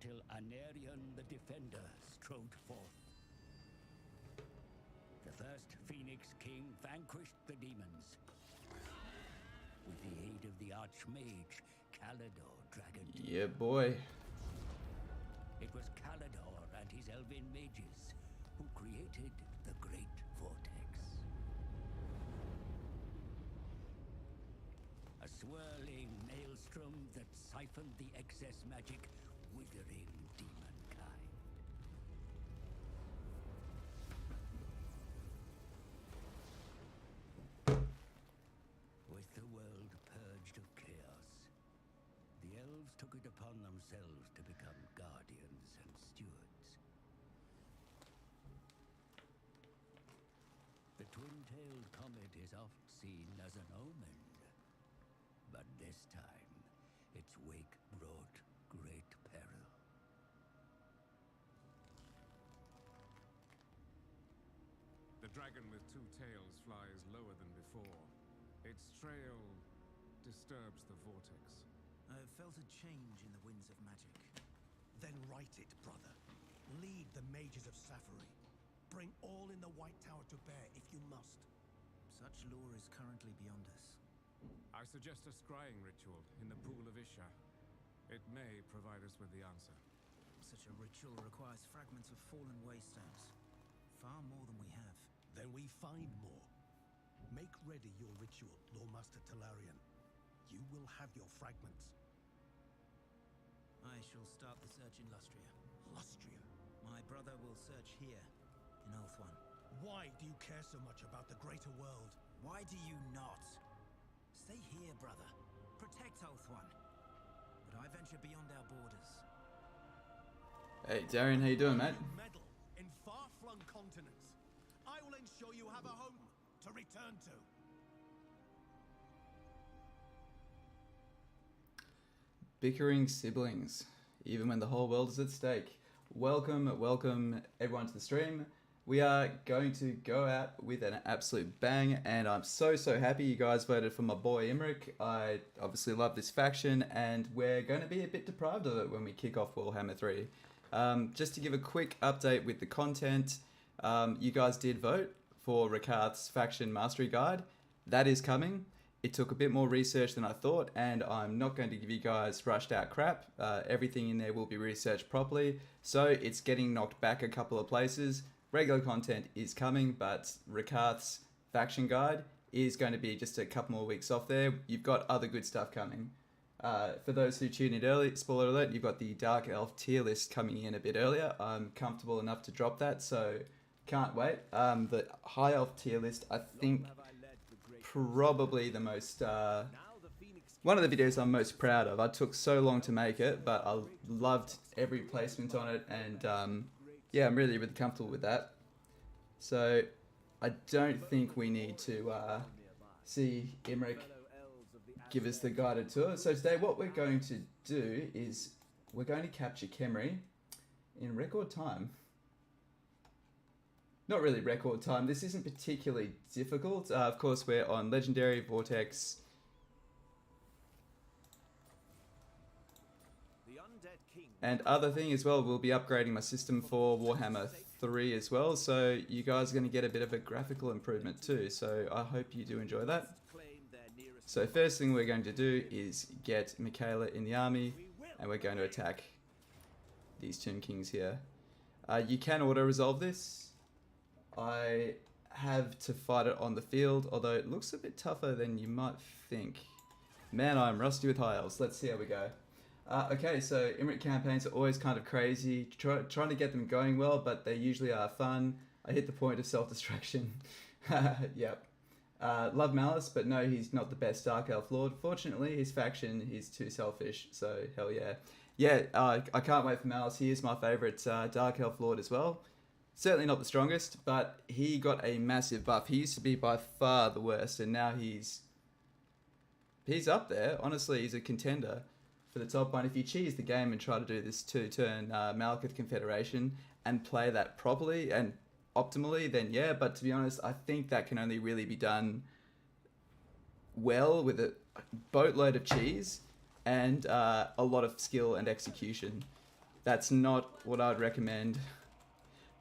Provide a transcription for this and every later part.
until Anarion the Defender strode forth. The first Phoenix King vanquished the demons. With the aid of the Archmage, Calador Dragon. Yeah, boy. It was Calador and his elven mages who created the Great Vortex. A swirling maelstrom that siphoned the excess magic, withering demonkind. With the world purged of chaos, the elves took it upon themselves to become guardians and stewards. The twin-tailed comet is oft seen as an omen, but this time its wake brought great peril. The dragon with two tails flies lower than before. Its trail disturbs the vortex. I have felt a change in the winds of magic. Then write it, brother. Lead the mages of Safari. Bring all in the White Tower to bear if you must. Such lore is currently beyond us. I suggest a scrying ritual in the pool of Isha. It may provide us with the answer. Such a ritual requires fragments of fallen waystones. Far more than we have. Then we find more. Make ready your ritual, Lawmaster Talarian. You will have your fragments. I shall start the search in Lustria. Lustria? My brother will search here, in Ulthuan. Why do you care so much about the greater world? Why do you not? Stay here, brother. Protect Ulthuan. But I venture beyond our borders. Hey, Darian, how you doing, mate? Meddle in far-flung continents. I will ensure you have a home to return to. Bickering siblings, even when the whole world is at stake. Welcome everyone to the stream. We are going to go out with an absolute bang, and I'm so happy you guys voted for my boy Imrik. I obviously love this faction, and we're going to be a bit deprived of it when we kick off Warhammer 3. Just to give a quick update with the content, you guys did vote for Rakath's Faction Mastery Guide. That is coming. It took a bit more research than I thought, and I'm not going to give you guys rushed out crap. Everything in there will be researched properly, so it's getting knocked back a couple of places. Regular content is coming, but Rakath's Faction Guide is going to be just a couple more weeks off there. You've got other good stuff coming. For those who tuned in early, spoiler alert, you've got the Dark Elf tier list coming in a bit earlier. I'm comfortable enough to drop that, so can't wait. The High Elf tier list, I think, probably the most, one of the videos I'm most proud of. I took so long to make it, but I loved every placement on it, and yeah, I'm really comfortable with that. So I don't think we need to see Imrik give us the guided tour. So today what we're going to do is we're going to capture Khemri in record time. Not really record time. This isn't particularly difficult. Of course, we're on Legendary, Vortex. And other thing as well, we'll be upgrading my system for Warhammer 3 as well. So you guys are going to get a bit of a graphical improvement too. So I hope you do enjoy that. So first thing we're going to do is get Michaela in the army, and we're going to attack these Tomb Kings here. You can auto-resolve this. I have to fight it on the field, although it looks a bit tougher than you might think. Man, I'm rusty with high elves. Let's see how we go. Okay, so Imrik campaigns are always kind of crazy. Trying to get them going well, but they usually are fun. I hit the point of self-destruction. Yep. Love Malice, but no, he's not the best Dark Elf Lord. Fortunately, his faction is too selfish, so hell yeah. Yeah, I can't wait for Malice. He is my favourite Dark Elf Lord as well. Certainly not the strongest, but he got a massive buff. He used to be by far the worst, and now he's up there. Honestly, he's a contender for the top one. If you cheese the game and try to do this two-turn Malekith Confederation and play that properly and optimally, then yeah, but to be honest, I think that can only really be done well with a boatload of cheese and a lot of skill and execution. that's not what I'd recommend.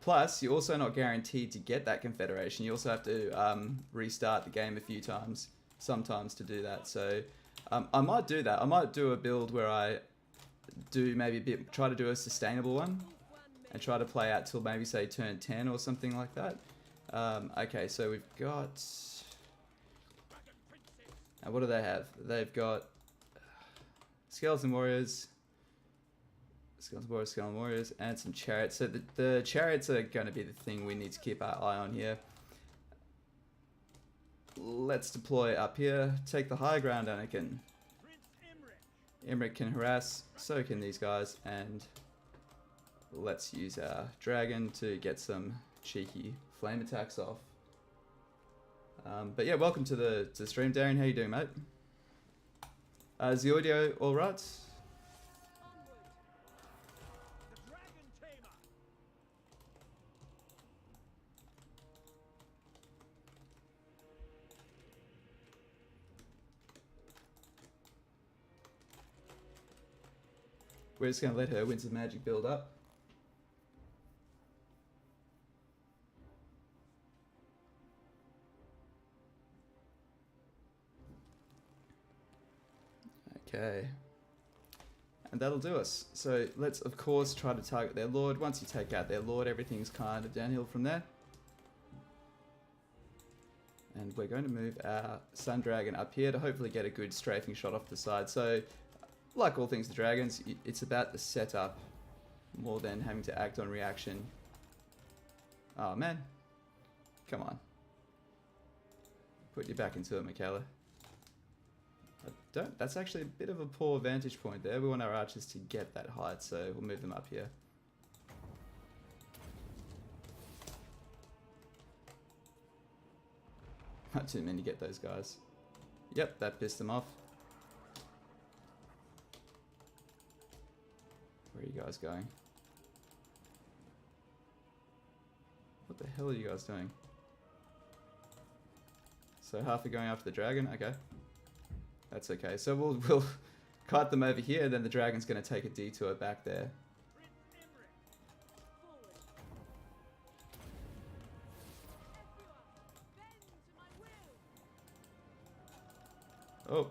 Plus, you're also not guaranteed to get that confederation. You also have to restart the game a few times, sometimes, to do that. So I might do that. I might do a build where I do maybe try to do a sustainable one and try to play out till maybe say turn 10 or something like that. Okay, so we've got... And what do they have? They've got Skeleton Warriors, Skeleton Warriors, and some chariots. So the chariots are going to be the thing we need to keep our eye on here. Let's deploy up here. Take the high ground, Anakin. Imrik can harass, so can these guys, and let's use our dragon to get some cheeky flame attacks off. But yeah, welcome to the stream, Darren. How you doing, mate? Is the audio all right? We're just going to let her Winds of Magic build up. Okay. And that'll do us. So let's, of course, try to target their lord. Once you take out their lord, everything's kind of downhill from there. And we're going to move our Sun Dragon up here to hopefully get a good strafing shot off the side. So, like all things the dragons, it's about the setup more than having to act on reaction. Oh man, come on. Put you back into it, Michaela. That's actually a bit of a poor vantage point there. We want our archers to get that height, so we'll move them up here. Not too many to get those guys. Yep, that pissed them off. Where are you guys going? What the hell are you guys doing? So half are going after the dragon? Okay. That's okay. So we'll kite them over here, then the dragon's going to take a detour back there. Oh.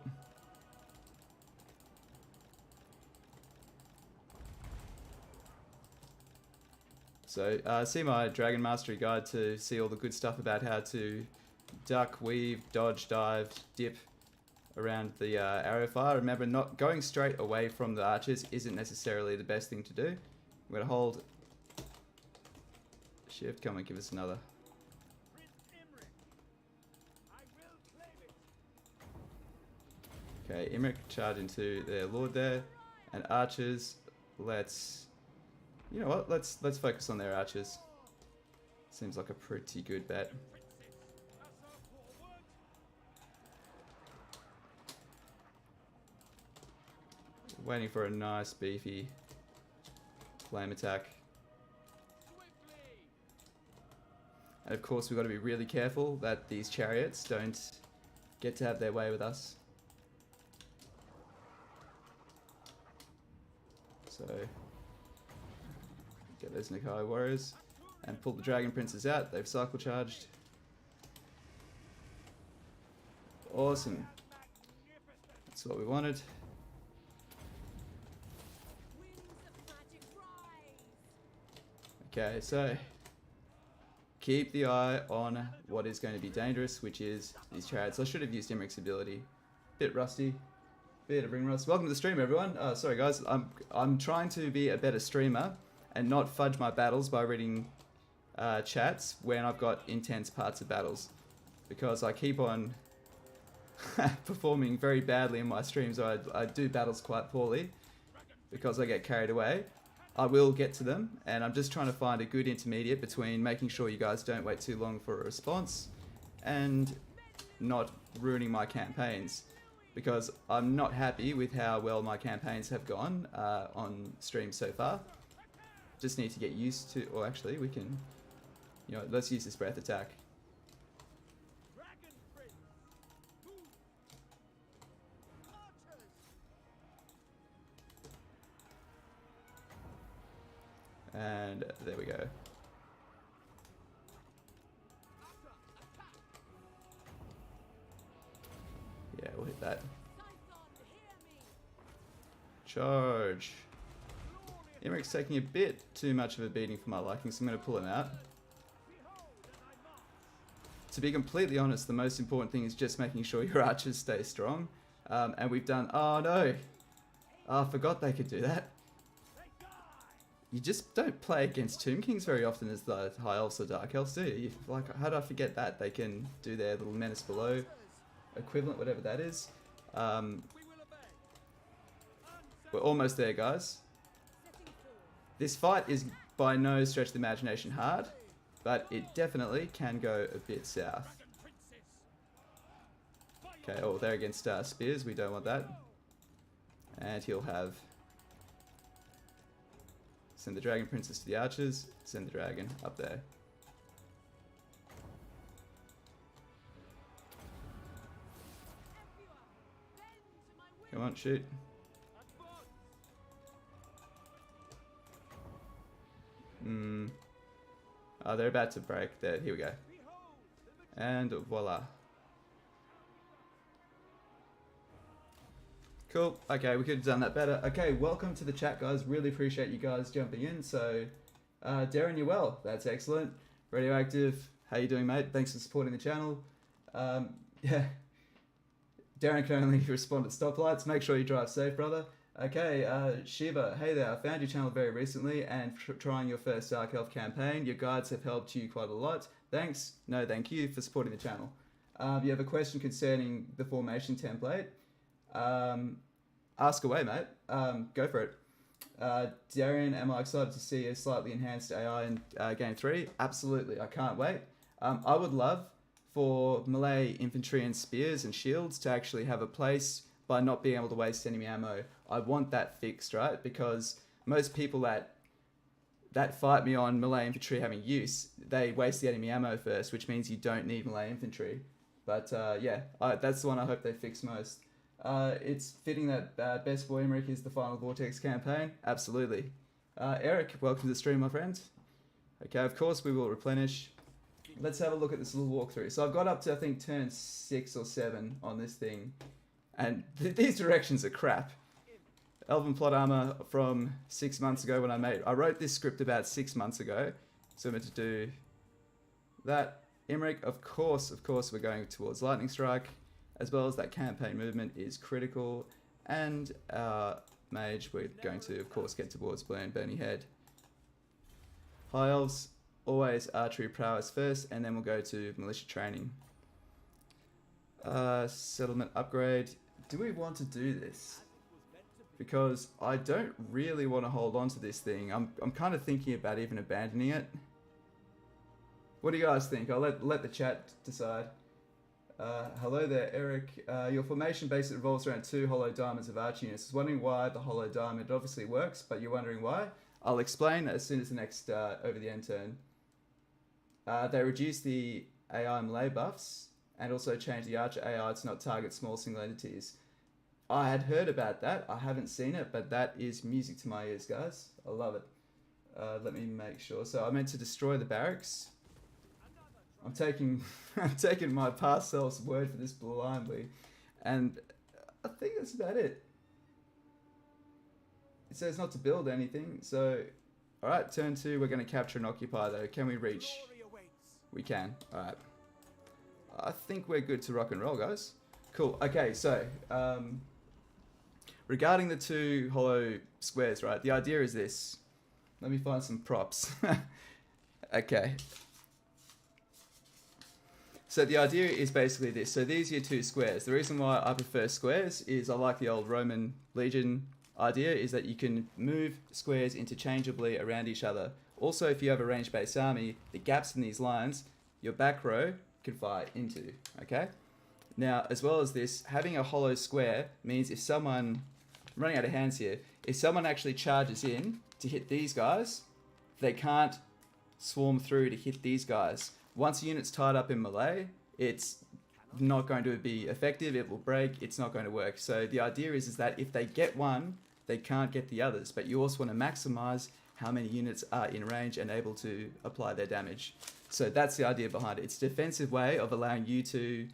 So see my Dragon Mastery guide to see all the good stuff about how to duck, weave, dodge, dive, dip around the arrow fire. Remember, not going straight away from the archers isn't necessarily the best thing to do. I'm going to hold shift. Come on, give us another. Okay, Imrik charge into their lord there, and archers. Let's, you know what? Let's focus on their archers. Seems like a pretty good bet. Waiting for a nice beefy flame attack. And of course we've got to be really careful that these chariots don't get to have their way with us. So get those Nakai warriors and pull the dragon princes out. They've cycle charged. Awesome. That's what we wanted. Okay, so keep the eye on what is going to be dangerous, which is these chariots. I should have used Imrik's ability. Bit rusty. Bit of ring rust. Welcome to the stream, everyone. Sorry guys, I'm trying to be a better streamer and not fudge my battles by reading chats when I've got intense parts of battles, because I keep on performing very badly in my streams. I do battles quite poorly because I get carried away. I will get to them, and I'm just trying to find a good intermediate between making sure you guys don't wait too long for a response and not ruining my campaigns, because I'm not happy with how well my campaigns have gone on stream so far. Just need to get used to, or actually we can, you know, let's use this breath attack. And there we go. Yeah, we'll hit that. Charge. Imrik's taking a bit too much of a beating for my liking, so I'm going to pull him out. To be completely honest, the most important thing is just making sure your archers stay strong. And we've done... Oh no! Oh, I forgot they could do that. You just don't play against Tomb Kings very often as the High Elves or Dark Elves, do you? Like, how did I forget that? They can do their little Menace Below equivalent, whatever that is. We're almost there, guys. This fight is by no stretch of the imagination hard, but it definitely can go a bit south. Okay, oh, they're against spears. We don't want that. And he'll have... Send the Dragon Princess to the archers. Send the dragon up there. Come on, shoot. Oh, they're about to break. There, here we go. And voila. Cool. Okay, we could have done that better. Okay, welcome to the chat, guys. Really appreciate you guys jumping in. So, Darren, you're well. That's excellent. Radioactive, how you doing, mate? Thanks for supporting the channel. Yeah. Darren can only respond at stoplights. Make sure you drive safe, brother. Okay, Shiva, hey there. I found your channel very recently and trying your first Dark Elf campaign. Your guides have helped you quite a lot. Thanks. No, thank you for supporting the channel. You have a question concerning the formation template. Ask away, mate. Go for it. Darian, am I excited to see a slightly enhanced AI in Game 3? Absolutely, I can't wait. I would love for melee infantry and spears and shields to actually have a place by not being able to waste enemy ammo. I want that fixed, right? Because most people that fight me on melee infantry having use, they waste the enemy ammo first, which means you don't need melee infantry. But yeah, that's the one I hope they fix most. It's fitting that Best for Imrik is the final Vortex campaign. Absolutely. Eric, welcome to the stream, my friend. Okay, of course we will replenish. Let's have a look at this little walkthrough. So I've got up to, I think, turn 6 or 7 on this thing. And these directions are crap. Elven plot armor from 6 months ago when I wrote this script about 6 months ago. So I'm meant to do that. Imrik, of course, we're going towards Lightning Strike. As well as that campaign movement is critical. And our mage, we're going to, of course, get towards Burning Head. High Elves, always archery prowess first, and then we'll go to militia training. Settlement upgrade. Do we want to do this? Because I don't really want to hold on to this thing. I'm kind of thinking about even abandoning it. What do you guys think? I'll let the chat decide. Hello there, Eric. Your formation basically revolves around 2 hollow diamonds of arch units. I was wondering why the hollow diamond obviously works, but you're wondering why? I'll explain as soon as the next over the end turn. They reduce the AI melee buffs and also change the archer AI to not target small single entities. I had heard about that. I haven't seen it, but that is music to my ears, guys. I love it. Let me make sure. So I meant to destroy the barracks. I'm taking my past self's word for this blindly, and I think that's about it. It says not to build anything, so alright, turn 2, we're going to capture and occupy though. Can we reach? We can, alright. I think we're good to rock and roll, guys. Cool, okay, so regarding the 2 hollow squares, right, the idea is this. Let me find some props. Okay. So the idea is basically this. So these are your 2 squares. The reason why I prefer squares is I like the old Roman legion idea is that you can move squares interchangeably around each other. Also, if you have a range-based army, the gaps in these lines, your back row can fire into, okay? Now, as well as this, having a hollow square means if someone, I'm running out of hands here, if someone actually charges in to hit these guys, they can't swarm through to hit these guys. Once a unit's tied up in melee, it's not going to be effective, it will break, it's not going to work. So the idea is that if they get one, they can't get the others, but you also want to maximize how many units are in range and able to apply their damage. So that's the idea behind it. It's a defensive way of allowing you to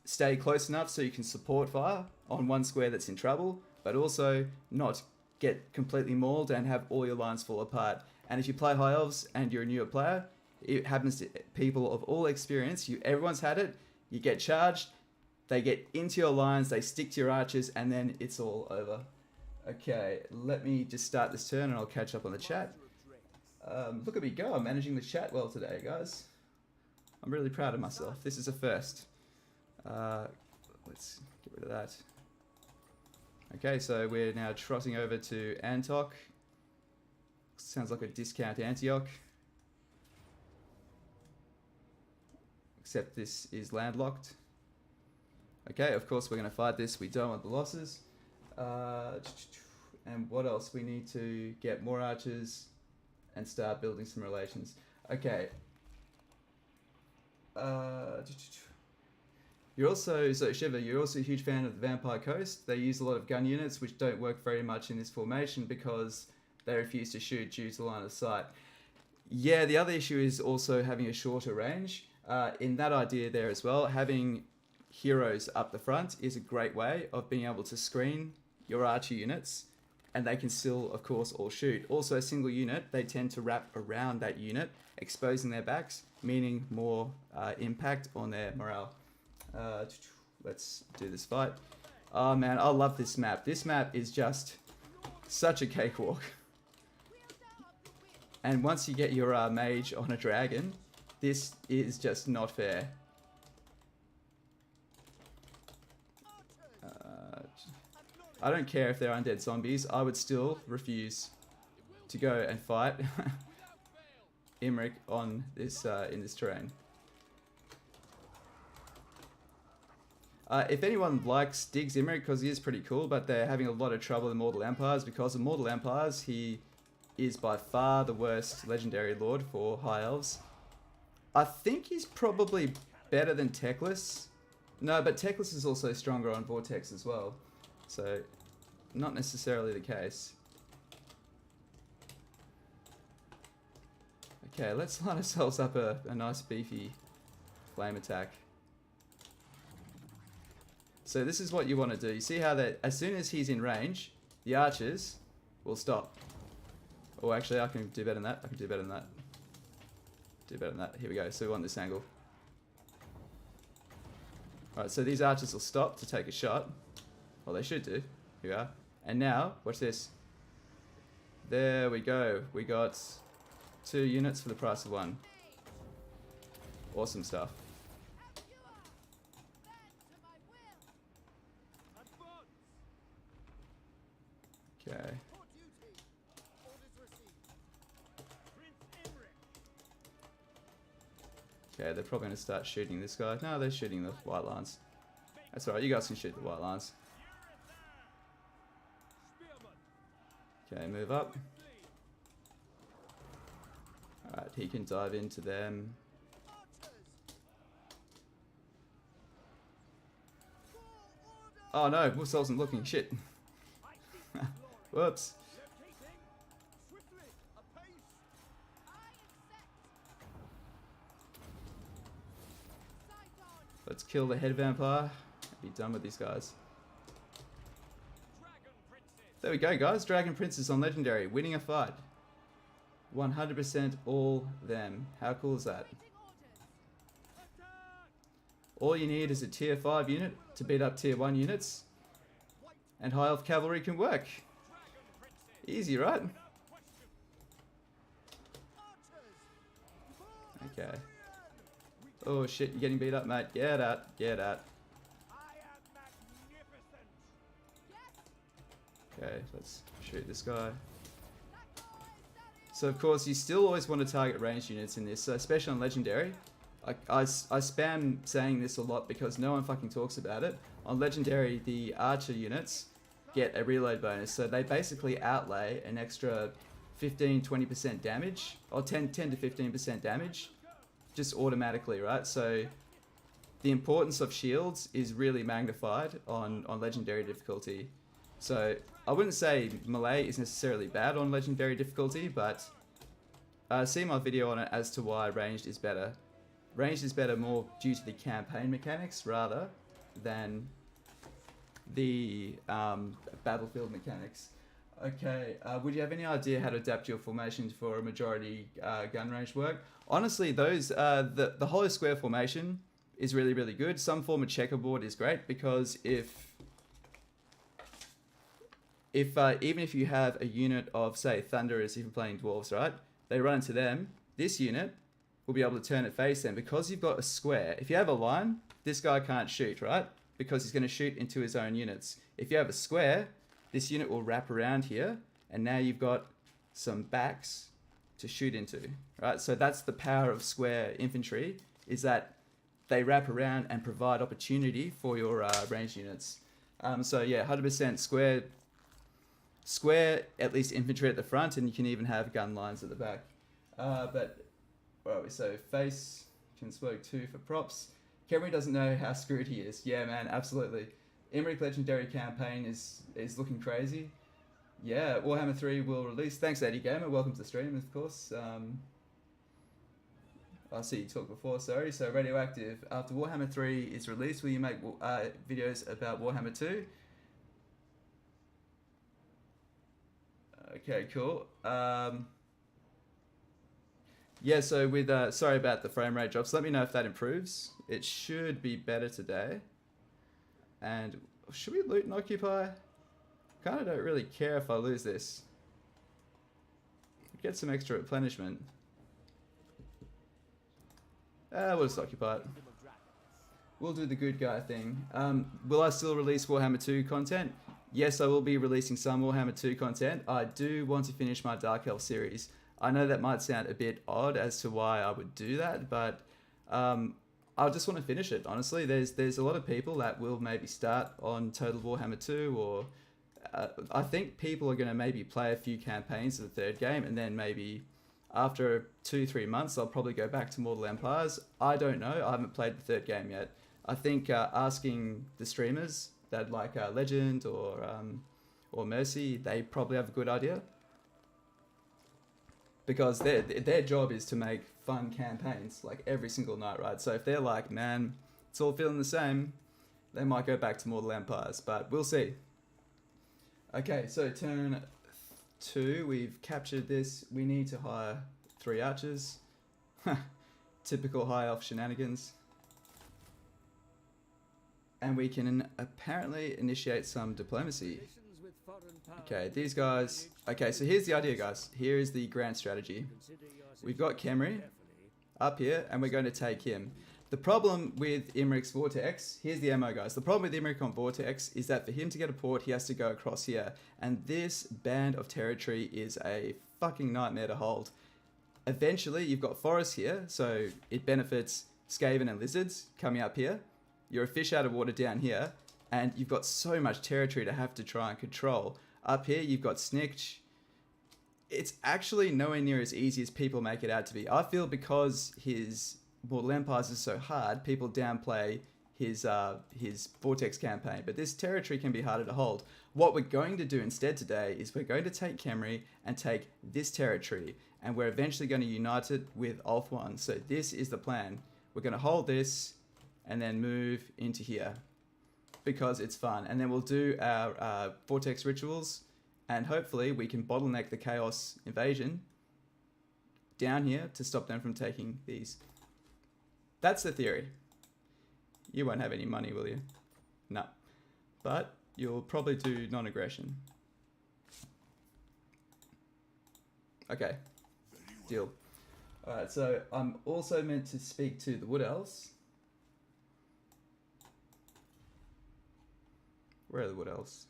stay close enough so you can support fire on one square that's in trouble, but also not get completely mauled and have all your lines fall apart. And if you play High Elves and you're a newer player, it happens to people of all experience. Everyone's had it. You get charged, they get into your lines, they stick to your archers, and then it's all over. Okay, let me just start this turn and I'll catch up on the chat. Look at me go, I'm managing the chat well today, guys. I'm really proud of myself. This is a first. Let's get rid of that. Okay, so we're now trotting over to Antoc. Sounds like a discount Antioch. Except this is landlocked. Okay, of course we're going to fight this. We don't want the losses. And what else? We need to get more archers and start building some relations. Okay. You're also, so Shiva, you're also a huge fan of the Vampire Coast. They use a lot of gun units, which don't work very much in this formation because they refuse to shoot due to line of sight. Yeah, the other issue is also having a shorter range. In that idea there as well, having heroes up the front is a great way of being able to screen your archer units, and they can still, of course, all shoot. Also, a single unit, they tend to wrap around that unit, exposing their backs, meaning more impact on their morale. Let's do this fight. Oh man, I love this map. This map is just such a cakewalk. And once you get your mage on a dragon, this is just not fair. I don't care if they're undead zombies. I would still refuse to go and fight Imrik on this in this terrain. If anyone digs Imrik, because he is pretty cool, but they're having a lot of trouble in Mortal Empires because of Mortal Empires. He is by far the worst legendary lord for High Elves. I think he's probably better than Teclis. No, but Teclis is also stronger on Vortex as well. So, not necessarily the case. Okay, let's line ourselves up a nice beefy flame attack. So this is what you want to do. You see how that as soon as he's in range, the archers will stop. Oh, actually, I can do better than that. I can do better than that. Do better than that. Here we go. So we want this angle. Alright, so these archers will stop to take a shot. Well, they should do. Here we are. And now, watch this. There we go. We got 2 units for the price of 1. Awesome stuff. Okay. Okay, they're probably going to start shooting this guy. No, they're shooting the white lines. That's alright, you guys can shoot the white lines. Okay, move up. Alright, he can dive into them. Oh no, Wuss wasn't looking. Shit. Whoops. Let's kill the head vampire. Be done with these guys. There we go, guys. Dragon Princes on Legendary. Winning a fight. 100% all them. How cool is that? All you need is a tier 5 unit to beat up tier 1 units. And High Elf Cavalry can work. Easy, right? Okay. Oh shit, you're getting beat up, mate. Get out, get out. Okay, let's shoot this guy. So of course, you still always want to target ranged units in this, so especially on Legendary. I spam saying this a lot because no one fucking talks about it. On Legendary, the archer units get a reload bonus, so they basically outlay an extra 15-20% damage, or 10 to 15% damage, just automatically, right? So the importance of shields is really magnified on Legendary difficulty. So I wouldn't say melee is necessarily bad on legendary difficulty, but see my video on it as to why ranged is better. Ranged is better more due to the campaign mechanics rather than the battlefield mechanics. Okay, would you have any idea how to adapt your formations for a majority gun range work? Honestly, those the hollow square formation is really, really good. Some form of checkerboard is great because if even if you have a unit of, say, Thunderers, if you're playing Dwarves, right? They run into them, this unit will be able to turn it face them because you've got a square. If you have a line, this guy can't shoot, right? Because he's going to shoot into his own units. If you have a square, this unit will wrap around here, and now you've got some backs to shoot into, right? So that's the power of square infantry, is that they wrap around and provide opportunity for your ranged units. So yeah, 100% square, at least infantry at the front, and you can even have gun lines at the back. But where are we? So face can smoke 2 for props. Khemri doesn't know how screwed he is. Yeah, man, absolutely. Imrik Legendary Campaign is looking crazy. Yeah, Warhammer 3 will release. Thanks, Eddie Gamer. Welcome to the stream, of course. I see you talked before, sorry. So Radioactive, after Warhammer 3 is released, will you make videos about Warhammer 2? Okay, cool. Yeah, so with sorry about the frame rate drops. Let me know if that improves. It should be better today. And should we loot and occupy? Kind of don't really care if I lose this. Get some extra replenishment. We'll just occupy it. We'll do the good guy thing. Will I still release Warhammer 2 content? Yes, I will be releasing some Warhammer 2 content. I do want to finish my Dark Elf series. I know that might sound a bit odd as to why I would do that, but I just want to finish it, honestly. There's a lot of people that will maybe start on Total Warhammer 2, or I think people are going to maybe play a few campaigns of the third game, and then maybe after 2-3 months, I'll probably go back to Mortal Empires. I don't know. I haven't played the third game yet. I think asking the streamers that like Legend or Mercy, they probably have a good idea. Because their job is to make fun campaigns like every single night, right? So if they're like, man, it's all feeling the same, they might go back to Mortal Empires, but we'll see. Okay, so turn 2, we've captured this. We need to hire 3 archers. Typical high elf shenanigans. And we can apparently initiate some diplomacy. Okay, these guys... Okay, so here's the idea, guys. Here is the grand strategy. We've got Khemri up here, and we're going to take him. The problem with Imrik's Vortex... Here's the MO, guys. The problem with Imrik on Vortex is that for him to get a port, he has to go across here. And this band of territory is a fucking nightmare to hold. Eventually, you've got forests here, so it benefits Skaven and Lizards coming up here. You're a fish out of water down here. And you've got so much territory to have to try and control. Up here, you've got Snikch. It's actually nowhere near as easy as people make it out to be. I feel because his Mortal Empires is so hard, people downplay his Vortex campaign. But this territory can be harder to hold. What we're going to do instead today is we're going to take Khemri and take this territory. And we're eventually going to unite it with Ulth 1. So this is the plan. We're going to hold this and then move into here. Because it's fun, and then we'll do our Vortex rituals, and hopefully we can bottleneck the Chaos invasion down here to stop them from taking these. That's the theory. You won't have any money, will you? No. But you'll probably do non-aggression. Okay. Deal. Alright, so I'm also meant to speak to the Wood Elves. Where are the Wood Elves?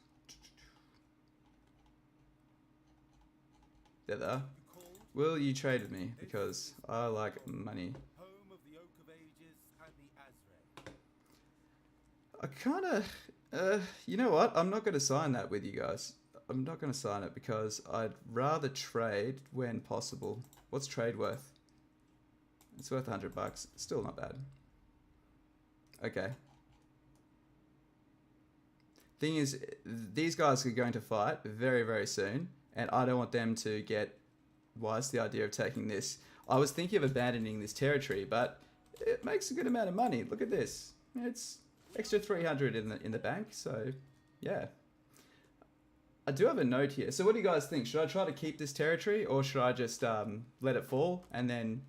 There they are. Will you trade with me? Because I like money. I kind of... you know what? I'm not going to sign that with you guys. I'm not going to sign it because I'd rather trade when possible. What's trade worth? It's worth $100. Still not bad. Okay. Thing is, these guys are going to fight very, very soon, and I don't want them to get wise to the idea of taking this. I was thinking of abandoning this territory, but it makes a good amount of money. Look at this. It's extra 300 in the bank, so yeah. I do have a note here. So what do you guys think? Should I try to keep this territory, or should I just let it fall and then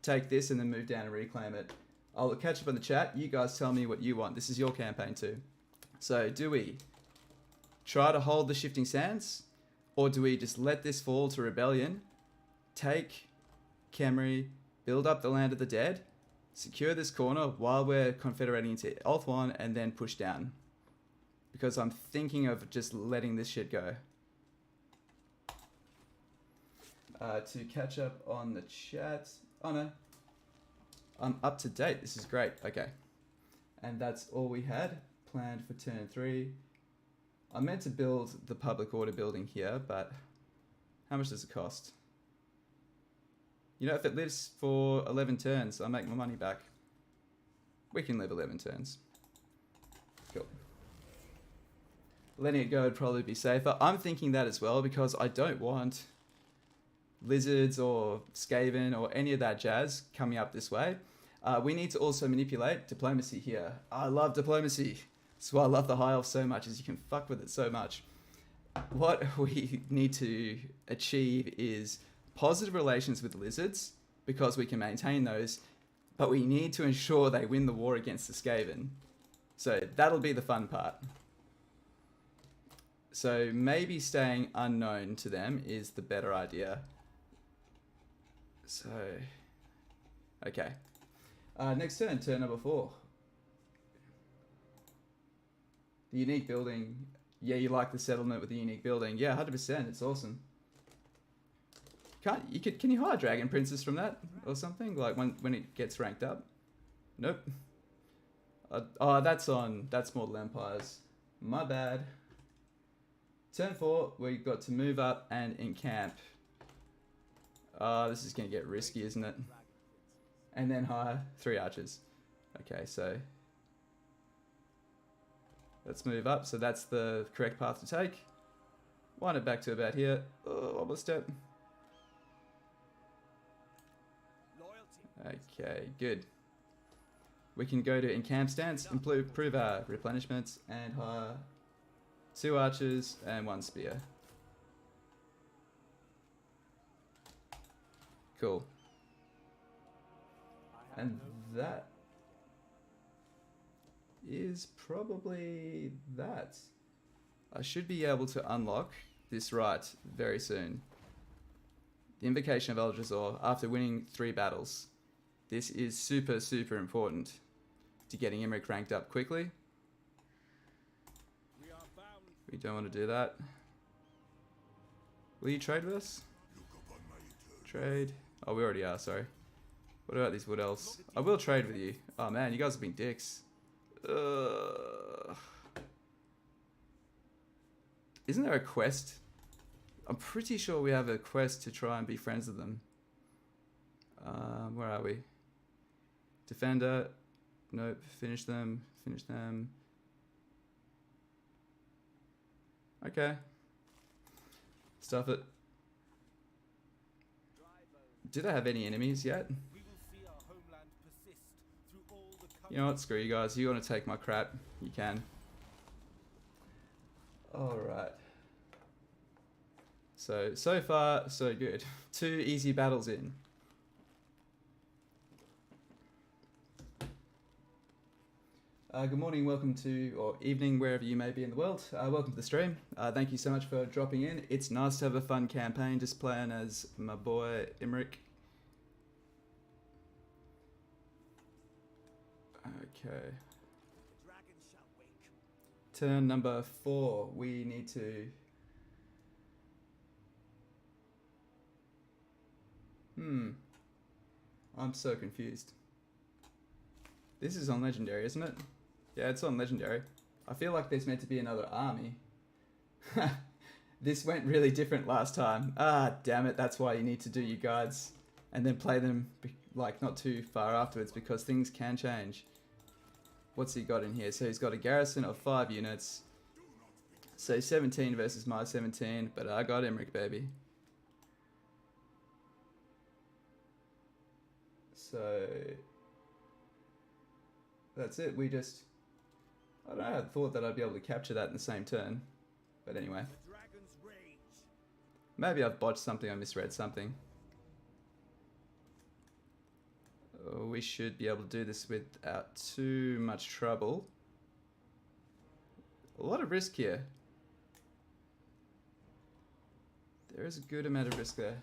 take this and then move down and reclaim it? I'll catch up in the chat. You guys tell me what you want. This is your campaign too. So do we try to hold the Shifting Sands, or do we just let this fall to rebellion, take Khemri, build up the Land of the Dead, secure this corner while we're confederating into Ulthuan, and then push down? Because I'm thinking of just letting this shit go. To catch up on the chat. Oh no. I'm up to date. This is great. Okay. And that's all we had planned for turn 3. I meant to build the public order building here, but how much does it cost? You know, if it lives for 11 turns, I'll make my money back. We can live 11 turns. Cool. Letting it go would probably be safer. I'm thinking that as well, because I don't want lizards or Skaven or any of that jazz coming up this way. We need to also manipulate diplomacy here. I love diplomacy. That's why I love the High Elf so much, is you can fuck with it so much. What we need to achieve is positive relations with lizards, because we can maintain those, but we need to ensure they win the war against the Skaven. So that'll be the fun part. So maybe staying unknown to them is the better idea. So, okay. Next turn, turn number 4. The unique building. Yeah, you like the settlement with the unique building. Yeah, 100%. It's awesome. Can you hire Dragon Princess from that or something? Like when it gets ranked up? Nope. Oh, that's Mortal Empires. My bad. Turn 4, we got to move up and encamp. This is going to get risky, isn't it? And then hire 3 archers. Okay, so let's move up. So that's the correct path to take. Wind it back to about here. Oh, one more step. Okay, good. We can go to encamp stance, improve our replenishments, and hire 2 archers and 1 spear. Cool. And that is probably that. I should be able to unlock this right very soon. The Invocation of Eldrazi after winning 3 battles. This is super, super important to getting Imrik ranked up quickly. We don't want to do that. Will you trade with us? Trade. Oh, we already are, sorry. What about these wood elves? I will trade with you. Oh man, you guys have been dicks. Isn't there a quest? I'm pretty sure we have a quest to try and be friends with them. Where are we? Defender. Nope. Finish them. Finish them. Okay. Stuff it. Do they have any enemies yet? You know what? Screw you guys. You want to take my crap? You can. Alright. So far, so good. 2 easy battles in. Good morning, welcome to, or evening, wherever you may be in the world. Welcome to the stream. Thank you so much for dropping in. It's nice to have a fun campaign, just playing as my boy, Imrik. Okay. Turn number 4, we need to... I'm so confused. This is on Legendary, isn't it? Yeah, it's on Legendary. I feel like there's meant to be another army. This went really different last time. Ah, damn it, that's why you need to do your guides. And then play them, like, not too far afterwards, because things can change. What's he got in here? So he's got a garrison of 5 units. So 17 versus my 17, but I got Imrik, baby. So that's it. We just, I don't know, I thought that I'd be able to capture that in the same turn. But anyway. Maybe I've botched something, I misread something. Oh, we should be able to do this without too much trouble. A lot of risk here. There is a good amount of risk there.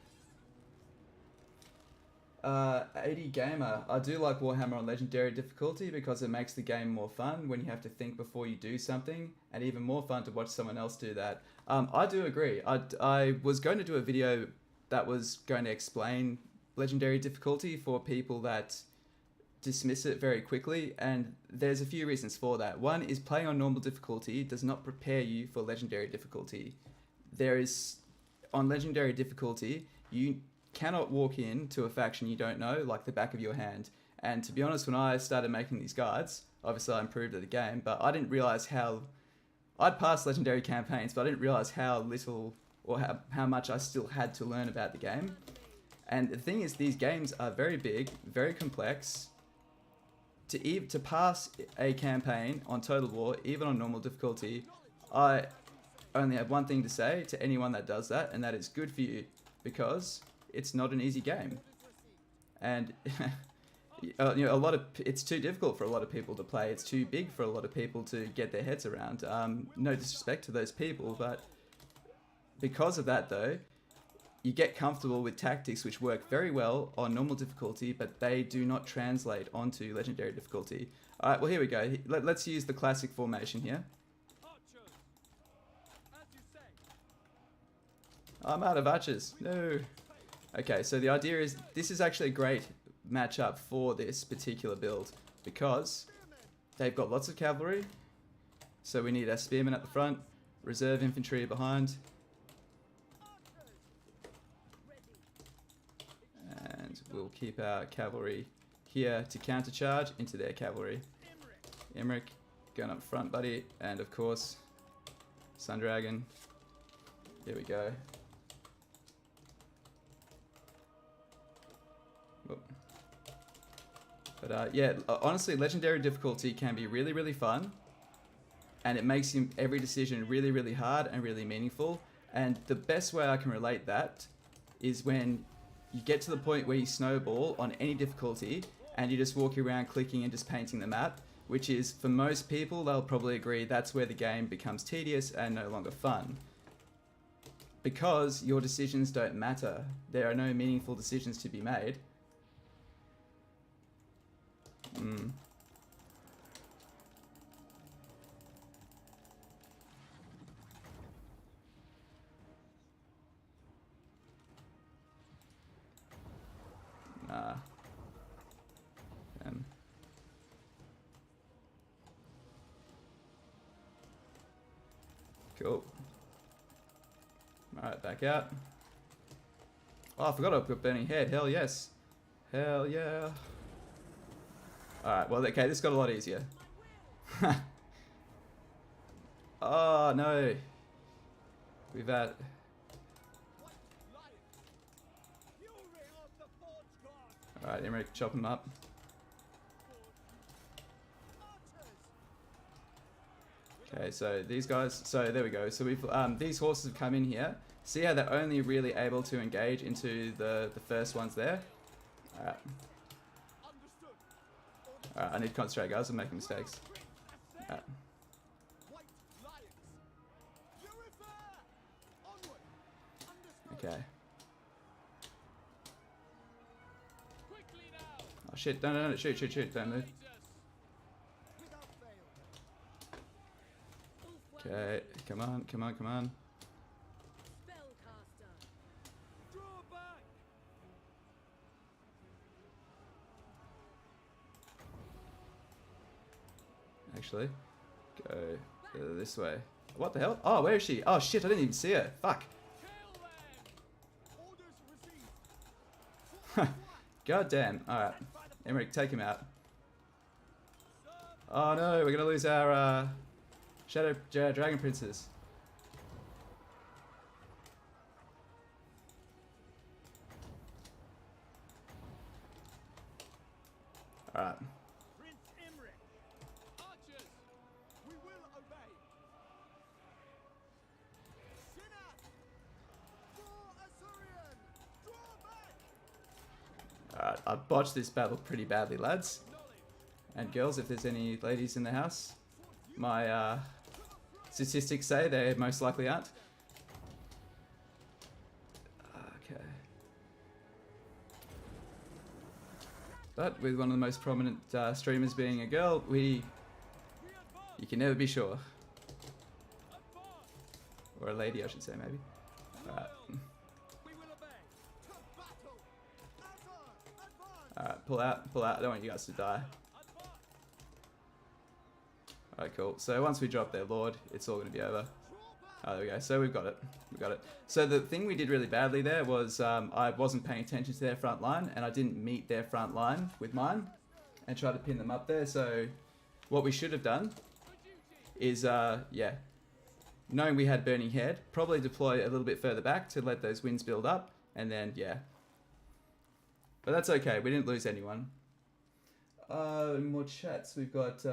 80 Gamer. I do like Warhammer on Legendary difficulty because it makes the game more fun when you have to think before you do something, and even more fun to watch someone else do that. I do agree. I was going to do a video that was going to explain Legendary difficulty for people that dismiss it very quickly, and there's a few reasons for that. One is playing on normal difficulty does not prepare you for Legendary difficulty. On Legendary difficulty, you cannot walk into a faction you don't know like the back of your hand. And to be honest, when I started making these guides, obviously I improved at the game, but I didn't realize I'd passed Legendary campaigns, but I didn't realize how little or how much I still had to learn about the game. And the thing is, these games are very big, very complex. To pass a campaign on Total War, even on normal difficulty, I only have one thing to say to anyone that does that, and that is good for you, because it's not an easy game. And it's too difficult for a lot of people to play. It's too big for a lot of people to get their heads around. No disrespect to those people, but because of that though, you get comfortable with tactics which work very well on normal difficulty, but they do not translate onto Legendary difficulty. Alright, well here we go. Let's use the classic formation here. I'm out of archers. No. Okay, so the idea is this is actually a great matchup for this particular build because they've got lots of cavalry. So we need a spearman at the front, reserve infantry behind. And we'll keep our cavalry here to countercharge into their cavalry. Imrik, going up front, buddy. And of course, Sun Dragon. Here we go. But yeah, honestly, Legendary difficulty can be really, really fun. And it makes every decision really, really hard and really meaningful. And the best way I can relate that is when you get to the point where you snowball on any difficulty and you just walk around clicking and just painting the map, which is, for most people, they'll probably agree that's where the game becomes tedious and no longer fun. Because your decisions don't matter. There are no meaningful decisions to be made. Nah. Cool. Alright, back out. Oh, I forgot I've got burning head. Hell yes. Hell yeah. Alright, well, okay, this got a lot easier. Oh, no. We've had... Alright, Imrik, chop him up. Okay, so these guys... So, there we go. So, we've these horses have come in here. See how they're only really able to engage into the first ones there? Alright. Alright, I need to concentrate, guys. I'm making mistakes. Alright. Okay. Oh shit, no, shoot, don't move. Okay, come on. Actually, go this way. What the hell? Oh, where is she? Oh shit, I didn't even see her. Fuck. God damn. Alright. Imrik, take him out. Oh no, we're gonna lose our Shadow Dragon Princess. Alright. Prince Imrik. Archers, we will obey. Sinat, for Assyrian, draw back. Alright, I botched this battle pretty badly, lads. And girls, if there's any ladies in the house. My statistics say they most likely aren't. Okay. But with one of the most prominent streamers being a girl, you can never be sure. Or a lady, I should say, maybe. Alright. Alright, pull out, pull out. I don't want you guys to die. Alright, cool. So once we drop their lord, it's all going to be over. Oh, there we go. So we've got it. We got it. So the thing we did really badly there was I wasn't paying attention to their front line, and I didn't meet their front line with mine and try to pin them up there. So what we should have done is, yeah, knowing we had Burning Head, probably deploy a little bit further back to let those winds build up, and then, yeah. But that's okay. We didn't lose anyone. More chats. We've got...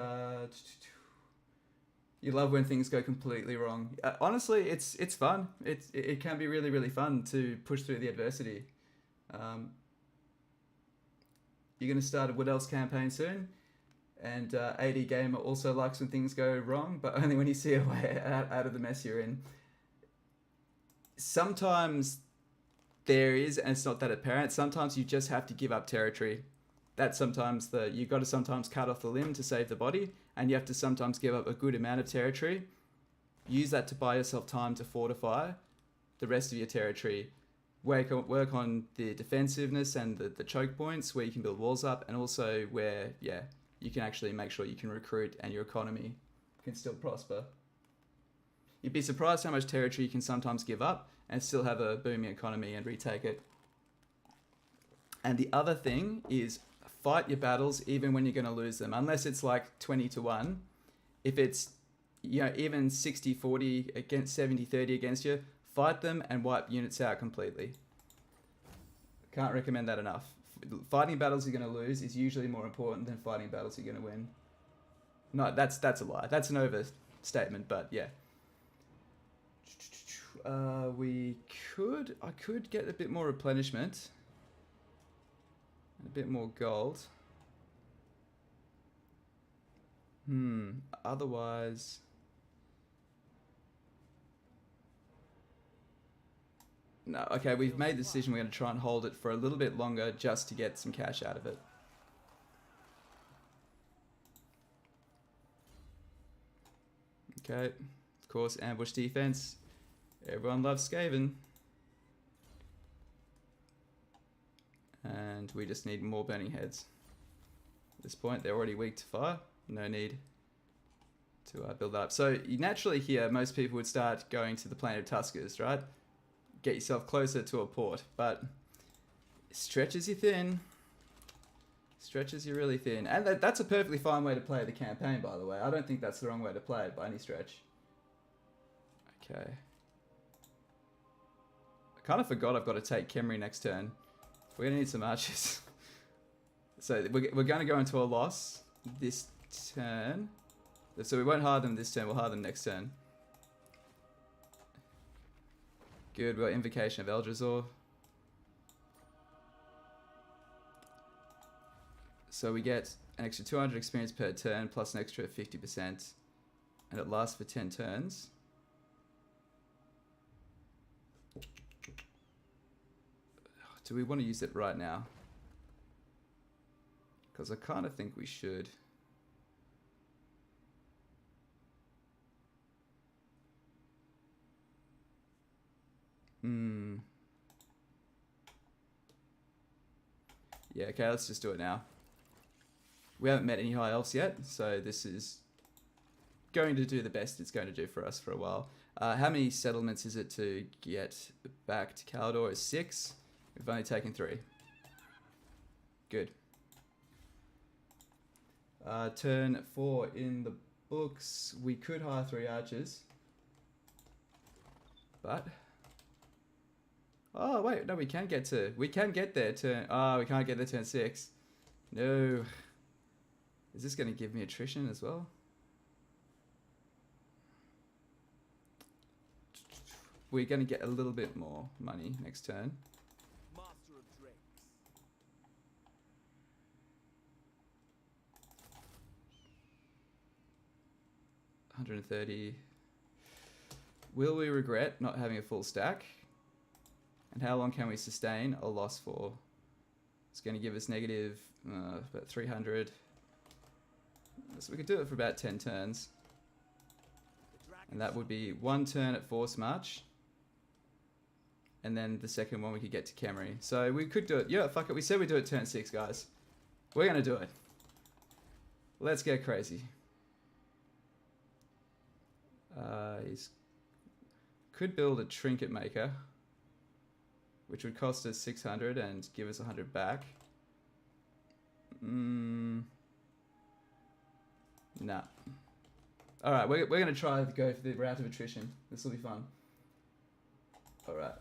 You love when things go completely wrong. Honestly, it's fun. It can be really, really fun to push through the adversity. You're going to start a What Else campaign soon. And AD Gamer also likes when things go wrong, but only when you see a way out of the mess you're in. Sometimes there is, and it's not that apparent, sometimes you just have to give up territory. That's sometimes you've got to sometimes cut off the limb to save the body, and you have to sometimes give up a good amount of territory. Use that to buy yourself time to fortify the rest of your territory. Work on the defensiveness and the choke points where you can build walls up, and also where, yeah, you can actually make sure you can recruit and your economy can still prosper. You'd be surprised how much territory you can sometimes give up and still have a booming economy and retake it. And the other thing is, fight your battles even when you're going to lose them, unless it's like 20-1. If it's, you know, even 60-40 against 70-30 against you, fight them and wipe units out completely. Can't recommend that enough. Fighting battles you're going to lose is usually more important than fighting battles you're going to win. No, that's a lie. That's an overstatement, but yeah. I could get a bit more replenishment. A bit more gold. Otherwise... No, okay, we've made the decision we're going to try and hold it for a little bit longer just to get some cash out of it. Okay, of course, ambush defense. Everyone loves Skaven. And we just need more burning heads. At this point, they're already weak to fire. No need to build up. So naturally here, most people would start going to the Plain of Tuskers, right? Get yourself closer to a port, but it stretches you thin. Stretches you really thin. And that's a perfectly fine way to play the campaign, by the way. I don't think that's the wrong way to play it by any stretch. Okay. I kind of forgot I've got to take Khemri next turn. We're going to need some archers. So we're going to go into a loss this turn. So we won't hire them this turn, we'll hire them next turn. Good, we've got Invocation of Eldrazi. So we get an extra 200 experience per turn, plus an extra 50%. And it lasts for 10 turns. Do we want to use it right now? Because I kind of think we should. Yeah, okay, let's just do it now. We haven't met any high elves yet, so this is going to do the best it's going to do for us for a while. How many settlements is it to get back to Kalador? Is 6. We've only taken 3. Good. Turn 4 in the books. We could hire 3 archers. But... Oh, wait. No, we can get there. Turn... Oh, we can't get there turn 6. No. Is this going to give me attrition as well? We're going to get a little bit more money next turn. Master of drakes. 130. Will we regret not having a full stack? And how long can we sustain a loss for? It's going to give us negative about 300. So we could do it for about 10 turns. And that would be 1 turn at Force March. And then the second one we could get to Khemri. So we could do it. Yeah, fuck it. We said we'd do it turn 6, guys. We're going to do it. Let's get crazy. He's could build a trinket maker, which would cost us 600 and give us 100 back. Nah. Alright, we're going to try to go for the route of attrition. This will be fun. Alright.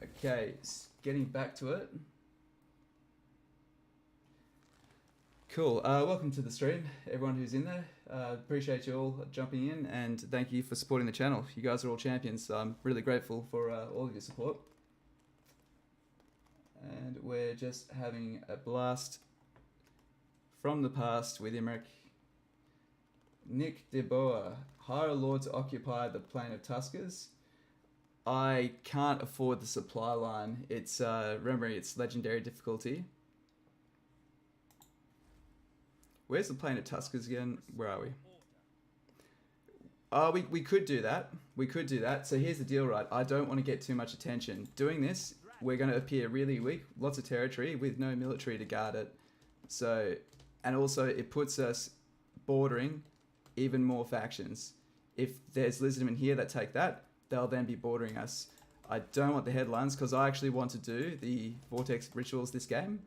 Okay, getting back to it. Cool. Welcome to the stream, everyone who's in there. Appreciate you all jumping in, and thank you for supporting the channel. You guys are all champions, so I'm really grateful for all of your support. And we're just having a blast from the past with Imrik. Nick de Boer, hire a lord to occupy the plain of Tuskers. I can't afford the supply line. It's remembering it's legendary difficulty. Where's the plain of Tuskers again? Where are we? We could do that. We could do that. So here's the deal, right? I don't want to get too much attention. Doing this, we're going to appear really weak. Lots of territory with no military to guard it. So, and also it puts us bordering even more factions. If there's Lizardmen here that take that, they'll then be bordering us. I don't want the headlines because I actually want to do the Vortex rituals this game.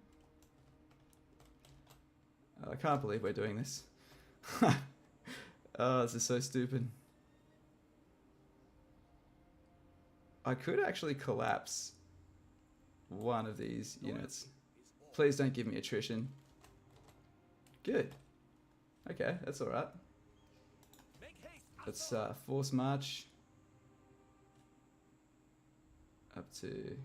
I can't believe we're doing this. Oh, this is so stupid. I could actually collapse one of these units. Please don't give me attrition. Good. Okay, that's alright. Let's force march up to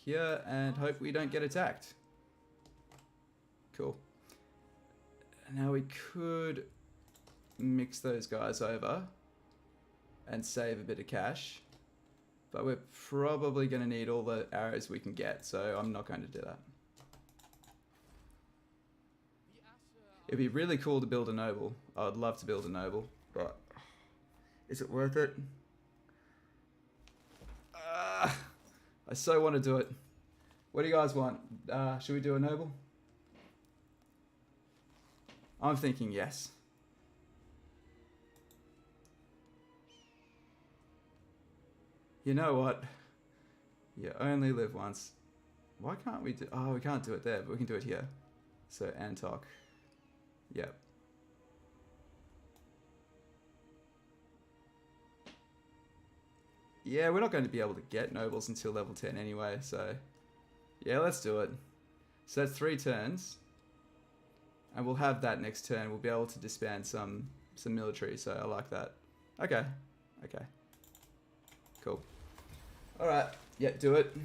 here and hope we don't get attacked. Cool. Now we could mix those guys over and save a bit of cash, but we're probably going to need all the arrows we can get, so I'm not going to do that. It'd be really cool to build a noble. I would love to build a noble, but is it worth it? I so want to do it. What do you guys want? Should we do a noble? I'm thinking yes. You know what? You only live once. Why can't we do... Oh, we can't do it there, but we can do it here. So, Antoc. Yep. Yeah, we're not going to be able to get nobles until level 10 anyway, so... Yeah, let's do it. So that's 3 turns. And we'll have that next turn. We'll be able to disband some military, so I like that. Okay. Okay. Cool. Alright. Yeah, do it.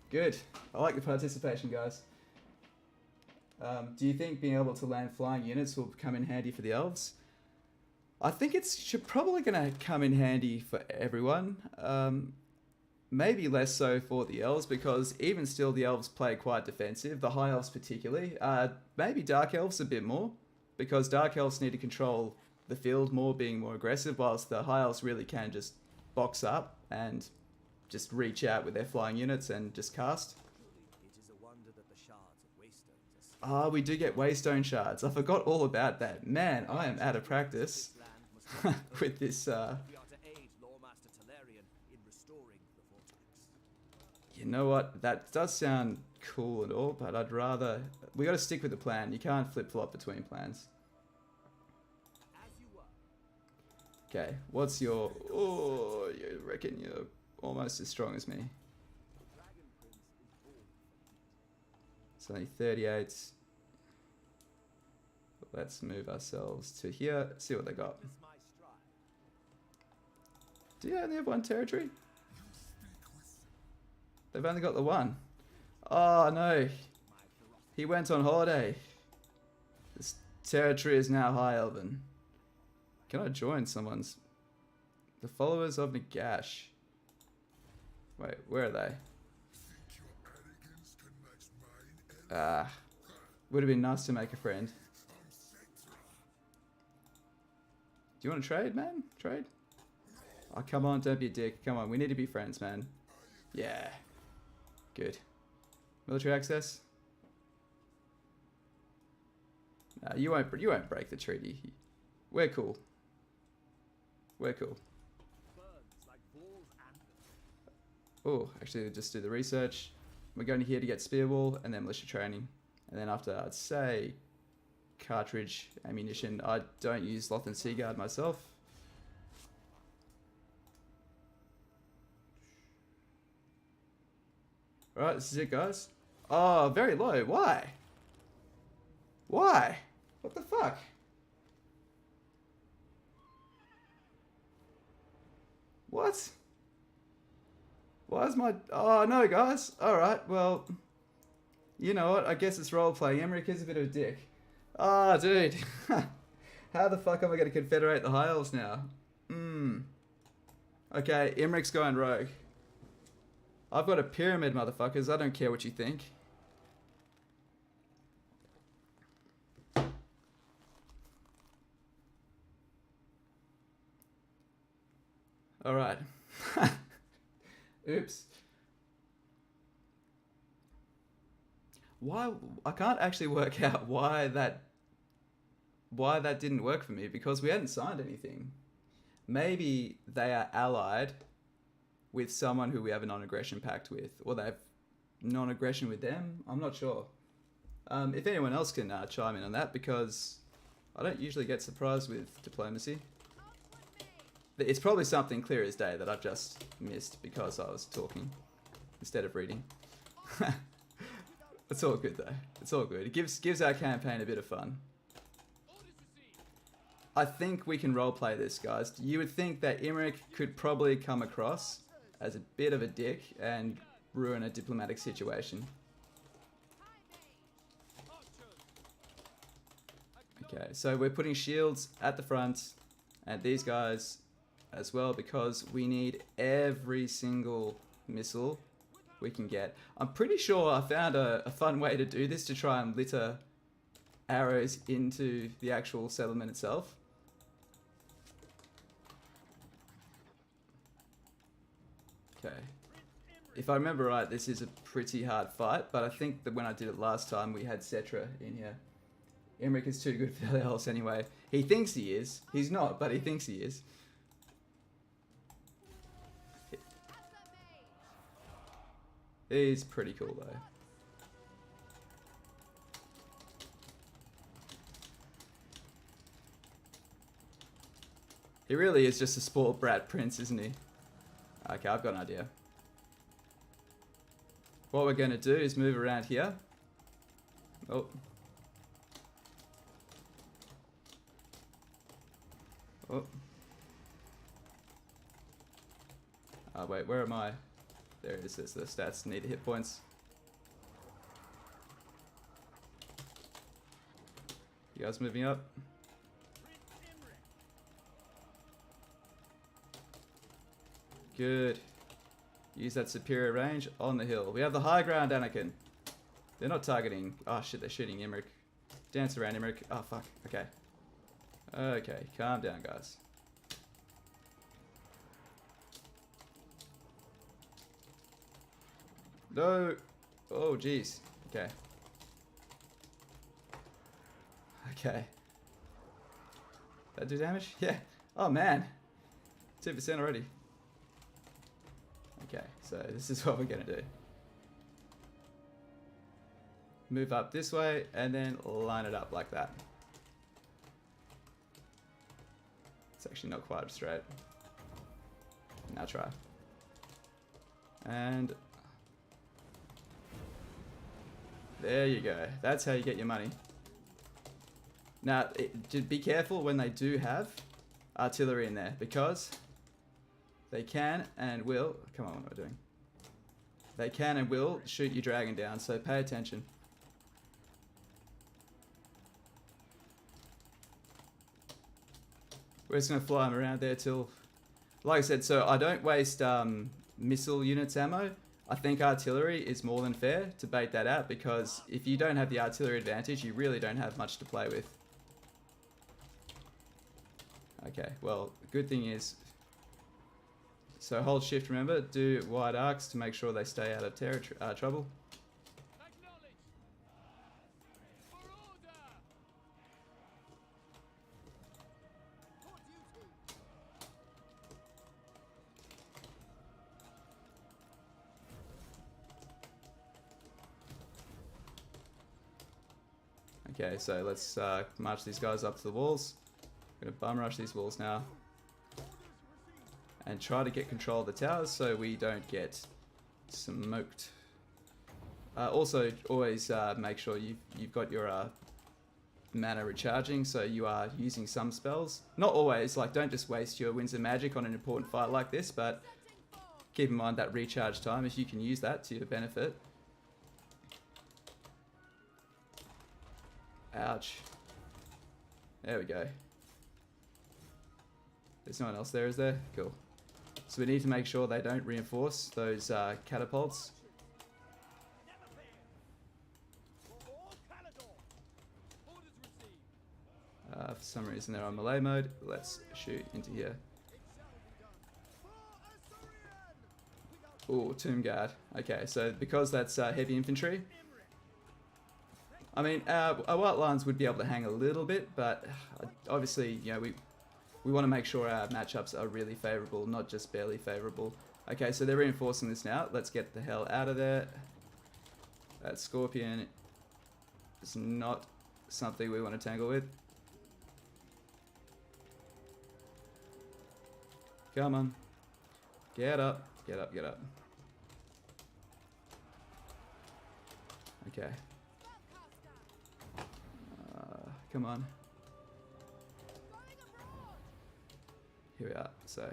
Good. I like the participation, guys. Do you think being able to land flying units will come in handy for the elves? I think it's probably going to come in handy for everyone. Maybe less so for the elves, because even still the elves play quite defensive, the high elves particularly. Maybe dark elves a bit more, because dark elves need to control the field more, being more aggressive, whilst the high elves really can just box up and just reach out with their flying units and just cast. Ah, we do get waystone shards. I forgot all about that. Man, I am out of practice with this... You know what? That does sound cool and all, but I'd rather... We got to stick with the plan. You can't flip-flop between plans. Okay, what's your... Oh, you reckon you're almost as strong as me. It's only 38. Let's move ourselves to here, see what they got. Do you only have one territory? They've only got the one. Oh no. He went on holiday. This territory is now High Elven. Can I join someone's? The followers of Nagash. Wait, where are they? Ah. Would have been nice to make a friend. Do you want to trade, man? Trade? Oh, come on, don't be a dick. Come on, we need to be friends, man. Yeah. Good. Military access? Nah, you won't break the treaty. We're cool. We're cool. Oh, actually, just do the research. We're going here to get spear wall and then militia training. And then after, I'd say, cartridge, ammunition. I don't use Loth and Seaguard myself. Alright, this is it, guys. Oh, very low. Why? Why? What the fuck? What? Why is my... Oh, no, guys. Alright, well... You know what? I guess it's roleplay. Imrik is a bit of a dick. Ah, oh, dude. How the fuck am I going to confederate the High Elves now? Okay, Imrik's going rogue. I've got a pyramid, motherfuckers. I don't care what you think. Alright. Oops. Why? I can't actually work out why that didn't work for me, because we hadn't signed anything. Maybe they are allied with someone who we have a non-aggression pact with, or they have non-aggression with them. I'm not sure. If anyone else can chime in on that, because I don't usually get surprised with diplomacy. It's probably something clear as day that I've just missed because I was talking instead of reading. It's all good though. It's all good. It gives our campaign a bit of fun. I think we can roleplay this, guys. You would think that Imrik could probably come across as a bit of a dick and ruin a diplomatic situation. Okay, so we're putting shields at the front and these guys as well, because we need every single missile we can get. I'm pretty sure I found a fun way to do this, to try and litter arrows into the actual settlement itself. Okay. If I remember right, this is a pretty hard fight, but I think that when I did it last time, we had Cetra in here. Imrik is too good for the else anyway. He thinks he is. He's not, but he thinks he is. He's pretty cool though. He really is just a spoiled brat prince, isn't he? Okay, I've got an idea. What we're going to do is move around here. Oh. Oh. Oh, wait, where am I? There it is, there's the stats, need the hit points. You guys moving up? Good. Use that superior range on the hill. We have the high ground, Anakin. They're not targeting. Oh shit, they're shooting Imrik. Dance around, Imrik. Oh fuck, okay. Okay, calm down, guys. No. Oh, jeez. Okay. Okay. That do damage? Yeah. Oh, man. 2% already. Okay, so this is what we're going to do. Move up this way, and then line it up like that. It's actually not quite straight. Now try. And... there you go. That's how you get your money. Now, just be careful when they do have artillery in there, because they can and will... Come on, what am I doing? They can and will shoot your dragon down, so pay attention. We're just going to fly them around there till... Like I said, so I don't waste missile units ammo. I think artillery is more than fair to bait that out, because if you don't have the artillery advantage, you really don't have much to play with. Okay, well, the good thing is... So hold shift, remember, do wide arcs to make sure they stay out of trouble. Okay, so let's march these guys up to the walls. I'm gonna bum rush these walls now. And try to get control of the towers so we don't get smoked. Also, always make sure you've got your mana recharging, so you are using some spells. Not always, like don't just waste your Winds of Magic on an important fight like this, but keep in mind that recharge time if you can use that to your benefit. Ouch. There we go. There's no one else there, is there? Cool. So we need to make sure they don't reinforce those catapults. For some reason they're on melee mode. Let's shoot into here. Ooh, Tomb Guard. Okay, so because that's heavy infantry, I mean, our white lines would be able to hang a little bit, but obviously, you know, we want to make sure our matchups are really favourable, not just barely favourable. Okay, so they're reinforcing this now. Let's get the hell out of there. That Scorpion is not something we want to tangle with. Come on. Get up, get up, get up. Okay. Come on. Here we are, so.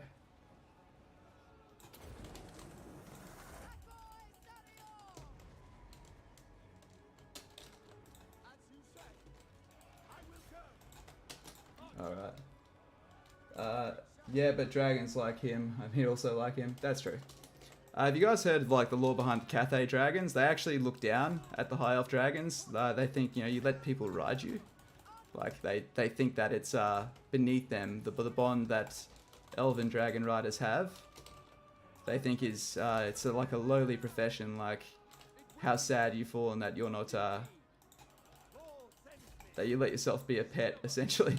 Alright. Yeah, but dragons like him. I mean, also like him. That's true. Have you guys heard of, like, the lore behind the Cathay dragons? They actually look down at the high elf dragons. They think, you know, you let people ride you. Like, they think that it's beneath them. The bond that elven dragon riders have, they think is, it's like a lowly profession. Like, how sad you fall and that you're not, that you let yourself be a pet, essentially.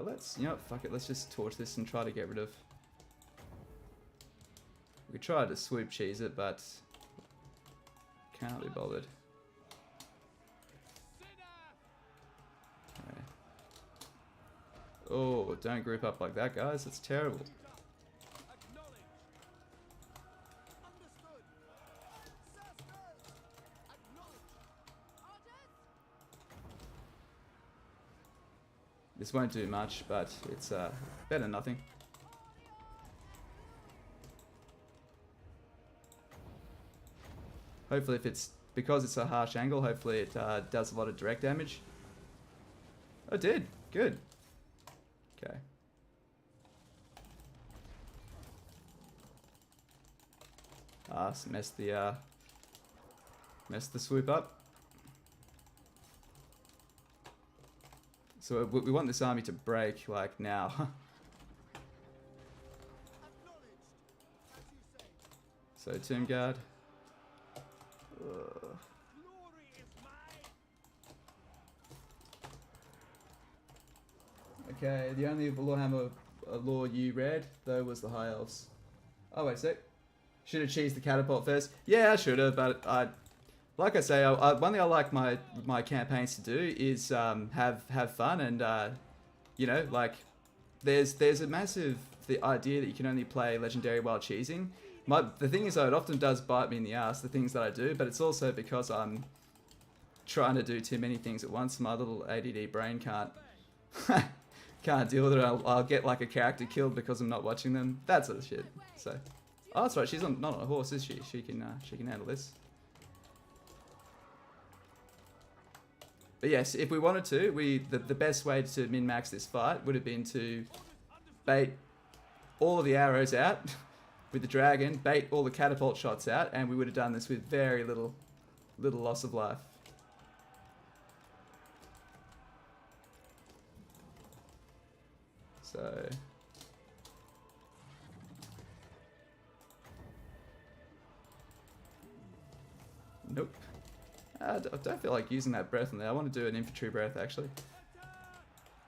Let's, you know what, fuck it, let's just torch this and try to get rid of... We tried to swoop cheese it, but can't be bothered. Okay. Oh, don't group up like that, guys, that's terrible. This won't do much, but it's better than nothing. Hopefully, if it's because it's a harsh angle, hopefully it does a lot of direct damage. Oh, it did. Good. Okay. Messed the swoop up. So we want this army to break, like, now. So, Tomb Guard. Okay, the only Warhammer lore you read, though, was the High Elves. Oh, wait a sec. Should have cheesed the catapult first. Yeah, I should have, but like I say, one thing I like my campaigns to do is have fun, and you know, like there's a massive idea that you can only play legendary while cheesing. The thing is, though, it often does bite me in the ass, the things that I do, but it's also because I'm trying to do too many things at once. My little ADD brain can't can't deal with it. I'll get like a character killed because I'm not watching them. That sort of shit. So, oh, that's right. She's not on a horse, is she? She can handle this. But yes, if we wanted to, the best way to min-max this fight would have been to bait all of the arrows out with the dragon, bait all the catapult shots out, and we would have done this with very little loss of life. So nope. I don't feel like using that breath on there. I want to do an infantry breath, actually.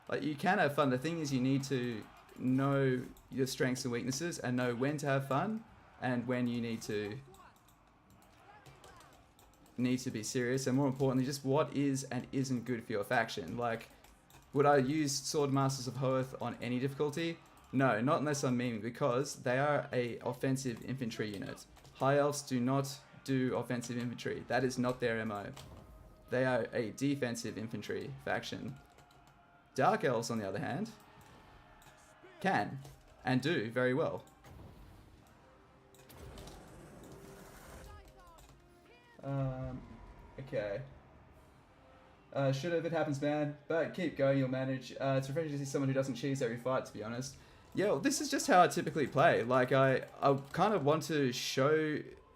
Like, you can have fun. The thing is, you need to know your strengths and weaknesses and know when to have fun and when you need to be serious, and more importantly, just what is and isn't good for your faction. Like, would I use Sword Masters of Hoeth on any difficulty? No, not unless I'm memeing, because they are a offensive infantry unit. High Elves do not do offensive infantry. That is not their MO. They are a defensive infantry faction. Dark Elves, on the other hand, can and do very well. Okay. Should have, it happens, man. But keep going, you'll manage. It's refreshing to see someone who doesn't cheese every fight, to be honest. Yeah, well, this is just how I typically play. Like, I kind of want to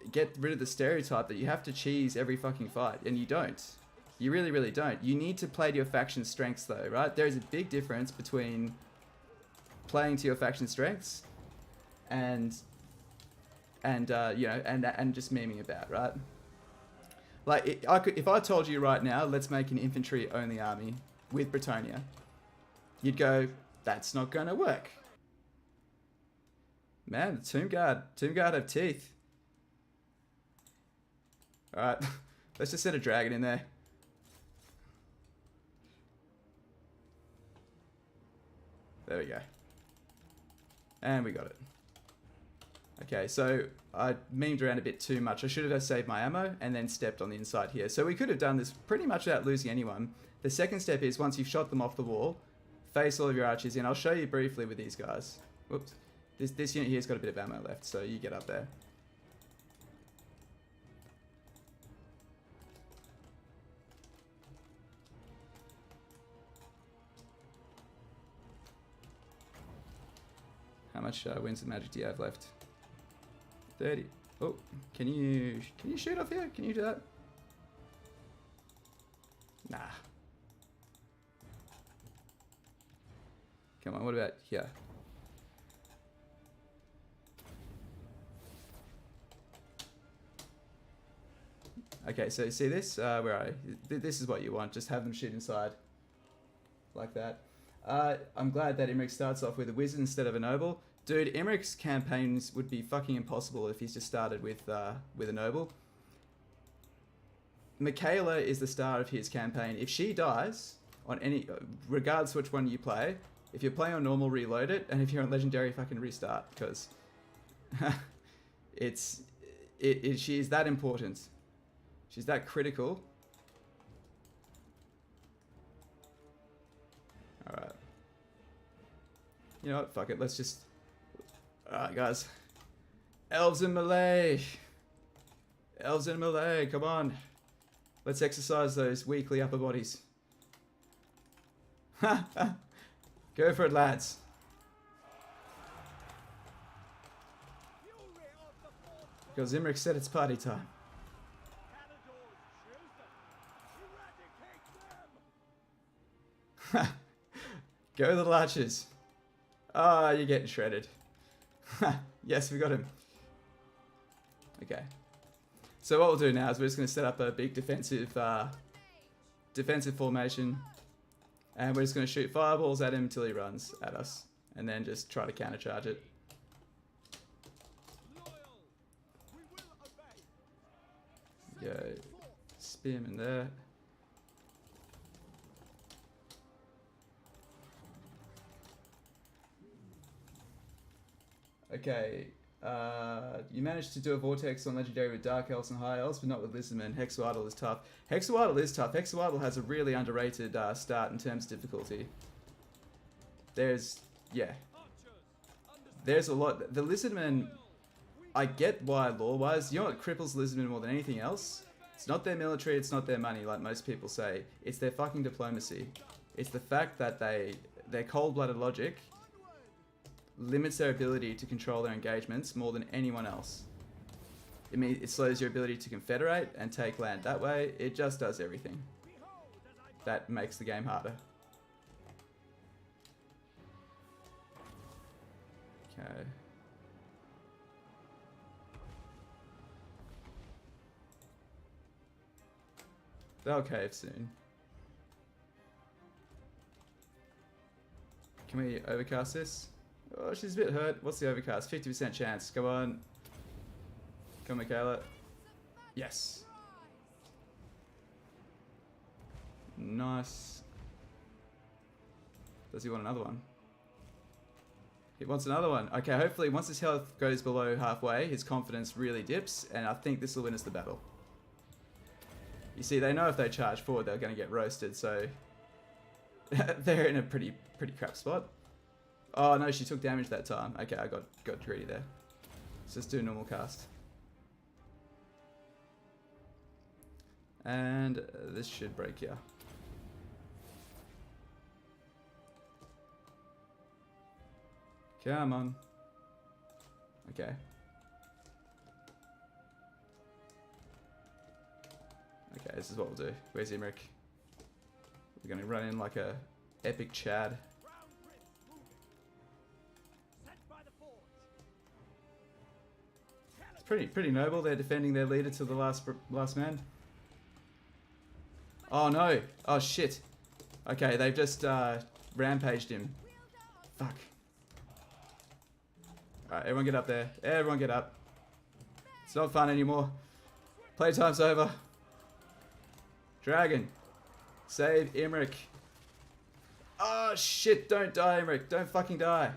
get rid of the stereotype that you have to cheese every fucking fight, and you don't. You really, really don't. You need to play to your faction's strengths, though, right? There is a big difference between playing to your faction's strengths and you know, and just memeing about, right? Like, if I told you right now, let's make an infantry-only army with Bretonnia, you'd go, that's not going to work. Man, the Tomb Guard have teeth. Alright, let's just set a dragon in there. There we go. And we got it. Okay, so I memed around a bit too much. I should have saved my ammo and then stepped on the inside here. So we could have done this pretty much without losing anyone. The second step is, once you've shot them off the wall, face all of your archers in. I'll show you briefly with these guys. Whoops. This unit here's got a bit of ammo left, so you get up there. How much winds of magic do you have left? 30. Oh, can you shoot off here? Can you do that? Nah. Come on, what about here? Okay, so see this? Where are you? This is what you want. Just have them shoot inside. Like that. I'm glad that Imrik starts off with a wizard instead of a noble. Dude, Imrik's campaigns would be fucking impossible if he's just started with a noble. Michaela is the star of his campaign. If she dies, on any, regardless which one you play, if you're playing on normal, reload it, and if you're on legendary, fucking restart, because she is that important. She's that critical. Alright. You know what? Fuck it. Let's just... Alright, guys. Elves in melee. Elves in melee. Come on. Let's exercise those weakly upper bodies. Go for it, lads. Because Imrik said it's party time. Go little archers. Ah, you're getting shredded. Yes, we got him. Okay. So what we'll do now is we're just going to set up a big defensive formation. And we're just going to shoot fireballs at him until he runs at us. And then just try to countercharge it. Go. Spearman there. Okay, You managed to do a Vortex on Legendary with Dark Elves and High Elves, but not with Lizardmen. Hexawaddle is tough. Hexawaddle is tough. Hexawaddle has a really underrated start in terms of difficulty. There's a lot. The Lizardmen, I get why lore-wise. You know what cripples Lizardmen more than anything else? It's not their military, it's not their money, like most people say. It's their fucking diplomacy. It's the fact that their cold-blooded logic limits their ability to control their engagements more than anyone else. It slows your ability to confederate and take land that way. It just does everything. That makes the game harder. Okay. They'll cave soon. Can we overcast this? Oh, she's a bit hurt. What's the overcast? 50% chance. Come on. Come on, Michaela. Yes. Nice. Does he want another one? He wants another one. Okay, hopefully once his health goes below halfway, his confidence really dips, and I think this will win us the battle. You see, they know if they charge forward, they're going to get roasted, so they're in a pretty crap spot. Oh no, she took damage that time. Okay, I got greedy there. Let's just do normal cast. And this should break here. Come on. Okay. Okay, this is what we'll do. Where's Imrik? We're gonna run in like a epic Chad. It's pretty noble. They're defending their leader to the last man. Oh no! Oh shit! Okay, they've just rampaged him. Fuck. Alright, everyone get up there. Everyone get up. It's not fun anymore. Playtime's over. Dragon. Save Imrik. Oh shit, don't die, Imrik. Don't fucking die.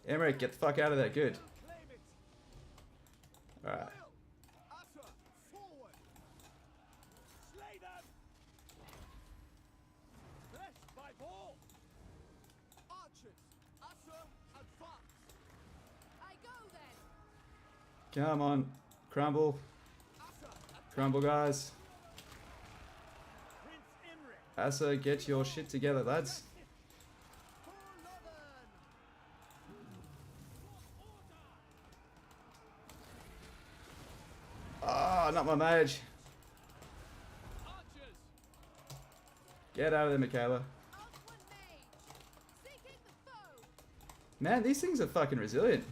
Imrik, get the fuck out of there. Good. Alright. Come on. Crumble. Crumble, guys. Asa, get your shit together, lads. Ah, not my mage. Get out of there, Michaela. Man, these things are fucking resilient.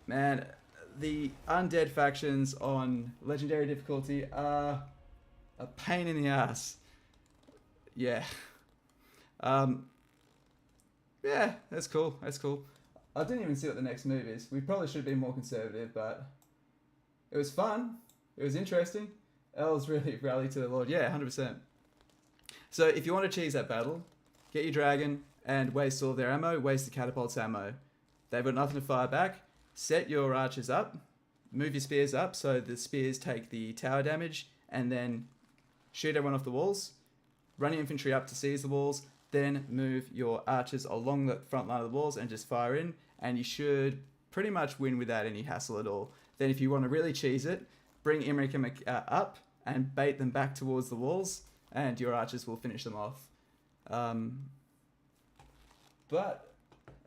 Man, the undead factions on legendary difficulty are a pain in the ass. Yeah. Yeah, that's cool. That's cool. I didn't even see what the next move is. We probably should have been more conservative, but it was fun. It was interesting. Elves really rallied to the Lord. Yeah, 100%. So if you want to cheese that battle, get your dragon and waste all of their ammo, waste the catapult's ammo. They've got nothing to fire back. Set your archers up, move your spears up so the spears take the tower damage, and then shoot everyone off the walls. Run your infantry up to seize the walls, then move your archers along the front line of the walls and just fire in, and you should pretty much win without any hassle at all. Then if you want to really cheese it, bring Imrik up and bait them back towards the walls, and your archers will finish them off. But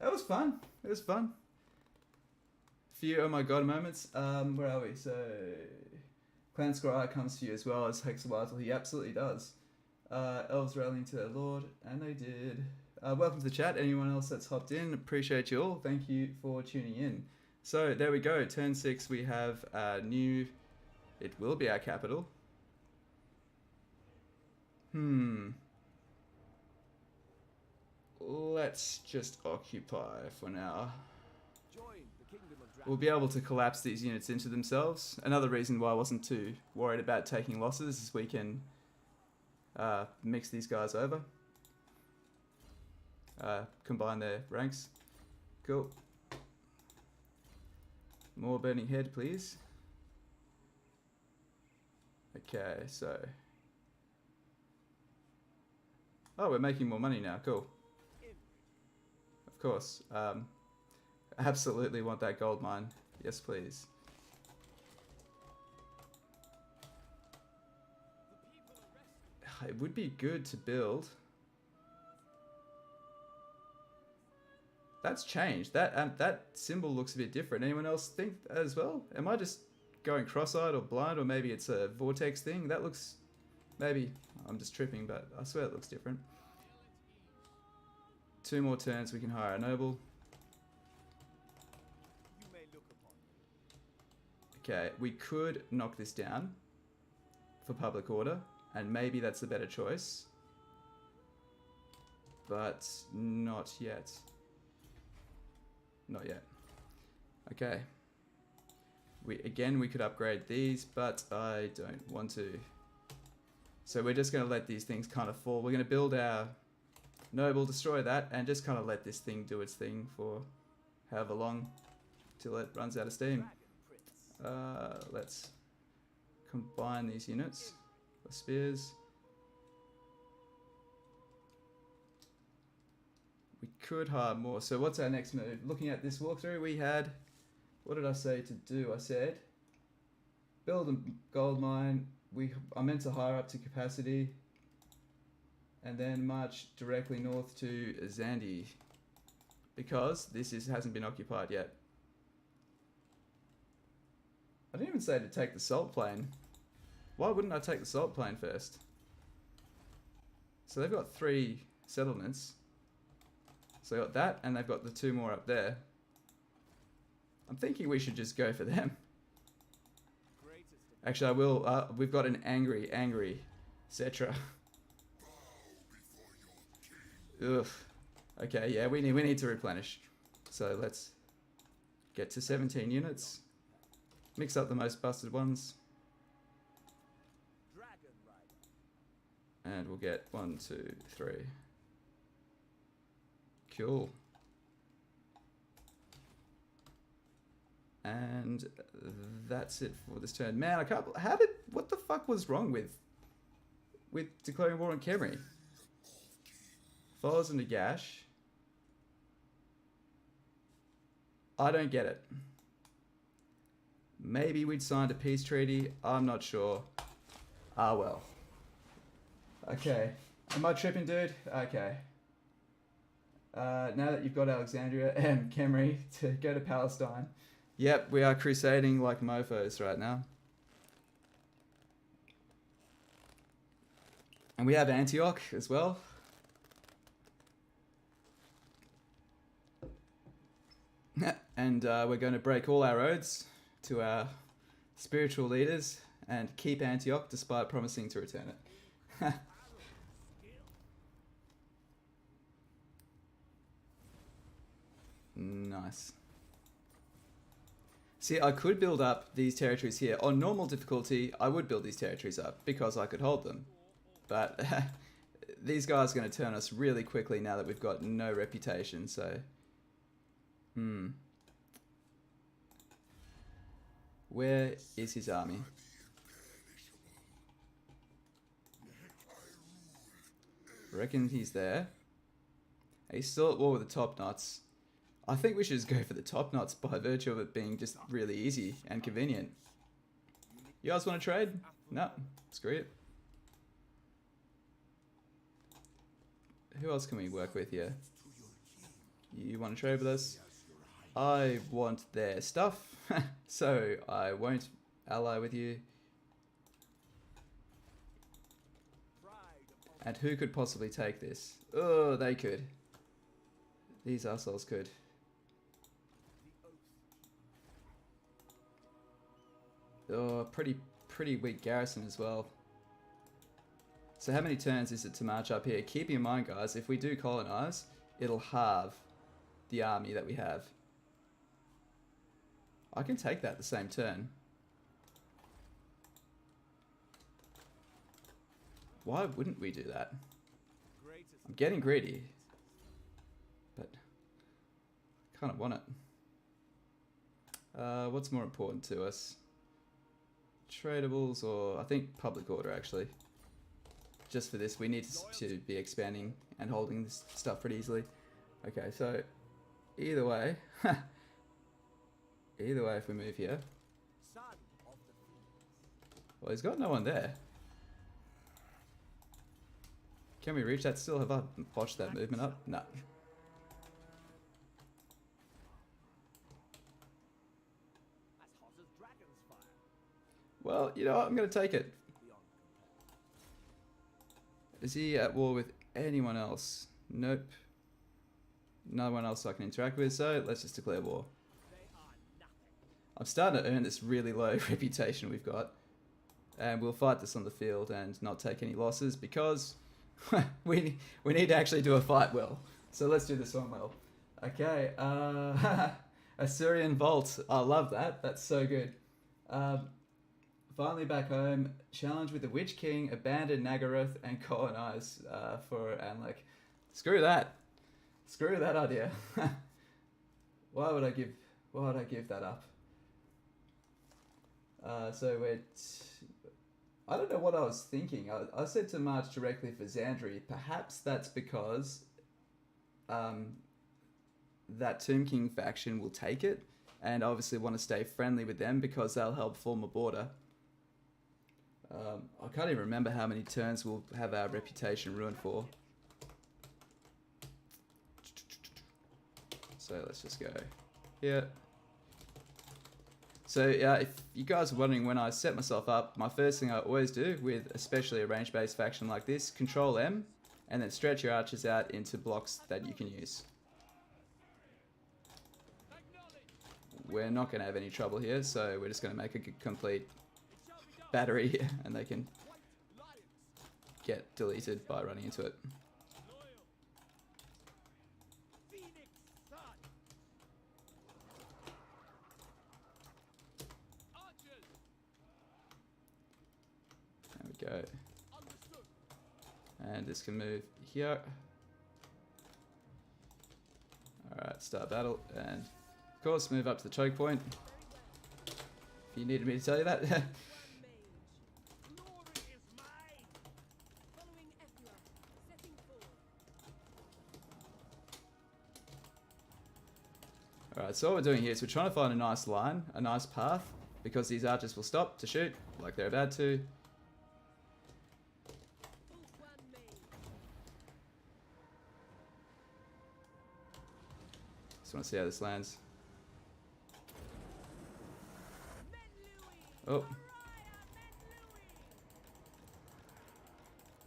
it was fun. It was fun. Few oh my god moments. Where are we? So Clan Scryer comes to you as well as Hexawaddle. He absolutely does. Elves rallying to their lord, and they did. Welcome to the chat. Anyone else that's hopped in, appreciate you all. Thank you for tuning in. So there we go. Turn 6. We have new. It will be our capital. Let's just occupy for now. we'll be able to collapse these units into themselves. Another reason why I wasn't too worried about taking losses is we can mix these guys over. Combine their ranks. Cool. More burning head, please. Okay, so... Oh, we're making more money now. Cool. Of course. Absolutely want that gold mine. Yes, please. It would be good to build. That's changed. That symbol looks a bit different. Anyone else think as well? Am I just going cross-eyed or blind, or maybe it's a vortex thing? That looks... Maybe I'm just tripping, but I swear it looks different. 2 more turns, we can hire a noble. Okay, we could knock this down for public order, and maybe that's the better choice. But not yet. Not yet. Okay. We could upgrade these, but I don't want to. So we're just going to let these things kind of fall. We're going to build our noble, destroy that, and just kind of let this thing do its thing for however long till it runs out of steam. Let's combine these units. The spears. We could hire more. So what's our next move? Looking at this walkthrough, we had... What did I say to do? I said build a gold mine. I meant to hire up to capacity. And then march directly north to Zandi. Because this hasn't been occupied yet. I didn't even say to take the salt plain. Why wouldn't I take the salt plain first? So they've got 3 settlements. So they got that, and they've got the 2 more up there. I'm thinking we should just go for them. Actually, I will. We've got an angry Cetra. Ugh. Okay, yeah, we need to replenish. So let's get to 17 units. Mix up the most busted ones. And we'll get 1, 2, 3. Cool. And that's it for this turn. Man, I can't... What the fuck was wrong with declaring war on Khemri? Follows into Gash. I don't get it. Maybe we'd signed a peace treaty. I'm not sure. Ah, well. Okay. Am I tripping, dude? Okay. Now that you've got Alexandria and Khemri to go to Palestine. Yep, we are crusading like mofos right now. And we have Antioch as well. And we're going to break all our roads to our spiritual leaders and keep Antioch despite promising to return it. Nice. See, I could build up these territories here. On normal difficulty, I would build these territories up because I could hold them. But these guys are going to turn us really quickly now that we've got no reputation, so... Where is his army? Reckon he's there. He's still at war with the top knots. I think we should just go for the top knots by virtue of it being just really easy and convenient. You guys want to trade? No, screw it. Who else can we work with here? You want to trade with us? I want their stuff, so I won't ally with you. And who could possibly take this? Oh, they could. These assholes could. Oh, pretty weak garrison as well. So how many turns is it to march up here? Keep in mind, guys, if we do colonize, it'll halve the army that we have. I can take that the same turn. Why wouldn't we do that? I'm getting greedy, but I kind of want it. What's more important to us? Tradables, or I think public order actually. Just for this, we need to be expanding and holding this stuff pretty easily. Okay, so either way, if we move here, well, he's got no one there. Can we reach that still? Have I botched that movement up? No. Well, you know what? I'm going to take it. Is he at war with anyone else? Nope. No one else I can interact with, so let's just declare war. I'm starting to earn this really low reputation we've got. And we'll fight this on the field and not take any losses because we need to actually do a fight well. So let's do this one well. Okay, Assyrian Vault. I love that. That's so good. Finally back home. Challenge with the Witch King, abandon Nagaroth, and colonize for Anlek. Screw that. Screw that idea. Why would I give that up? So we're... I don't know what I was thinking. I said to march directly for Xandri. Perhaps that's because that Tomb King faction will take it, and obviously want to stay friendly with them because they'll help form a border. I can't even remember how many turns we'll have our reputation ruined for. So let's just go here. So yeah, if you guys are wondering when I set myself up, my first thing I always do with especially a range-based faction like this, Control M, and then stretch your archers out into blocks that you can use. We're not going to have any trouble here, so we're just going to make a complete battery and they can get deleted by running into it. There we go. And this can move here. Alright, start battle, and of course move up to the choke point. If you needed me to tell you that. Alright, so what we're doing here is we're trying to find a nice line, a nice path, because these archers will stop to shoot, like they're about to. Just want to see how this lands. Oh.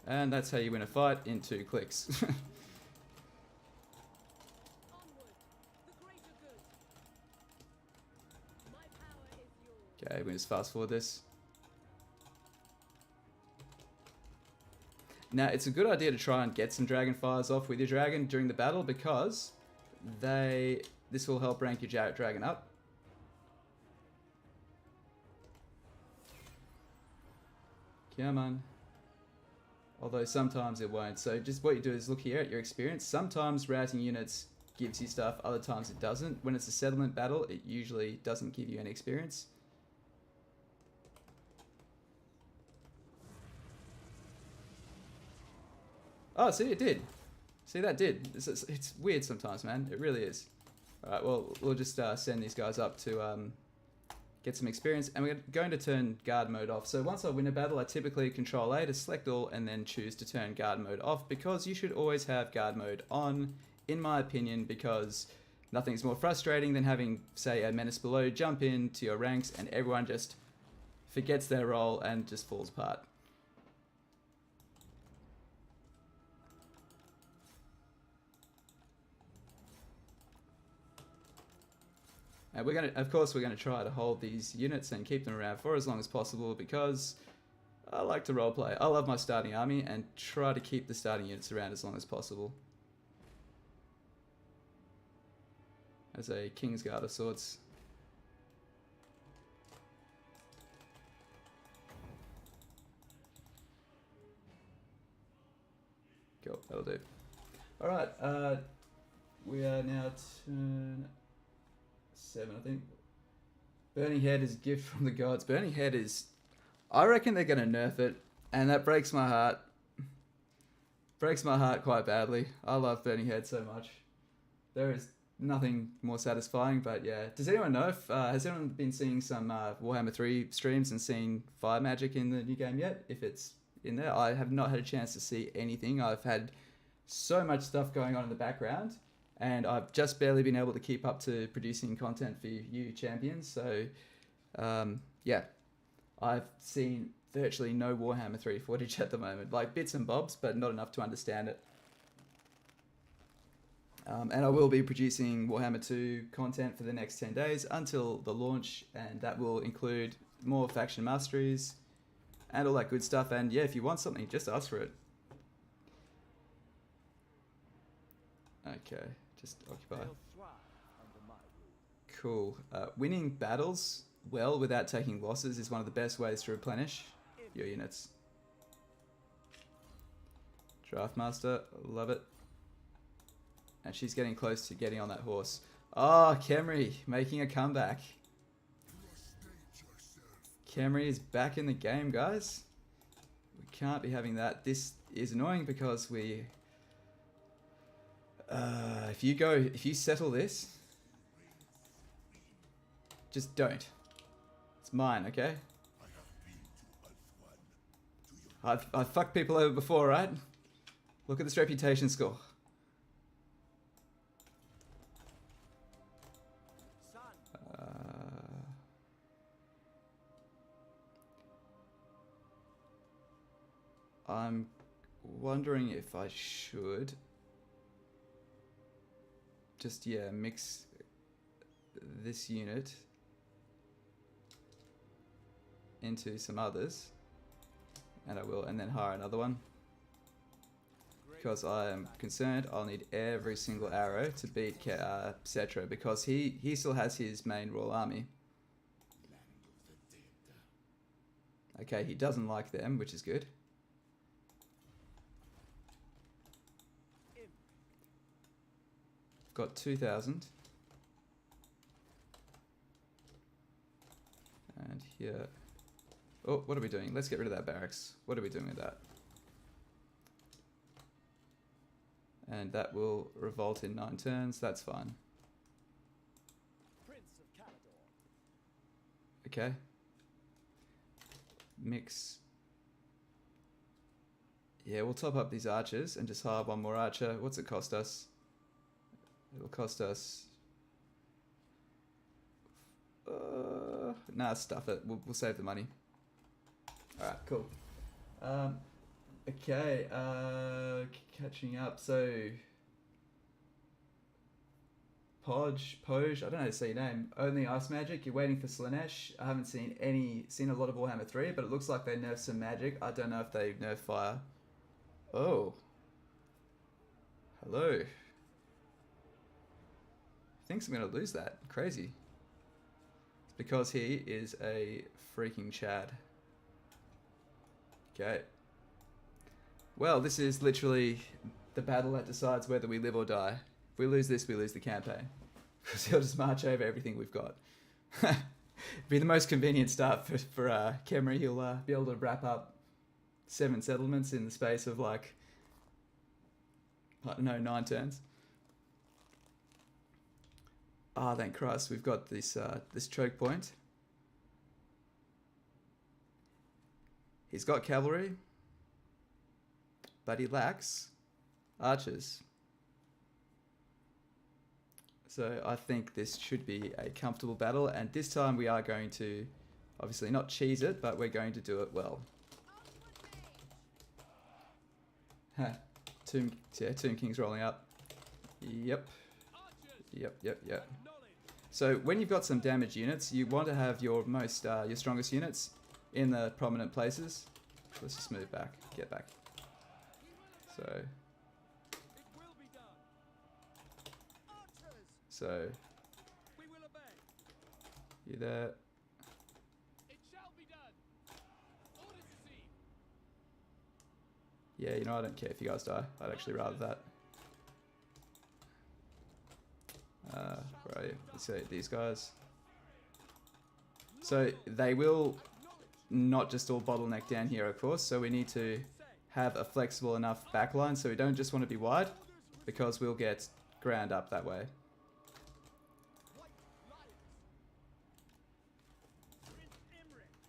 And that's how you win a fight in 2 clicks. Okay, we just fast forward this. Now, it's a good idea to try and get some dragon fires off with your dragon during the battle because this will help rank your dragon up. Come on. Although sometimes it won't. So just what you do is look here at your experience. Sometimes routing units gives you stuff, other times it doesn't. When it's a settlement battle, it usually doesn't give you any experience. Oh, see, it did. See, that did. It's weird sometimes, man. It really is. Alright, well, we'll just send these guys up to get some experience. And we're going to turn guard mode off. So once I win a battle, I typically Control A to select all and then choose to turn guard mode off, because you should always have guard mode on, in my opinion, because nothing's more frustrating than having, say, a menace below jump into your ranks and everyone just forgets their role and just falls apart. And of course, we're going to try to hold these units and keep them around for as long as possible because I like to roleplay. I love my starting army and try to keep the starting units around as long as possible. As a Kingsguard of sorts. Cool, that'll do. Alright, we are now turn 7, I think. Burning Head is a gift from the gods. Burning Head is... I reckon they're going to nerf it, and that breaks my heart. Breaks my heart quite badly. I love Burning Head so much. There is nothing more satisfying, but yeah. Does anyone know if... has anyone been seeing some Warhammer 3 streams and seen fire magic in the new game yet? If it's in there. I have not had a chance to see anything. I've had so much stuff going on in the background, and I've just barely been able to keep up to producing content for you champions. So, yeah. I've seen virtually no Warhammer 3 footage at the moment. Like bits and bobs, but not enough to understand it. And I will be producing Warhammer 2 content for the next 10 days until the launch, and that will include more faction masteries and all that good stuff. And yeah, if you want something, just ask for it. Okay, just occupy. Cool. Winning battles well without taking losses is one of the best ways to replenish your units. Draftmaster, love it. And she's getting close to getting on that horse. Ah, oh, Khemri making a comeback. Khemri is back in the game, guys. We can't be having that. This is annoying because we... if you settle this, just don't. It's mine, okay? I've fucked people over before, right? Look at this reputation score. I'm wondering if I should just, yeah, mix this unit into some others, and I will, and then hire another one, because I am concerned I'll need every single arrow to beat Cetra, because he still has his main royal army. Okay, he doesn't like them, which is good. Got 2,000. And here... Oh, what are we doing? Let's get rid of that barracks. What are we doing with that? And that will revolt in 9 turns. That's fine. Okay. Mix. Yeah, we'll top up these archers and just hire one more archer. What's it cost us? It'll cost us... nah, stuff it. We'll save the money. Alright, cool. Okay, catching up. So, Poj, I don't know how to say your name. Only Ice Magic. You're waiting for Slanesh. I haven't seen a lot of Warhammer 3, but it looks like they nerfed some magic. I don't know if they nerfed fire. Oh. Hello. Thinks I'm going to lose that. Crazy. It's because he is a freaking Chad. Okay. Well, this is literally the battle that decides whether we live or die. If we lose this, we lose the campaign. Because he'll just march over everything we've got. Be the most convenient start for Khemri. He'll be able to wrap up 7 settlements in the space of like, I don't know, 9 turns. Ah, thank Christ, we've got this this choke point. He's got cavalry, but he lacks archers. So I think this should be a comfortable battle, and this time we are going to, obviously not cheese it, but we're going to do it well. Tomb King's rolling up. Yep. Yep. So when you've got some damaged units, you want to have your your strongest units in the prominent places. Let's just move back, get back. So you there. Yeah, you know, I don't care if you guys die. I'd actually rather that. Where are you? Let's see, these guys. So they will not just all bottleneck down here, of course. So we need to have a flexible enough backline. So we don't just want to be wide, because we'll get ground up that way.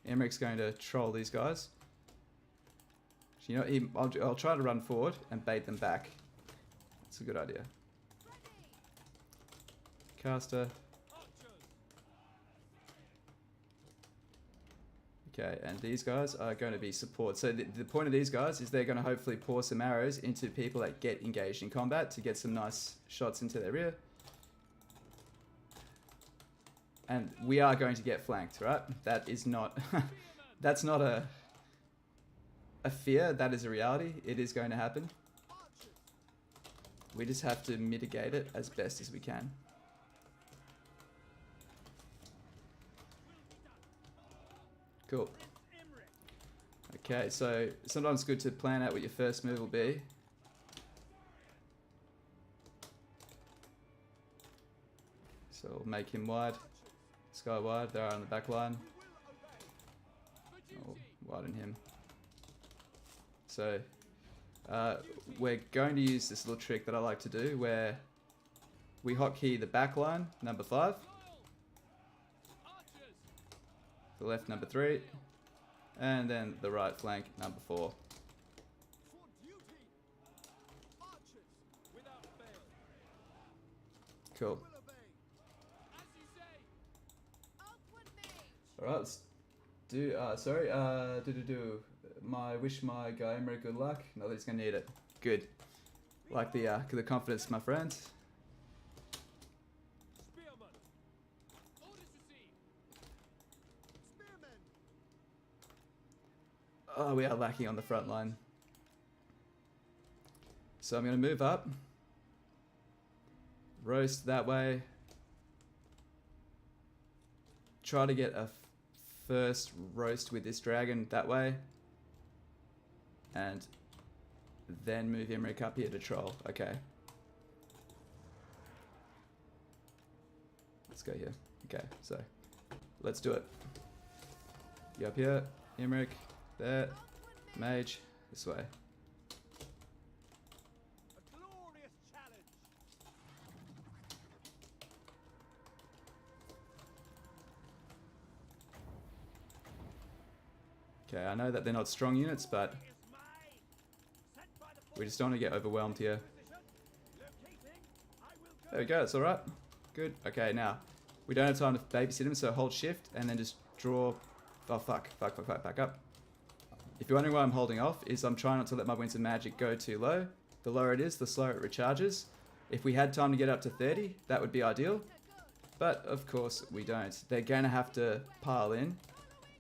Imrik's going to troll these guys. You know, I'll try to run forward and bait them back. That's a good idea. Caster. Okay, and these guys are going to be support. So the point of these guys is they're going to hopefully pour some arrows into people that get engaged in combat to get some nice shots into their rear. And we are going to get flanked, right? That is not... that's not a fear. That is a reality. It is going to happen. We just have to mitigate it as best as we can. Cool. Okay, so sometimes it's good to plan out what your first move will be. So we'll make him wide. This guy wide, they're on the back line. I'll widen him. So we're going to use this little trick that I like to do where we hotkey the back line, number 5. The left, number 3. And then the right flank, number 4. Cool. Alright, let's do, wish my guy Imrik good luck. Not that he's gonna need it. Good. Like the confidence, my friends. Oh, we are lacking on the front line. So I'm gonna move up. Roast that way. Try to get a first roast with this dragon that way. And then move Imrik up here to troll. Okay. Let's go here. Okay, so let's do it. You up here, Imrik, there, mage, this way. Okay, I know that they're not strong units, but we just don't want to get overwhelmed here. There we go, it's alright. Good. Okay, now, we don't have time to babysit him, so hold shift and then just draw... Oh, fuck, back up. If you're wondering why I'm holding off, is I'm trying not to let my Winds of Magic go too low. The lower it is, the slower it recharges. If we had time to get up to 30, that would be ideal. But, of course, we don't. They're going to have to pile in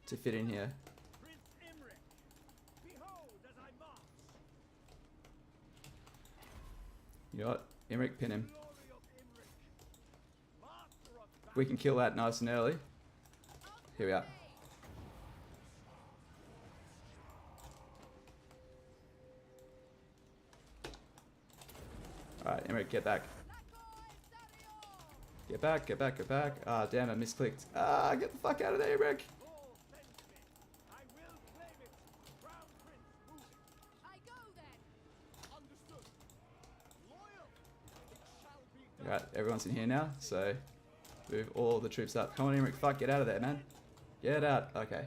to fit in here. You know what? Imrik, pin him. We can kill that nice and early. Here we are. Alright, Imrik, get back. Get back, get back, get back. Ah, damn, I misclicked. Ah, get the fuck out of there, Imrik. Alright, everyone's in here now, so move all the troops up. Come on, Imrik, fuck, get out of there, man. Get out. Okay.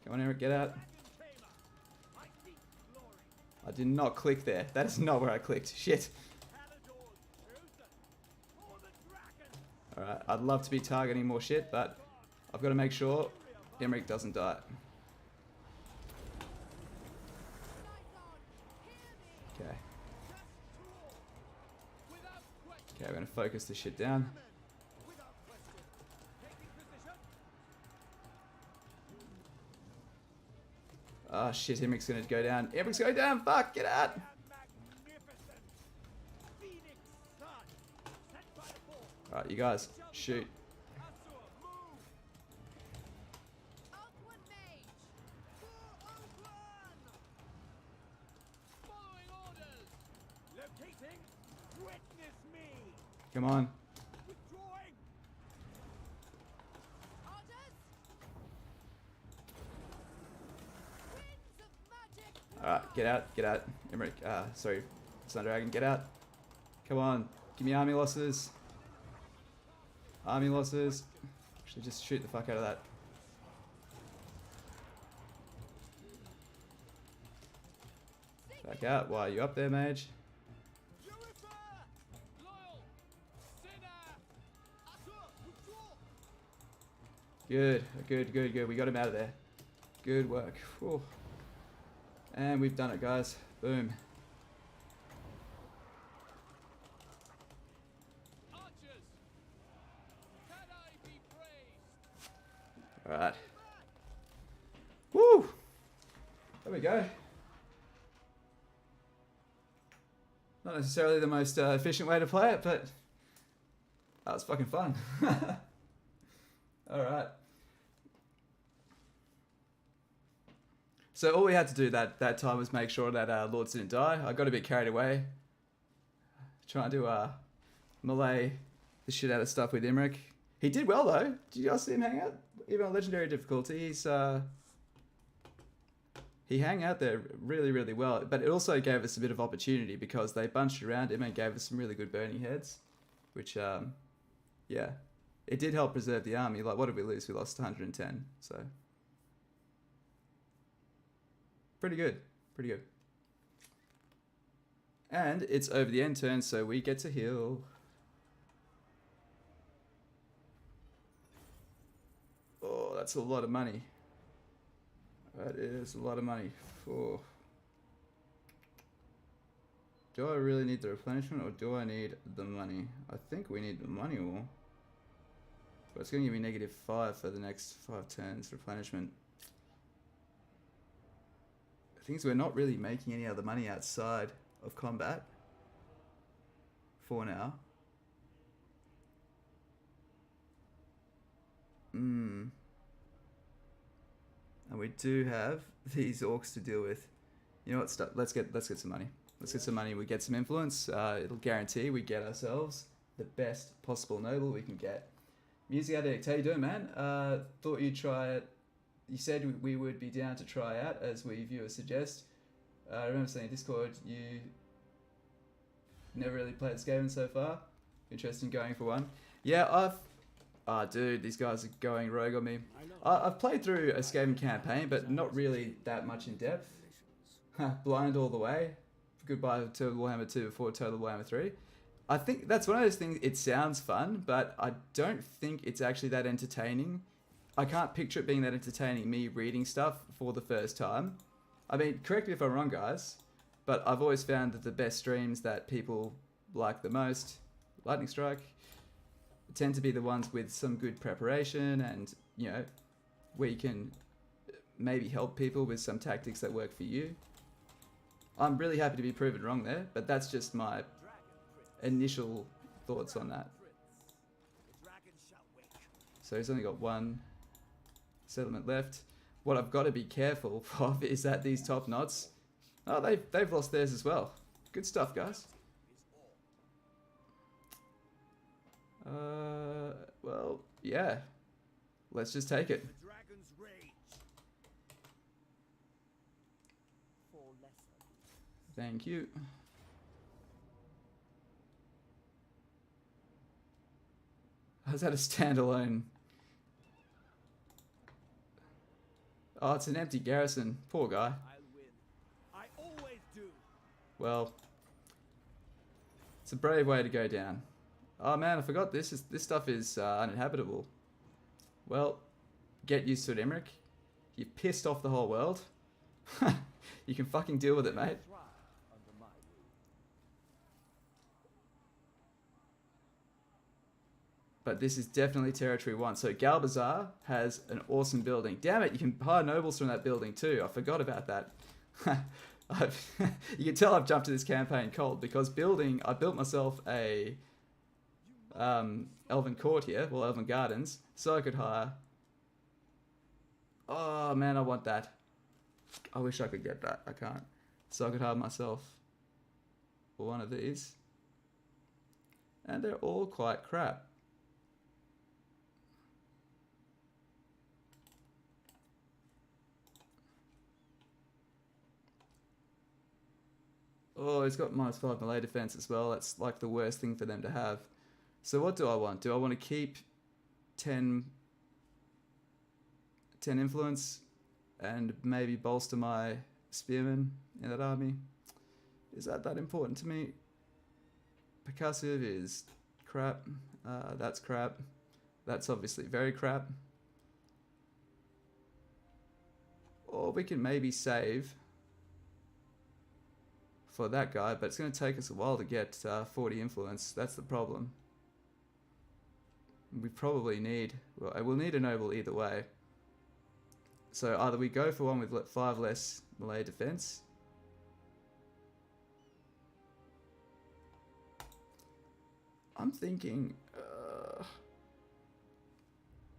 Come on, Imrik, get out. I did not click there. That is not where I clicked. Shit. Alright, I'd love to be targeting more shit, but I've got to make sure Imrik doesn't die. Okay. Okay, we're going to focus this shit down. Oh shit, Imrik's going to go down. Imrik's going down! Fuck, get out! Alright, you guys, shoot. Come on. Withdrawing! Orders! Winds of magic! Alright, get out. Imrik, sorry, Sun Dragon, get out. Come on, give me army losses. Army losses. Actually, just shoot the fuck out of that. Back out. Why are you up there, mage? Good. We got him out of there. Good work. Whew. And we've done it, guys. Boom. Alright. Woo! There we go. Not necessarily the most efficient way to play it, but that was fucking fun. Alright. So all we had to do that time was make sure that Lords didn't die. I got a bit carried away. Trying to melee the shit out of stuff with Imrik. He did well though. Did you guys see him hang out? Even on legendary difficulty, he hung out there really, really well. But it also gave us a bit of opportunity because they bunched around him and gave us some really good burning heads. Which, yeah. It did help preserve the army. Like, what did we lose? We lost 110. So, pretty good. And it's over the end turn, so we get to heal. Oh, that's a lot of money. That is a lot of money. Oh. Do I really need the replenishment or do I need the money? I think we need the money more. But it's going to give me -5 for the next 5 turns replenishment. The thing is, we're not really making any other money outside of combat for now. And we do have these orcs to deal with. You know what? Let's get some money. Let's get some money. We get some influence. It'll guarantee we get ourselves the best possible noble we can get. Music Addict, how you doing, man? Thought you'd try it. You said we would be down to try out, as we viewers suggest. I remember saying in Discord you never really played Skaven so far. Interested in going for one? Yeah, dude, these guys are going rogue on me. I've played through a Skaven campaign, but not really that much in depth. Blind all the way. Goodbye to Total Warhammer 2 before Total Warhammer 3. I think that's one of those things, it sounds fun, but I don't think it's actually that entertaining. I can't picture it being that entertaining, me reading stuff for the first time. I mean, correct me if I'm wrong, guys, but I've always found that the best streams that people like the most, Lightning Strike, tend to be the ones with some good preparation and, you know, where you can maybe help people with some tactics that work for you. I'm really happy to be proven wrong there, but that's just my initial thoughts on that. So he's only got one settlement left. What I've got to be careful of is that these top knots, oh, they've lost theirs as well. Good stuff, guys. Well, yeah. Let's just take it. Thank you. How's that a standalone? Oh, it's an empty garrison. Poor guy. I always do. Well, it's a brave way to go down. Oh man, I forgot this stuff is uninhabitable. Well, get used to it, Imrik. You've pissed off the whole world. You can fucking deal with it, mate. But this is definitely Territory 1. So Galbazar has an awesome building. Damn it, you can hire nobles from that building too. I forgot about that. You can tell I've jumped to this campaign cold because I built myself a Elven Court here, well, Elven Gardens, so I could hire. Oh man, I want that. I wish I could get that. I can't. So I could hire myself one of these. And they're all quite crap. Oh, he's got -5 melee defense as well. That's like the worst thing for them to have. So what do I want? Do I want to keep 10 influence and maybe bolster my spearmen in that army? Is that important to me? Percussive is crap. That's crap. That's obviously very crap. Or we can maybe save for that guy, but it's going to take us a while to get 40 influence. That's the problem. We probably need... Well, I will need a noble either way. So either we go for one with 5 less melee defense. I'm thinking...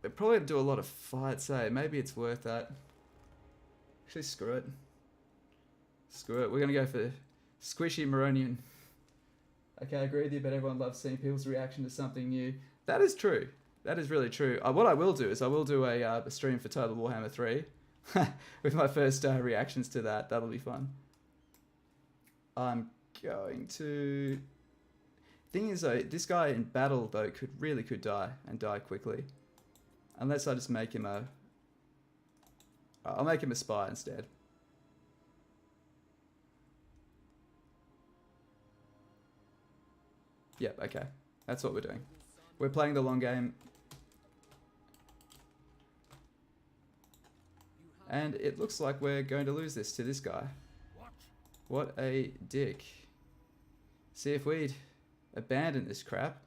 we'd probably do a lot of fights, eh? Maybe it's worth that. Actually, screw it. Screw it. We're going to go for Squishy Maronian. Okay, I agree with you, but everyone loves seeing people's reaction to something new. That is true. That is really true. What I will do is I will do a stream for Total Warhammer 3 with my first reactions to that. That'll be fun. I'm going to... Thing is though, this guy in battle though could die and die quickly. Unless I just make him a... I'll make him a spy instead. Yep, okay. That's what we're doing. We're playing the long game. And it looks like we're going to lose this to this guy. What a dick. See, if we'd abandoned this crap,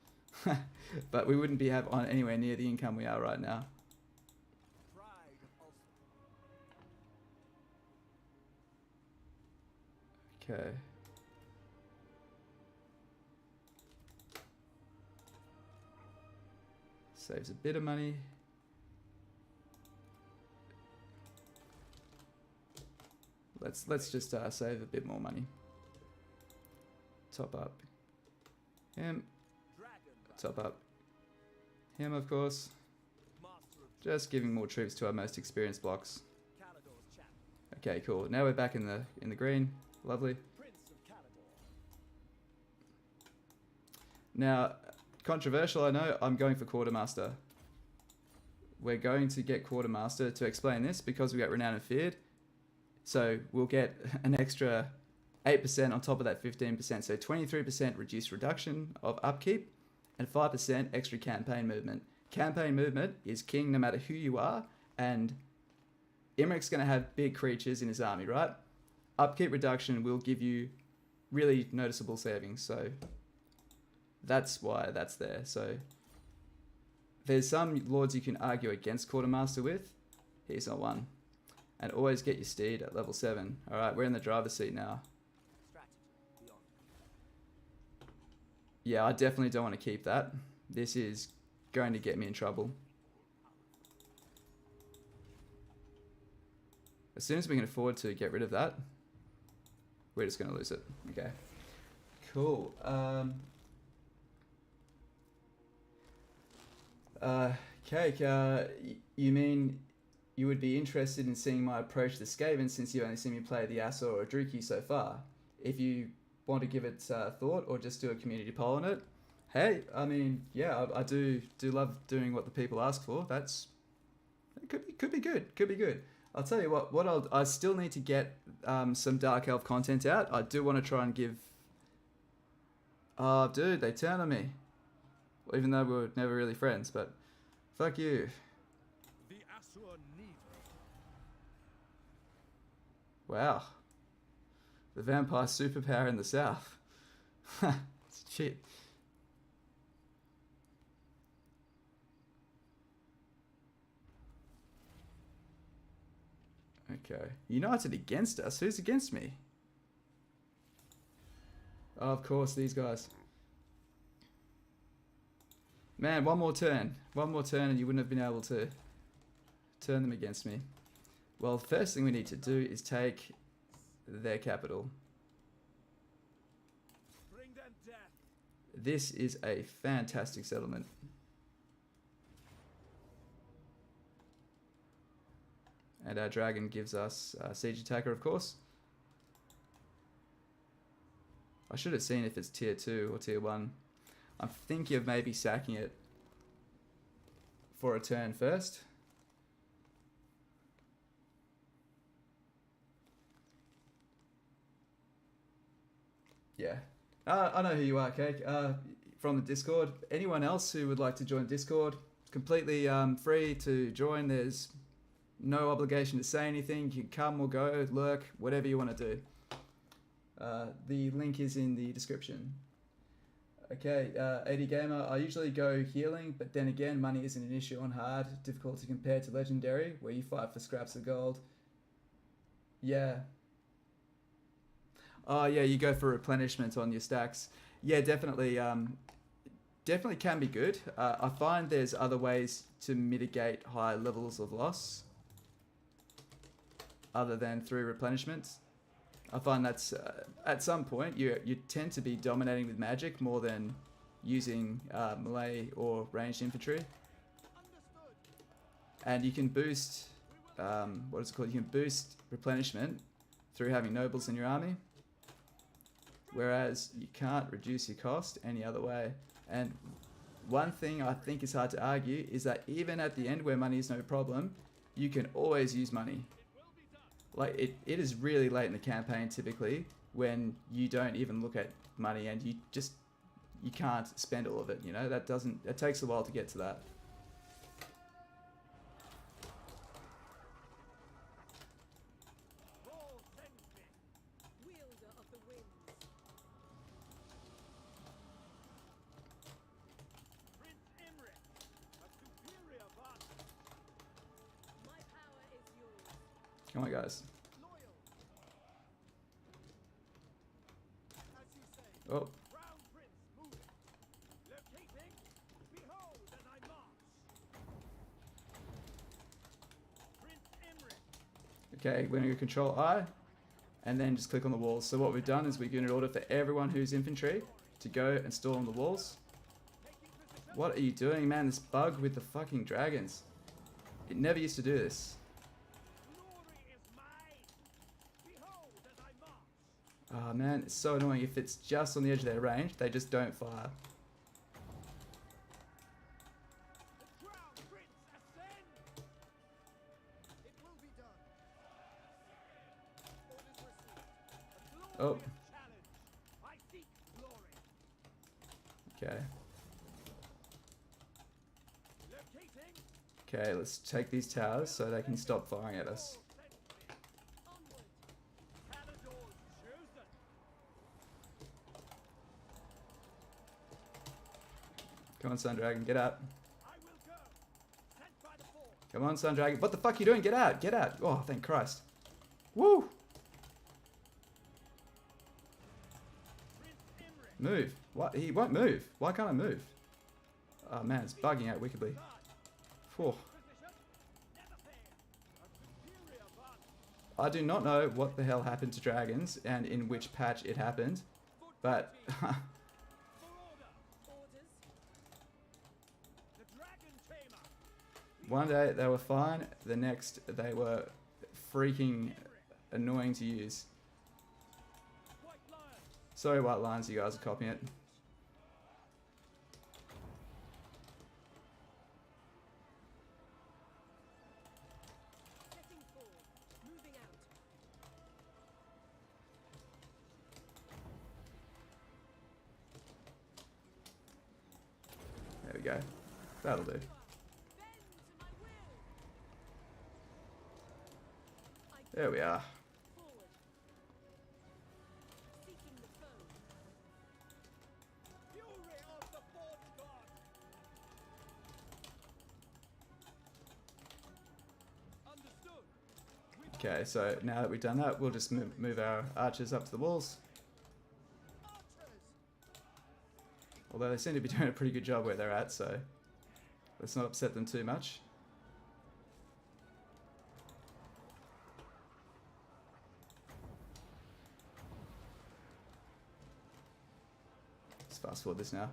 but we wouldn't be on anywhere near the income we are right now. Okay. Saves a bit of money. Let's just save a bit more money. Top up him. Top up him, of course. Just giving more troops to our most experienced blocks. Okay, cool. Now we're back in the green. Lovely. Now, controversial, I know. I'm going for Quartermaster. We're going to get Quartermaster to explain this because we got Renowned and Feared. So we'll get an extra 8% on top of that 15%. So 23% reduced reduction of upkeep and 5% extra campaign movement. Campaign movement is king no matter who you are, and Imrik's going to have big creatures in his army, right? Upkeep reduction will give you really noticeable savings. So that's why that's there. So there's some lords you can argue against Quartermaster with. He's not one. And always get your steed at level 7. Alright, we're in the driver's seat now. Yeah, I definitely don't want to keep that. This is going to get me in trouble. As soon as we can afford to get rid of that, we're just going to lose it. Okay. Cool. Cake, you mean you would be interested in seeing my approach to Skaven since you've only seen me play the Asur or Druki so far? If you want to give it thought or just do a community poll on it, hey, I mean, yeah, I do love doing what the people ask for. It could be good. I'll tell you what I still need to get some Dark Elf content out. I do want to try and give... Oh, dude, they turned on me. Well, even though we were never really friends, but fuck you. The Asur need Wow. The vampire superpower in the south. Shit. Okay. United against us? Who's against me? Oh, of course, these guys. Man, one more turn. One more turn and you wouldn't have been able to turn them against me. Well, the first thing we need to do is take their capital. bring them death. This is a fantastic settlement. And our dragon gives us siege attacker, of course. I should have seen if it's tier 2 or tier 1. I'm thinking of maybe sacking it for a turn first. Yeah. I know who you are, Cake. From the Discord. Anyone else who would like to join Discord, completely free to join. There's no obligation to say anything. You can come or go, lurk, whatever you want to do. The link is in the description. Okay, AD Gamer, I usually go healing, but then again, money isn't an issue on hard. Difficulty compared to Legendary, where you fight for scraps of gold. Yeah. Oh yeah, you go for replenishment on your stacks. Yeah, definitely. Definitely can be good. I find there's other ways to mitigate high levels of loss other than through replenishment. I find that's at some point you tend to be dominating with magic more than using melee or ranged infantry. And you can boost what is it called? You can boost replenishment through having nobles in your army, whereas you can't reduce your cost any other way. And one thing I think is hard to argue is that even at the end where money is no problem, you can always use money. Like it is really late in the campaign typically when you don't even look at money and you can't spend all of it, you know. It takes a while to get to that. Wielder of the winds. Prince Imrik, a superior bard. My power is yours. Come on, guys. Loyal. As you say. Oh, Crown Prince moving. Locating. Behold, and I march. Prince Imrik. okay. We're gonna go Control I, and then just click on the walls. So what we've done is we've given an order for everyone who's infantry to go and storm the walls. What are you doing, man? This bug with the fucking dragons. It never used to do this. Glory is mine. Behold, as I march. Oh man, it's so annoying. If it's just on the edge of their range, they just don't fire. The Crown Prince ascend. It will be done. Orders received. A Oh. glorious challenge. I seek glory. Okay. Locating. Okay, let's take these towers so they can stop firing at us. Onward. Palador's chosen. Come on, Sun Dragon, get out. I will go. Sent by the force. Come on, Sun Dragon. What the fuck are you doing? Get out, get out. Oh, thank Christ. Woo! Prince Imrik. Move. What? He won't move. Why can't I move? Oh man, it's bugging out wickedly. Phew. Position. Never fail. A superior bard. I do not know what the hell happened to dragons and in which patch it happened, but For order. Orders. The dragon tamer. one day they were fine, the next they were freaking annoying to use. White lion. Sorry, White Lions, you guys are copying it. Setting forward. Moving out. There we go. That'll do. Bend to my will. I There we are. forward. Seeking the foe. Fury of the Forge God. Understood. Okay, so now that we've done that, we'll just move our archers up to the walls. Archers. Although they seem to be doing a pretty good job where they're at, so let's not upset them too much. Let's fast forward this now.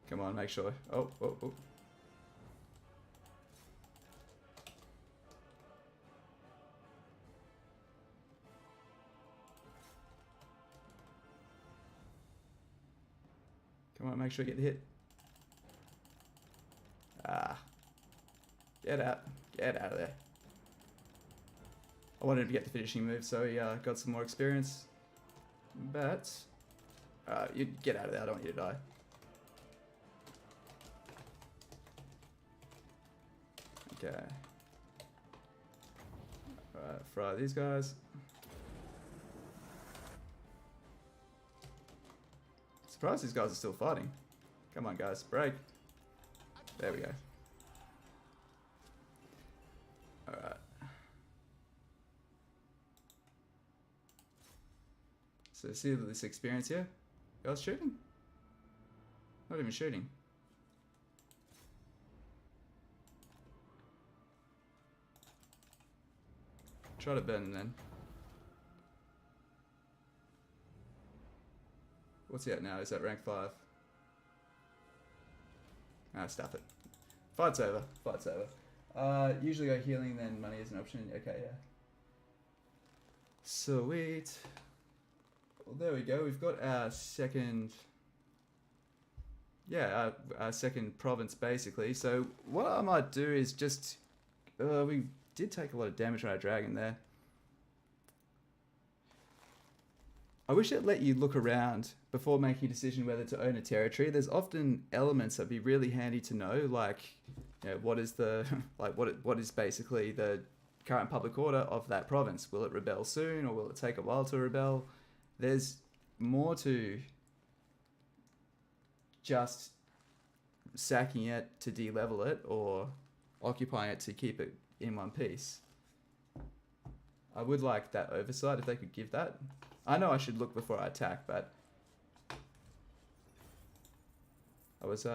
Come on, make sure. Oh, oh, oh. Come on, make sure you get the hit. Ah. Get out. Get out of there. I wanted him to get the finishing move, so he got some more experience. But... you get out of there, I don't want you to die. Okay. Alright, fry these guys. Surprised these guys are still fighting. Come on, guys, break. There we go. Alright. So see this experience here? Guys shooting? Not even shooting. Try to burn him then. What's he at now? Is that rank 5? Ah, stuff it. Fight's over. Fight's over. Usually go healing, then money is an option. Okay, yeah. Sweet. Well, there we go. We've got our second... Yeah, our second province, basically. So what I might do is just... we did take a lot of damage on our dragon there. I wish it let you look around before making a decision whether to own a territory. There's often elements that'd be really handy to know, like, you know, what is the what is basically the current public order of that province? Will it rebel soon, or will it take a while to rebel? There's more to just sacking it to de-level it, or occupying it to keep it in one piece. I would like that oversight if they could give that. I know I should look before I attack, but I was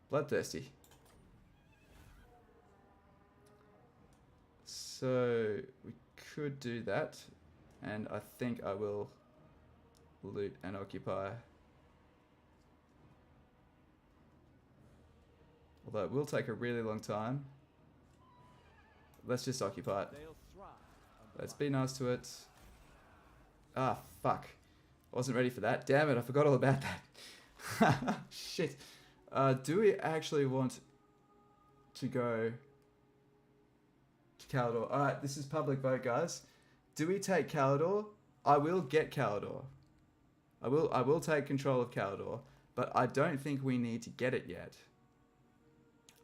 bloodthirsty. So we could do that, and I think I will loot and occupy. Although it will take a really long time. Let's just occupy it. Let's be nice to it. Ah, fuck. Wasn't ready for that. Damn it, I forgot all about that. Shit. Do we actually want to go to Calador? Alright, this is public vote, guys. Do we take Calador? I will get Calador. I will take control of Calador, but I don't think we need to get it yet.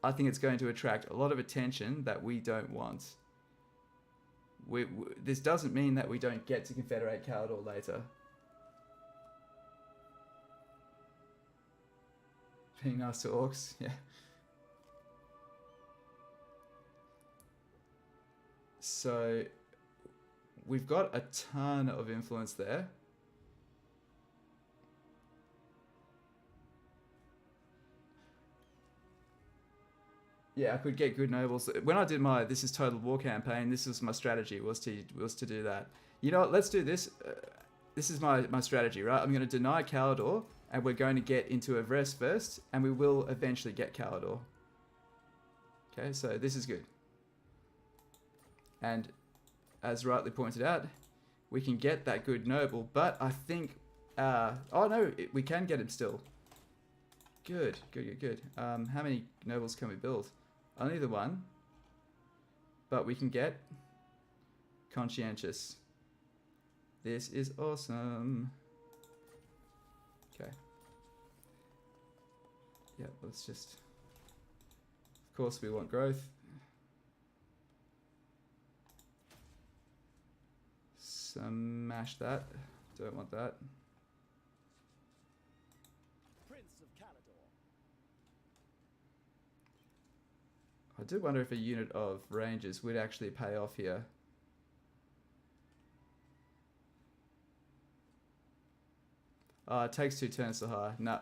I think it's going to attract a lot of attention that we don't want. This doesn't mean that we don't get to confederate Calador later. Being nice to orcs, yeah. So, we've got a ton of influence there. Yeah, I could get good nobles. When I did my This is Total War campaign, this was my strategy, was to do that. You know what, let's do this. This is my strategy, right? I'm going to deny Calador, and we're going to get into Everest first, and we will eventually get Calador. Okay, so this is good. And as rightly pointed out, we can get that good noble, but I think... oh no, we can get him still. Good, good, good, good. How many nobles can we build? Only the one. But we can get conscientious. This is awesome. Okay. Yeah, let's just... Of course we want growth. Smash that. Don't want that. I do wonder if a unit of rangers would actually pay off here. It takes 2 turns to hire. Nah.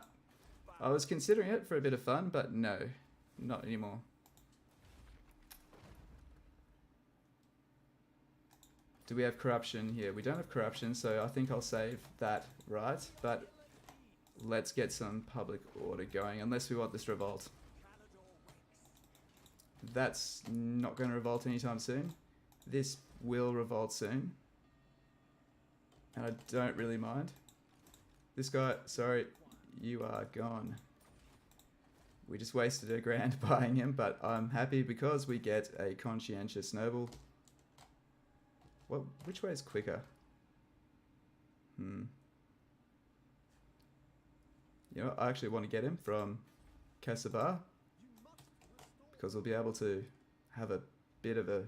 I was considering it for a bit of fun, but no. Not anymore. Do we have corruption here? We don't have corruption, so I think I'll save that, right? But let's get some public order going, unless we want this revolt. That's not going to revolt anytime soon. This will revolt soon. And I don't really mind. This guy, sorry, you are gone. We just wasted $1 grand buying him, but I'm happy because we get a conscientious noble. Well, which way is quicker? You know, I actually want to get him from Casavar because we'll be able to have a bit of a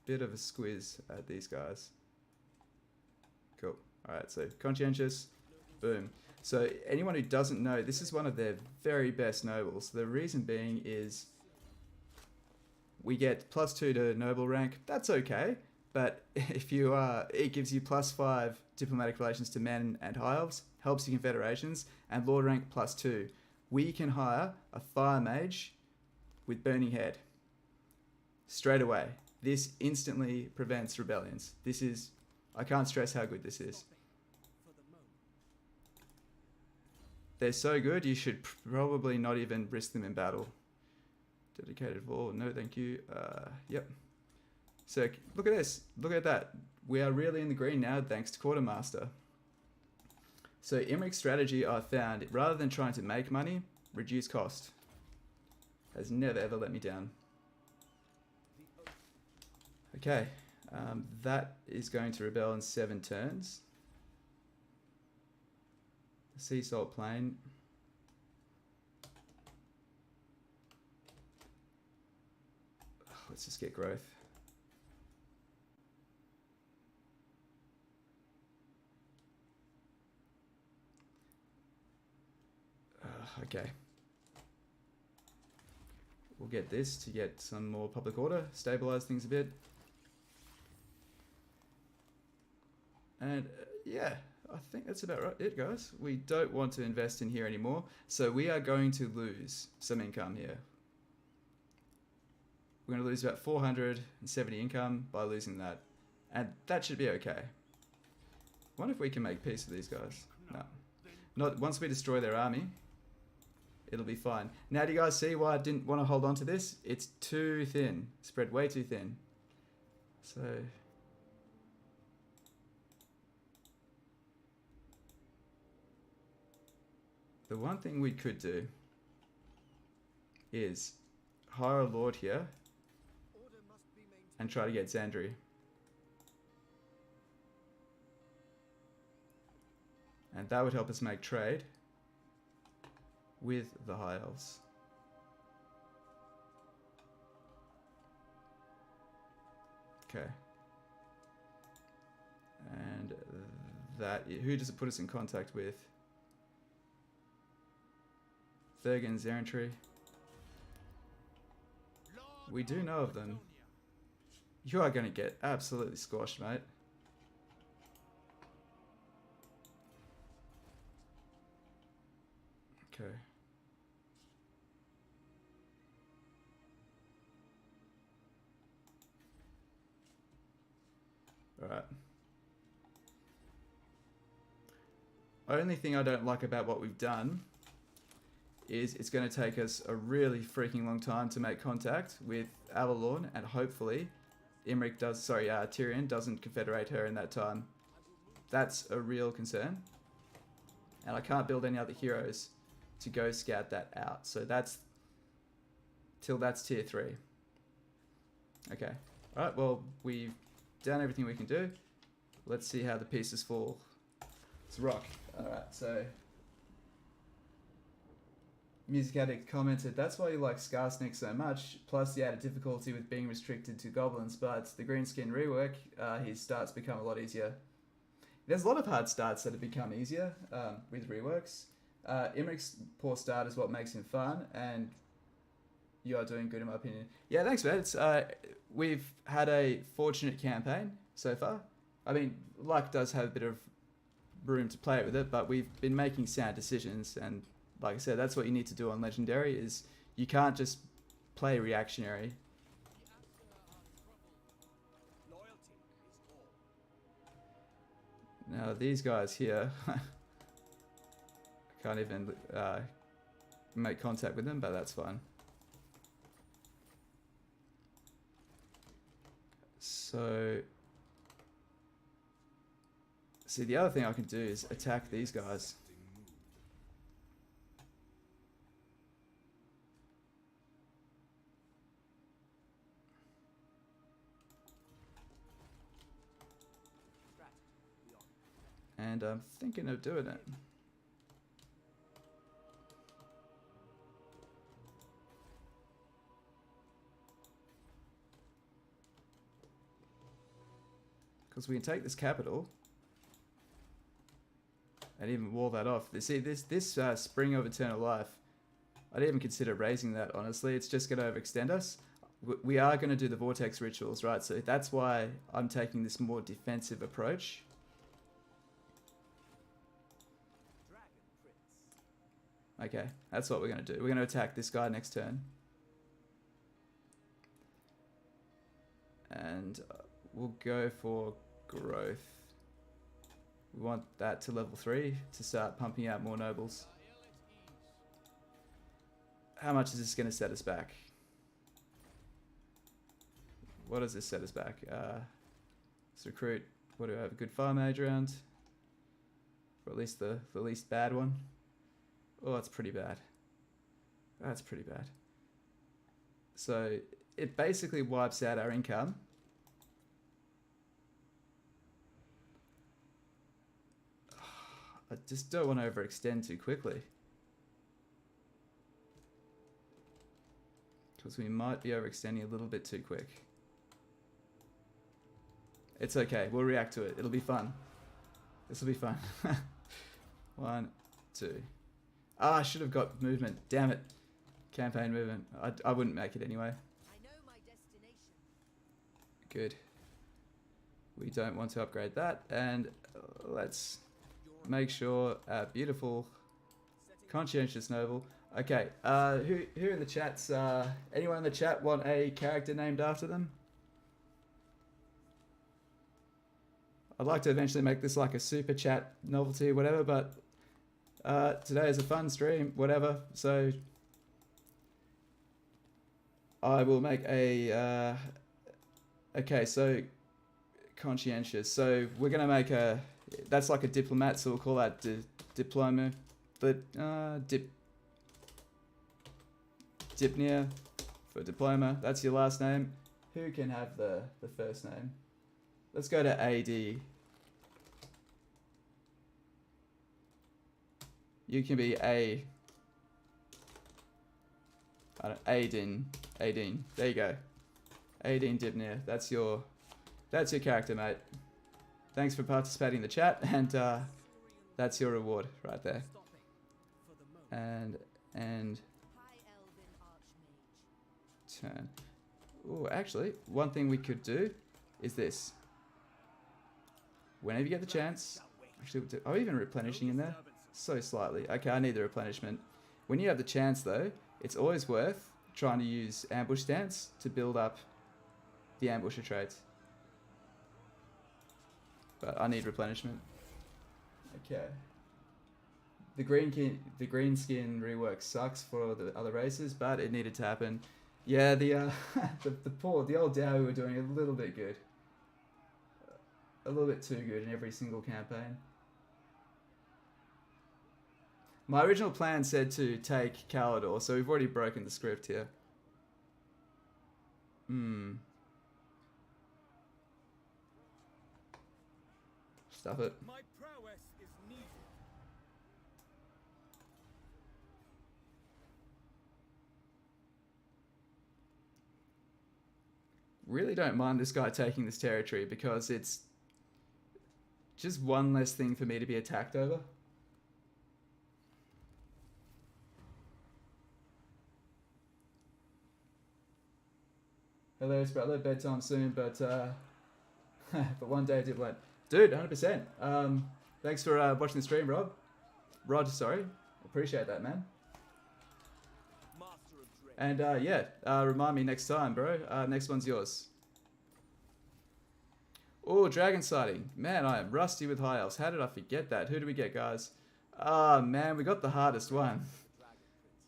squiz at these guys. Cool. All right, so conscientious, boom. So anyone who doesn't know, this is one of their very best nobles. The reason being is we get +2 to noble rank. That's okay, but if you it gives you +5 diplomatic relations to men and high elves, helps your confederations, and lord rank +2. We can hire a fire mage with burning head straight away. This instantly prevents rebellions. This is, I can't stress how good this is. They're so good, you should probably not even risk them in battle. Dedicated wall, no thank you. Yep. So look at this, look at that. We are really in the green now thanks to Quartermaster. So Imrik's strategy I found, rather than trying to make money, reduce cost. Has never ever let me down. Okay, that is going to rebel in 7 turns. Sea Salt Plain. Let's just get growth. Okay. We'll get this to get some more public order, stabilize things a bit. And yeah, I think that's about right, it guys. We don't want to invest in here anymore, so we are going to lose some income here. We're going to lose about 470 income by losing that, and that should be okay. I wonder if we can make peace with these guys. No. Not once we destroy their army, it'll be fine. Now, do you guys see why I didn't want to hold on to this? It's too thin, spread way too thin. So the one thing we could do is hire a lord here and try to get Zandri. And that would help us make trade with the High Elves. Okay. And that, who does it put us in contact with? Thurgan's errantry. We do know of them. You are going to get absolutely squashed, mate. Okay. Alright. Only thing I don't like about what we've done is it's going to take us a really freaking long time to make contact with Avalorn, and hopefully Imrik does, sorry, Tyrion doesn't confederate her in that time. That's a real concern. And I can't build any other heroes to go scout that out. So that's, till that's tier 3. Okay. Alright, well, we've done everything we can do. Let's see how the pieces fall. Let's rock. Alright, so Music Addict commented, that's why you like Skarsnik so much, plus the added difficulty with being restricted to goblins, but the Greenskin rework, his starts become a lot easier. There's a lot of hard starts that have become easier with reworks. Imrik's poor start is what makes him fun, and you are doing good in my opinion. Yeah, thanks man. It's, we've had a fortunate campaign so far. I mean, luck does have a bit of room to play it with it, but we've been making sound decisions, and like I said, that's what you need to do on Legendary, is you can't just play reactionary. Now these guys here, I can't even make contact with them, but that's fine. So, see, the other thing I can do is attack these guys. And I'm thinking of doing it. Because we can take this capital and even wall that off. See, this Spring of Eternal Life, I didn't even consider raising that, honestly. It's just going to overextend us. We are going to do the Vortex rituals, right? So that's why I'm taking this more defensive approach. Okay, that's what we're going to do. We're going to attack this guy next turn. And we'll go for growth. We want that to level 3 to start pumping out more nobles. How much is this going to set us back? What does this set us back? Let's recruit. What do I have? A good fire mage around? Or at least the least bad one. Oh, that's pretty bad. That's pretty bad. So it basically wipes out our income. I just don't want to overextend too quickly. Because we might be overextending a little bit too quick. It's okay. We'll react to it. It'll be fun. This will be fun. 1, 2. Ah, I should have got movement. Damn it. Campaign movement. I wouldn't make it anyway. I know my destination. Good. We don't want to upgrade that. And let's make sure beautiful conscientious noble. Okay. Who in the chats? Anyone in the chat want a character named after them? I'd like to eventually make this like a super chat novelty or whatever, but today is a fun stream, whatever. So I will make a okay, so conscientious. So we're gonna make a, that's like a diplomat, so we'll call that diploma. But Dipnir for diploma. That's your last name. Who can have the first name? Let's go to AD. You can be Aidin. There you go. Aidin Dibnir. That's your character, mate. Thanks for participating in the chat, and that's your reward right there. And turn. Oh, actually, one thing we could do is this. Whenever you get the chance, actually, are we even replenishing in there? So slightly. Okay, I need the replenishment. When you have the chance, though, it's always worth trying to use ambush stance to build up the ambusher traits. But I need replenishment. Okay. The green skin rework sucks for the other races, but it needed to happen. Yeah, the old Dowie were doing a little bit good. A little bit too good in every single campaign. My original plan said to take Calador, so we've already broken the script here. Stuff it. My prowess is needed. Really don't mind this guy taking this territory because it's just one less thing for me to be attacked over. Hilarious, brother. Bedtime soon, but but one day I did went, dude, 100%. Thanks for watching the stream, Rob. Rod, sorry. Appreciate that, man. And yeah, remind me next time, bro. Next one's yours. Oh, dragon sighting. Man, I am rusty with high elves. How did I forget that? Who do we get, guys? Ah, man, we got the hardest one.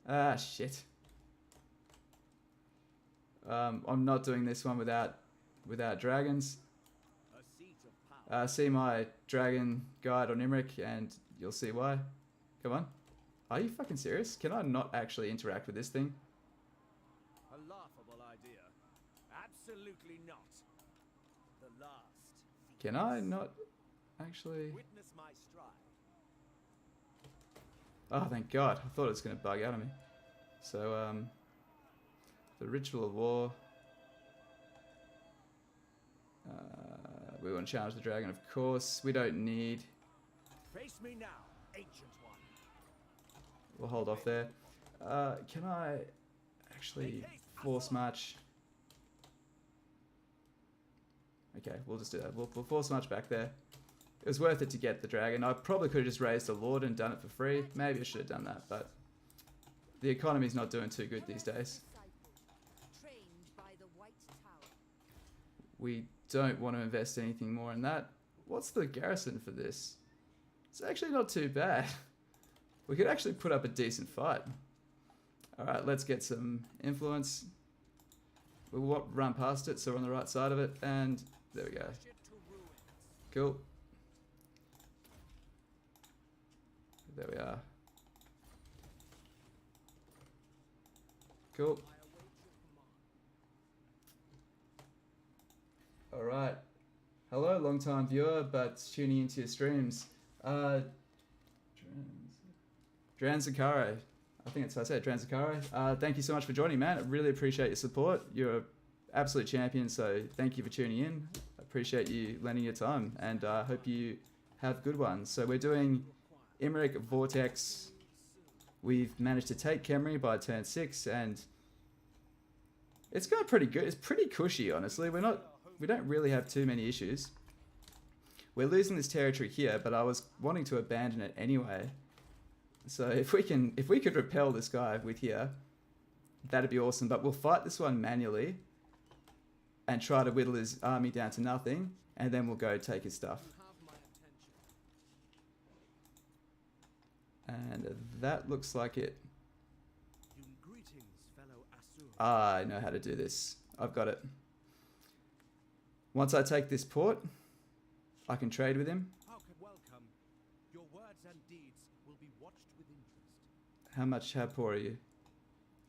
Ah, shit. I'm not doing this one without dragons. See my dragon guide on Imrik and you'll see why. Come on. Are you fucking serious? Can I not actually interact with this thing? A laughable idea. Absolutely not. The last. Can I not actually? Witness my stride. Oh, thank God. I thought it was going to bug out of me. So, the Ritual of War. We want to challenge the dragon, of course. We don't need. Face me now, ancient one. We'll hold off there. Can I actually force march? Okay, we'll just do that. We'll force march back there. It was worth it to get the dragon. I probably could have just raised a lord and done it for free. Maybe I should have done that, but the economy's not doing too good these days. We don't want to invest anything more in that. What's the garrison for this? It's actually not too bad. We could actually put up a decent fight. Alright, let's get some influence. We'll run past it so we're on the right side of it, and there we go. Cool. There we are. Cool. Alright. Hello, long time viewer, but tuning into your streams. Dranzakare. I think that's how I say it, Dranzakare. Thank you so much for joining, man. I really appreciate your support. You're an absolute champion, so thank you for tuning in. I appreciate you lending your time, and I hope you have good ones. So we're doing Imrik, Vortex. We've managed to take Khemri by turn 6, and it's going pretty good. It's pretty cushy, honestly. We don't really have too many issues. We're losing this territory here, but I was wanting to abandon it anyway. So if we could repel this guy with here, that'd be awesome. But we'll fight this one manually and try to whittle his army down to nothing, and then we'll go take his stuff. And that looks like it. Ah, I know how to do this. I've got it. Once I take this port, I can trade with him. Welcome. Your words and deeds will be watched with interest. How poor are you?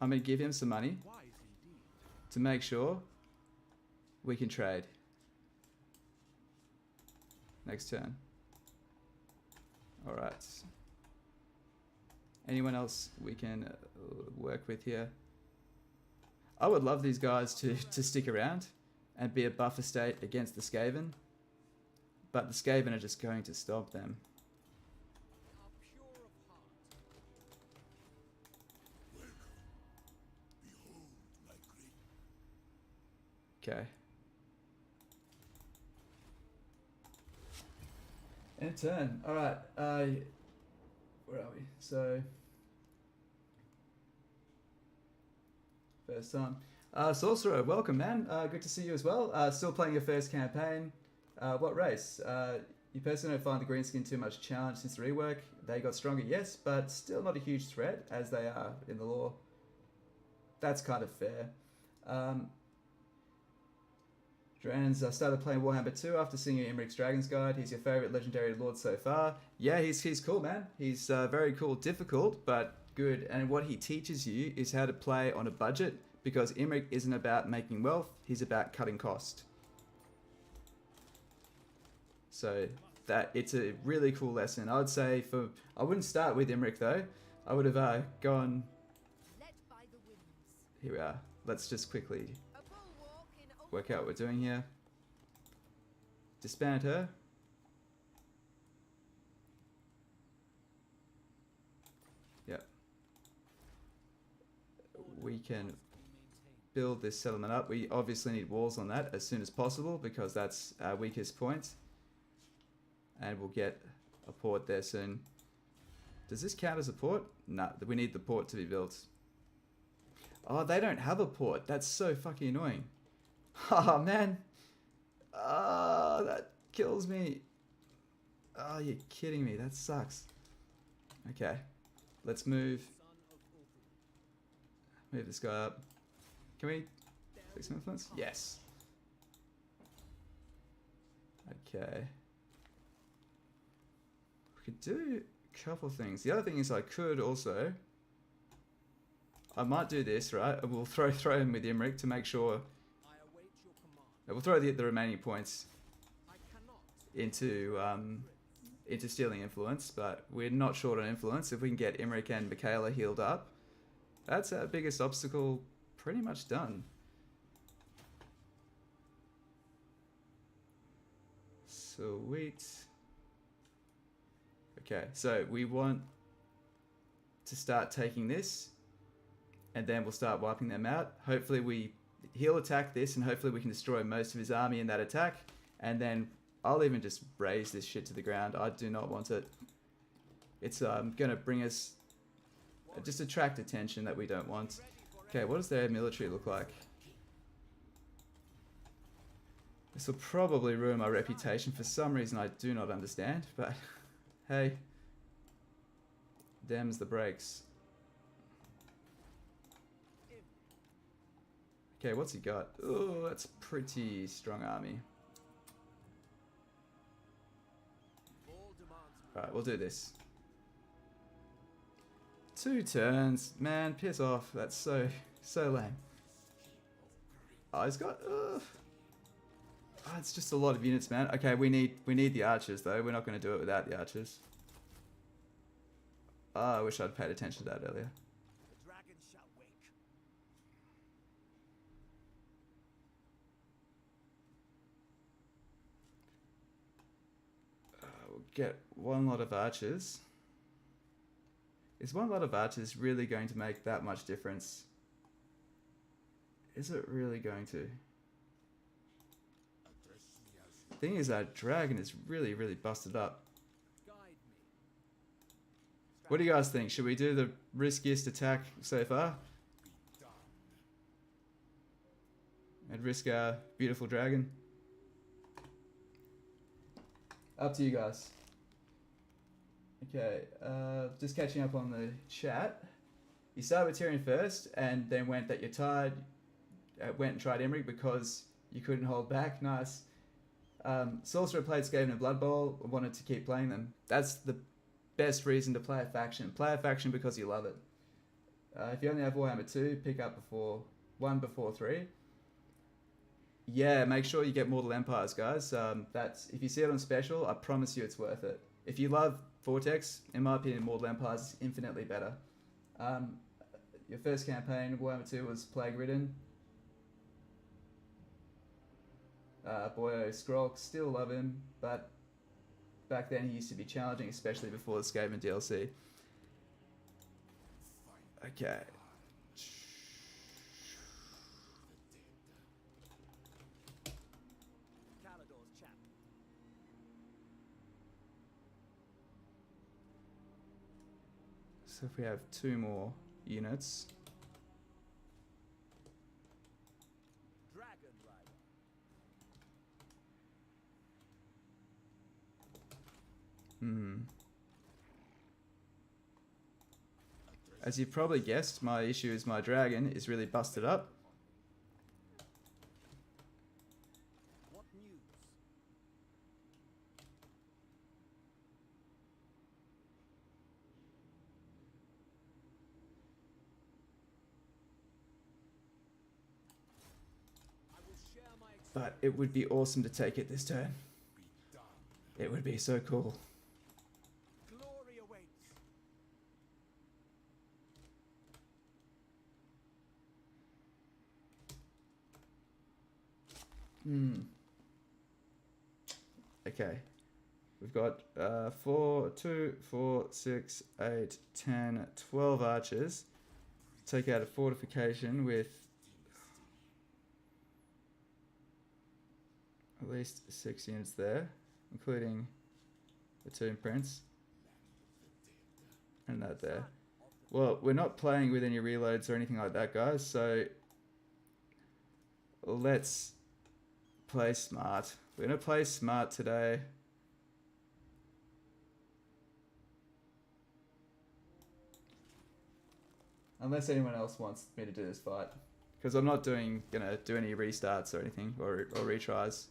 I'm going to give him some money to make sure we can trade. Next turn. Alright. Anyone else we can work with here? I would love these guys to stick around and be a buffer state against the Skaven. But the Skaven are just going to stomp them. Okay. End turn. Alright. Where are we? So first time. Sorcerer, welcome, man. Good to see you as well. Still playing your first campaign. What race? You personally don't find the greenskin too much challenge since the rework. They got stronger, yes, but still not a huge threat as they are in the lore. That's kind of fair. Drans, I started playing Warhammer 2 after seeing your Imrik's Dragon's Guide. He's your favourite legendary lord so far. Yeah, he's cool, man. He's very cool, difficult, but good. And what he teaches you is how to play on a budget, because Imrik isn't about making wealth, he's about cutting cost. So that it's a really cool lesson. I would say I wouldn't start with Imrik though. I would have gone. Here we are. Let's just quickly work out what we're doing here. Disband her. Yep. We can build this settlement up. We obviously need walls on that as soon as possible because that's our weakest point. And we'll get a port there soon. Does this count as a port? No, we need the port to be built. Oh, they don't have a port. That's so fucking annoying. Oh, man. Oh, that kills me. Oh, you're kidding me. That sucks. Okay. Let's move this guy up. Can we fix some influence? Yes. Okay. We could do a couple things. The other thing is I could also... I might do this, right? We'll throw him with Imrik to make sure... We'll throw the remaining points into stealing influence, but we're not short on influence. If we can get Imrik and Michaela healed up, that's our biggest obstacle pretty much done. Sweet. Okay, so we want to start taking this, and then we'll start wiping them out. Hopefully he'll attack this, and hopefully we can destroy most of his army in that attack, and then I'll even just raze this shit to the ground. I do not want it. It's gonna bring us, just attract attention that we don't want. Okay, what does their military look like? This will probably ruin my reputation for some reason I do not understand, but hey, them's the breaks. Okay, what's he got? Oh, that's a pretty strong army. Alright, we'll do this. 2 turns. Man, piss off. That's so lame. Oh, he's got... Oh, it's just a lot of units, man. Okay, we need the archers, though. We're not going to do it without the archers. Oh, I wish I'd paid attention to that earlier. The dragon shall wake. We'll get one lot of archers. Is one lot of archers really going to make that much difference? Is it really going to? Thing is, that dragon is really busted up. What do you guys think? Should we do the riskiest attack so far? And risk our beautiful dragon? Up to you guys. Okay, just catching up on the chat. You started with Tyrion first, and then went that you're tired. Went and tried Imrik because you couldn't hold back. Nice. Sorcerer played Skaven and Blood Bowl. Wanted to keep playing them. That's the best reason to play a faction. Play a faction because you love it. If you only have Warhammer 2, pick up one before 3. Yeah, make sure you get Mortal Empires, guys. That's if you see it on special, I promise you it's worth it. If you love Vortex, in my opinion, Mortal Empires is infinitely better. Your first campaign, Warhammer 2, was Plague Ridden. Boyo Scroll, still love him, but back then he used to be challenging, especially before the Skaven DLC. Okay. So if we have 2 more units. As you've probably guessed, my issue is my dragon is really busted up. What news? I will share my But it would be awesome to take it this turn. It would be so cool. glory awaits. Okay. We've got 4, 2, 4, 6, 8, 10, 12 archers. Take out a fortification with at least 6 units there, including The two imprints. And that there. Well, we're not playing with any reloads or anything like that, guys, so let's play smart. We're going to play smart today. Unless anyone else wants me to do this fight. Because I'm not gonna do any restarts or anything, or retries.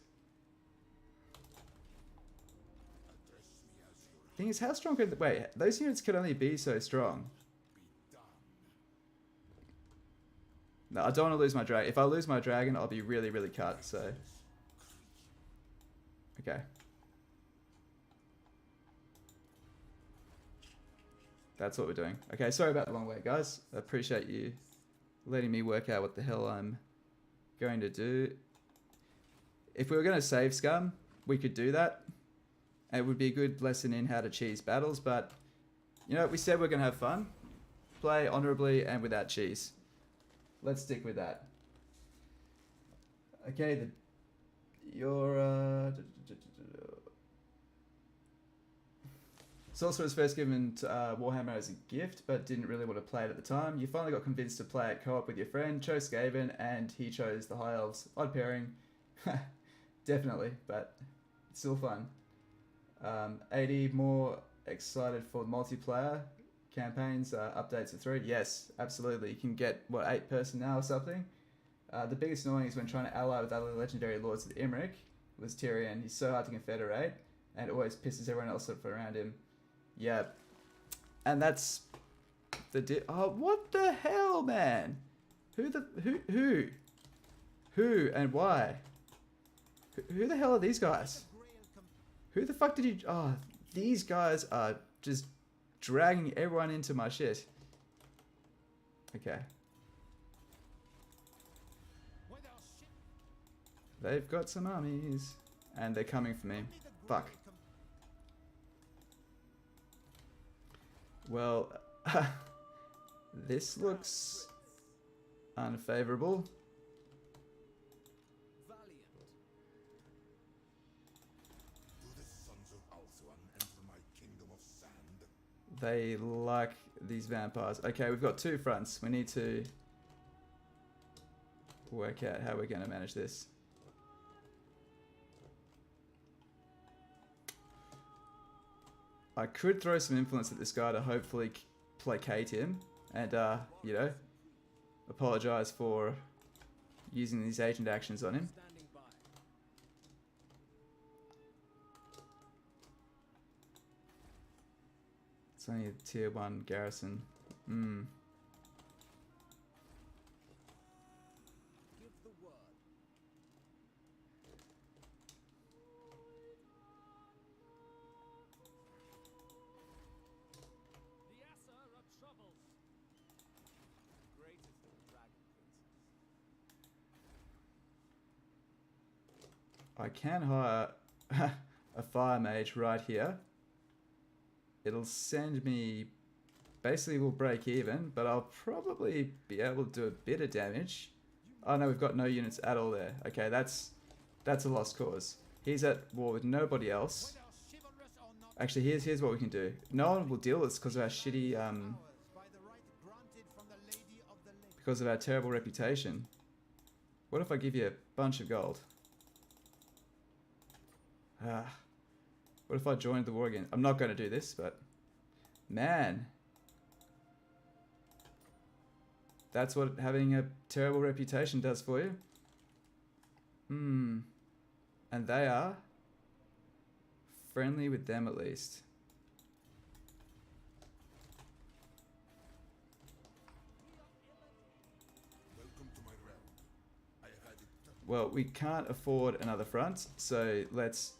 Thing is, how strong could... Wait, those units could only be so strong. No, I don't want to lose my dragon. If I lose my dragon, I'll be really, really cut, so... Okay. That's what we're doing. Okay, sorry about the long wait, guys. I appreciate you letting me work out what the hell I'm going to do. If we were going to save scum, we could do that. And it would be a good lesson in how to cheese battles, but, you know, we said we're going to have fun. Play honorably and without cheese. Let's stick with that. Okay, Sorcerer was first given to Warhammer as a gift, but didn't really want to play it at the time. You finally got convinced to play it co-op with your friend, chose Skaven, and he chose the High Elves. Odd pairing. Definitely, but it's still fun. 80 more excited for multiplayer campaigns, updates of 3. Yes, absolutely. You can get, what, 8 person now or something? The biggest annoying is when trying to ally with other legendary lords of Imrik was Tyrion. He's so hard to confederate, and it always pisses everyone else off around him. Yeah. And that's the oh, what the hell, man? Who and why? Who the hell are these guys? Who the fuck did you... Oh, these guys are just dragging everyone into my shit. Okay. They've got some armies. And they're coming for me. Fuck. Well, this looks unfavorable. They like these vampires. Okay, we've got 2 fronts. We need to work out how we're going to manage this. I could throw some influence at this guy to hopefully placate him and, you know, apologize for using these agent actions on him. It's only a tier 1 garrison. I can hire a fire mage right here. It'll send me... Basically, we'll break even, but I'll probably be able to do a bit of damage. Oh no, we've got no units at all there. Okay, that's a lost cause. He's at war with nobody else. Actually, here's what we can do. No one will deal with this because of our shitty... because of our terrible reputation. What if I give you a bunch of gold? What if I joined the war again? I'm not going to do this, but... Man. That's what having a terrible reputation does for you. And they are friendly with them at least. Well, we can't afford another front, so let's...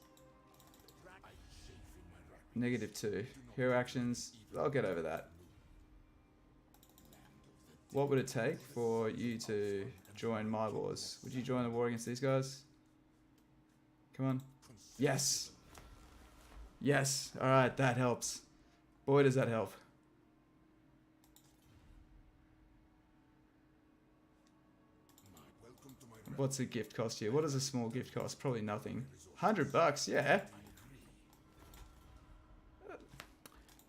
-2. Hero actions, I'll get over that. What would it take for you to join my wars? Would you join the war against these guys? Come on. Yes! Yes! Alright, that helps. Boy, does that help. What's a gift cost you? What does a small gift cost? Probably nothing. $100, yeah.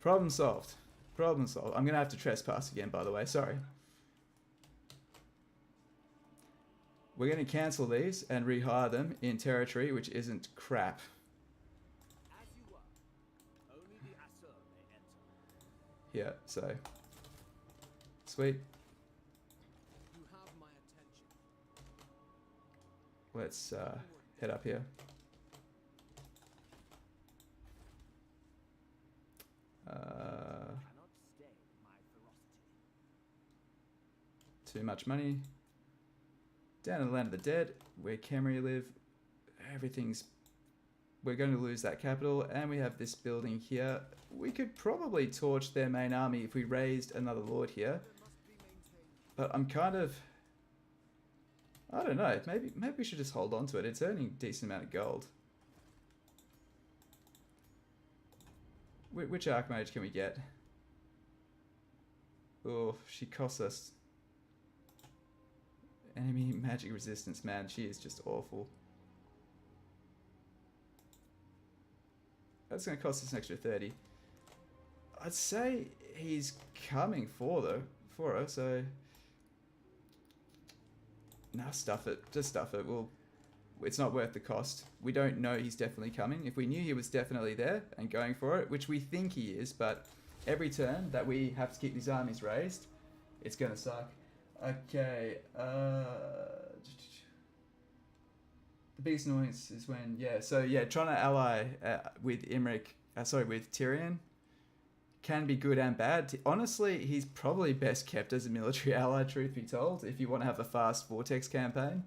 Problem solved. Problem solved. I'm going to have to trespass again, by the way. Sorry. We're going to cancel these and rehire them in territory which isn't crap. As you were. Only the Asur may enter. Yeah, so. Sweet. You have my attention. Let's head up here. Cannot stay my ferocity. Too much money. Down in the land of the dead, where Khemri live, everything's... We're going to lose that capital, and we have this building here. We could probably torch their main army if we raised another lord here. But I'm kind of... I don't know, maybe we should just hold on to it. It's earning a decent amount of gold. Which Archmage can we get? Oh, she costs us... Enemy magic resistance, man. She is just awful. That's going to cost us an extra 30. I'd say he's coming for her, so... Nah, stuff it. Just stuff it. It's not worth the cost. We don't know he's definitely coming. If we knew he was definitely there and going for it, which we think he is, but every turn that we have to keep these armies raised, it's going to suck. Okay, the biggest annoyance is when, trying to ally with Imrik, with Tyrion, can be good and bad. Honestly, he's probably best kept as a military ally, truth be told, if you want to have a fast Vortex campaign.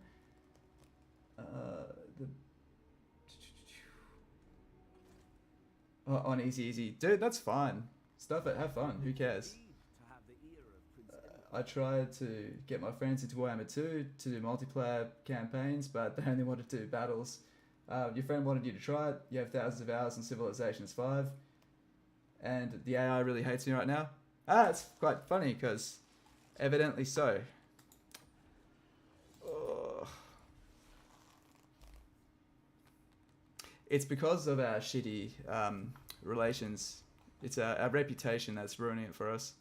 On easy. Dude, that's fine. Stuff it, have fun, who cares? I tried to get my friends into Warhammer 2 to do multiplayer campaigns, but they only wanted to do battles. Your friend wanted you to try it. You have thousands of hours in Civilizations 5. And the AI really hates me right now. It's quite funny, because evidently so. Oh. It's because of our shitty relations. It's our reputation that's ruining it for us.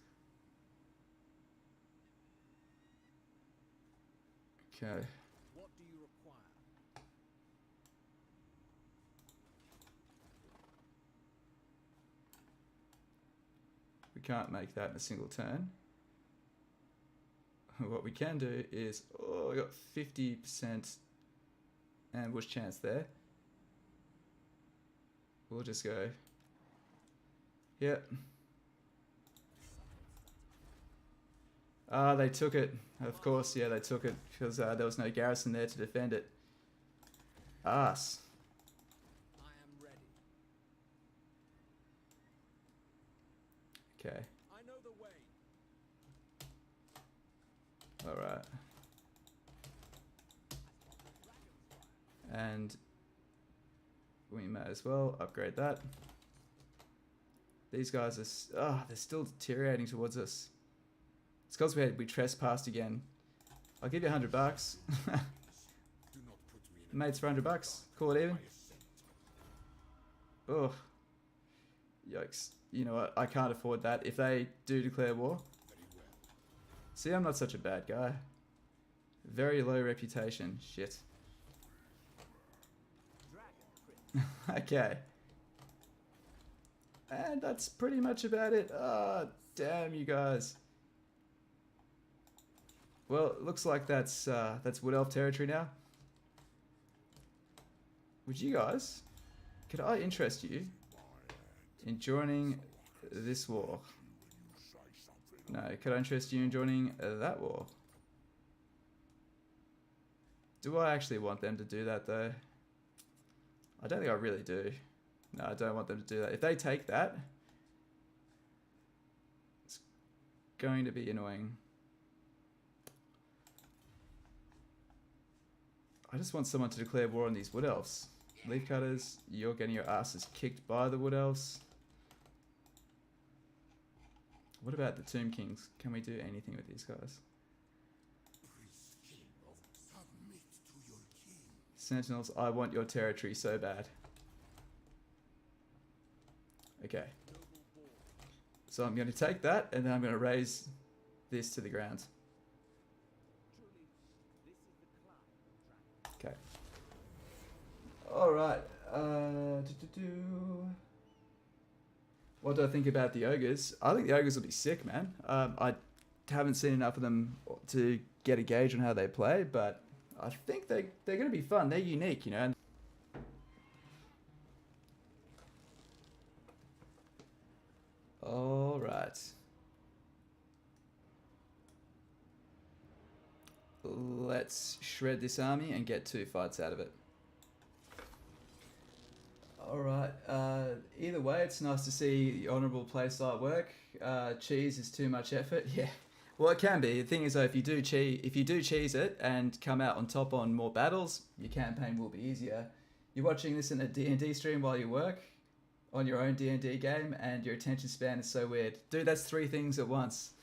Okay. What do you require? We can't make that in a single turn. What we can do is... Oh, I got 50% ambush chance there. We'll just go... Yep. They took it. Of course, yeah, they took it because there was no garrison there to defend it. Arse. I am ready. Okay. I know the way. Alright. And we may as well upgrade that. These guys are... they're still deteriorating towards us. It's because we trespassed again. I'll give you $100. Mates for $100. Call it even. Oh. Yikes. You know what? I can't afford that. If they do declare war. See, I'm not such a bad guy. Very low reputation. Shit. Okay. And that's pretty much about it. Damn you guys. Well, it looks like that's Wood Elf territory now. Would you guys... Could I interest you in joining this war? No, could I interest you in joining that war? Do I actually want them to do that though? I don't think I really do. No, I don't want them to do that. If they take that, it's going to be annoying. I just want someone to declare war on these Wood Elves. Leaf Cutters, you're getting your asses kicked by the Wood Elves. What about the Tomb Kings? Can we do anything with these guys? Sentinels, I want your territory so bad. Okay. So I'm going to take that, and then I'm going to raise this to the ground. Okay. Alright. What do I think about the ogres? I think the ogres will be sick, man. I haven't seen enough of them to get a gauge on how they play, but I think they're going to be fun. They're unique, you know. All right. Let's shred this army and get 2 fights out of it. Alright, either way, it's nice to see the honourable playstyle work. Cheese is too much effort. Yeah, well, it can be. The thing is, though, if you do cheese it and come out on top on more battles, your campaign will be easier. You're watching this in a D&D stream while you work on your own D&D game, and your attention span is so weird. Dude, that's 3 things at once.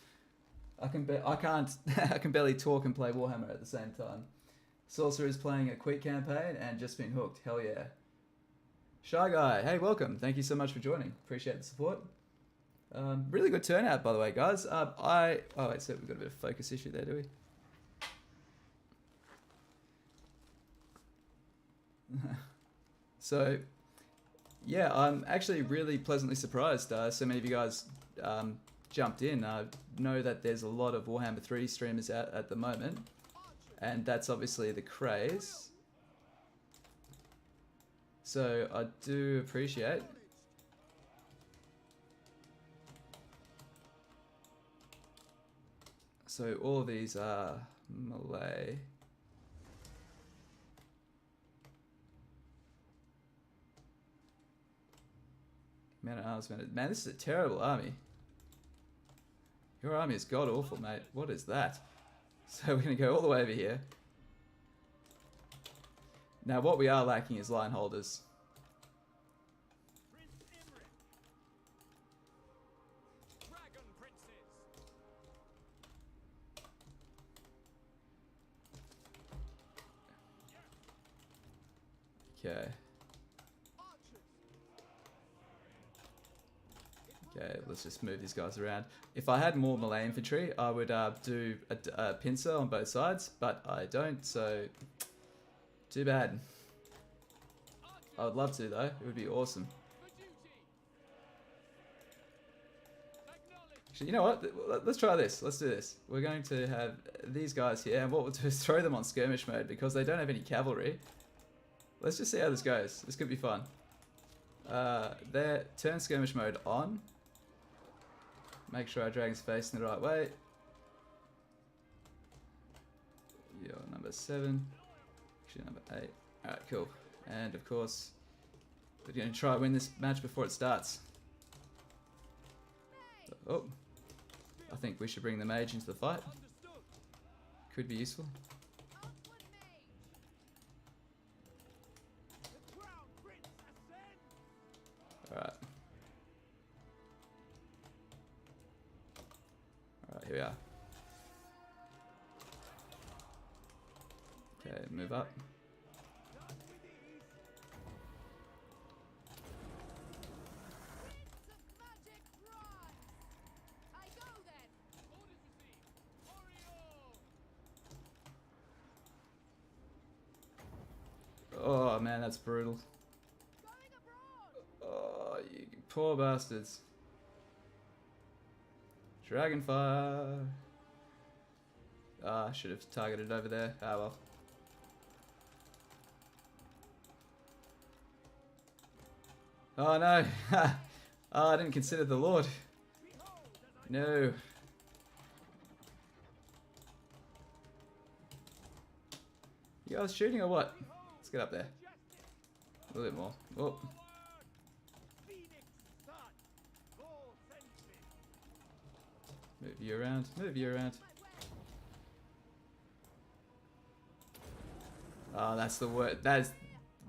I can barely talk and play Warhammer at the same time. Sorcerer is playing a quick campaign and just been hooked. Hell yeah. Shy Guy, hey, welcome. Thank you so much for joining. Appreciate the support. Really good turnout, by the way, guys. Oh, wait, so we've got a bit of focus issue there, do we? So, yeah, I'm actually really pleasantly surprised. So many of you guys jumped in. I know that there's a lot of Warhammer 3 streamers out at the moment, and that's obviously the craze. So I do appreciate. So all of these are melee. Man at arms, man, this is a terrible army. Your army is god awful, mate. What is that? So we're gonna go all the way over here. Now what we are lacking is line holders. Prince Imrik. Dragon princes. Okay. Okay, let's just move these guys around. If I had more melee infantry, I would do a pincer on both sides, but I don't, so too bad. I would love to, though. It would be awesome. Actually, you know what? Let's try this. Let's do this. We're going to have these guys here, and what we'll do is throw them on skirmish mode because they don't have any cavalry. Let's just see how this goes. This could be fun. Turn skirmish mode on. Make sure our dragon's facing the right way. You're number 7. Actually, number 8. Alright, cool. And of course, we're going to try to win this match before it starts. Oh, I think we should bring the mage into the fight. Could be useful. Alright. Alright, here we are. Okay, move up. Oh man, that's brutal. Oh, you poor bastards. Dragonfire. Ah, should have targeted over there. Ah well. Oh no! Oh, I didn't consider the Lord. No. You guys shooting or what? Let's get up there. A little bit more. Oh. Move you around. Move you around. Oh, that's the worst. That is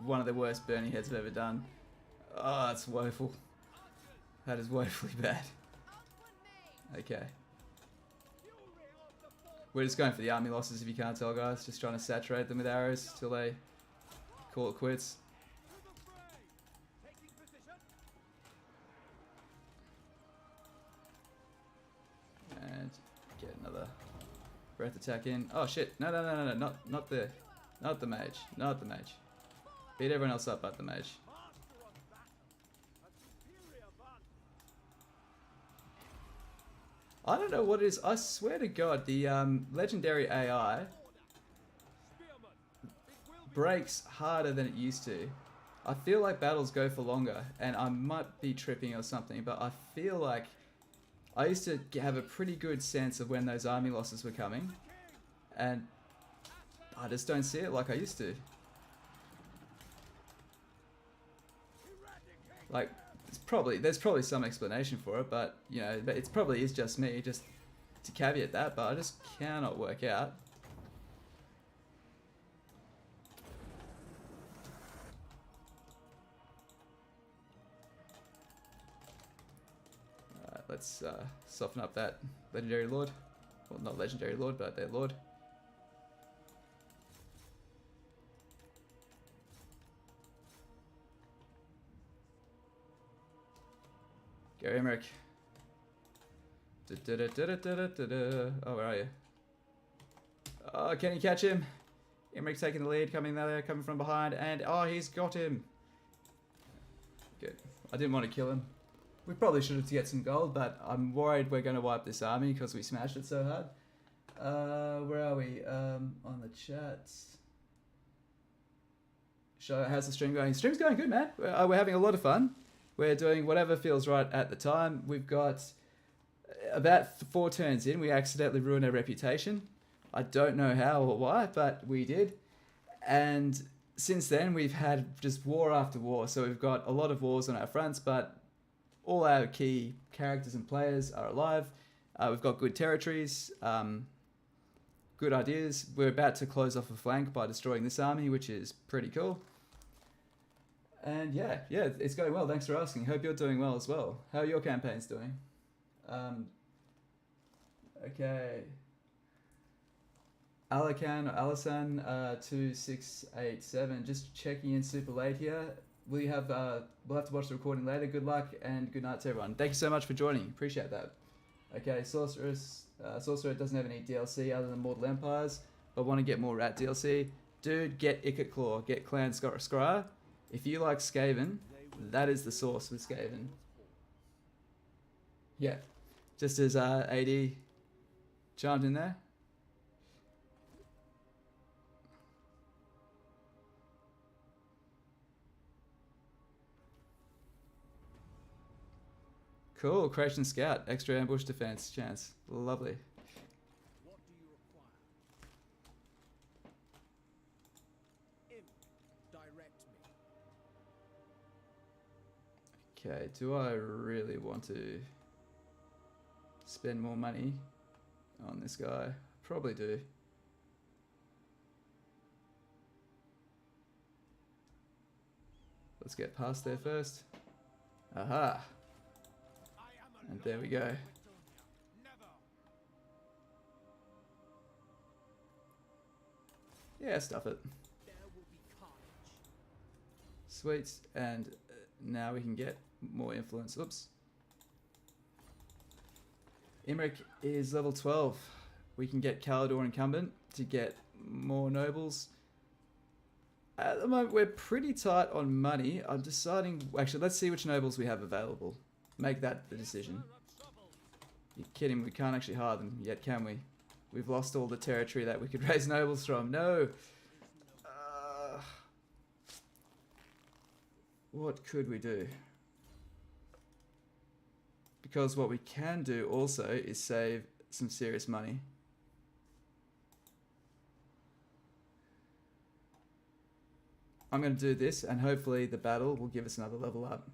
one of the worst burning heads I've ever done. Oh, that's woeful. That is woefully bad. Okay. We're just going for the army losses if you can't tell, guys. Just trying to saturate them with arrows till they call it quits. breath attack in. Oh shit! No, no, no, no, no, not the mage, not the mage. Beat everyone else up but the mage. I don't know what it is. I swear to God, the legendary AI breaks harder than it used to. I feel like battles go for longer, and I might be tripping or something, but I feel like I used to have a pretty good sense of when those army losses were coming, and I just don't see it like I used to. Like, there's probably some explanation for it, but you know, it probably is just me, just to caveat that, but I just cannot work out. Alright, let's soften up that legendary lord. Well, not legendary lord, but their lord. Go Imrik. Oh, where are you? Oh, can you catch him? Imrik taking the lead, coming there, coming from behind, and oh, he's got him. Good. I didn't want to kill him. We probably should have to get some gold, but I'm worried we're going to wipe this army because we smashed it so hard. Where are we? On the chats. How's the stream going? The stream's going good, man. We're having a lot of fun. We're doing whatever feels right at the time. We've got about 4 turns in. We accidentally ruined our reputation. I don't know how or why, but we did. And since then, we've had just war after war. So we've got a lot of wars on our fronts, but all our key characters and players are alive. We've got good territories, good ideas. We're about to close off a flank by destroying this army, which is pretty cool. And yeah, it's going well. Thanks for asking. Hope you're doing well as well. How are your campaigns doing? Okay. Alakan or Alasan 2687. Just checking in super late here. We'll have to watch the recording later. Good luck and good night to everyone. Thank you so much for joining. Appreciate that. Okay, Sorcerer doesn't have any DLC other than Mortal Empires, but want to get more Rat DLC. Dude, get Icket Claw. Get Clan Scryer. If you like Skaven, that is the source with Skaven. Yeah, just as AD chimed in there. Cool, Creation Scout, extra ambush defense chance. Lovely. What do you require? Direct me. Okay, do I really want to spend more money on this guy? Probably do. Let's get past there first. Aha! And there we go. Yeah, stuff it. Sweet, and now we can get more influence. Oops. Imrik is level 12. We can get Calador Incumbent to get more nobles. At the moment, we're pretty tight on money. I'm deciding... Actually, let's see which nobles we have available. Make that the decision. You're kidding, we can't actually hire them yet, can we? We've lost all the territory that we could raise nobles from. No! What could we do? Because what we can do also is save some serious money. I'm going to do this, and hopefully the battle will give us another level up.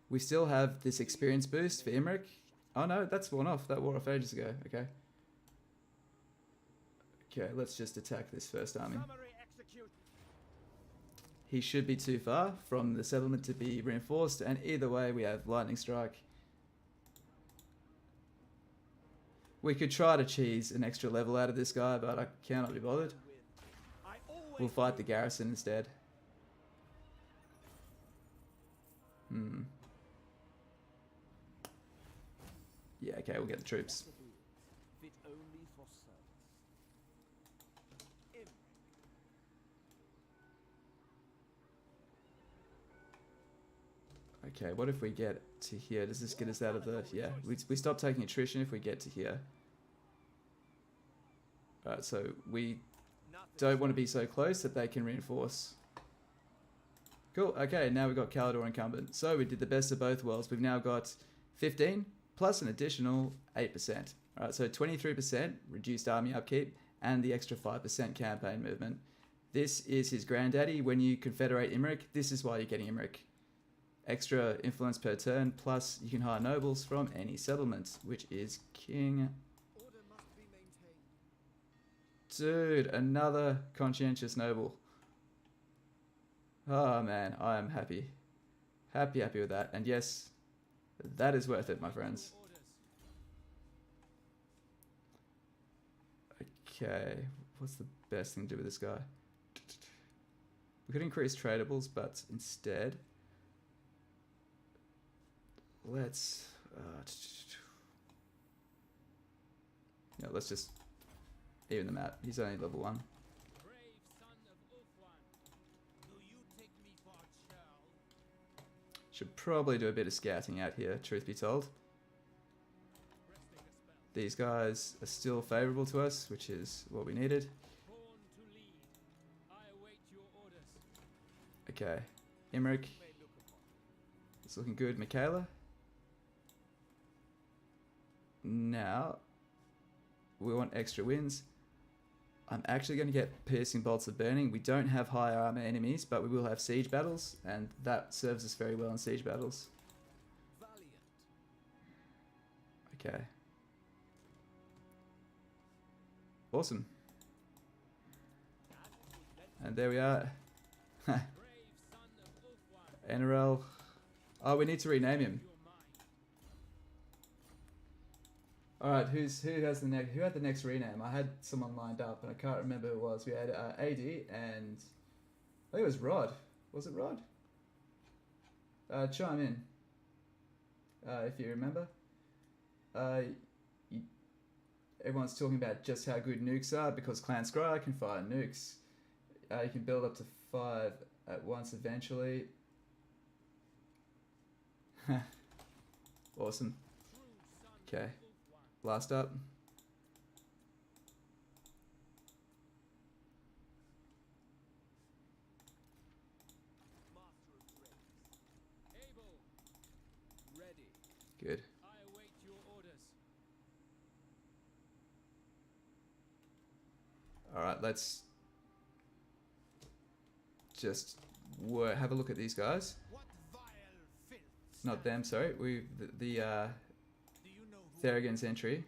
We still have this experience boost for Imrik. Oh no, that's worn off. That wore off ages ago. Okay. Okay, let's just attack this first army. He should be too far from the settlement to be reinforced, and either way we have Lightning Strike. We could try to cheese an extra level out of this guy, but I cannot be bothered. We'll fight the garrison instead. Yeah, okay, we'll get the troops. Okay, what if we get to here? Does this get us out of the... Yeah, we stop taking attrition if we get to here. Alright, so we don't want to be so close that they can reinforce. Cool, okay, now we've got Calador incumbent. So we did the best of both worlds. We've now got 15 plus an additional 8%. Alright, so 23% reduced army upkeep and the extra 5% campaign movement. This is his granddaddy. When you confederate Imrik, this is why you're getting Imrik. Extra influence per turn, plus you can hire nobles from any settlement, which is king. Order must be maintained. Dude, another conscientious noble. Oh man, I am happy. Happy with that. And yes, that is worth it, my friends. Okay, what's the best thing to do with this guy? We could increase tradables, but instead... let's let's just even them out. He's only level 1. Brave son of Ulfwan. Do you take me for a churl? Should probably do a bit of scouting out here, truth be told. Resting a spell. These guys are still favourable to us, which is what we needed. Born to lead. I await your orders. Okay, Imrik, May look upon. it's looking good. Michaela. Now, we want extra wins. I'm actually going to get piercing bolts of burning. We don't have high armor enemies, but we will have siege battles, and that serves us very well in siege battles. Valiant. Okay. Awesome. And there we are. Brave son of Ulfwan. NRL. Oh, we need to rename him. You're mine. All right, who had the next rename? I had someone lined up, and I can't remember who it was. We had AD and I think it was Rod. Was it Rod? Chime in if you remember. Everyone's talking about just how good nukes are because Clan Scryer can fire nukes. You can build up to 5 at once eventually. Awesome. Okay. Blast up. Master of grace. Able. Ready. Good. I await your orders. All right, let's just have a look at these guys. What vile filth! Not them, sorry. The Do you know who Theragon's entry.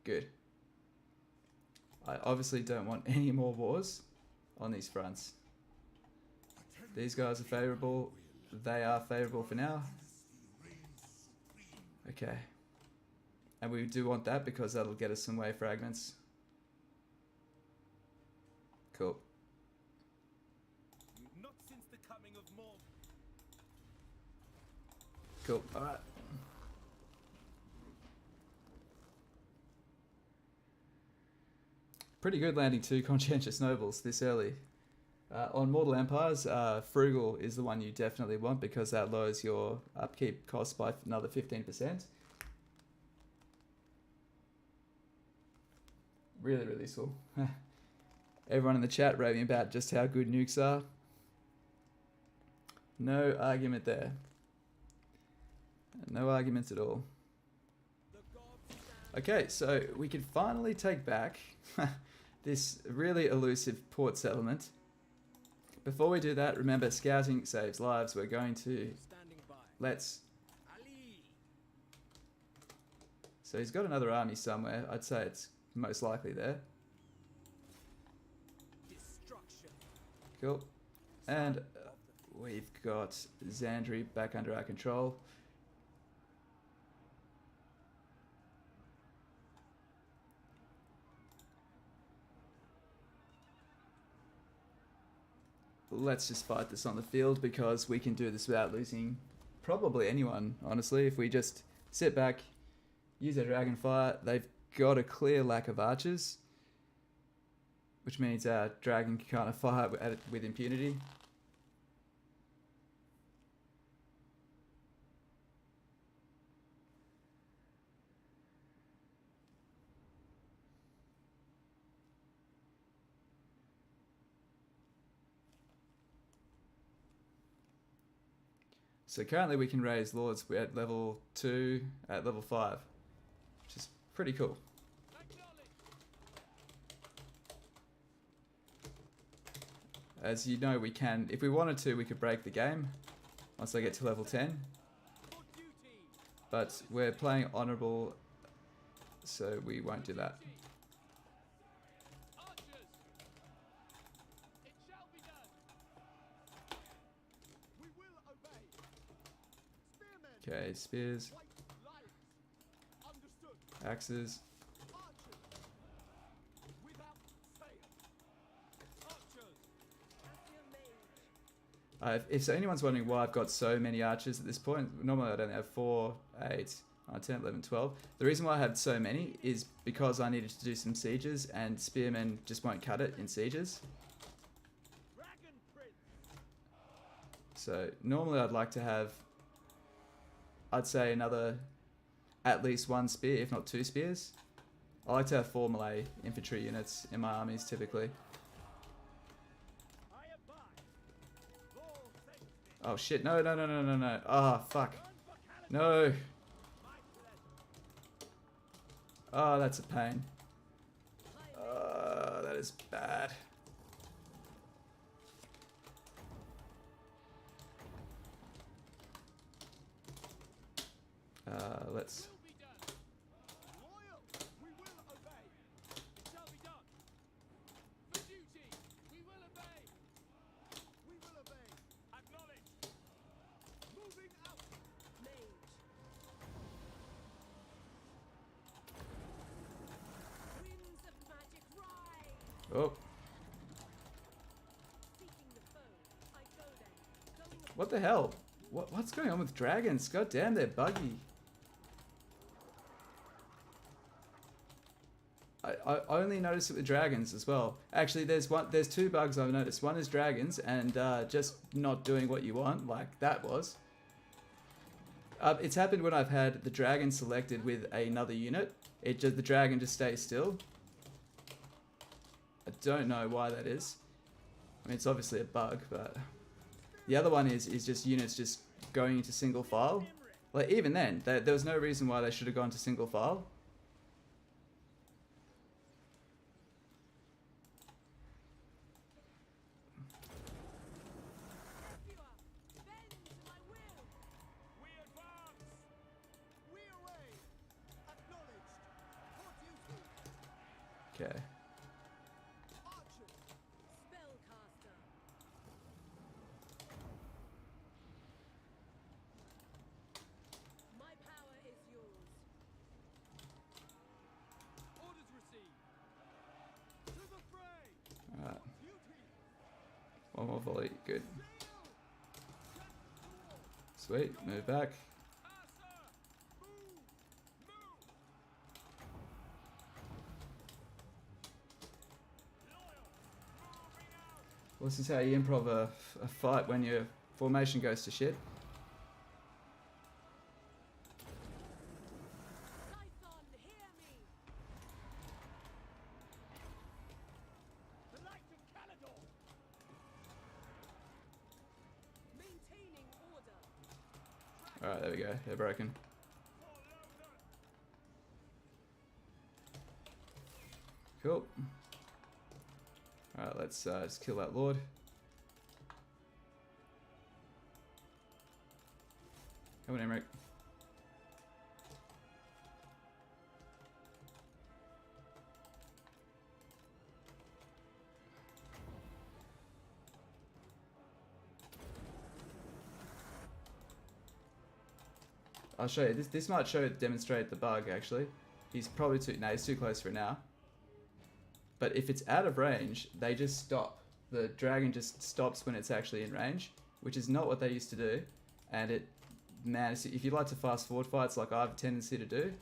Good. I obviously don't want any more wars on these fronts. These guys are favourable. They are favourable for now. Okay. And we do want that because that'll get us some wave fragments. Cool. Not since the coming of more. Cool. Alright. Pretty good landing 2 conscientious nobles this early. On Mortal Empires, Frugal is the one you definitely want because that lowers your upkeep costs by another 15%. Really, really cool. Everyone in the chat raving about just how good nukes are. No argument there. No arguments at all. Okay, so we can finally take back this really elusive port settlement. Before we do that, remember scouting saves lives. We're going to Standing by. let's. Ali. So he's got another army somewhere. I'd say it's most likely there. Destruction. Cool. And we've got Xandri back under our control. Let's just fight this on the field because we can do this without losing probably anyone, honestly. If we just sit back, use our Dragonfire, they've got a clear lack of archers, which means our dragon can kind of fire at it with impunity. So currently we can raise lords at level 2, at level 5, which is pretty cool. As you know, we can, if we wanted to, we could break the game once they get to level 10. But we're playing honourable, so we won't do that. Okay, spears, axes. If anyone's wondering why I've got so many archers at this point, normally I'd only have 4, 8, 10, 11, 12. The reason why I have so many is because I needed to do some sieges and spearmen just won't cut it in sieges. So normally I'd like to have, I'd say another, at least 1 spear, if not 2 spears. I like to have 4 melee infantry units in my armies typically. Oh shit, no, no, no, no, no, no. Ah, oh, fuck. No. Oh, that's a pain. That is bad. Let's... Oh. What the hell? What's going on with dragons? God damn, they're buggy. I only noticed it with dragons as well. Actually, there's 2 bugs I've noticed. One is dragons and just not doing what you want, like that was. It's happened when I've had the dragon selected with another unit. The dragon just stays still. I don't know why that is. I mean, it's obviously a bug, but the other one is just units just going into single file. Like even then, there was no reason why they should have gone to single file. Okay. Alright. One more volley, good. Sweet, move back. Well, this is how you improv a fight when your formation goes to shit. Alright, there we go. They're broken. Cool. Alright, let's just kill that lord. Come on, Imrik. I'll show you. This might demonstrate the bug, actually. He's probably too... No, he's too close for it now. But if it's out of range, they just stop. The dragon just stops when it's actually in range, which is not what they used to do. And it... Man, if you like to fast forward fights like I have a tendency to do,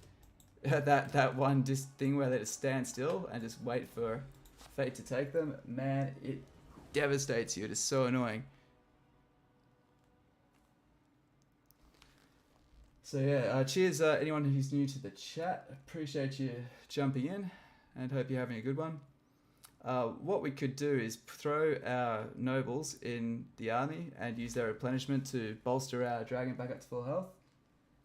that one just thing where they just stand still and just wait for fate to take them, man, it devastates you. It is so annoying. So yeah, cheers anyone who's new to the chat. Appreciate you jumping in and hope you're having a good one. What we could do is throw our nobles in the army and use their replenishment to bolster our dragon back up to full health.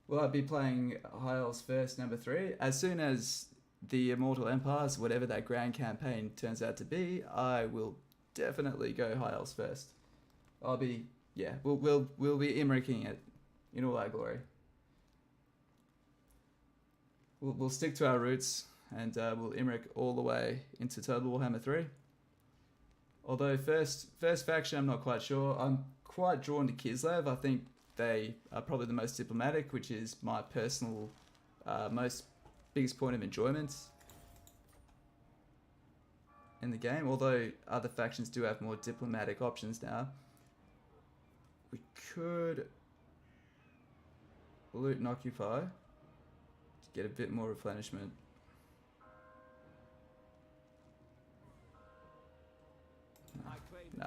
Will I be playing High Elves first, number 3? As soon as the Immortal Empires, whatever that grand campaign turns out to be, I will definitely go High Elves first. We'll be Imriking it in all our glory. We'll stick to our roots and we'll Imrik all the way into Total Warhammer 3. Although first faction, I'm not quite sure. I'm quite drawn to Kislev. I think they are probably the most diplomatic, which is my personal biggest point of enjoyment in the game. Although other factions do have more diplomatic options now. We could loot and occupy to get a bit more replenishment. Nah.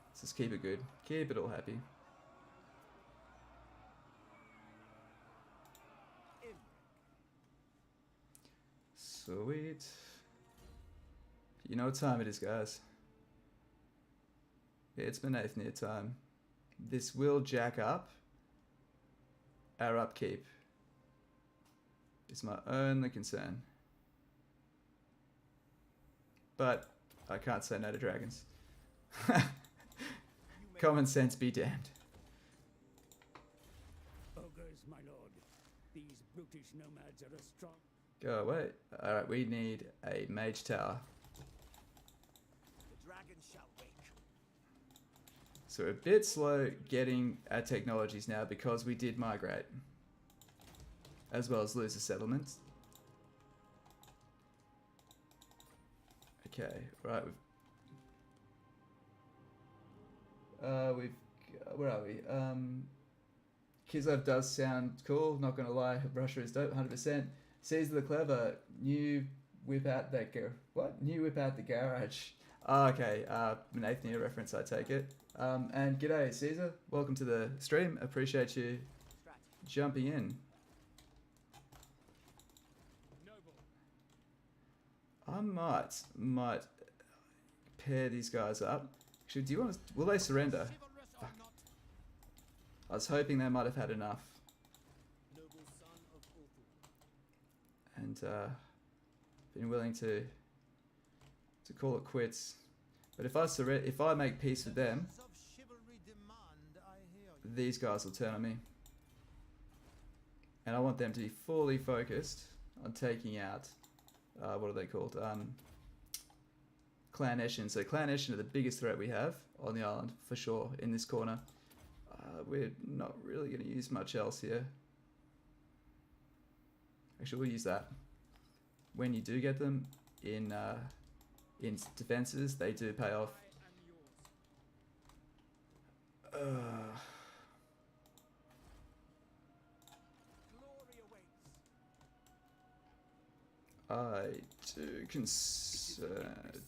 Let's just keep it good. Keep it all happy. Sweet. You know what time it is, guys. Yeah, it's Beneath time. This will jack up our upkeep. It's my only concern. But I can't say no to dragons. Common sense be damned. Ogres, my lord. These brutish nomads are as strong. Go away. Alright, we need a mage tower. The dragon shall wake. So we're a bit slow getting our technologies now because we did migrate. As well as lose a settlement. Okay, right. Where are we? Kislev does sound cool, not gonna lie. Russia is dope, 100%. Caesar the Clever, new whip out that New whip out the garage. Oh, okay, Nathaniel reference, I take it. And g'day Caesar, welcome to the stream. Appreciate you jumping in. I might pair these guys up. Actually, do you want to, will they surrender? Fuck. I was hoping they might have had enough. And been willing to call it quits. But if I make peace with them, these guys will turn on me. And I want them to be fully focused on taking out what are they called? Clan Eshin. So Clan Eshin are the biggest threat we have on the island, for sure, in this corner. We're not really going to use much else here. Actually, we'll use that. When you do get them in defenses, they do pay off. I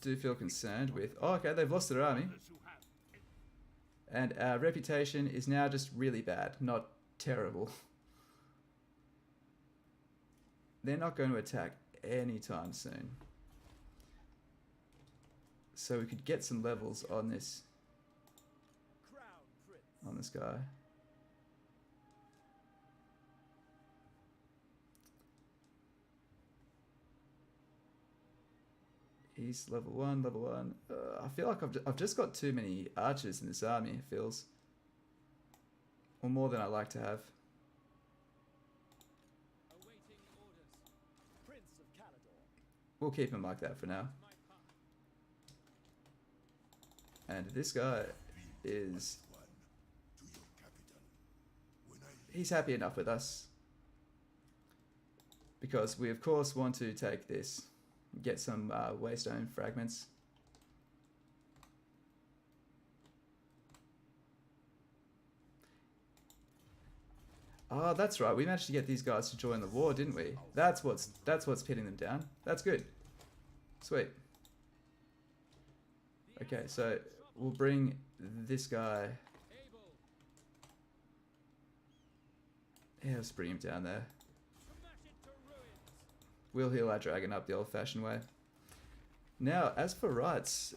do feel concerned with... Oh, okay, they've lost their army. And our reputation is now just really bad, not terrible. They're not going to attack anytime soon. So we could get some levels on this guy. He's level 1, level 1. I feel like I've just got too many archers in this army, it feels. Or more than I like to have. We'll keep him like that for now. And this guy is... He's happy enough with us. Because we of course want to take this. Get some waystone fragments. Oh, that's right. We managed to get these guys to join the war, didn't we? That's what's pitting them down. That's good. Sweet. Okay, so we'll bring this guy. Yeah, let's bring him down there. We'll heal our dragon up the old-fashioned way. Now, as for rights,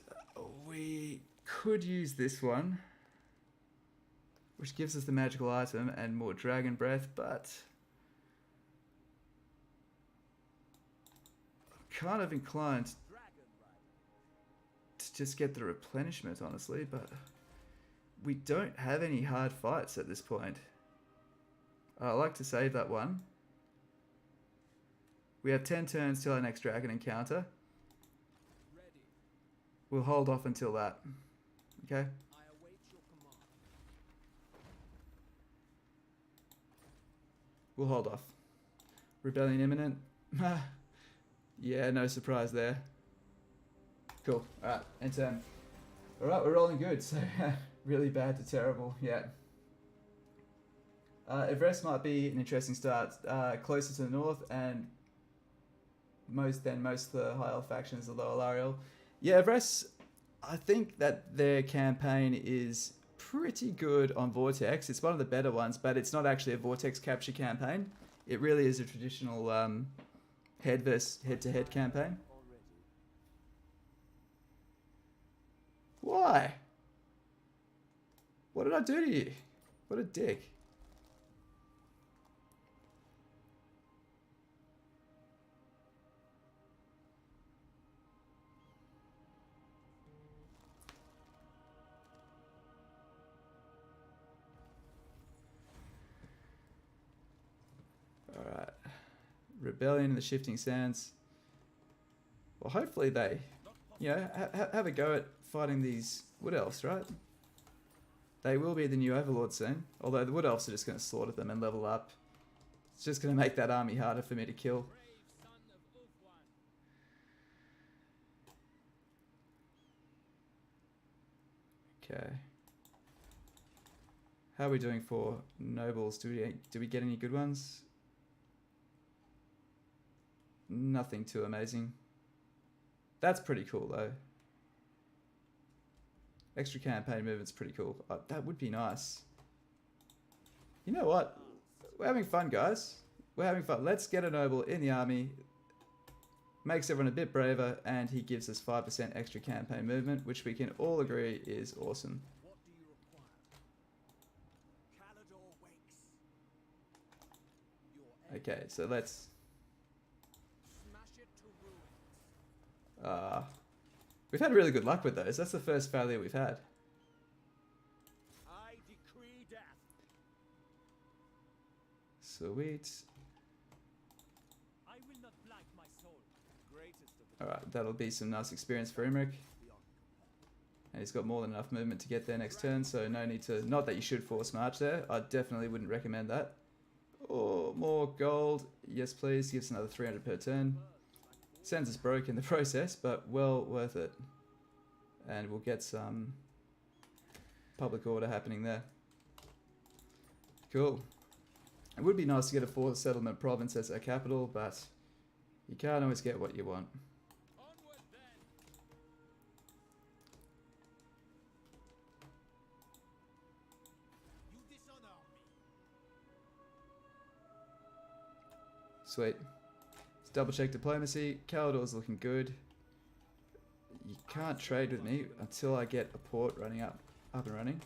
we could use this one, which gives us the magical item and more dragon breath, but I'm kind of inclined to just get the replenishment, honestly, but we don't have any hard fights at this point. I like to save that one. We have 10 turns till our next dragon encounter. We'll hold off until that. Okay? We'll hold off. Rebellion imminent. Yeah, no surprise there. Cool. Alright, end turn. Alright, we're rolling good. So, really bad to terrible. Yeah. Everest might be an interesting start. Closer to the north and most of the high elf factions are lower Lariel. Yeah, Everest, I think that their campaign is pretty good on Vortex. It's one of the better ones, but it's not actually a Vortex capture campaign. It really is a traditional head-to-head campaign. Why? What did I do to you? What a dick. Alright. Rebellion in the Shifting Sands. Well, hopefully they, you know, have a go at fighting these Wood Elves, right? They will be the new Overlord soon. Although the Wood Elves are just going to slaughter them and level up. It's just going to make that army harder for me to kill. Okay. How are we doing for nobles? Do we get any good ones? Nothing too amazing. That's pretty cool though. Extra campaign movement's pretty cool. That would be nice. You know what? We're having fun, guys. We're having fun. Let's get a noble in the army. Makes everyone a bit braver, and he gives us 5% extra campaign movement, which we can all agree is awesome. What do you require? Calador wakes. Okay, so let's... Smash it to ruins. We've had really good luck with those. That's the first failure we've had. I decree death. Sweet. I will not blight my soul. Greatest of the Alright, that'll be some nice experience for Imrik. And he's got more than enough movement to get there next turn, so no need to... Not that you should force march there. I definitely wouldn't recommend that. Oh, more gold. Yes, please. Gives another 300 per turn. Sends us broke in the process, but well worth it. And we'll get some public order happening there. Cool. It would be nice to get a fourth settlement province as our capital, but you can't always get what you want. onward then. You dishonor me. Sweet. Let's double check diplomacy. Calador's looking good. You can't trade with me until I get a port running up and running.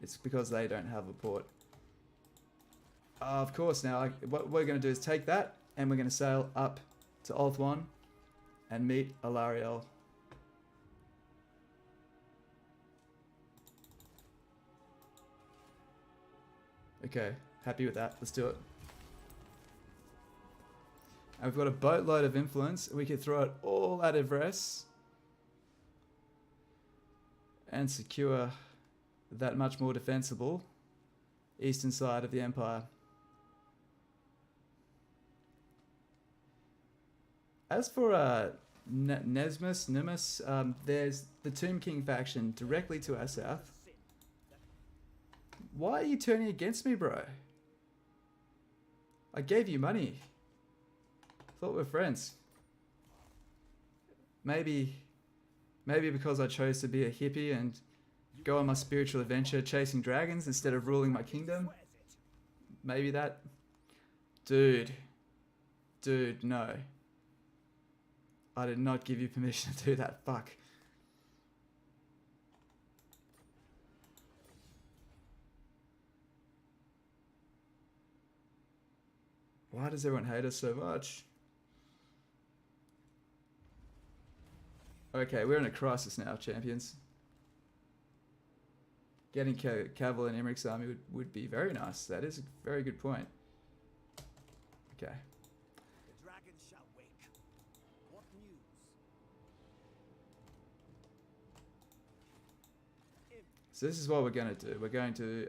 It's because they don't have a port. Of course, now what we're going to do is take that and we're going to sail up to Ulthuan and meet Alariel. Okay, happy with that. Let's do it. And we've got a boatload of influence. We can throw it all at Everest and secure that much more defensible eastern side of the Empire. As for Nimbus, there's the Tomb King faction directly to our south. Why are you turning against me, bro? I gave you money. Thought we're friends. Maybe because I chose to be a hippie and go on my spiritual adventure chasing dragons instead of ruling my kingdom. Maybe that. Dude, no. I did not give you permission to do that. Fuck. Why does everyone hate us so much? Okay, we're in a crisis now, champions. Getting Cavill and Imrik's army would be very nice. That is a very good point. Okay. The dragon shall wake. What news? So this is what we're going to do. We're going to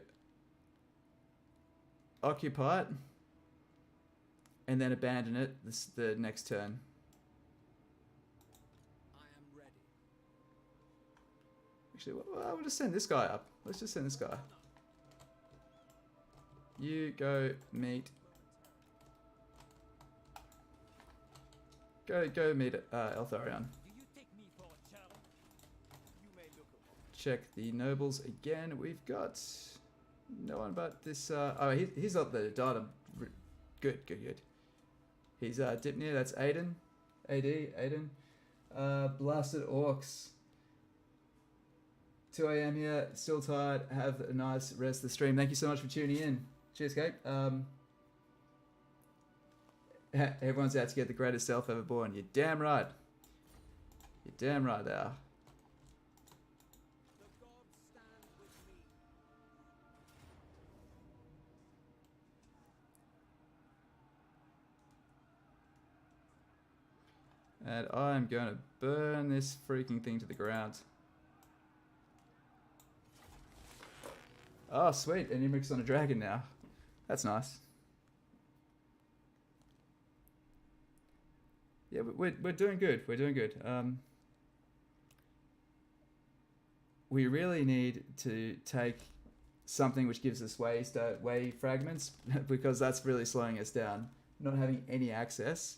occupy it and then abandon it the next turn. I am ready. Actually, well, we'll just send this guy up. Let's just send this guy. You go meet. Go meet Eltharion. Do you take me for a challenge? You may look at Check the nobles again. We've got no one but this. Oh, he's not the data. Good. He's Dipnir. That's Aiden. Aiden. Blasted Orcs. 2 a.m. here. Still tired. Have a nice rest of the stream. Thank you so much for tuning in. Cheers, Kate. Everyone's out to get the greatest self ever born. You're damn right. You're damn right they are. the gods stand with me. And I'm going to burn this freaking thing to the ground. Oh, sweet. And Imrik's on a dragon now. That's nice. Yeah, we're doing good. We're doing good. We really need to take something which gives us way fragments because that's really slowing us down. Not having any access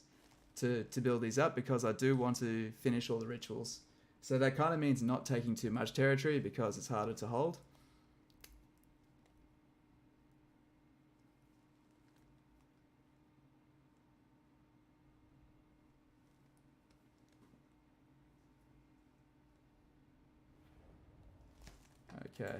to build these up because I do want to finish all the rituals. So that kind of means not taking too much territory because it's harder to hold. Okay.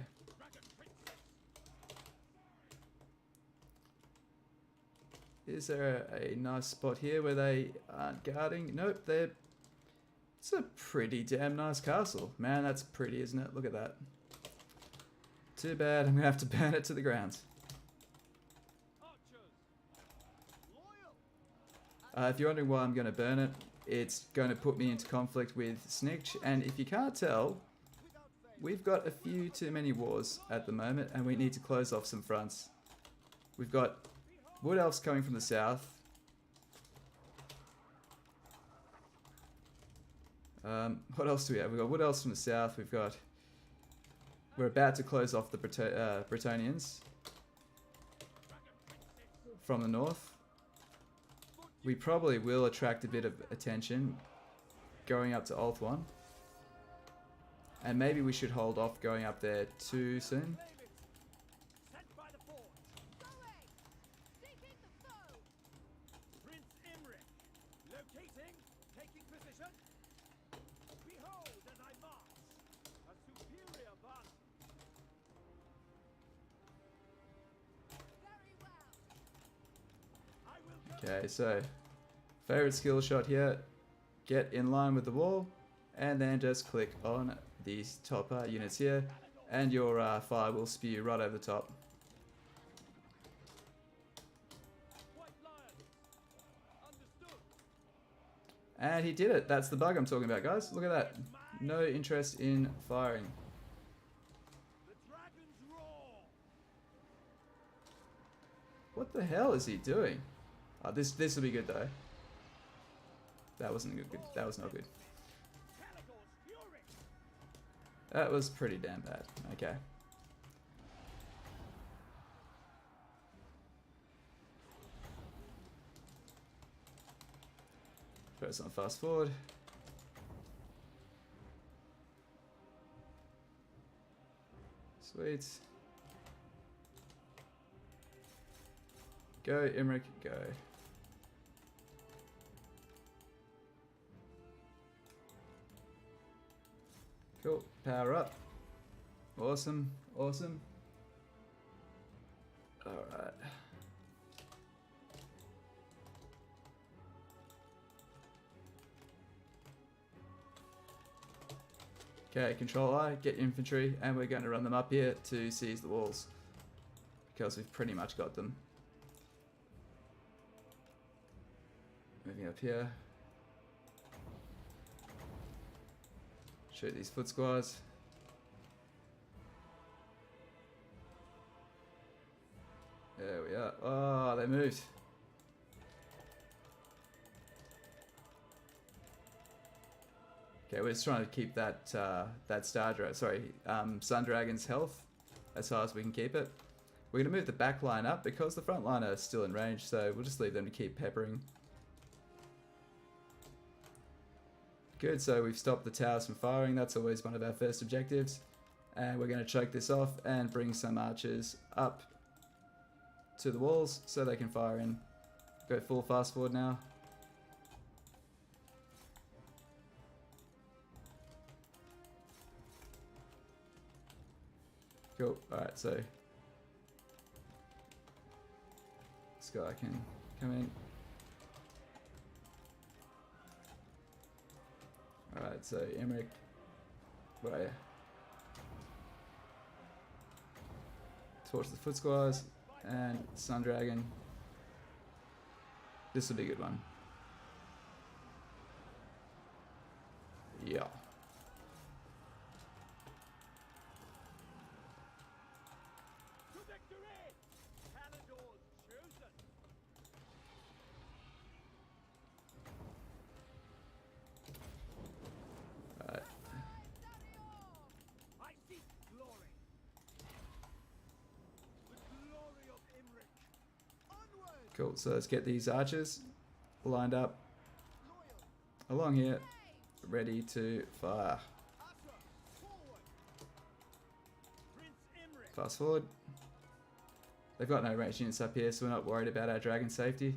Is there a nice spot here where they aren't guarding? Nope, it's a pretty damn nice castle. Man, that's pretty, isn't it? Look at that. Too bad, I'm gonna have to burn it to the ground. If you're wondering why I'm gonna burn it, it's gonna put me into conflict with Snitch, and if you can't tell, we've got a few too many wars at the moment, and we need to close off some fronts. We've got Wood Elves coming from the south. What else do we have? We've got Wood Elves from the south. We're about to close off the Bretonnians from the north. We probably will attract a bit of attention going up to Ulthuan. And maybe we should hold off going up there too soon. Sent by the forge. Going! Seeking the foe! Prince Imrik. Locating. Taking position. Behold as I march. A superior band. Very well! I will go. Okay, so favorite skill shot here. Get in line with the wall and then just click on these top units here and your fire will spew right over the top. White lion. Understood. And he did it. That's the bug I'm talking about, guys. Look at that. No interest in firing. The dragon's roar. What the hell is he doing? Oh, this will be good though. That wasn't good. That was not good. Caligor's fury. That was pretty damn bad. Okay. Press on fast forward. Sweet. Go, Imrik, go. Cool. Power up. Awesome. Awesome. Alright. Okay, control I, get infantry, and we're going to run them up here to seize the walls. Because we've pretty much got them. Moving up here. Shoot these foot squads. There we are. Oh, they moved. Okay, we're just trying to keep that Sun Dragon's health as high as we can keep it. We're going to move the back line up because the front line are still in range, so we'll just leave them to keep peppering. Good, so we've stopped the towers from firing. That's always one of our first objectives. And we're going to choke this off and bring some archers up to the walls so they can fire in. Go full fast forward now. Cool, alright, so this guy can come in. Alright, so Imrik, where are you? Torch the foot squires and Sun Dragon. This will be a good one. Yeah. Cool, so let's get these archers lined up along here, ready to fire. Fast forward. They've got no ranged units up here, so we're not worried about our dragon safety.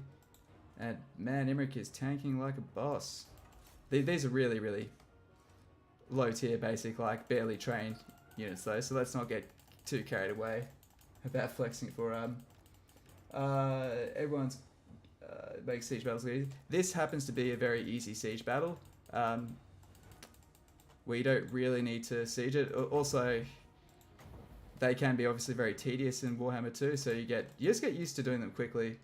And man, Imrik is tanking like a boss. These are really, really low tier, basic, like barely trained units though, so let's not get too carried away about flexing for everyone's makes siege battles easy. This happens to be a very easy siege battle. We don't really need to siege it. Also, they can be obviously very tedious in Warhammer 2, so you just get used to doing them quickly.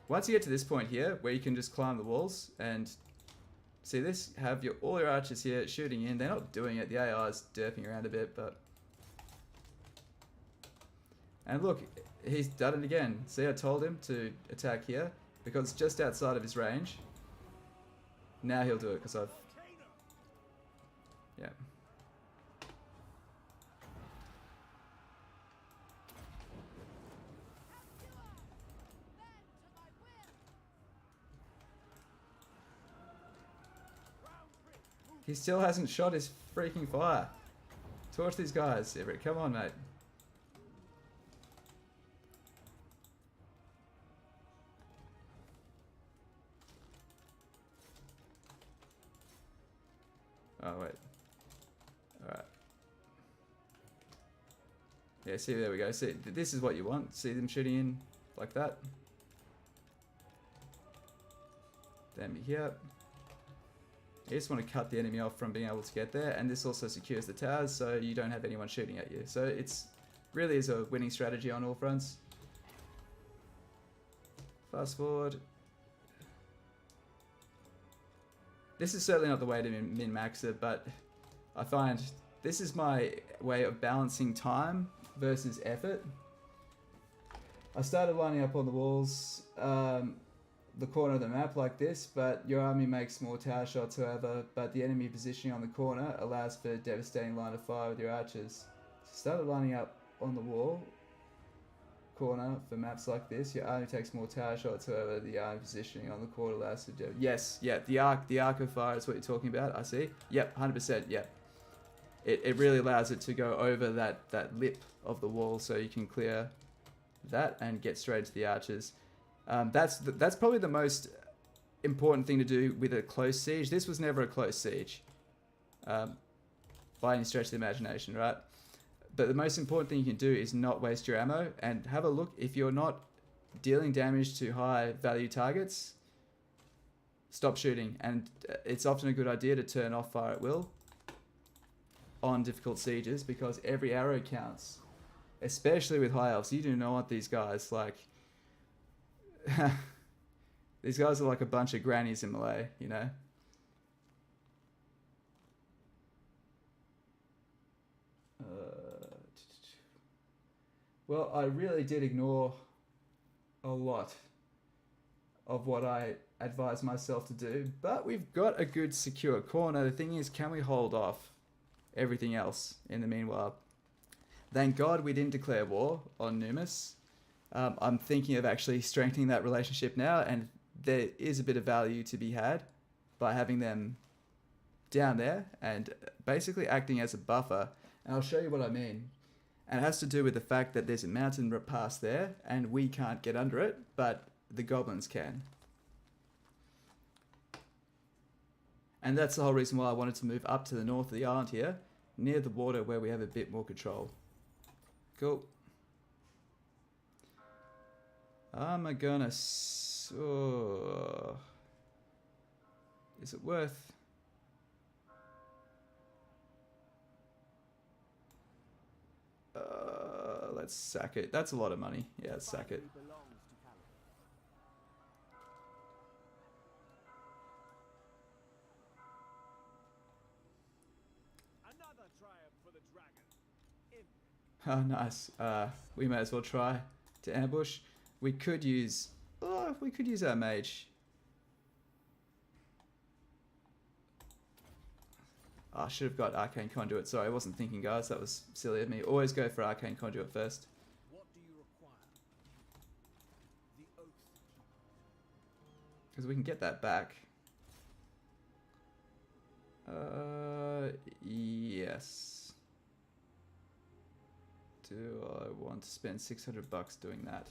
Once you get to this point here, where you can just climb the walls and see this, have all your archers here shooting in. They're not doing it. The AI is derping around a bit, but and look. He's done it again. See, I told him to attack here because it's just outside of his range. Now he'll do it because I've... Yeah. He still hasn't shot his freaking fire. Torch these guys, Imrik. Come on, mate. Oh, wait. Alright. Yeah, see, there we go. See, this is what you want. See them shooting in like that. Then here. You just want to cut the enemy off from being able to get there, and this also secures the towers so you don't have anyone shooting at you. So it's really is a winning strategy on all fronts. Fast forward. This is certainly not the way to min-max it, but I find this is my way of balancing time versus effort. I started lining up on the walls, the corner of the map like this, but your army makes more tower shots, however, but the enemy positioning on the corner allows for devastating line of fire with your archers. So started lining up on the wall corner for maps like this. Your army takes more tower shots, however, the army positioning on the corner allows for yes, yeah, the arc of fire is what you're talking about, I see. Yep, 100%, yep. It really allows it to go over that lip of the wall so you can clear that and get straight to the archers. That's probably the most important thing to do with a close siege. This was never a close siege. by any stretch of the imagination, right? But the most important thing you can do is not waste your ammo, and have a look. If you're not dealing damage to high value targets, stop shooting. And it's often a good idea to turn off fire at will on difficult sieges, because every arrow counts, especially with high elves. You do not want these guys, like these guys are like a bunch of grannies in Malay, you know. Well, I really did ignore a lot of what I advised myself to do, but we've got a good secure corner. The thing is, can we hold off everything else in the meanwhile? Thank God we didn't declare war on Numis. I'm thinking of actually strengthening that relationship now, and there is a bit of value to be had by having them down there and basically acting as a buffer. And I'll show you what I mean. And it has to do with the fact that there's a mountain pass there, and we can't get under it, but the goblins can. And that's the whole reason why I wanted to move up to the north of the island here, near the water, where we have a bit more control. Cool. Am I gonna... is it worth... let's sack it. That's a lot of money. Yeah, let's sack it. Another triumph for the dragon. Oh, nice. We may as well try to ambush. We could use... oh, we could use our mage. I should have got Arcane Conduit. Sorry, I wasn't thinking, guys. That was silly of me. Always go for Arcane Conduit first. What do you require? The oath. Because we can get that back. Yes. Do I want to spend 600 bucks doing that?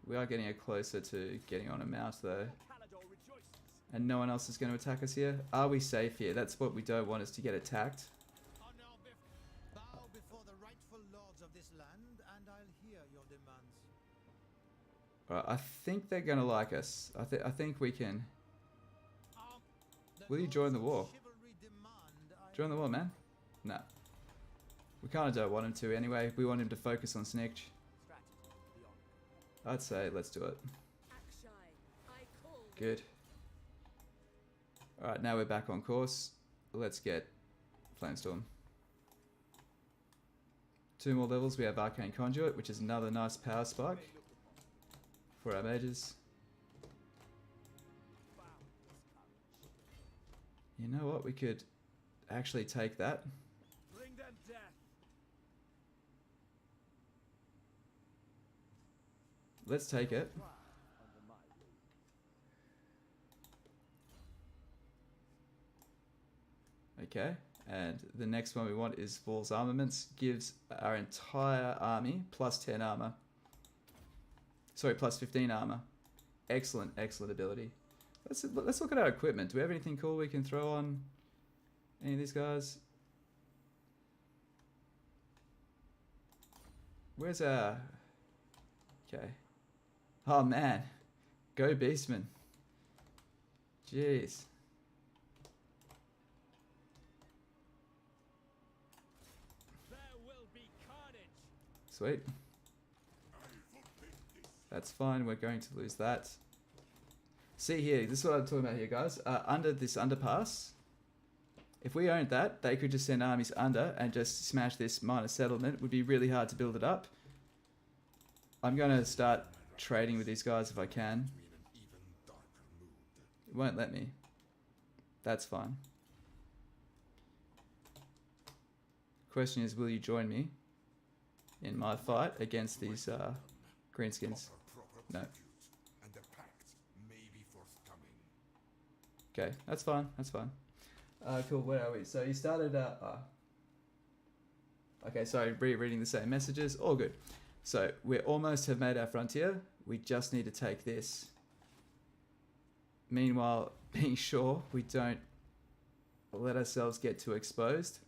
We are getting closer to getting on a mount though. And no one else is going to attack us here. Are we safe here? That's what we don't want, is to get attacked. Bow before the rightful lords of this land, and I'll hear your demands. Alright, I think they're going to like us. I think we can... Will you join the war? Join the war, man? No. We kind of don't want him to anyway. We want him to focus on Snitch. I'd say let's do it. Good. Alright, now we're back on course. Let's get Flamestorm. 2 more levels. We have Arcane Conduit, which is another nice power spike for our mages. You know what? We could actually take that. Bring them death. Let's take it. Okay, and the next one we want is Falls Armaments. Gives our entire army plus 10 armor. Sorry, plus 15 armor. Excellent, excellent ability. Let's look at our equipment. Do we have anything cool we can throw on any of these guys? Where's our... Okay. Oh man. Go Beastman. Jeez. Sweet. That's fine. We're going to lose that. See here. This is what I'm talking about here, guys. Under this underpass, if we owned that, they could just send armies under and just smash this minor settlement. It would be really hard to build it up. I'm going to start trading with these guys if I can. It won't let me. That's fine. Question is, will you join me in my fight against these greenskins? No. Okay, that's fine. That's fine. Cool. Where are we? So you started. Okay, sorry. Rereading the same messages. All good. So we almost have made our frontier. We just need to take this. Meanwhile, being sure we don't let ourselves get too exposed.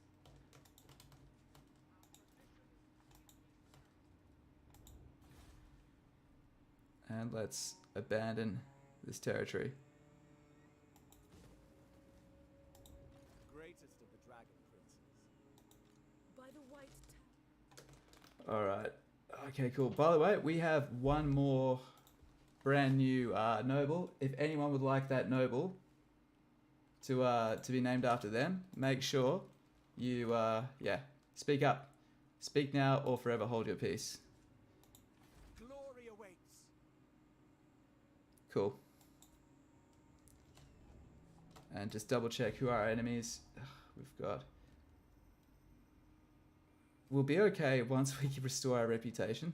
And let's abandon this territory. Greatest of the dragon princes. By the white Alright. Okay, cool. By the way, we have one more brand new noble. If anyone would like that noble to be named after them, make sure you speak up. Speak now or forever hold your peace. Glory awaits. Cool. And just double check who are our enemies. We've got... We'll be okay once we restore our reputation.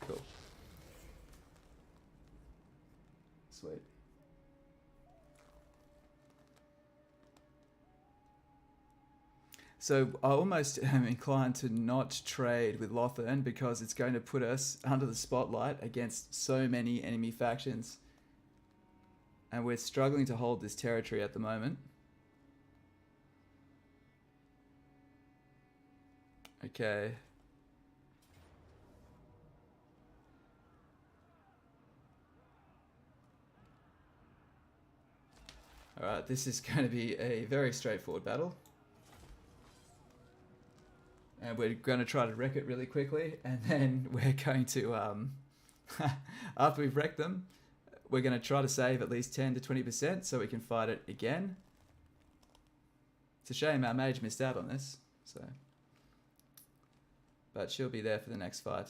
Cool. Sweet. So I almost am inclined to not trade with Lothern because it's going to put us under the spotlight against so many enemy factions. And we're struggling to hold this territory at the moment. Okay. Alright, this is going to be a very straightforward battle. And we're going to try to wreck it really quickly, and then we're going to, after we've wrecked them, we're going to try to save at least 10 to 20% so we can fight it again. It's a shame our mage missed out on this, so... But she'll be there for the next fight.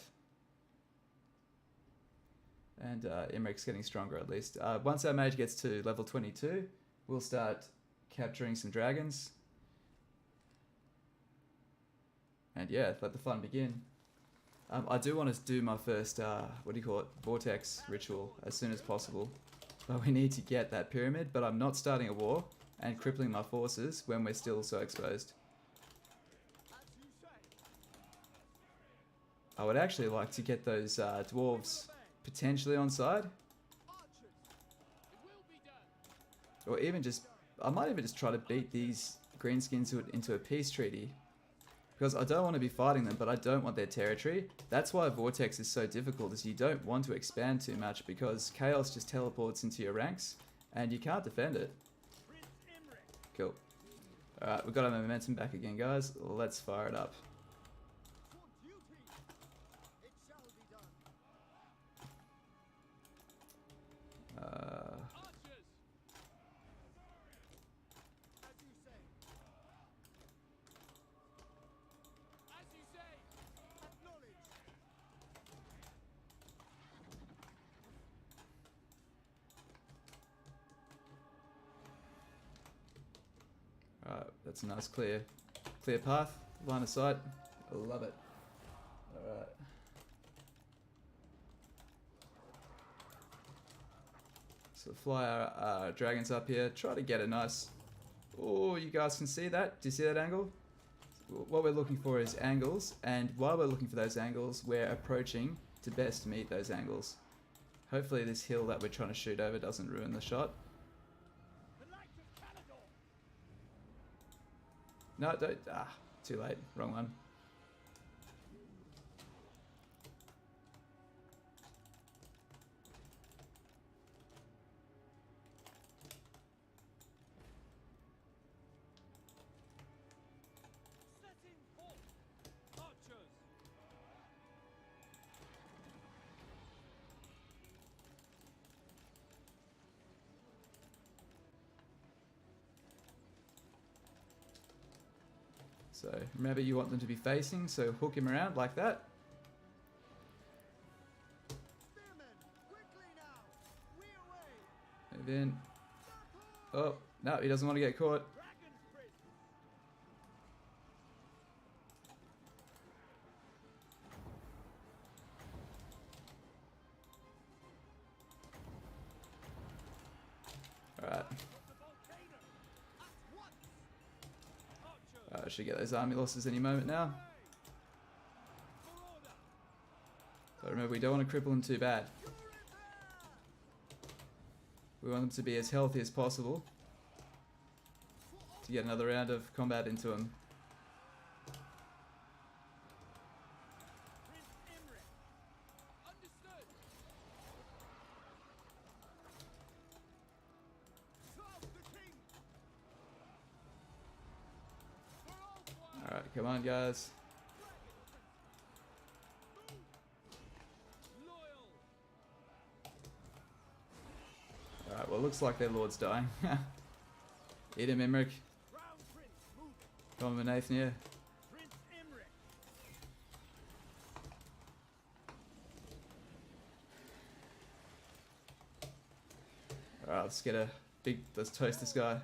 And Imrik's getting stronger at least. Once our mage gets to level 22, we'll start capturing some dragons. And yeah, let the fun begin. I do want to do my first, Vortex ritual as soon as possible. But we need to get that pyramid, but I'm not starting a war and crippling my forces when we're still so exposed. I would actually like to get those dwarves potentially on side. Or even just, I might even just try to beat these greenskins into a peace treaty. Because I don't want to be fighting them, but I don't want their territory. That's why Vortex is so difficult, is you don't want to expand too much because chaos just teleports into your ranks and you can't defend it. Cool. Alright, we've got our momentum back again, guys. Let's fire it up. That's a nice clear path, line of sight. I love it. Alright. So fly our dragons up here. Try to get a nice... Oh, you guys can see that? Do you see that angle? What we're looking for is angles, and while we're looking for those angles, we're approaching to best meet those angles. Hopefully this hill that we're trying to shoot over doesn't ruin the shot. No, don't. Too late. Wrong one. So remember, you want them to be facing, so hook him around like that. Move in. Oh, no, he doesn't want to get caught. Alright. I should get those army losses any moment now. But remember, we don't want to cripple them too bad. We want them to be as healthy as possible to get another round of combat into them. Imrik. Understood. Serve the king. For all Alright, come on guys. loyal. Alright, well, looks like their lord's dying. Eat him, Imrik. Crown Prince moving. Come on, Nathan, yeah. Prince Imrik. Alright, let's toast this guy.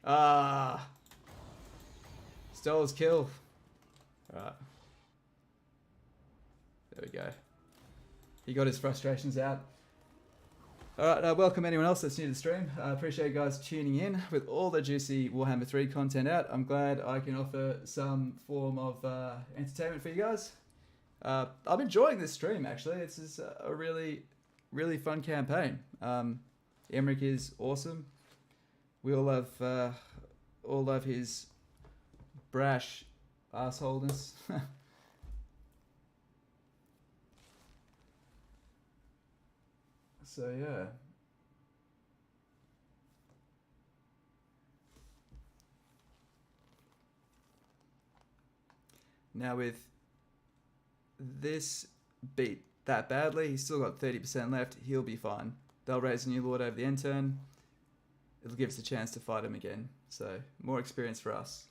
Ah! Stole his kill. Alright. There we go. He got his frustrations out. Alright, welcome anyone else that's new to the stream. I appreciate you guys tuning in with all the juicy Warhammer 3 content out. I'm glad I can offer some form of entertainment for you guys. I'm enjoying this stream, actually. This is a really, really fun campaign. Imrik is awesome. We all love his brash assholeness. So yeah. Now with this beat that badly, he's still got 30% left. He'll be fine. They'll raise a new lord over the end turn. It'll give us a chance to fight him again. So more experience for us.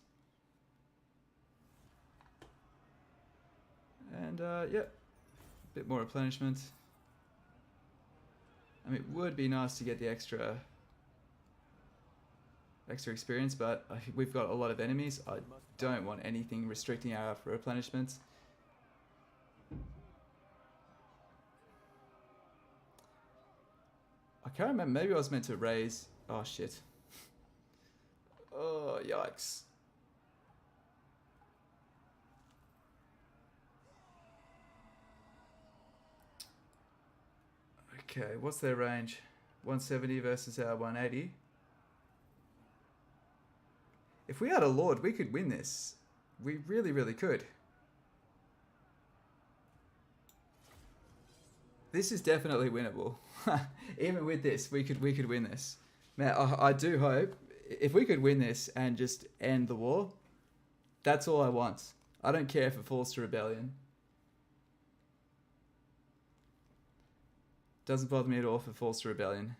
And yeah, a bit more replenishment. I mean, it would be nice to get the extra experience, but we've got a lot of enemies. I don't want anything restricting our replenishments. I can't remember. Maybe I was meant to raise... Oh, shit. Oh, yikes. Okay, what's their range? 170 versus our 180. If we had a lord, we could win this. We really, really could. This is definitely winnable. Even with this, we could win this. Man, I do hope if we could win this and just end the war, that's all I want. I don't care if it falls to rebellion. Doesn't bother me at all if it falls to rebellion.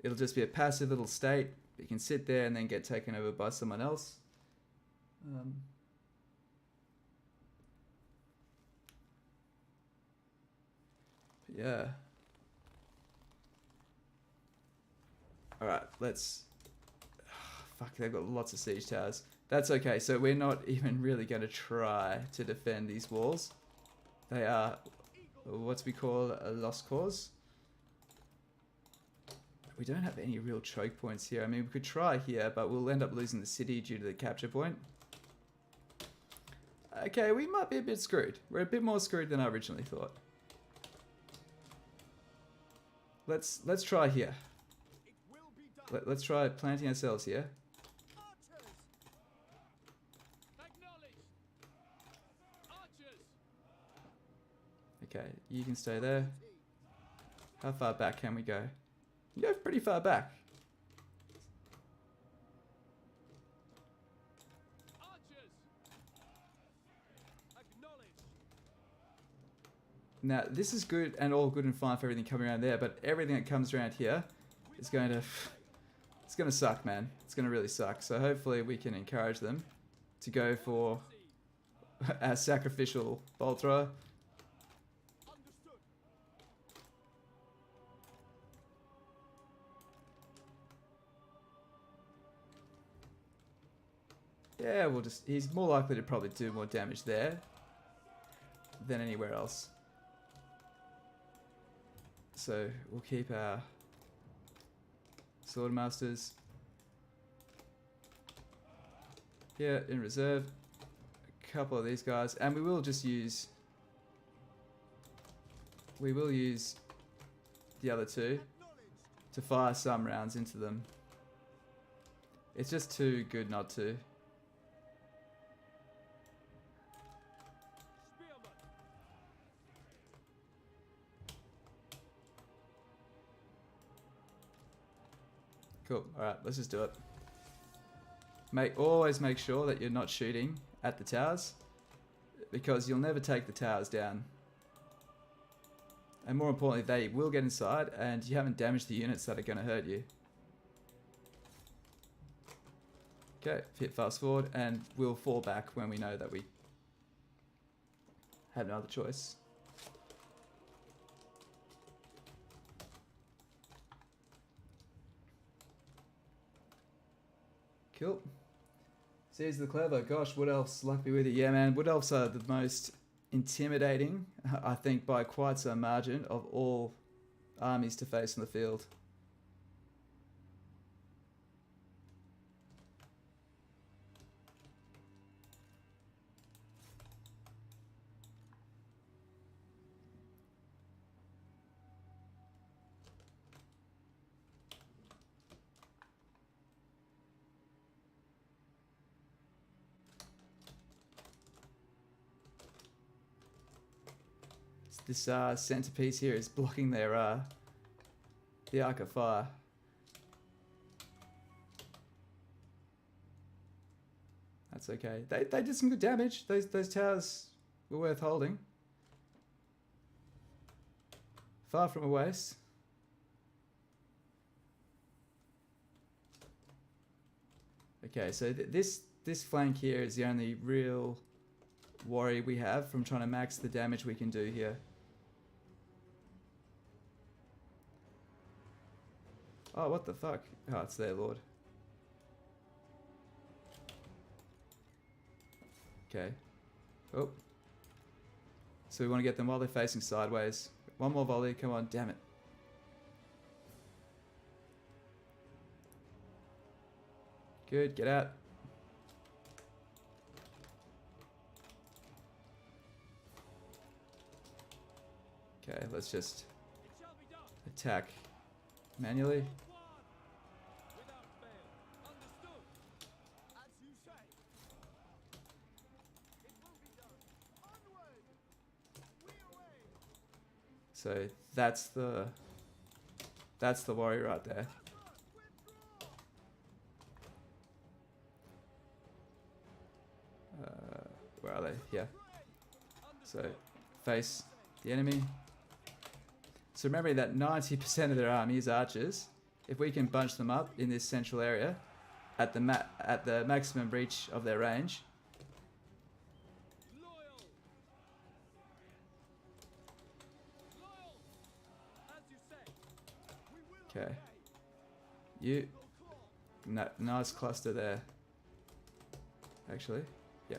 It'll just be a passive little state. You can sit there and then get taken over by someone else. Yeah. Alright, let's... fuck, they've got lots of siege towers. That's okay, so we're not even really going to try to defend these walls. They are what we call a lost cause. We don't have any real choke points here. I mean, we could try here, but we'll end up losing the city due to the capture point. Okay, we might be a bit screwed. We're a bit more screwed than I originally thought. Let's try here. Let's try planting ourselves here. Okay, you can stay there. How far back can we go? You go pretty far back. Now, this is good and all good and fine for everything coming around there, but everything that comes around here is going to... It's going to suck, man. It's going to really suck. So hopefully we can encourage them to go for a sacrificial bolt thrower. Yeah, we'll just... He's more likely to probably do more damage there than anywhere else. So we'll keep our Swordmasters here in reserve. A couple of these guys, and we will just use... We will use the other two. to fire some rounds into them. It's just too good not to. Cool. Alright, let's just do it. Always make sure that you're not shooting at the towers, because you'll never take the towers down. And more importantly, they will get inside and you haven't damaged the units that are going to hurt you. Okay, hit fast forward and we'll fall back when we know that we have no other choice. Cool. Seas the Clever. Gosh, Wood Elves, luck be with you. Yeah, man, Wood Elves are the most intimidating, I think, by quite some margin of all armies to face in the field. This centerpiece here is blocking their the arc of fire. That's okay. They did some good damage. Those towers were worth holding. Far from a waste. Okay, so this flank here is the only real worry we have from trying to max the damage we can do here. Oh, what the fuck? Oh, it's there, Lord. Okay. Oh. So we want to get them while they're facing sideways. One more volley. Come on, damn it. Good, get out. Okay, let's just attack manually. So that's the worry right there. Where are they? Yeah. So face the enemy. So remembering that 90% of their army is archers, if we can bunch them up in this central area at the maximum reach of their range. Okay. Nice cluster there. Actually, yeah.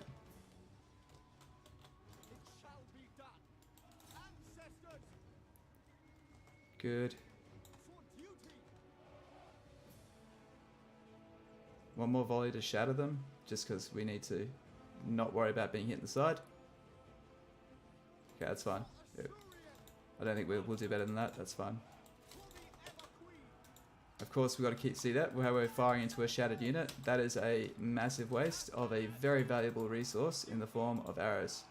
Good. One more volley to shatter them, just because we need to not worry about being hit in the side. Okay, that's fine. Yeah. I don't think we'll do better than that. That's fine. Of course, we've got to see that how we're firing into a shattered unit. That is a massive waste of a very valuable resource in the form of arrows.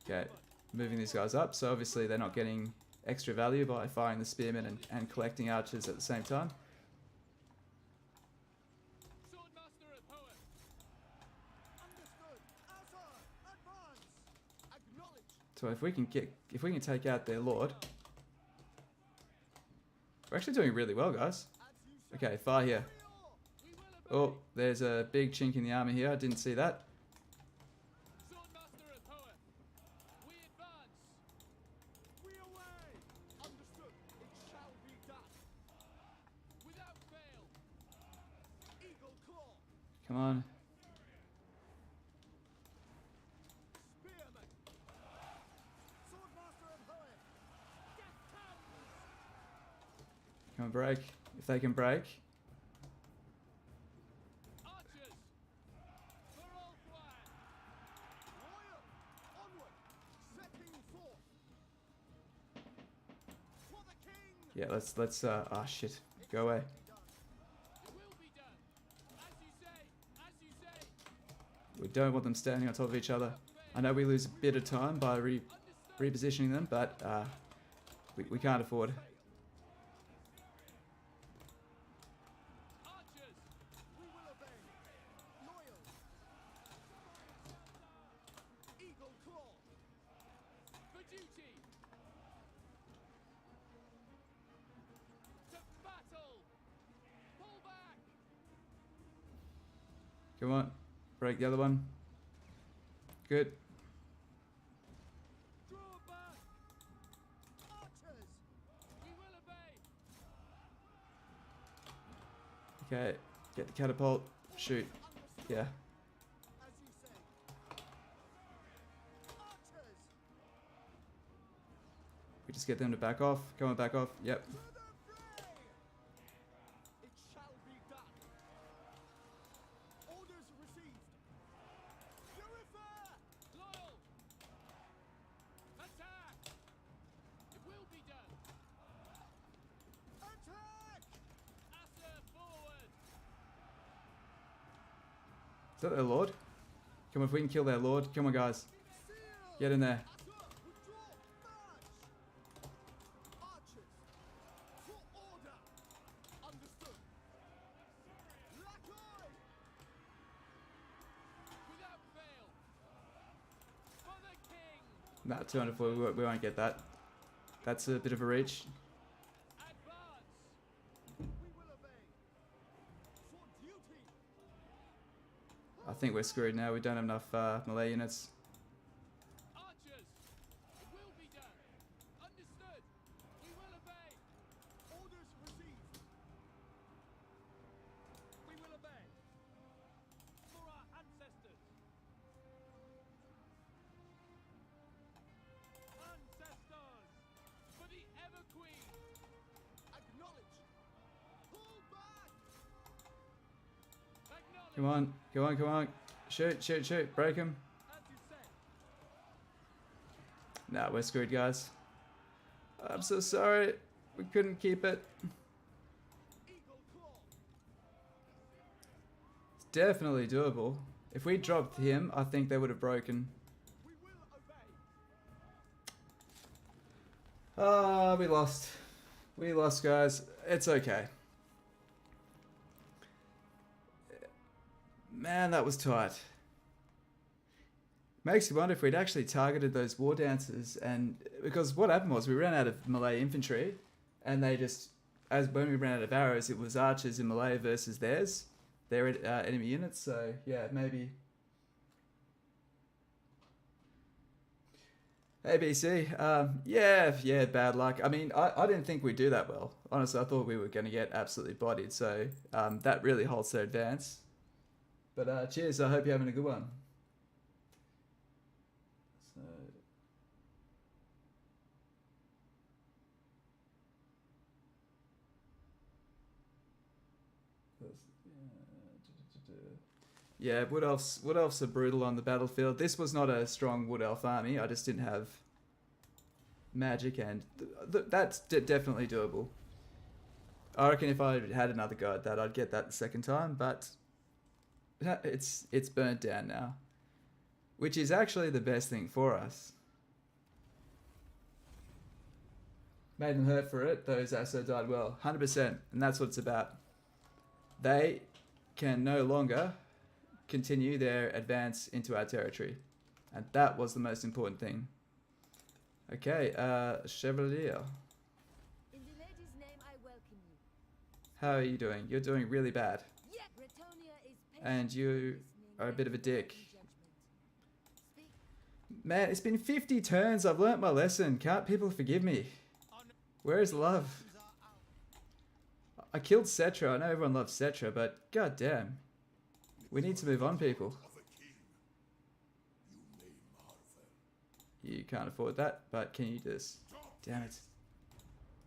Okay, moving these guys up. So obviously they're not getting extra value by firing the spearmen and collecting archers at the same time. So if we can take out their lord, we're actually doing really well, guys. Okay, fire here. Oh, there's a big chink in the armor here. I didn't see that. Come on. Come on, break. If they can break, Yeah, let's ah shit. Go away. We don't want them standing on top of each other. I know we lose a bit of time by repositioning them, but we can't afford. Come on, break the other one. Good. Okay, get the catapult. Shoot. Yeah. We just get them to back off. Come on, back off. Yep. Is that their lord? Come on, if we can kill their lord. Come on, guys. Get in there. Nah, 204, we won't get that. That's a bit of a reach. I think we're screwed now. We don't have enough melee units. Come on, come on, come on. Shoot, shoot, shoot. Break him. Nah, we're screwed, guys. I'm so sorry. We couldn't keep it. It's definitely doable. If we dropped him, I think they would have broken. Ah, we lost. We lost, guys. It's okay. Man, that was tight. Makes you wonder if we'd actually targeted those war dancers, and because what happened was we ran out of melee infantry, and they just, as when we ran out of arrows, it was archers in melee versus their enemy units. So yeah, maybe ABC. Yeah, bad luck. I mean, I didn't think we'd do that well. Honestly, I thought we were going to get absolutely bodied. So that really halts their advance. But cheers, I hope you're having a good one. So, yeah, wood elves are brutal on the battlefield. This was not a strong wood elf army. I just didn't have magic, and that's definitely doable. I reckon if I had another go at that, I'd get that the second time, but it's burnt down now, which is actually the best thing for us. Made them hurt for it. Those also died well, 100%, and that's what it's about. They can no longer continue their advance into our territory, and that was the most important thing. Okay, Chevalier. In the lady's name, I welcome you. How are you doing? You're doing really bad. And you are a bit of a dick. Man, it's been 50 turns. I've learnt my lesson. Can't people forgive me? Where is love? I killed Cetra. I know everyone loves Cetra, but goddamn. We need to move on, people. You can't afford that, but can you just... Damn it.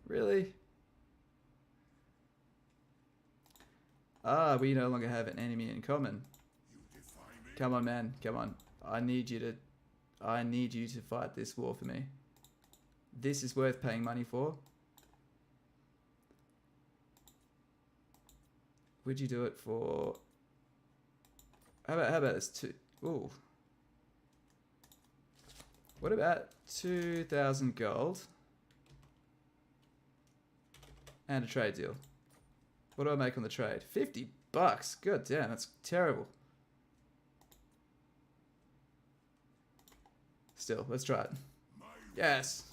Really? Ah, we no longer have an enemy in common. Come on, man. Come on. I need you to fight this war for me. This is worth paying money for. Would you do it for... How about this? Ooh. What about 2,000 gold? And a trade deal. What do I make on the trade? 50 bucks. God damn, that's terrible. Still, let's try it. Yes.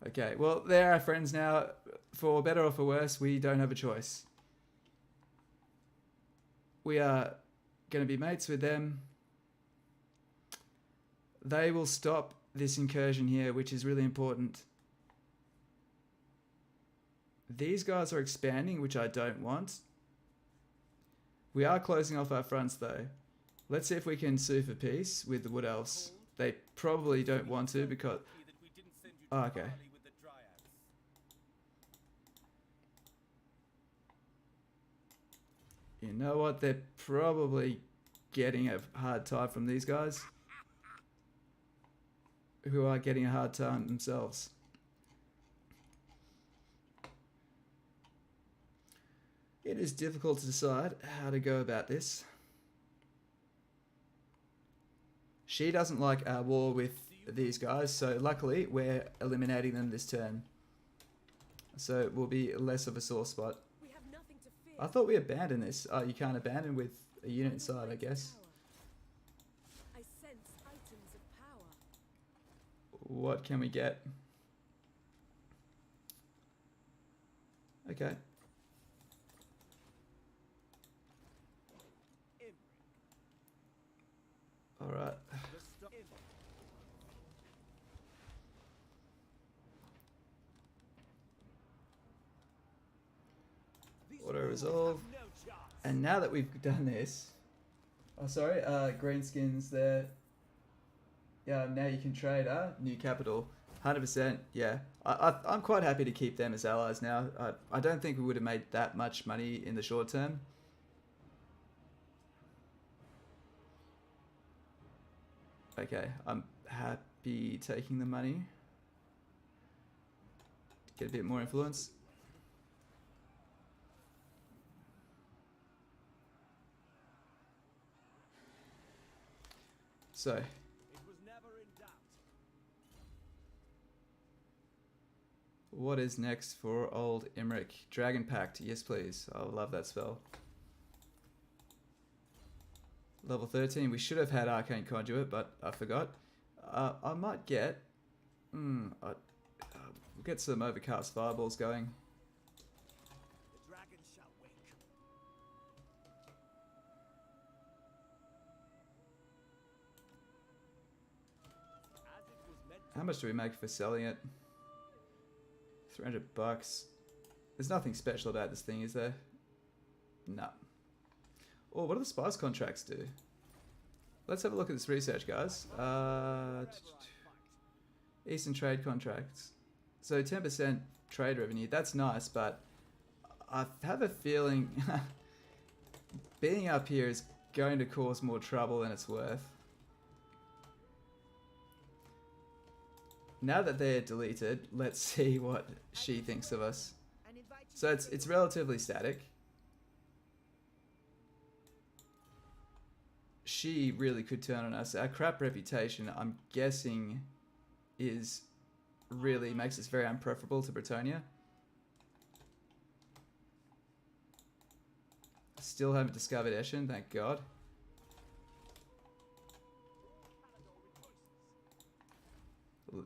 Okay, well, they're our friends now. For better or for worse, we don't have a choice. We are going to be mates with them. They will stop this incursion here, which is really important. These guys are expanding, which I don't want. We are closing off our fronts, though. Let's see if we can sue for peace with the Wood Elves. They probably don't want to because... Oh, okay. You know what? They're probably getting a hard time from these guys, who are getting a hard time themselves. It is difficult to decide how to go about this. She doesn't like our war with these guys, so luckily we're eliminating them this turn. So it will be less of a sore spot. I thought we abandoned this. Oh, you can't abandon with a unit inside, I guess. I sense items of power. What can we get? Okay. All right. Auto resolve. And now that we've done this, oh sorry, greenskins there. Yeah, now you can trade new capital. 100%, yeah. I'm quite happy to keep them as allies now. I don't think we would have made that much money in the short term. Okay, I'm happy taking the money. Get a bit more influence. So, It was never in doubt. what is next for old Imrik? Dragon Pact, yes please. I love that spell. Level 13, we should have had Arcane Conduit, but I forgot. I might get... we'll get some Overcast Fireballs going. The dragon shall wake. As it was meant How much do we make for selling it? 300 bucks. There's nothing special about this thing, is there? No. Oh, what do the spice contracts do? Let's have a look at this research, guys. Eastern trade contracts. So 10% trade revenue. That's nice, but I have a feeling being up here is going to cause more trouble than it's worth. Now that they're deleted, let's see what she thinks of us. So it's relatively static. She really could turn on us. Our crap reputation, I'm guessing, is really makes us very unpreferable to Bretonia. Still haven't discovered Eshin, thank God.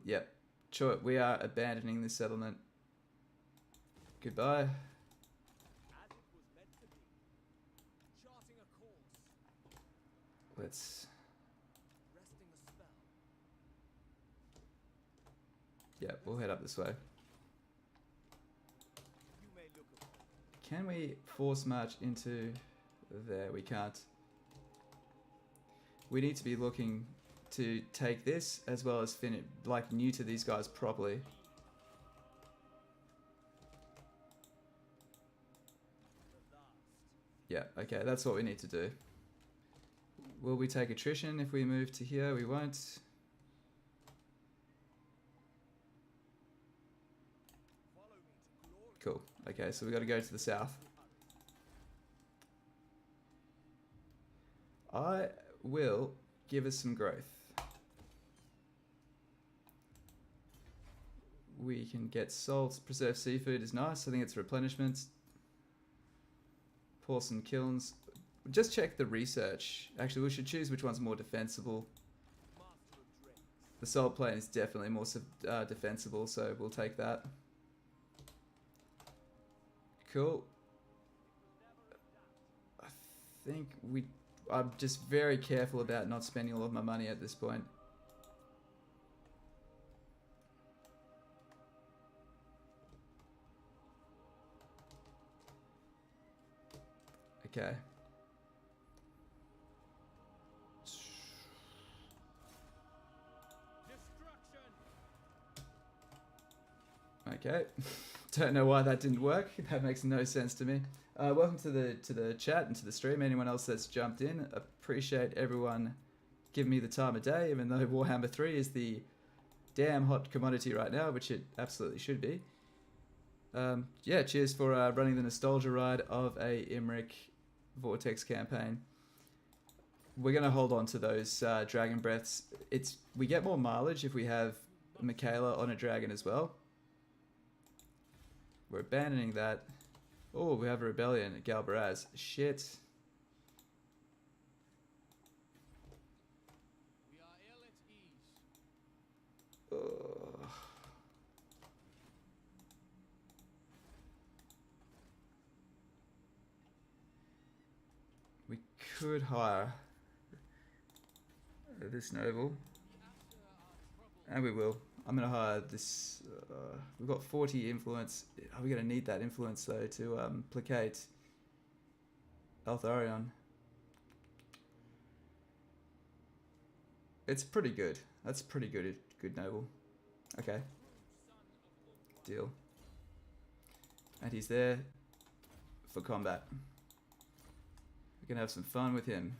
Yep, sure, we are abandoning this settlement. Goodbye. as it was meant to be. Charting a course. Let's... Resting a spell. Yeah, we'll head up this way. You may look upon. Can we force march into there? We can't. We need to be looking to take this as well as finish, like, new to these guys properly. Yeah, okay, that's what we need to do. Will we take attrition if we move to here? We won't. Follow me to glory. Cool. Okay, so we got to go to the south. I will give us some growth. We can get salt. Preserved seafood is nice. I think it's replenishment. Porcelain kilns. Just check the research. Actually, we should choose which one's more defensible. The salt plane is definitely more defensible, so we'll take that. Cool. I think I'm just very careful about not spending all of my money at this point. Okay. Okay. Don't know why that didn't work. That makes no sense to me. Welcome to the chat and to the stream. Anyone else that's jumped in, appreciate everyone giving me the time of day, even though Warhammer 3 is the damn hot commodity right now, which it absolutely should be. Yeah, cheers for running the nostalgia ride of a Imrik Vortex campaign. We're gonna hold on to those dragon breaths. We get more mileage if we have Michaela on a dragon as well. We're abandoning that. Oh, we have a rebellion at Galbaraz. Shit. We are ill at ease. Oh. We could hire this noble, and we will. I'm gonna hire this. We've got 40 influence. Are we gonna need that influence though to placate Altharion? It's pretty good. That's pretty good. Good noble. Okay. Deal. And he's there for combat. We can have some fun with him.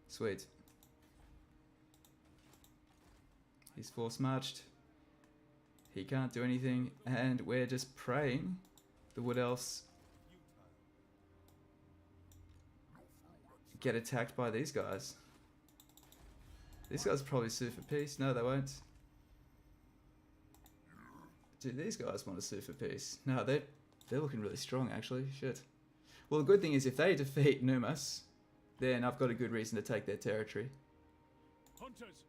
Sweet. He's force marched. He can't do anything, and we're just praying the Wood Elves get attacked by these guys. These guys probably sue for peace. No, they won't. Do these guys want to sue for peace? No, they're looking really strong, actually. Shit. Well, the good thing is if they defeat Numas, then I've got a good reason to take their territory. Hunters.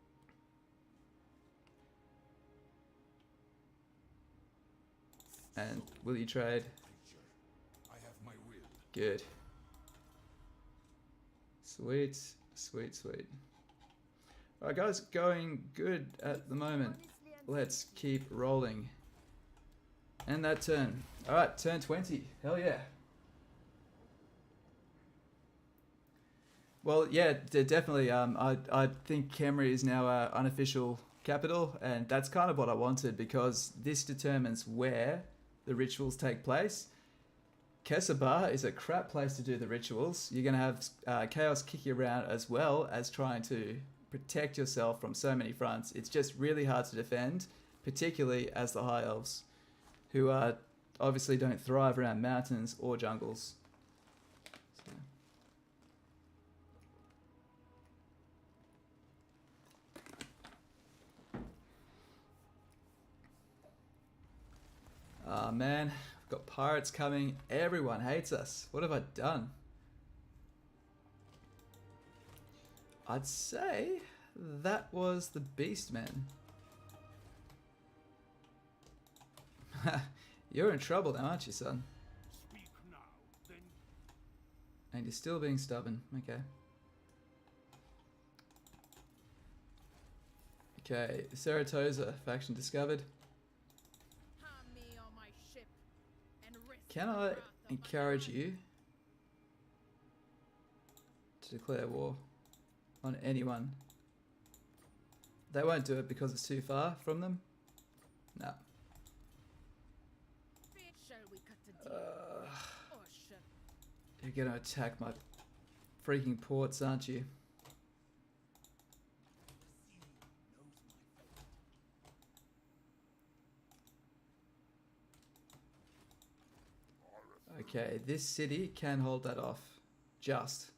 And will you trade? I have my will. Good. Sweet, sweet, sweet. Alright guys, going good at the moment. Let's keep rolling. And that turn. Alright, turn 20. Hell yeah. Well, yeah, definitely. I think Khemri is now our unofficial capital, and that's kind of what I wanted because this determines where the rituals take place. Kesabar is a crap place to do the rituals. You're going to have chaos kick you around as well as trying to protect yourself from so many fronts. It's just really hard to defend, particularly as the High Elves, who obviously don't thrive around mountains or jungles. Oh man, I've got pirates coming. Everyone hates us. What have I done? I'd say that was the Beastman. You're in trouble now, aren't you, son? Speak now, then. And you're still being stubborn. Okay. Okay, Ceratosa faction discovered. Can I encourage you to declare war on anyone? They won't do it because it's too far from them? No. You're gonna attack my freaking ports, aren't you? Okay, this city can hold that off. Just.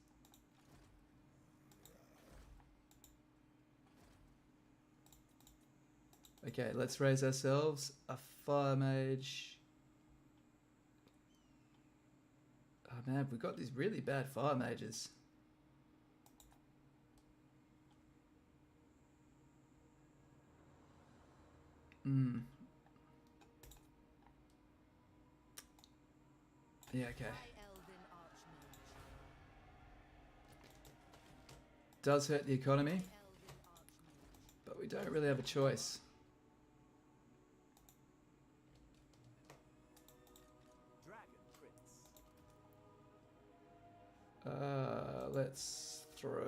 Okay, let's raise ourselves a fire mage. Oh man, we've got these really bad fire mages. Yeah, okay. Does hurt the economy, but we don't really have a choice. Let's throw.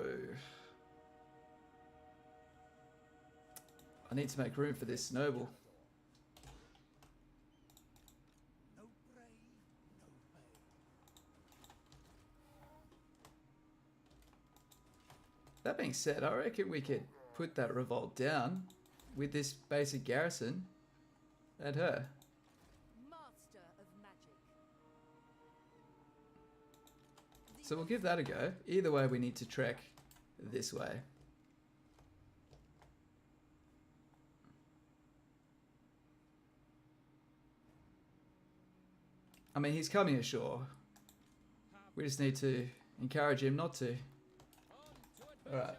I need to make room for this noble. No prey, no pay. That being said, I reckon we could put that revolt down with this basic garrison and her. Master of magic. So we'll give that a go. Either way, we need to trek this way. I mean, he's coming ashore. We just need to encourage him not to. Alright.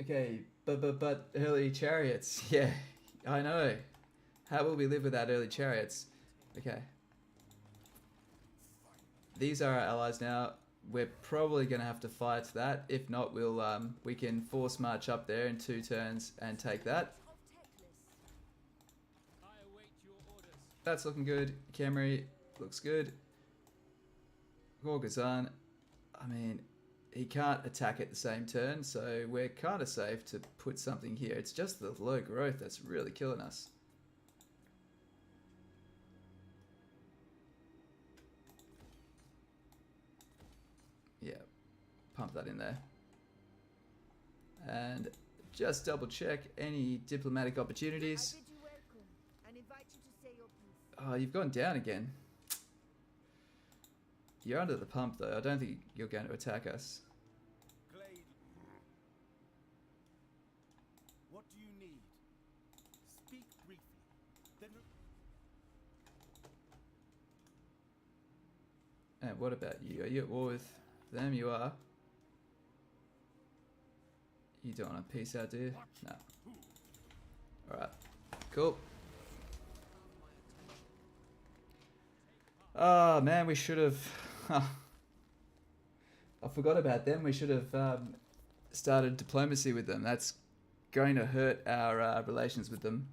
Okay, but early chariots. Yeah, I know. How will we live without early chariots? Okay. These are our allies now. We're probably going to have to fight that. If not, we can force march up there in 2 turns and take that. That's looking good. Khemri looks good. Gorgazan, I mean, he can't attack at the same turn, so we're kind of safe to put something here. It's just the low growth that's really killing us. Yeah, pump that in there. And just double check any diplomatic opportunities. Oh, you've gone down again. You're under the pump though. I don't think you're going to attack us. Glade. What do you need? Speak briefly. Then. And what about you? Are you at war with them? You are. You don't want to peace out, do you? No. Alright. Cool. Oh man, we should have. I forgot about them. We should have started diplomacy with them. That's going to hurt our relations with them.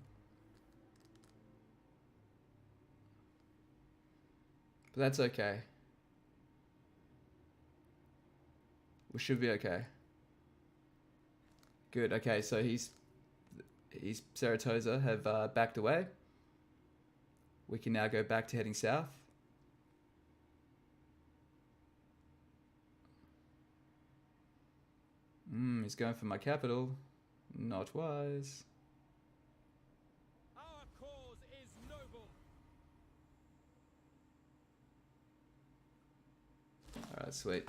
But that's okay. We should be okay. Good. Okay, so he's Saratoga have backed away. We can now go back to heading south. He's going for my capital. Not wise. Our cause is noble. Alright, sweet.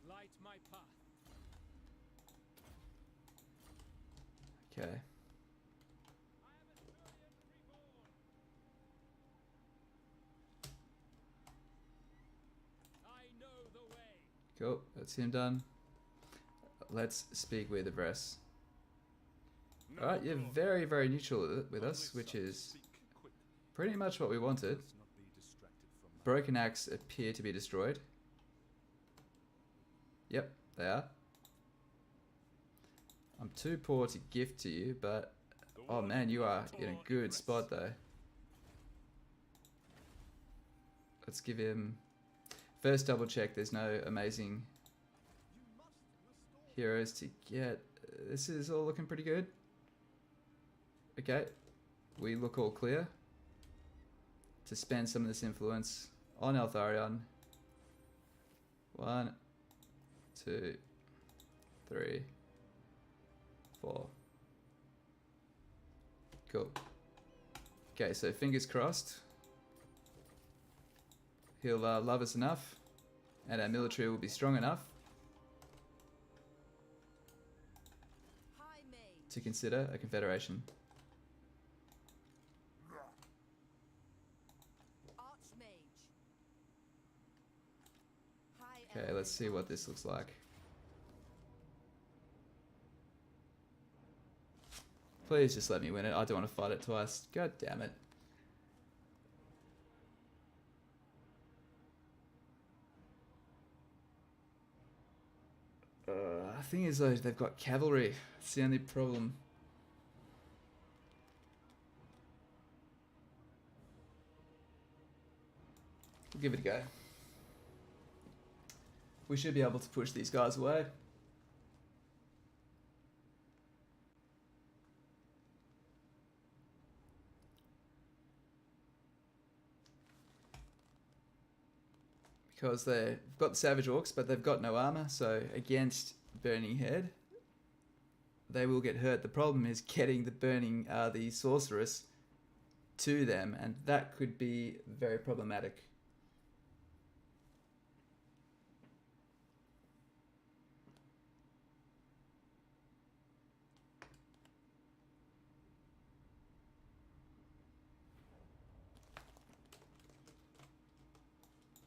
Light my path. Okay. Cool, that's him done. Let's speak with Avres. Alright, you're very, very neutral with us, which is pretty much what we wanted. Broken Axe appear to be destroyed. Yep, they are. I'm too poor to gift to you, but... Oh man, you are in a good spot though. Let's give him... First double check, there's no amazing heroes to get. This is all looking pretty good. Okay, we look all clear to spend some of this influence on Eltharion. 1, 2, 3, 4. Cool. Okay, so fingers crossed. He'll love us enough, and our military will be strong enough High mage. to consider a confederation. Archmage. High Okay, let's see what this looks like. Please just let me win it. I don't want to fight it twice. God damn it. The thing is though, they've got cavalry. It's the only problem. We'll give it a go. We should be able to push these guys away. Because they've got the Savage Orcs, but they've got no armor, so against Burning Head, they will get hurt. The problem is getting the Sorceress to them, and that could be very problematic.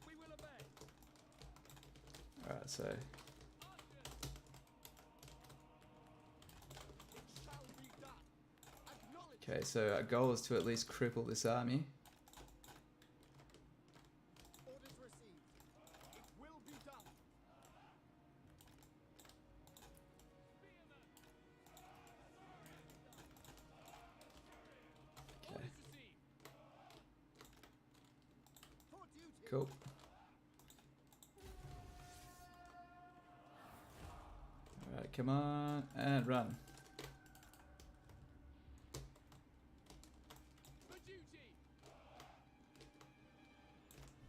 We will obey. Alright, so It shall be done. Acknowledge. okay, so our goal is to at least cripple this army. Orders received. It will be done. Okay, Orders received. For duty. cool. Alright, come on, and run. For duty.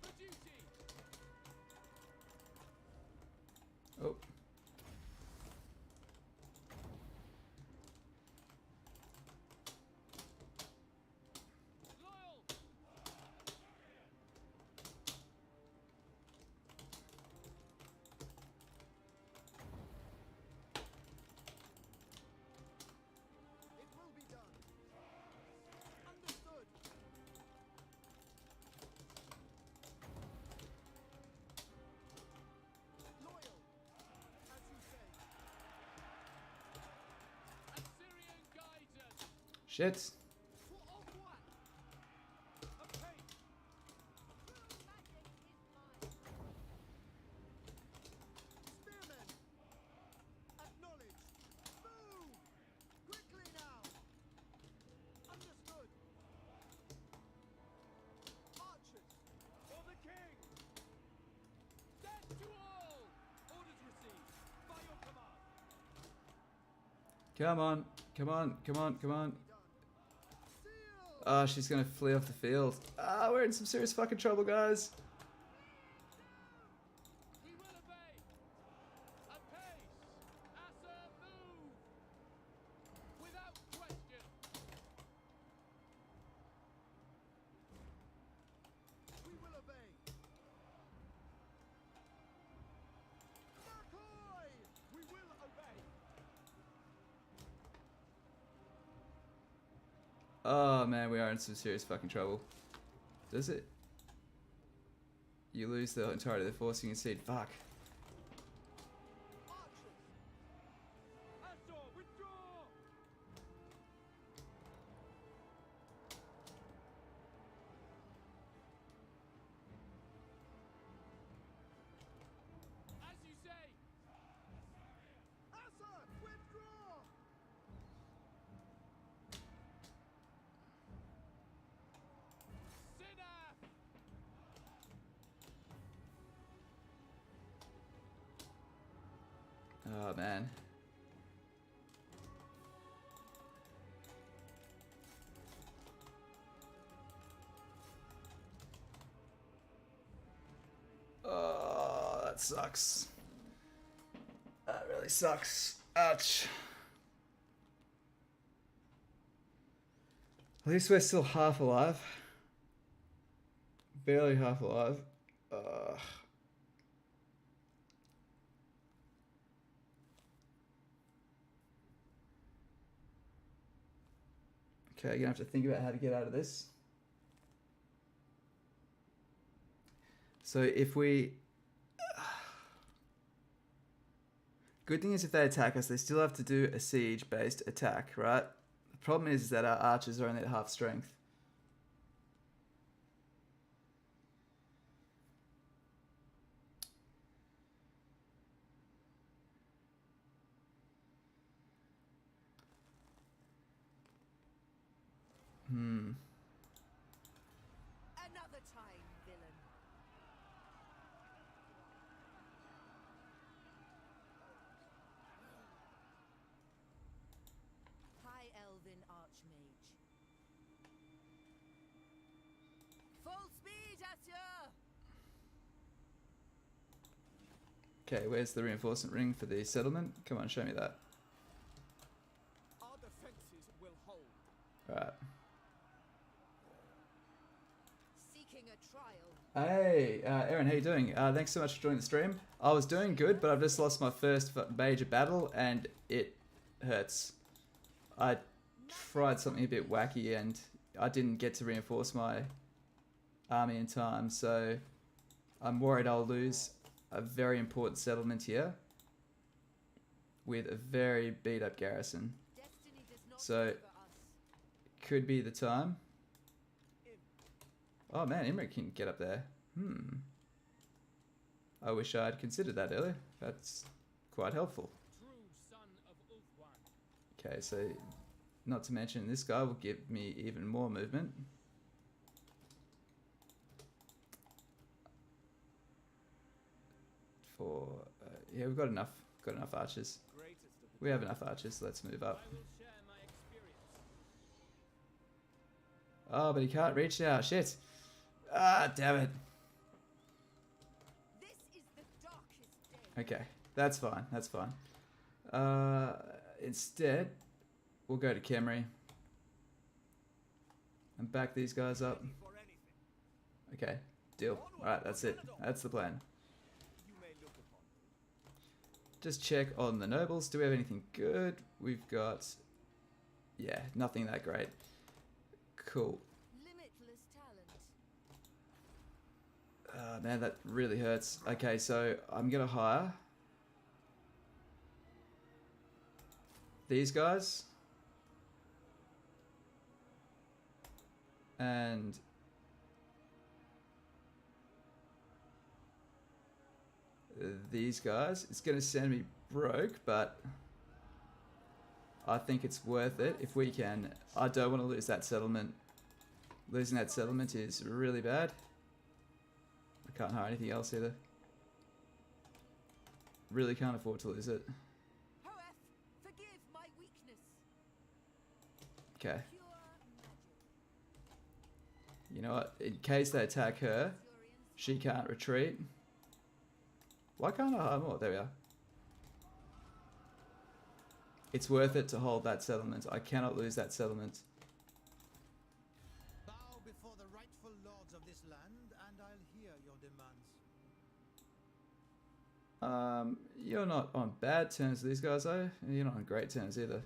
For duty. Oh. Loyal. It will be done. Understood. Loyal, as you say. Assyrian guides us. Shit. For au revoir. A pace. Spearmen. Acknowledge. Move. Quickly now. Understood. Archers. For the king. Death to all. Orders received. By your command. Come on, come on, come on, come on. Seal. Ah, she's gonna flee off the field. Ah, we're in some serious fucking trouble, guys. He will obey. A pace. Asa, move. Without question. We will obey. Makoy! We will obey. Oh man, we are in some serious fucking trouble. Does it? You lose the entirety of the force you concede. Fuck. Archers. Astor, withdraw. As you say. Asa, withdraw. Sinner. Oh man. Oh, that sucks. That really sucks. Ouch. At least we're still half alive. Barely half alive. Okay, gonna have to think about how to get out of this. So if we... Good thing is if they attack us, they still have to do a siege-based attack, right? The problem is that our archers are only at half strength. Another time, villain. High Elven Archmage. Full speed, Asya! Okay, where's the reinforcement ring for the settlement? Come on, show me that. Our defenses will hold. Alright. Seeking a trial. Hey, Aaron, how you doing? Thanks so much for joining the stream. I was doing good, but I've just lost my first major battle, and it hurts. I tried something a bit wacky, and I didn't get to reinforce my army in time, so I'm worried I'll lose a very important settlement here with a very beat-up garrison. Destiny does not So, favor us. could be the time. Oh man, Imrik can get up there. I wish I'd considered that earlier. That's quite helpful. True son of Ulthuan. Okay, so not to mention this guy will give me even more movement. For yeah, we've got enough archers. Greatest of the We have enough archers, so let's move up. I will share my experience. Oh, but he can't reach now. Shit. Ah, damn it. This is the darkest day. Okay, that's fine. That's fine. Instead, we'll go to Khemri and back these guys up. For anything. Okay, deal. Alright, that's it. That's the plan. You may look upon me. Just check on the nobles. Do we have anything good? We've got... Yeah, nothing that great. Cool. Limitless talent. Man, that really hurts. Okay, so I'm going to hire these guys. And these guys. It's going to send me broke, but I think it's worth it if we can. I don't want to lose that settlement. Losing that settlement is really bad. I can't hire anything else either. Really can't afford to lose it. Hoeth, forgive my weakness. Okay. Pure magic. You know what? In case they attack her, she can't retreat. Why can't I hire more? There we are. It's worth it to hold that settlement. I cannot lose that settlement. Bow before the rightful lords of this land, and I'll hear your demands. You're not on bad terms with these guys, though. You're not on great terms either.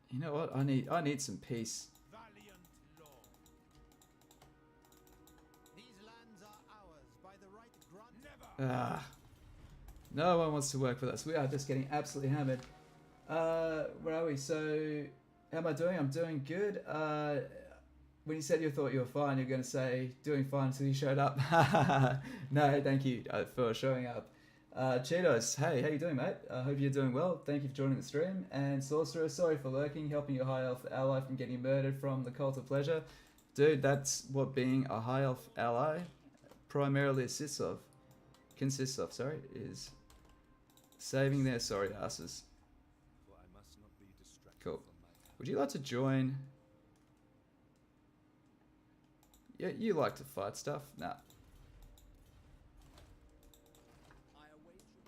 You know what? I need some peace. Valiant lord. These lands are ours by the right grant. Ah. No one wants to work with us. We are just getting absolutely hammered. Where are we? So, how am I doing? I'm doing good. When you said you thought you were fine, you're going to say doing fine until you showed up. No, thank you for showing up. Cheetos, hey, how you doing, mate? I hope you're doing well. Thank you for joining the stream. And Sorcerer, sorry for lurking, helping your high elf ally from getting murdered from the Cult of Pleasure. Dude, that's what being a high elf ally primarily consists of, is saving their sorry asses. For I must not be distracted Cool. from my Would you like to join? Yeah, you like to fight stuff? Nah. I await your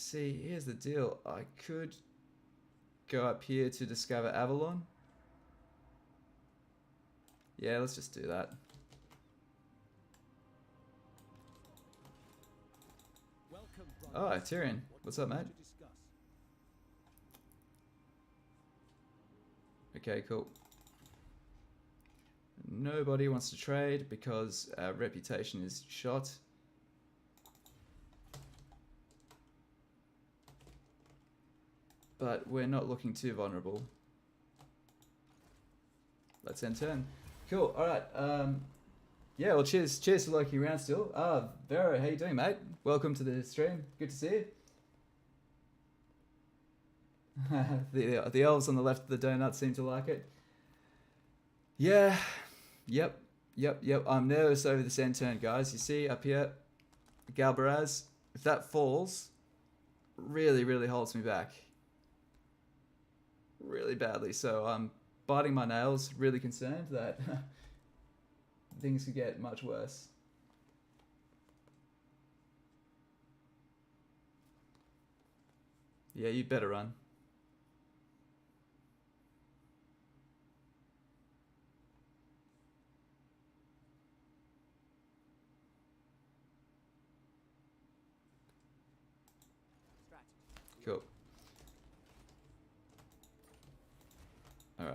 see, here's the deal. I could go up here to discover Avalon. Yeah, let's just do that. Welcome, Oh, brother. Tyrion. What's up, mate? To discuss. Okay, cool. Nobody wants to trade because our reputation is shot. But we're not looking too vulnerable. Let's end turn. Cool. All right. Yeah. Well, cheers to lurking around still. Vero, how you doing, mate? Welcome to the stream. Good to see you. the elves on the left of the donut seem to like it. Yeah. Yep. I'm nervous over this end turn, guys. You see up here, Galbaraz. If that falls, really holds me back. Really badly. So I'm biting my nails, really concerned that things could get much worse. Yeah, you better run. Cool. All right.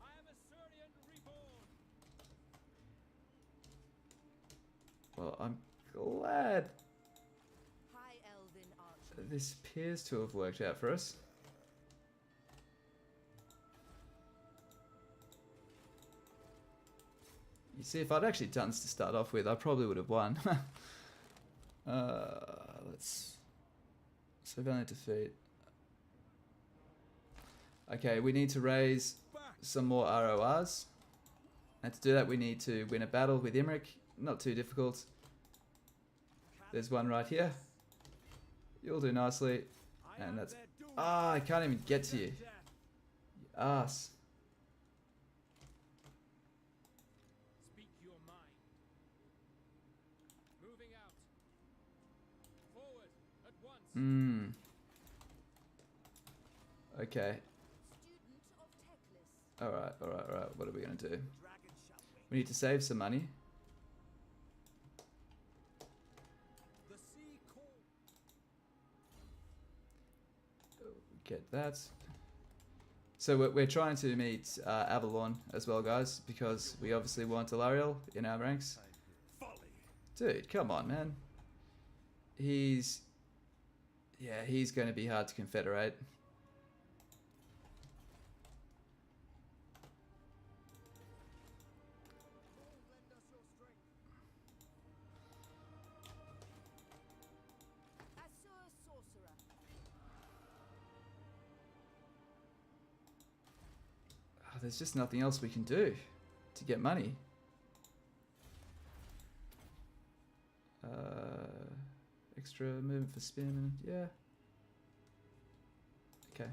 I am a Surian reborn. Well, I'm glad High Elven Archer. this appears to have worked out for us. You see, if I'd actually done this to start off with, I probably would have won. Let's... Surveillance defeat. Okay, we need to raise some more RORs. And to do that, we need to win a battle with Imrik. Not too difficult. There's one right here. You'll do nicely. And that's... Ah, I can't even get to you. You ass. Speak your mind. Moving out. Forward at once. Hmm. Okay. Student of Teclis. Alright. What are we going to do? We need to save some money. The sea call. Get that. So we're trying to meet Avalon as well, guys, because we obviously want Alariel in our ranks. Folly. Dude, come on, man. He's going to be hard to confederate. Lend us your strength. Assur Sorcerer. There's just nothing else we can do to get money. Extra movement for spearmen, yeah. Okay.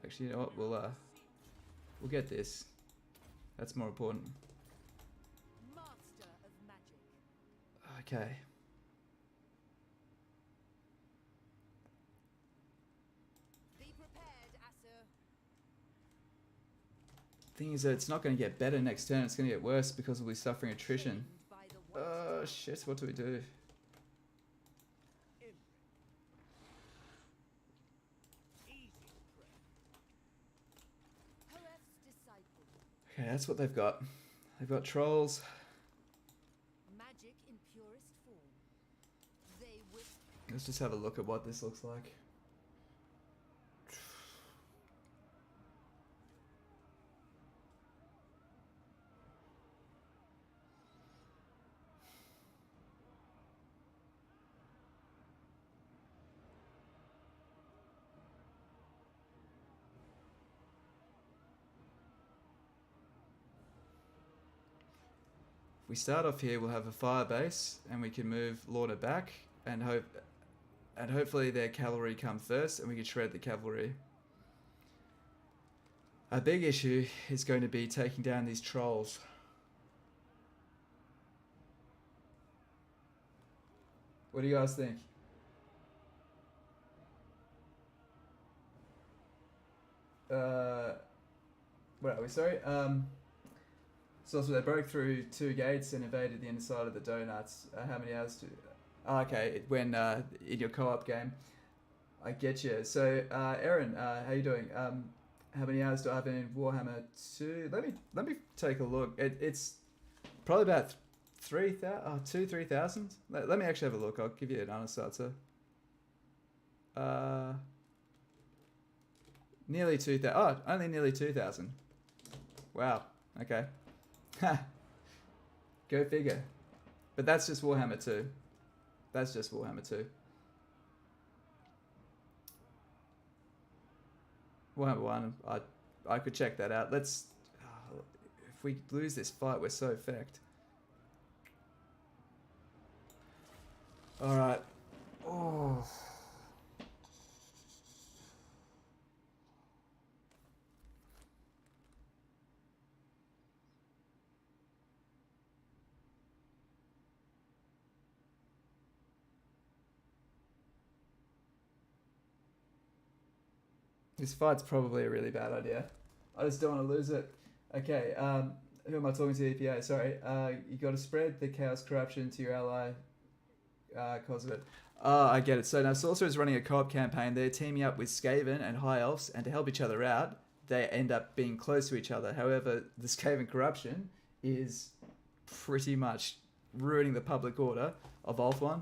Actually, you know what? We'll get this. That's more important. Master of Magic. Okay. Be prepared, Assur. Thing is that it's not going to get better next turn. It's going to get worse because we'll be suffering attrition. Shamed by the White Tower. Shit. What do we do? Imrik. Easy prey. Horeth's disciple. Okay, that's what they've got. They've got trolls. Magic in purest form. They will. Let's just have a look at what this looks like. If we start off here, we'll have a fire base, and we can move Lorna back, and hopefully their cavalry come first, and we can shred the cavalry. Our big issue is going to be taking down these trolls. What do you guys think? What are we? Sorry. So they broke through 2 gates and invaded the inside of the donuts. How many hours to? Oh, okay, when in your co-op game. I get you. So, Aaron, how you doing? How many hours do I have in Warhammer 2? Let me take a look. It's probably about 3,000. Let me actually have a look. I'll give you an honest answer. Nearly 2,000. Oh, only nearly 2,000. Wow. Okay. Go figure. But that's just Warhammer 2. That's just Warhammer 2. Warhammer 1, I could check that out. Let's... if we lose this fight, we're so fecked. Alright. Oh... This fight's probably a really bad idea. I just don't want to lose it. Okay, who am I talking to? EPA, sorry. You got to spread the chaos corruption to your ally cause of it. I get it. So now Sorcerer is running a co-op campaign. They're teaming up with Skaven and High Elves, and to help each other out, they end up being close to each other. However, the Skaven corruption is pretty much ruining the public order of Ulthuan.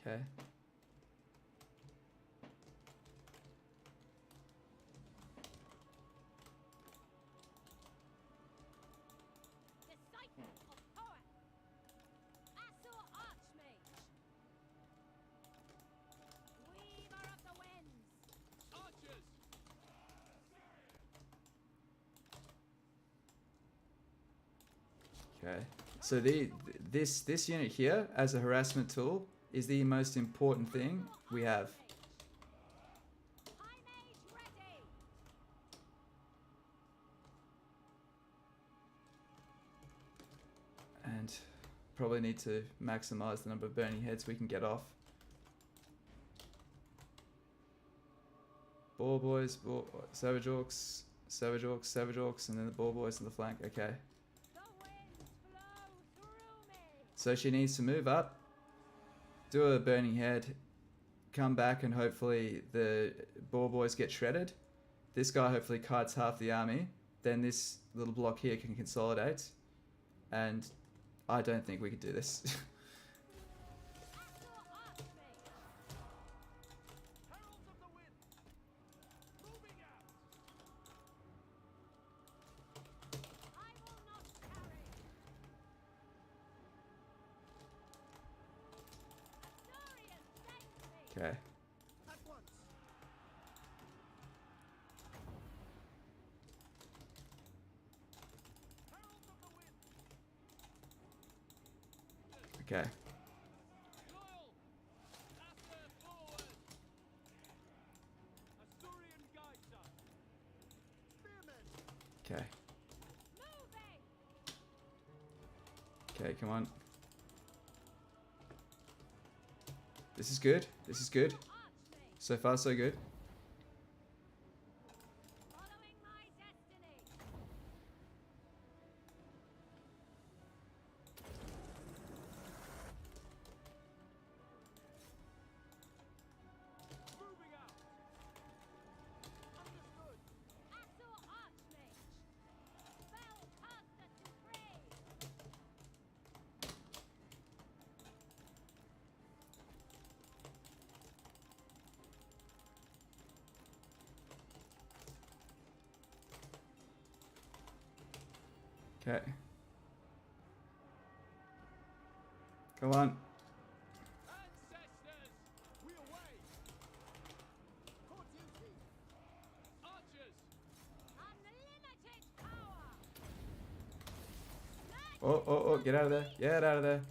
Okay. Okay. So this unit here as a harassment tool is the most important thing we have. And probably need to maximize the number of burning heads we can get off. Ball boys, savage orcs, savage orcs, savage orcs, and then the ball boys on the flank. Okay. So she needs to move up, do a burning head, come back, and hopefully the ball boys get shredded. This guy hopefully kites half the army. Then this little block here can consolidate. And I don't think we could do this. Okay. Okay. Okay. Okay, come on. This is good. This is good. So far, so good. Okay. Come on. Oh, get out of there. Get out of there.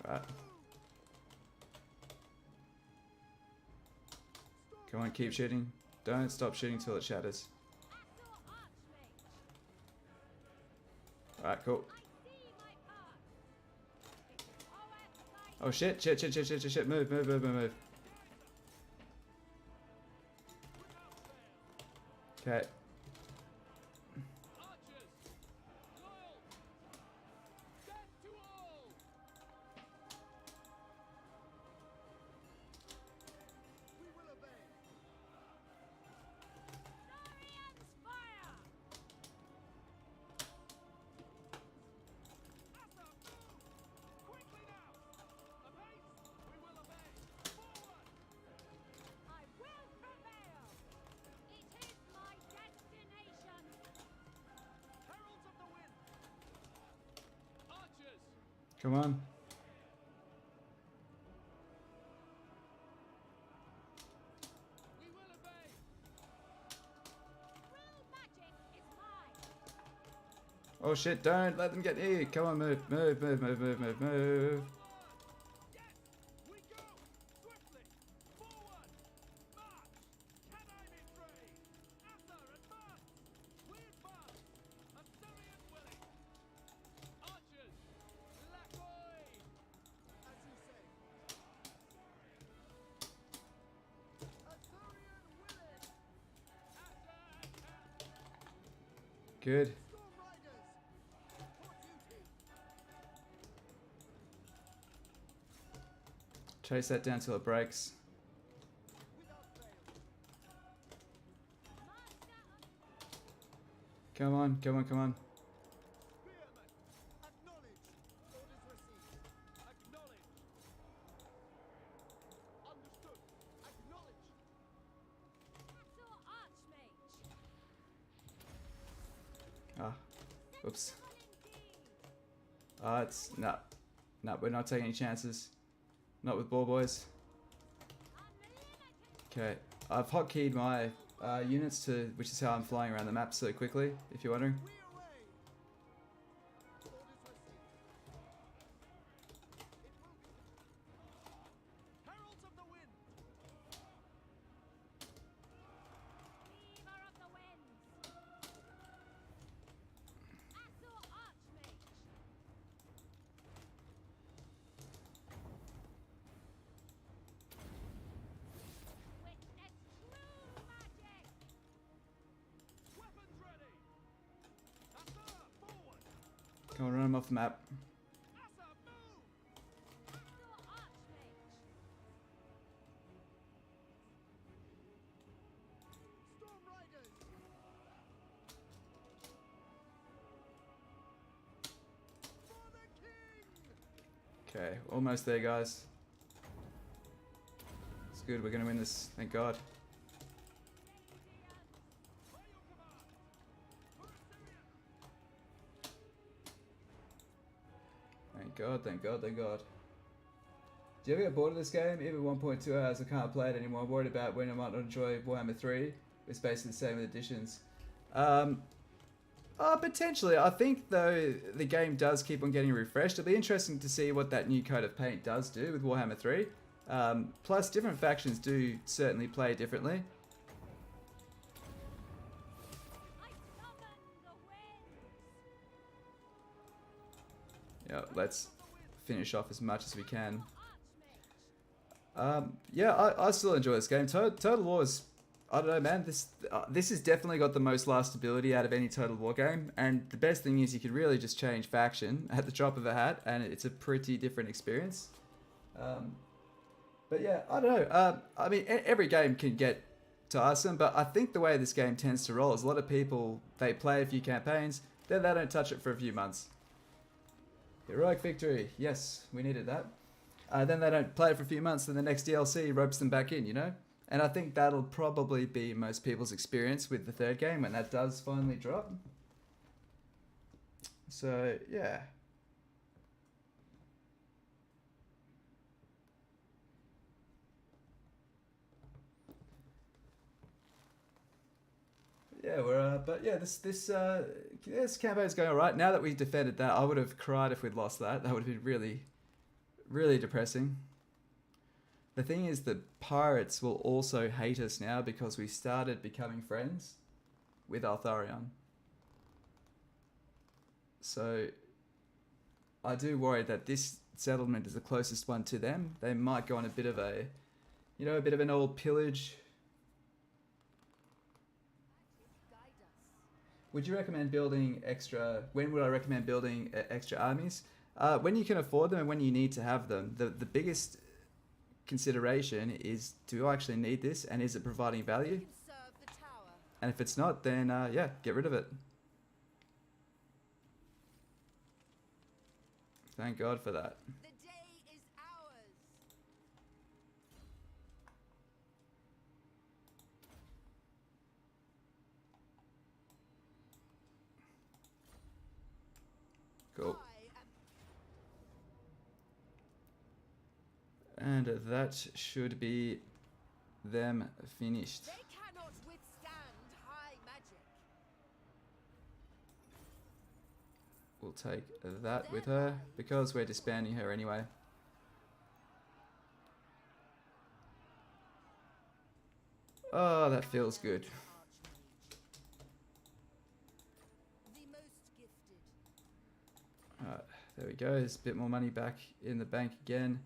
Right. Come on, keep shooting. Don't stop shooting till it shatters. Alright, cool. Oh shit, shit, shit, shit, shit, shit, shit. Move, move, move, move, move. Okay. Come on. Oh shit, don't let them get here. Come on, move, move, move, move, move, move, move. Good. Chase that down till it breaks. Come on, come on, come on. Ah, oops. It's no, we're not taking any chances. Not with ball boys. Okay, I've hotkeyed my units to, which is how I'm flying around the map so quickly, if you're wondering. Come on, run him off the map. Okay, almost there, guys. It's good, we're gonna win this, thank God. Thank God, thank God, thank God. Do you ever get bored of this game? Even 1.2 hours, I can't play it anymore. I'm worried about when I might not enjoy Warhammer 3. It's basically the same with additions. Potentially. I think, though, the game does keep on getting refreshed. It'll be interesting to see what that new coat of paint does do with Warhammer 3. Plus, different factions do certainly play differently. Yeah, let's finish off as much as we can. Yeah, I still enjoy this game. Total War is, I don't know, man. This has definitely got the most lastability out of any Total War game. And the best thing is you can really just change faction at the drop of a hat, and it's a pretty different experience. But yeah, I don't know. I mean, every game can get tiresome, but I think the way this game tends to roll is a lot of people, they play a few campaigns, then they don't touch it for a few months. Heroic victory. Yes, we needed that. Then they don't play it for a few months, then the next DLC ropes them back in, you know? And I think that'll probably be most people's experience with the third game when that does finally drop. So, yeah. Yeah, but yeah, this campaign's going alright. Now that we defended that, I would have cried if we'd lost that. That would have been really, really depressing. The thing is that pirates will also hate us now because we started becoming friends with Altharion. So I do worry that this settlement is the closest one to them. They might go on a bit of a, you know, a bit of an old pillage. Would you recommend building extra, when would I recommend building extra armies? When you can afford them and when you need to have them. The biggest consideration is, do I actually need this and is it providing value? And if it's not, then yeah, get rid of it. Thank God for that. The day is ours. Cool. I am. And that should be them finished. They cannot withstand high magic. We'll take that with her because we're disbanding her anyway. Oh, that feels good. The most gifted. Alright, there we go. There's a bit more money back in the bank again.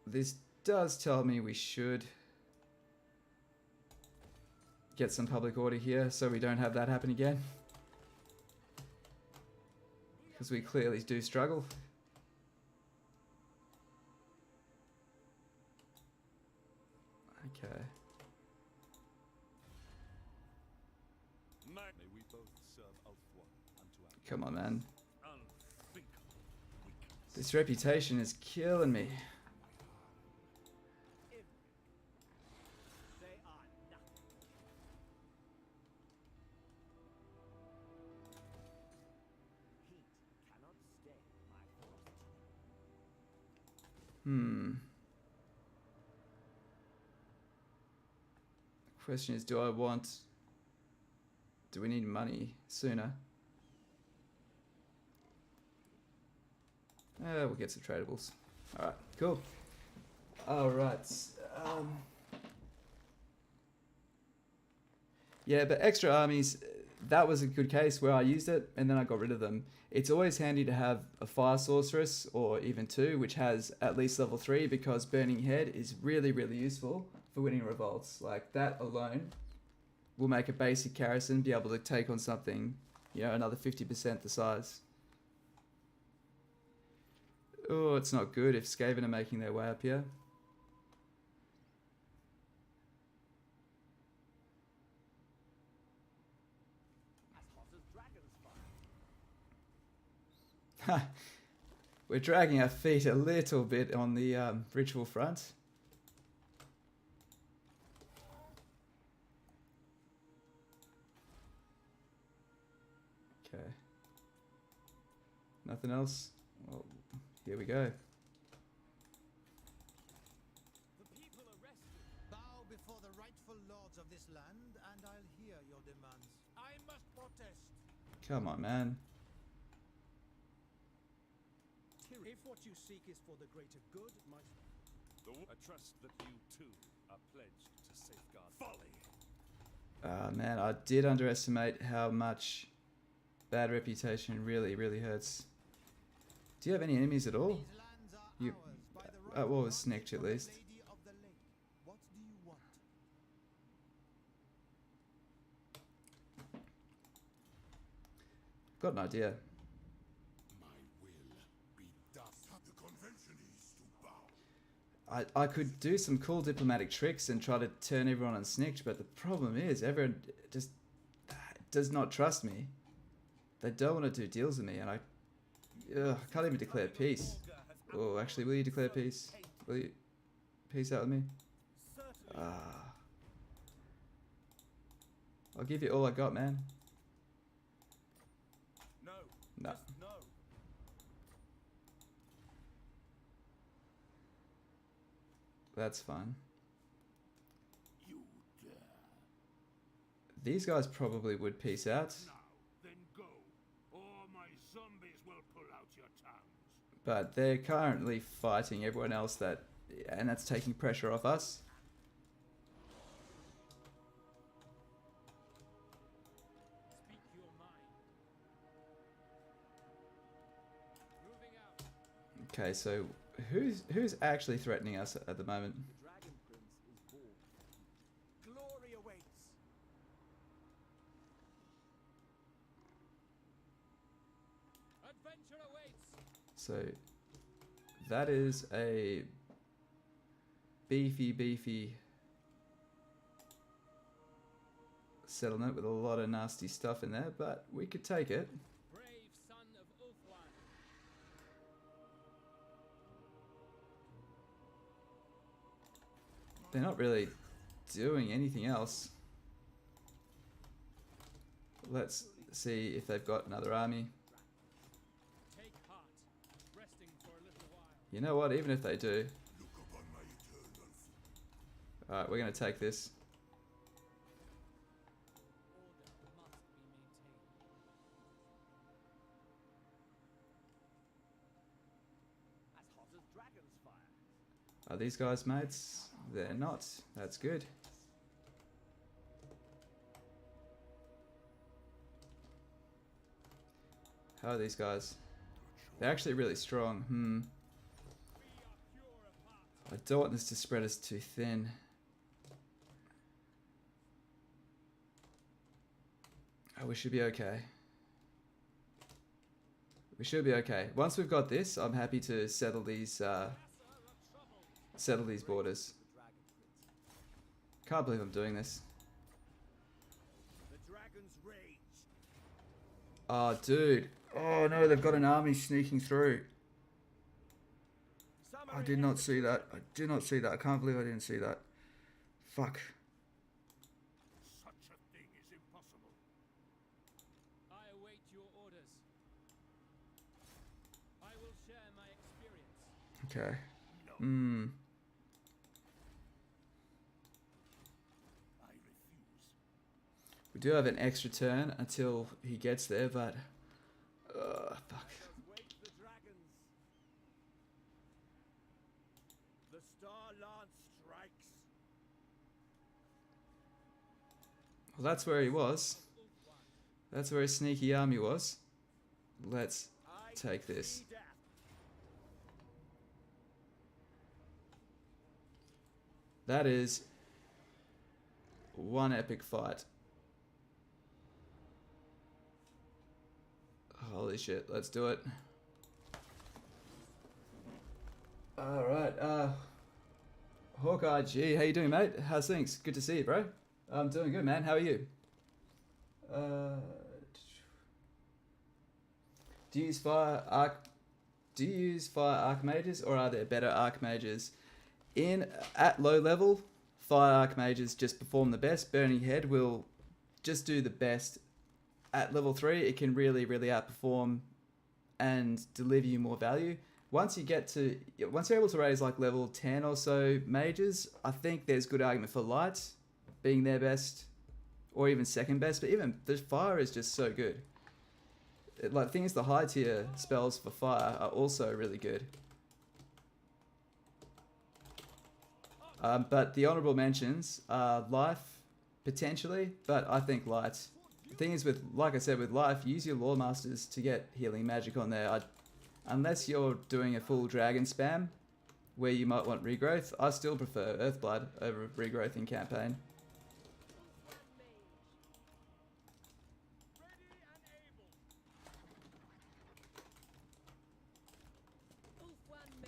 This does tell me we should get some public order here so we don't have that happen again. Because we clearly do struggle. Okay. May we both serve Ulthuan unto our Come on, man. unthinkable weakness. This reputation is killing me. They are nothing. Heat cannot stay my velocity. Question is, do we need money sooner? We'll get some tradables. Alright, cool. Alright. Yeah, but extra armies, that was a good case where I used it and then I got rid of them. It's always handy to have a fire sorceress or even two, which has at least level 3 because Burning Head is really, really useful for winning revolts. Like that alone will make a basic garrison be able to take on something, you know, another 50% the size. Oh, it's not good if Skaven are making their way up here. As hot as dragon's fire. We're dragging our feet a little bit on the ritual front. Okay. Nothing else? Well, here we go. The people are rested. Bow before the rightful lords of this land, and I'll hear your demands. I must protest. Come on, man. If what you seek is for the greater good, my... I trust that you too are pledged to safeguard folly. Man, I did underestimate how much bad reputation really, really hurts. Do you have any enemies at all? These lands are You- ours by the right well, of was Snicked at the least. Lady of the Lake. What do you want? Got an idea. My will be done. The convention is to bow. I could do some cool diplomatic tricks and try to turn everyone on Snicked, but the problem is everyone just does not trust me. They don't want to do deals with me, and I can't even declare peace. Oh, actually, will you declare peace? Will you peace out with me? Certainly. I'll give you all I got, man. No. No. Just no. That's fine. You dare. These guys probably would peace out. Now, then go, or my zombies will pull out your tongues. but they're currently fighting everyone else and that's taking pressure off us. Speak your mind. Moving out. Okay, so who's actually threatening us at the moment? The Dragon Prince is born. Glory awaits. Adventure awaits. So that is a beefy settlement with a lot of nasty stuff in there, but we could take it. Brave son of Ulthuan. They're not really doing anything else. Let's see if they've got another army. Take heart. Resting for a little while. You know what, even if they do. Alright, we're going to take this. Order must be maintained. As hot as dragon's fire. Are these guys mates? They're not. That's good. How are these guys? They're actually really strong. We are pure of heart. I don't want this to spread us too thin. Oh, we should be okay. We should be okay. Once we've got this, I'm happy to settle these borders. Can't believe I'm doing this. The dragon's rage. Oh, dude. Oh no, they've got an army sneaking through. I did not see that. I did not see that. I can't believe I didn't see that. Fuck. Such a thing is impossible. I await your orders. I will share my experience. Okay. I refuse. We do have an extra turn until he gets there, but... fuck. Wait the dragons. The Star Lance strikes. Well, that's where he was. That's where his sneaky army was. Let's take this. Death. That is one epic fight. Holy shit, let's do it. Alright, Hawkeye G, how you doing, mate? How's things? Good to see you, bro. I'm doing good, man. How are you? Do you use fire archmages, or are there better archmages? At low level, fire archmages just perform the best. Burning Head will just do the best. At level 3, it can really outperform and deliver you more value. Once you're able to raise like level 10 or so mages, I think there's good argument for light being their best, or even second best. But even the fire is just so good. Like, the thing is, the high tier spells for fire are also really good. But the honorable mentions are life, potentially, but I think light. The thing is, like I said, with life, use your lore masters to get healing magic on there. Unless you're doing a full dragon spam, where you might want regrowth, I still prefer Earthblood over regrowth in campaign.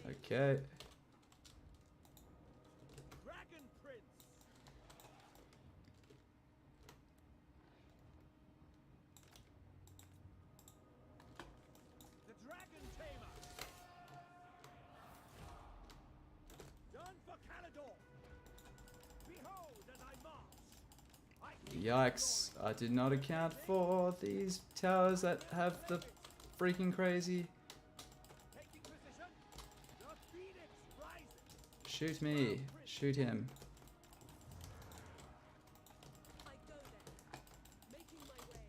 Okay. Dragon Prince. The Dragon Tamer. Done for Calador. Behold as I march. Yikes, I did not account for these towers that have the freaking crazy. Taking position. The Phoenix rises. Shoot me, shoot him. I go there, making my way.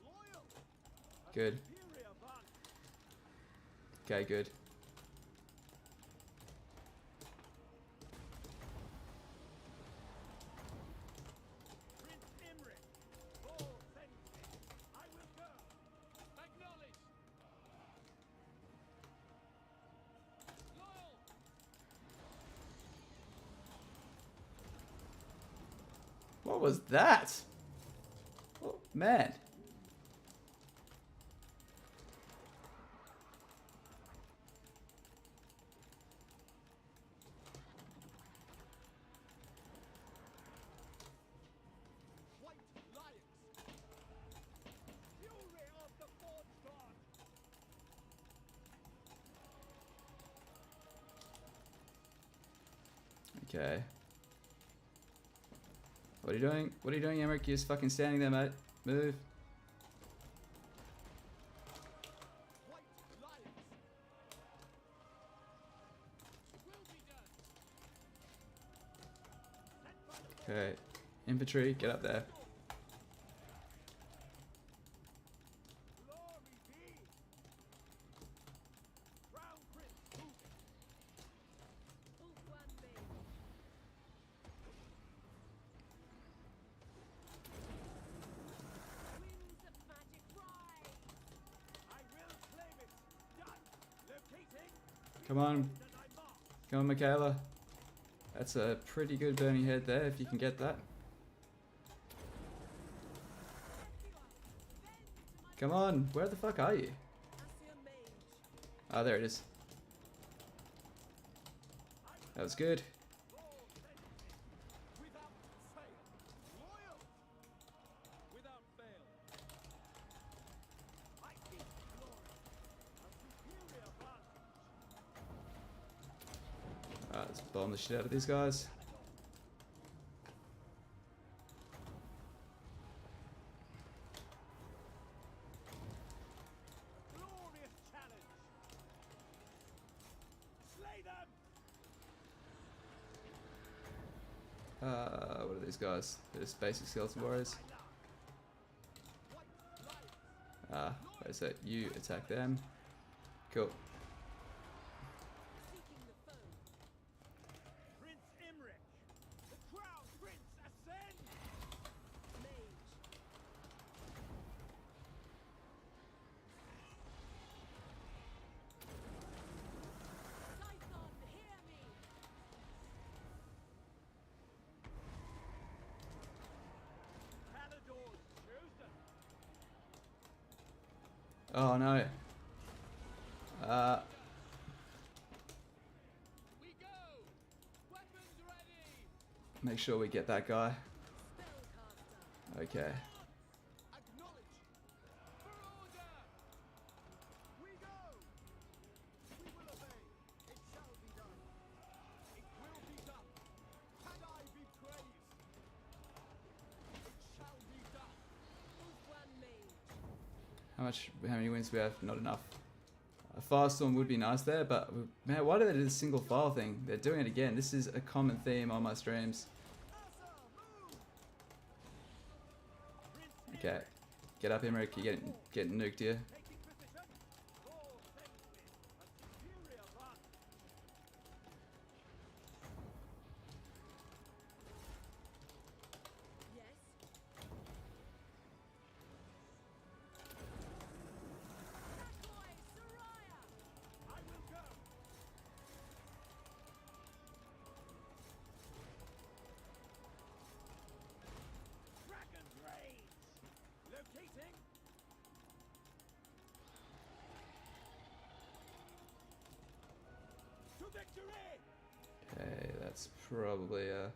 Loyal. Good. Superior valor. Okay, good. Prince Imrik, all sends me. I will go. Acknowledge. Loyal. What was that? Oh, man. White lions. Fury of the forge god. Okay. What are you doing? What are you doing, Imrik? You're just fucking standing there, mate. Move. White lions. Will be done. Sent by the Okay. Infantry, get up there. glory be. Crown Prince moving. Ulthuan mage. Winds of magic rise. I will claim it. Done. Locating. Come on. That I mark. Come on, Michaela. That's a pretty good burning head there, if you can get that. Come on. Where the fuck are you? Assia mage. Oh, there it is. That was good. Lord sends me. Without fail. Loyal. Without fail. I seek glory. A superior vantage. Alright, let's bomb the shit out of these guys. Glorious challenge. Slay them. What are these guys? They're just basic skeleton warriors. White lions. Wait a sec. You attack them. Cool. Seeking the foe. Prince Imrik. The crown prince ascends. Mage. Scython, hear me. Palador's chosen. Oh no. We go. Weapons ready. Make sure we get that guy. Spellcaster. Okay. Acknowledge. For order. We go. We will obey. It shall be done. It will be done. Can I be praised? It shall be done. Ulthuan mage. How many wins do we have? Not enough. A firestorm would be nice there, but man, why do they do this single file thing? They're doing it again. This is a common theme on my streams. Asa, move. Prince Okay. Get up, Imrik. You're getting nuked here. taking position. Lord sends me. A superior vantage. Yes. Sakoi, Soraya. I will go. Dragon's Rage. Locating. To victory. Okay, that's probably Archers.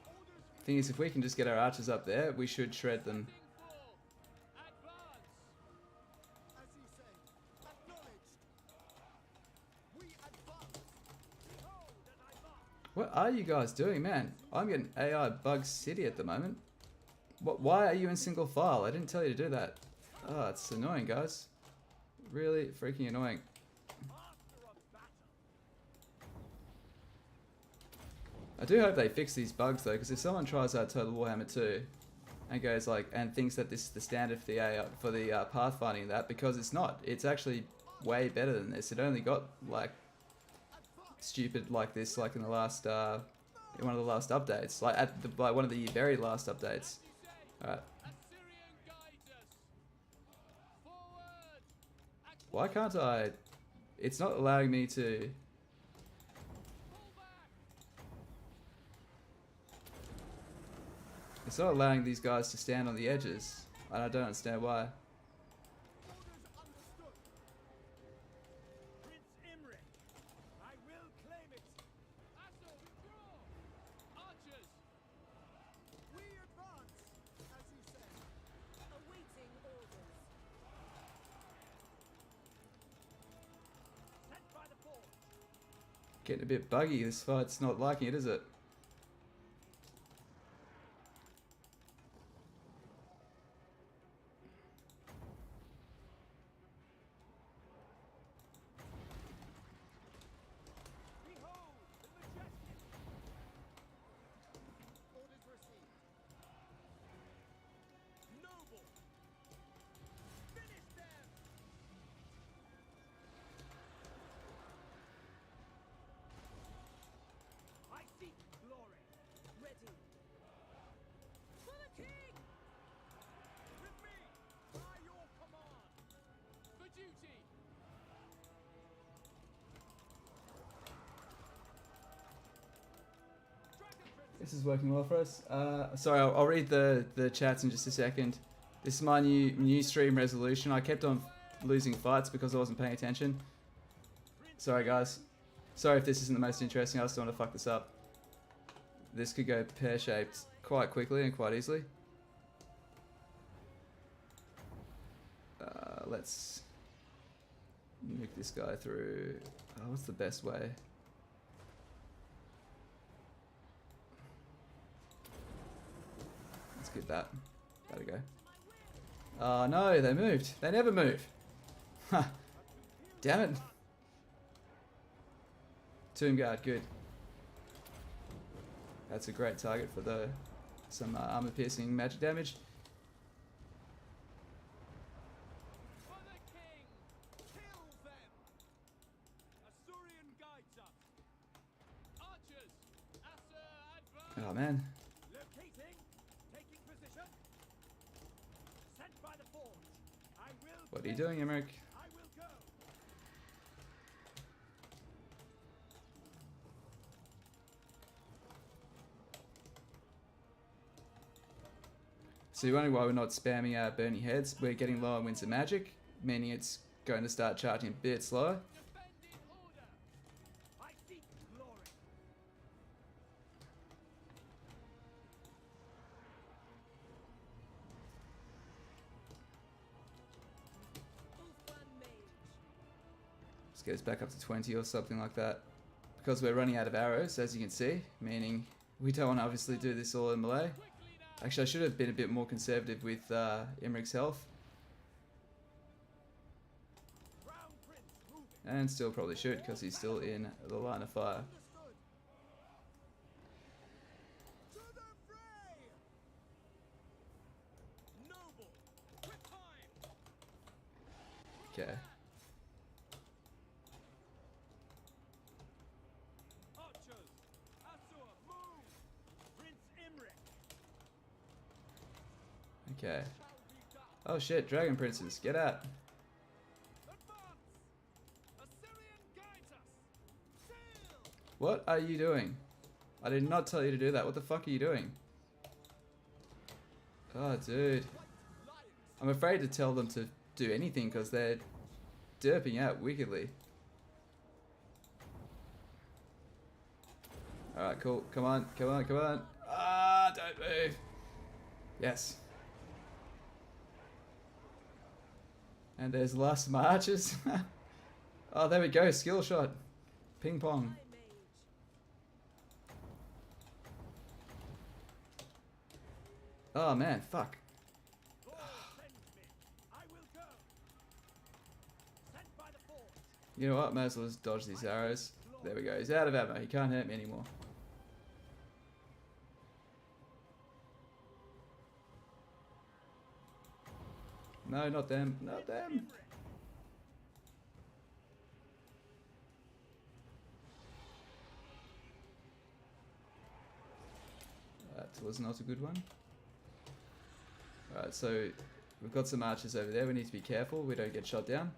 Orders Thing is, if we can just get our archers up there, we should shred them. advance. As he said, acknowledged. We advance. Behold that I march. What are you guys doing, man? I'm getting AI bug city at the moment. What? Why are you in single file? I didn't tell you to do that. Oh, it's annoying, guys. Really freaking annoying. After a battle. I do hope they fix these bugs though, because if someone tries out Total Warhammer 2 and goes like, and thinks that this is the standard for the AI, for the pathfinding and that, because it's not. It's actually way better than this. It only got like stupid like this like in the last in one of the last updates, like at the like one of the very last updates. All right. Why can't I? It's not allowing me to. It's not allowing these guys to stand on the edges, and I don't understand why. Orders understood. Prince Imrik, I will claim it. Assault, withdraw! Archers! We advance, as he said. Awaiting orders. Sent by the forge. Getting a bit buggy. This fight's not liking it, is it? Behold, the majestic. Orders received. Noble. Finish them. I seek glory. Ready. For the king! With me, by your command. For duty. Dragon Prince. This is working well for us. Sorry, I'll read the chats in just a second. This is my new stream resolution. I kept on losing fights because I wasn't paying attention. Sorry, guys. Sorry if this isn't the most interesting. I just don't want to fuck this up. This could go pear-shaped quite quickly and quite easily. Let's nuke this guy through. Oh, what's the best way? Let's get that. There we go. Oh no, they moved. They never move. Ha! Damn it. Tomb Guard, good. That's a great target for some armor piercing magic damage. For the king. Kill them. Assyrian guides us. Archers. Assur advance. Oh man. Locating. Taking position. Sent by the forge. I will. What are you doing, Imrik? I will go. So you're wondering why we're not spamming our burning heads? We're getting low on winds of magic, meaning it's going to start charging a bit slower. Defend in order. I seek glory. Ulfman Mage. Let's get us back up to 20 or something like that. Because we're running out of arrows, as you can see, meaning we don't want to obviously do this all in melee. Actually, I should have been a bit more conservative with Imrik's health. Crown Prince moving. And still probably should, because he's still in the line of fire. Understood. To the fray. Noble. With time. Okay. Archers. Assur, move. Prince Imrik. Okay. Shall be done. Oh shit, Dragon Princes, get out. Advance. Assyrian guides us. Sail. What are you doing? I did not tell you to do that. What the fuck are you doing? Oh, dude. Lions. I'm afraid to tell them to do anything because they're derping out wickedly. Alright, cool. Come on, come on, come on. Ah, don't move. Yes. And there's the last of my archers. Oh, there we go. Skill shot. Ping pong. High Mage. Oh, man. Fuck. Lord sends me. I will go. Sent by the forge. You know what? May as well just dodge these arrows. There we go. He's out of ammo. He can't hurt me anymore. No, not them. Not them. That was not a good one. Alright, so we've got some archers over there. We need to be careful we don't get shot down.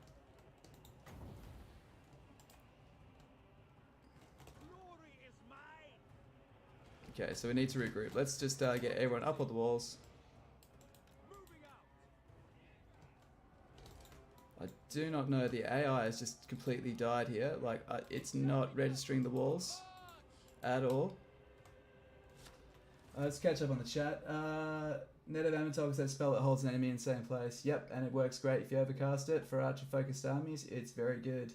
Glory is mine. Okay, so we need to regroup. Let's just get everyone up on the walls. Moving out. I do not know. The AI has just completely died here. Like, it's not registering the walls at all. Let's catch up on the chat. Net of Antoc is that spell that holds an enemy in the same place. Yep, and it works great if you ever cast it. For archer-focused armies, it's very good.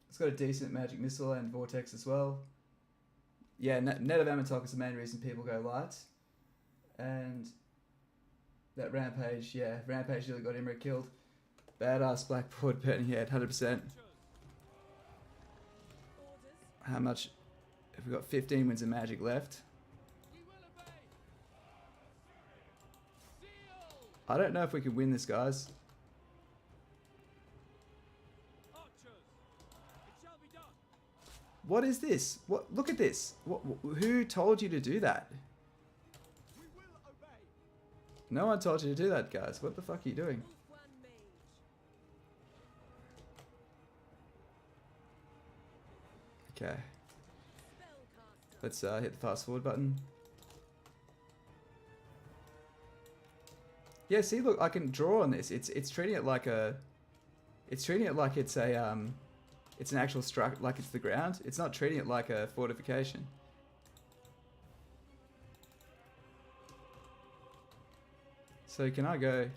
It's got a decent magic missile and vortex as well. Yeah, Net of Antoc is the main reason people go light. And that Rampage, yeah, Rampage really got Imrik killed. Badass Blackboard burning head, 100%. How much? We've got 15 wins of magic left. I don't know if we can win this, guys. What is this? What? Look at this. Who told you to do that? No one told you to do that, guys. What the fuck are you doing? Okay. Let's hit the fast forward button. Yeah, see, look, I can draw on this. It's treating it like a, it's treating it like it's a it's an actual struct, like it's the ground. It's not treating it like a fortification. So can I go?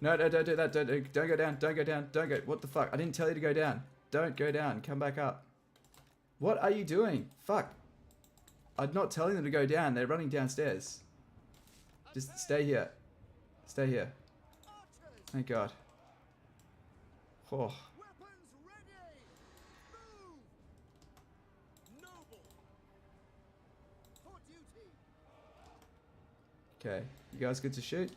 No, don't do that. Don't go down. Don't go down. Don't go. What the fuck? I didn't tell you to go down. Don't go down. Come back up. What are you doing? Fuck. I'm not telling them to go down. They're running downstairs. Just stay here. Stay here. Thank God. Oh. Weapons ready. Move. Noble. For duty. Okay. You guys good to shoot?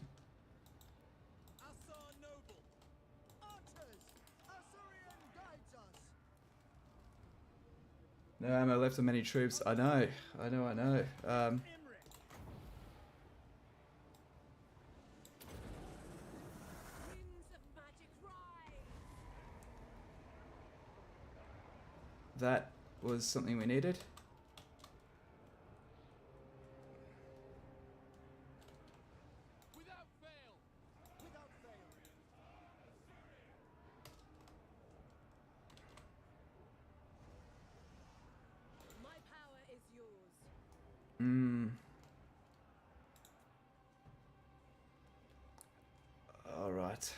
Asa noble. Archers. Assyrian guides us. No ammo left on many troops. I know. I know. Imrik. That was something we needed. Without fail. Without fail. My power is yours. All right.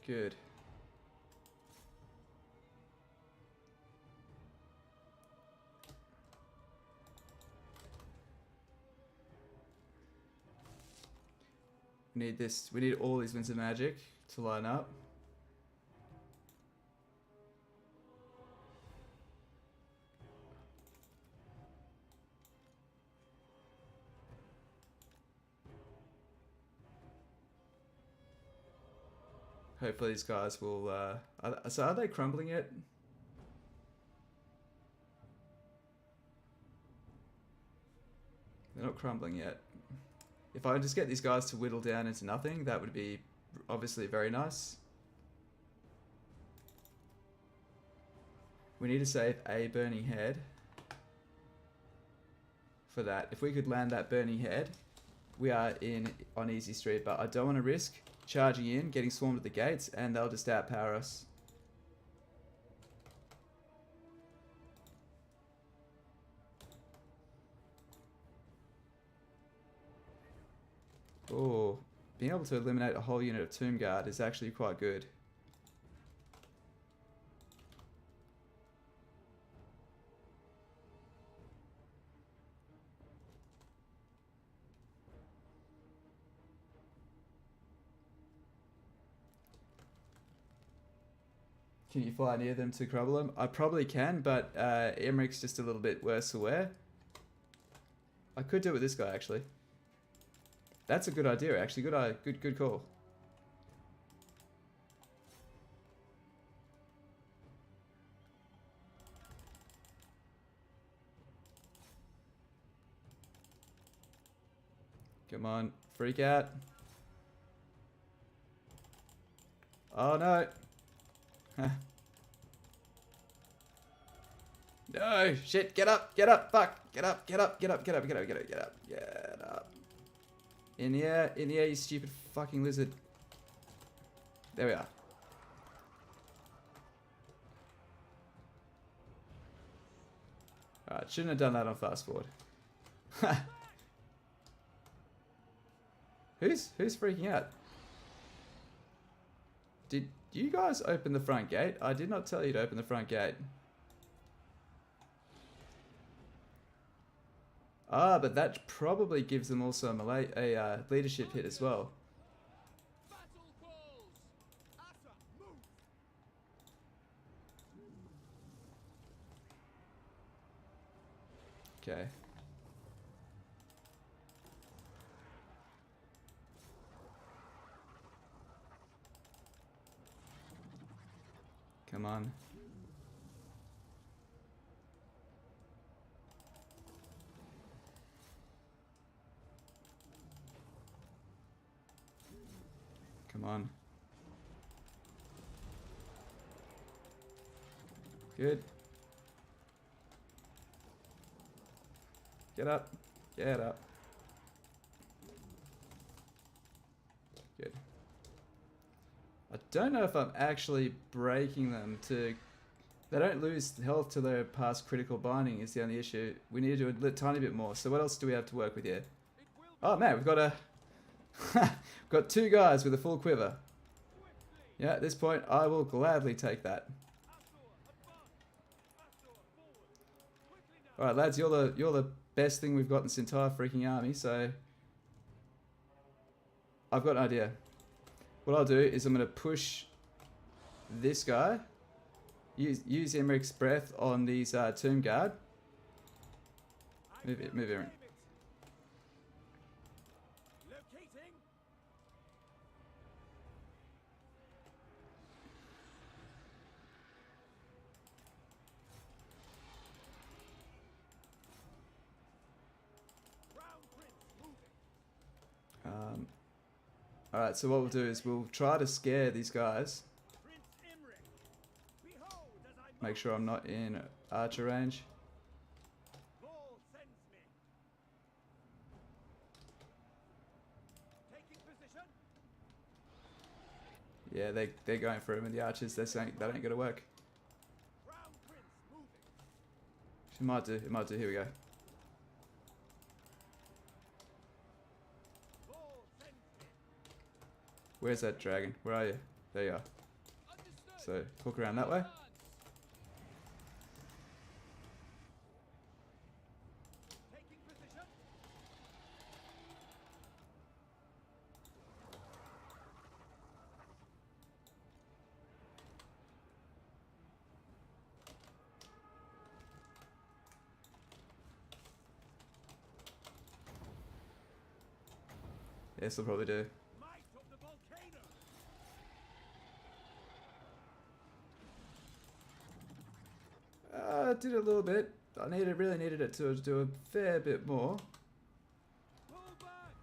Good. We need this. We need all these winds of magic to line up. Hopefully these guys will, so are they crumbling yet? They're not crumbling yet. If I just get these guys to whittle down into nothing, that would be obviously very nice. We need to save a burning head for that. If we could land that burning head, we are in on easy street, but I don't want to risk charging in, getting swarmed at the gates, and they'll just outpower us. Oh, being able to eliminate a whole unit of Tomb Guard is actually quite good. Can you fly near them to crumble them? I probably can, but Imrik's just a little bit worse aware. I could do it with this guy, actually. That's a good idea, actually. Good call. Come on, freak out. Oh no. No, shit, get up, fuck, get up. In the air, you stupid fucking lizard. There we are. Alright, shouldn't have done that on fast forward. Who's freaking out? Did you guys open the front gate? I did not tell you to open the front gate. Ah, but that probably gives them also a leadership hit as well. Battle calls! Asa, move! Okay. Come on. Come on. Good. Get up. Get up. Good. I don't know if I'm actually breaking them to... They don't lose health till they're past critical binding is the only issue. We need to do a tiny bit more. So what else do we have to work with here? Oh man, we've got a... we've got 2 guys with a full quiver. Yeah, at this point, I will gladly take that. Alright lads, you're the best thing we've got in this entire freaking army, so... I've got an idea. What I'll do is I'm going to push this guy. Use Imrik's breath on these Tomb Guard. Move Imrik. Locating. Crown Prince moving. Alright, so what we'll do is we'll try to scare these guys. Prince Imrik. Behold as I Make sure I'm not in archer range. Ball sends me. Taking position. Yeah, they're going for him with the archers. They're saying that ain't gonna work. Crown Prince moving. It might do. It might do. Here we go. Ball sends me. Where's that dragon? Where are you? There you are. So hook around that way. Taking position. Yes, I'll probably do. Might of the volcano. Did a little bit. I really needed it to do a fair bit more. Pull back.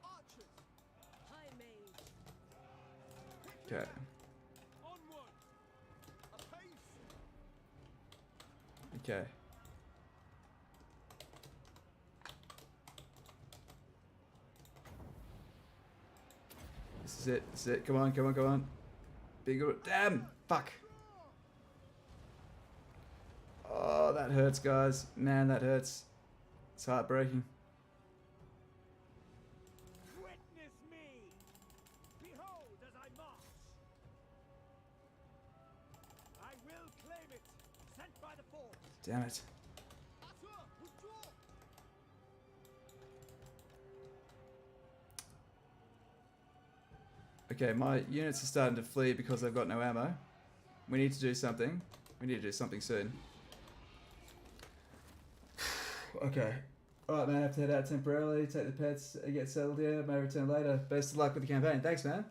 Archers. High mage. Okay. Onward. Apace. Okay. This is it. This is it. Come on, come on, come on. Bigger. Damn! Fuck! Oh, that hurts, guys. Man, that hurts. It's heartbreaking. Witness me. Behold as I march. I will claim it. Sent by the force. Damn it. Asa, withdraw. Okay, my units are starting to flee because they've got no ammo. We need to do something. We need to do something soon. Okay. Alright, man, I have to head out temporarily, take the pets, and get settled here. May return later. Best of luck with the campaign. Thanks, man.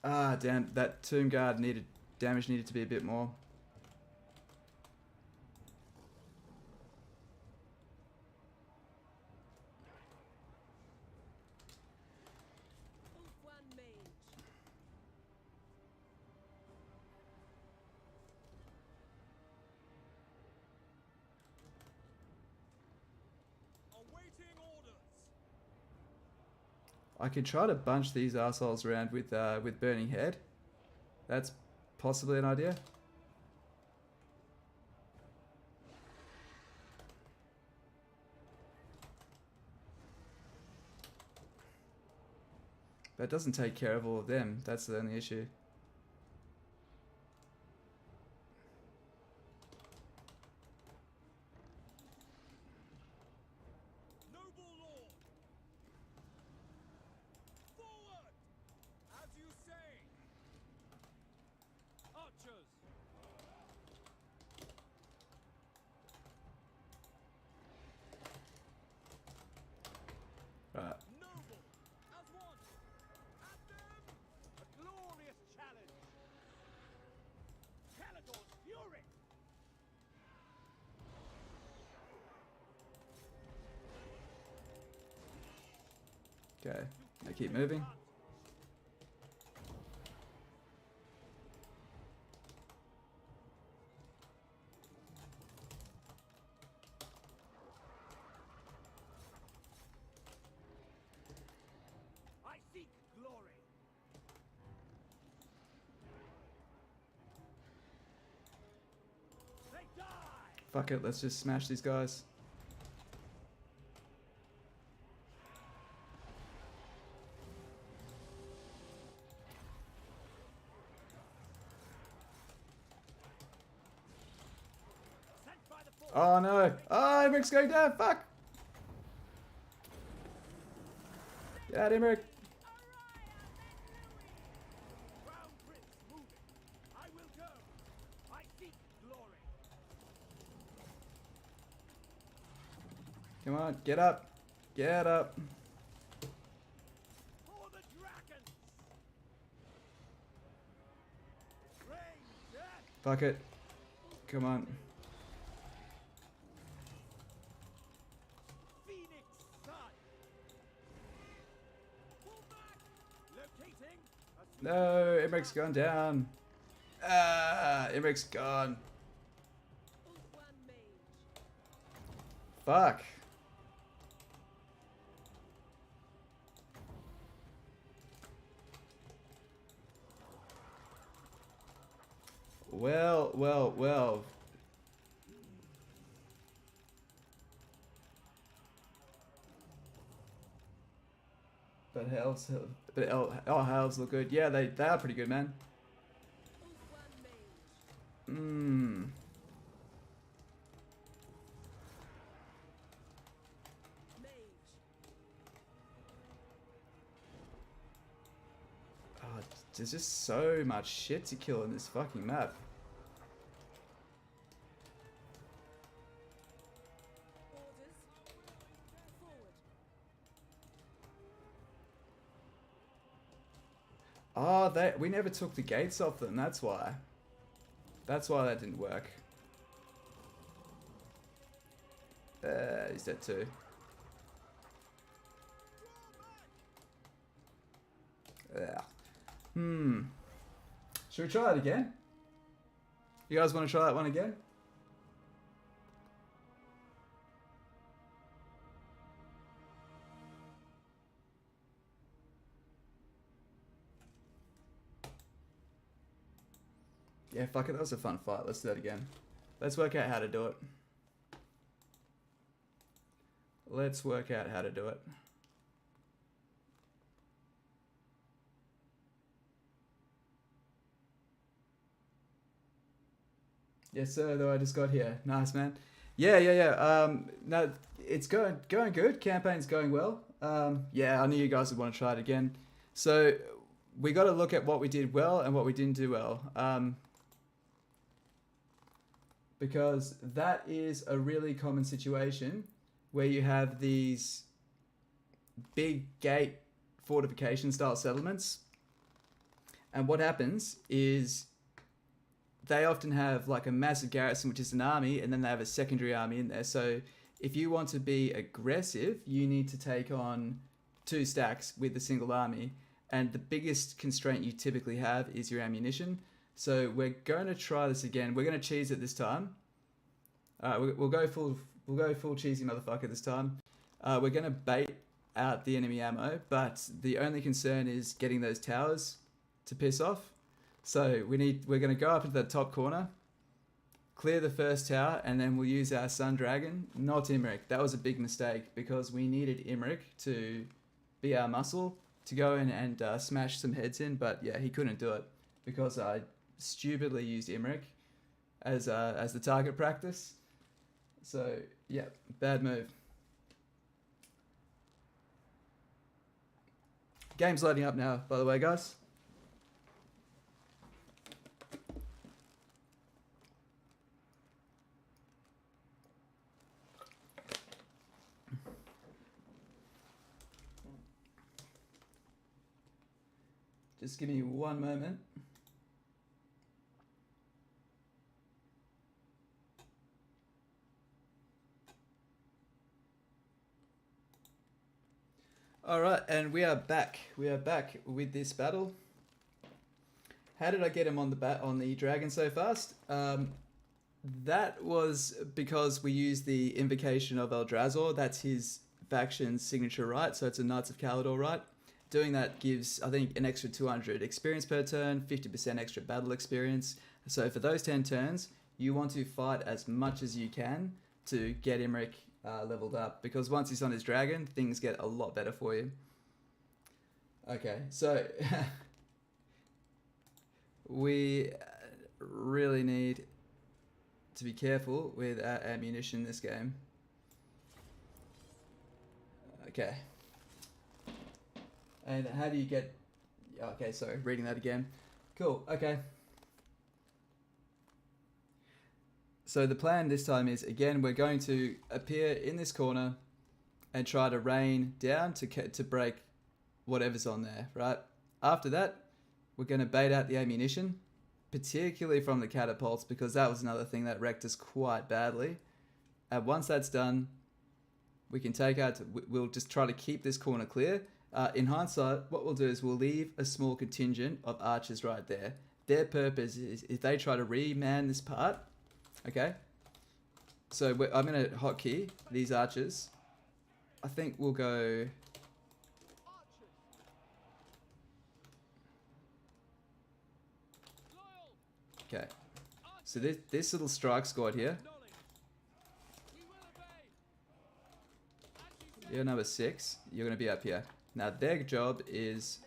Ah, damn. That tomb guard needed... damage needed to be a bit more. One mage. Awaiting orders. I could try to bunch these assholes around with Burning Head. That's possibly an idea. That doesn't take care of all of them. That's the only issue. Noble lord. Forward. As you say. Archers! Right. Noble. As one. At them. A glorious challenge. Caledon's fury. Okay. I keep moving. I seek glory. They die. Fuck it. Let's just smash these guys. Sent by the force. Oh no! Oh, Imrik's going down! Fuck! Get out, Imrik! Crown Prince moving. I will go. I seek glory. Come on, get up! Get up! For the dragons. Rain death. Fuck it. Come on. Phoenix sun. Pull back. Locating. A No, Imrik's gone down. Ah, Imrik's gone. One mage. Fuck. Well, well, well. But elves, but elves look good. Yeah, they are pretty good, man. One mage. Mmm. Mage. Oh, there's just so much shit to kill in this fucking map. Orders. Forward. Oh, we never took the gates off them. That's why. That's why that didn't work. He's dead too. Yeah. Should we try it again? You guys want to try that one again? Yeah, fuck it. That was a fun fight. Let's do that again. Let's work out how to do it. Let's work out how to do it. Yes, sir. Though I just got here. Nice, man. Yeah. No, it's going good. Campaign's going well. Yeah, I knew you guys would want to try it again. So we got to look at what we did well and what we didn't do well. Because that is a really common situation where you have these big gate fortification style settlements. And what happens is they often have like a massive garrison, which is an army, and then they have a secondary army in there. So if you want to be aggressive, you need to take on 2 stacks with a single army. And the biggest constraint you typically have is your ammunition. So we're going to try this again. We're going to cheese it this time. We'll go full cheesy motherfucker this time. We're going to bait out the enemy ammo, but the only concern is getting those towers to piss off. So we're going to go up into the top corner, clear the first tower, and then we'll use our Sun Dragon, not Imrik. That was a big mistake because we needed Imrik to be our muscle to go in and smash some heads in, but yeah, he couldn't do it because I stupidly used Imrik as the target practice. So yeah, bad move. Game's loading up now, by the way, guys. Just give me one moment. All right, and we are back. We are back with this battle. How did I get him on the dragon so fast? That was because we used the invocation of Eldrazi. That's his faction's signature right, so it's a Knights of Kalador right. Doing that gives, I think, an extra 200 experience per turn, 50% extra battle experience. So for those 10 turns, you want to fight as much as you can to get Imrik leveled up, because once he's on his dragon, things get a lot better for you. Okay, so we really need to be careful with our ammunition this game. Okay. And how do you get... Okay, sorry, reading that again. Cool, okay. So the plan this time is, again, we're going to appear in this corner and try to rain down to break whatever's on there, right? After that, we're going to bait out the ammunition, particularly from the catapults, because that was another thing that wrecked us quite badly. And once that's done, we can take out... We'll just try to keep this corner clear. In hindsight, what we'll do is we'll leave a small contingent of archers right there. Their purpose is if they try to re-man this part... Okay, so I'm going to hotkey these archers. I think we'll go... Okay, so this little strike squad here. You're number 6. You're going to be up here. Now their job is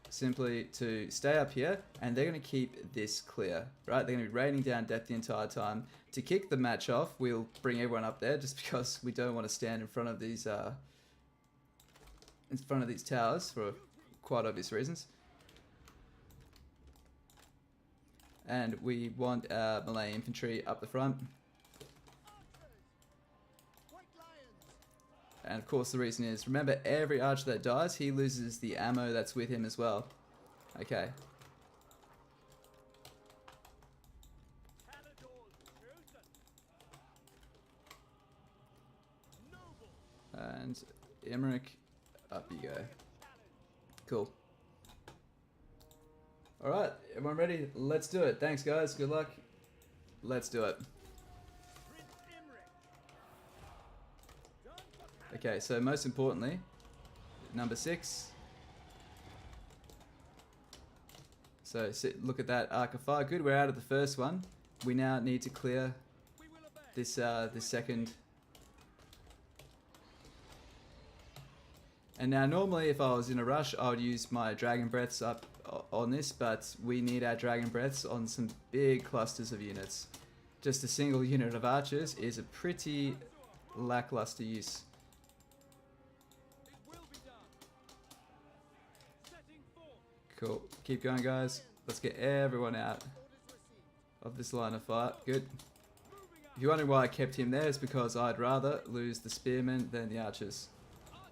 simply to stay up here, and they're going to keep this clear, right? They're going to be raining down death the entire time. To kick the match off, we'll bring everyone up there, just because we don't want to stand in front of these towers for quite obvious reasons. And we want our melee infantry up the front. And of course the reason is, remember, every archer that dies, he loses the ammo that's with him as well. Okay. And Imrik, up you go. Cool. Alright, everyone ready? Let's do it. Thanks guys, good luck. Let's do it. Okay, so most importantly, number 6. So look at that arc of fire. Good, we're out of the first one. We now need to clear this this second. And now normally if I was in a rush, I would use my dragon breaths up on this, but we need our dragon breaths on some big clusters of units. Just a single unit of archers is a pretty lackluster use. Cool. Keep going, guys. Let's get everyone out of this line of fire. Good. If you're wondering why I kept him there, it's because I'd rather lose the spearmen than the archers.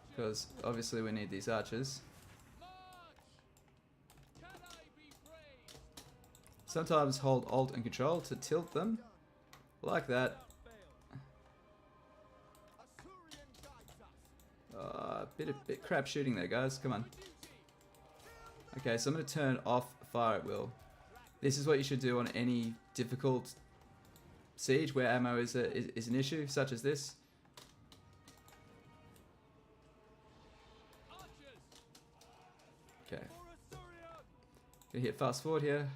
Because obviously we need these archers. Sometimes hold Alt and Control to tilt them. Like that. Bit crap shooting there, guys. Come on. Okay, so I'm going to turn off fire at will. This is what you should do on any difficult siege where ammo is an issue, such as this. Okay. Gonna hit fast forward here.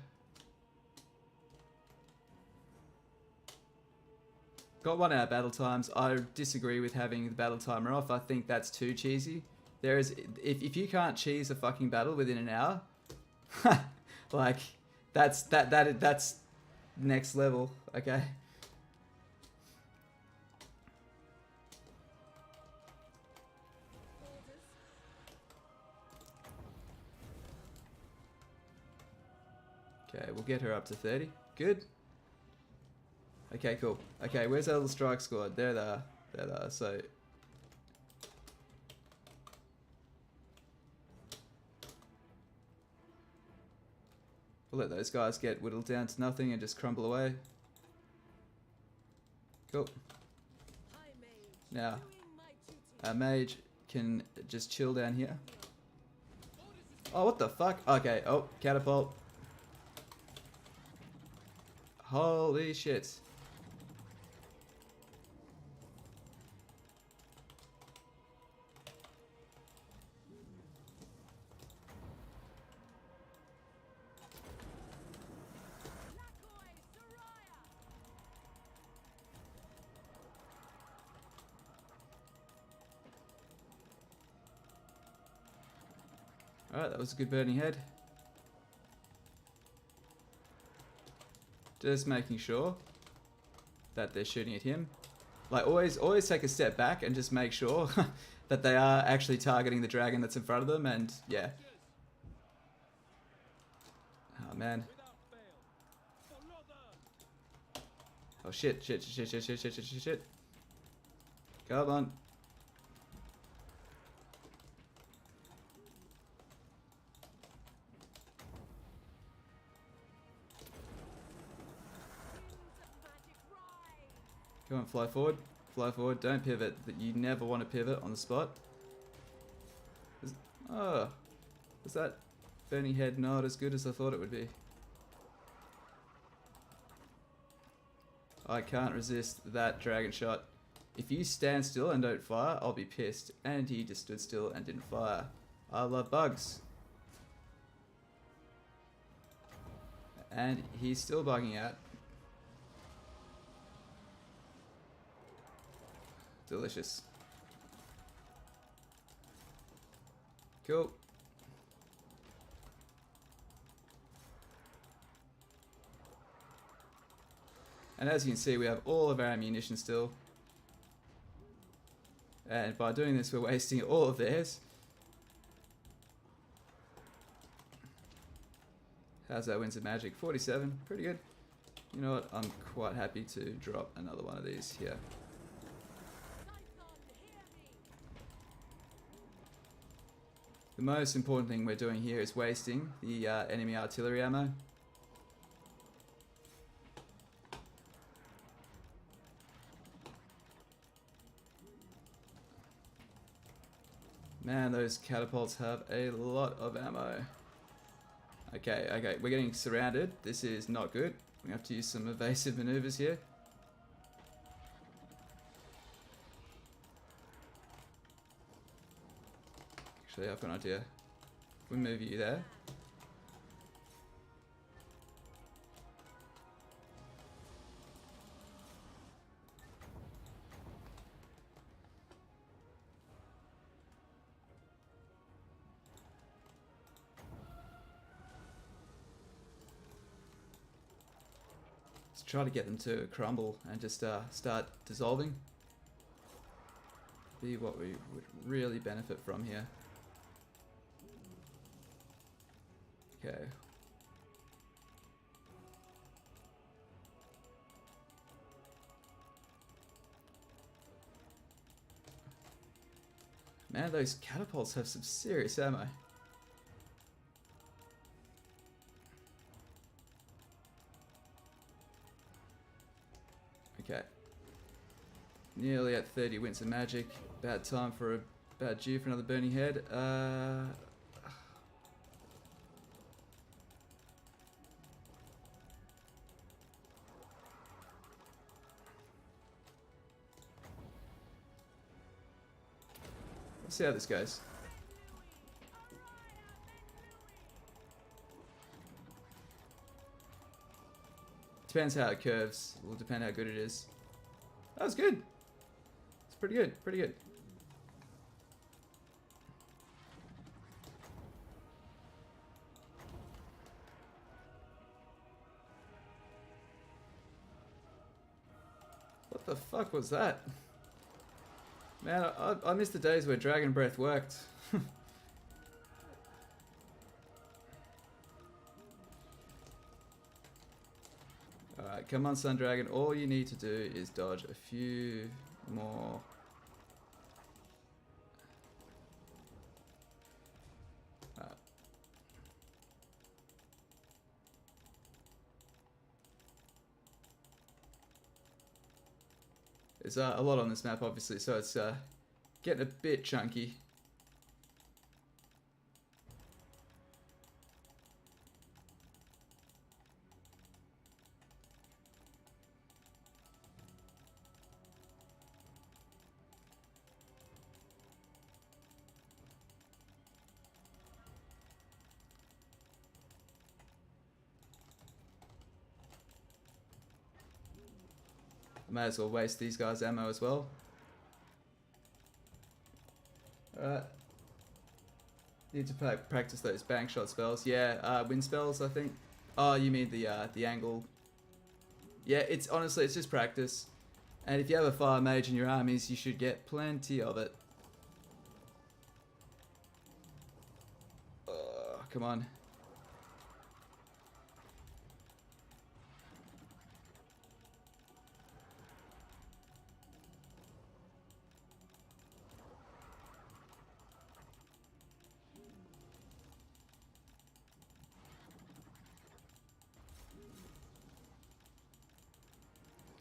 Got 1 hour battle times. I disagree with having the battle timer off. I think that's too cheesy. There is, if you can't cheese a fucking battle within an hour, like that's next level. Okay. Okay, we'll get her up to 30. Good. Okay, cool. Okay, where's our little strike squad? There they are. There they are. So we'll let those guys get whittled down to nothing and just crumble away. Cool. Now, our mage can just chill down here. Oh, what the fuck? Okay, oh, catapult. Holy shit. Alright, that was a good burning head. Just making sure that they're shooting at him. Like, always take a step back and just make sure that they are actually targeting the dragon that's in front of them, and yeah. Oh man. Oh shit. Come on. Come on, fly forward. Fly forward. Don't pivot. You never want to pivot on the spot. Oh. Was that burning head not as good as I thought it would be? I can't resist that dragon shot. If you stand still and don't fire, I'll be pissed. And he just stood still and didn't fire. I love bugs. And he's still bugging out. Delicious. Cool. And as you can see, we have all of our ammunition still. And by doing this, we're wasting all of theirs. How's that Winds of Magic? 47. Pretty good. You know what? I'm quite happy to drop another one of these here. The most important thing we're doing here is wasting the enemy artillery ammo. Man, those catapults have a lot of ammo. Okay, we're getting surrounded. This is not good. We have to use some evasive maneuvers here. Actually, I've got an idea. We'll move you there. Let's try to get them to crumble and just start dissolving. Be what we would really benefit from here. Okay. Man, those catapults have some serious ammo. Okay. Nearly at 30 winds of magic. Bad time for a bad due for another burning head. Let's see how this goes. Depends how it curves. Will depend how good it is. That was good. It's pretty good. Pretty good. What the fuck was that? Man, I miss the days where Dragon Breath worked. Alright, come on, Sun Dragon. All you need to do is dodge a few more. Alright. There's a lot on this map, obviously, so it's getting a bit chunky. Might as well waste these guys' ammo as well. Alright. Need to practice those bang shot spells. Yeah, wind spells, I think. Oh, you mean the angle. Yeah, it's honestly, it's just practice. And if you have a fire mage in your armies, you should get plenty of it. Oh, come on.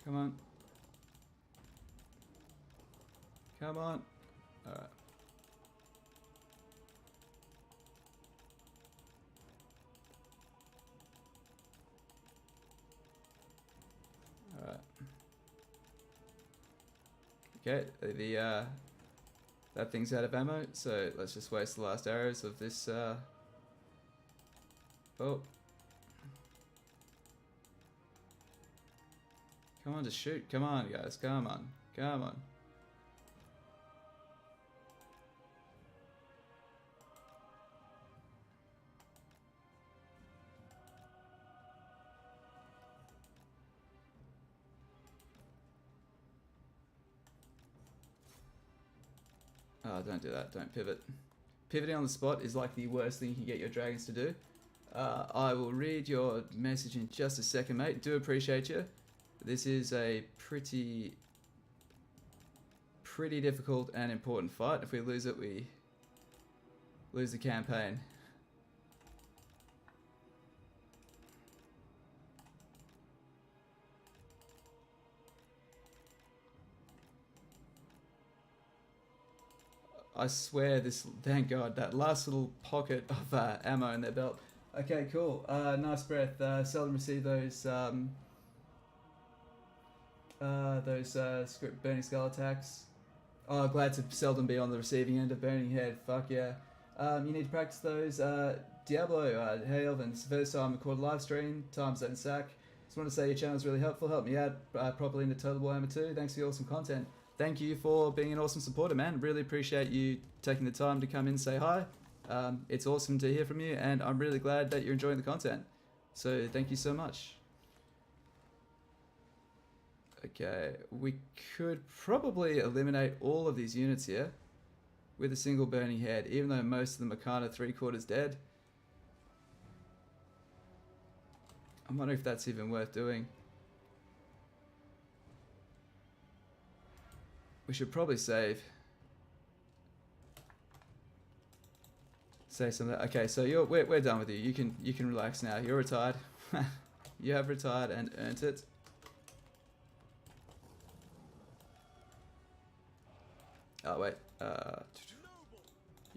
Come on. Come on. Alright. Alright. Okay, that thing's out of ammo, so let's just waste the last arrows of this oh. Come on, just shoot. Come on, guys. Come on. Come on. Oh, don't do that. Don't pivot. Pivoting on the spot is like the worst thing you can get your dragons to do. I will read your message in just a second, mate. Do appreciate you. This is a pretty difficult and important fight. If we lose it, we lose the campaign. I swear this, thank God, that last little pocket of ammo in their belt. Okay, cool. Nice breath. Seldom receive those script burning skull attacks. Oh, glad to seldom be on the receiving end of burning head. Fuck yeah. You need to practice those. Diablo, hey Elvin, it's the first time I recorded a live stream, time zone sack. Just want to say your channel is really helpful. Help me out properly into Total Warhammer 2. Thanks for your awesome content. Thank you for being an awesome supporter, man. Really appreciate you taking the time to come in and say hi. It's awesome to hear from you, and I'm really glad that you're enjoying the content. So thank you so much. Okay, we could probably eliminate all of these units here with a single burning head, even though most of them are kind of 3/4 dead. I'm wondering if that's even worth doing. We should probably save. Say something. Okay, so we're done with you. You can relax now. You're retired. You have retired and earned it. Oh wait.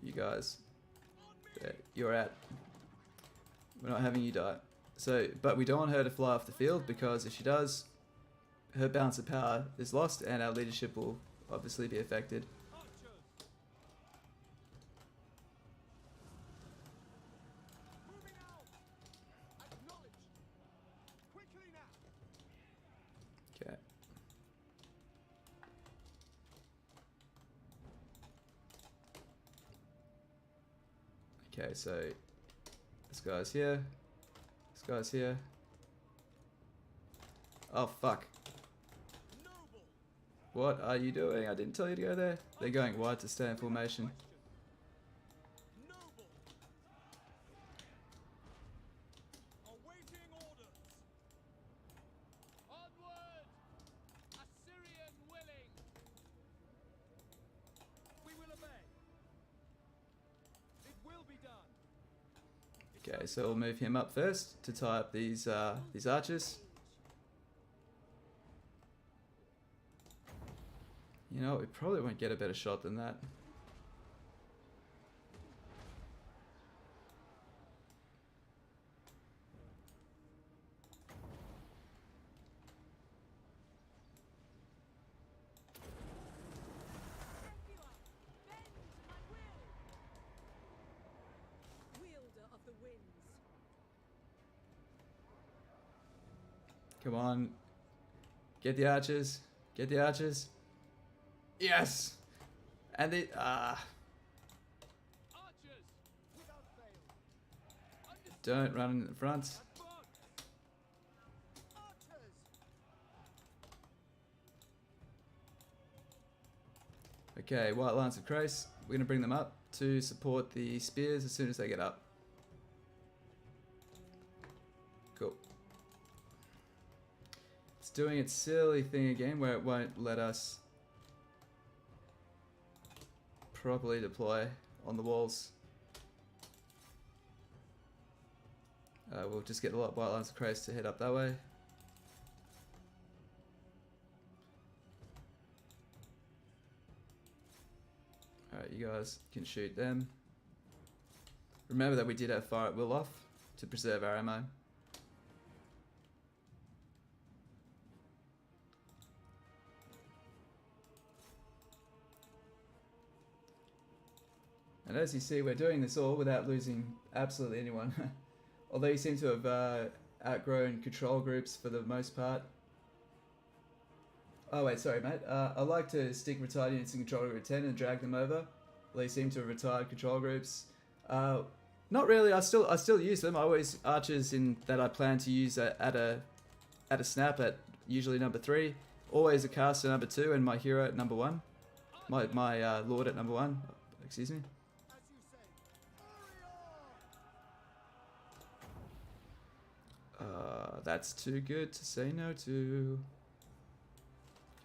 You guys. There, you're out. We're not having you die. So, but we don't want her to fly off the field, because if she does, her balance of power is lost and our leadership will obviously be affected. Moving out! Acknowledge! Quickly now! Okay. Okay, so this guy's here. This guy's here. Oh fuck. Noble! What are you doing? I didn't tell you to go there. They're going wide to stay in formation. Noble! Awaiting orders! Onward! Assyrian willing! We will obey. It will be done. Okay, so we'll move him up first to tie up these archers. You know, we probably won't get a better shot than that. Wielder of the winds. Come on. Get the archers. Get the archers. Yes! And the... Archers! Without fail. Don't run in the front. Advance! Archers! Okay, White Lance of Christ. We're going to bring them up to support the spears as soon as they get up. Cool. It's doing its silly thing again where it won't let us properly deploy on the walls. We'll just get the White Lance of Christ to head up that way. Alright, you guys can shoot them. Remember that we did have fire at will off to preserve our ammo. And as you see, we're doing this all without losing absolutely anyone. Although you seem to have outgrown control groups for the most part. Oh wait, sorry mate. I like to stick retired units in control group 10 and drag them over. They seem to have retired control groups. Not really. I still use them. I always archers in that I plan to use at a snap at usually number 3. Always a caster number 2 and my hero at number 1. My lord at number 1. Excuse me. As you say. That's too good to say no to.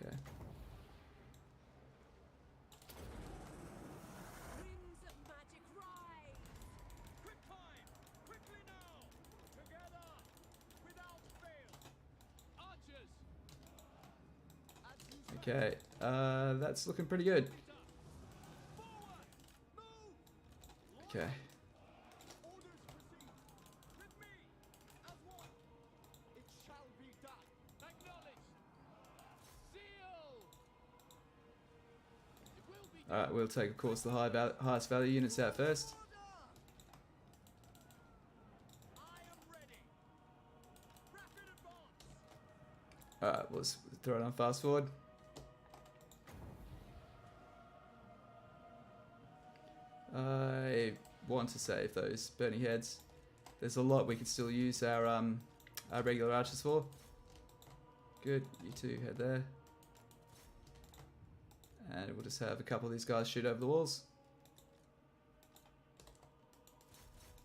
Okay. Winds of magic rise. Quick time! Quickly now! Together! Without fail! Archers! As you say. Okay. That's looking pretty good. Forward! Move! Okay. Orders proceed! With me! As one! It shall be done! Acknowledged! Seal! It will be done! Alright, we'll take, of course, the highest value units out first. I am ready! Rapid advance! Alright, we'll just throw it on fast forward. I want to save those burning heads. There's a lot we can still use our regular archers for. Good, you two head there. And we'll just have a couple of these guys shoot over the walls.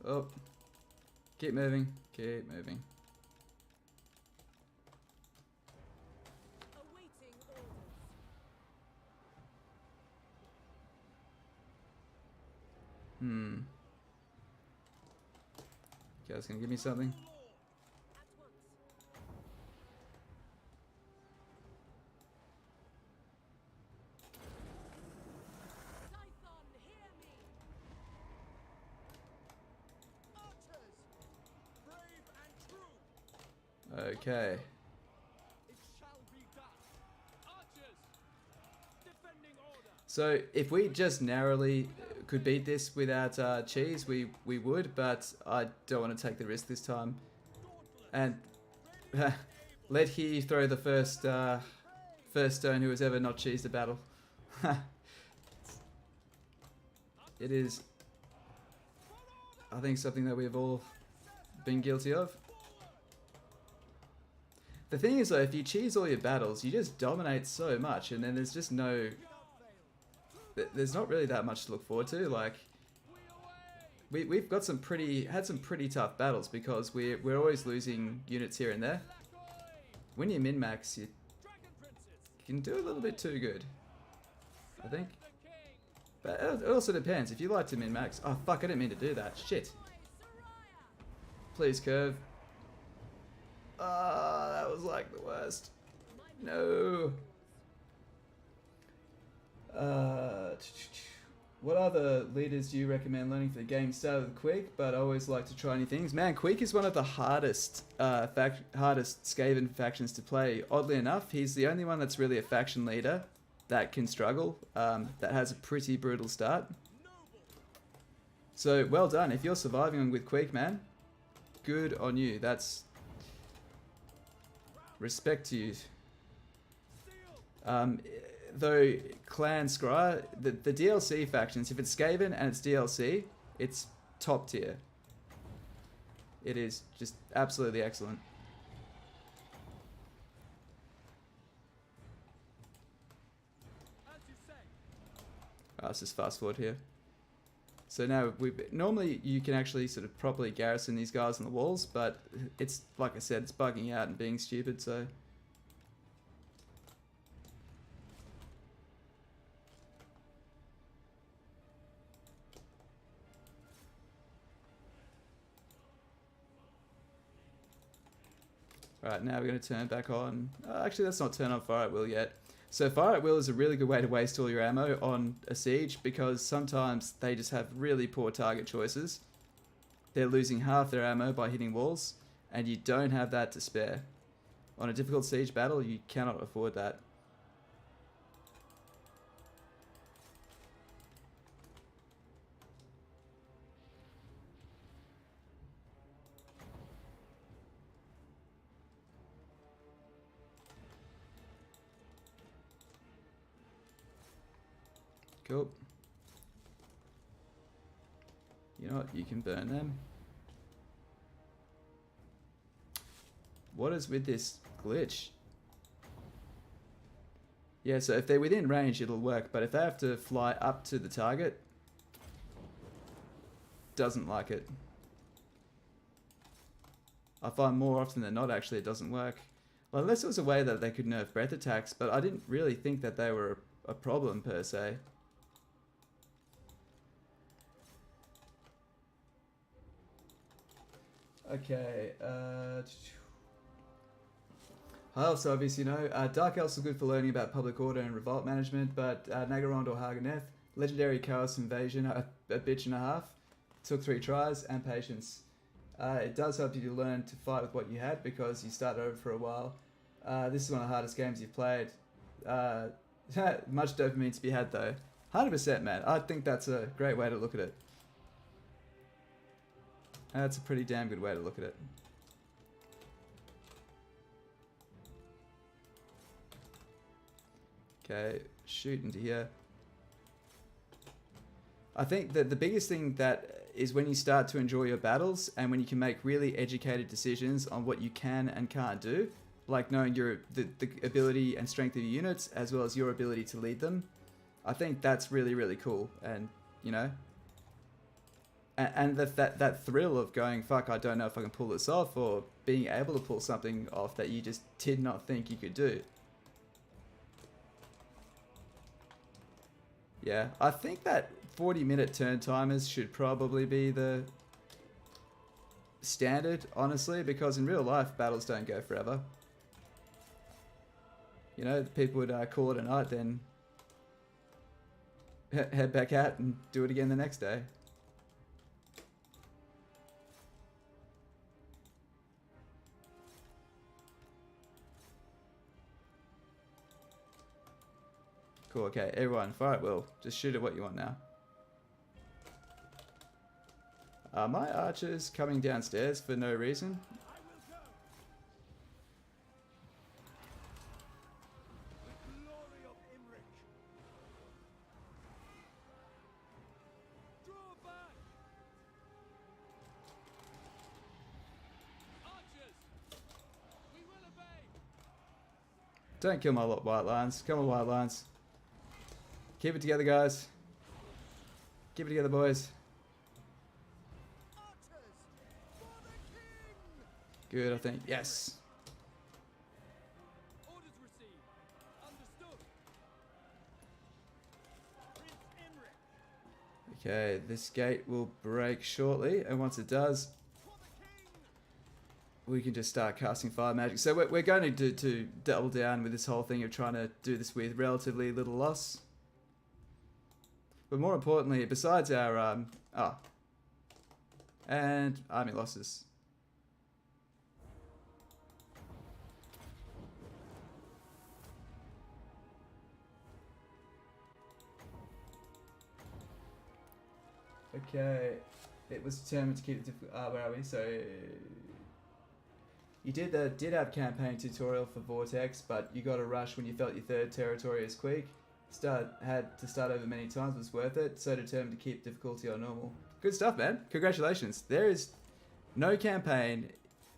Oh. Keep moving, keep moving. Okay, that's gonna give me something. At once. Typhon, hear me! Archers! Brave and true! Okay. It shall be done! Archers! Defending order! So if we just narrowly could beat this without cheese, we would, but I don't want to take the risk this time. And let he throw the first stone who has ever not cheesed a battle. It is, I think, something that we've all been guilty of. The thing is though, if you cheese all your battles, you just dominate so much, and then there's just no... There's not really that much to look forward to. Like, we've got had some pretty tough battles because we're always losing units here and there. When you min-max, you can do a little bit too good, I think. But it also depends. If you like to min-max... Oh, fuck, I didn't mean to do that. Shit. Please, curve. Ah, that was like the worst. No. What other leaders do you recommend learning for the game? Started with Quig, but I always like to try new things. Man, Quig is one of the hardest Skaven factions to play. Oddly enough, he's the only one that's really a faction leader that can struggle, that has a pretty brutal start. So, well done. If you're surviving with Quig, man, good on you. That's... respect to you. Though Clan Scryer, the DLC factions, if it's Skaven and it's DLC, it's top tier. It is just absolutely excellent. Let's just fast forward here. So now, normally you can actually sort of properly garrison these guys on the walls, but it's, like I said, it's bugging out and being stupid, so... Alright, now we're going to turn back on... actually, let's not turn on Fire at Will yet. So Fire at Will is a really good way to waste all your ammo on a siege, because sometimes they just have really poor target choices. They're losing half their ammo by hitting walls, and you don't have that to spare. On a difficult siege battle, you cannot afford that. Cool. You know what? You can burn them. What is with this glitch? Yeah, so if they're within range, it'll work. But if they have to fly up to the target, doesn't like it. I find more often than not, actually, it doesn't work. Well, unless it was a way that they could nerf breath attacks, but I didn't really think that they were a problem per se. Okay, I also obviously know Dark Elves are good for learning about public order and revolt management, but Nagarond or Haganeth, legendary chaos invasion, a bitch and a half, took 3 tries, and patience. It does help you to learn to fight with what you had, because you start over for a while. This is one of the hardest games you've played. Much dopamine to be had though. 100%, man. I think that's a great way to look at it. That's a pretty damn good way to look at it. Okay, shoot into here. I think that the biggest thing that is when you start to enjoy your battles and when you can make really educated decisions on what you can and can't do, like knowing the ability and strength of your units as well as your ability to lead them. I think that's really, really cool, and you know, and that thrill of going, fuck, I don't know if I can pull this off, or being able to pull something off that you just did not think you could do. Yeah, I think that 40-minute turn timers should probably be the standard, honestly, because in real life, battles don't go forever. You know, people would call it a night, then head back out and do it again the next day. Cool, okay, everyone, fire at will. Just shoot at what you want now. Are my archers coming downstairs for no reason? I will go. The glory of Imrik. Draw back. Archers! We will obey! Don't kill my white lions. Come on, white lions. Keep it together, guys. Keep it together, boys. Archers for the king. Good, I think. Yes. Orders received. Understood. Prince Imrik Okay, this gate will break shortly, and once it does, for the king. we can just start casting fire magic. So we're going to double down with this whole thing of trying to do this with relatively little loss. But more importantly, besides our and army losses. Okay, it was determined to keep it difficult. Where are we? So you did have campaign tutorial for Vortex, but you got a rush when you felt your third territory is quick. Had to start over many times, was worth it. So determined to keep difficulty on normal. Good stuff, man. Congratulations. There is no campaign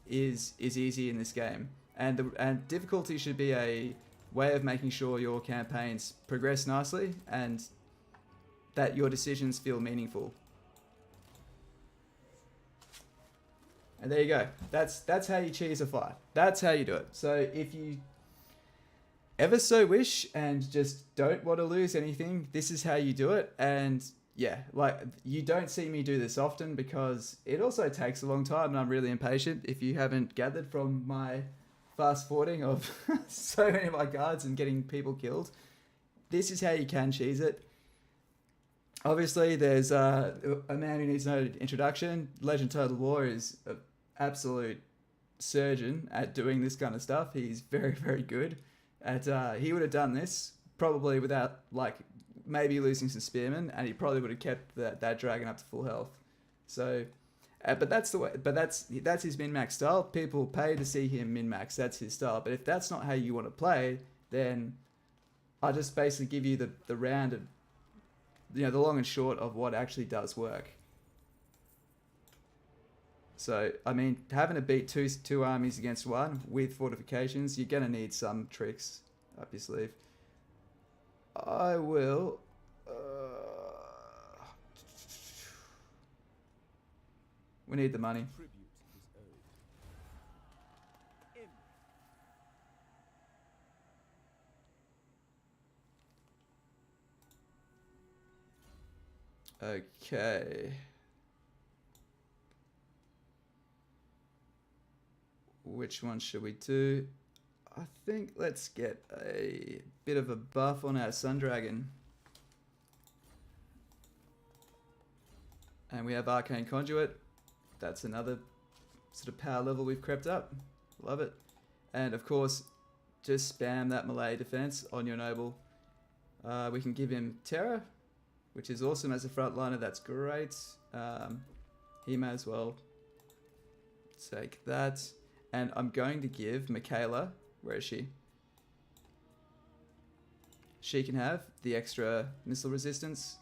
is easy in this game, and difficulty should be a way of making sure your campaigns progress nicely and that your decisions feel meaningful. And there you go. That's how you cheese a fight. That's how you do it. So if you ever so wish and just don't want to lose anything, this is how you do it. And yeah, like, you don't see me do this often because it also takes a long time and I'm really impatient. If you haven't gathered from my fast forwarding of so many of my cards and getting people killed, this is how you can cheese it. Obviously, there's a man who needs no introduction. Legend Total War is an absolute surgeon at doing this kind of stuff. He's very, very good. He would have done this probably without, like, maybe losing some spearmen, and he probably would have kept that dragon up to full health. So, but that's the way. But that's his min-max style. People pay to see him min-max. That's his style. But if that's not how you want to play, then I'll just basically give you the round of, you know, the long and short of what actually does work. So, I mean, having to beat two armies against one with fortifications, you're going to need some tricks up your sleeve. I will... we need the money. Tribute is owed. Okay. Which one should we do? I think let's get a bit of a buff on our Sun Dragon. And we have Arcane Conduit. That's another sort of power level we've crept up. Love it. And of course, just spam that melee defense on your noble. We can give him Terror, which is awesome as a frontliner. That's great. He may as well take that. And I'm going to give Michaela, where is she? She can have the extra missile resistance.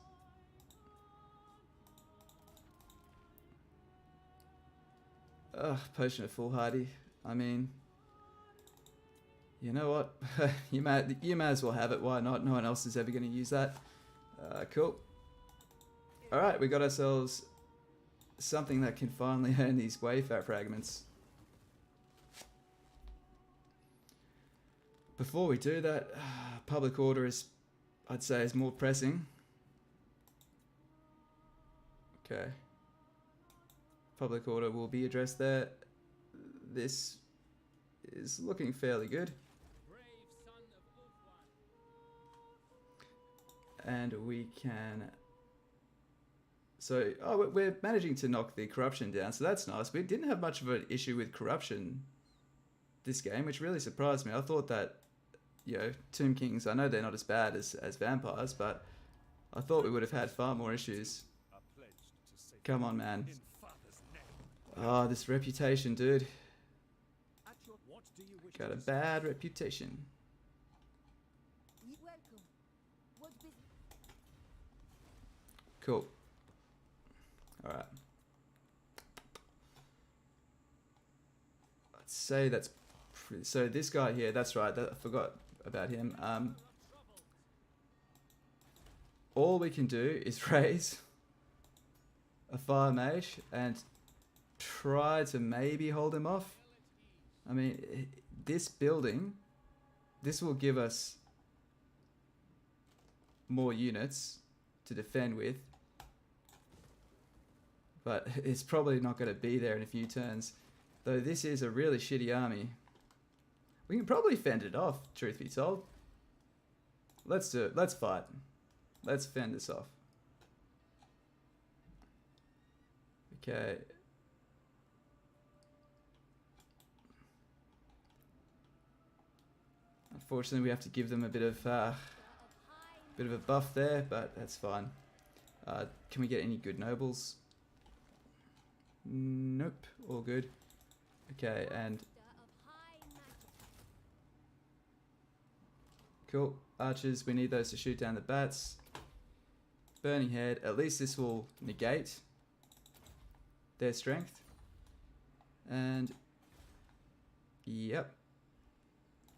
Ugh, Potion of Foolhardy. I mean, you know what? you may as well have it. Why not? No one else is ever going to use that. Cool. Alright, we got ourselves something that can finally earn these Wayfat fragments. Before we do that, public order is, I'd say, is more pressing. Okay. Public order will be addressed there. This is looking fairly good. And we can... So, oh, we're managing to knock the corruption down, so that's nice. We didn't have much of an issue with corruption this game, which really surprised me. I thought that, you know, Tomb Kings, I know they're not as bad as vampires, but I thought we would have had far more issues. Come on, man. Oh, this reputation, dude. Got a bad reputation. Welcome. What business? Cool. Alright. Let's say that's... So this guy here, that's right, I forgot about him. All we can do is raise a fire mage and try to maybe hold him off. I mean, this building, this will give us more units to defend with, but it's probably not going to be there in a few turns. Though this is a really shitty army. We can probably fend it off, truth be told. Let's do it. Let's fight. Let's fend this off. Okay. Unfortunately, we have to give them a bit of a buff there, but that's fine. Can we get any good nobles? Nope, all good. Okay, and cool. Archers, we need those to shoot down the bats. Burning Head, at least this will negate their strength. And yep.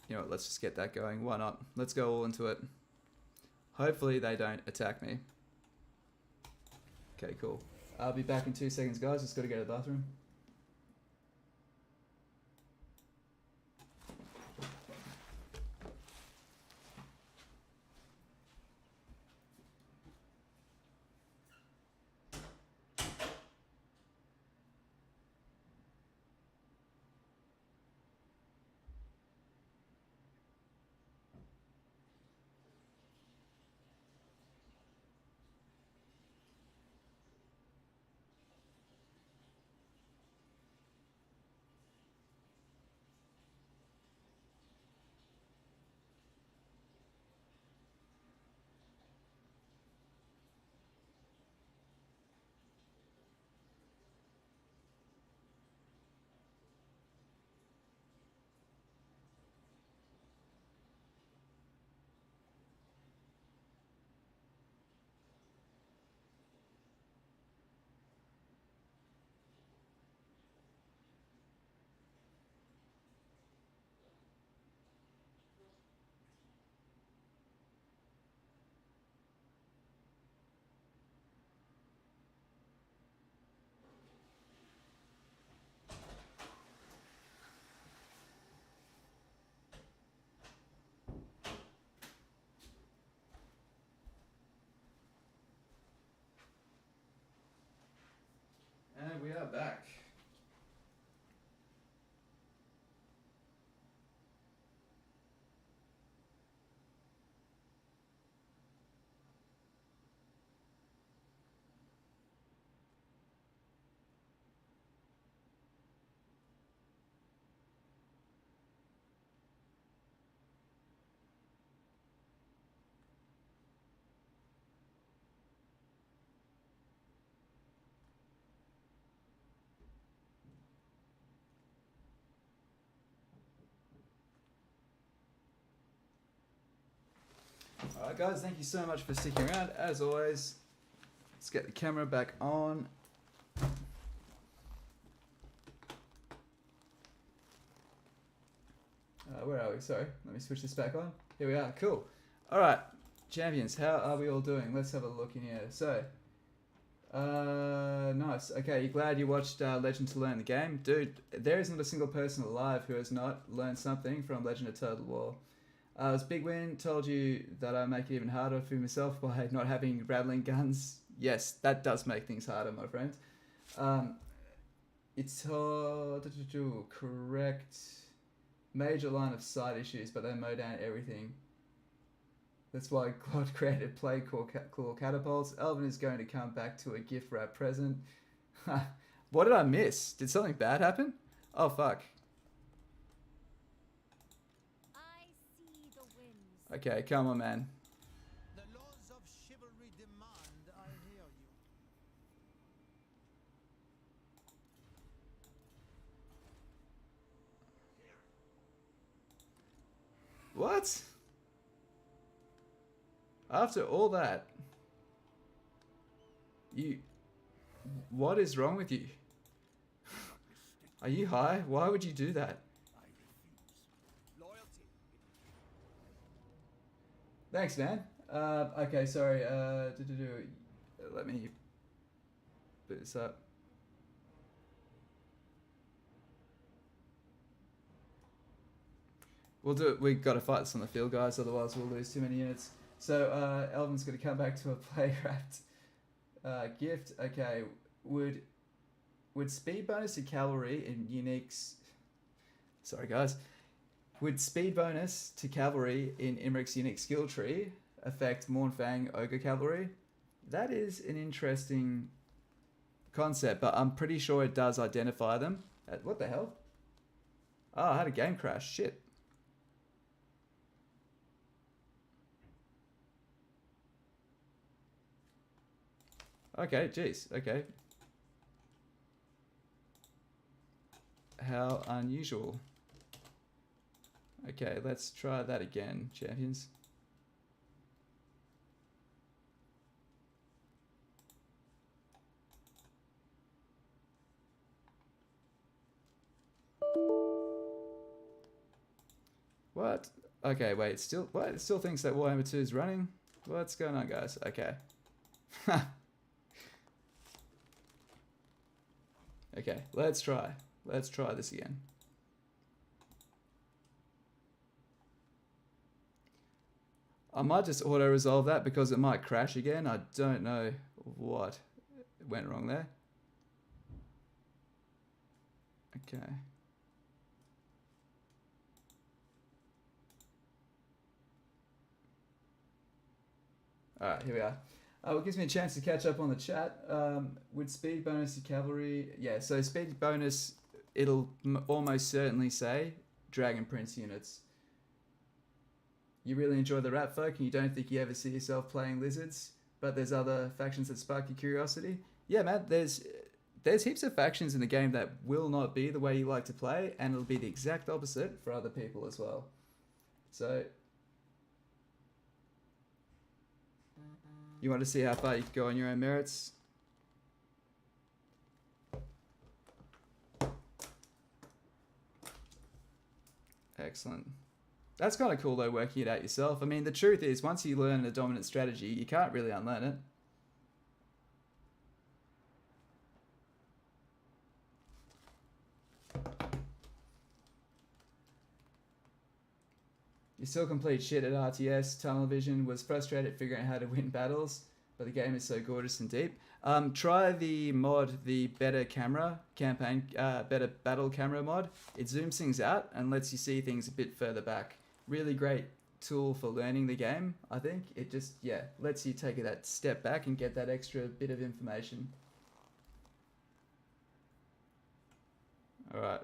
You know what, let's just get that going. Why not? Let's go all into it. Hopefully they don't attack me. Okay, cool. I'll be back in 2 seconds, guys. Just got to go to the bathroom. And we are back. Alright guys, thank you so much for sticking around. As always, let's get the camera back on. Where are we? Sorry, let me switch this back on. Here we are, cool. Alright, champions, how are we all doing? Let's have a look in here. So, nice. Okay, you glad you watched Legend to learn the game? Dude, there is not a single person alive who has not learned something from Legend of Total War. It was a big win. Told you that I make it even harder for myself by not having rattling guns Yes, that does make things harder, my friend. It's correct. Major line of sight issues, but they mow down everything. That's why God created play cool catapults. Elvin is going to come back to a gift wrap present. What did I miss? Did something bad happen? Oh fuck. I see the winds. Okay, come on, man. The laws of chivalry demand I hear you. What? After all that, what is wrong with you? Are you high? Why would you do that? I refuse. Loyalty. Thanks, man. Okay, sorry. Let me put this up. We'll do it. We've got to fight this on the field, guys. Otherwise, we'll lose too many units. So, Elvin's going to come back to a play wrapped gift. Okay, would speed bonus to cavalry in uniques? Sorry, guys. Would speed bonus to cavalry in Imrik's unique skill tree affect Mornfang Ogre Cavalry? That is an interesting concept, but I'm pretty sure it does identify them. What the hell? Oh, I had a game crash. Shit. Okay, jeez. Okay. How unusual. Okay, let's try that again, champions. What? Okay, wait, still what? It still thinks that Warhammer 2 is running? What's going on, guys? Okay. Okay, let's try. Let's try this again. I might just auto-resolve that because it might crash again. I don't know what went wrong there. Okay. Alright, here we are. It gives me a chance to catch up on the chat. With speed bonus to cavalry, yeah, so speed bonus, it'll almost certainly say Dragon Prince units. You really enjoy the rat folk and you don't think you ever see yourself playing lizards, but there's other factions that spark your curiosity. Yeah, man, there's heaps of factions in the game that will not be the way you like to play, and it'll be the exact opposite for other people as well. So you want to see how far you can go on your own merits? Excellent. That's kind of cool though, working it out yourself. I mean, the truth is, once you learn a dominant strategy, you can't really unlearn it. You still complete shit at RTS. Tunnel vision, was frustrated figuring out how to win battles, but the game is so gorgeous and deep. Try the mod, the better camera campaign, better battle camera mod. It zooms things out and lets you see things a bit further back. Really great tool for learning the game, I think. It just, yeah, lets you take that step back and get that extra bit of information. Alright.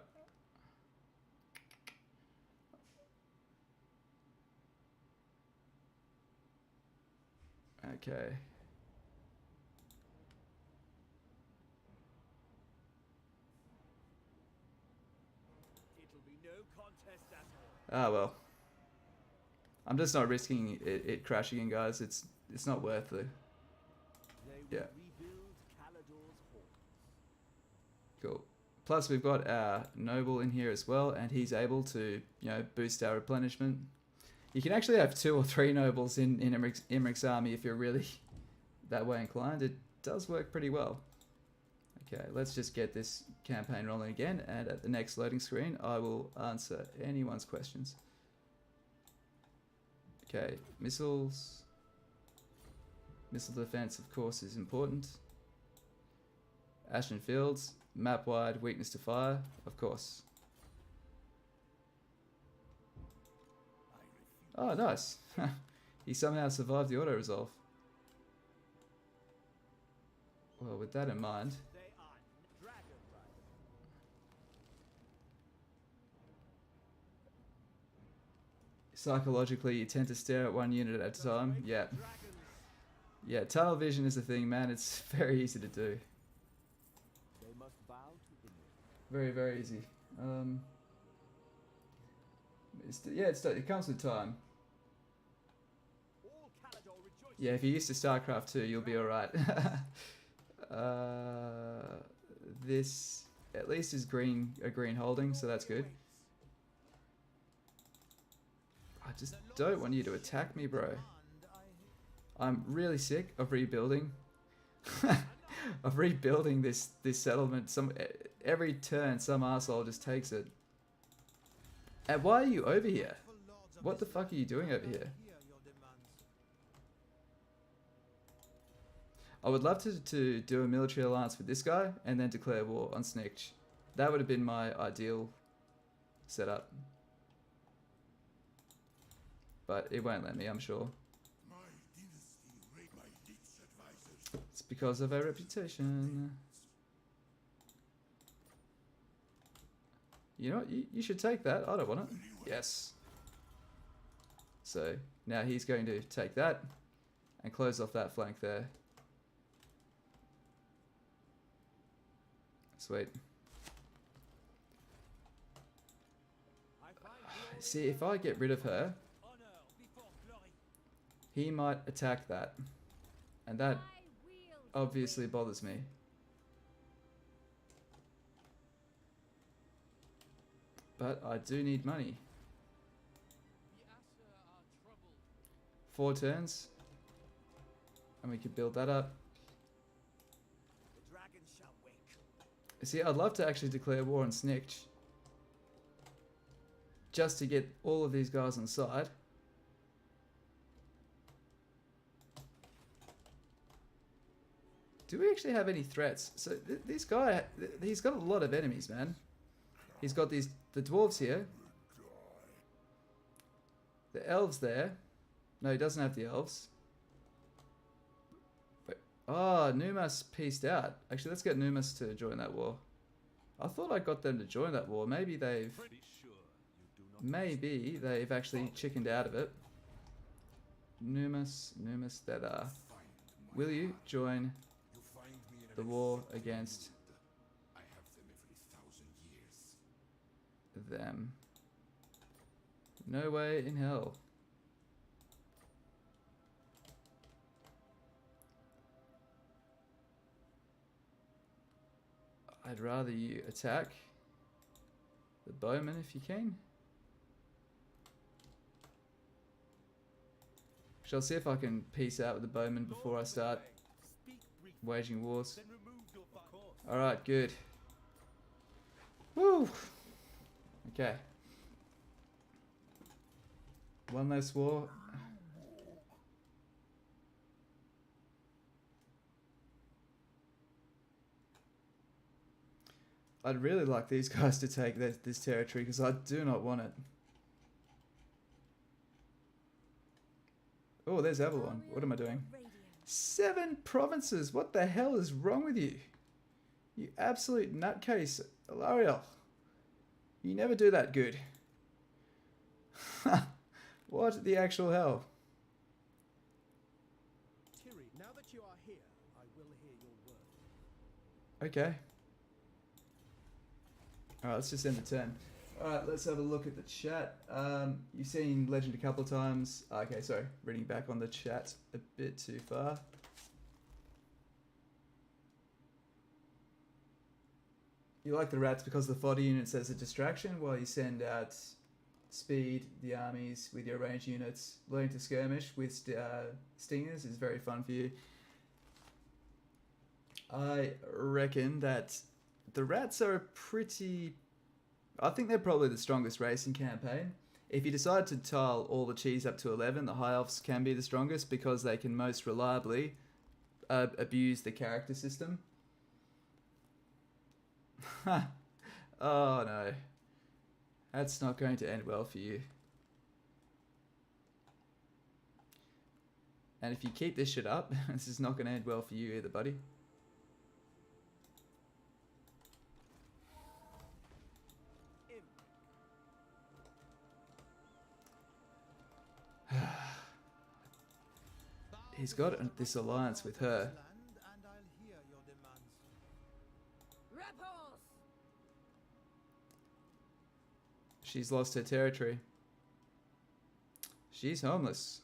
Okay. It'll be no contest at all. Ah, well. I'm just not risking it crashing again, guys. It's not worth it. They Yeah. will rebuild Calador's halls. Cool. Plus, we've got our noble in here as well, and he's able to, you know, boost our replenishment. You can actually have 2 or 3 nobles in Imrik's army if you're really that way inclined. It does work pretty well. Okay, let's just get this campaign rolling again, and at the next loading screen, I will answer anyone's questions. Okay, missiles. Missile defense, of course, is important. Ashen Fields, map wide, weakness to fire, of course. Oh, nice. He somehow survived the auto resolve. Well, with that in mind, They are dragon riders. psychologically, you tend to stare at one unit at a time. Yeah. Yeah, tunnel vision is a thing, man. It's very easy to do. They must bow to Imrik. Very, very easy. It comes with time. All Calador rejoice. Yeah, if you're used to StarCraft 2, you'll be alright. This at least is a green holding, so that's good. I just don't want you to attack me, bro. I'm really sick of rebuilding. Of rebuilding this settlement. Every turn, some asshole just takes it. And why are you over here? What the fuck are you doing over here? I would love to do a military alliance with this guy and then declare war on Snikch. That would have been my ideal setup. But it won't let me, I'm sure. It's because of our reputation. You know what? You should take that. I don't want it. Yes. So now he's going to take that and close off that flank there. Sweet. See, if I get rid of her, he might attack that. And that obviously bothers me. But I do need money. 4 turns. And we could build that up. The dragon shall wake. See, I'd love to actually declare war on Snikch. Just to get all of these guys on side. Do we actually have any threats? So this guy, he's got a lot of enemies, man. He's got the dwarves here. The elves there. No, he doesn't have the elves. Wait. Oh, Numas pieced out. Actually, let's get Numas to join that war. I thought I got them to join that war. Maybe they've actually chickened out of it. Numas, that will you join the war against them? No way in hell. I'd rather you attack the bowman if you can. Shall see if I can peace out with the bowman before I start waging wars. Alright, good. Woo! Okay. One less war. I'd really like these guys to take this territory because I do not want it. Oh, there's Avalon. What am I doing? 7 provinces. What the hell is wrong with you? You absolute nutcase, Alariel. You never do that good. What the actual hell? Tiri, now that you are here, I will hear your word. Okay. Alright, let's just end the turn. Alright, let's have a look at the chat. You've seen Legend a couple of times. Okay, sorry. Reading back on the chat a bit too far. You like the rats because the fodder unit says a distraction while you send out speed, the armies with your ranged units. Learning to skirmish with stingers is very fun for you. I reckon that the rats are a pretty... I think they're probably the strongest race in campaign. If you decide to tile all the cheese up to 11, the High Elves can be the strongest because they can most reliably abuse the character system. Oh no. That's not going to end well for you. And if you keep this shit up, this is not going to end well for you either, buddy. He's got this alliance with her. Rebels! She's lost her territory. She's homeless.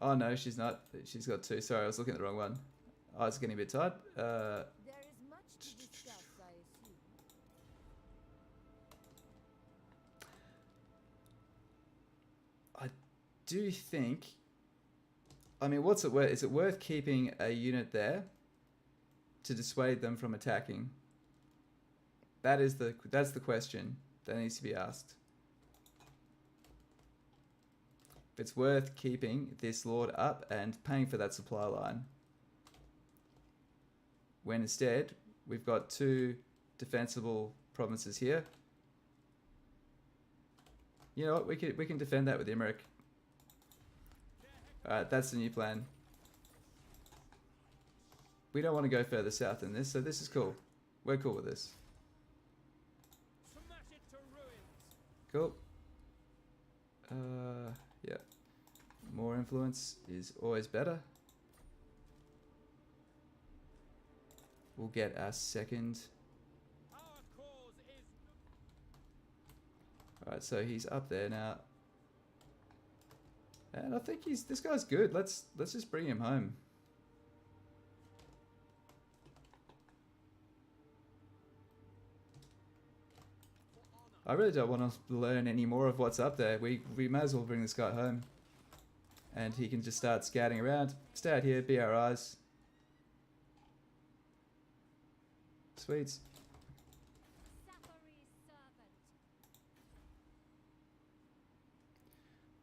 Oh no, she's not. She's got 2. Sorry, I was looking at the wrong one. I was getting a bit tired. There is much to discuss, I assume. I do think. I mean, what's it worth? Is it worth keeping a unit there to dissuade them from attacking? That's the question that needs to be asked. If it's worth keeping this lord up and paying for that supply line, when instead we've got 2 defensible provinces here. You know what? We can defend that with Imrik. Alright, that's the new plan. We don't want to go further south than this, so this is cool. We're cool with this. Smash it to ruins. Cool. Yeah. More influence is always better. We'll get our second. Our cause is Alright, so he's up there now. And I think this guy's good. Let's just bring him home. I really don't want to learn any more of what's up there. We may as well bring this guy home. And he can just start scouting around. Stay out here, be our eyes. Sweets.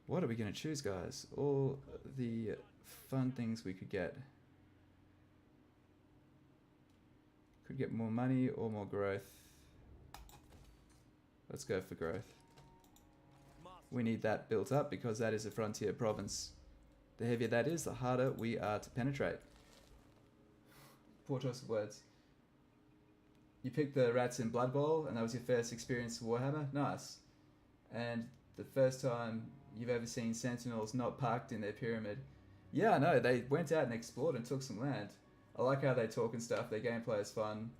What are we going to choose, guys? All the fun things we could get. Could get more money or more growth. Let's go for growth. We need that built up because that is a frontier province. The heavier that is, the harder we are to penetrate. Poor choice of words. You picked the rats in Blood Bowl and that was your first experience with Warhammer? Nice. And the first time you've ever seen sentinels not parked in their pyramid. Yeah, I know, they went out and explored and took some land. I like how they talk and stuff, their gameplay is fun.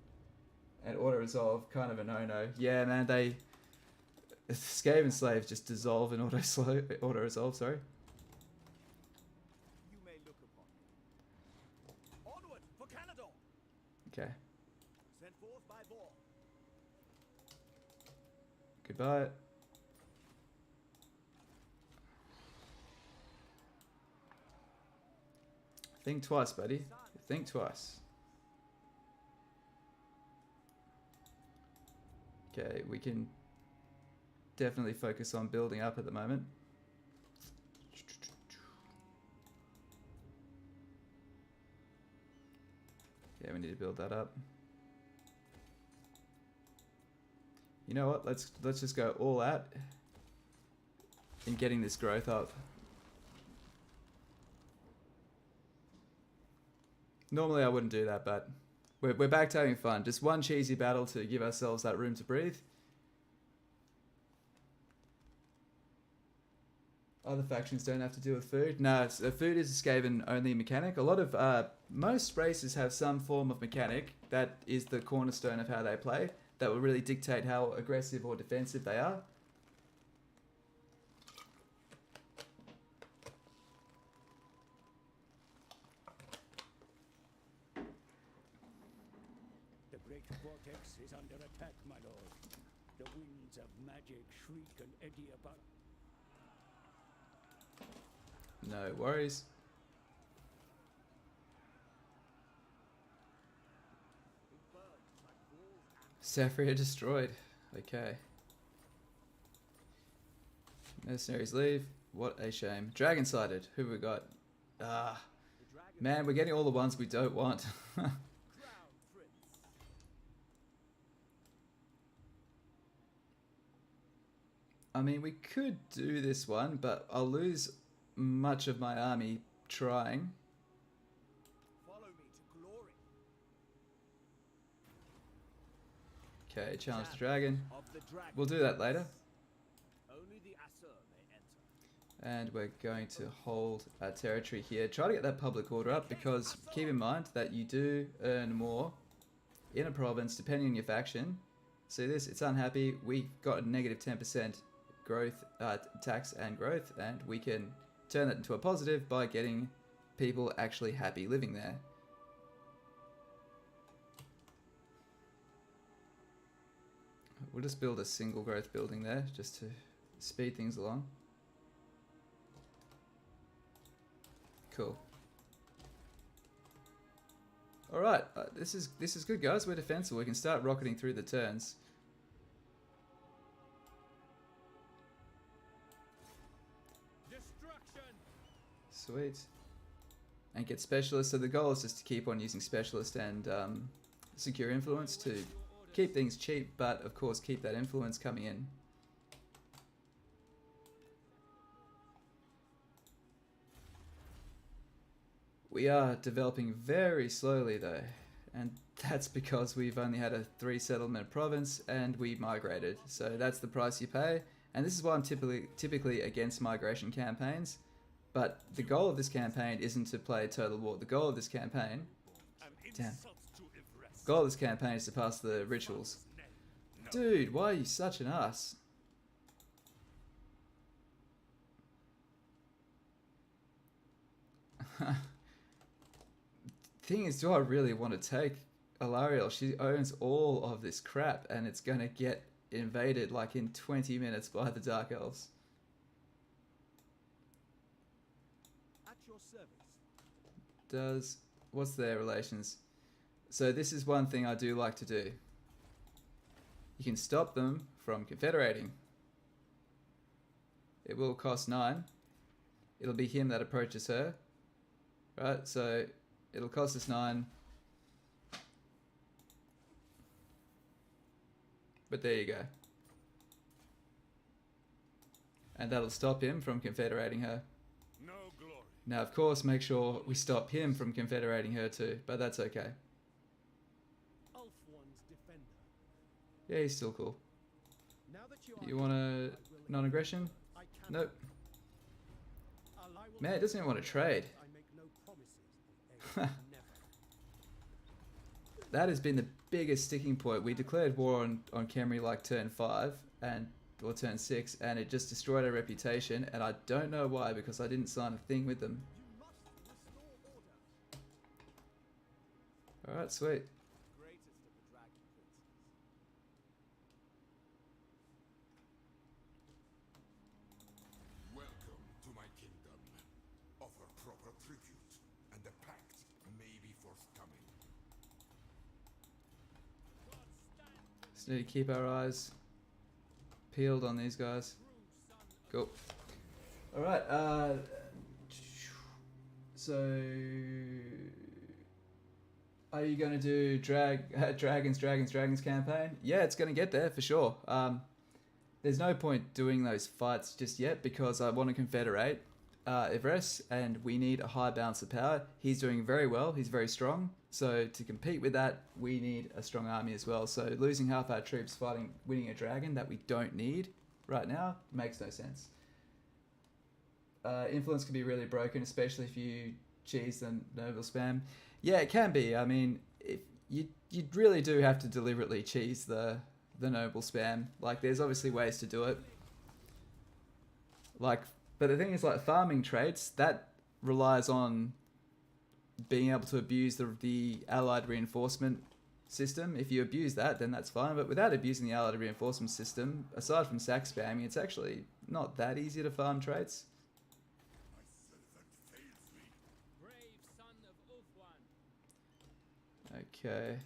And auto-resolve, kind of a no-no. Yeah, man, Skaven slaves just dissolve in auto-resolve, sorry. You may look upon me. Onward for Canada! Okay. Sent forth by Vor. Goodbye. Think twice, buddy. Think twice. Okay, we can definitely focus on building up at the moment. Yeah, we need to build that up. You know what? Let's just go all out in getting this growth up. Normally I wouldn't do that, but we're back to having fun. Just one cheesy battle to give ourselves that room to breathe. Other factions don't have to deal with food. No, food is a Skaven only mechanic. A lot of most races have some form of mechanic that is the cornerstone of how they play. That will really dictate how aggressive or defensive they are. The great Vortex is under attack, my lord. The winds of magic shriek and eddy about. No worries. Safri are destroyed. Okay. Mercenaries leave. What a shame. Dragon sighted. Who have we got? Ah. Man, we're getting all the ones we don't want. I mean, we could do this one, but I'll lose much of my army trying. Follow me to glory. Okay, challenge the dragon. We'll do that later. Only the Asur may enter. And we're going to hold our territory here. Try to get that public order up, because keep in mind that you do earn more in a province depending on your faction. See this? It's unhappy. We got a negative 10% growth, tax and growth, and we can turn that into a positive by getting people actually happy living there. We'll just build a single growth building there just to speed things along. Cool. All right, this is good, guys. We're defensible. We can start rocketing through the turns. Sweet. And get specialists. So the goal is just to keep on using specialist and secure influence to keep things cheap, but of course keep that influence coming in. We are developing very slowly though, and that's because we've only had a 3 settlement province and we migrated. So that's the price you pay, and this is why I'm typically against migration campaigns. But the goal of this campaign isn't to play Total War. The goal of this campaign... Damn. The goal of this campaign is to pass the rituals. Dude, why are you such an ass? Thing is, do I really want to take Alariel? She owns all of this crap, and it's going to get invaded like in 20 minutes by the Dark Elves. What's their relations? So this is one thing I do like to do. You can stop them from confederating. It will cost 9. It'll be him that approaches her. Right, so it'll cost us 9. But there you go. And that'll stop him from confederating her. Now, of course, make sure we stop him from confederating her too, but that's okay. Yeah, he's still cool. You want a non-aggression? Nope. Man, it doesn't even want to trade. That has been the biggest sticking point. We declared war on Khemri like turn 5 or turn 6, and it just destroyed our reputation, and I don't know why, because I didn't sign a thing with them. Alright, sweet. Welcome to my kingdom. Offer proper tribute, and the pact may be forthcoming. Just need to keep our eyes peeled on these guys. Cool. Alright, so are you going to do Dragons campaign? Yeah, it's going to get there for sure. There's no point doing those fights just yet because I want to confederate Everest, and we need a high balance of power. He's doing very well. He's very strong. So to compete with that, we need a strong army as well. So losing half our troops winning a dragon that we don't need right now makes no sense. Influence can be really broken, especially if you cheese the noble spam. Yeah, it can be. I mean, if you really do have to deliberately cheese the noble spam. Like, there's obviously ways to do it. Like, but the thing is, like, farming traits, that relies on being able to abuse the allied reinforcement system. If you abuse that, then that's fine. But without abusing the allied reinforcement system, aside from sack spamming, it's actually not that easy to farm traits. Okay.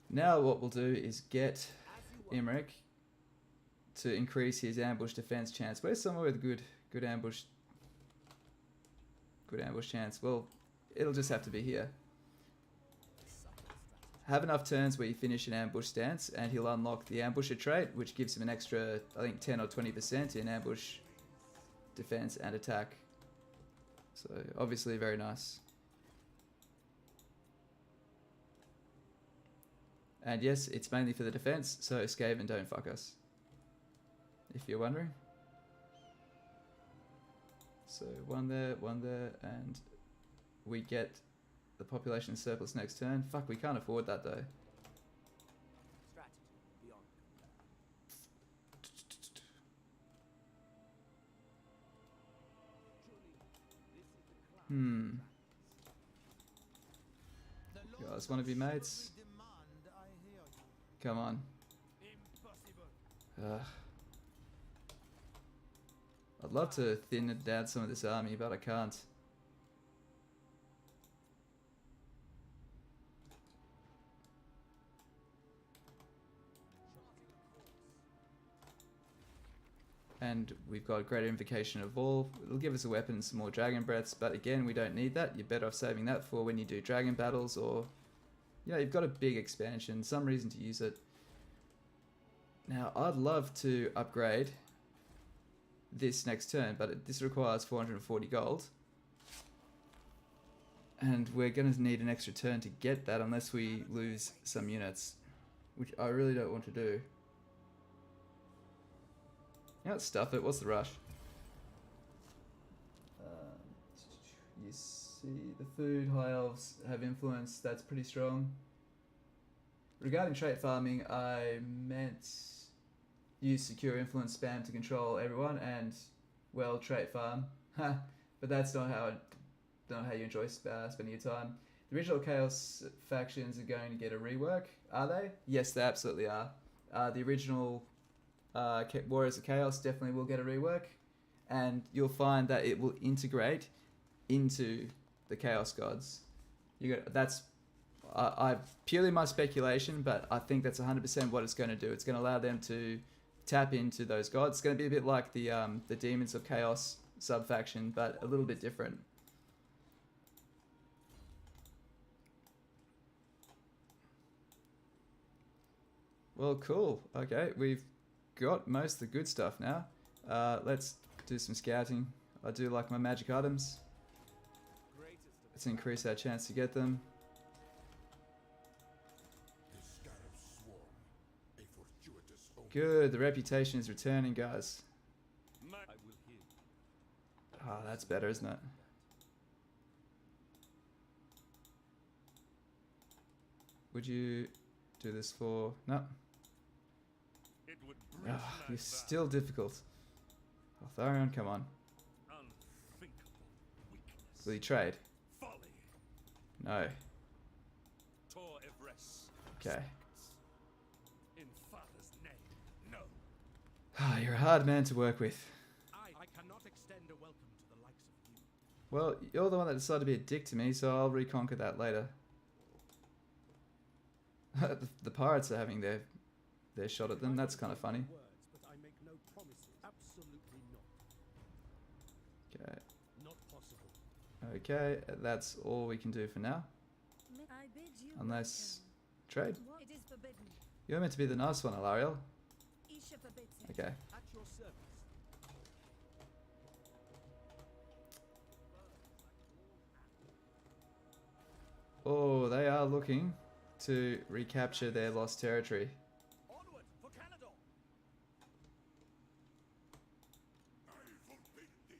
Now what we'll do is get Imrik to increase his ambush defense chance. Where's somewhere with good ambush chance? Well, it'll just have to be here. Have enough turns where you finish an ambush stance, and he'll unlock the ambusher trait, which gives him an extra, I think, 10 or 20% in ambush defense and attack. So obviously very nice. And yes, it's mainly for the defense, so Skaven don't fuck us, if you're wondering. So one there, and we get the population surplus next turn. Fuck, we can't afford that though. You guys want to be mates? Come on. I'd love to thin it down some of this army, but I can't. And we've got greater invocation of all. It'll give us a weapon and some more dragon breaths, but again, we don't need that. You're better off saving that for when you do dragon battles, or you've got a big expansion, some reason to use it. Now, I'd love to upgrade this next turn, but this requires 440 gold. And we're going to need an extra turn to get that unless we lose some units, which I really don't want to do. You know, stuff it. What's the rush? You see the food, high elves have influence. That's pretty strong. Regarding trait farming, I meant use secure influence spam to control everyone and, well, trait farm. But that's not how you enjoy spending your time. The original Chaos factions are going to get a rework. Are they? Yes, they absolutely are. The original Warriors of Chaos definitely will get a rework, and you'll find that it will integrate into the Chaos Gods. That's purely my speculation, but I think that's 100% what it's going to do. It's going to allow them to tap into those gods. It's going to be a bit like the Demons of Chaos sub-faction, but a little bit different. Well, cool. Okay, we've got most of the good stuff now. Let's do some scouting. I do like my magic items. Let's increase our chance to get them. Good, the reputation is returning, guys. Ah, that's better, isn't it? Would you do this for... No. Ah, you're still difficult. Altharion, come on. Will you trade? No. Okay. Ah, you're a hard man to work with. I cannot extend a welcome to the likes of you. Well, you're the one that decided to be a dick to me, so I'll reconquer that later. The pirates are having their shot at them. That's kind of funny. But I make no promises. Absolutely not. Okay. Not possible. Okay, that's all we can do for now. I bid you Unless trade. It is forbidden. You're meant to be the nice one, Alariel. Isha forbids it. Okay. At your service. Oh, they are looking to recapture their lost territory. Onward for Canada. I forbid this.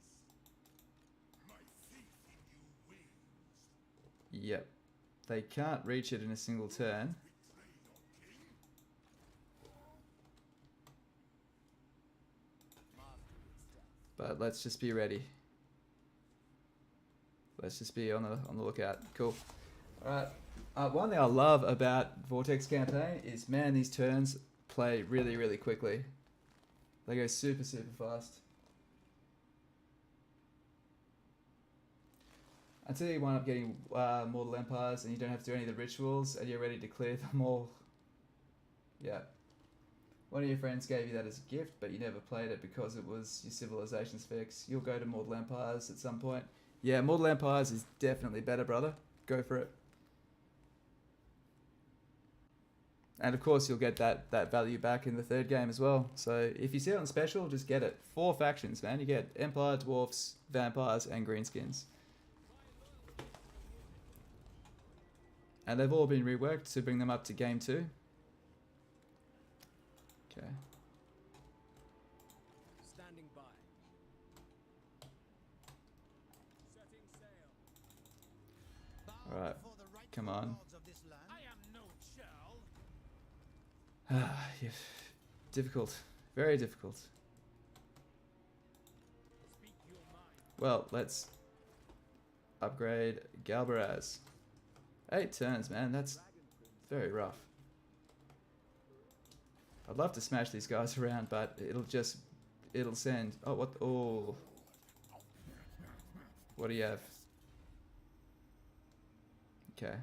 My faith in you wins. Yep. They can't reach it in a single turn. But let's just be ready. Let's just be on the lookout. Cool. Alright. One thing I love about Vortex Campaign is, man, these turns play really, really quickly. They go super, super fast. Until you wind up getting Mortal Empires and you don't have to do any of the rituals and you're ready to clear them all Yeah. One of your friends gave you that as a gift, but you never played it because it was your civilization's fix. You'll go to Mortal Empires at some point. Yeah, Mortal Empires is definitely better, brother. Go for it. And of course, you'll get that value back in the third game as well. So if you see it on special, just get it. 4 factions, man. You get Empire, Dwarfs, Vampires, and Greenskins. And they've all been reworked to bring them up to game 2. Okay. Standing by. Setting sail. Alright. Come on. I am no churl. Yeah. Difficult. Very difficult. Speak your mind. Well, let's upgrade Galbaraz. 8 turns, man. That's very rough. I'd love to smash these guys around, but it'll send. Oh, what? Oh. What do you have? Okay.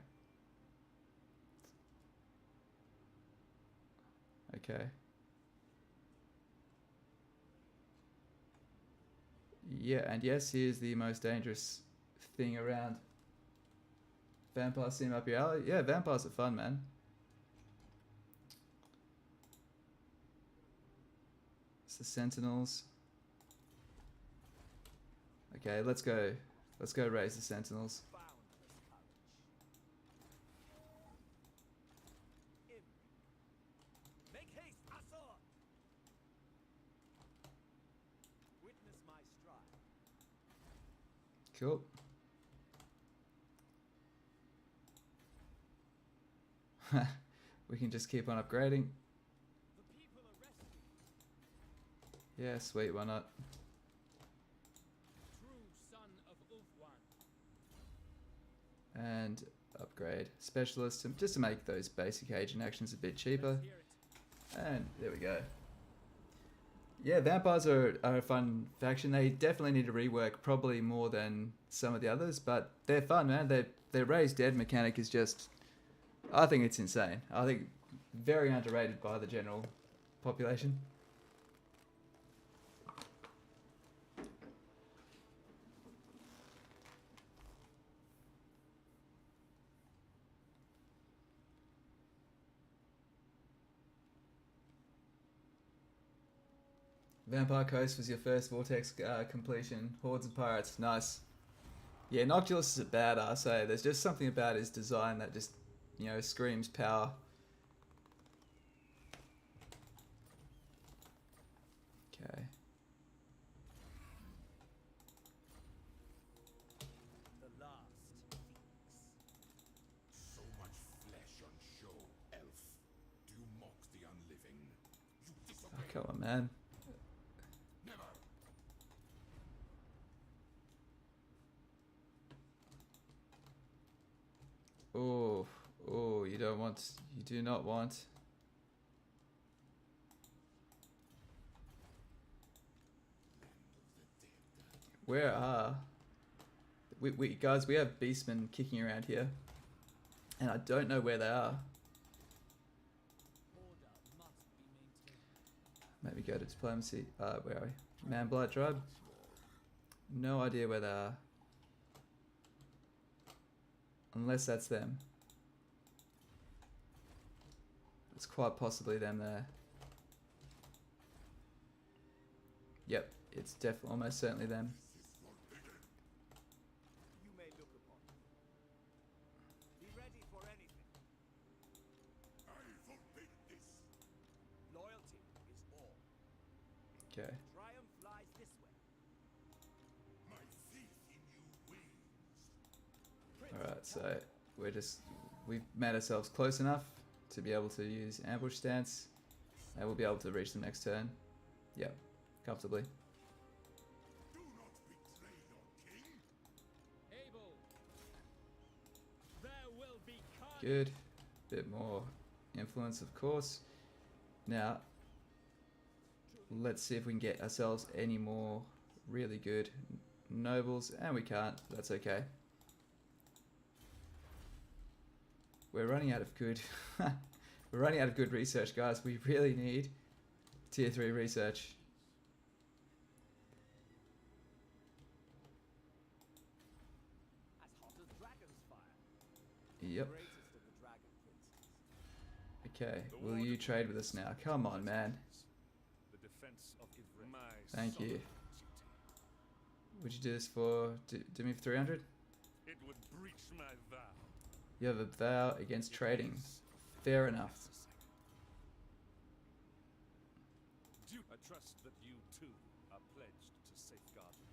Okay. Yeah, and yes, here's the most dangerous thing around. Vampires seem up your alley? Yeah, vampires are fun, man. It's the Sentinels. Okay, let's go. Let's go raise the Sentinels. Make haste, Asor! Witness my stride. Cool. We can just keep on upgrading. The people are resting. Yeah, sweet, why not? True son of Ulfwan. And upgrade Specialist just to make those basic agent actions a bit cheaper. Hear it. And there we go. Yeah, vampires are a fun faction. They definitely need to rework, probably more than some of the others, but they're fun, man. Their raise dead mechanic is just, I think it's insane. I think very underrated by the general population. Vampire Coast was your first Vortex completion. Hordes of Pirates, nice. Yeah, Noctilus is a badass, so there's just something about his design that just, you know, screams power. Okay. The last feast. So much flesh on show, elf. Do you mock the unliving? You disobey. Oh, come on, man. Never. Oh, oh, you don't want, you do not want. Where are, we guys, we have beastmen kicking around here, and I don't know where they are. Order must be maintained. Maybe go to diplomacy. Where are we? Manblight tribe. No idea where they are. Unless that's them. It's quite possibly them there. Yep, it's definitely almost certainly them. You may look upon me. Be ready for anything. I forbid this. Loyalty is all. Okay. Triumph lies this way. My faith in you wanes. Alright, so we've made ourselves close enough to be able to use ambush stance, and we'll be able to reach them next turn. Yep, comfortably. Do not betray your king. Abel. There will be carnage. Good. Bit more influence, of course. Now, let's see if we can get ourselves any more really good nobles, and we can't. That's okay. We're running out of good. We're We're running out of good research, guys. We really need tier 3 research. As hot as dragon's fire. Yep. Greatest of the dragon princes. Okay, will you trade with us now? Come on, man. The defense of Imrik. Thank you. Would you do this for... Do me for 300? It would breach my vow. You have a vow against trading. Fair enough. I trust that you too are pledged to safeguard me.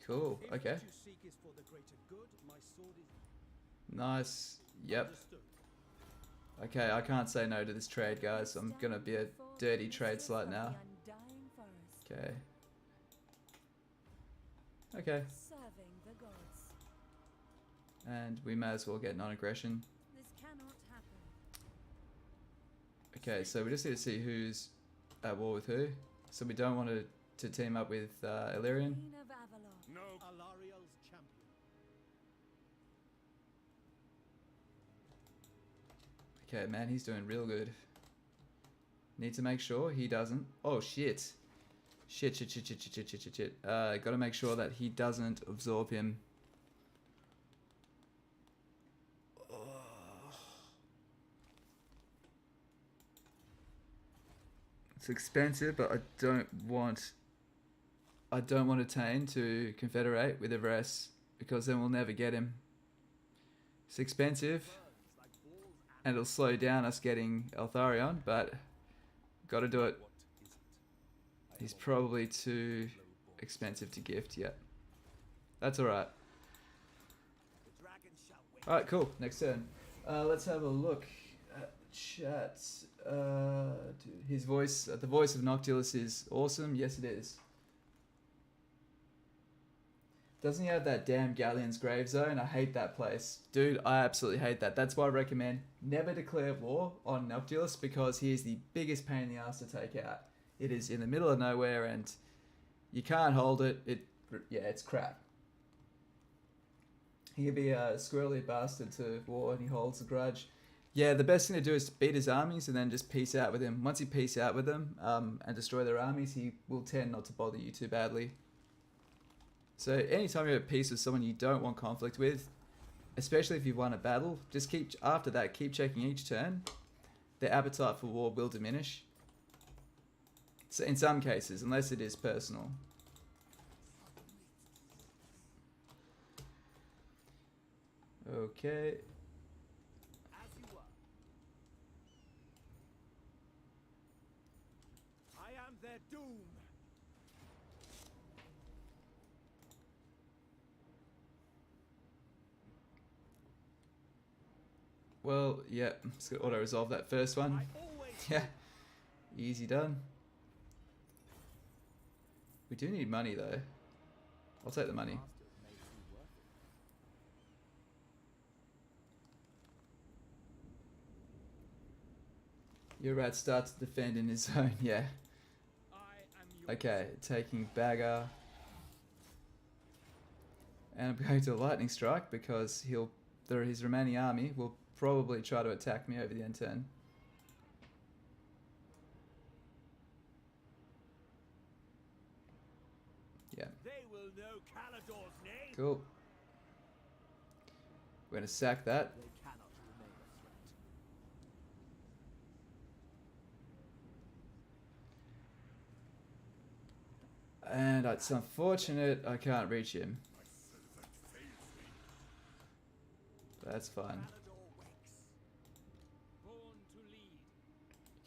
Cool, If okay. what you seek is for the greater good, my sword is Nice. Yep. understood. Okay, I can't say no to this trade, guys. I'm gonna be a dirty trade slut now. Okay. Okay. Serving the gods. And we may as well get non-aggression. This cannot happen. Okay, so we just need to see who's at war with who. So we don't want to team up with Illyrian. Queen of Avalon. No. Alariel's champion. Okay, man, he's doing real good. Need to make sure he doesn't... Oh, shit. Shit. Gotta make sure that he doesn't absorb him. It's expensive, but I don't want Tane to confederate with Everest because then we'll never get him. It's expensive, and it'll slow down us getting Eltharion, but got to do it. He's probably too expensive to gift yet. That's all right. The dragon shall win. All right, cool. Next turn. Let's have a look at the chat. His voice, the voice of Noctilus is awesome. Yes, it is. Doesn't he have that damn Galleon's Grave Zone? I hate that place. Dude, I absolutely hate that. That's why I recommend never declare war on Noctilus, because he is the biggest pain in the ass to take out. It is in the middle of nowhere and you can't hold it. Yeah, it's crap. He can be a squirrely bastard to war and he holds a grudge. Yeah, the best thing to do is to beat his armies and then just peace out with him. Once you peace out with them and destroy their armies, he will tend not to bother you too badly. So anytime you're at peace with someone you don't want conflict with, especially if you've won a battle, just after that, keep checking each turn. Their appetite for war will diminish. So in some cases, unless it is personal. Okay. As you were. I am their doom. Well, yeah, just gonna auto-resolve that first one. I always Yeah, easy done. We do need money though. I'll take the money. Your rat starts to defend in his zone, yeah. I am your Okay, taking Bagger. And I'm going to lightning strike because his remaining army will probably try to attack me over the end turn. Yeah. They will know Calador's name. Cool. We're going to sack that. They cannot remain a threat. And it's unfortunate I can't reach him. That's fine. Calador wakes. Born to lead.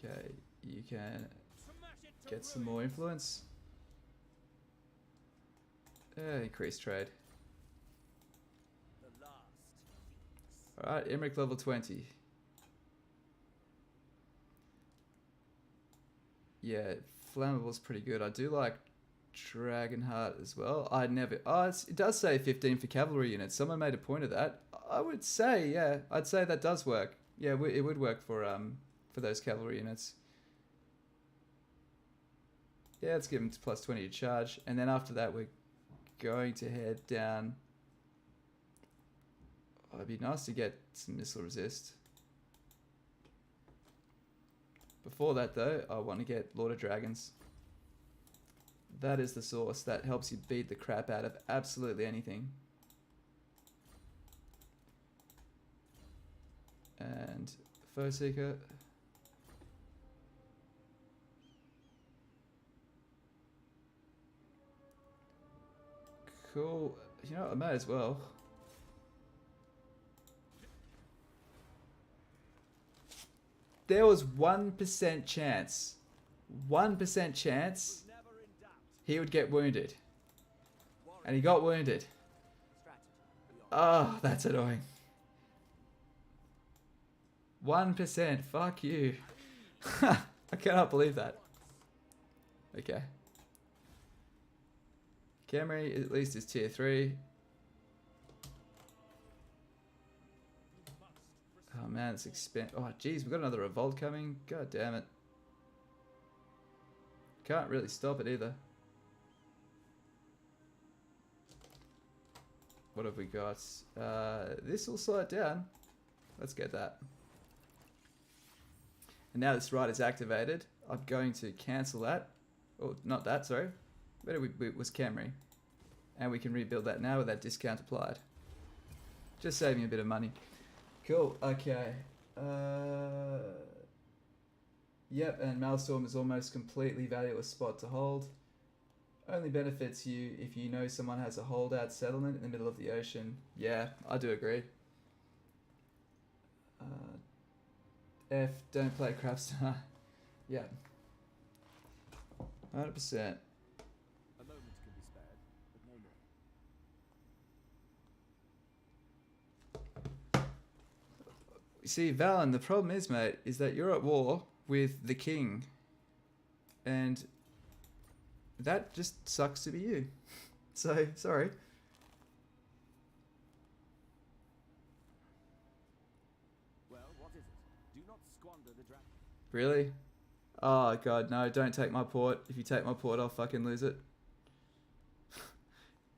Okay, you can Smash it to get some ruin. more influence. Increase trade. The last. Alright, Imrik level 20. Yeah, Flammable's pretty good. I do like Dragonheart as well. It does say 15 for cavalry units. Someone made a point of that. I would say, yeah, I'd say that does work. Yeah, it would work for those cavalry units. Yeah, let's give them plus 20 to charge. And then after that, we're going to head down. Oh, it'd be nice to get some missile resist. Before that though, I want to get Lord of Dragons. That is the source that helps you beat the crap out of absolutely anything. And Foe Seeker. Cool. You know what, I may as well. There was 1% chance. 1% chance he would get wounded. And he got wounded. Oh, that's annoying. 1%. Fuck you. I cannot believe that. Okay. Khemri at least is tier 3. Oh man, it's expensive. Oh jeez, we've got another revolt coming. God damn it. Can't really stop it either. What have we got? This will slow it down. Let's get that. And now this right is activated. I'm going to cancel that. Oh, not that, sorry. But it was Khemri. And we can rebuild that now with that discount applied. Just saving a bit of money. Cool, okay. Yep, and Maelstrom is almost completely valueless spot to hold. Only benefits you if you know someone has a holdout settlement in the middle of the ocean. Yeah, I do agree. F, don't play Craftstar. Yeah. 100%. A moment can be spared, but no more. You see, Valen, the problem is, mate, is that you're at war with the king. And that just sucks to be you. So, sorry. Well, what is it? Do not squander the dragon. Really? Oh god, no, don't take my port. If you take my port, I'll fucking lose it.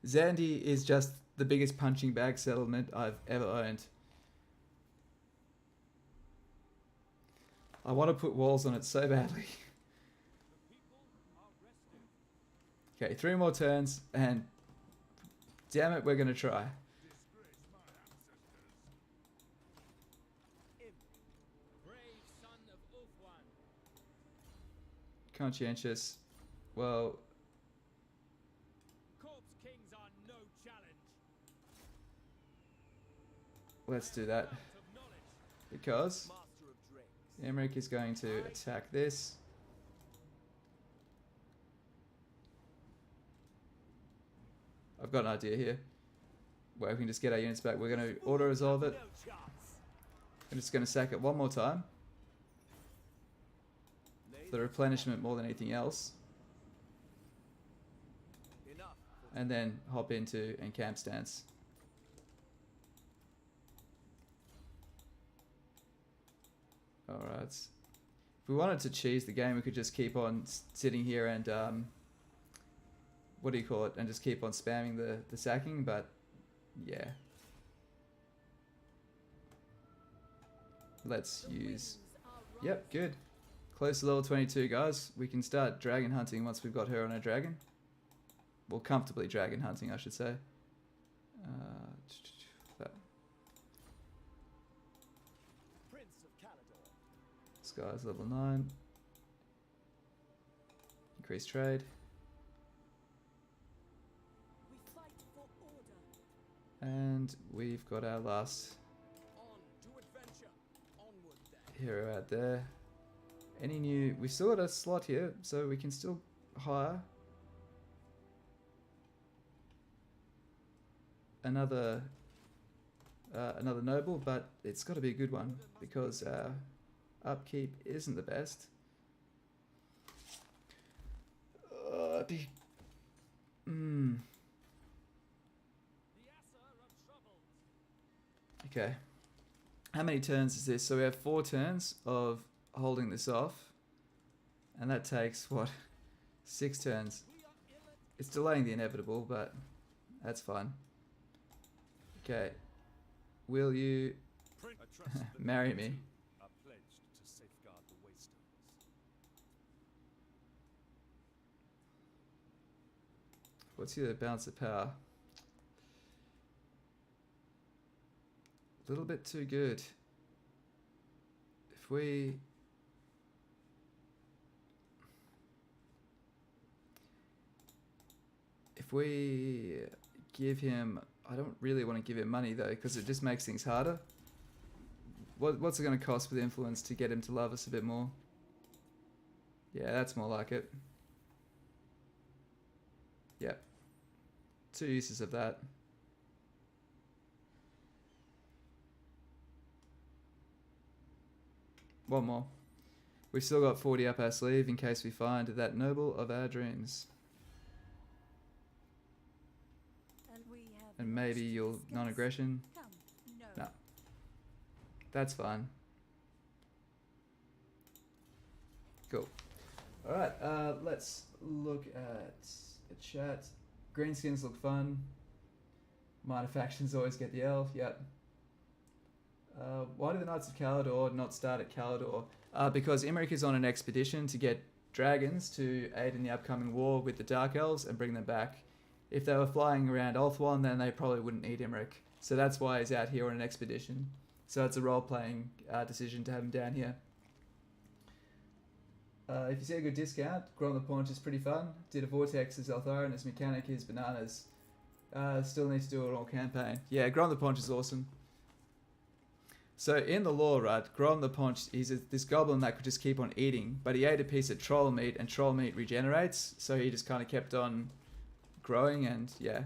Zandi is just the biggest punching bag settlement I've ever owned. I want to put walls on it so badly. Okay, 3 more turns, and damn it, we're going to try. Conscientious. Well, Corpse kings are no challenge. let's do that. Because Imrik is going to attack this. I've got an idea here. Where we can just get our units back. We're going to auto-resolve it. I'm just going to sack it one more time. The replenishment more than anything else. And then hop into encamp stance. Alright. If we wanted to cheese the game, we could just keep on sitting here and what do you call it? And just keep on spamming the sacking, but yeah. Let's use... Yep, good. Close to level 22, guys. We can start dragon hunting once we've got her on a dragon. Well, comfortably dragon hunting, I should say. That. This guy's level 9. Increase trade. And we've got our last hero out there. Any new... We've still got a slot here, so we can still hire another noble, but it's got to be a good one because our upkeep isn't the best. Okay. How many turns is this? So we have 4 turns of holding this off. And that takes, what? 6 turns. It's delaying the inevitable, but that's fine. Okay. Will you marry me? Are pledged to safeguard the waystones. What's your balance of power? A little bit too good. If we... give him... I don't really want to give him money though, because it just makes things harder. What's it going to cost with influence to get him to love us a bit more? Yeah, that's more like it. Yep. 2 uses of that. One more. We've still got 40 up our sleeve in case we find that noble of our dreams. And maybe you'll non-aggression. No. That's fine. Cool. Alright, let's look at the chat. Greenskins look fun. Minor factions always get the L. Yep. Why do the Knights of Caledor not start at Caledor? Because Imrik is on an expedition to get dragons to aid in the upcoming war with the Dark Elves and bring them back. If they were flying around Ulthuan, then they probably wouldn't need Imrik. So that's why he's out here on an expedition. So it's a role-playing decision to have him down here. If you see a good discount, Grom the Paunch is pretty fun. Did a Vortex as Eltharin, his mechanic is bananas. Still need to do an all campaign. Yeah, Grom the Paunch is awesome. So in the lore, right, Grom the Paunch, he's this goblin that could just keep on eating, but he ate a piece of troll meat, and troll meat regenerates, so he just kind of kept on growing, and yeah.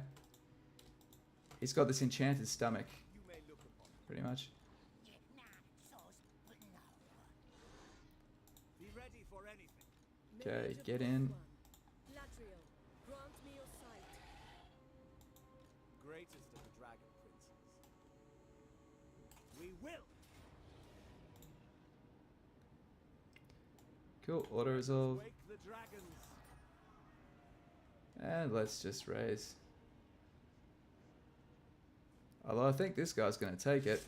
He's got this enchanted stomach, pretty much. Okay, get in. Greatest of the dragon princes. We will. Cool, auto resolve. Wake the dragons. And let's just raise. Although I think this guy's going to take it.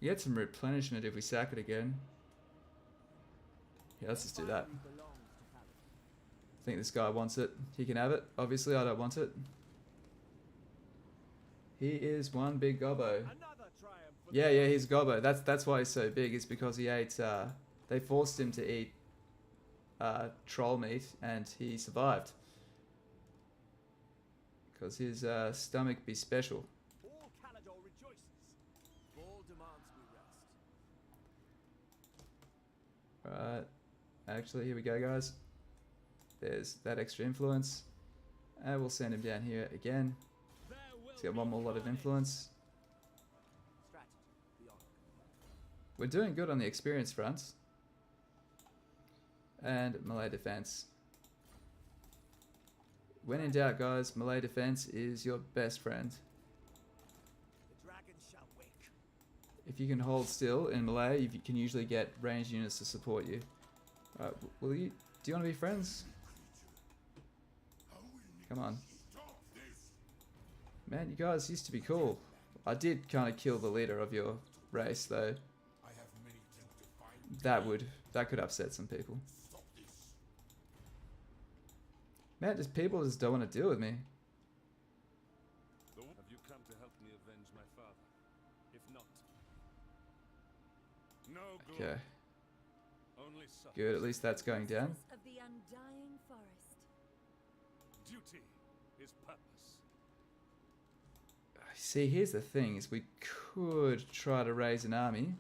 Get some replenishment if we sack it again. Yeah, let's just do that. I think this guy wants it. He can have it. Obviously, I don't want it. He is one big gobbo. Yeah, he's a gobbo. That's why he's so big. Is because he ate. They forced him to eat troll meat, and he survived. Because his stomach be special. All Caledor rejoices. All demands we rest. Right. Actually, here we go, guys. There's that extra influence. And we'll send him down here again. He's got one more lot of influence. We're doing good on the experience front. And melee defense. When in doubt, guys, melee defense is your best friend. The dragons shall wake. If you can hold still in melee, you can usually get ranged units to support you. Alright, do you want to be friends? Come on. Man, you guys used to be cool. I did kind of kill the leader of your race, though. That could upset some people. Man, people just don't want to deal with me. Have you come to help me avenge my father? If not, no good. Okay. Only such. Good, at least that's going down. Of the undying forest. Duty is purpose. See, here's the thing, is we could try to raise an army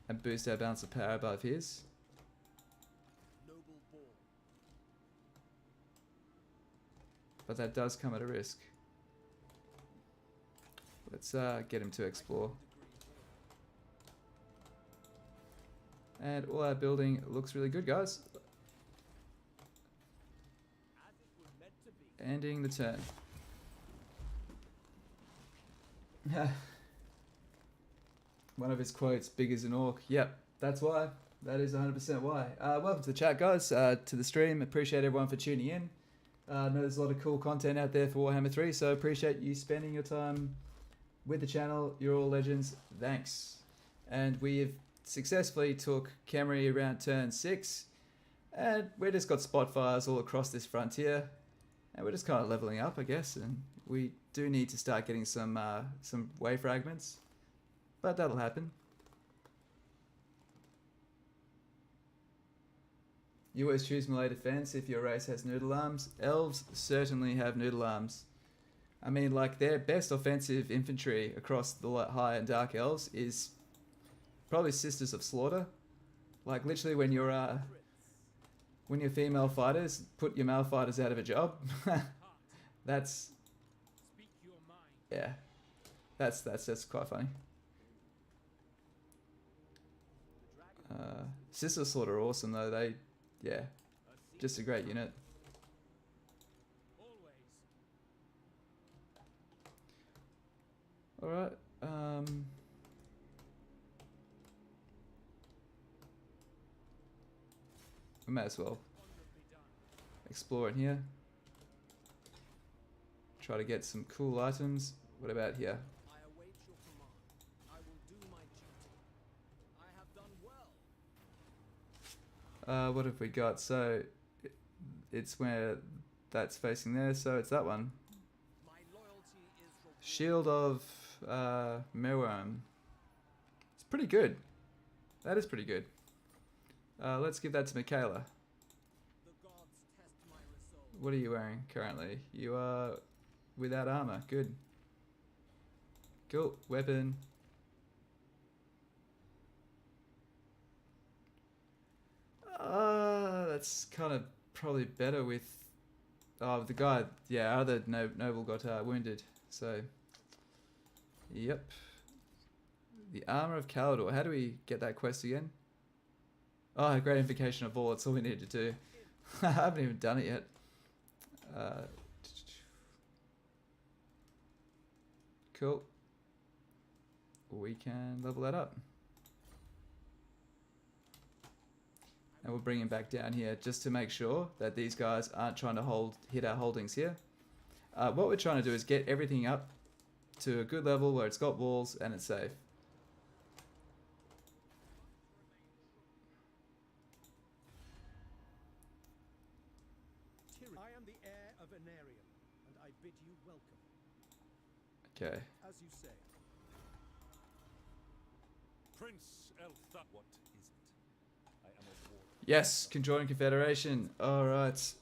and boost our balance of power above his. Noble born. But that does come at a risk. Let's get him to explore. And all our building looks really good, guys. Ending the turn. One of his quotes, big as an orc. Yep, that's why. That is 100% why. Welcome to the chat, guys, to the stream. Appreciate everyone for tuning in. I know there's a lot of cool content out there for Warhammer 3, so appreciate you spending your time with the channel. You're all legends. Thanks. And we've successfully took Khemri around turn 6, and we just got spot fires all across this frontier. And we're just kind of leveling up, I guess, and we do need to start getting some way fragments, but that'll happen. You always choose melee defense if your race has noodle arms. Elves certainly have noodle arms. I mean, like, their best offensive infantry across the high and dark elves is probably Sisters of Slaughter. Like, literally, when you're female fighters put your male fighters out of a job, that's quite funny. Sisters of Slaughter are awesome though. They, yeah, just a great unit. All right. We may as well explore in here. Try to get some cool items. What about here? I await your command. I will do my duty. I have done well. What have we got? So it's where that's facing there. So it's that one. My loyalty is rewarded. Shield of Meerworm. It's pretty good. That is pretty good. Let's give that to Michaela. The gods test my resolve. What are you wearing currently? You are without armor. Good. Cool. Weapon. That's kind of probably better with... Oh, the guy... Yeah, our other noble got wounded. So... Yep. The Armor of Calador. How do we get that quest again? Oh, Great Invocation of All. That's all we need to do. I haven't even done it yet. Cool. We can level that up. And we'll bring him back down here just to make sure that these guys aren't trying to hit our holdings here. What we're trying to do is get everything up to a good level where it's got walls and it's safe. I am the heir of Anarium, and I bid you welcome. Okay. As you say. Prince Eltha, what is it? I am a warrior. Yes, can join Confederation. Alright.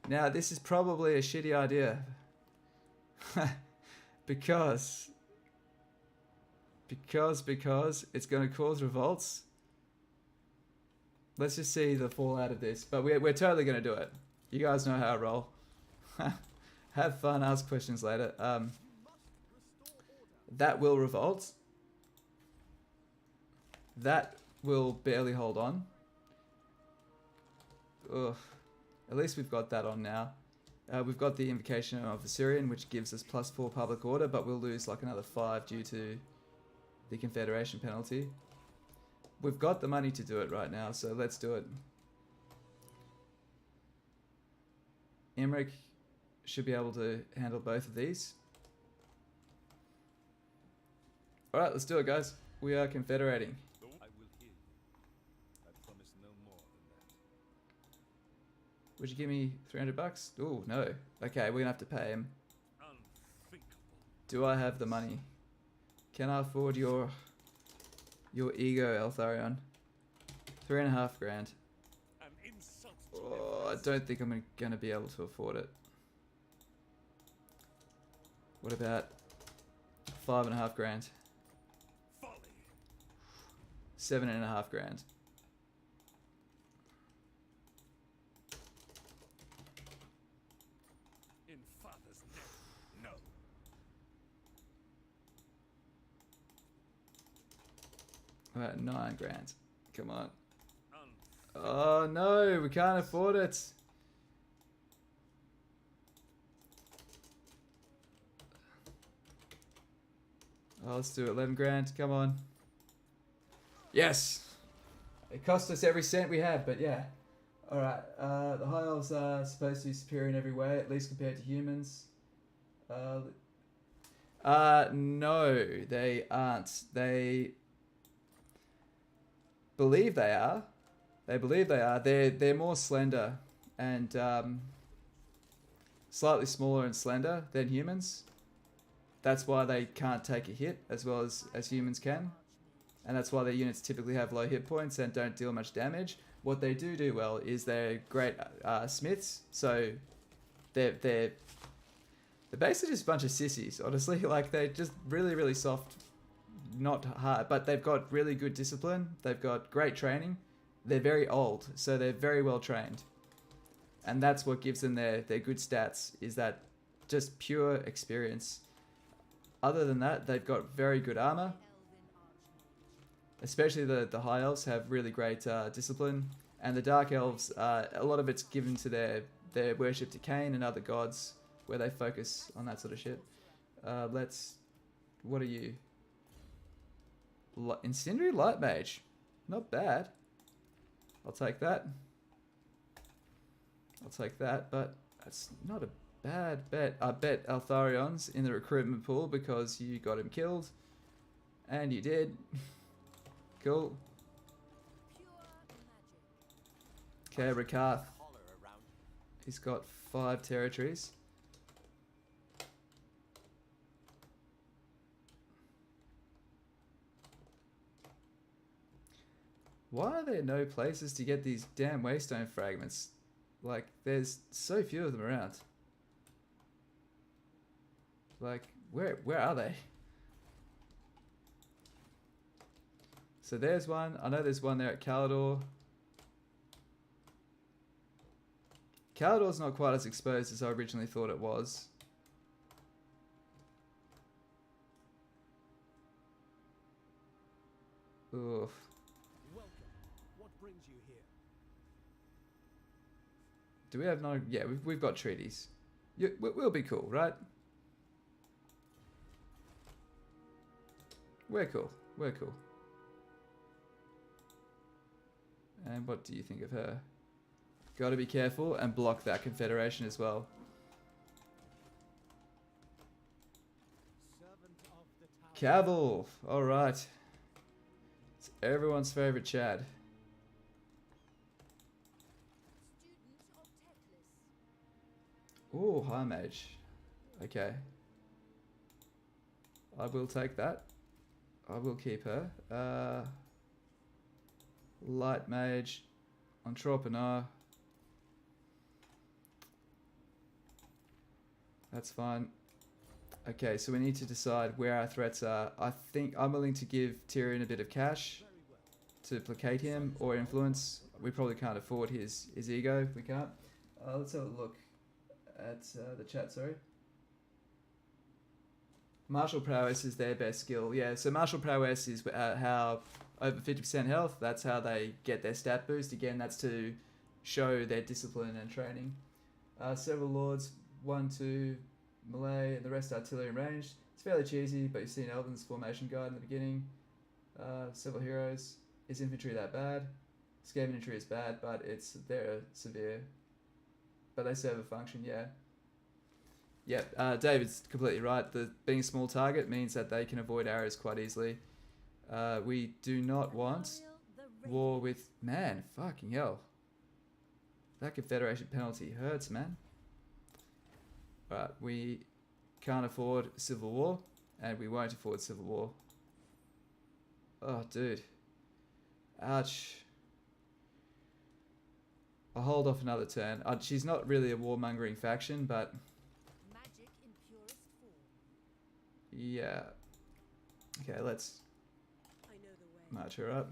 Now, this is probably a shitty idea. because it's going to cause revolts. Let's just see the fallout of this. But we're totally going to do it. You guys know how I roll. Have fun, ask questions later. That will revolt. That will barely hold on. Ugh. At least we've got that on now. We've got the Invocation of Assyrian, which gives us +4 public order, but we'll lose like another 5 due to the Confederation penalty. We've got the money to do it right now, so let's do it. Imrik should be able to handle both of these. Alright, let's do it, guys. We are confederating. I will hear you. I promise no more than that. Would you give me 300 bucks? Oh, no. Okay, we're gonna have to pay him. Unthinkable. Do I have the money? Can I afford your ego, Eltharion? 3.5 grand. An insult to Oh, I don't think I'm gonna be able to afford it. What about 5.5 grand? folly. 7.5 grand. In father's name, no. About 9 grand. Come on. Unthinkable. Oh no, we can't afford it. Oh, let's do 11 grand. Come on. Yes. It cost us every cent we had, but yeah. Alright, the High Elves are supposed to be superior in every way, at least compared to humans. No, they aren't. They believe they are. They believe they are. They're more slender, and slightly smaller and slender than humans. That's why they can't take a hit as well as humans can. And that's why their units typically have low hit points and don't deal much damage. What they do well is they're great smiths. So they're basically just a bunch of sissies, honestly. Like, they're just really, really soft, not hard, but they've got really good discipline. They've got great training. They're very old, so they're very well trained. And that's what gives them their good stats, is that just pure experience. Other than that, they've got very good armor. Especially the high elves have really great discipline. And the dark elves, a lot of it's given to their worship to Cain and other gods, where they focus on that sort of shit. What are you? Incendiary Light Mage. Not bad. I'll take that. I'll take that, but that's not a bad bet. I bet Altharion's in the recruitment pool because you got him killed. And you did. Cool. Okay, Rakath. He's got 5 territories. Why are there no places to get these damn waystone fragments? Like, there's so few of them around. Like, where are they? So there's one. I know there's one there at Calador. Calador's not quite as exposed as I originally thought it was. Oof. Welcome. What brings you here? Do we have no... Yeah, we've got treaties. We'll be cool, right? We're cool. We're cool. And what do you think of her? Gotta be careful and block that confederation as well. Cavill! Alright. It's everyone's favourite Chad. Ooh, High Mage. Okay. I will take that. I will keep her. Light Mage. Entrepreneur. That's fine. Okay, so we need to decide where our threats are. I think I'm willing to give Tyrion a bit of cash to placate him or influence. We probably can't afford his ego. We can't. Let's have a look at the chat, sorry. Martial prowess is their best skill. Yeah, so martial prowess is how over 50% health, that's how they get their stat boost. Again, that's to show their discipline and training. Several lords, 1, 2, melee, and the rest artillery and ranged. It's fairly cheesy, but you've seen Elven's formation guide in the beginning. Several heroes. Is infantry that bad? Skaven infantry is bad, but they're severe. But they serve a function, yeah. Yeah, David's completely right. Being a small target means that they can avoid arrows quite easily. We do not want war with... Man, fucking hell. That confederation penalty hurts, man. Right, we can't afford civil war, and we won't afford civil war. Oh, dude. Ouch. I'll hold off another turn. She's not really a warmongering faction, but... Magic in purest form. Yeah. Okay, let's I know the way. march her up.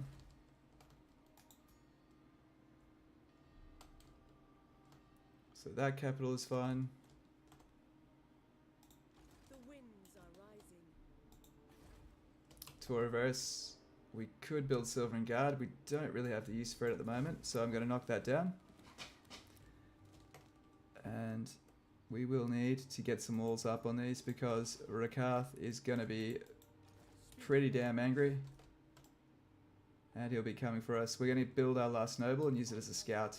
So that capital is fine. The winds are rising. To reverse, we could build Silver and Guard. We don't really have the use for it at the moment, so I'm going to knock that down. And we will need to get some walls up on these because Rakath is going to be pretty damn angry. And he'll be coming for us. We're going to build our last noble and use it as a scout.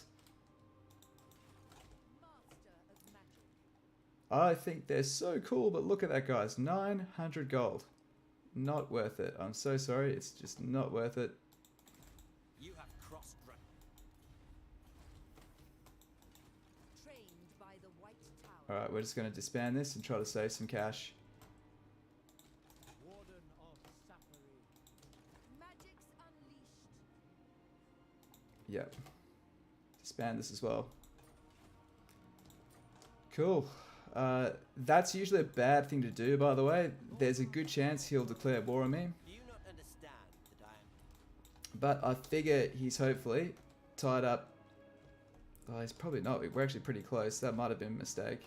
I think they're so cool, but look at that, guys. 900 gold. Not worth it. I'm so sorry. It's just not worth it. You have crossed Trained by the the White Tower. Alright, we're just going to disband this and try to save some cash. Warden of Safari. Magic's unleashed. Yep. Disband this as well. Cool. That's usually a bad thing to do, by the way. There's a good chance he'll declare war on me. Do you not understand that I am... But I figure he's hopefully tied up. Oh, he's probably not. We're actually pretty close. That might have been a mistake.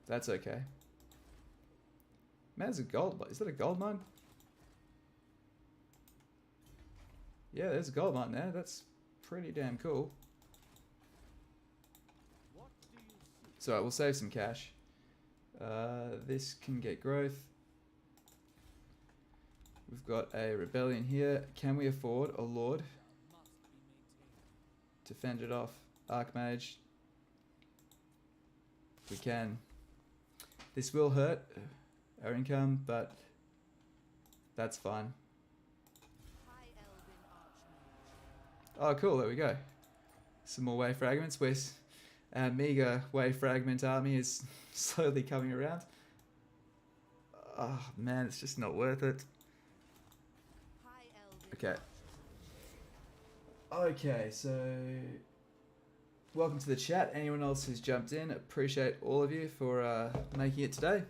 That's okay. Man, there's a gold. Is that a gold mine? Yeah, there's a gold mine there. That's pretty damn cool. What do you see? So we'll save some cash. This can get growth. We've got a rebellion here. Can we afford a lord to fend it off? Archmage. We can. This will hurt our income, but that's fine. High Elven Archmage. Oh, cool. There we go. Some more wave fragments. Our meager wave fragment army is slowly coming around. Oh, man, it's just not worth it. High Elven Okay. Okay, so welcome to the chat. Anyone else who's jumped in, appreciate all of you for making it today.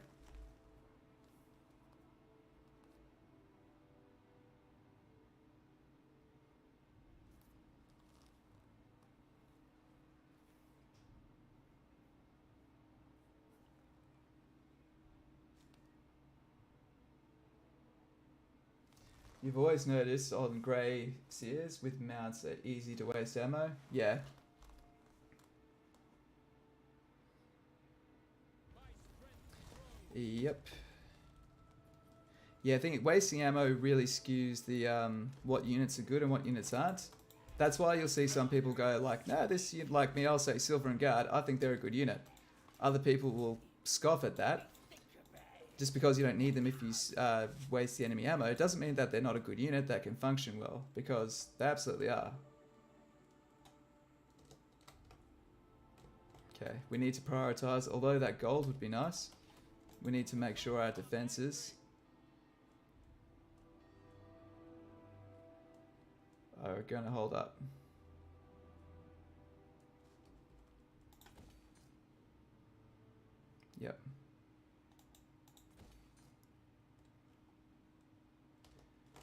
You've always noticed on grey seers with mounts are easy to waste ammo. Yeah. Yep. Yeah, I think wasting ammo really skews the what units are good and what units aren't. That's why you'll see some people go like, "No, this unit, like me, I'll say Silver and Guard. I think they're a good unit." Other people will scoff at that. Just because you don't need them if you waste the enemy ammo, it doesn't mean that they're not a good unit that can function well, because they absolutely are. Okay, we need to prioritize, although that gold would be nice. We need to make sure our defenses are going to hold up. Yep.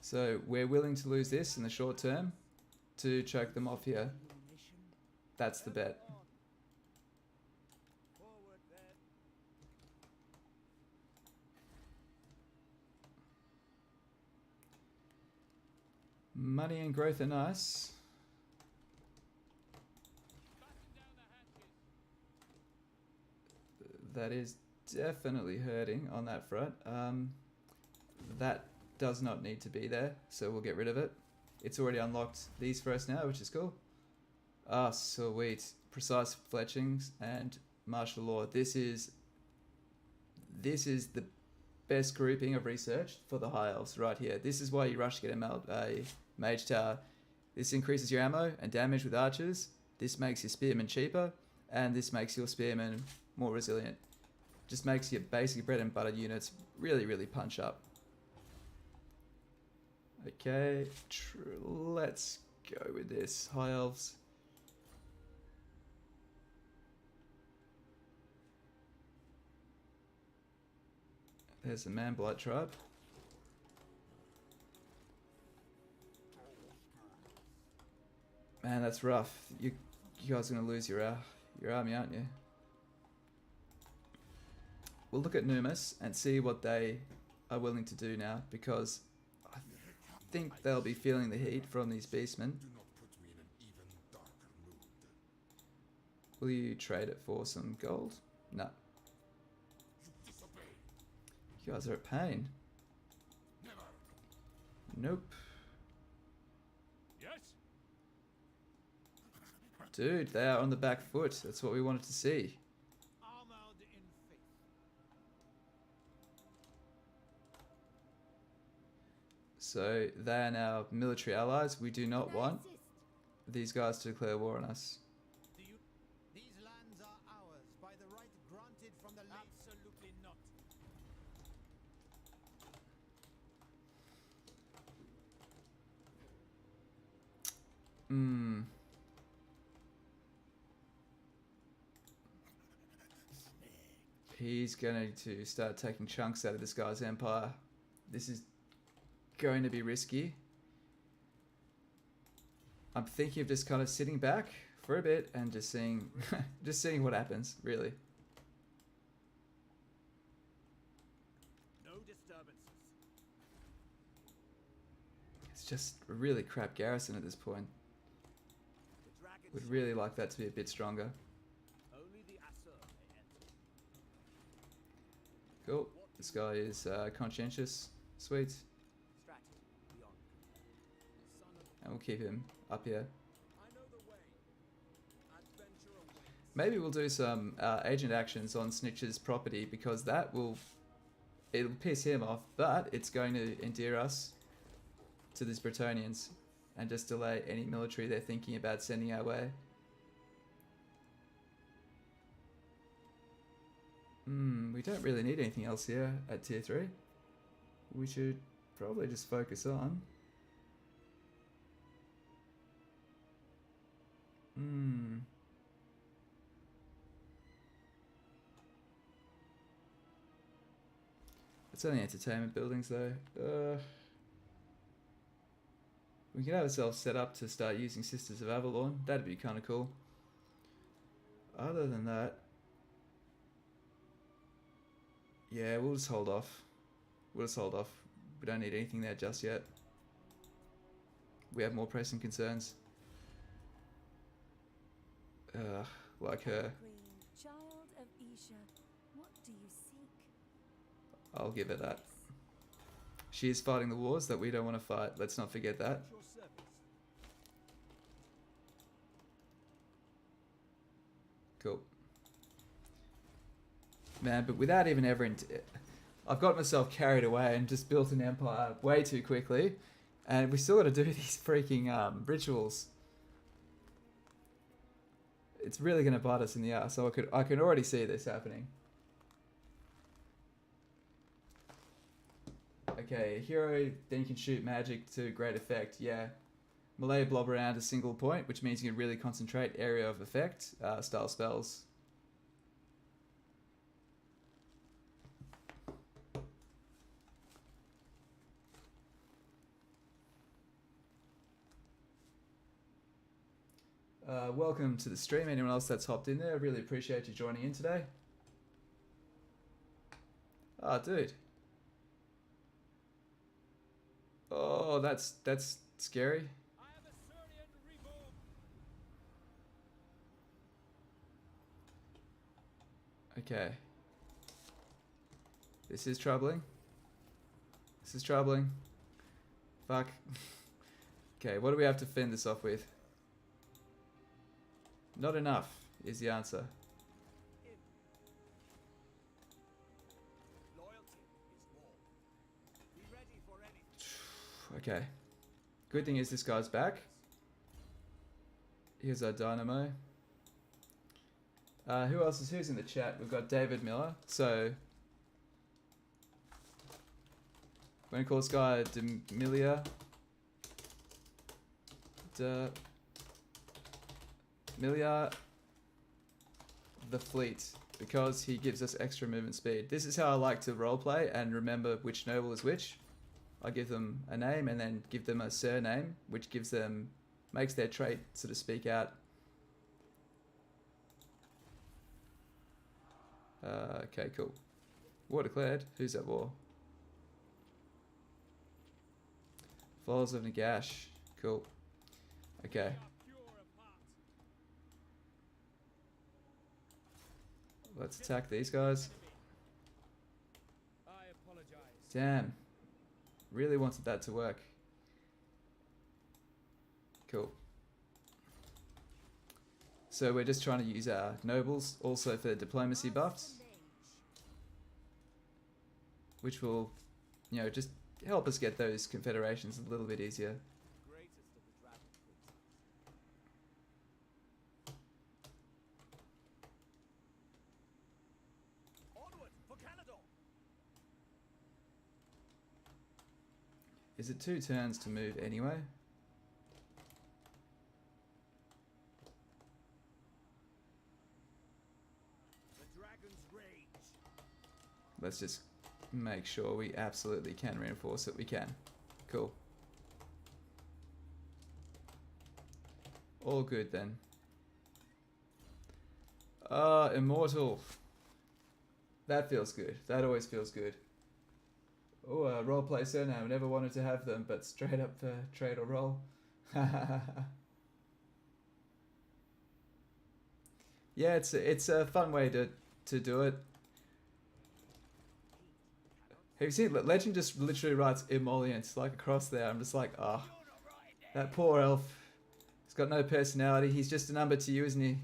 So we're willing to lose this in the short term to choke them off here. That's the bet. Forward then. Money and growth are nice. That is definitely hurting on that front. That does not need to be there, so we'll get rid of it. It's already unlocked these for us now, which is cool. Ah, sweet. Precise fletchings and martial law. This is the best grouping of research for the high elves right here. This is why you rush to get a mage tower. This increases your ammo and damage with archers. This makes your spearmen cheaper, and this makes your spearmen more resilient. Just makes your basic bread and butter units really, really punch up. Okay, let's go with this. High elves. There's the Man Blight tribe. Man, that's rough. You guys are gonna lose your army, aren't you? We'll look at Numis and see what they are willing to do now, because I think they'll be feeling the heat from these beastmen. Do not put me in an even darker mood. Will you trade it for some gold? No. You disobey. You guys are a pain. Never. Nope. Yes? Dude, they are on the back foot. That's what we wanted to see. Armored in faith. So they are now military allies. We do not want these guys to declare war on us. These lands are ours by the right granted from the late. Absolutely not. Hmm. He's going to start taking chunks out of this guy's empire. This is going to be risky. I'm thinking of just kind of sitting back for a bit and just seeing just seeing what happens, really. No disturbances. It's just a really crap garrison at this point. The dragon Would really like that to be a bit stronger. only the Asur may enter. Cool. This guy is conscientious. Sweet. Strategy beyond compare. Son of And we'll keep him up here. I know the way. Adventure awaits. Maybe we'll do some agent actions on Snitch's property, because that will... it'll piss him off, but it's going to endear us to these Bretonnians and just delay any military they're thinking about sending our way. We don't really need anything else here at tier 3. We should probably just focus on... It's only entertainment buildings though. We can have ourselves set up to start using Sisters of Avalon. That'd be kind of cool. Other than that, yeah, we'll just hold off. We'll just hold off. We don't need anything there just yet. We have more pressing concerns. Like her. Child of Isha, what do you seek? I'll give it that. She is fighting the wars that we don't want to fight. Let's not forget that. Your service. Cool. Man, but without even ever... I've got myself carried away and just built an empire way too quickly. And we still got to do these freaking rituals. It's really going to bite us in the ass. So I can already see this happening. Okay, a hero, then you can shoot magic to great effect. Yeah. Melee blob around a single point, which means you can really concentrate area of effect style spells. Welcome to the stream. Anyone else that's hopped in there, I really appreciate you joining in today. Oh, dude. Oh, that's scary. I am a Surian reborn. Okay. This is troubling. This is troubling. Fuck. Okay, what do we have to fend this off with? Not enough is the answer. Loyalty is war. Be ready for anything. Okay. Good thing is this guy's back. Here's our dynamo. Who else is who's in the chat? We've got David Miller. So we're gonna call this guy Demilia. Demilia the Fleet, because he gives us extra movement speed. This is how I like to roleplay and remember which noble is which. I give them a name and then give them a surname, which gives them, makes their trait sort of speak out. Okay, cool. War declared. Who's at war? Followers of Nagash. Cool. Okay. Let's attack these guys. I apologize. Damn. Really wanted that to work. Cool. So we're just trying to use our nobles also for diplomacy buffs, which will, you know, just help us get those confederations a little bit easier. Greatest of the dragon princes. Is it 2 turns to move anyway? The dragon's rage. Let's just make sure we absolutely can reinforce it. We can. Cool. All good then. Immortal. That feels good. That always feels good. Oh, roleplay surname. I never wanted to have them, but straight up trade or roll. Yeah, it's a fun way to do it. Have you seen Legend just literally writes emollients like across there? I'm just like, ah, oh, that poor elf. He's got no personality. He's just a number to you, isn't he?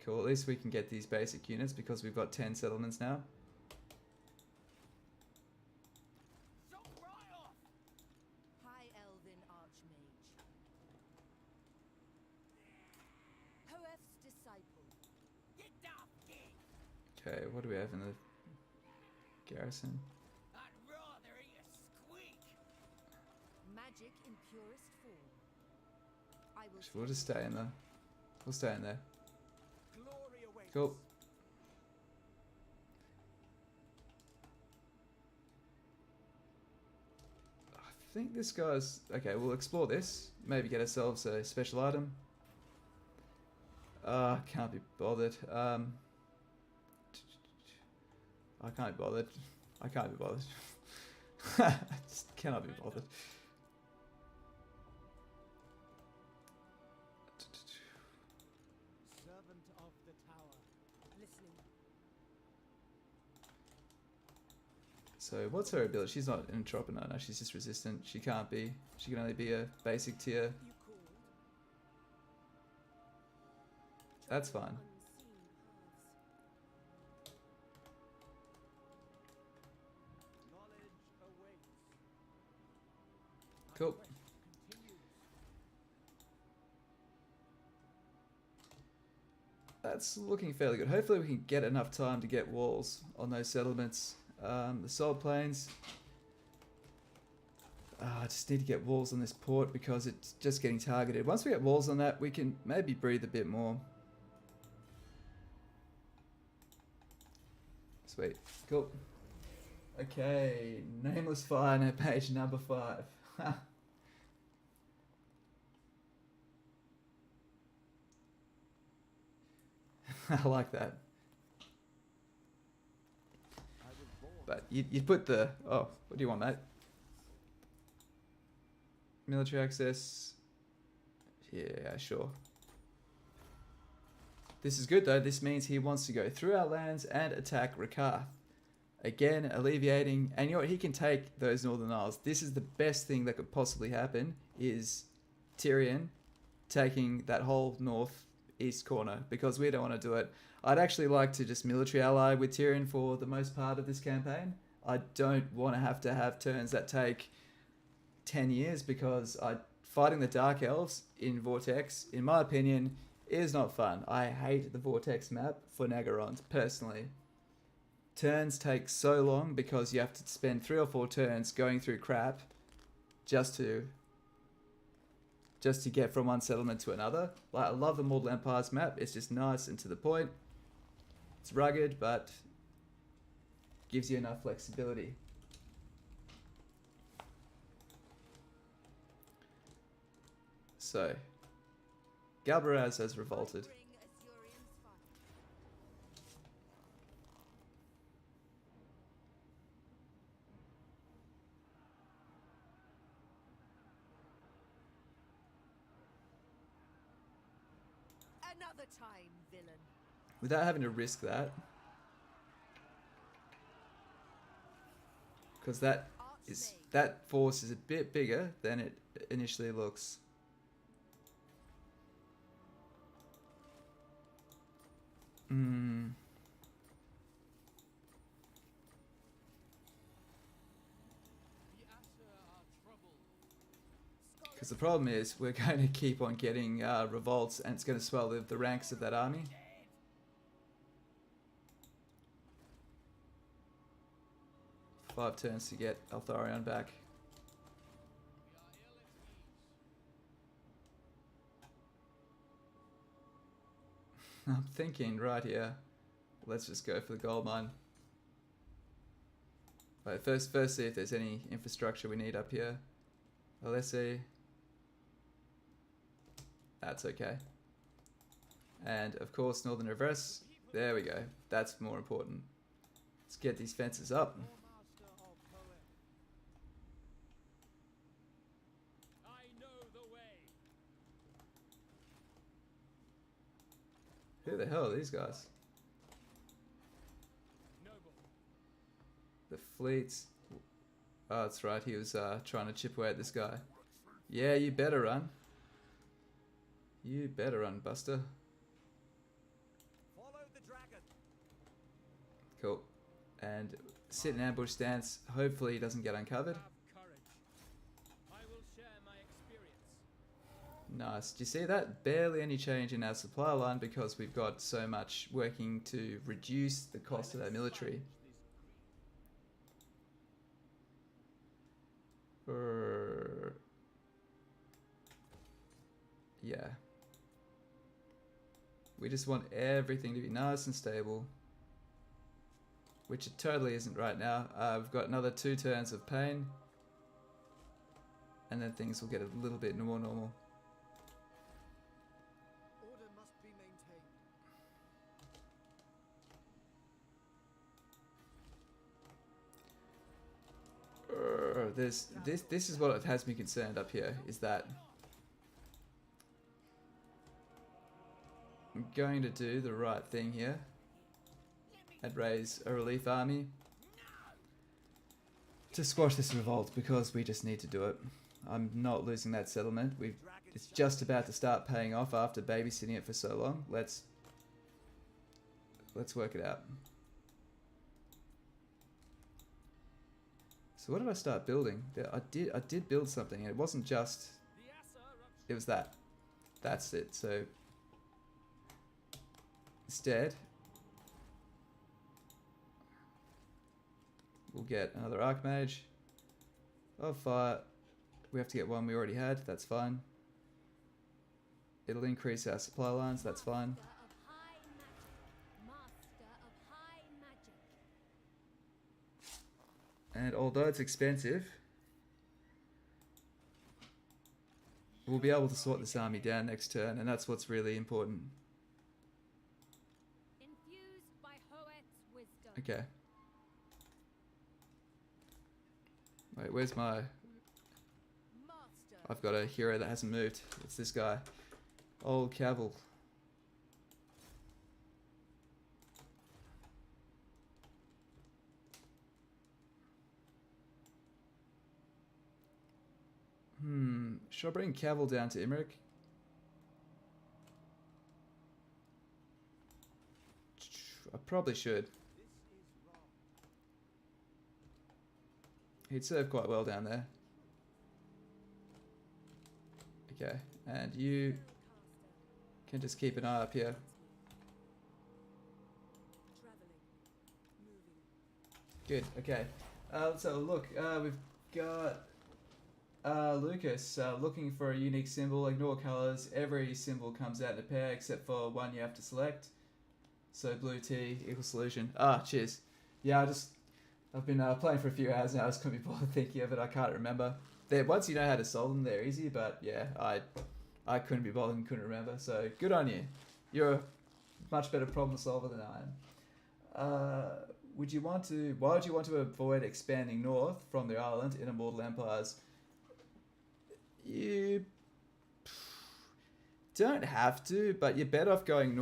Cool. At least we can get these basic units because we've got 10 settlements now. High Elven Archmage. Hoef's disciple. Okay, what do we have in the garrison? I'd rather eat a squeak. Magic in purest form. I will. We'll just stay in there. We'll stay in there. Glory awaits. Cool. I think this guy's... Okay, we'll explore this. Maybe get ourselves a special item. Can't be bothered. I can't be bothered. I can't be bothered. Just cannot be bothered. Servant of the tower. Listening. So what's her ability? She's not an entrepreneur. No, she's just resistant. She can't be. She can only be a basic tier. You call. That's fine. Unseen paths. Knowledge awaits. Cool. Quest continues. That's looking fairly good. Hopefully we can get enough time to get walls on those settlements. The salt plains. I just need to get walls on this port because it's just getting targeted. Once we get walls on that, we can maybe breathe a bit more. Sweet. Cool. Okay. Nameless Fire at page number 5. I like that. But you'd put the... Oh, what do you want, mate? Military access. Yeah, sure. This is good, though. This means he wants to go through our lands and attack Rakarth. Again, alleviating... And you know what? He can take those Northern Isles. This is the best thing that could possibly happen, is Tyrion taking that whole northeast corner, because we don't want to do it. I'd actually like to just military ally with Tyrion for the most part of this campaign. I don't want to have turns that take 10 years, because fighting the Dark Elves in Vortex, in my opinion, is not fun. I hate the Vortex map for Naggarond, personally. Turns take so long because you have to spend 3 or 4 turns going through crap just to get from one settlement to another. Like, I love the Mortal Empires map. It's just nice and to the point. It's rugged, but gives you enough flexibility. So, Galbaraz has revolted. Another time, villain. Without having to risk that. Because that force is a bit bigger than it initially looks. Because the problem is we're going to keep on getting revolts, and it's going to swell the ranks of that army. 5 turns to get Altharion back. I'm thinking right here, let's just go for the gold mine. Right, first see if there's any infrastructure we need up here. Oh, let's see. That's okay. And of course, northern reverse. There we go. That's more important. Let's get these fences up. Who the hell are these guys? The fleets. Oh, that's right. He was trying to chip away at this guy. Yeah, you better run. You better run, Buster. Follow the dragon. Cool. And sit in ambush stance. Hopefully he doesn't get uncovered. Nice. Do you see that? Barely any change in our supply line because we've got so much working to reduce the cost of our military. Yeah. We just want everything to be nice and stable. Which it totally isn't right now. We've got another 2 turns of pain. And then things will get a little bit more normal. Order must be maintained. This is what has me concerned up here, is that I'm going to do the right thing here and raise a relief army to squash this revolt because we just need to do it. I'm not losing that settlement. It's just about to start paying off after babysitting it for so long. Let's work it out. So what did I start building? I did build something, and it wasn't just. It was that. That's it. So instead, we'll get another Archmage of fire. We have to get one we already had. That's fine. It'll increase our supply lines. That's fine. And although it's expensive, we'll be able to sort this army down next turn, and that's what's really important. Okay. Wait, where's my... I've got a hero that hasn't moved. It's this guy. Old Cavill. Should I bring Cavill down to Imrik? I probably should. He'd serve quite well down there. Okay, and you can just keep an eye up here. Good, okay. Let's have a look. We've got Lucas looking for a unique symbol. Ignore colors. Every symbol comes out in a pair except for one you have to select. So blue T equals solution. Cheers. Yeah, I've been playing for a few hours now. I just couldn't be bothered thinking of it. I can't remember. Once you know how to solve them, they're easy. But yeah, I couldn't be bothered and couldn't remember. So good on you. You're a much better problem solver than I am. Why would you want to avoid expanding north from the island in Immortal Empires? You don't have to, but you're better off going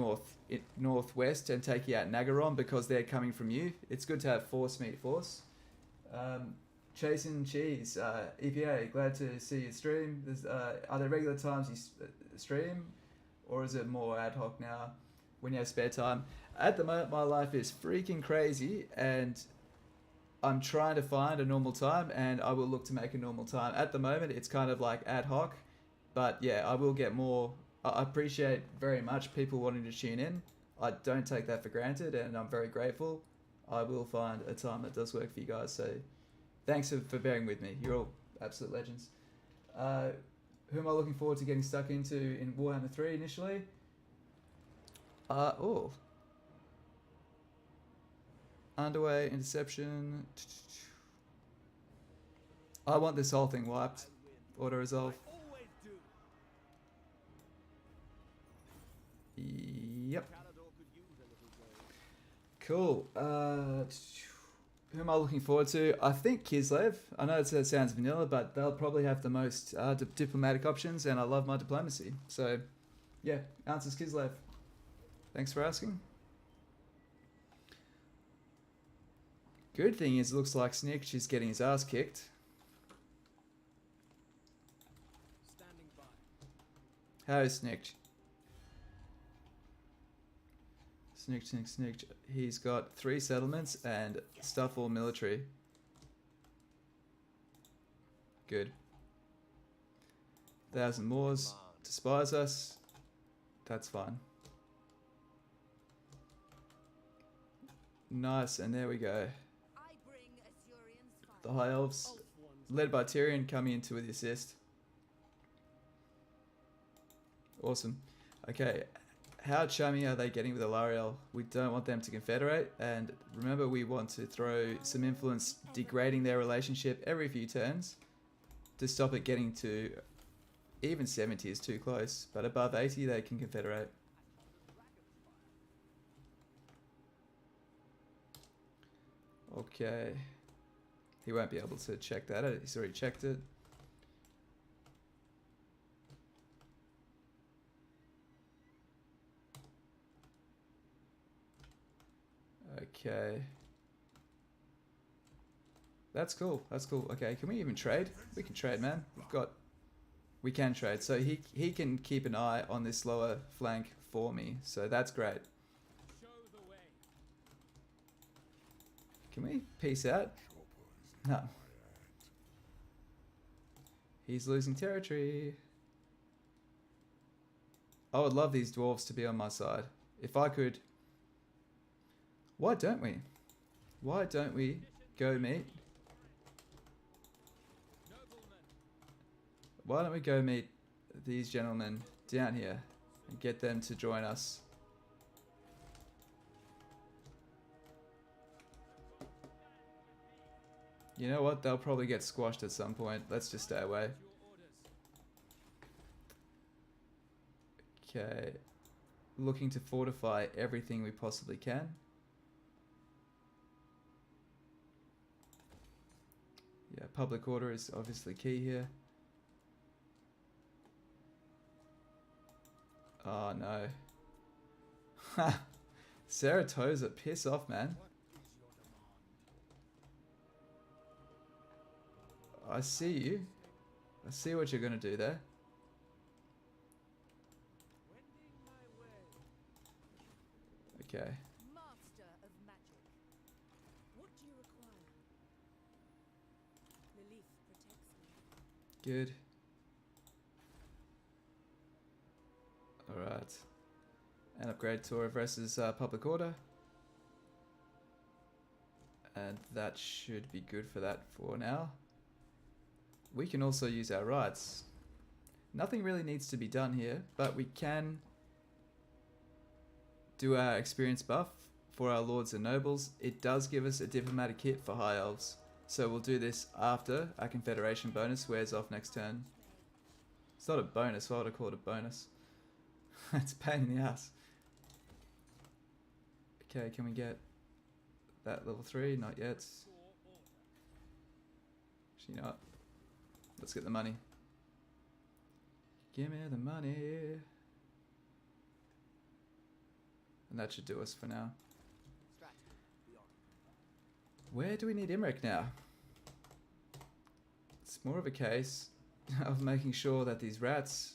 northwest and taking out Nagaron because they're coming from you. It's good to have force meet force. Chasing Cheese, EPA, glad to see you stream. Are there regular times you stream, or is it more ad hoc now when you have spare time? At the moment, my life is freaking crazy, and I'm trying to find a normal time, and I will look to make a normal time. At the moment, it's kind of like ad hoc, but yeah, I will get more. I appreciate very much people wanting to tune in. I don't take that for granted, and I'm very grateful. I will find a time that does work for you guys, so thanks for bearing with me. You're all absolute legends. Who am I looking forward to getting stuck into in Warhammer 3 initially? Underway, interception. I want this whole thing wiped. Auto resolve. Yep. Cool. Who am I looking forward to? I think Kislev. I know it sounds vanilla, but they'll probably have the most diplomatic options, and I love my diplomacy. So, yeah, answers Kislev. Thanks for asking. Good thing is, it looks like Snitch is getting his ass kicked. Standing by. How is Snitch? Snitch. He's got 3 settlements and stuff all military. Good. 1,000 Moors despise us. That's fine. Nice, and there we go. The High Elves, led by Tyrion, coming into with the assist. Awesome. Okay. How chummy are they getting with Alariel? We don't want them to confederate, and remember we want to throw some influence degrading their relationship every few turns to stop it getting to even 70 is too close, but above 80 they can confederate. Okay, he won't be able to check that out. He's already checked it. Okay. That's cool. That's cool. Okay, can we even trade? We can trade, man. We can trade. So he can keep an eye on this lower flank for me. So that's great. Can we peace out? No. He's losing territory. I would love these dwarves to be on my side. If I could... Why don't we? Why don't we go meet? Why don't we go meet these gentlemen down here and get them to join us? You know what? They'll probably get squashed at some point. Let's just stay away. Okay. Looking to fortify everything we possibly can. Yeah, public order is obviously key here. Oh no. Ha! Saratoga, piss off, man. I see you. I see what you're gonna do there. Okay. Master of magic. What do you require? Lilith protects me. Good. Alright. And upgrade to versus public order. And that should be good for that for now. We can also use our rights. Nothing really needs to be done here, but we can do our experience buff for our lords and nobles. It does give us a diplomatic hit for high elves, so we'll do this after our confederation bonus wears off next turn. It's not a bonus, why would I call it a bonus? It's a pain in the ass. Okay, can we get that level 3? Not yet. Actually, you know what? Let's get the money. Give me the money. And that should do us for now. Where do we need Imrik now? It's more of a case of making sure that these rats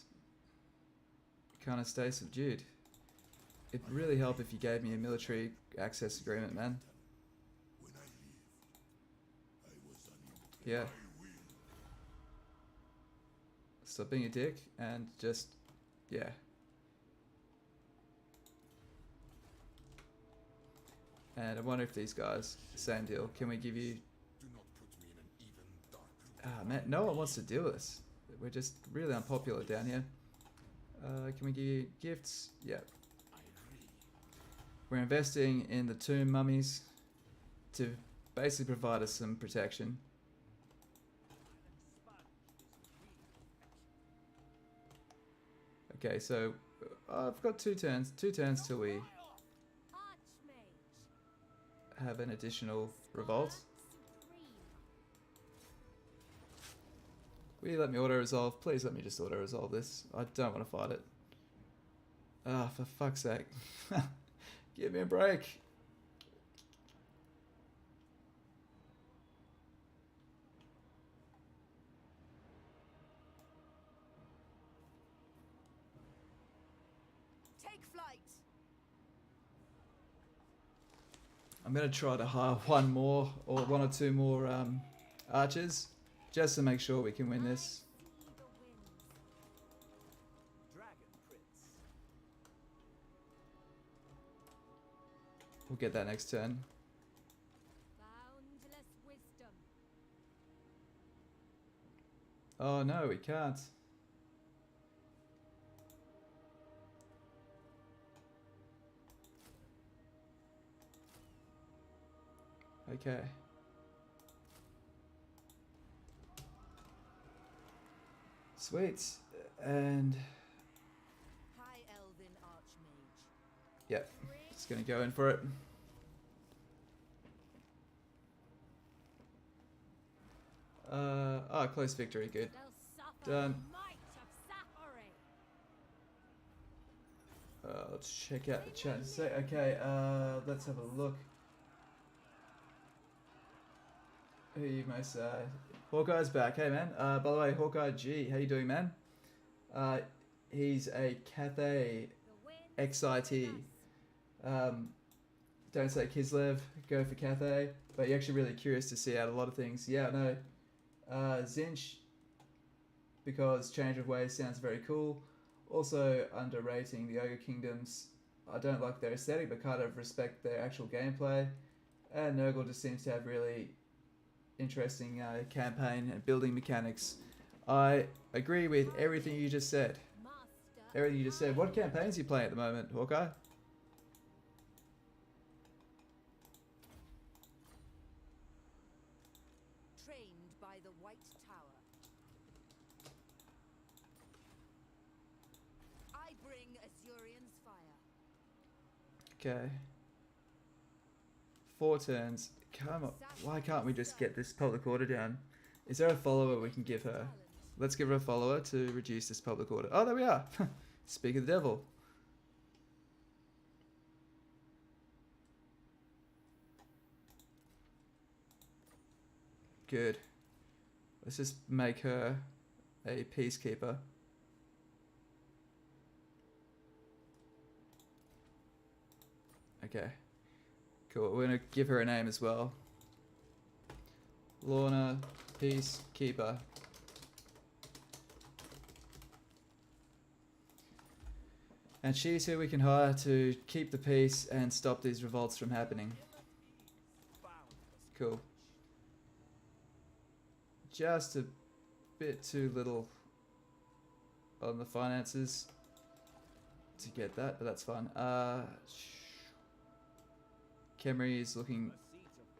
kind of stay subdued. It'd really help if you gave me a military access agreement, man. Yeah. Stop being a dick and just, yeah. And I wonder if these guys, same deal. Can we give you Ah, man, no one wants to deal with us. We're just really unpopular down here. Can we give you gifts? Yeah. We're investing in the tomb mummies to basically provide us some protection. Okay, so I've got 2 turns. 2 turns till we have an additional revolt. Will you let me auto-resolve? Please let me just auto-resolve this. I don't want to fight it. Ah, for fuck's sake. Give me a break. Take flight. I'm going to try to hire 1 more or 1 or 2 more archers just to make sure we can win this. We'll get that next turn. Boundless wisdom. Oh no, we can't. Okay. Sweet. And High Elven Archmage. yep, just gonna go in for it. Oh, close victory, good. Done. Let's check out the chat in a sec. Okay, let's have a look. Who you most Hawkeye's back. Hey man. By the way, Hawkeye G, how you doing, man? He's a Cathay XIT. Don't say Kislev, go for Cathay. But you're actually really curious to see out a lot of things. Yeah, no. Zinch, because Change of Ways sounds very cool. Also underrating the Ogre Kingdoms. I don't like their aesthetic, but kind of respect their actual gameplay. And Nurgle just seems to have really interesting campaign and building mechanics. I agree with everything you just said. Everything you just said. What campaigns are you playing at the moment, Hawkeye? Trained by the White Tower. I bring Azurian's fire. Okay. 4 turns. Come on. Why can't we just get this public order down? Is there a follower we can give her? Let's give her a follower to reduce this public order. Oh, there we are. Speak of the devil. Good. Let's just make her a peacekeeper. Okay. Cool. We're going to give her a name as well. Lorna Peacekeeper. And she's who we can hire to keep the peace and stop these revolts from happening. Cool. Just a bit too little on the finances to get that, but that's fine. Khemri is looking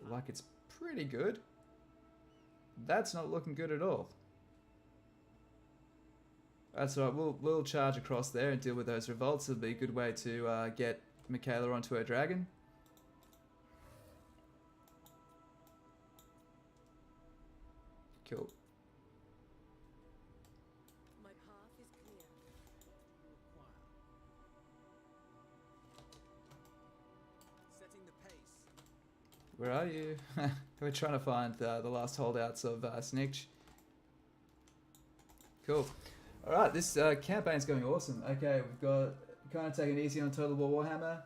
like it's pretty good. That's not looking good at all. That's right, we'll charge across there and deal with those revolts. It'll be a good way to get Michaela onto her dragon. Cool. My path is clear. Setting the pace. Where are you? We're trying to find the last holdouts of Snitch. Cool. Alright, this campaign's going awesome. Okay, we've got kind of taking it easy on Total Warhammer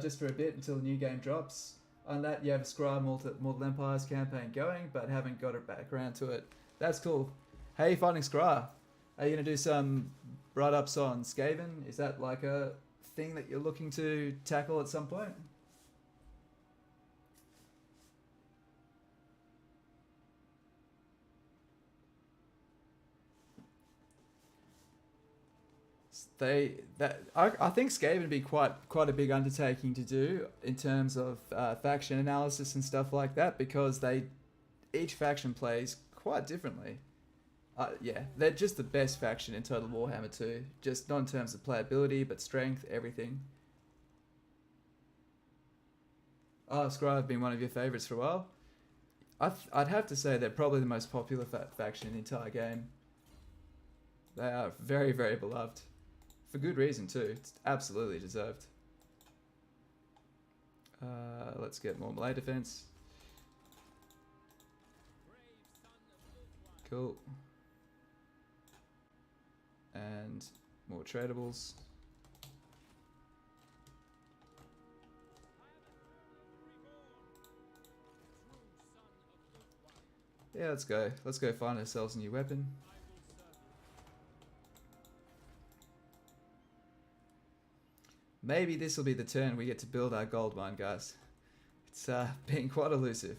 just for a bit until the new game drops. On that, you have a Scry Mortal Empires campaign going, but haven't got it back around to it. That's cool. How are you finding Scry? Are you going to do some write-ups on Skaven? Is that like a thing that you're looking to tackle at some point? I think Skaven would be quite a big undertaking to do in terms of faction analysis and stuff like that, because each faction plays quite differently. Yeah, they're just the best faction in Total Warhammer 2, just not in terms of playability, but strength, everything. Oh, Scribe have been one of your favourites for a while. I'd have to say they're probably the most popular faction in the entire game. They are very, very beloved. For good reason too. It's absolutely deserved. Let's get more melee defense. Cool. And more tradables. Yeah, let's go. Let's go find ourselves a new weapon. Maybe this will be the turn we get to build our gold mine, guys. It's being quite elusive.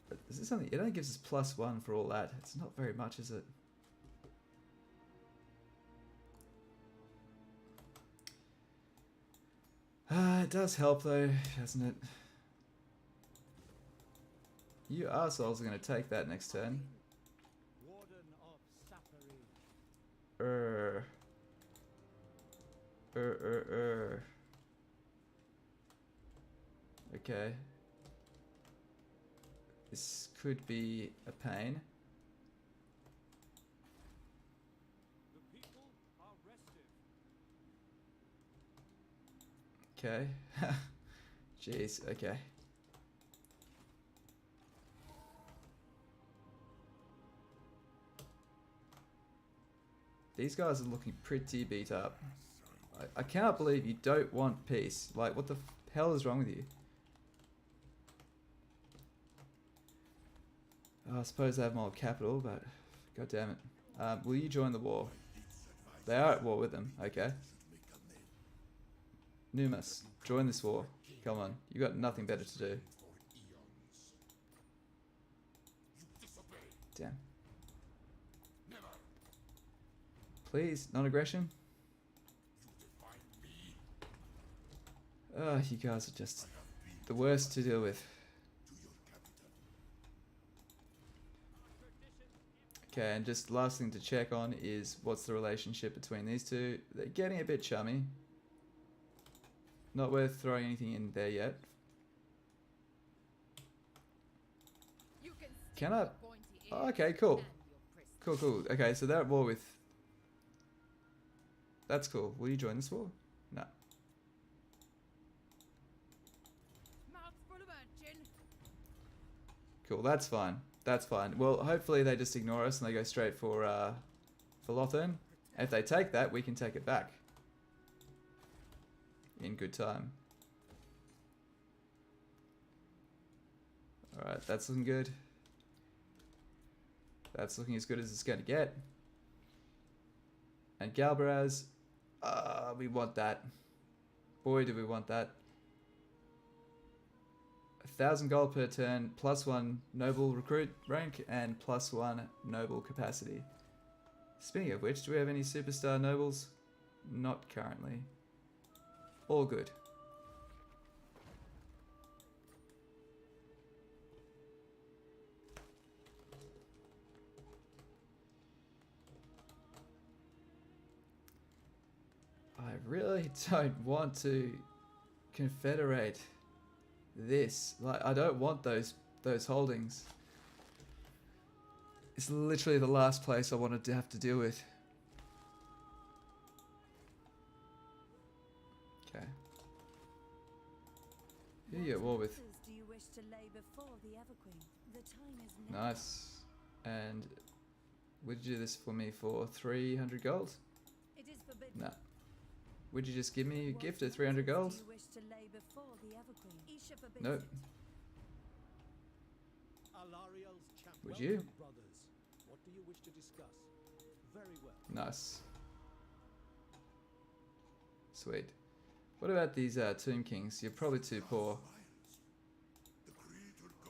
But is this something? It only gives us +1 for all that. It's not very much, is it? It does help though, doesn't it? You arseholes are going to take that next turn. Okay. This could be a pain. Okay. Jeez, okay. These guys are looking pretty beat up. I cannot believe you don't want peace. Like, what the hell is wrong with you? Oh, I suppose they have more capital, but god damn it. Will you join the war? They are at war with them, okay. Numas, join this war. Come on, you got nothing better to do. Damn. Please, non-aggression. Oh, you guys are just the worst to deal with. Okay, and just last thing to check on is what's the relationship between these two. They're getting a bit chummy. Not worth throwing anything in there yet. Can I? Oh, okay, cool. Cool, cool. Okay, so they're at war with... That's cool. Will you join this war? No. Cool, that's fine. That's fine. Well, hopefully they just ignore us and they go straight for Lothern. If they take that, we can take it back. In good time. Alright, that's looking good. That's looking as good as it's going to get. And Galbaraz, we want that. Boy, do we want that. 1,000 gold per turn, +1 noble recruit rank, and +1 noble capacity. Speaking of which, do we have any superstar nobles? Not currently. All good. I really don't want to confederate this. Like, I don't want those holdings. It's literally the last place I wanted to have to deal with. Okay. Who are you at war with? Nice. And would you do this for me for 300 gold? No. Would you just give me a gift of 300 gold? Nope. Would you? What do you wish to discuss? Very well. Nice. Sweet. What about these Tomb Kings? You're probably too poor.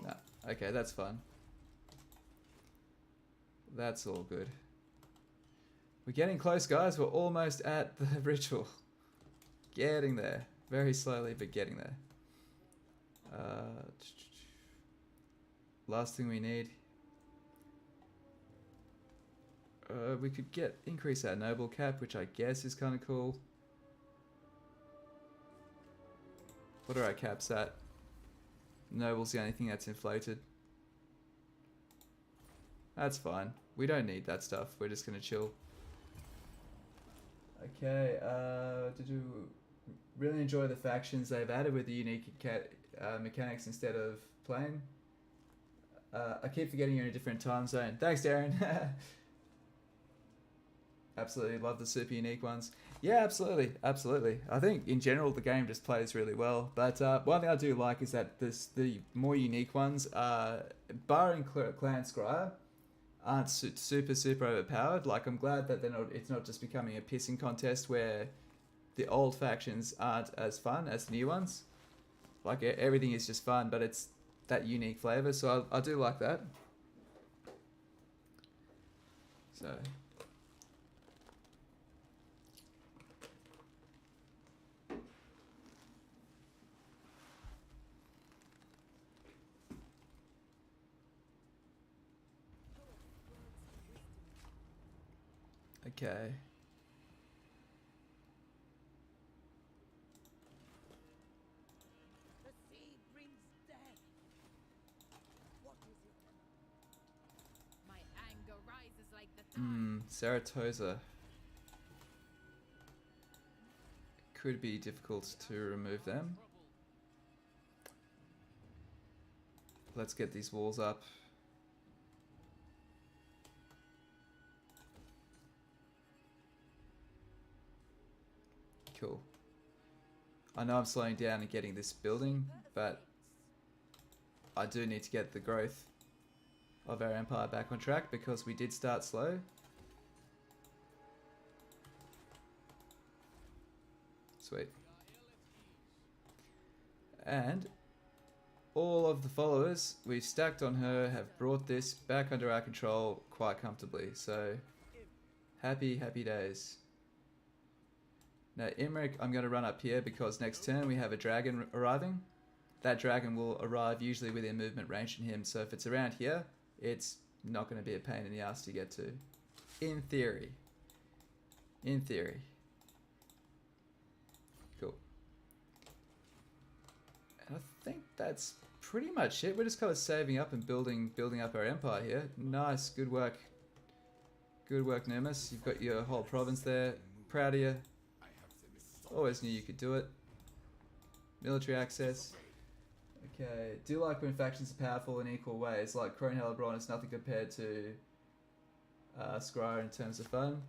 Nah. Okay, that's fine. That's all good. We're getting close, guys. We're almost at the ritual. Getting there. Very slowly, but getting there. Last thing we need. We could increase our noble cap, which I guess is kind of cool. What are our caps at? Noble's the only thing that's inflated. That's fine. We don't need that stuff. We're just gonna chill. Okay, did you really enjoy the factions they've added with the unique mechanics instead of plain? I keep forgetting you're in a different time zone. Thanks, Darren. Absolutely love the super unique ones. Yeah, absolutely, absolutely. I think in general the game just plays really well. But one thing I do like is that the more unique ones, barring Clan Scryer, aren't super overpowered. Like, I'm glad that it's not just becoming a pissing contest where the old factions aren't as fun as the new ones. Like, everything is just fun, but it's that unique flavor. So I do like that. So. Okay. The sea brings death. What is it? My anger rises like the tide. Saratoga. Could be difficult to remove them. Let's get these walls up. Cool. I know I'm slowing down and getting this building, but I do need to get the growth of our empire back on track because we did start slow. Sweet. And all of the followers we've stacked on her have brought this back under our control quite comfortably. So happy days. Now, Imrik, I'm going to run up here because next turn we have a dragon arriving. That dragon will arrive usually within movement range from him, so if it's around here, it's not going to be a pain in the ass to get to. In theory. In theory. Cool. And I think that's pretty much it. We're just kind of saving up and building up our empire here. Nice, good work. Good work, Nemus. You've got your whole province there. Proud of you. Always knew you could do it. Military access. Okay. Do like when factions are powerful in equal ways. Like Crone Hellebron is nothing compared to Scryer in terms of fun.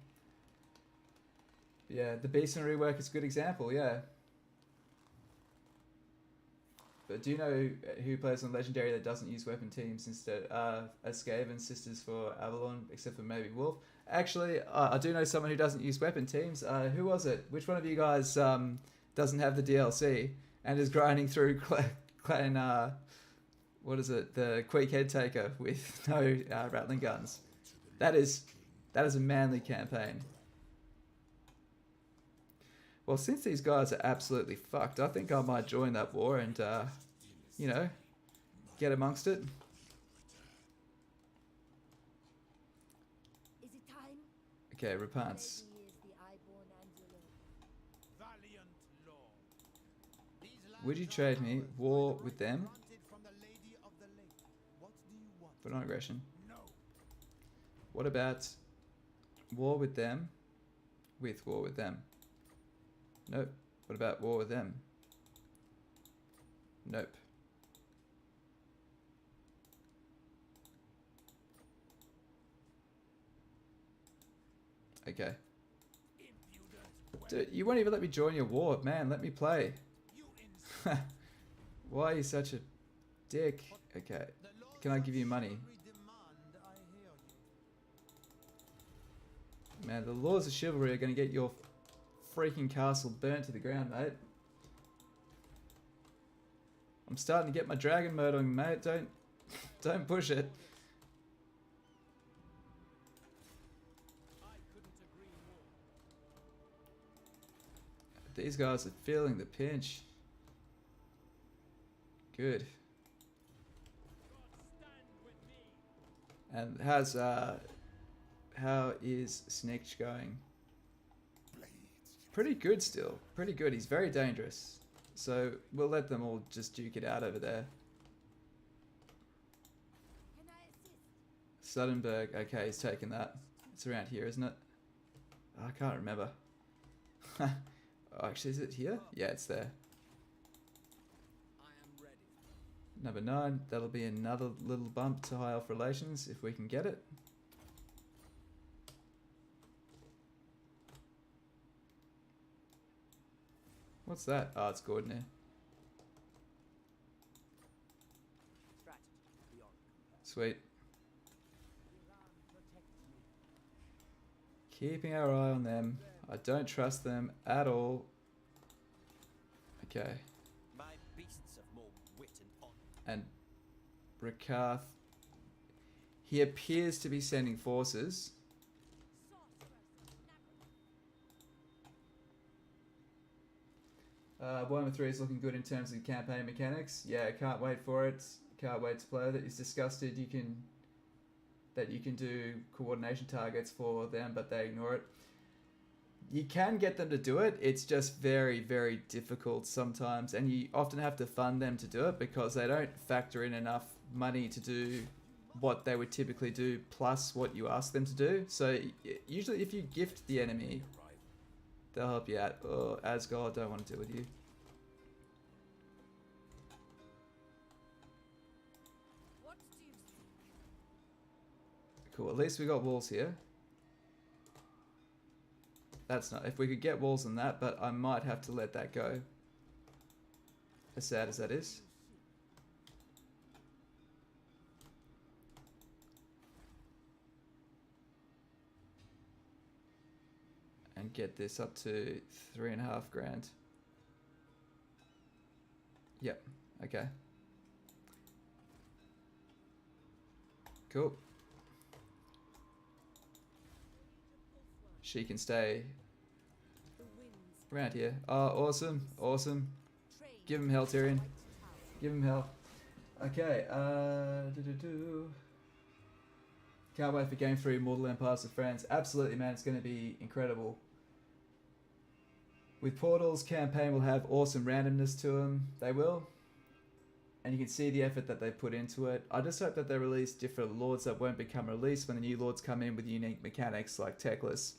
Yeah, the Beastman rework is a good example, yeah. But do you know who plays on Legendary that doesn't use weapon teams instead? Skaven, Sisters for Avalon, except for maybe Wolf. Actually, I do know someone who doesn't use weapon teams. Who was it? Which one of you guys doesn't have the DLC and is grinding through Clan, what is it? The Queek Head Taker with no rattling guns. That is a manly campaign. Well, since these guys are absolutely fucked, I think I might join that war and, you know, get amongst it. Is it time? Okay, repents. Would you trade me war with them for non-aggression? What about war with them with war with them? Nope. What about war with them? Nope. Okay. Dude, you won't even let me join your war. Man, let me play. Why are you such a dick? Okay. Can I give you money? Man, the laws of chivalry are going to get your freaking castle burnt to the ground, mate. I'm starting to get my dragon mode on, mate. Don't push it. These guys are feeling the pinch. Good. And how is Snitch going? Pretty good still. Pretty good. He's very dangerous. So we'll let them all just duke it out over there. Suddenberg. Okay, he's taking that. It's around here, isn't it? I can't remember. Oh, actually, is it here? Yeah, it's there. Number 9. That'll be another little bump to high elf relations if we can get it. What's that? Oh, it's Gordon here. Sweet. Keeping our eye on them. I don't trust them at all. Okay. My beasts have more wit and honor. And Rakath. He appears to be sending forces. Warhammer 3 is looking good in terms of campaign mechanics. Yeah, can't wait for it. Can't wait to play with it. It's disgusted you can do coordination targets for them, but they ignore it. You can get them to do it. It's just very, very difficult sometimes, and you often have to fund them to do it because they don't factor in enough money to do what they would typically do plus what you ask them to do. So usually if you gift the enemy, they'll help you out. Oh, Asgard, don't want to deal with you. Cool, at least we got walls here. That's not... If we could get walls on that, but I might have to let that go. As sad as that is. And get this up to 3.5 grand. Yep, okay. Cool. She can stay around here. Oh, awesome, awesome. Give him hell, Tyrion. Give him hell. Okay, Can't wait for Game 3 Mortal Empires with Friends. Absolutely, man, it's going to be incredible. With Portals, campaign will have awesome randomness to them. They will. And you can see the effort that they put into it. I just hope that they release different lords that won't become released when the new lords come in with unique mechanics like Teclis.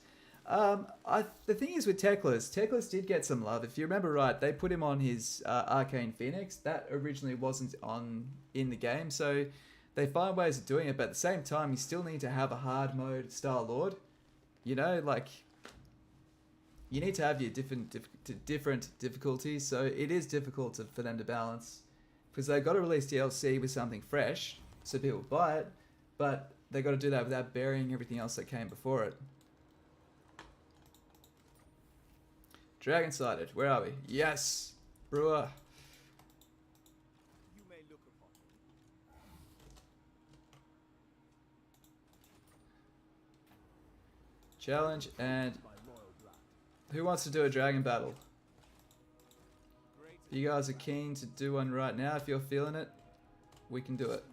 The thing is with Teclis did get some love. If you remember right, they put him on his Arcane Phoenix. That originally wasn't in the game, so they find ways of doing it, but at the same time, you still need to have a hard mode style lord. You know, like, you need to have your different difficulties, so it is difficult for them to balance. Because they've got to release DLC with something fresh, so people buy it, but they got to do that without burying everything else that came before it. Dragon sighted. Where are we? Yes! Brewer. You may look upon him. Challenge, and who wants to do a dragon battle? If you guys are keen to do one right now, if you're feeling it, we can do it.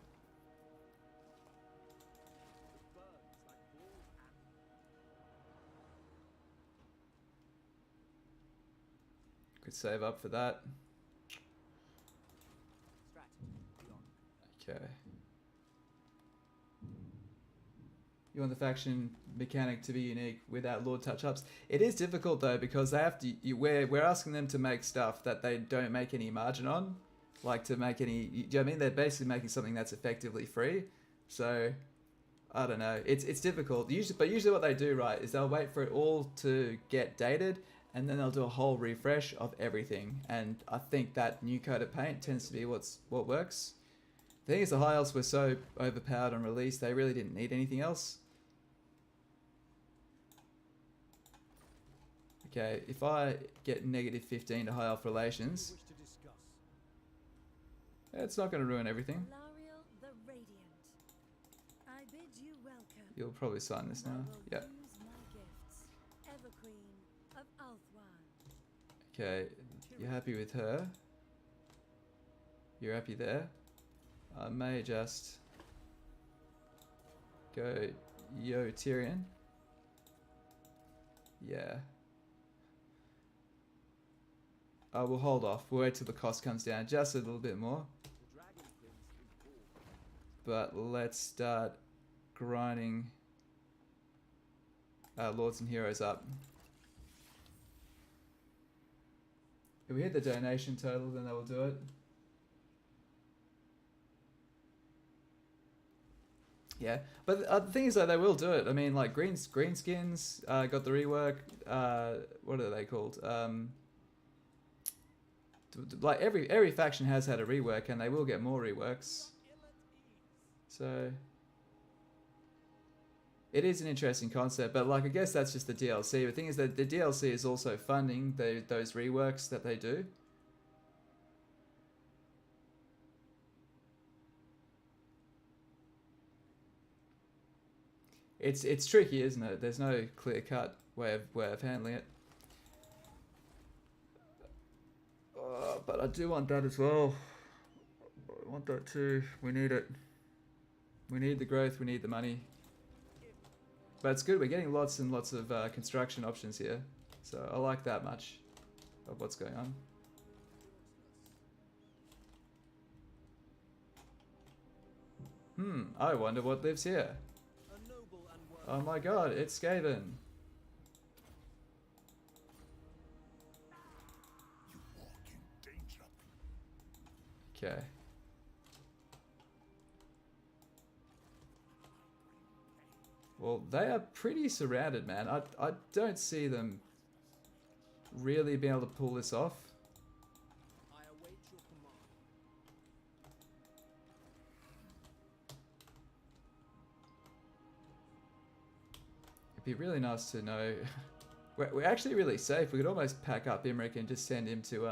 Could save up for that. Okay. You want the faction mechanic to be unique without Lord touch-ups. It is difficult though because they have to. We're asking them to make stuff that they don't make any margin on, like to make any. Do you know what I mean? They're basically making something that's effectively free. So I don't know. It's difficult. Usually what they do right is they'll wait for it all to get dated, and then they'll do a whole refresh of everything. And I think that new coat of paint tends to be what works. The thing is, the high elves were so overpowered on release, they really didn't need anything else. Okay, if I get -15 to high elf relations, it's not going to ruin everything. You'll probably sign this now. Yep. Okay, you're happy with her. You're happy there. I may just go yo Tyrion. Yeah. I will hold off. We'll wait till the cost comes down just a little bit more. But let's start grinding Lords and Heroes up. If we hit the donation total, then that will do it. Yeah, but the thing is that they will do it. I mean, like Greenskins got the rework. What are they called? Like every faction has had a rework, and they will get more reworks. So it is an interesting concept, but like I guess that's just the DLC. The thing is that the DLC is also funding those reworks that they do. It's tricky, isn't it? There's no clear-cut way of handling it. But I do want that as well. I want that too. We need it. We need the growth. We need the money. But it's good. We're getting lots and lots of construction options here. So I like that much of what's going on. I wonder what lives here. Oh my god, it's Skaven. Okay. Well, they are pretty surrounded, man. I don't see them really being able to pull this off. I await your command. It'd be really nice to know. We're actually really safe. We could almost pack up Imrik and just send him to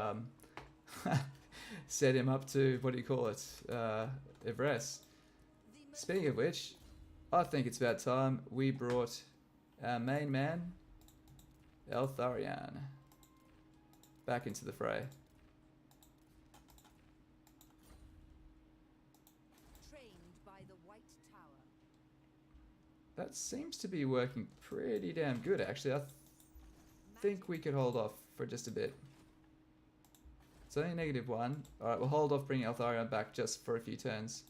set him up to, what do you call it, Everest. Speaking of which, I think it's about time we brought our main man, Eltharion, back into the fray. Trained by the White Tower. That seems to be working pretty damn good, actually. I think we could hold off for just a bit. It's only -1. Alright, we'll hold off bringing Eltharion back just for a few turns.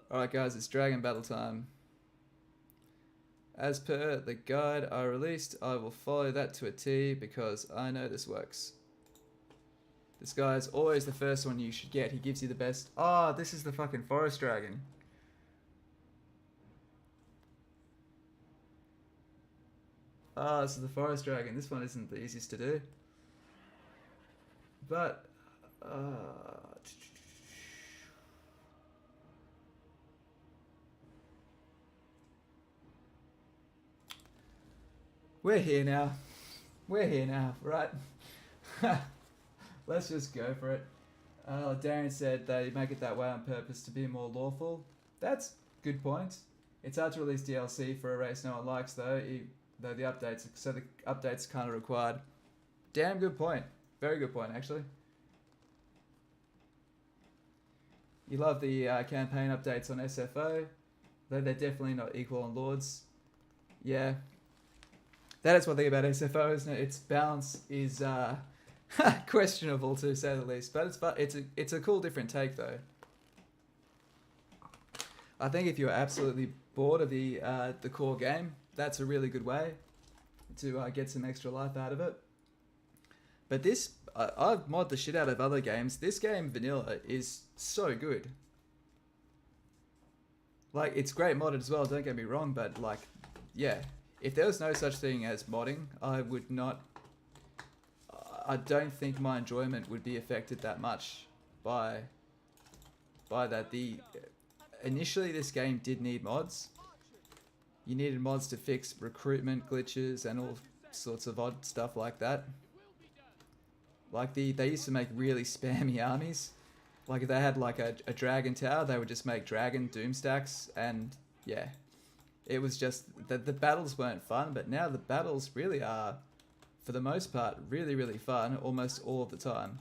Alright guys, it's dragon battle time. As per the guide I released, I will follow that to a T because I know this works. This guy is always the first one you should get. He gives you the best. Ah, this is the fucking forest dragon. Ah, this is the forest dragon. This one isn't the easiest to do. But, we're here now. We're here now, right? Let's just go for it. Darren said they make it that way on purpose to be more lawful. That's a good point. It's hard to release DLC for a race no one likes though the updates, so the updates kind of required. Damn good point. Very good point, actually. You love the campaign updates on SFO, though they're definitely not equal on Lords. Yeah. That is one thing about SFO, isn't it? Its balance is questionable, to say the least. But it's a cool different take, though. I think if you're absolutely bored of the core game, that's a really good way to get some extra life out of it. But this, I've modded the shit out of other games. This game, vanilla, is so good. Like, it's great modded as well, don't get me wrong, but like, yeah. If there was no such thing as modding, I would not... I don't think my enjoyment would be affected that much by that. Initially, this game did need mods. You needed mods to fix recruitment glitches and all sorts of odd stuff like that. Like they used to make really spammy armies. Like if they had like a dragon tower, they would just make dragon doom stacks, and yeah, It was just that the battles weren't fun, but now the battles really are, for the most part, really, really fun almost all of the time.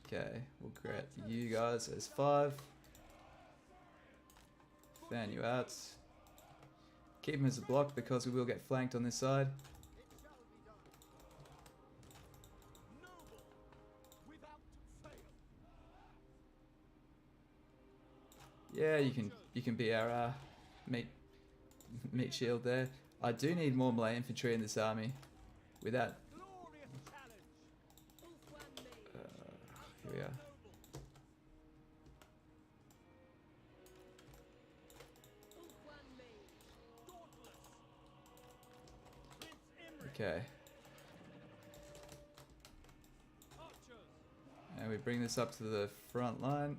Okay, we'll create you guys as 5. Fan you out. Keep him as a block because we will get flanked on this side. Yeah, you can be our meat shield there. I do need more melee infantry in this army. Without here we are. Okay. And we bring this up to the front line.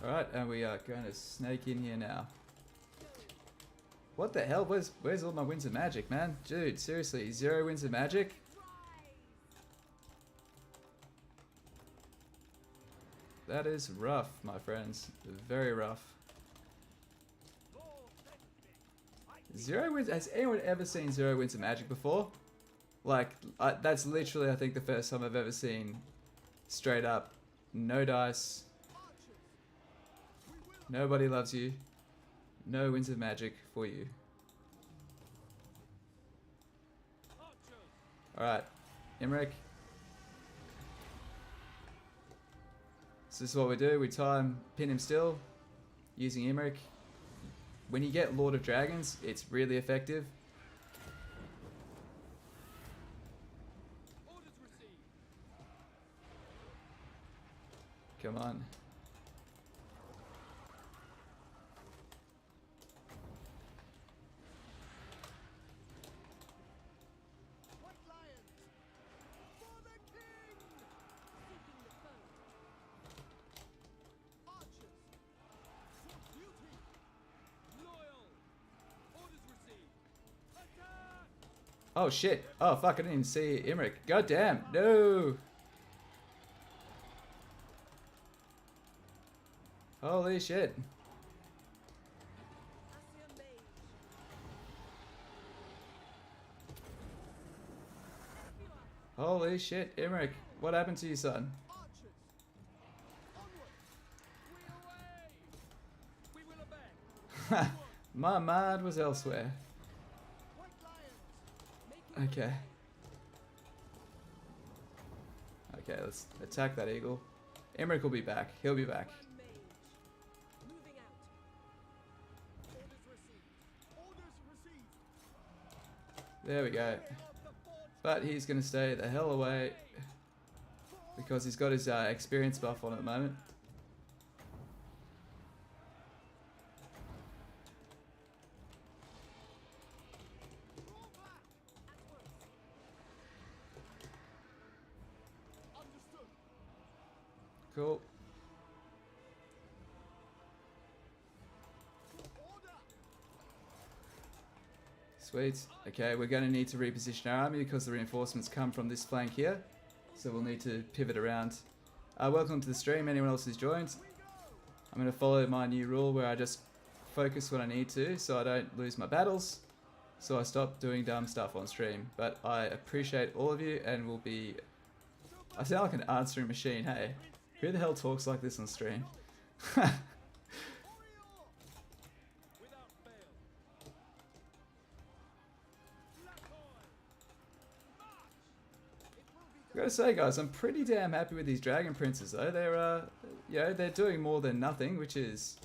Alright, and we are going to snake in here now. What the hell? Where's all my winds of magic, man? Dude, seriously, 0 winds of magic? That is rough, my friends. Very rough. 0 winds? Has anyone ever seen 0 winds of magic before? Like, that's literally, I think, the first time I've ever seen straight up no dice. Nobody loves you. No winds of magic for you. Alright, Imrik. So this is what we do. We tie him, pin him still, using Imrik. When you get Lord of Dragons, it's really effective. Come on. Oh shit. Oh fuck, I didn't even see Imrik. God damn. No. Holy shit. Holy shit, Imrik. What happened to you, son? My mind was elsewhere. Okay. Okay, let's attack that eagle. Imrik will be back. He'll be back. There we go. But he's going to stay the hell away because he's got his experience buff on at the moment. Cool. Sweet. Okay, we're going to need to reposition our army because the reinforcements come from this flank here. So we'll need to pivot around. Welcome to the stream, anyone else who's joined. I'm going to follow my new rule where I just focus when I need to so I don't lose my battles. So I stop doing dumb stuff on stream. But I appreciate all of you and will be... I sound like an answering machine, hey. Who the hell talks like this on stream? I gotta say, guys, I'm pretty damn happy with these dragon princes, though. They're, you know, they're doing more than nothing, which is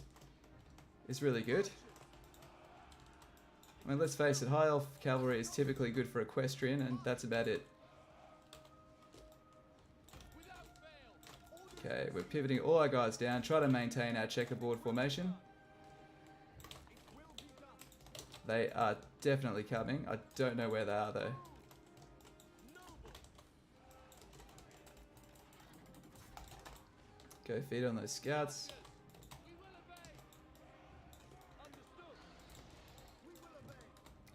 really good. I mean, let's face it, high elf cavalry is typically good for equestrian, and that's about it. Okay, we're pivoting all our guys down, try to maintain our checkerboard formation. They are definitely coming. I don't know where they are though. Okay, feed on those scouts.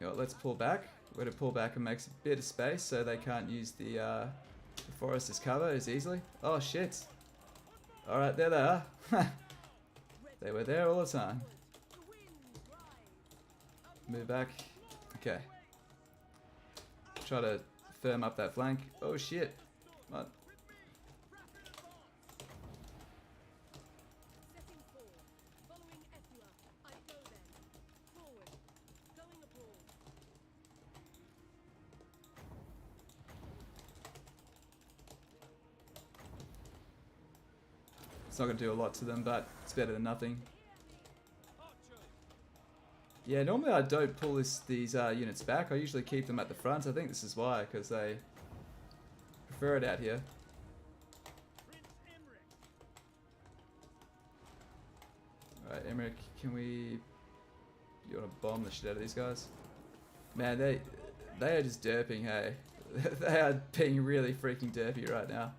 You know what, let's pull back. We're going to pull back and make a bit of space so they can't use the forest as cover as easily. Oh shit. Alright, there they are. They were there all the time. Move back. Okay. Try to firm up that flank. Oh shit. What? It's not going to do a lot to them, but it's better than nothing. Yeah, normally I don't pull these units back. I usually keep them at the front. I think this is why, because they prefer it out here. Alright, Imrik, can we... You want to bomb the shit out of these guys? Man, they are just derping, hey. They are being really freaking derpy right now.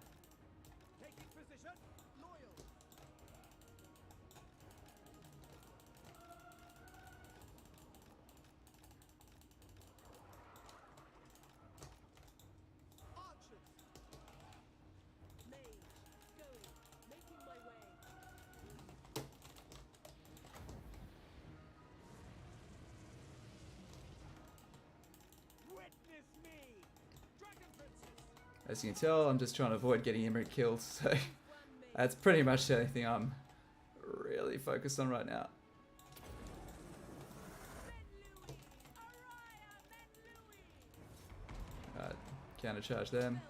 As you can tell, I'm just trying to avoid getting Imrik killed, so that's pretty much the only thing I'm really focused on right now. Alright, countercharge them.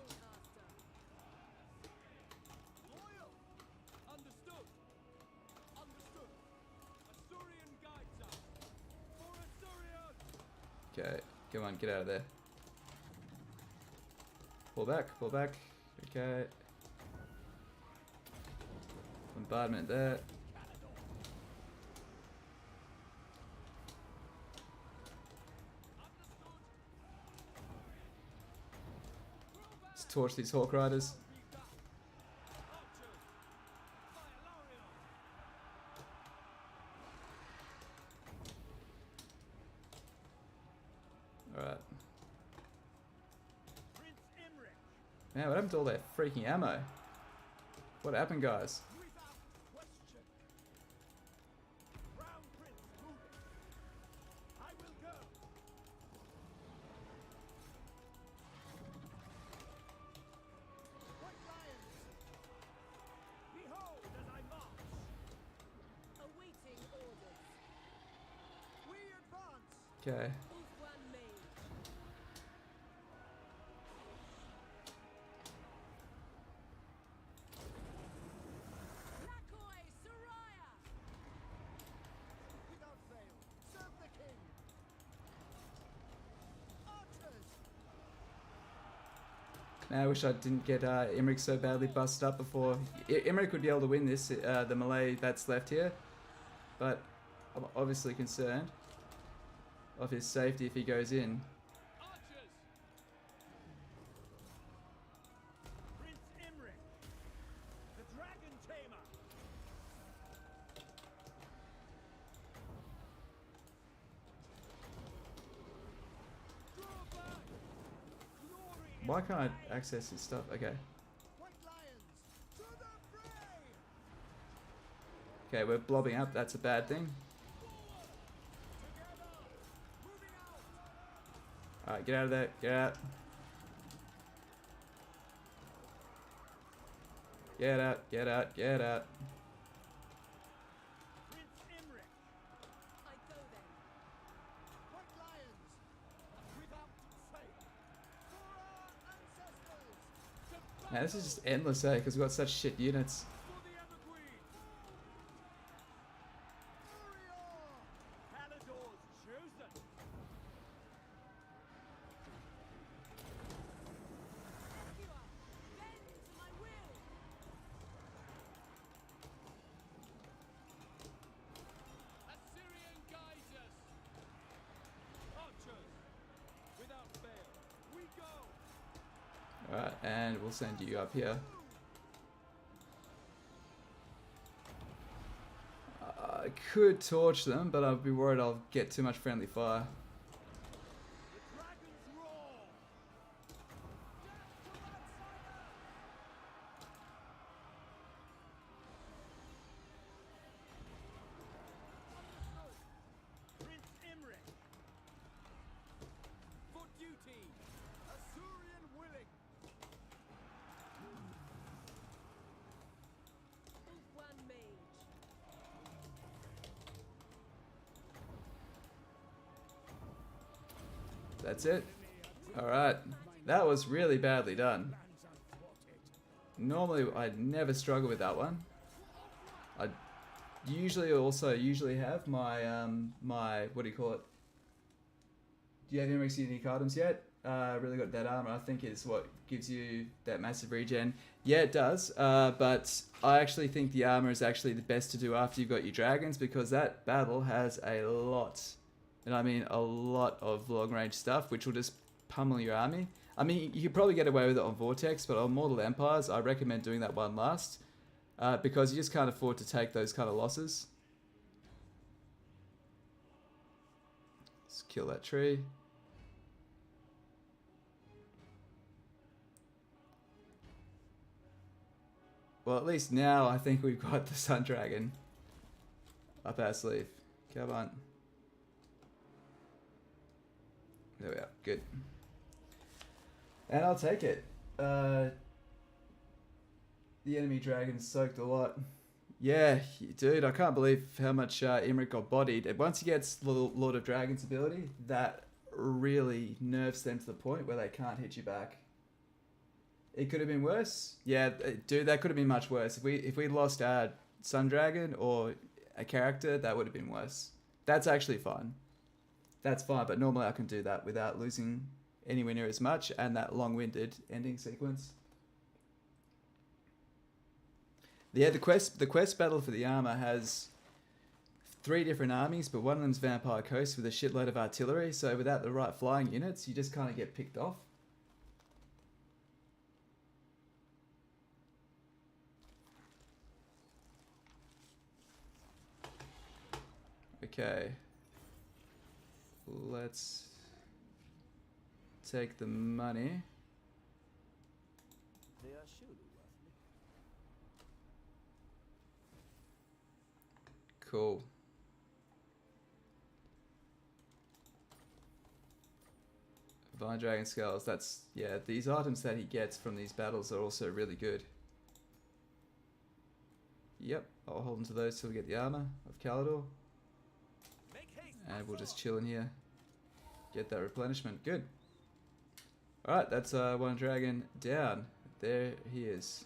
Okay, come on, get out of there. Pull back, pull back. Okay. Bombardment there. Let's torch these Hawk Riders. Alright. Man, what happened to all that freaking ammo? What happened, guys? Okay. Man, I wish I didn't get Imrik so badly busted up before. Imrik would be able to win this, the melee that's left here. But I'm obviously concerned of his safety if he goes in. Why can't I access his stuff? Okay. Okay, we're blobbing up. That's a bad thing. Alright, get out of there. Get out. Get out. Get out. Get out. Man, this is just endless, eh? Because we've got such shit units. Alright, and we'll send you up here. I could torch them, but I'd be worried I'll get too much friendly fire. That's it. Alright. That was really badly done. Normally, I'd never struggle with that one. I usually have my, my, what do you call it? Do you have Imrik's unique items yet? Really got that armor, I think is what gives you that massive regen. Yeah, it does, but I actually think the armor is actually the best to do after you've got your dragons, because that battle has a lot, and I mean a lot of long range stuff, which will just pummel your army. I mean, you could probably get away with it on Vortex, but on Mortal Empires, I recommend doing that one last, because you just can't afford to take those kind of losses. Let's kill that tree. Well, at least now I think we've got the Sun Dragon up our sleeve. Come on. There we are. Good. And I'll take it. The enemy dragon soaked a lot. Yeah, dude, I can't believe how much Imrik got bodied. And once he gets the Lord of Dragons ability, that really nerfs them to the point where they can't hit you back. It could have been worse. Yeah, dude, that could have been much worse. If we lost our Sun Dragon or a character, that would have been worse. That's actually fine. That's fine, but normally I can do that without losing anywhere near as much, and that long-winded ending sequence. Yeah, the quest battle for the armor has 3 different armies, but one of them's Vampire Coast with a shitload of artillery, so without the right flying units, you just kind of get picked off. Okay, let's take the money. They are surely worth it. Cool. Vine Dragon Skulls, that's, yeah, these items that he gets from these battles are also really good. Yep, I'll hold on to those till we get the armor of Calador. And we'll just chill in here. Get that replenishment. Good. Alright, that's one dragon down. There he is.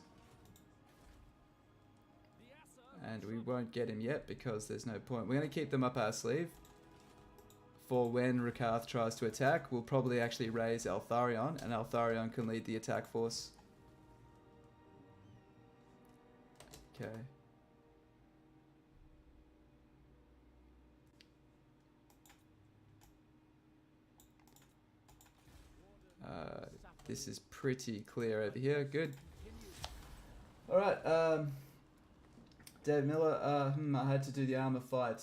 And we won't get him yet because there's no point. We're going to keep them up our sleeve. For when Rakarth tries to attack, we'll probably actually raise Altharion, and Altharion can lead the attack force. Okay. This is pretty clear over here. Good. Alright, Dave Miller, I had to do the armor fight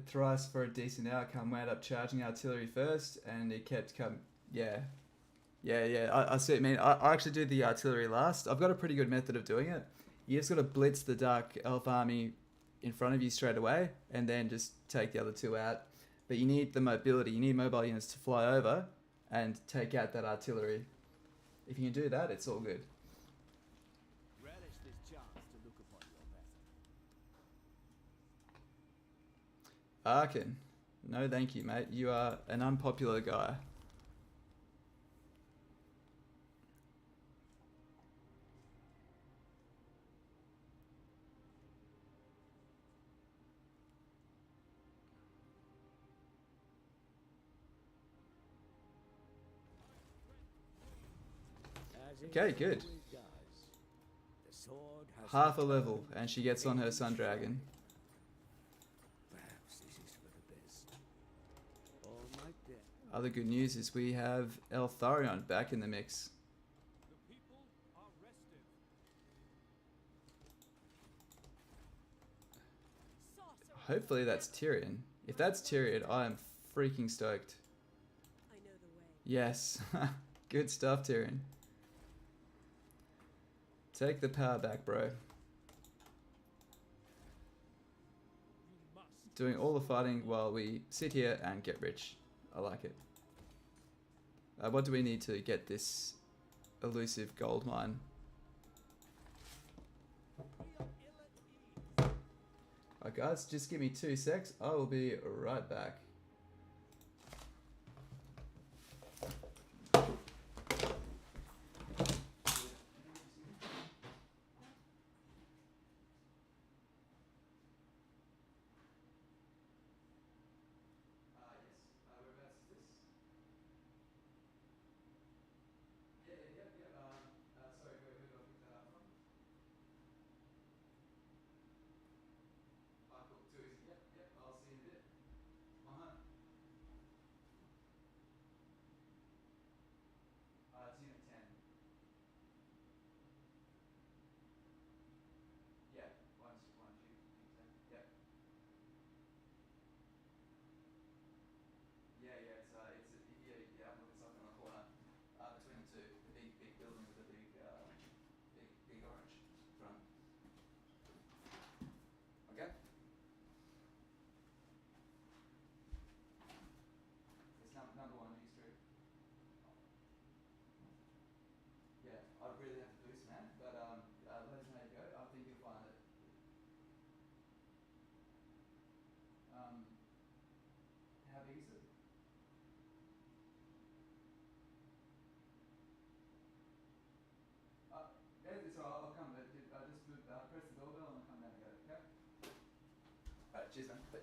thrice for a decent outcome. Wound up charging artillery first, and it kept coming. Yeah. I see what you mean. I actually do the artillery last. I've got a pretty good method of doing it. You just got to blitz the Dark Elf army in front of you straight away, and then just take the other 2 out. But you need the mobility. You need mobile units to fly over and take out that artillery. If you can do that, it's all good. Relish this chance to look upon your vessel. Arkin. No thank you, mate. You are an unpopular guy. Okay, good. Half a level, and she gets on her Sun Dragon. Perhaps this is for the best. All might then. Other good news is we have Eltharion back in the mix. The people are restive. Hopefully that's Tyrion. If that's Tyrion, I am freaking stoked. I know the way. Yes. Good stuff, Tyrion. Take the power back, bro. Doing all the fighting while we sit here and get rich. I like it. What do we need to get this elusive gold mine? Alright guys, just give me 2 secs. I will be right back. cheers, man. Bye.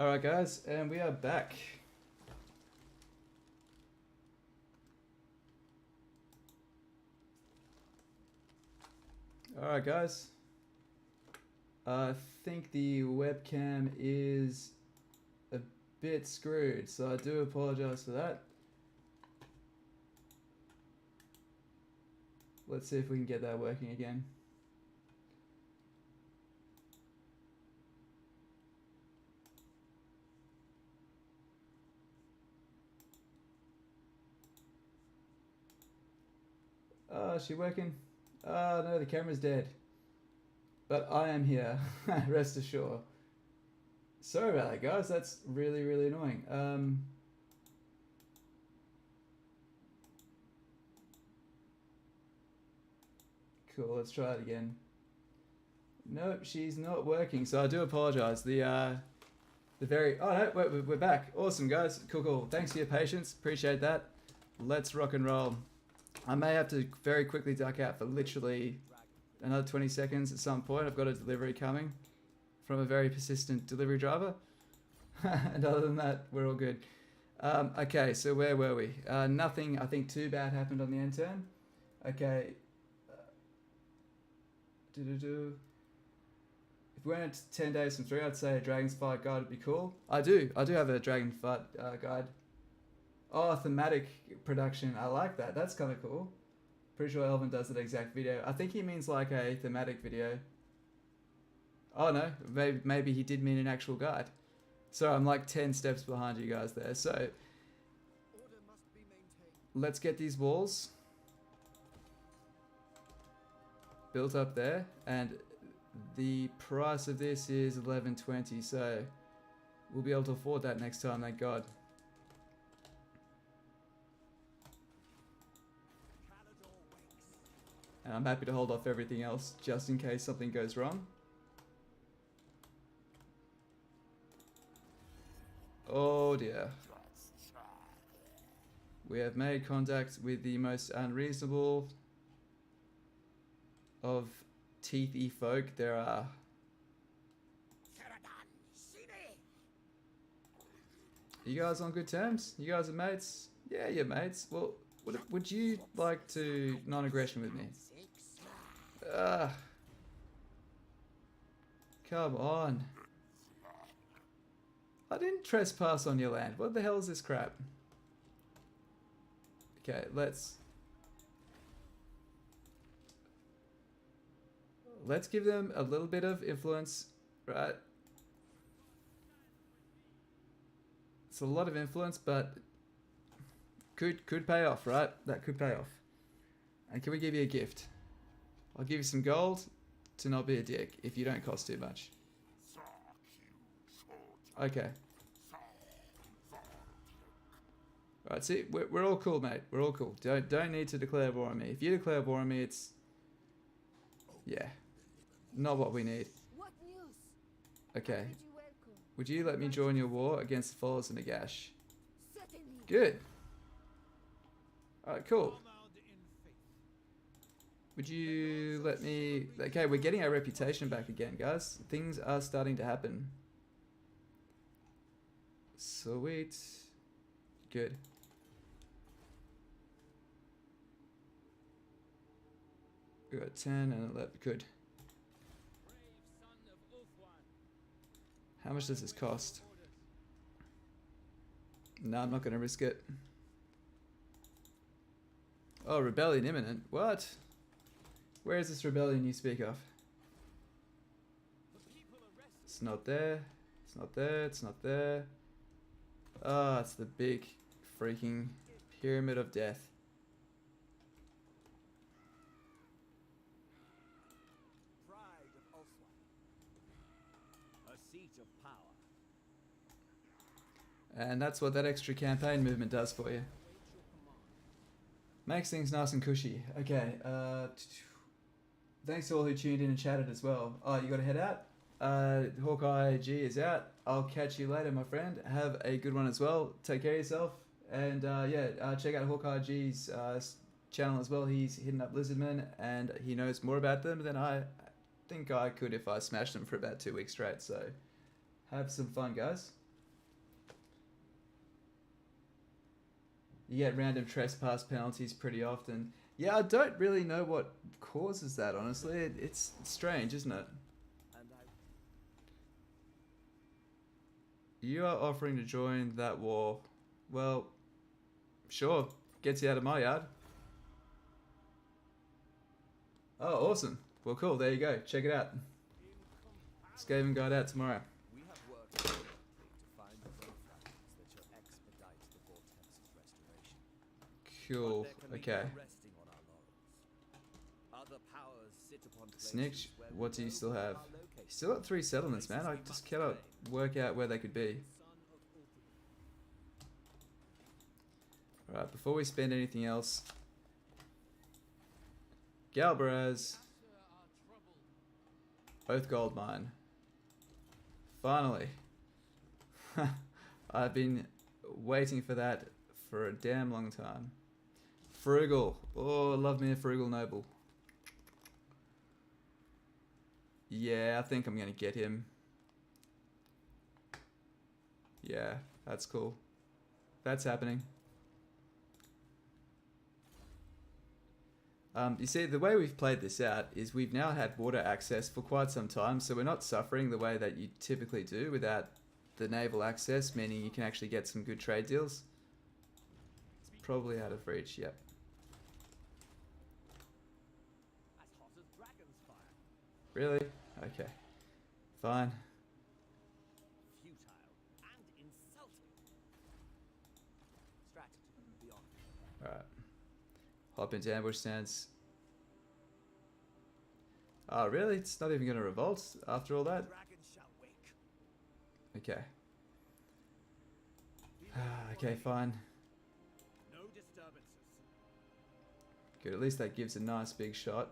Alright guys, and we are back. Alright guys. I think the webcam is a bit screwed, so I do apologize for that. Let's see if we can get that working again. Oh, is she working? Oh no, the camera's dead. But I am here, rest assured. Sorry about that, guys. That's really, really annoying. Cool, let's try it again. Nope, she's not working, so I do apologize. The very... Oh no, we're back. Awesome, guys. Cool, cool. Thanks for your patience. Appreciate that. Let's rock and roll. I may have to very quickly duck out for literally another 20 seconds at some point. I've got a delivery coming from a very persistent delivery driver. And other than that, we're all good. Okay, so where were we? Nothing, I think, too bad happened on the end turn. Okay. If we went into 10 days from 3, I'd say a Dragon's Fight guide would be cool. I do have a Dragon Fight guide. Oh, thematic production. I like that. That's kind of cool. Pretty sure Elvin does that exact video. I think he means like a thematic video. Oh no, maybe he did mean an actual guide. So I'm like 10 steps behind you guys there. So let's get these walls built up there, and the price of this is 11.20. So we'll be able to afford that next time. Thank God. And I'm happy to hold off everything else just in case something goes wrong. Oh dear. We have made contact with the most unreasonable of teethy folk there are. You guys on good terms? You guys are mates? Yeah, you're mates. Well, would you like to non-aggression with me? Come on. I didn't trespass on your land. What the hell is this crap? Okay, let's give them a little bit of influence, right? It's a lot of influence, but could pay off, right? That could pay off. And can we give you a gift? I'll give you some gold to not be a dick if you don't cost too much. Okay. Alright, see, we're all cool, mate. We're all cool. Don't need to declare war on me. If you declare war on me, it's... yeah. Not what we need. What news? Okay. Would you let me join your war against the followers of Nagash? Certainly. Good. Alright, cool. Would you let me... okay, we're getting our reputation back again, guys. Things are starting to happen. Sweet. Good. We got 10 and 11. Good. How much does this cost? No, I'm not going to risk it. Oh, rebellion imminent. What? Where is this rebellion you speak of? It's not there. It's not there. It's not there. Ah, it's the big freaking pyramid of death. Pride of Ulswan. A seat of power. And that's what that extra campaign movement does for you. Makes things nice and cushy. Okay, thanks to all who tuned in and chatted as well. Oh, you gotta head out? Hawkeye G is out. I'll catch you later, my friend. Have a good one as well. Take care of yourself. And check out Hawkeye G's channel as well. He's hitting up Lizardmen and he knows more about them than I think I could if I smashed them for about 2 weeks straight. So have some fun, guys. You get random trespass penalties pretty often. Yeah, I don't really know what causes that, honestly. It's strange, isn't it? You are offering to join that war. Well, sure. Gets you out of my yard. Oh, awesome. Well, cool. There you go. Check it out. Skaven Guide out tomorrow. We have worked diligently to find the road fragments that shall expedite the Vortex's restoration. Cool. But there can be Okay. no resting on our laurels. Other powers sit upon places Snitch, where what do you no still more have? are located. Still got 3 settlements, man. I just cannot work out where they could be. Alright, before we spend anything else, Galbaraz, Oath Gold Mine. Finally. I've been waiting for that for a damn long time. Frugal. Oh, love me a frugal noble. Yeah, I think I'm gonna get him. Yeah, that's cool. That's happening. You see, the way we've played this out is we've now had water access for quite some time, so we're not suffering the way that you typically do without the naval access, meaning you can actually get some good trade deals. Probably out of reach, yep. As hot as dragon's fire. Really? Okay. Fine. Futile and insulting. Strategy beyond. Alright. Hop into ambush stance. Oh, really? It's not even going to revolt after all that? Dragon shall wake. Okay. Okay, fine. No disturbances. Good, at least that gives a nice big shot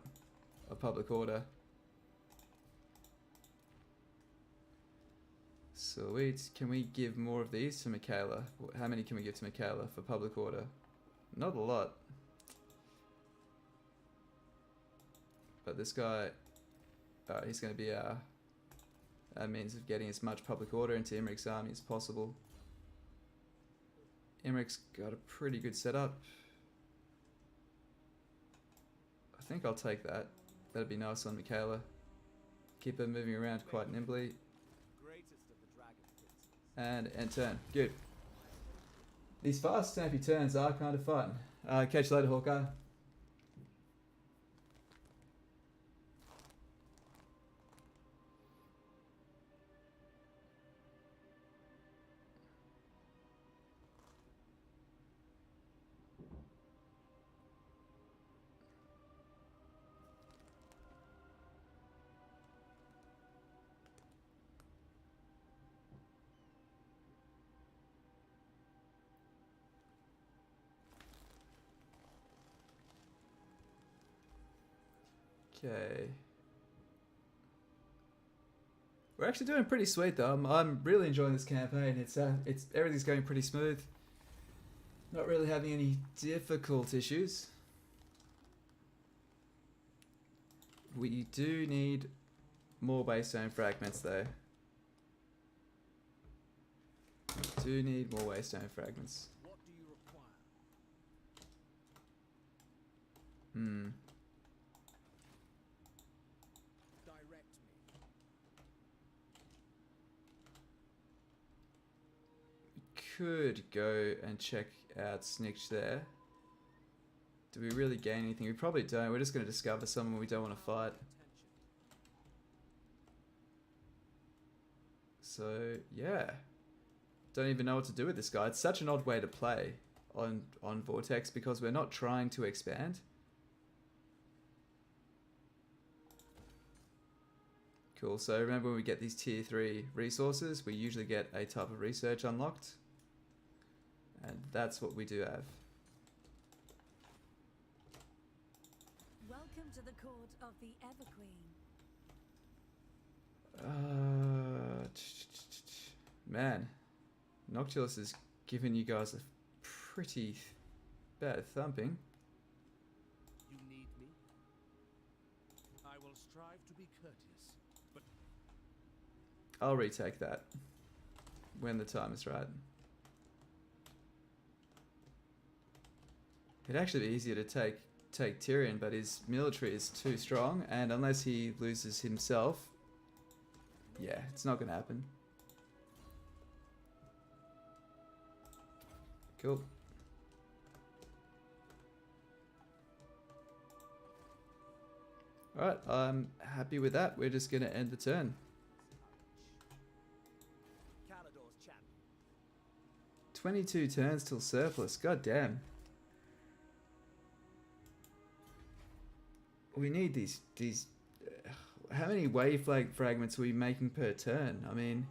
of public order. Sweet. Can we give more of these to Michaela? How many can we give to Michaela for public order? Not a lot. But this guy, he's going to be our means of getting as much public order into Imrik's army as possible. Imrik's got a pretty good setup. I think I'll take that. That'd be nice on Michaela. Keep her moving around quite nimbly. Greatest of the dragon princes. And turn. Good. These fast, snappy turns are kind of fun. Catch you later, Hawkeye. Okay. We're actually doing pretty sweet though. I'm really enjoying this campaign. It's everything's going pretty smooth. Not really having any difficult issues. We do need more waystone fragments though. Do need more waystone fragments. What do you require? Direct me. Could go and check out Snitch there. Do we really gain anything? We probably don't. We're just going to discover someone we don't want to fight. So, yeah. don't even know what to do with this guy. It's such an odd way to play on Vortex because we're not trying to expand. Cool, so remember when we get these tier 3 resources, we usually get a type of research unlocked. And that's what we do have. Welcome to the court of the Everqueen. Man, Noctilus is giving you guys a pretty bad thumping. You need me? I will strive to be courteous, but I'll retake that when the time is right. It'd actually be easier to take Tyrion, but his military is too strong, and unless he loses himself, yeah, it's not going to happen. Cool. Alright, I'm happy with that. We're just going to end the turn. 22 turns till surplus. God damn. We need these how many wave flag fragments are we making per turn? I mean,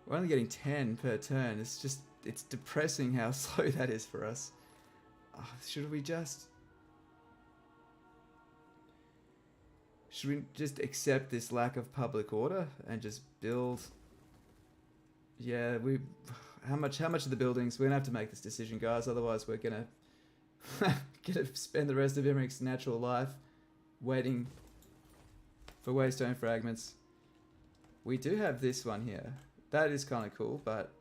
we're only getting 10 per turn. It's depressing how slow that is for us. Should we just accept this lack of public order and just build? Yeah, how much of the buildings? We're gonna have to make this decision, guys. Otherwise, we're gonna spend the rest of Imrik's natural life waiting for waystone fragments. We do have this one here. That is kind of cool, but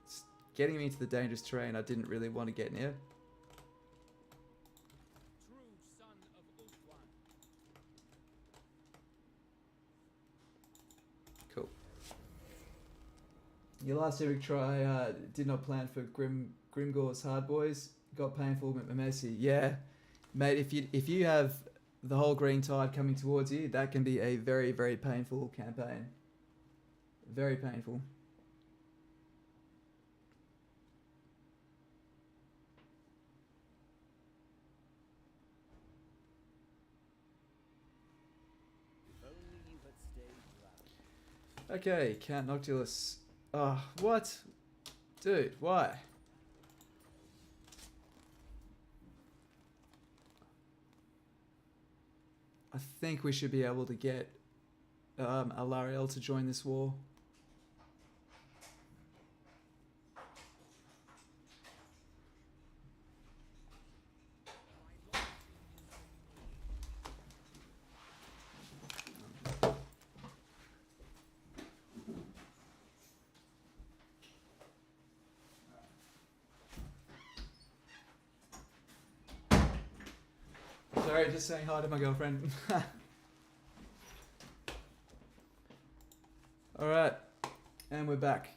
it's getting me into the dangerous terrain I didn't really want to get near. Cool. Your last Imrik try did not plan for Grimgore's hard boys. Got painful but messy. Yeah, mate. If you have the whole green tide coming towards you, that can be a very, very painful campaign. Very painful. Okay, Count Noctilus. Oh, what? Dude, why? I think we should be able to get Alariel to join this war. Sorry, just saying hi to my girlfriend. Alright, and we're back.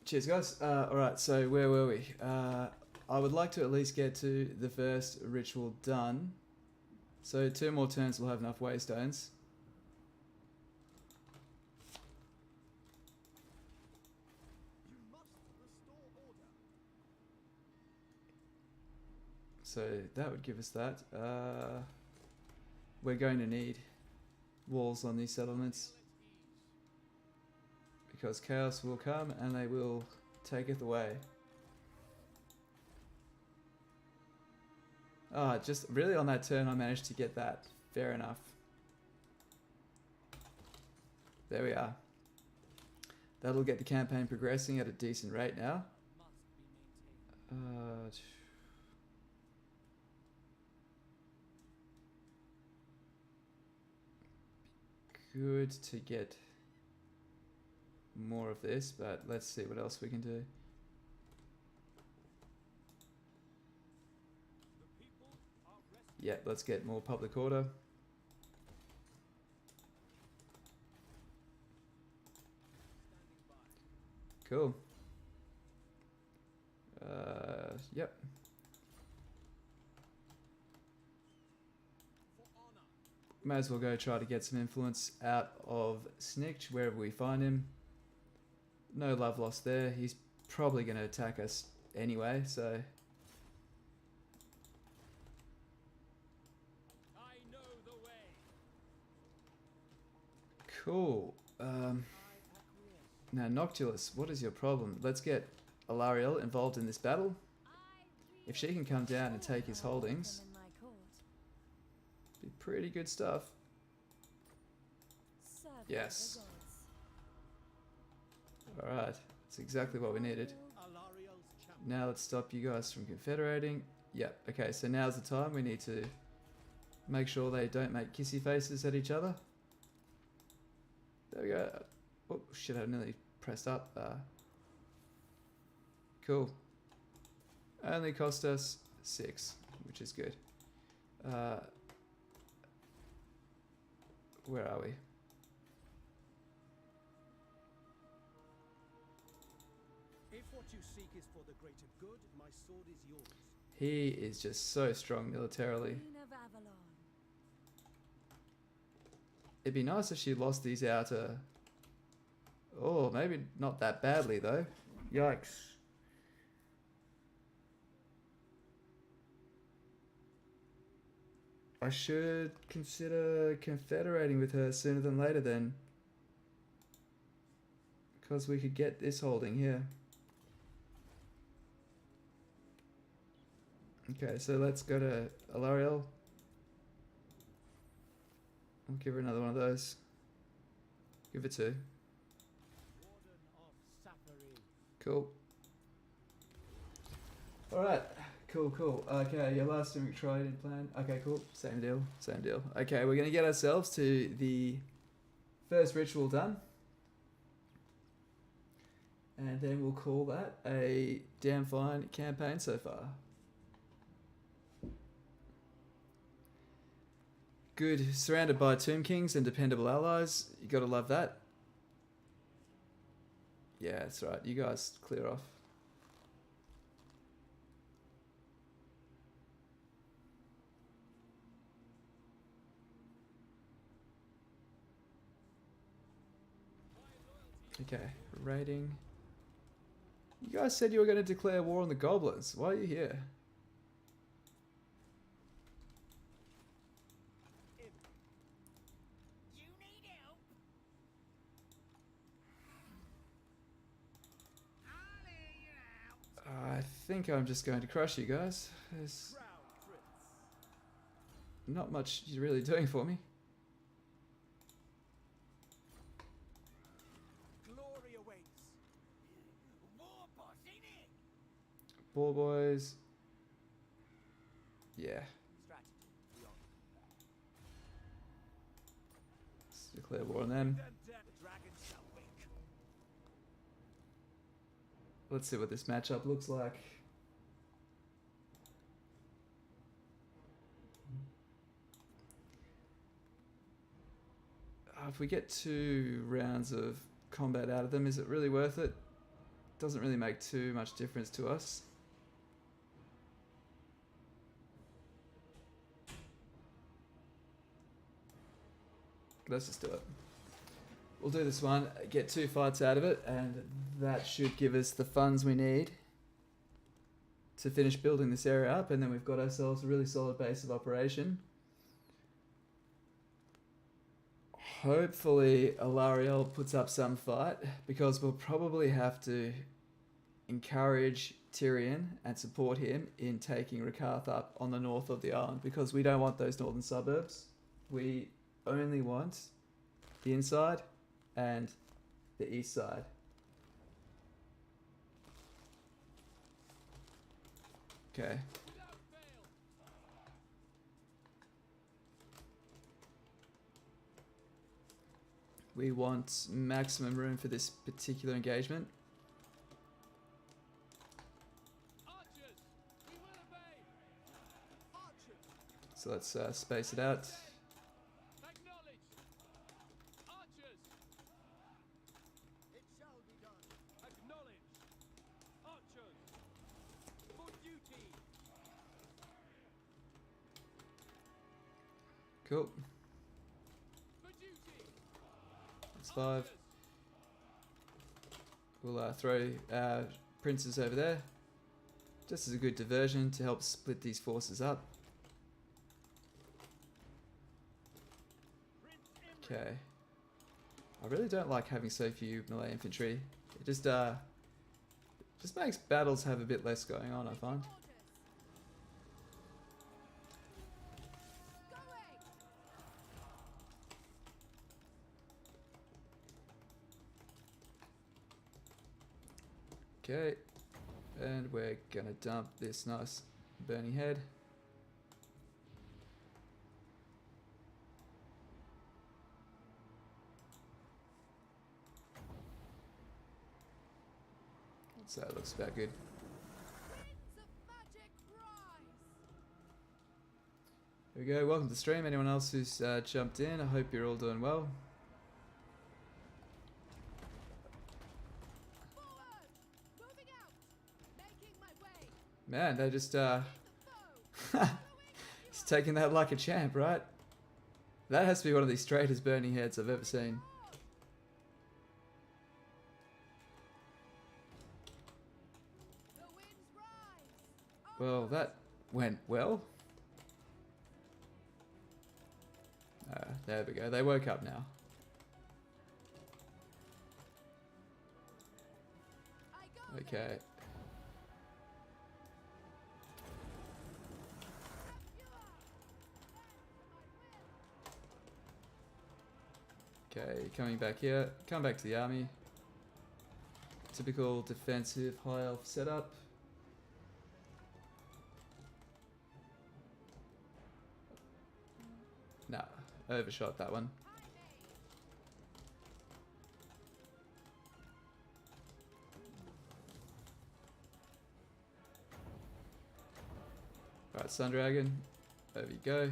Cheers, guys. Alright, so where were we? I would like to at least get to the first ritual done. So 2 more turns we'll have enough waystones. So that would give us that. We're going to need walls on these settlements because chaos will come and they will taketh away. Just really on that turn I managed to get that. Fair enough. There we are. That'll get the campaign progressing at a decent rate now. Good to get more of this, but let's see what else we can do. Yeah, let's get more public order. Cool. Yep. May as well go try to get some influence out of Snikt wherever we find him. no love lost there. He's probably going to attack us anyway, so... I know the way. Cool. Now, Noctilus, what is your problem? Let's get Alariel involved in this battle. If she can come down and take his holdings, be pretty good stuff. Yes. Alright, that's exactly what we needed. Now let's stop you guys from confederating. Yep, okay, so now's the time. We need to make sure they don't make kissy faces at each other. There we go. Oh, shit, I nearly pressed up. Cool. Only cost us 6, which is good. Where are we? If what you seek is for the greater good, my sword is yours. He is just so strong militarily. It'd be nice if she lost these outer... Oh, maybe not that badly though. Yikes. I should consider confederating with her sooner than later then. Because we could get this holding here. Okay, so let's go to Alariel. I'll give her another one of those. Give it 2. Cool. Alright, cool. Okay, your last Imrik trading plan. Okay, cool. Same deal. Okay, we're going to get ourselves to the first ritual done. And then we'll call that a damn fine campaign so far. Good. Surrounded by Tomb Kings and dependable allies. You gotta love that. Yeah, that's right. You guys clear off. Okay, raiding. You guys said you were going to declare war on the goblins. Why are you here? I think I'm just going to crush you guys. There's not much you're really doing for me. Glory awaits. Ball boys. Yeah. Let's declare war on them. Let's see what this matchup looks like. If we get 2 rounds of combat out of them, is it really worth it? Doesn't really make too much difference to us. Let's just do it. We'll do this one, get 2 fights out of it, and that should give us the funds we need to finish building this area up, and then we've got ourselves a really solid base of operation. Hopefully Alariel puts up some fight, because we'll probably have to encourage Tyrion and support him in taking Rakarth up on the north of the island, because we don't want those northern suburbs. We only want the inside and the east side. Okay. We want maximum room for this particular engagement. So let's space it out. Cool. That's 5. We'll throw princes over there, just as a good diversion to help split these forces up. Okay. I really don't like having so few melee infantry. It just makes battles have a bit less going on, I find. Okay, and we're gonna dump this nice burning head. So that looks about good. There we go, welcome to the stream. Anyone else who's jumped in, I hope you're all doing well. Man, they just he's taking that like a champ, right? That has to be one of the straightest burning heads I've ever seen. Well, that went well. There we go. They woke up now. Okay. Okay, coming back here. Come back to the army. Typical defensive high elf setup. Nah, overshot that one. Right, Sun Dragon, over you go.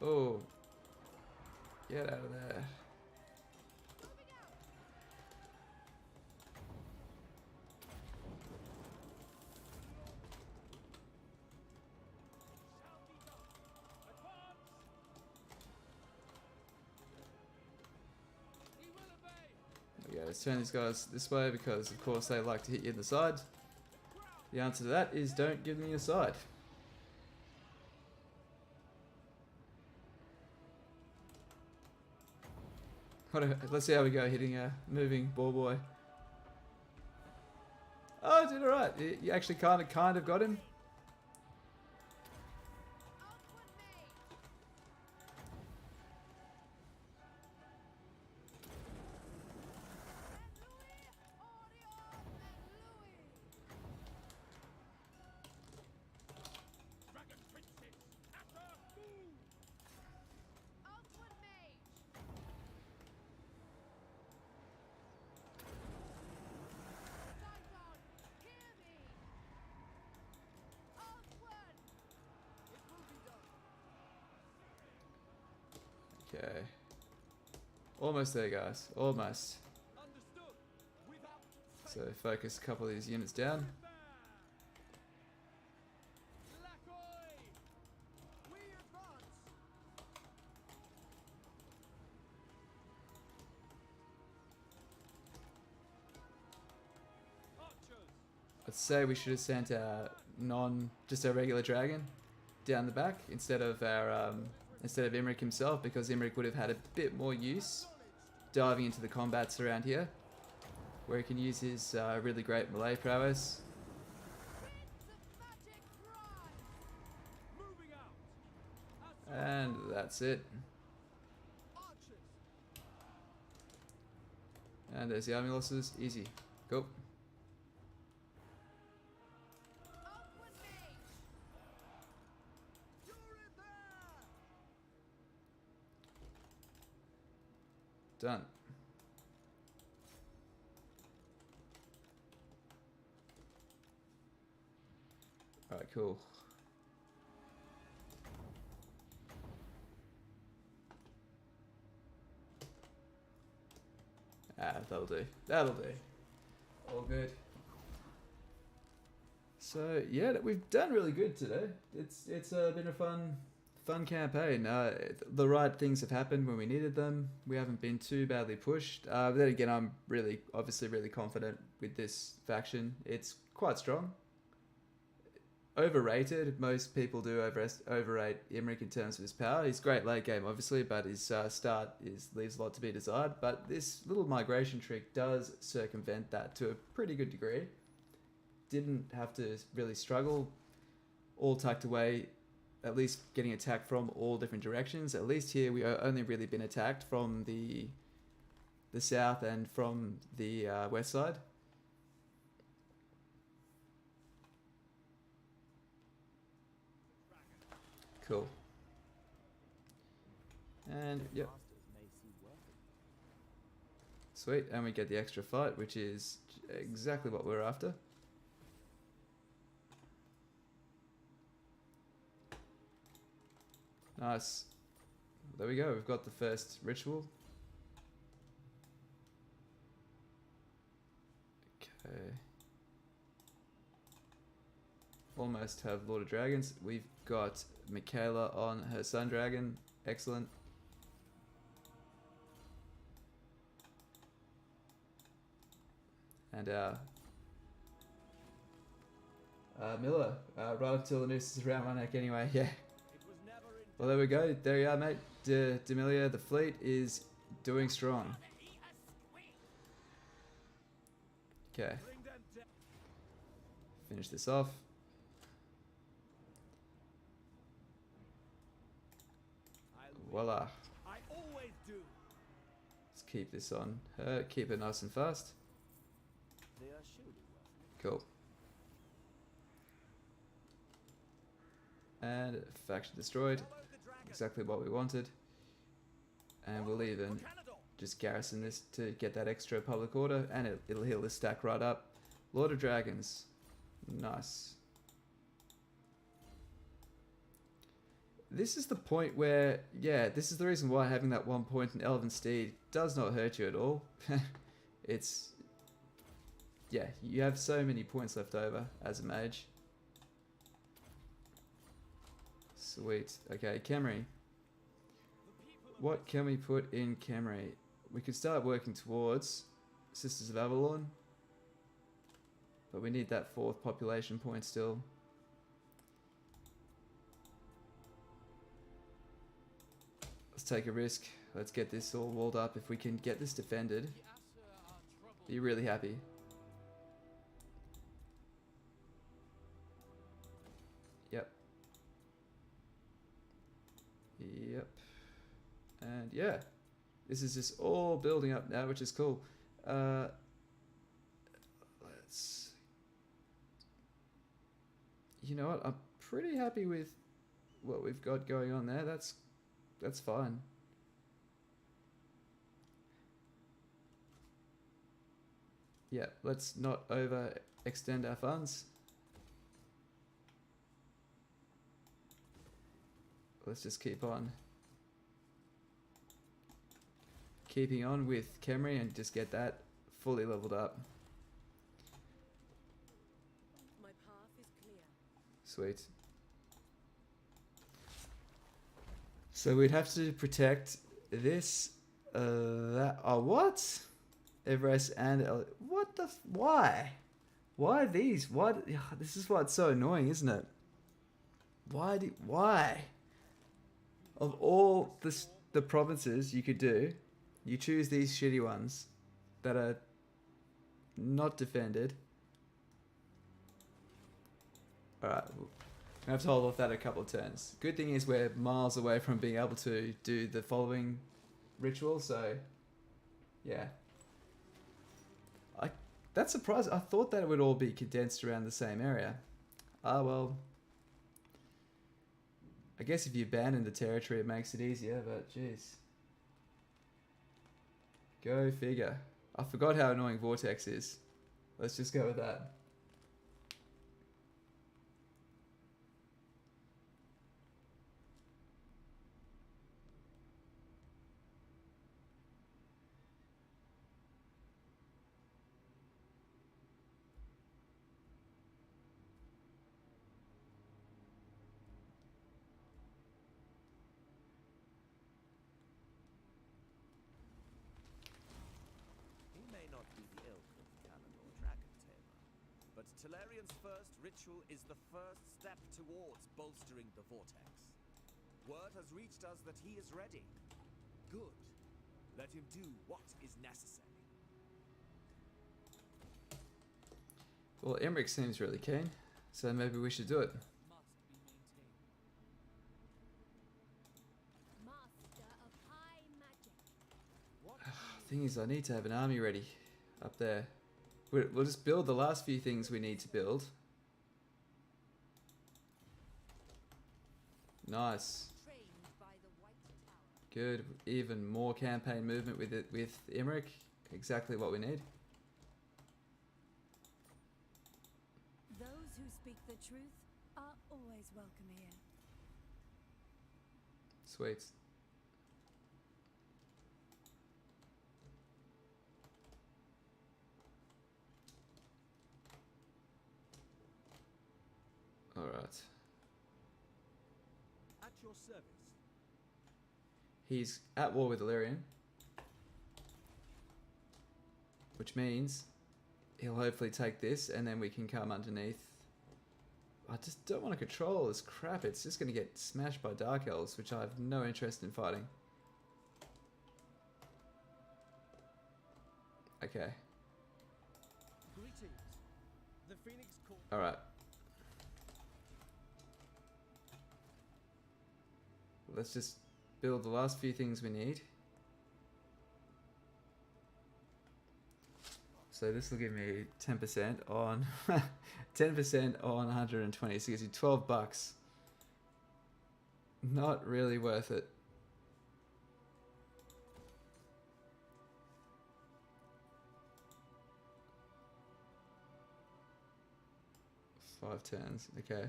Oh, get out of there. Okay, let's turn these guys this way because of course they like to hit you in the side. The answer to that is don't give me a side. Let's see how we go hitting a moving ball boy. Oh, did alright. You actually kind of got him. Okay. Almost there, guys. Almost. So focus a couple of these units down. I'd say we should have sent our just our regular dragon down the back instead of our Imrik himself, because Imrik would have had a bit more use diving into the combats around here, where he can use his really great melee prowess. And that's it. And there's the army losses. Easy. Go. Done. Alright, cool. That That'll do. That'll do. All good. So yeah, we've done really good today. It's been a fun campaign. The right things have happened when we needed them. We haven't been too badly pushed. But then again, I'm obviously really confident with this faction. It's quite strong. Overrated. Most people do overrate Imrik in terms of his power. He's great late game, obviously, but his start leaves a lot to be desired. But this little migration trick does circumvent that to a pretty good degree. Didn't have to really struggle. All tucked away, at least getting attacked from all different directions. At least here we are only really been attacked from the south and from the west side. Cool. And yep. Sweet, and we get the extra fight, which is exactly what we're after. Nice. There we go, we've got the first ritual. Okay. Almost have Lord of Dragons. We've got Michaela on her Sun Dragon. Excellent. And Miller, right until the noose is around my neck anyway, yeah. Well, there we go. There you are, mate. D'Amelia, the fleet is doing strong. Okay. Finish this off. Voila. Let's keep this on her. Keep it nice and fast. Cool. And faction destroyed. Exactly what we wanted. And we'll even just garrison this to get that extra public order, and it'll heal this stack right up. Lord of Dragons. Nice. This is the point where, yeah, this is the reason why having that 1 point in Elven Steed does not hurt you at all. It's, yeah, you have so many points left over as a mage. Sweet. Okay, Khemri. What can we put in Khemri? We could start working towards Sisters of Avalon, but we need that 4th population point still. Let's take a risk. Let's get this all walled up. If we can get this defended, be really happy. Yep. Yep. And yeah, this is just all building up now, which is cool. Let's. You know what? I'm pretty happy with what we've got going on there. That's fine. Yeah, let's not overextend our funds. Let's just keep on keeping on with Khemri and just get that fully leveled up. My path is clear. Sweet. So we'd have to protect this, that. Oh, what? Everest and what the? Why? Why these? Why? This is what's so annoying, isn't it? Why? Of all the provinces you could do, you choose these shitty ones that are not defended. Alright, I have to hold off that a couple of turns. Good thing is we're miles away from being able to do the following ritual, so yeah. That's surprising. I thought that it would all be condensed around the same area. Ah, well. I guess if you abandon the territory, it makes it easier, but jeez. Go figure. I forgot how annoying Vortex is. Let's just go with that. but Talarian's first ritual is the first step towards bolstering the Vortex. Word has reached us that he is ready. Good. Let him do what is necessary. Well, Imrik seems really keen, so maybe we should do it. Master of high magic. Thing is, I need to have an army ready up there. We'll just build the last few things we need to build. Nice. Trained by the White Tower. Good. Even more campaign movement with it with Imrik. Exactly what we need. Those who speak the truth are always welcome here. Sweet. All right. At your service. He's at war with Illyrian, which means he'll hopefully take this, and then we can come underneath. I just don't want to control this crap. It's just going to get smashed by Dark Elves, which I have no interest in fighting. Okay. Greetings. The Phoenix Court. All right. Let's just build the last few things we need. So this will give me 10% on 10% on 120. So it gives you $12. Not really worth it. Five turns. Okay.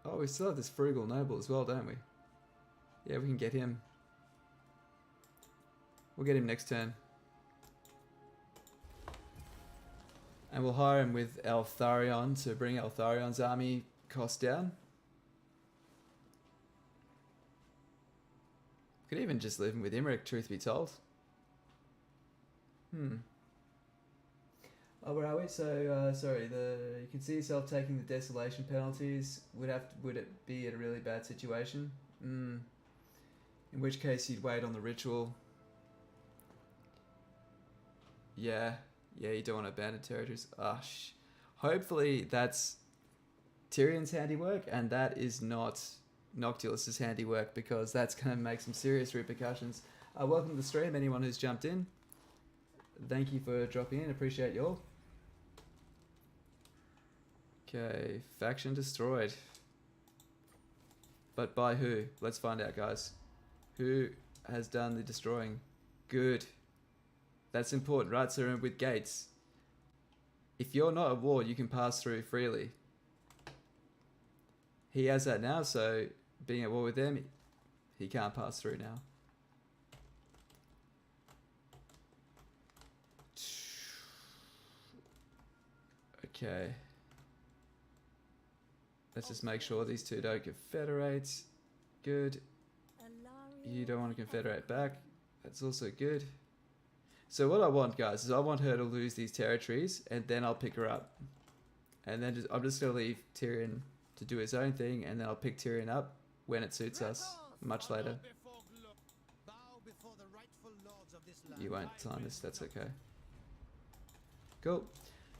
Oh, we still have this frugal noble as well, don't we? Yeah, we can get him. We'll get him next turn. And we'll hire him with Eltharion to bring Eltharion's army cost down. Could even just leave him with Imrik, truth be told. Oh, where are we? So, sorry, you can see yourself taking the desolation penalties. Would it be a really bad situation? In which case you'd wait on the ritual. Yeah, you don't want to abandon territories. Hopefully that's Tyrion's handiwork, and that is not Noctilus's handiwork, because that's going to make some serious repercussions. Welcome to the stream, anyone who's jumped in. Thank you for dropping in, appreciate you all. Okay, faction destroyed. But by who? Let's find out, guys. Who has done the destroying? Good. That's important, right? So with gates, if you're not at war, you can pass through freely. He has that now, so being at war with them, he can't pass through now. Okay. Let's just make sure these two don't confederate. Good. You don't want to confederate back. That's also good. So what I want, guys, is I want her to lose these territories, and then I'll pick her up. And then I'm just going to leave Tyrion to do his own thing, and then I'll pick Tyrion up when it suits us, much later. You won't time this, that's okay. Cool.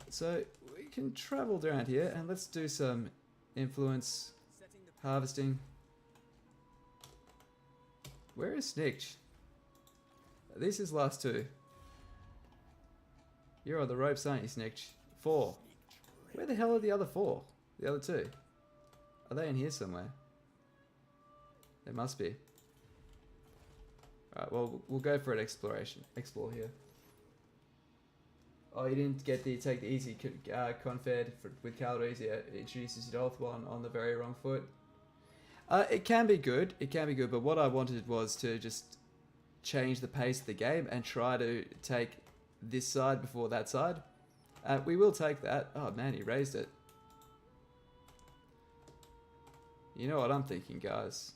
So we can travel around here, and let's do some influence harvesting. Where is Snitch? This is last two. You're on the ropes, aren't you, Snitch? 4. Where the hell are the other 4? The other 2? Are they in here somewhere? They must be. Alright, well, we'll go for an exploration. Explore here. Oh, you didn't get the take the easy confed with Calories. Yeah, it introduces you to Oath one on the very wrong foot. It can be good. It can be good, but what I wanted was to just change the pace of the game and try to take this side before that side. We will take that. Oh man, he raised it. You know what I'm thinking, guys?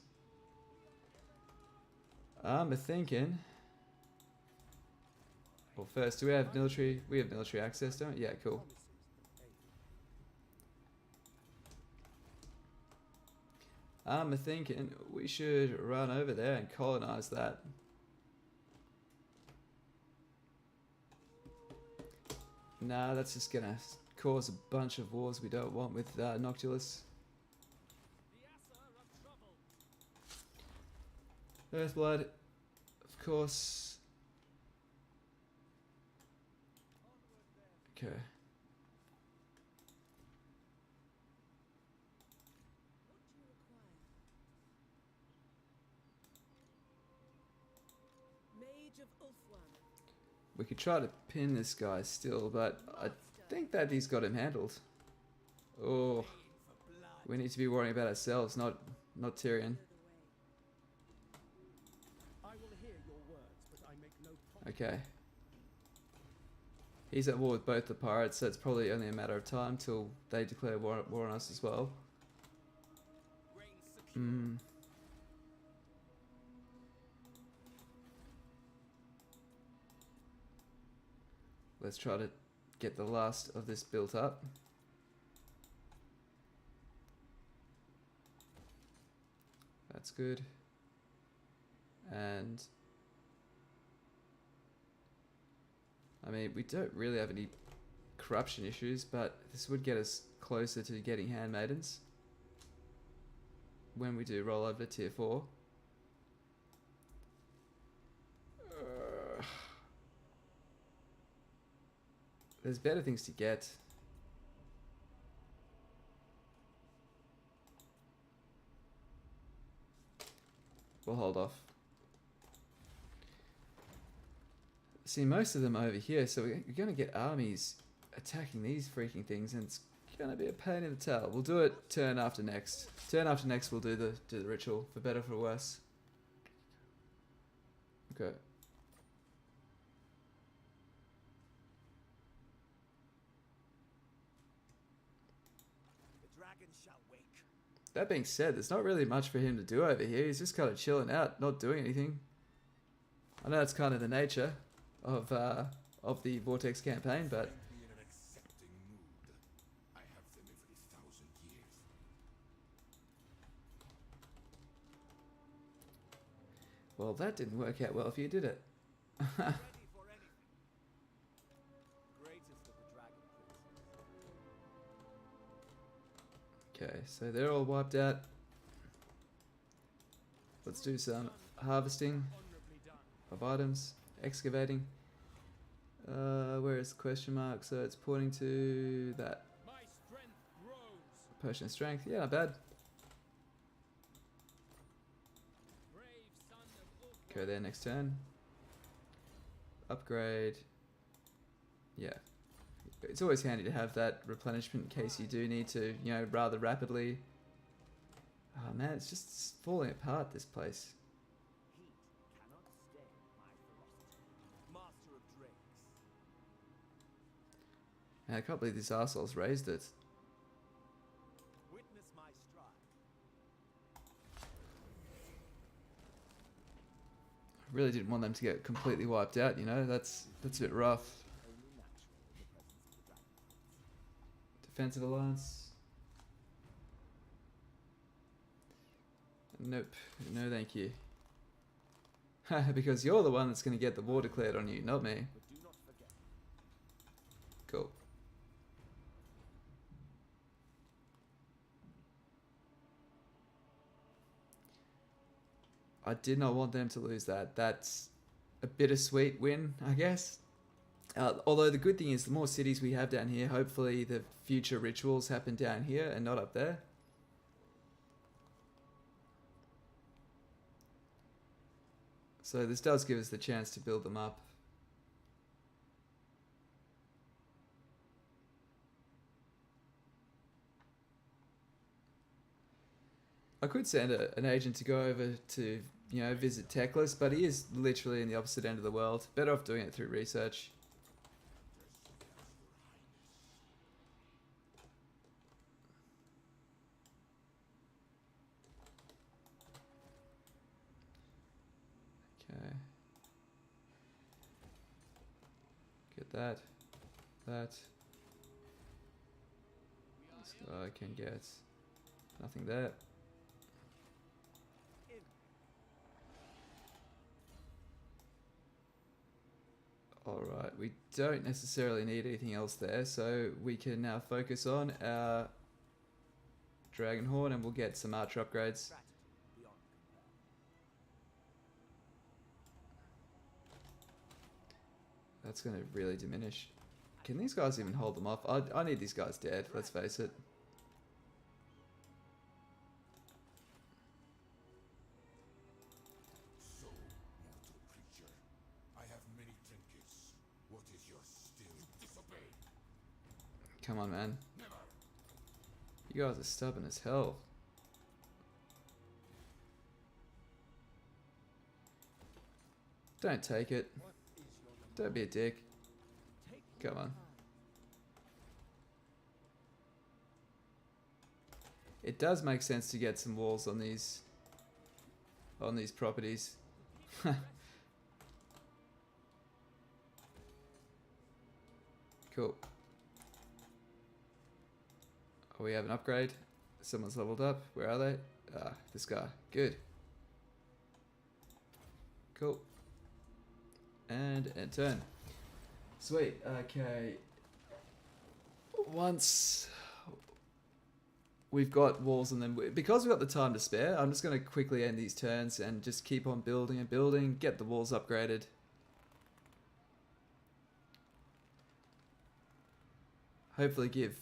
I'm thinking Well, first, do we have military? We have military access, don't we? Yeah, cool. I'm thinking we should run over there and colonize that. Nah, that's just gonna cause a bunch of wars we don't want with Noctilus. Earthblood, of course. Okay. We could try to pin this guy still, but I think that he's got him handled. Oh, we need to be worrying about ourselves, not Tyrion. Okay. He's at war with both the pirates, so it's probably only a matter of time till they declare war on us as well. Hmm. Let's try to get the last of this built up. That's good. And I mean, we don't really have any corruption issues, but this would get us closer to getting handmaidens when we do roll over to tier 4. There's better things to get. We'll hold off. See, most of them are over here, so we're going to get armies attacking these freaking things, and it's going to be a pain in the tail. We'll do it turn after next. Turn after next, we'll do the ritual, for better or for worse. Okay. That being said, there's not really much for him to do over here. He's just kind of chilling out, not doing anything. I know that's kind of the nature of the Vortex campaign, but well, that didn't work out well for you, did it? Okay, so they're all wiped out. Let's do some harvesting of items, excavating. Where is the question mark? So it's pointing to that. Potion of strength, yeah, not bad. Go there next turn. Upgrade. Yeah. It's always handy to have that replenishment in case you do need to, you know, rather rapidly. Oh man, it's just falling apart, this place. Man, I can't believe these arseholes raised it. I really didn't want them to get completely wiped out, you know, that's a bit rough. Defensive alliance. Nope. No thank you. Because you're the one that's going to get the war declared on you, not me. Cool. I did not want them to lose that. That's a bittersweet win, I guess. Although the good thing is the more cities we have down here, hopefully the future rituals happen down here and not up there. So this does give us the chance to build them up. I could send an agent to go over to, you know, visit Teclis, but he is literally in the opposite end of the world. Better off doing it through research. Okay. that. This guy can get nothing there. Alright, we don't necessarily need anything else there, so we can now focus on our Dragon Horn and we'll get some archer upgrades. That's going to really diminish. Can these guys even hold them off? I need these guys dead, let's face it. So, mortal creature, I have many trinkets. What is your still? You disobey. Come on, man. Never. You guys are stubborn as hell. Don't take it. Don't be a dick. Come on. It does make sense to get some walls on these properties. Cool. Oh, we have an upgrade. Someone's leveled up. Where are they? Ah, this guy. Good. Cool. And end turn. Sweet. Okay. Once we've got walls on them, because we've got the time to spare, I'm just going to quickly end these turns and just keep on building and building, get the walls upgraded. Hopefully give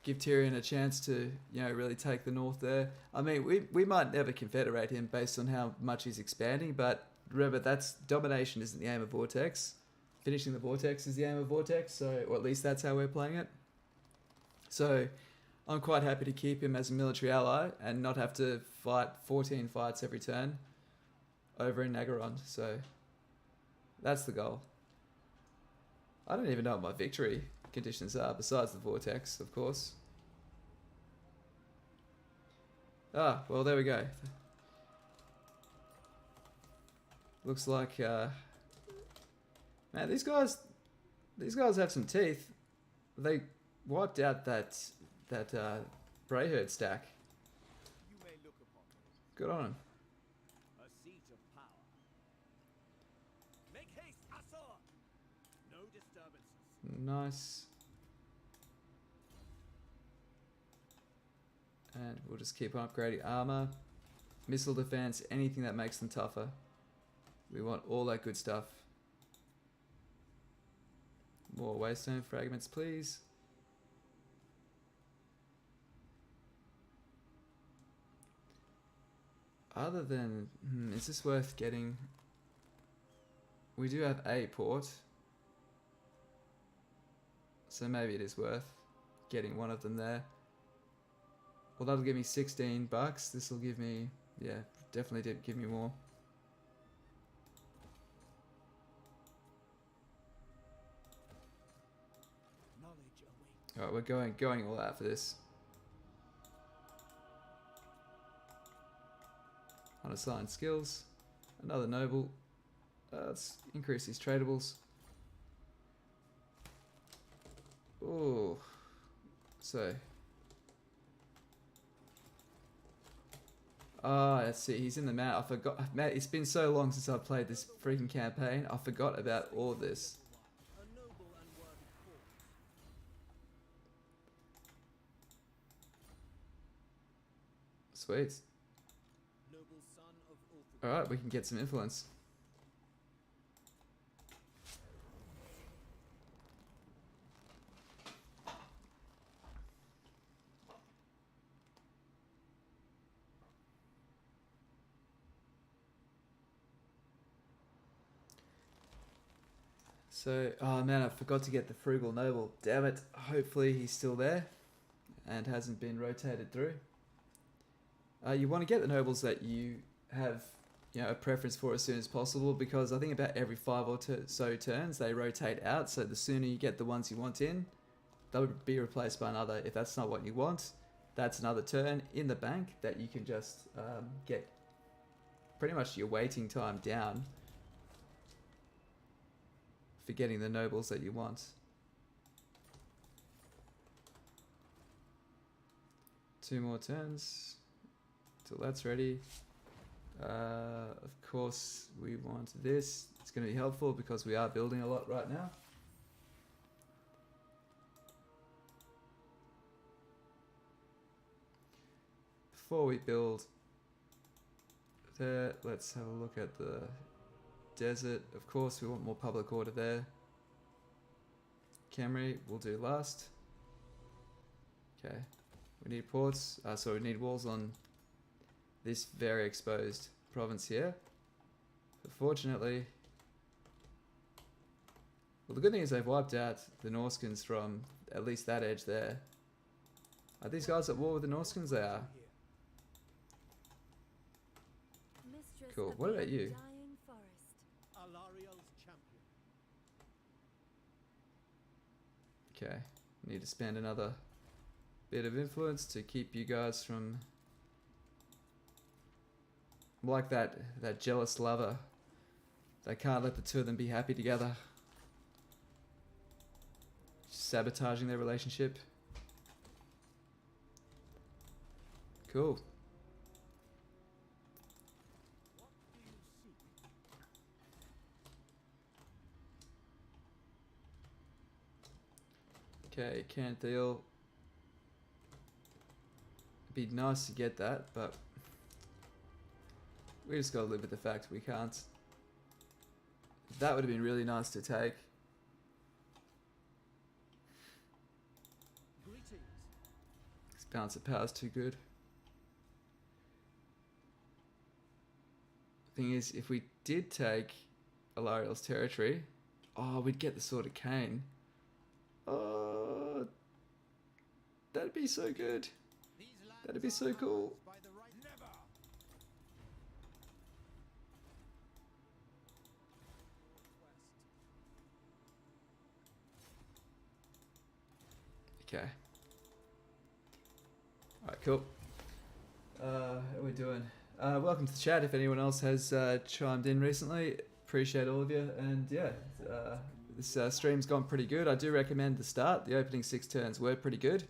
Tyrion a chance to, you know, really take the north there. I mean, we might never confederate him based on how much he's expanding, but remember, that's domination isn't the aim of Vortex. Finishing the Vortex is the aim of Vortex, so, or at least that's how we're playing it. So I'm quite happy to keep him as a military ally and not have to fight 14 fights every turn over in Nagaron. So that's the goal. I don't even know what my victory conditions are, besides the Vortex, of course. Ah, well, there we go. Looks like, man, these guys have some teeth. They wiped out that Brayherd stack. You may look upon it. Good on them. A seat of power. Make haste, Asor! No disturbances. Nice. And we'll just keep on upgrading armor, missile defense, anything that makes them tougher. We want all that good stuff. More waystone fragments, please. Other than, is this worth getting? We do have a port, so maybe it is worth getting one of them there. Well, that'll give me $16. This will give me, yeah, definitely did give me more. Alright, we're going all out for this. Unassigned skills. Another noble. Let's increase these tradables. Oh, so. Ah, let's see. He's in the map. I forgot. Man, it's been so long since I've played this freaking campaign. I forgot about all of this. Sweet. Alright, we can get some influence. So, oh man, I forgot to get the Frugal Noble. Damn it. Hopefully he's still there and hasn't been rotated through. You want to get the nobles that you have, you know, a preference for as soon as possible, because I think about every 5 or so turns they rotate out. So the sooner you get the ones you want in, they'll be replaced by another. If that's not what you want, that's another turn in the bank that you can just get pretty much your waiting time down for getting the nobles that you want. Two more turns till that's ready. Of course, we want this. It's going to be helpful because we are building a lot right now. Before we build there, let's have a look at the desert. Of course, we want more public order there. Khemri we'll do last. Okay, we need ports. So we need walls on this very exposed province here. But fortunately, well, the good thing is they've wiped out the Norskins from at least that edge there. Are these guys at war with the Norskins? They are. Cool. What about you? Alariel's champion. Okay. Need to spend another bit of influence to keep you guys from... I'm like that jealous lover. They can't let the two of them be happy together. Just sabotaging their relationship. Cool. Okay, can't deal. It'd be nice to get that, but we just gotta live with the fact we can't. That would have been really nice to take. This balance of power is too good. Thing is, if we did take Alariel's territory, oh, we'd get the Sword of Cain. Oh, that'd be so good. That'd be so cool. Okay. Alright, cool. How are we doing? Welcome to the chat if anyone else has chimed in recently. Appreciate all of you. And yeah, this stream's gone pretty good. I do recommend the start. The opening 6 turns were pretty good.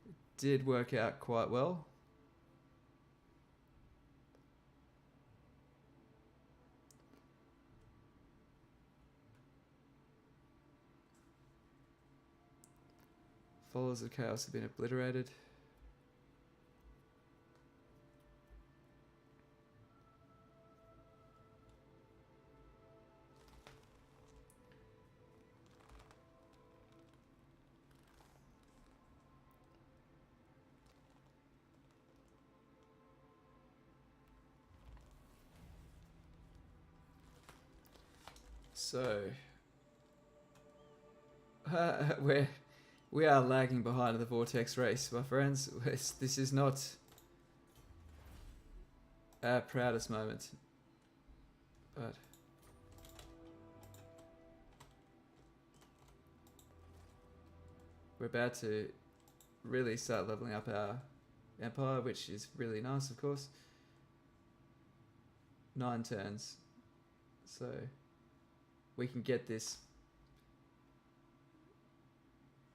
It did work out quite well. Followers of Chaos have been obliterated. So, we are lagging behind the Vortex race, my friends. This is not our proudest moment, but we're about to really start leveling up our empire, which is really nice, of course. 9 turns, so we can get this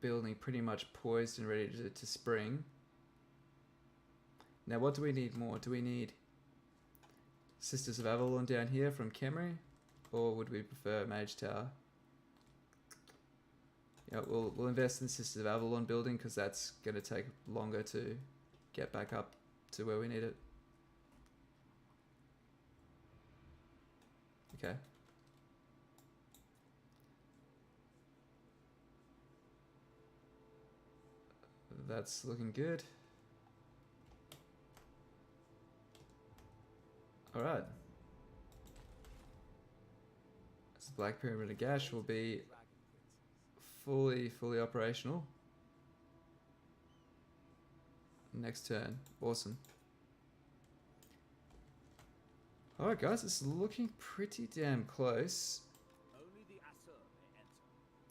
building pretty much poised and ready to spring. Now, what do we need more? Do we need Sisters of Avalon down here from Khemri, or would we prefer Mage Tower? Yeah, we'll invest in the Sisters of Avalon building because that's going to take longer to get back up to where we need it. Okay. That's looking good. Alright. So Black Pyramid of Gash will be fully operational next turn. Awesome. Alright guys, it's looking pretty damn close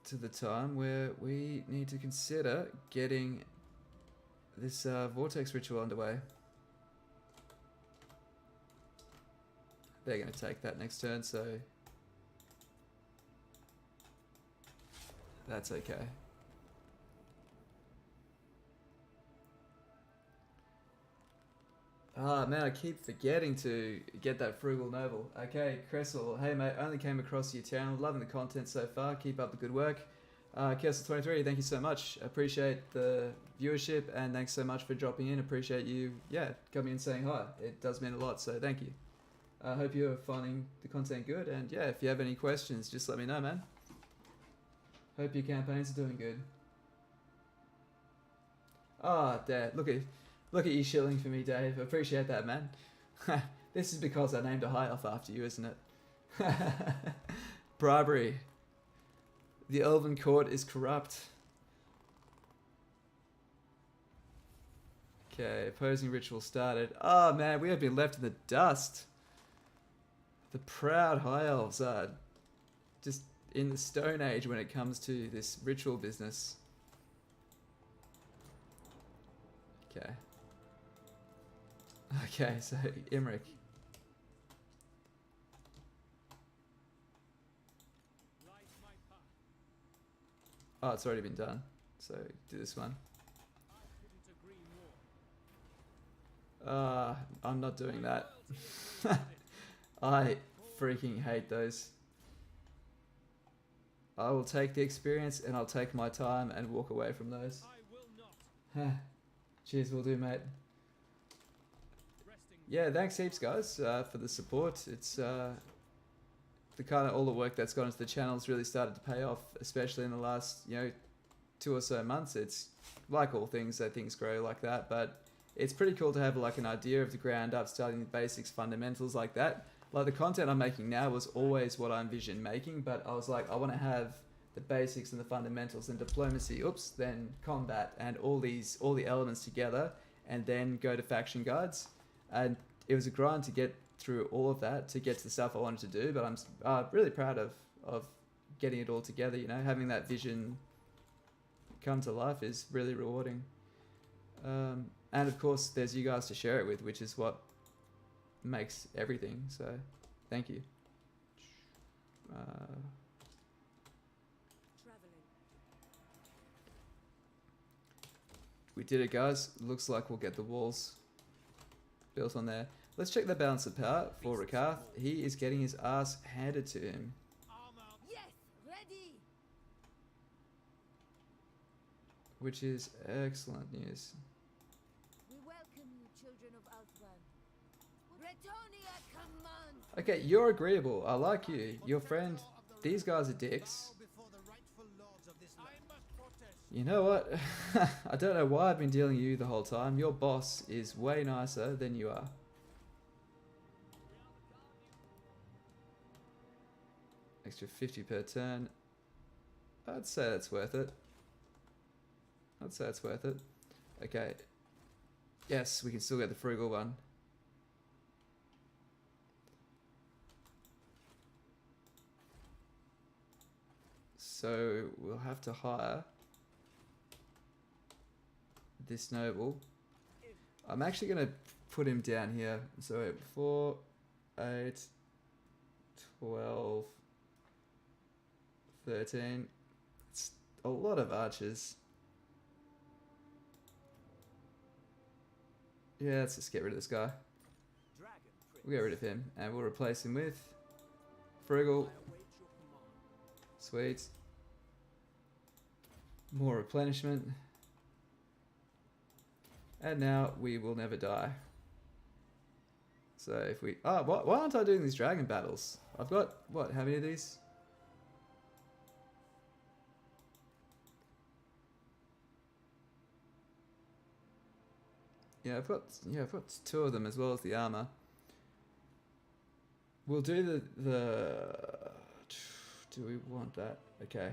to the time where we need to consider getting this Vortex ritual underway. they're going to take that next turn, so that's okay. Ah, man, I keep forgetting to get that Frugal Noble. Okay, Cressel, hey mate, only came across your channel, loving the content so far, keep up the good work. Kessel23, thank you so much, appreciate the viewership, and thanks so much for dropping in, appreciate you, yeah, coming and saying hi, it does mean a lot, so thank you. I hope you're finding the content good, and yeah, if you have any questions, just let me know, man. Hope your campaigns are doing good. Ah, Dad, look at you shilling for me, Dave. Appreciate that, man. This is because I named a high elf after you, isn't it? Bribery. The Elven Court is corrupt. Okay, opposing ritual started. Oh man, we have been left in the dust. The proud high elves are just in the Stone Age when it comes to this ritual business. Okay. Okay, so Imrik. Oh, it's already been done. So do this one. I'm not doing that. I freaking hate those. I will take the experience and I'll take my time and walk away from those. Cheers, will do, mate. Yeah, thanks heaps, guys, for the support. It's the kind of all the work that's gone into the channel's really started to pay off, especially in the last 2 or so months. It's like all things, that things grow like that, but it's pretty cool to have like an idea of the ground up, starting the basics, fundamentals like that. Like the content I'm making now was always what I envisioned making, but I was like, I want to have the basics and the fundamentals and diplomacy, then combat and all the elements together, and then go to faction guides. And it was a grind to get through all of that to get to the stuff I wanted to do, but I'm really proud of getting it all together. Having that vision come to life is really rewarding. And of course, there's you guys to share it with, which is what makes everything. So, thank you. We did it, guys. Looks like we'll get the walls built on there. Let's check the balance of power for Rakath. He is getting his ass handed to him. Yes, ready. Which is excellent news. We welcome you, children of Outland. Bretonia commands. Okay, you're agreeable. I like you. Your friend. These guys are dicks. You know what? I don't know why I've been dealing with you the whole time. Your boss is way nicer than you are. Extra 50 per turn. I'd say that's worth it. I'd say it's worth it. Okay. Yes, we can still get the frugal one. So we'll have to hire this noble. I'm actually going to put him down here. So 4, 8, 12, 13. It's a lot of archers. Yeah, let's just get rid of this guy. We'll get rid of him and we'll replace him with Frugal. Sweet. More replenishment. And now we will never die. So if we... Oh, why aren't I doing these dragon battles? I've got... What? How many of these? Yeah, I've got 2 of them as well as the armor. We'll do the... Do we want that? Okay.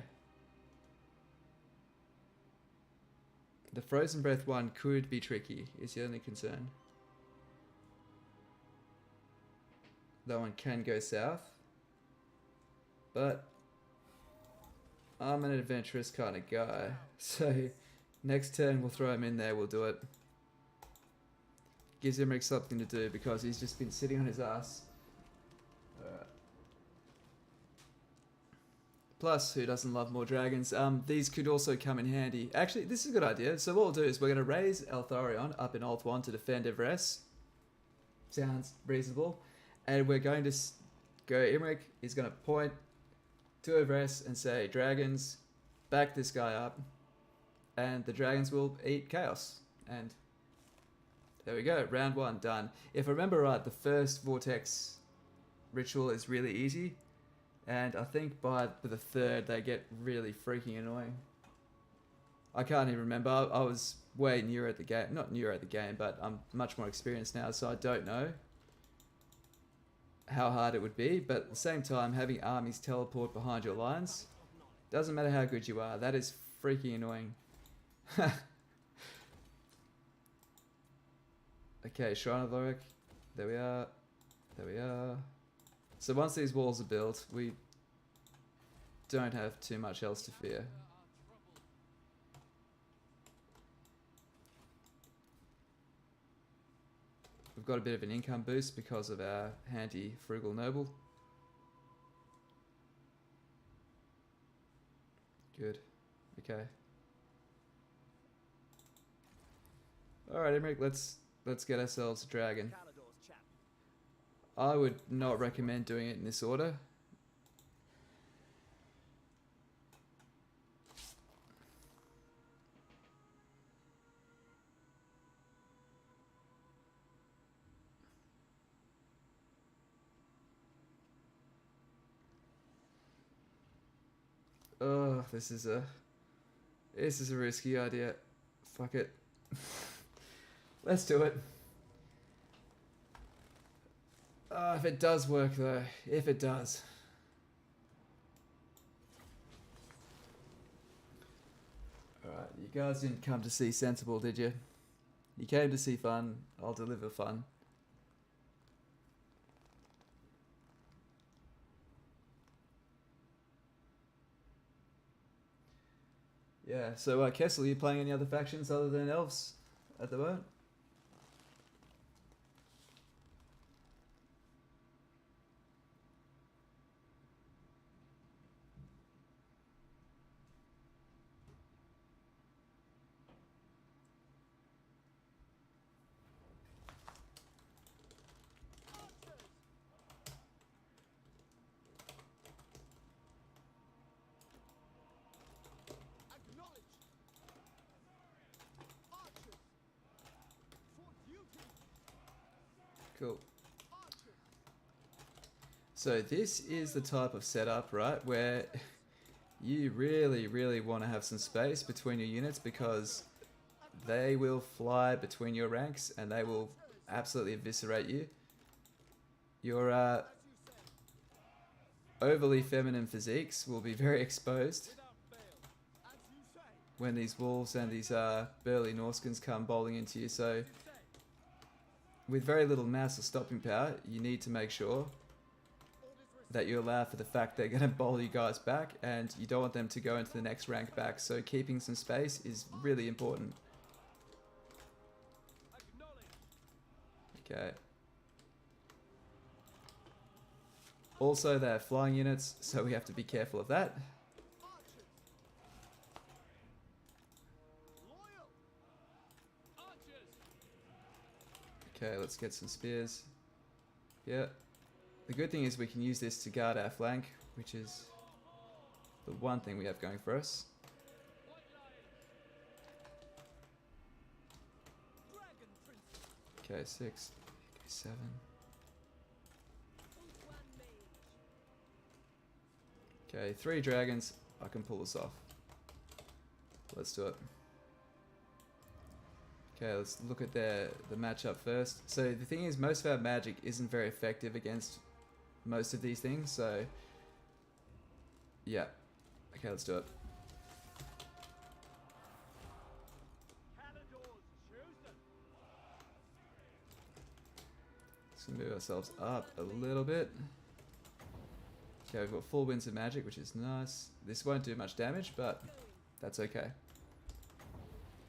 The Frozen Breath one could be tricky, is the only concern. That one can go south. But I'm an adventurous kind of guy. So next turn we'll throw him in there, we'll do it. Gives Imrik something to do because he's just been sitting on his ass. Plus, who doesn't love more dragons? These could also come in handy. Actually, this is a good idea. So what we'll do is we're going to raise Eltharion up in Alt 1 to defend Everest. Sounds reasonable. And we're going to go, Imrik is going to point to Everest and say, dragons, back this guy up. And the dragons will eat chaos. And there we go, round 1 done. If I remember right, the first Vortex ritual is really easy. And I think by the third, they get really freaking annoying. I can't even remember. I was way newer at the game. Not newer at the game, but I'm much more experienced now, so I don't know how hard it would be. But at the same time, having armies teleport behind your lines, doesn't matter how good you are. That is freaking annoying. Okay, Shrine of Lorik. There we are. There we are. So once these walls are built, we don't have too much else to fear. We've got a bit of an income boost because of our handy frugal noble. Good. Okay. Alright, Imrik, let's get ourselves a dragon. I would not recommend doing it in this order. Oh, this is a risky idea. Fuck it. Let's do it. If it does work though, if it does. Alright, you guys didn't come to see sensible, did you? You came to see fun, I'll deliver fun. Yeah, so Kessel, are you playing any other factions other than elves at the moment? Cool. So this is the type of setup, right, where you really want to have some space between your units because they will fly between your ranks and they will absolutely eviscerate you. Your overly feminine physiques will be very exposed when these wolves and these burly Norskins come bowling into you. So with very little mass or stopping power, you need to make sure that you allow for the fact they're going to bowl you guys back and you don't want them to go into the next rank back. So keeping some space is really important. Okay. Also, they're flying units, so we have to be careful of that. Okay, let's get some spears. Yeah. The good thing is we can use this to guard our flank, which is the one thing we have going for us. Okay, 6. Okay, 7. Okay, 3 dragons. I can pull this off. Let's do it. Okay, let's look at the matchup first. So the thing is, most of our magic isn't very effective against most of these things, so yeah. Okay, let's do it. Let's move ourselves up a little bit. Okay, we've got 4 winds of magic, which is nice. This won't do much damage, but that's okay.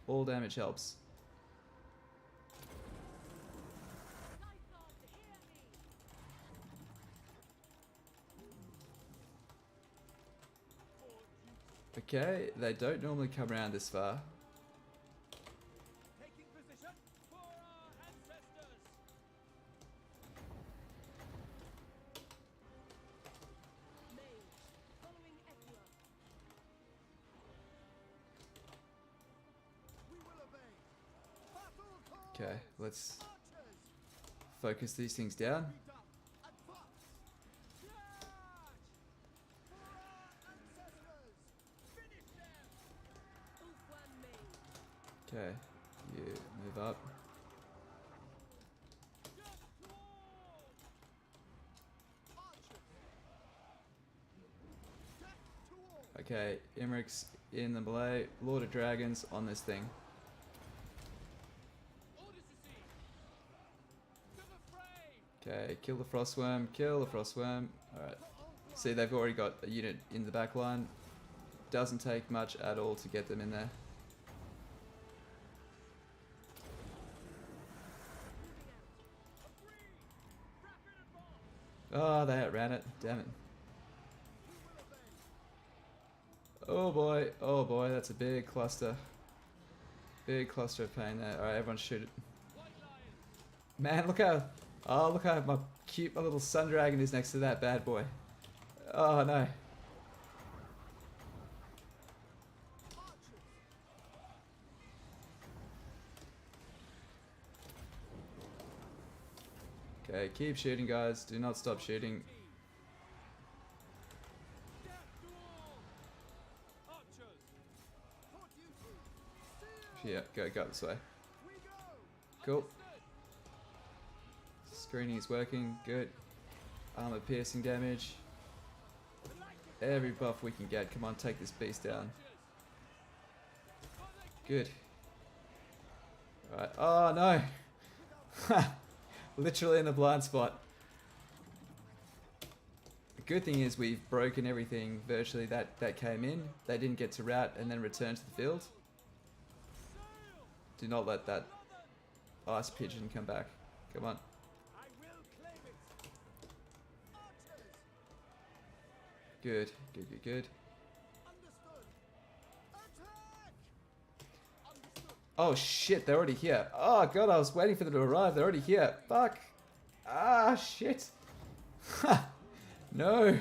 All damage helps. Okay, they don't normally come around this far. Taking position for our ancestors. Mage, following Ephra. We will obey. Battle call. Okay, let's focus these things down. Be done. Advance. Charge! For our ancestors. Finish them. Ulfwan Mage. Okay, you move up. Jump towards. Archers. Death to all. Okay, Imrik's in the melee. Lord of Dragons on this thing. Orders received. To the fray. Okay, kill the Frostworm, kill the Frostworm. Alright. See, they've already got a unit in the back line. Doesn't take much at all to get them in there. Agreed. Rapid advance. Oh, they outran it. Damn it. Oh boy, that's a big cluster. Big cluster of pain there. Alright, everyone shoot it. White lions. Man, look how my little sun dragon is next to that bad boy. Oh no. Okay, keep shooting, guys. Do not stop shooting. Death to all. Archers. For duty. Seal. Yeah, go this way. We go. Cool. Understood. Screening is working. Good. Armor piercing damage. Every buff we can get. Come on, take this beast down. Good. Alright. Oh no! Literally in the blind spot. The good thing is we've broken everything virtually that came in. They didn't get to route and then return to the field. Do not let that ice pigeon come back. Come on. I will claim it. Archers. Good, good, good, good. Understood. Attack. Understood. Oh shit, they're already here. Oh god, I was waiting for them to arrive. They're already here. Fuck. Ah, shit. Ha. No.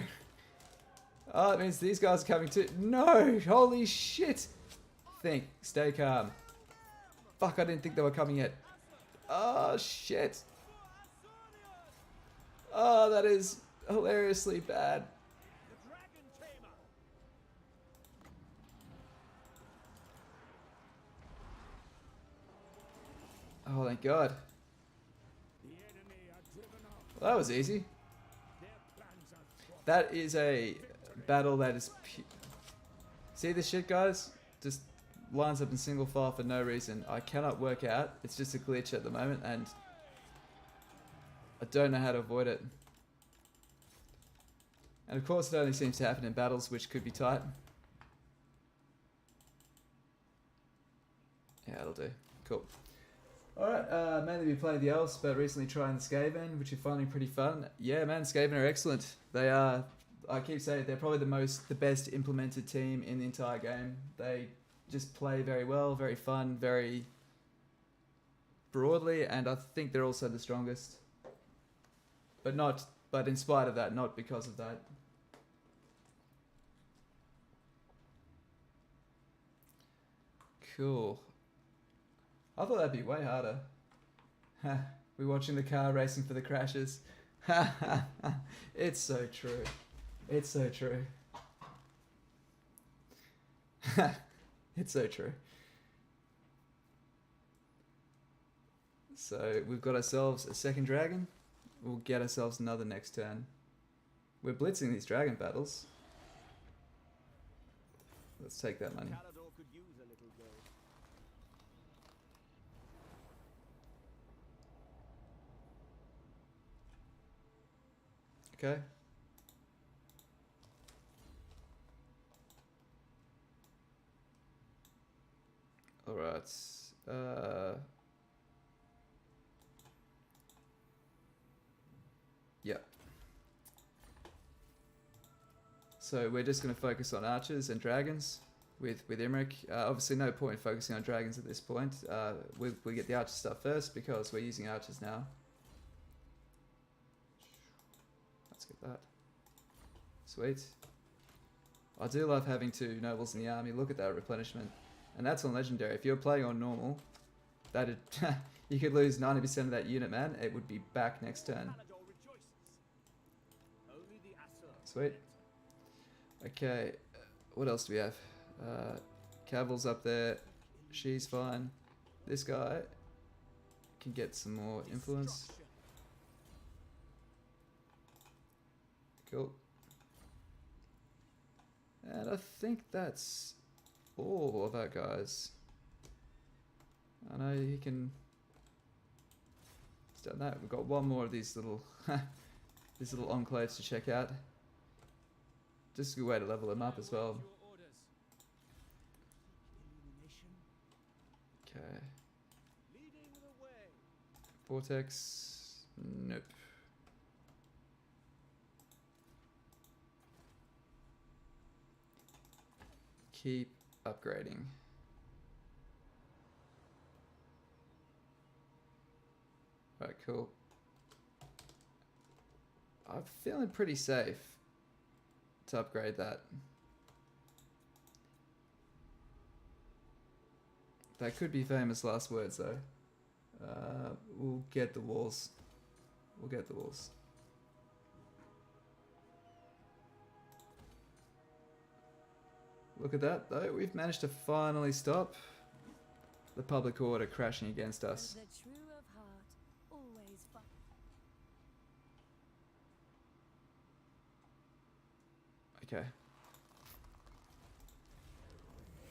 Oh, it means these guys are coming too. No, holy shit. Think, stay calm. Fuck, I didn't think they were coming yet. Oh shit. Oh, that is hilariously bad. The dragon tamer. Oh, thank god. The enemy are driven off. Well, that was easy. Their plans are thwarted. That is a battle that is... See this shit, guys? Just lines up in single file for no reason. I cannot work out. It's just a glitch at the moment, and I don't know how to avoid it. And of course, it only seems to happen in battles, which could be tight. Yeah, that'll do. Cool. Alright, mainly we played the Elves, but recently trying the Skaven, which are finding pretty fun. Yeah, man, Skaven are excellent. They are, I keep saying, they're probably the best implemented team in the entire game. They just play very well, very fun, very broadly, and I think they're also the strongest. But in spite of that, not because of that. Cool. I thought that'd be way harder. We're watching the car racing for the crashes. It's so true. It's so true. It's so true. So we've got ourselves a second dragon. We'll get ourselves another next turn. We're blitzing these dragon battles. Let's take that money. Calador could use a little go. Okay. Alright. Yeah. So we're just going to focus on archers and dragons with Imrik. Obviously no point focusing on dragons at this point. We get the archer stuff first because we're using archers now. Let's get that. Sweet. I do love having 2 nobles in the army. Look at that replenishment. And that's on legendary. If you're playing on normal, that'd you could lose 90% of that unit, man. It would be back next turn. Sweet. Okay, what else do we have? Caval's up there. She's fine. This guy can get some more influence. Cool. And I think that's all of our guys. I know he can. He's done that. We've got one more of these little these little enclaves to check out. Just a good way to level them up as well. Okay. Vortex. Nope. Keep upgrading. Alright, cool. I'm feeling pretty safe to upgrade that. That could be famous last words though. We'll get the walls. We'll get the walls. Look at that though, we've managed to finally stop the public order crashing against us. The true of heart always fight. Okay.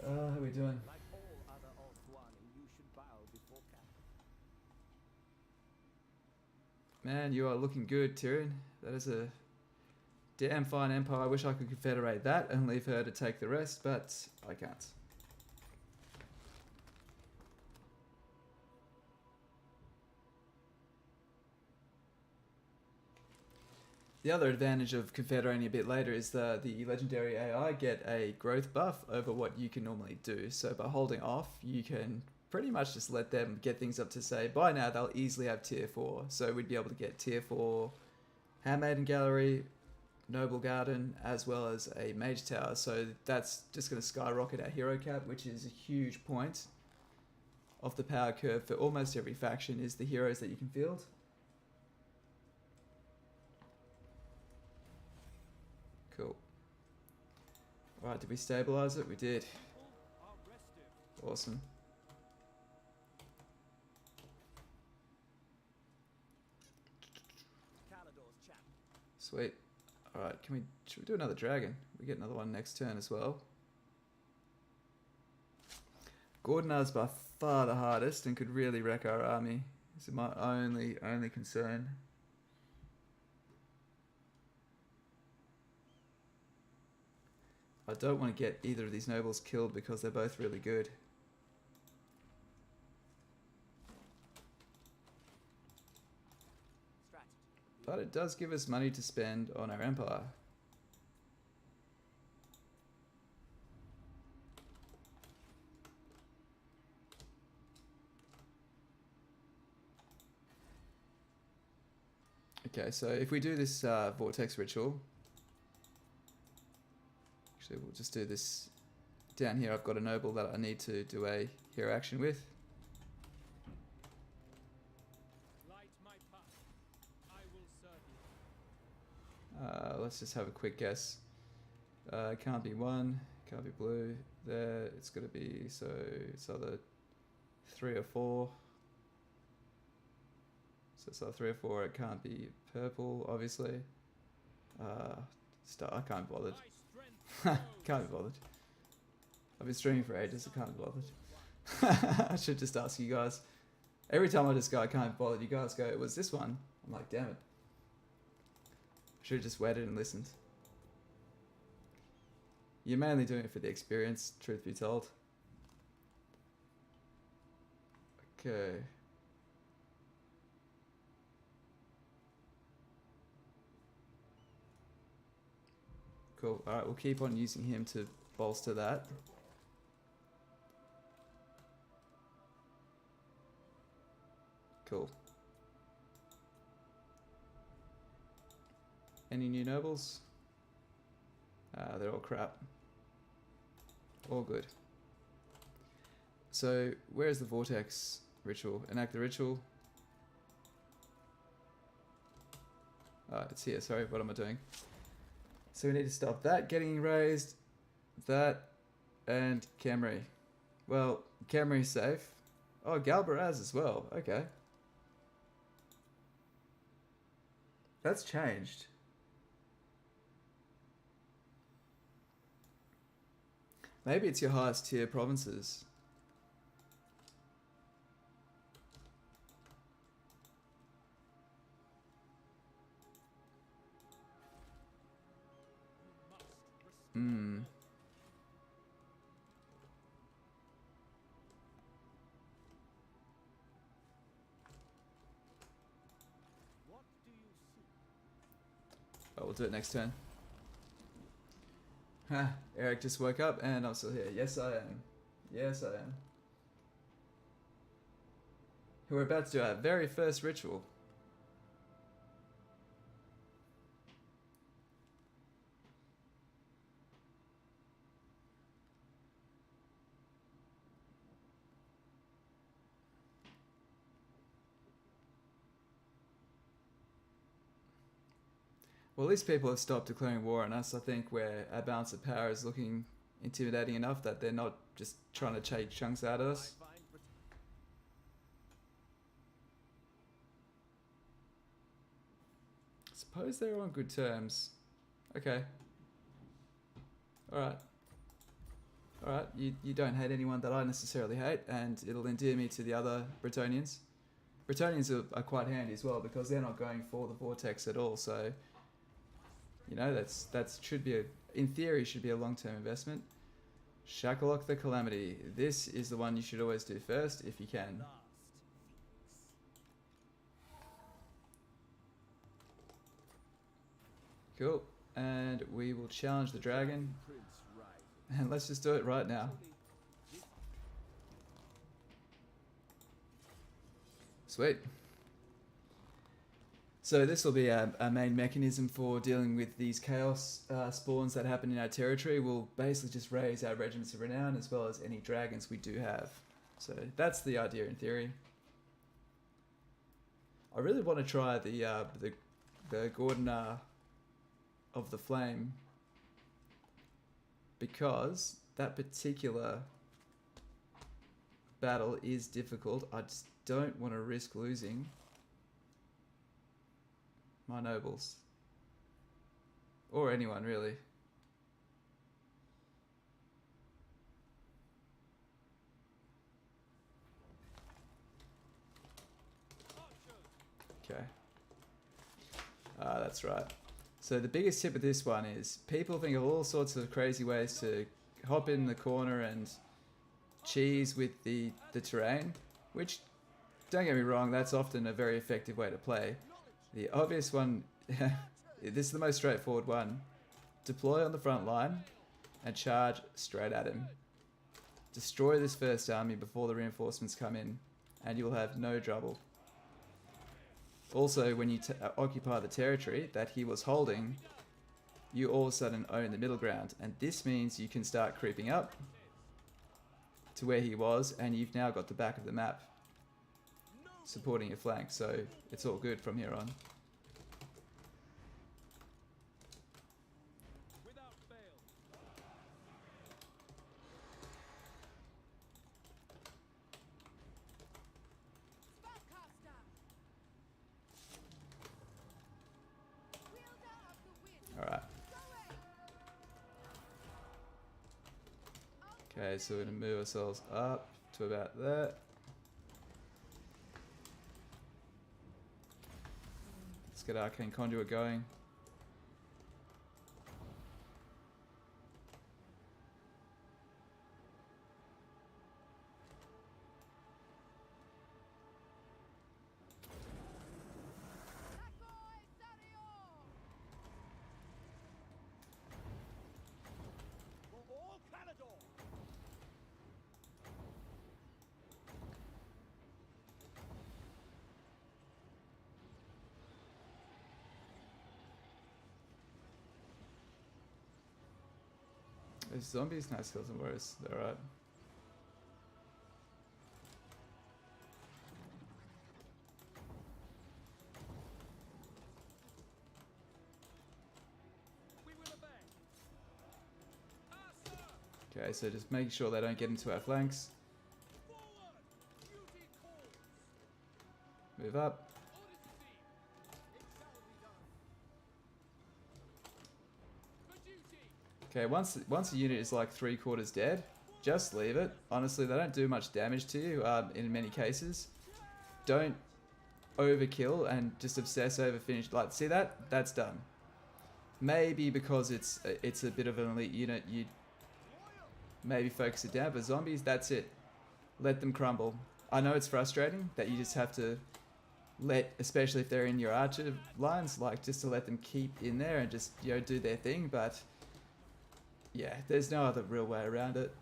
How are we doing? Like all other Altwani, you should bow before Captain. Man, you are looking good, Tyrion. That is a damn fine empire. I wish I could confederate that and leave her to take the rest, but I can't. The other advantage of confederating a bit later is the legendary AI get a growth buff over what you can normally do. So by holding off, you can pretty much just let them get things up to, say, by now they'll easily have tier 4. So we'd be able to get tier 4 Handmaiden Gallery, Noble Garden, as well as a Mage Tower. So that's just going to skyrocket our hero cap, which is a huge point of the power curve for almost every faction, is the heroes that you can field. Cool. Alright, did we stabilize it? We did. Awesome. Sweet. Alright, should we do another dragon? We get another one next turn as well. Gordonar's by far the hardest and could really wreck our army. This is my only concern. I don't want to get either of these nobles killed because they're both really good. But it does give us money to spend on our empire. Okay, so if we do this Vortex ritual, actually we'll just do this down here. I've got a noble that I need to do a hero action with. Let's just have a quick guess. Can't be 1, can't be blue. There, it's going to be, so it's either 3 or 4. So it's either 3 or 4. It can't be purple, obviously. I can't be bothered. Can't be bothered. I've been streaming for ages. I can't be bothered. I should just ask you guys. Every time I just go, I can't be bothered, you guys go, it was this one. I'm like, damn it. Should have just waited and listened. You're mainly doing it for the experience, truth be told. Okay. Cool. Alright, we'll keep on using him to bolster that. Cool. Any new nobles? They're all crap. All good. So, where's the Vortex ritual? Enact the ritual. It's here. Sorry, what am I doing? So we need to stop that getting raised, that, and Khemri. Well, Khemri's safe. Oh, Galbaraz as well. Okay. That's changed. Maybe it's your highest tier provinces. Hmm. Oh, we'll do it next turn. Ha, Eric just woke up and I'm still here. Yes, I am. Yes, I am. We're about to do our very first ritual. Well, at least people have stopped declaring war on us. I think where our balance of power is looking intimidating enough that they're not just trying to take chunks out of us. Suppose they're on good terms. Okay. Alright. Alright, you don't hate anyone that I necessarily hate, and it'll endear me to the other Bretonnians. Bretonnians are quite handy as well, because they're not going for the Vortex at all, so... You know, that's should be in theory should be a long-term investment. Shakalok the Calamity. This is the one you should always do first if you can. Cool. And we will challenge the dragon. And let's just do it right now. Sweet. So this will be our main mechanism for dealing with these chaos spawns that happen in our territory. We'll basically just raise our regiments of renown as well as any dragons we do have. So that's the idea in theory. I really want to try the Gordon of the Flame, because that particular battle is difficult. I just don't want to risk losing my nobles. Or anyone, really. Okay. That's right. So the biggest tip of this one is people think of all sorts of crazy ways to hop in the corner and cheese with the terrain, which, don't get me wrong, that's often a very effective way to play. The obvious one, this is the most straightforward one. Deploy on the front line and charge straight at him. Destroy this first army before the reinforcements come in, and you'll have no trouble. Also, when you occupy the territory that he was holding, you all of a sudden own the middle ground, and this means you can start creeping up to where he was, and you've now got the back of the map supporting your flank, so it's all good from here on. Alright. Okay, so we're going to move ourselves up to about there. Let's get Arcane Conduit going. Those zombies? No, skeleton warriors. They're alright. Okay, so just making sure they don't get into our flanks. Move up. Okay, once a unit is like 3/4 dead, just leave it. Honestly, they don't do much damage to you in many cases. Don't overkill and just obsess over finish. Like, see that? That's done. Maybe because it's a bit of an elite unit, you'd maybe focus it down. But zombies, that's it. Let them crumble. I know it's frustrating that you just have to especially if they're in your archer lines, like just to let them keep in there and just, you know, do their thing. But yeah, there's no other real way around it.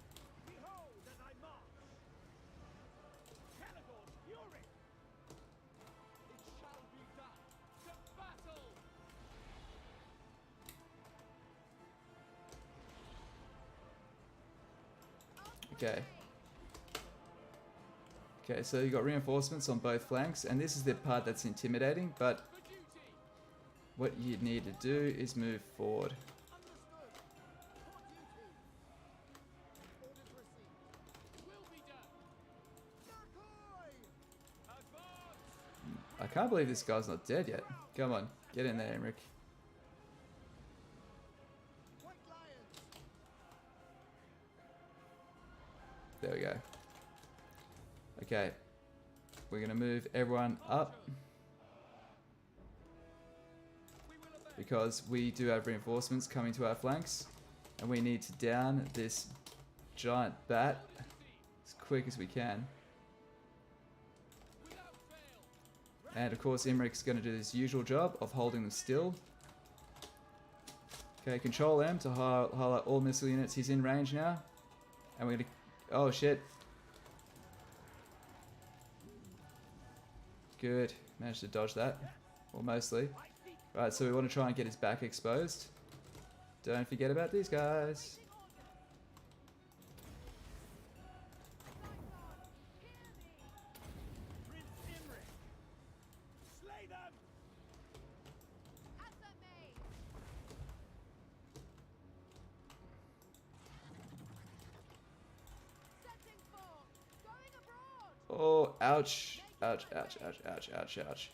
Okay. Okay, so you've got reinforcements on both flanks, and this is the part that's intimidating, but what you need to do is move forward. I can't believe this guy's not dead yet. Come on, get in there, Imrik. There we go. Okay, we're going to move everyone up because we do have reinforcements coming to our flanks and we need to down this giant bat as quick as we can. And of course Imrik's going to do his usual job of holding them still. Okay, control M to highlight all missile units. He's in range now. And we're going to... Oh shit. Good. Managed to dodge that. Or mostly. Right, so we want to try and get his back exposed. Don't forget about these guys. Oh, ouch. Ouch, ouch, ouch, ouch, ouch, ouch.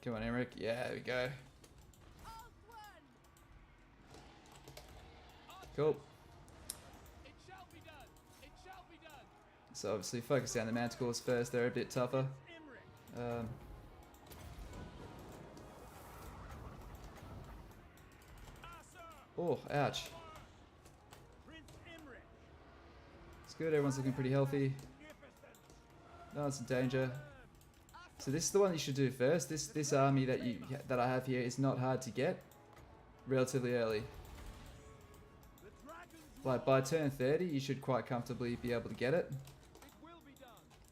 Come on, Imrik. Yeah, there we go. Cool. So obviously focus down the manticores first. They're a bit tougher. Oh, ouch. It's good. Everyone's looking pretty healthy. No one's in danger. So this is the one you should do first. This army that I have here is not hard to get. Relatively early. Like by turn 30, you should quite comfortably be able to get it.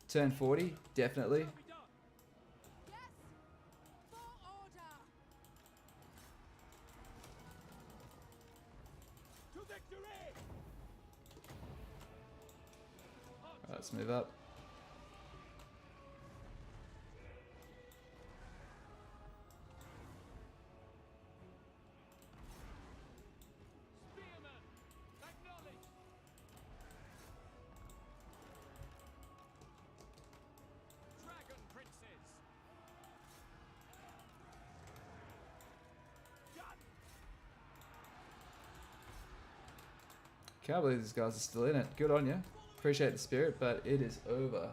Turn 40, definitely. Alright, let's move up. Can't believe these guys are still in it. Good on you. Appreciate the spirit, but it is over.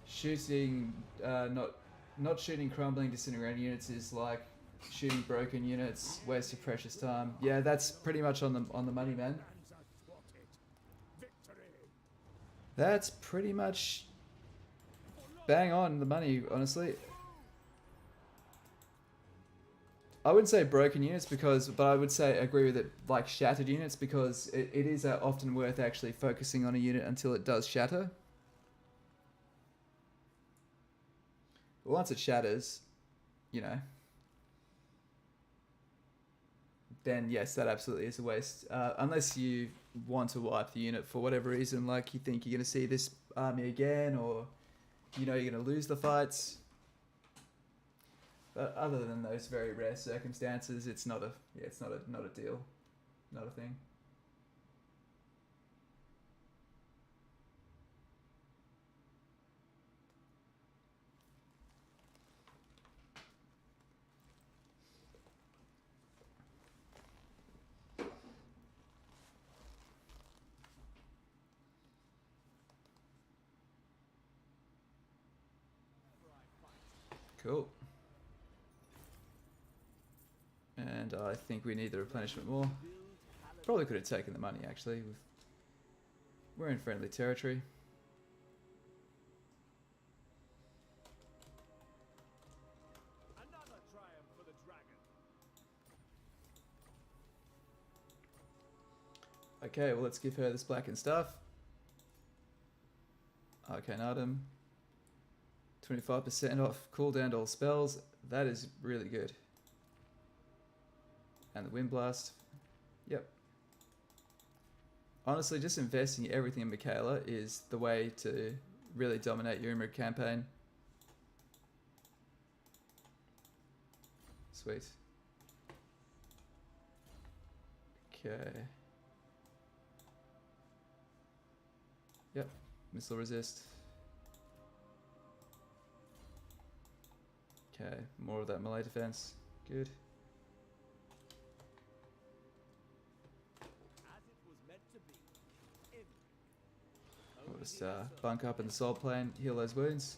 Shooting, not shooting crumbling, disintegrating units is like shooting broken units. Waste of precious time. Yeah, that's pretty much on the money, man. That's pretty much bang on the money, honestly. I wouldn't say broken units but I would say agree with it, like shattered units, because it is often worth actually focusing on a unit until it does shatter. But once it shatters, you know, then yes, that absolutely is a waste. Unless you want to wipe the unit for whatever reason, like you think you're going to see this army again, or you know you're going to lose the fights. But other than those very rare circumstances, it's not a not a deal, not a thing. Cool. And I think we need the replenishment more. Probably could have taken the money actually. We're in friendly territory. Another triumph for the dragon. Okay, well let's give her this blackened stuff. Arcane item. 25% off cooldown to all spells. That is really good. And the Wind Blast. Yep. Honestly, just investing everything in Michaela is the way to really dominate your Imrik campaign. Sweet. Okay. Yep. Missile resist. Okay, more of that melee defense. Good. We'll just bunk up in the salt plane, heal those wounds.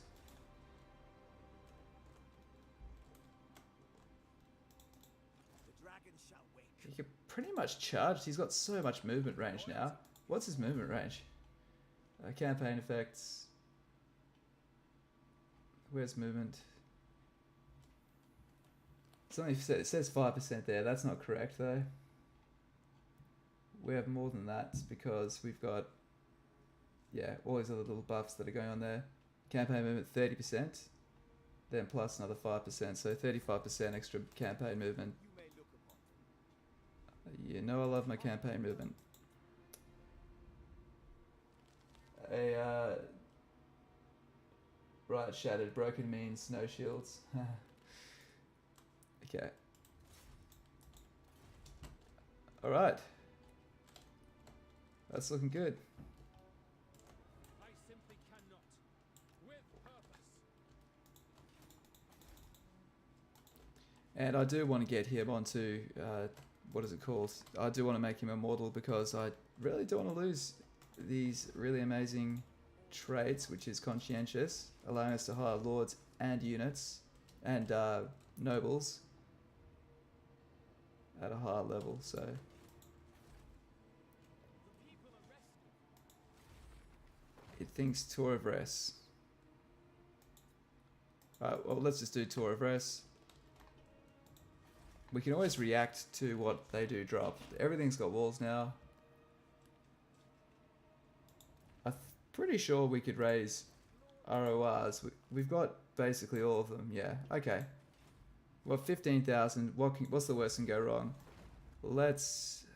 He can pretty much charge. He's got so much movement range now. What's his movement range? Campaign effects. Where's movement? It's only, it says 5% there. That's not correct though. We have more than that because we've got, yeah, all these other little buffs that are going on there. Campaign movement 30%, then plus another 5%, so 35% extra campaign movement. You know I love my campaign movement. Right, shattered, broken means no shields. Okay. Alright. That's looking good. I simply cannot. With purpose. And I do want to get him onto, what is it called? I do want to make him immortal because I really don't want to lose these really amazing traits, which is conscientious, allowing us to hire lords and units and nobles at a higher level, so. It thinks Tour of Res. Alright, well let's just do Tour of Res. We can always react to what they do drop. Everything's got walls now. I'm pretty sure we could raise RORs. We've got basically all of them, yeah, okay. Well, 15,000, what's the worst can go wrong? Let's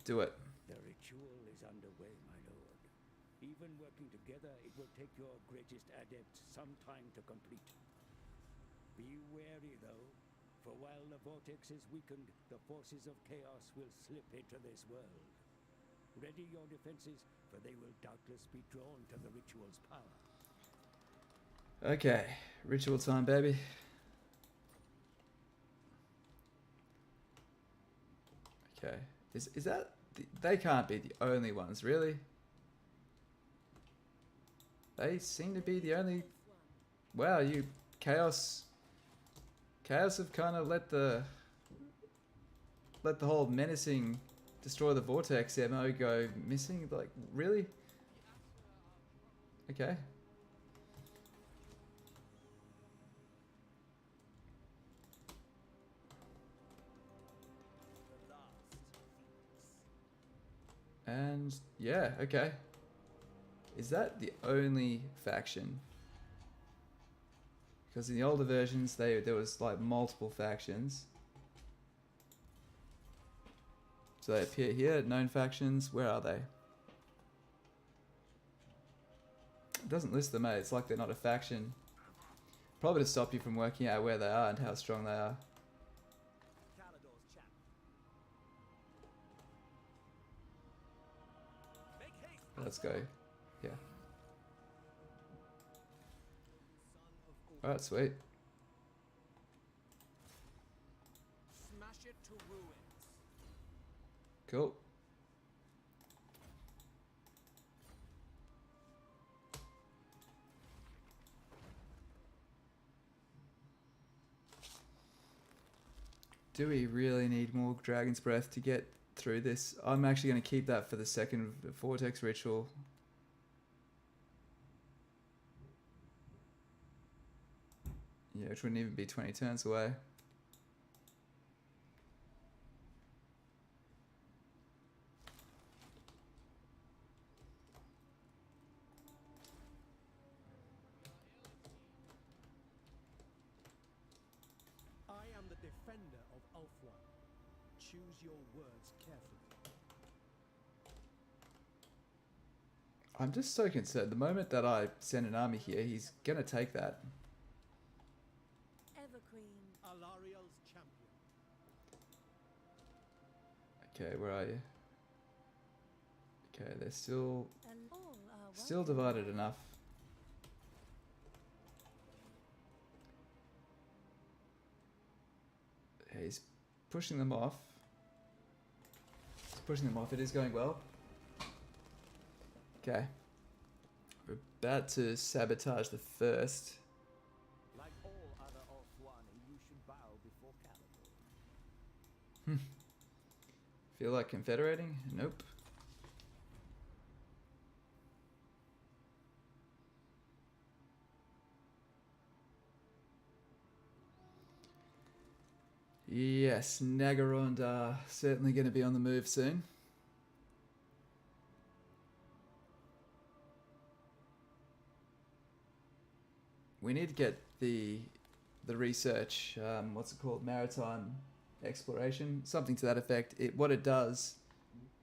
do it. The ritual is underway, my lord. Even working together, it will take your greatest adept some time to complete. Be wary, though, for while the Vortex is weakened, the forces of chaos will slip into this world. Ready your defenses, for they will doubtless be drawn to the ritual's power. Okay, ritual time, baby. Okay, is that, they can't be the only ones, really? They seem to be the only, wow, you, Chaos have kind of let the whole menacing destroy the Vortex MO go missing, like, really? Okay. And yeah, okay. Is that the only faction? Because in the older versions, there was like multiple factions. So they appear here, known factions. Where are they? It doesn't list them, eh? It's like they're not a faction. Probably to stop you from working out where they are and how strong they are. Let's go. Yeah. Alright, sweet. Smash it to ruins. Cool. Do we really need more Dragon's Breath to get through this? I'm actually going to keep that for the second Vortex ritual. Yeah, which wouldn't even be 20 turns away. I am the defender of Ulthuan. Choose your words carefully. I'm just so concerned. The moment that I send an army here, he's going to take that. Everqueen. Alariel's champion. Okay, where are you? Okay, they're still All are still divided enough. He's pushing them off. He's pushing them off. It is going well. Okay. We're about to sabotage the first. Like all other Ulthuani, you should bow before Calador. Feel like confederating? Nope. Yes, Nagarond are certainly going to be on the move soon. We need to get the research, what's it called, maritime exploration, something to that effect. What it does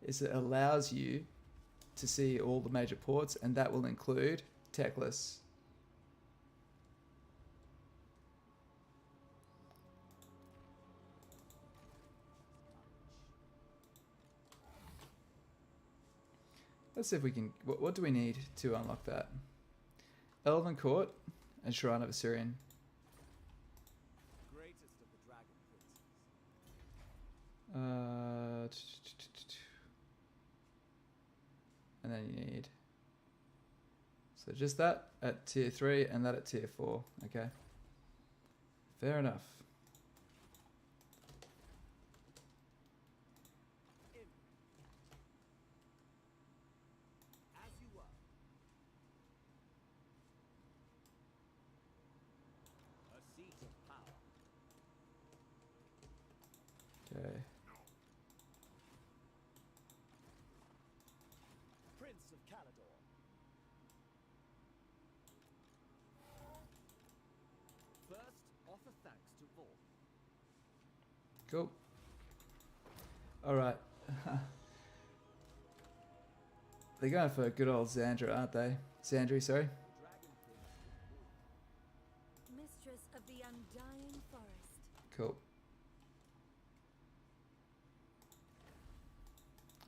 is it allows you to see all the major ports, and that will include Teclis. Let's see if we can. What do we need to unlock that? Elven Court and Shrine of Assyrian. Greatest of the dragon princes. And then you need. So just that at tier 3 and that at tier 4. Okay. Fair enough. As you were. A seat of power. Okay. Prince of Calador. First, offer thanks to Vol. Cool. Alright. They're going for good old Xandra, aren't they? Xandri, sorry. Mistress of the Undying Forest. Cool.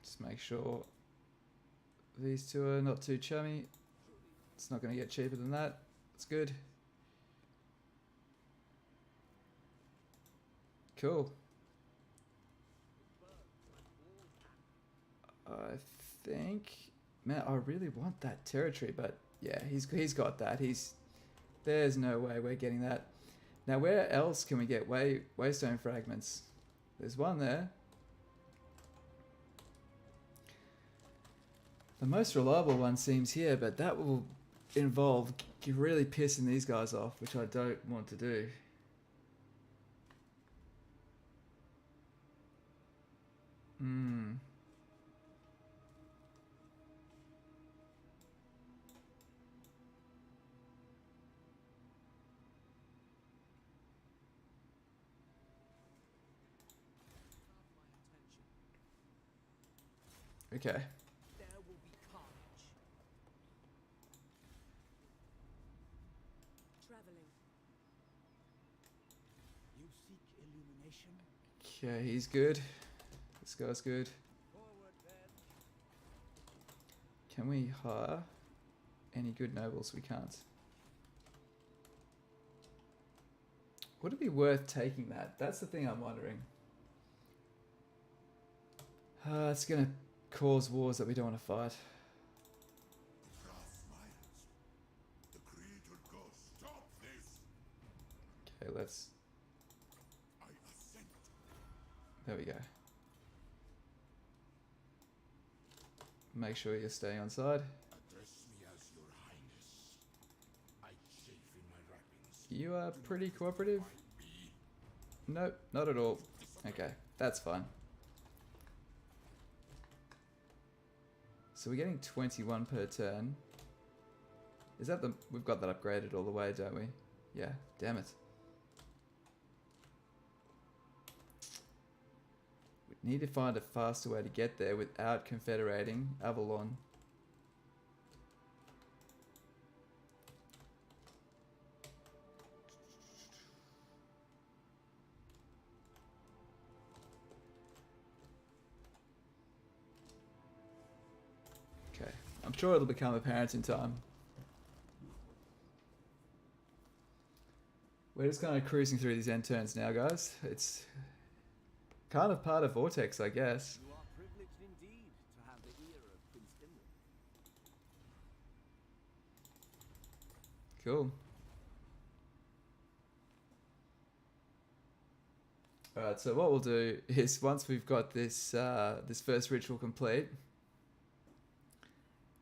Just make sure these two are not too chummy. It's not going to get cheaper than that. It's good. Cool. I think, man, I really want that territory, but yeah, he's got that. There's no way we're getting that. Now, where else can we get waystone fragments? There's one there. The most reliable one seems here, but that will involve really pissing these guys off, which I don't want to do. Okay. There will be carnage. Traveling. You seek illumination? Okay, he's good. This guy's good. Forward then. Can we hire any good nobles? We can't. Would it be worth taking that? That's the thing I'm wondering. It's going to cause wars that we don't want to fight. The Graf smiles. The creator goes, stop this! Okay, let's... I assent. There we go. Make sure you're staying on side. Address me as your highness. I chafe in my wrappings. You are pretty cooperative. Me. Nope, not at all. Okay, that's fine. So we're getting 21 per turn. Is that the... We've got that upgraded all the way, don't we? Yeah, damn it. We need to find a faster way to get there without confederating Avalon. Okay, I'm sure it'll become apparent in time. We're just kind of cruising through these end turns now, guys. It's kind of part of Vortex, I guess. You are privileged indeed to have the ear of Prince Imrik. Cool. Alright, so what we'll do is once we've got this this first ritual complete,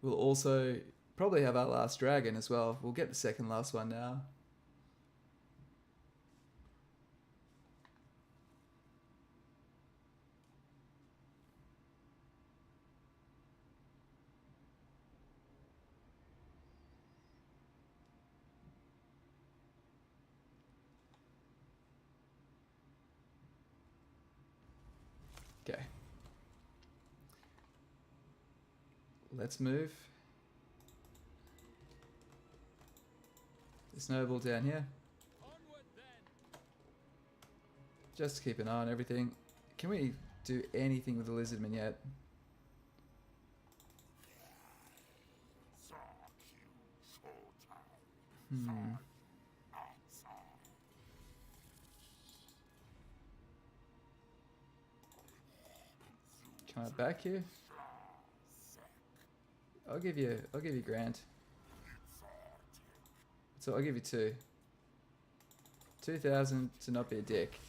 we'll also probably have our last dragon as well. We'll get the second last one now. Okay. Let's move. This noble down here. Onward then. Just to keep an eye on everything. Can we do anything with the lizardmen yet? Hmm. Can I back you? I'll give you Grant. So I'll give you 2. 2,000 to not be a dick.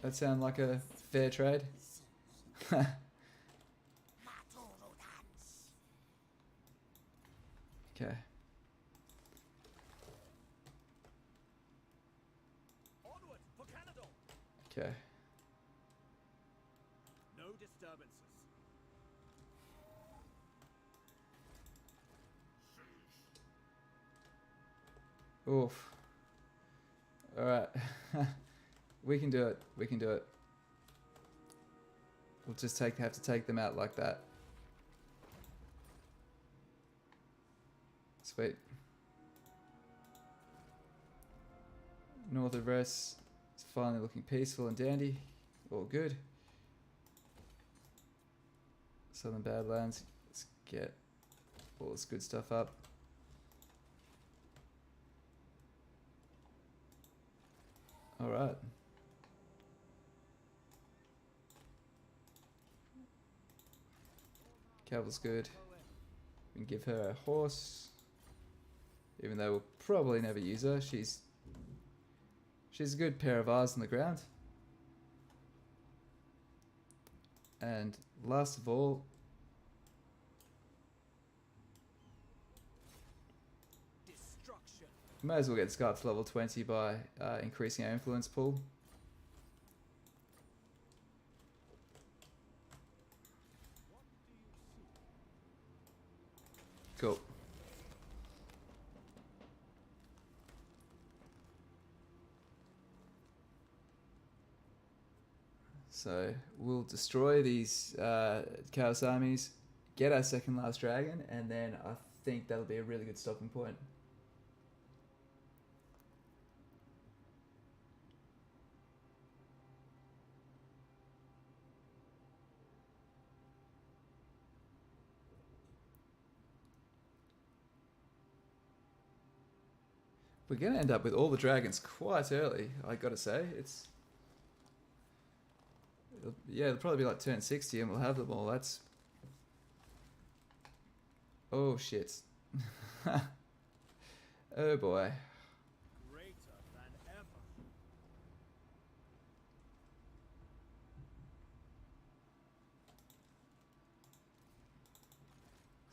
That sound like a fair trade? Okay. Onward for Canada. Okay. No disturbances. Oof. Alright. We can do it. We can do it. We'll just have to take them out like that. Sweet. North of Rest is finally looking peaceful and dandy. All good. Southern Badlands. Let's get all this good stuff up. Alright. Caval's good. We can give her a horse. Even though we'll probably never use her. She's a good pair of eyes on the ground. And last of all, Destruction. may as well get Scarp to level 20 by increasing our influence pool. Cool. So we'll destroy these Chaos armies, get our second last dragon, and then I think that'll be a really good stopping point. We're going to end up with all the dragons quite early, I gotta say. It'll probably be like turn 60 and we'll have them all. That's... Oh, shit. Oh, boy. Greater than ever.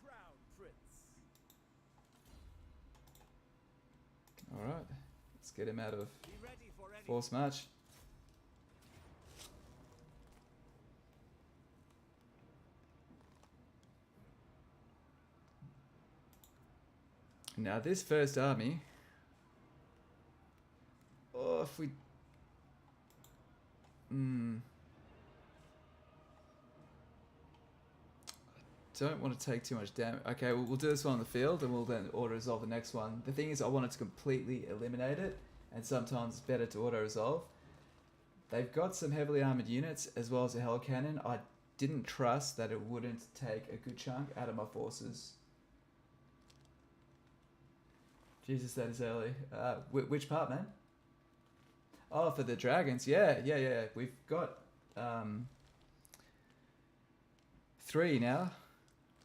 Crown Prince. Alright, let's get him out of Be ready for any force march. Now this first army, oh, if we, don't want to take too much damage. Okay, we'll do this one on the field and we'll then auto-resolve the next one. The thing is, I wanted to completely eliminate it, and sometimes it's better to auto-resolve. They've got some heavily armored units as well as a hell cannon. I didn't trust that it wouldn't take a good chunk out of my forces. Jesus, that is early. Which part, man? Oh, for the dragons. Yeah. We've got 3 now.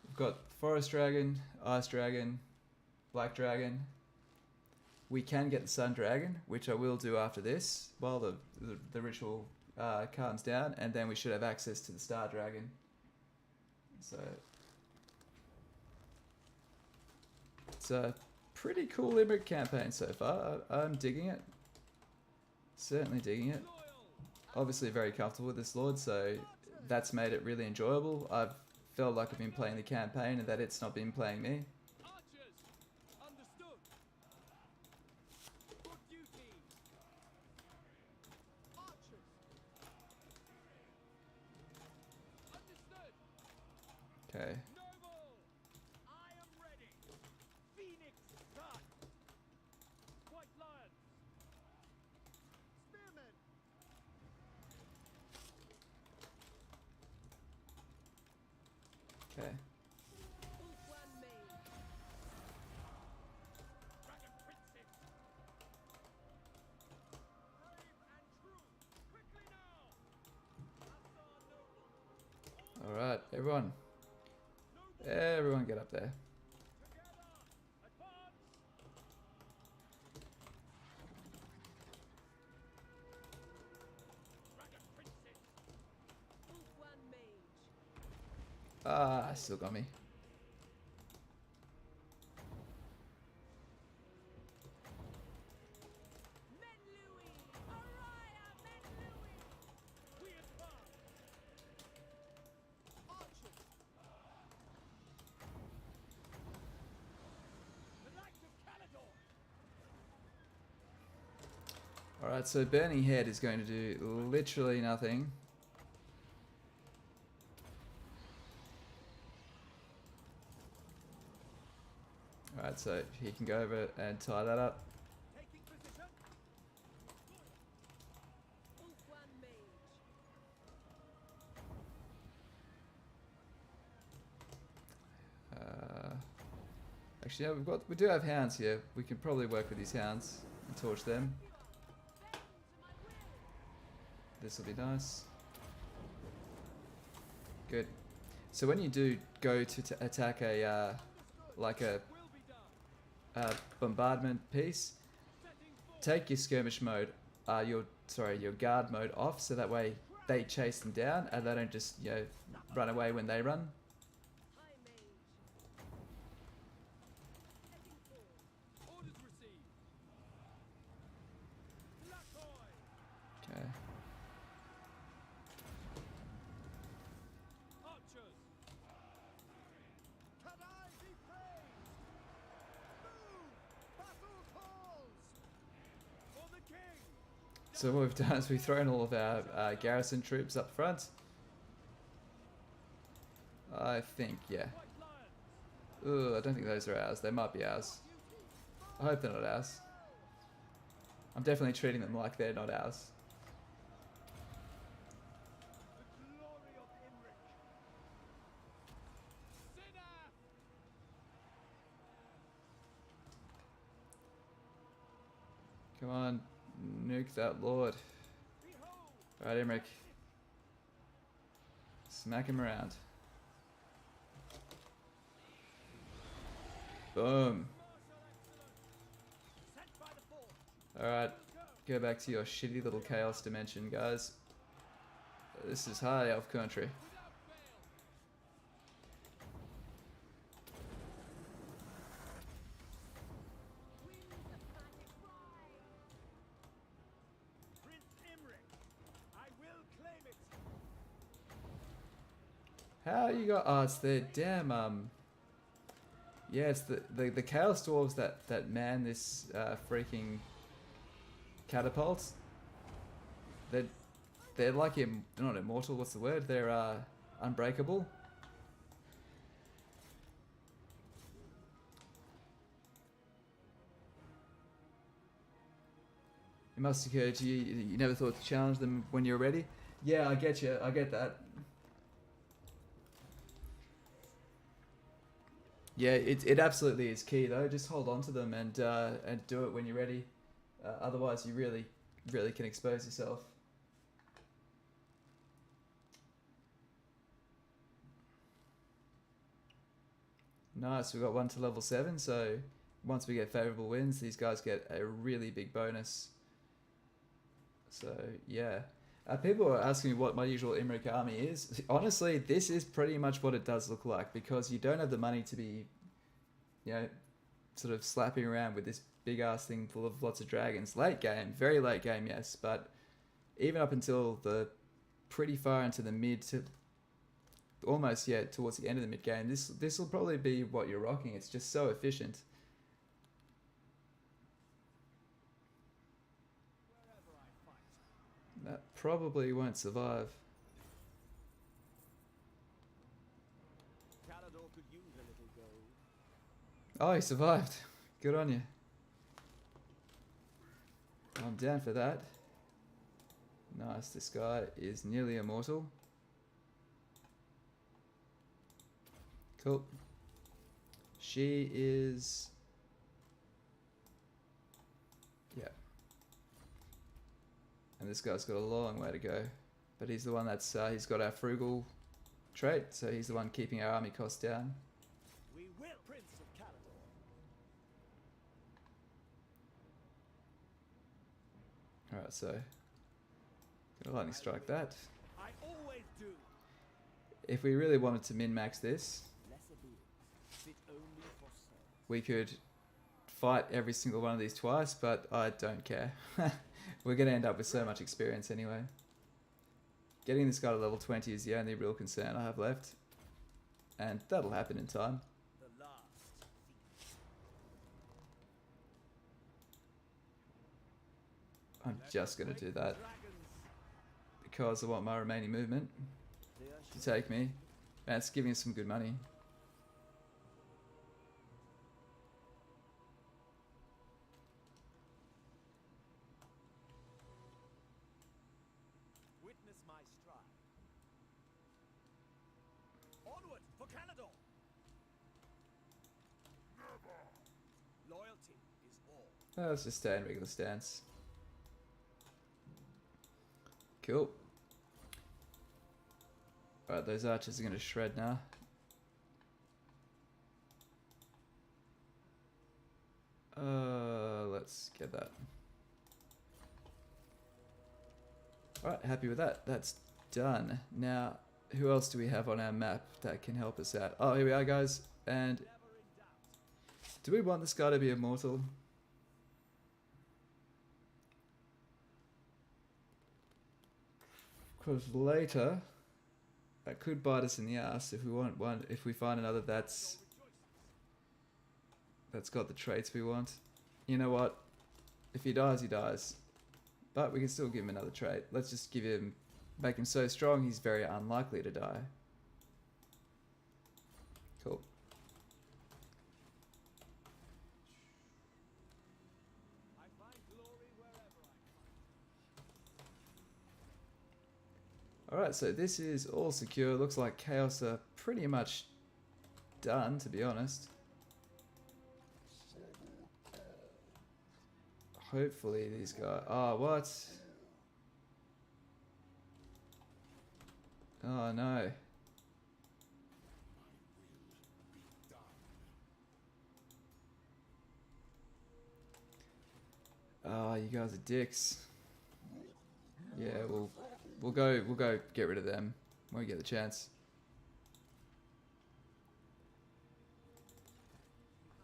We've got Forest Dragon, Ice Dragon, Black Dragon. We can get the Sun Dragon, which I will do after this, while the ritual calms down, and then we should have access to the Star Dragon. So it's a pretty cool Imrik campaign so far. I'm digging it. Certainly digging it. Obviously very comfortable with this Lord, so that's made it really enjoyable. I've felt like I've been playing the campaign and that it's not been playing me. archers. Understood. Good duty. Archers. Understood. Okay. Noble. I am ready. Phoenix start. White lions. Spearmen. Okay. One made. Dragon princes. Brave and true. Quickly now. Hussar noble. Alright, everyone. Everyone get up there. Together. Advance. Dragon princes. One mage. Ah, still got me. Men Louis. Araya Men Louis. We advance. Archers. The Knights of Caledor. Alright, so Burning Head is going to do literally nothing. Alright, so he can go over and tie that up. Taking position. One mage. Actually, yeah, we do have hounds here. We can probably work with these hounds and torch them. This will be nice. Good. So when you do go to attack a like a bombardment piece, take your skirmish mode, your guard mode off, so that way they chase them down and they don't just run away when they run. High mage. Heading forward. Orders received. Lakoy. Okay. Archers. Can I be praised? Move! Battle calls! For the king. So what we've done is we've thrown all of our garrison troops up front. I think, yeah. Ugh, I don't think those are ours. They might be ours. I hope they're not ours. I'm definitely treating them like they're not ours. The glory of Imrik. Come on, nuke that lord. Alright, Imrik. Smack him around. Boom. Alright, go back to your shitty little chaos dimension, guys. This is high elf country. Prince Imrik, I will claim it. How you got? Oh, it's the damn yeah, it's the chaos dwarves that man this freaking catapult. They're like they're not immortal. What's the word? They're unbreakable. It must occur to you. You never thought to challenge them when you're ready. Yeah, I get you. I get that. Yeah, it absolutely is key though. Just hold on to them and do it when you're ready. Otherwise, you really can expose yourself. Nice, we got 1 to level 7. So once we get favorable wins, these guys get a really big bonus. So yeah. People are asking me what my usual Imrik army is. Honestly, this is pretty much what it does look like, because you don't have the money to be, you know, sort of slapping around with this big ass thing full of lots of dragons. Late game, very late game, yes, but even up until the pretty far into the mid to almost, yeah, towards the end of the mid game, this will probably be what you're rocking. It's just so efficient. That probably won't survive. Could use a little gold. Oh, he survived. Good on you. I'm down for that. Nice, this guy is nearly immortal. Cool. She is... yeah. And this guy's got a long way to go. But he's the one that's, he's got our frugal trait, so he's the one keeping our army costs down. We will, Prince of Calador. Alright, so... gonna lightning strike that. I always do. If we really wanted to min-max this, we could fight every single one of these twice, but I don't care. We're going to end up with so much experience anyway. Getting this guy to level 20 is the only real concern I have left. And that'll happen in time. I'm just going to do that. Because I want my remaining movement to take me. And it's giving us some good money. Witness my stride. Onward for Calador. Loyalty is all. Let's just stay in regular stance. Cool. Alright, those archers are going to shred now. Let's get that. Alright, happy with that. That's done. Now, who else do we have on our map that can help us out? Oh, here we are, guys. And do we want this guy to be immortal? Because later, that could bite us in the ass if we want one. If we find another that's got the traits we want. You know what? If he dies, he dies. But we can still give him another trait. Let's just give him, make him so strong he's very unlikely to die. Cool. I find glory wherever I Alright, so this is all secure. Looks like Chaos are pretty much done, to be honest. Hopefully these guys... Oh, what? Oh, no. Oh, you guys are dicks. Yeah, we'll go get rid of them when we get the chance.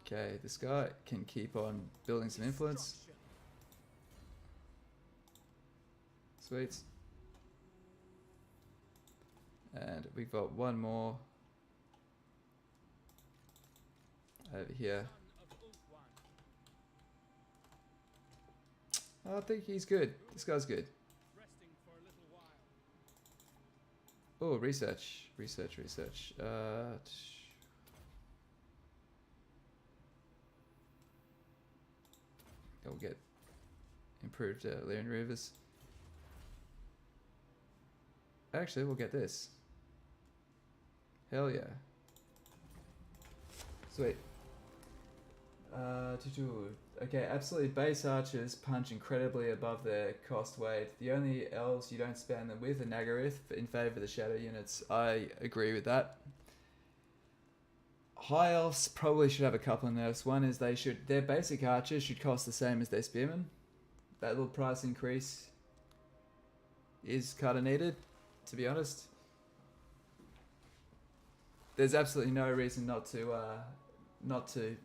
Okay, this guy can keep on building some influence. Sweet. And we've got one more over here. I think he's good. This guy's good. Oh, research. We'll get improved Lyrian Rivers. Actually, we'll get this. Hell yeah. Sweet. Okay, absolutely base archers punch incredibly above their cost weight. The only elves you don't spam them with are Nagaryth in favour of the shadow units. I agree with that. High elves probably should have a couple of nerfs. One is their basic archers should cost the same as their spearmen. That little price increase is kind of needed, to be honest. There's absolutely no reason not to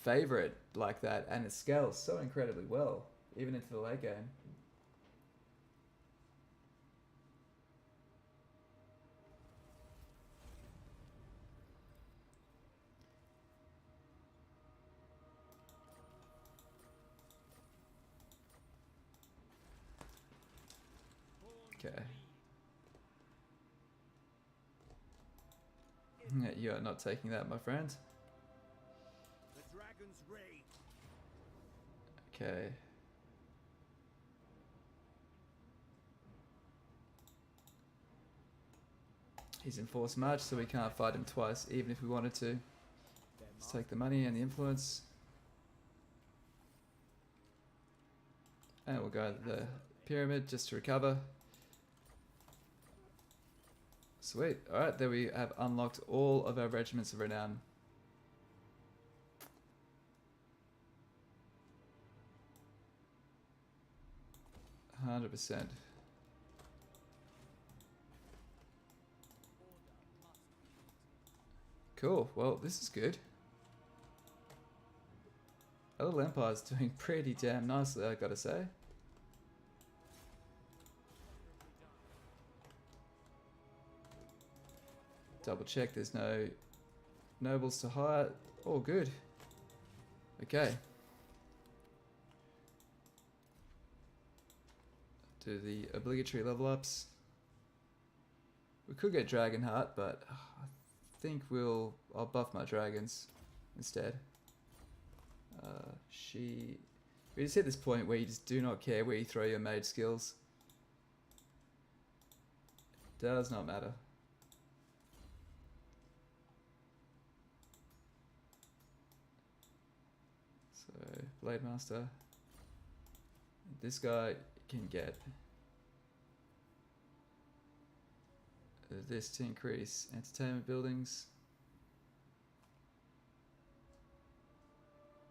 favour it like that, and it scales so incredibly well, even into the late game. Okay. You are not taking that, my friend. The dragon's rage. Okay. He's in force march, so we can't fight him twice, even if we wanted to. Let's take the money and the influence. And we'll go to the pyramid just to recover. Sweet. Alright, there we have unlocked all of our regiments of renown. %. Cool. Well, this is good. Our little empire's doing pretty damn nicely, I gotta say. Double check there's no nobles to hire. All good. Okay. Do the obligatory level ups. We could get Dragonheart, but I think I'll buff my dragons instead. We just hit this point where you just do not care where you throw your mage skills. Does not matter. So, Blade Master. This guy can get this to increase entertainment buildings.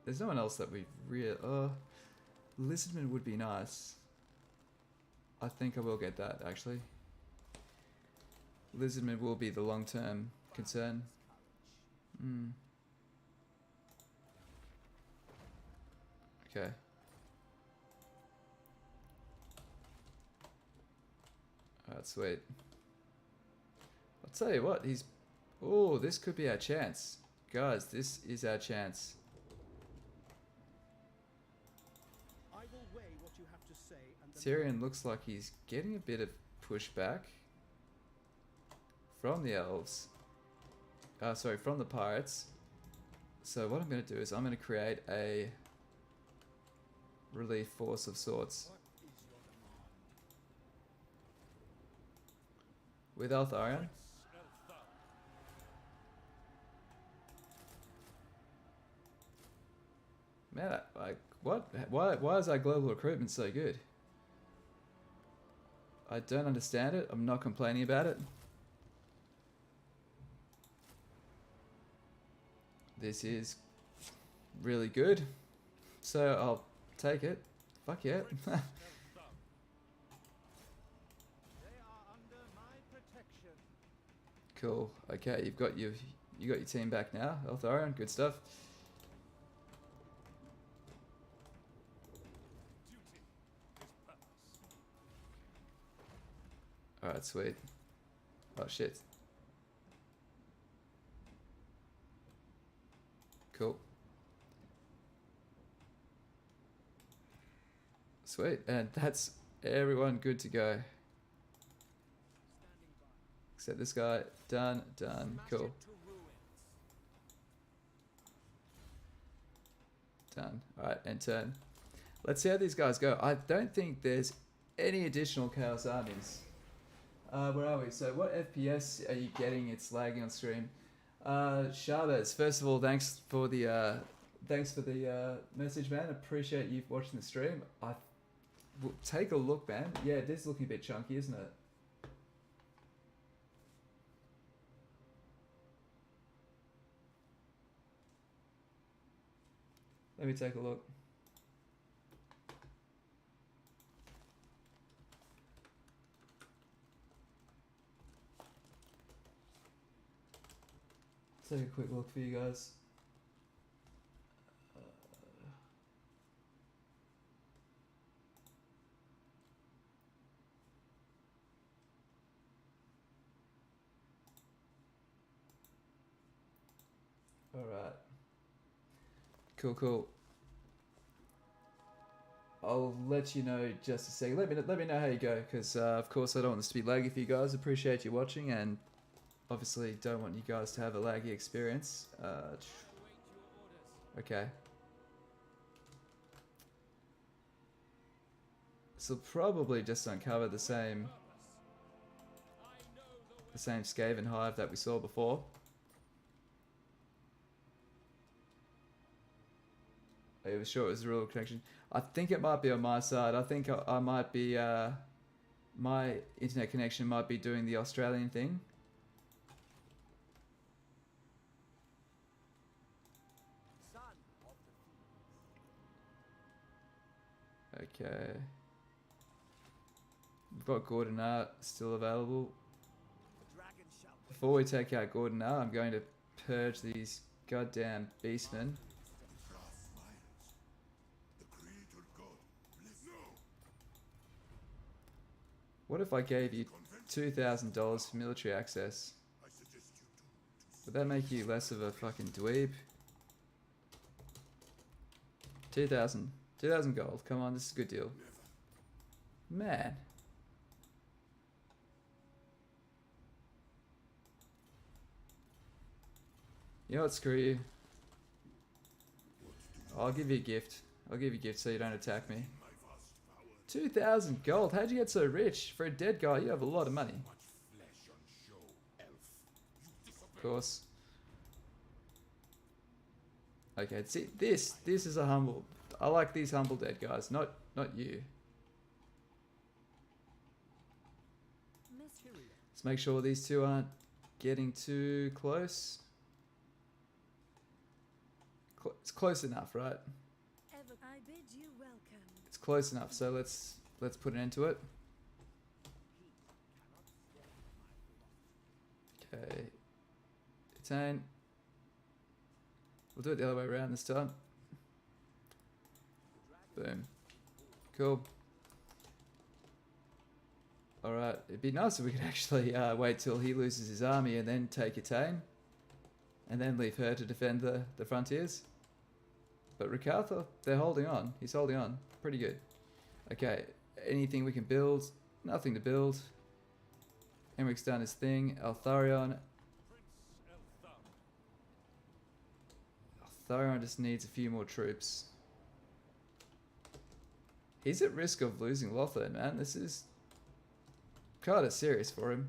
There's no one else that we really... Lizardman would be nice. I think I will get that, actually. Lizardman will be the long-term concern. Okay. Alright, sweet. I'll tell you what, oh, this could be our chance. Guys, this is our chance. I will weigh what you have to say, and then Tyrion looks like he's getting a bit of pushback from the elves. sorry, from the pirates. So what I'm going to do is I'm going to create a relief force of sorts. With Altharion. Man, what? Why is our global recruitment so good? I don't understand it. I'm not complaining about it. This is really good. So I'll take it. Fuck yeah. Cool. Okay, you got your team back now, Altharion. Good stuff. Alright, sweet. Oh shit. Cool. Sweet, and that's everyone good to go. Except this guy. Done, done, cool. Done. Alright, and turn. Let's see how these guys go. I don't think there's any additional Chaos Armies. Where are we? So what FPS are you getting? It's lagging on stream. Shabaz, first of all, thanks for the message, man. Appreciate you watching the stream. Take a look, man. Yeah, it is looking a bit chunky, isn't it? Let me take a look. Take a quick look for you guys. All right. Cool, cool. I'll let you know just a second. Let me know how you go, because of course I don't want this to be laggy for you guys. Appreciate you watching, and obviously don't want you guys to have a laggy experience. Okay. So probably just uncover the same Skaven hive that we saw before. I was sure it was a real connection. I think it might be on my side. I think I might be my internet connection might be doing the Australian thing. Okay. We've got Gordon Art still available. Before we take out Gordon Art, I'm going to purge these goddamn beastmen. What if I gave you $2,000 for military access? Would that make you less of a fucking dweeb? 2,000. 2,000 gold. Come on, this is a good deal. Man. You know what, screw you. I'll give you a gift. I'll give you a gift so you don't attack me. 2,000 gold? How'd you get so rich? For a dead guy, you have a lot of money. Of course. Okay, see, this is a humble... I like these humble dead guys, not you. Let's make sure these two aren't getting too close. It's close enough, right? I bid you welcome. It's close enough, so let's put an end to it. Okay. Detain. We'll do it the other way around this time. Boom. Cool. Alright, it'd be nice if we could actually wait till he loses his army and then take Etain. And then leave her to defend the frontiers. But Ricartha, they're holding on. He's holding on. Pretty good. Okay, anything we can build? Nothing to build. Imrik's done his thing. Altharion. Thyron just needs a few more troops. He's at risk of losing Lothland, man. This is kind of serious for him.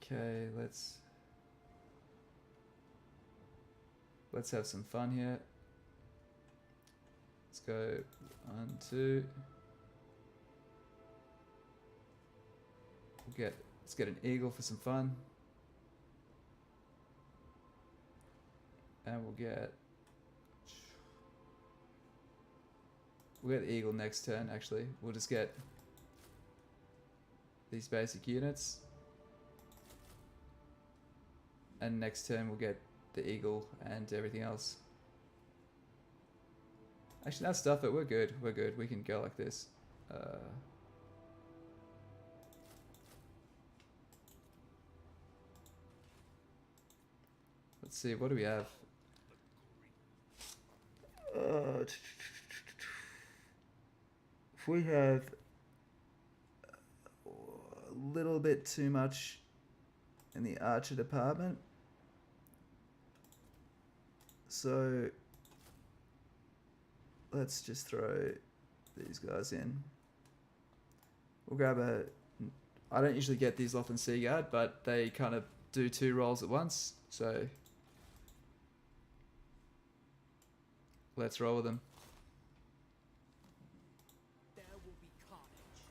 Okay, let's have some fun here. Let's go 1, 2. Let's get an eagle for some fun. And we'll get the eagle next turn, actually. We'll just get these basic units. And next turn we'll get the eagle and everything else. Actually, now stuff it. We're good. We're good. We can go like this. Let's see. What do we have? If we have a little bit too much in the archer department, so let's just throw these guys in. We'll grab a... I don't usually get these Lothland Sea Guard, but they kind of do 2 rolls at once, so let's roll with them. There will be carnage.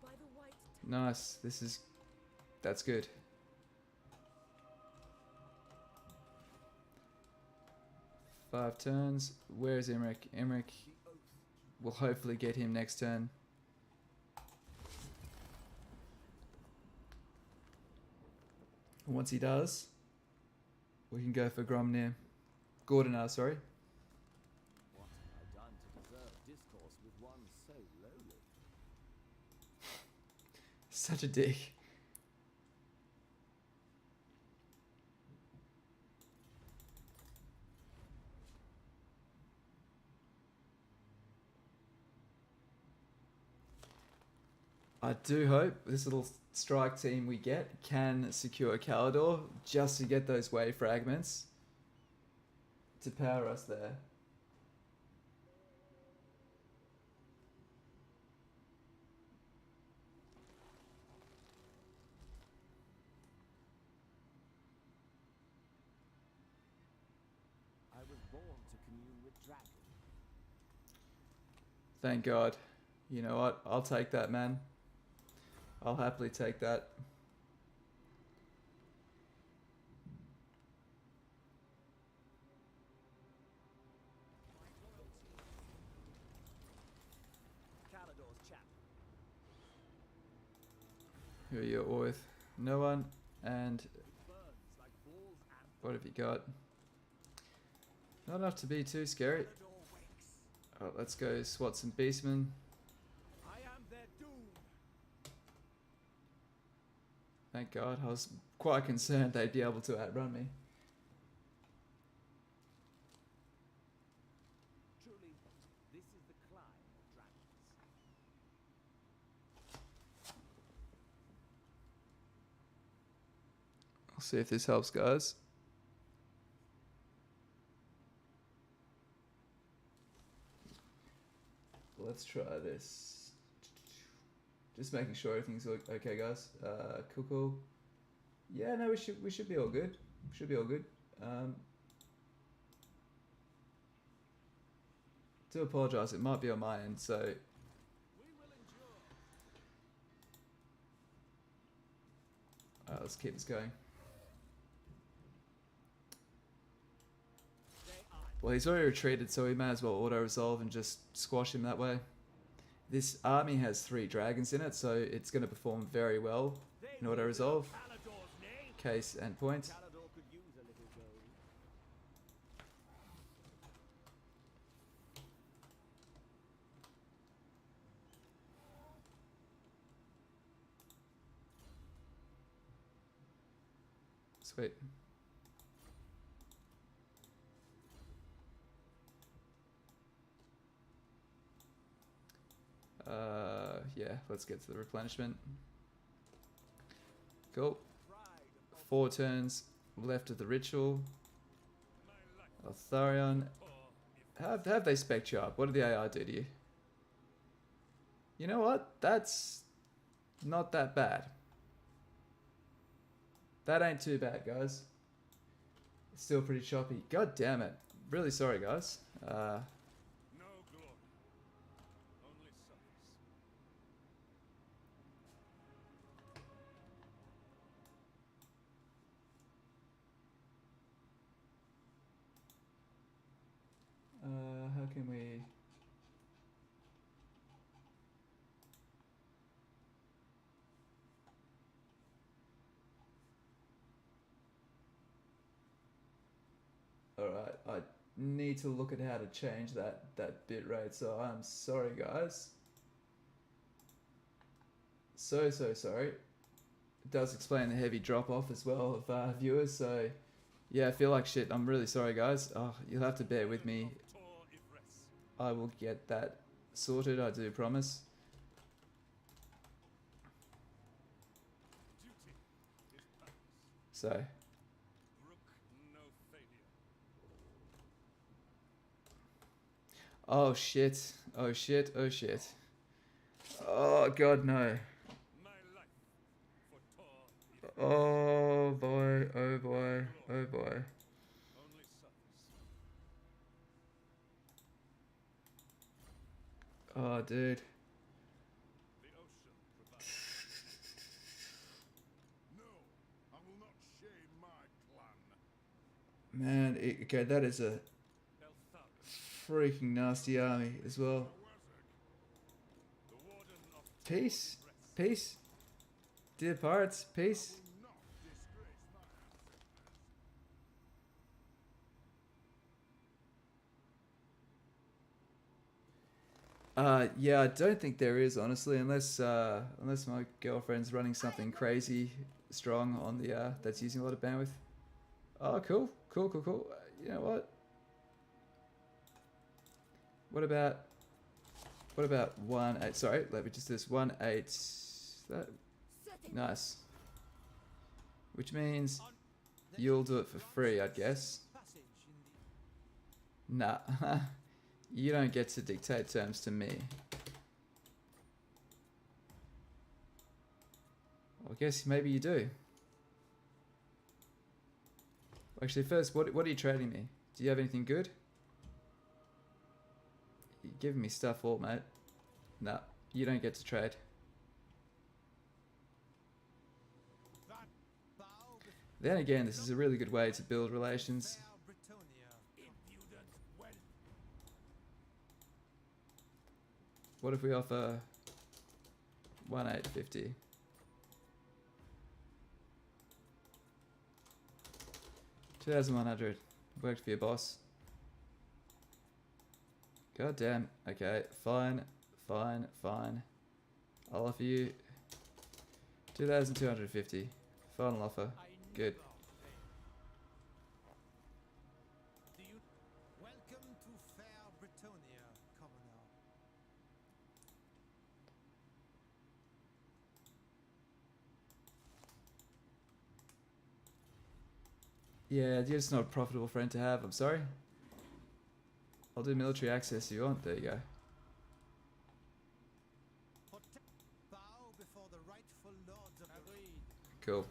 By the white Nice. That's good. Five turns. Where's Imrik? Imrik will hopefully get him next turn. Once he does, we can go for Gromnir. Gordonar, sorry. What have I done to deserve discourse with one so lowly? Such a dick. I do hope this little strike team we get can secure Calador just to get those wave fragments to power us there. I was born to commune with dragons. Thank God. You know what? I'll take that, man. I'll happily take that. Calador's chap. Who are you with? No one. And Burns like balls and what have you got? Not enough to be too scary. Calador wakes. Oh, let's go swat some beastmen. I am their doom. Thank God. I was quite concerned they'd be able to outrun me. truly, this is the climb of dragons. I'll see if this helps, guys. Let's try this. Just making sure everything's okay, guys. Cool. Yeah, no, we should be all good. Should be all good. Do apologise. It might be on my end, so. Alright, let's keep this going. Well, he's already retreated, so we may as well auto-resolve and just squash him that way. This army has 3 dragons in it, so it's going to perform very well in auto-resolve. Case and point. Calador could use a little gold. Sweet. Yeah, let's get to the replenishment. Cool. 4 turns left of the ritual. Altharion. Have they spec'd you up? What did the AI do to you? You know what? That's not that bad. That ain't too bad, guys. It's still pretty choppy. God damn it. Really sorry, guys. No glory, only service. How can we... Alright, I need to look at how to change that bit rate, so I'm sorry, guys. So sorry. It does explain the heavy drop-off as well of viewers, so... Yeah, I feel like shit. I'm really sorry, guys. Oh, you'll have to bear with me. I will get that sorted, I do promise. So... Oh shit, oh shit, oh shit. Oh god, no. Oh boy, oh boy, oh boy. Oh dude. Man, okay, that is a freaking nasty army as well. Peace, peace, dear pirates, peace. Yeah, I don't think there is, honestly, unless my girlfriend's running something crazy strong on the that's using a lot of bandwidth. Oh, cool. You know what? What about 1-8? Sorry, let me just do this. 1-8. That nice. Which means you'll do it for free, I guess. Nah, you don't get to dictate terms to me. I guess maybe you do. Actually, first, what are you trading me? Do you have anything good? You're giving me stuff all, mate. Nah, you don't get to trade. Then again, this is a really good way to build relations. What if we offer 1-850? $2,100. Worked for your boss. God damn. Okay, fine. I'll offer you 2,250. Final offer. Good. Welcome to fair Britonia, Commoner. Yeah, you're just not a profitable friend to have. I'm sorry. I'll do military access if you want. There you go. Bow before the rightful lords of the raid. Cool.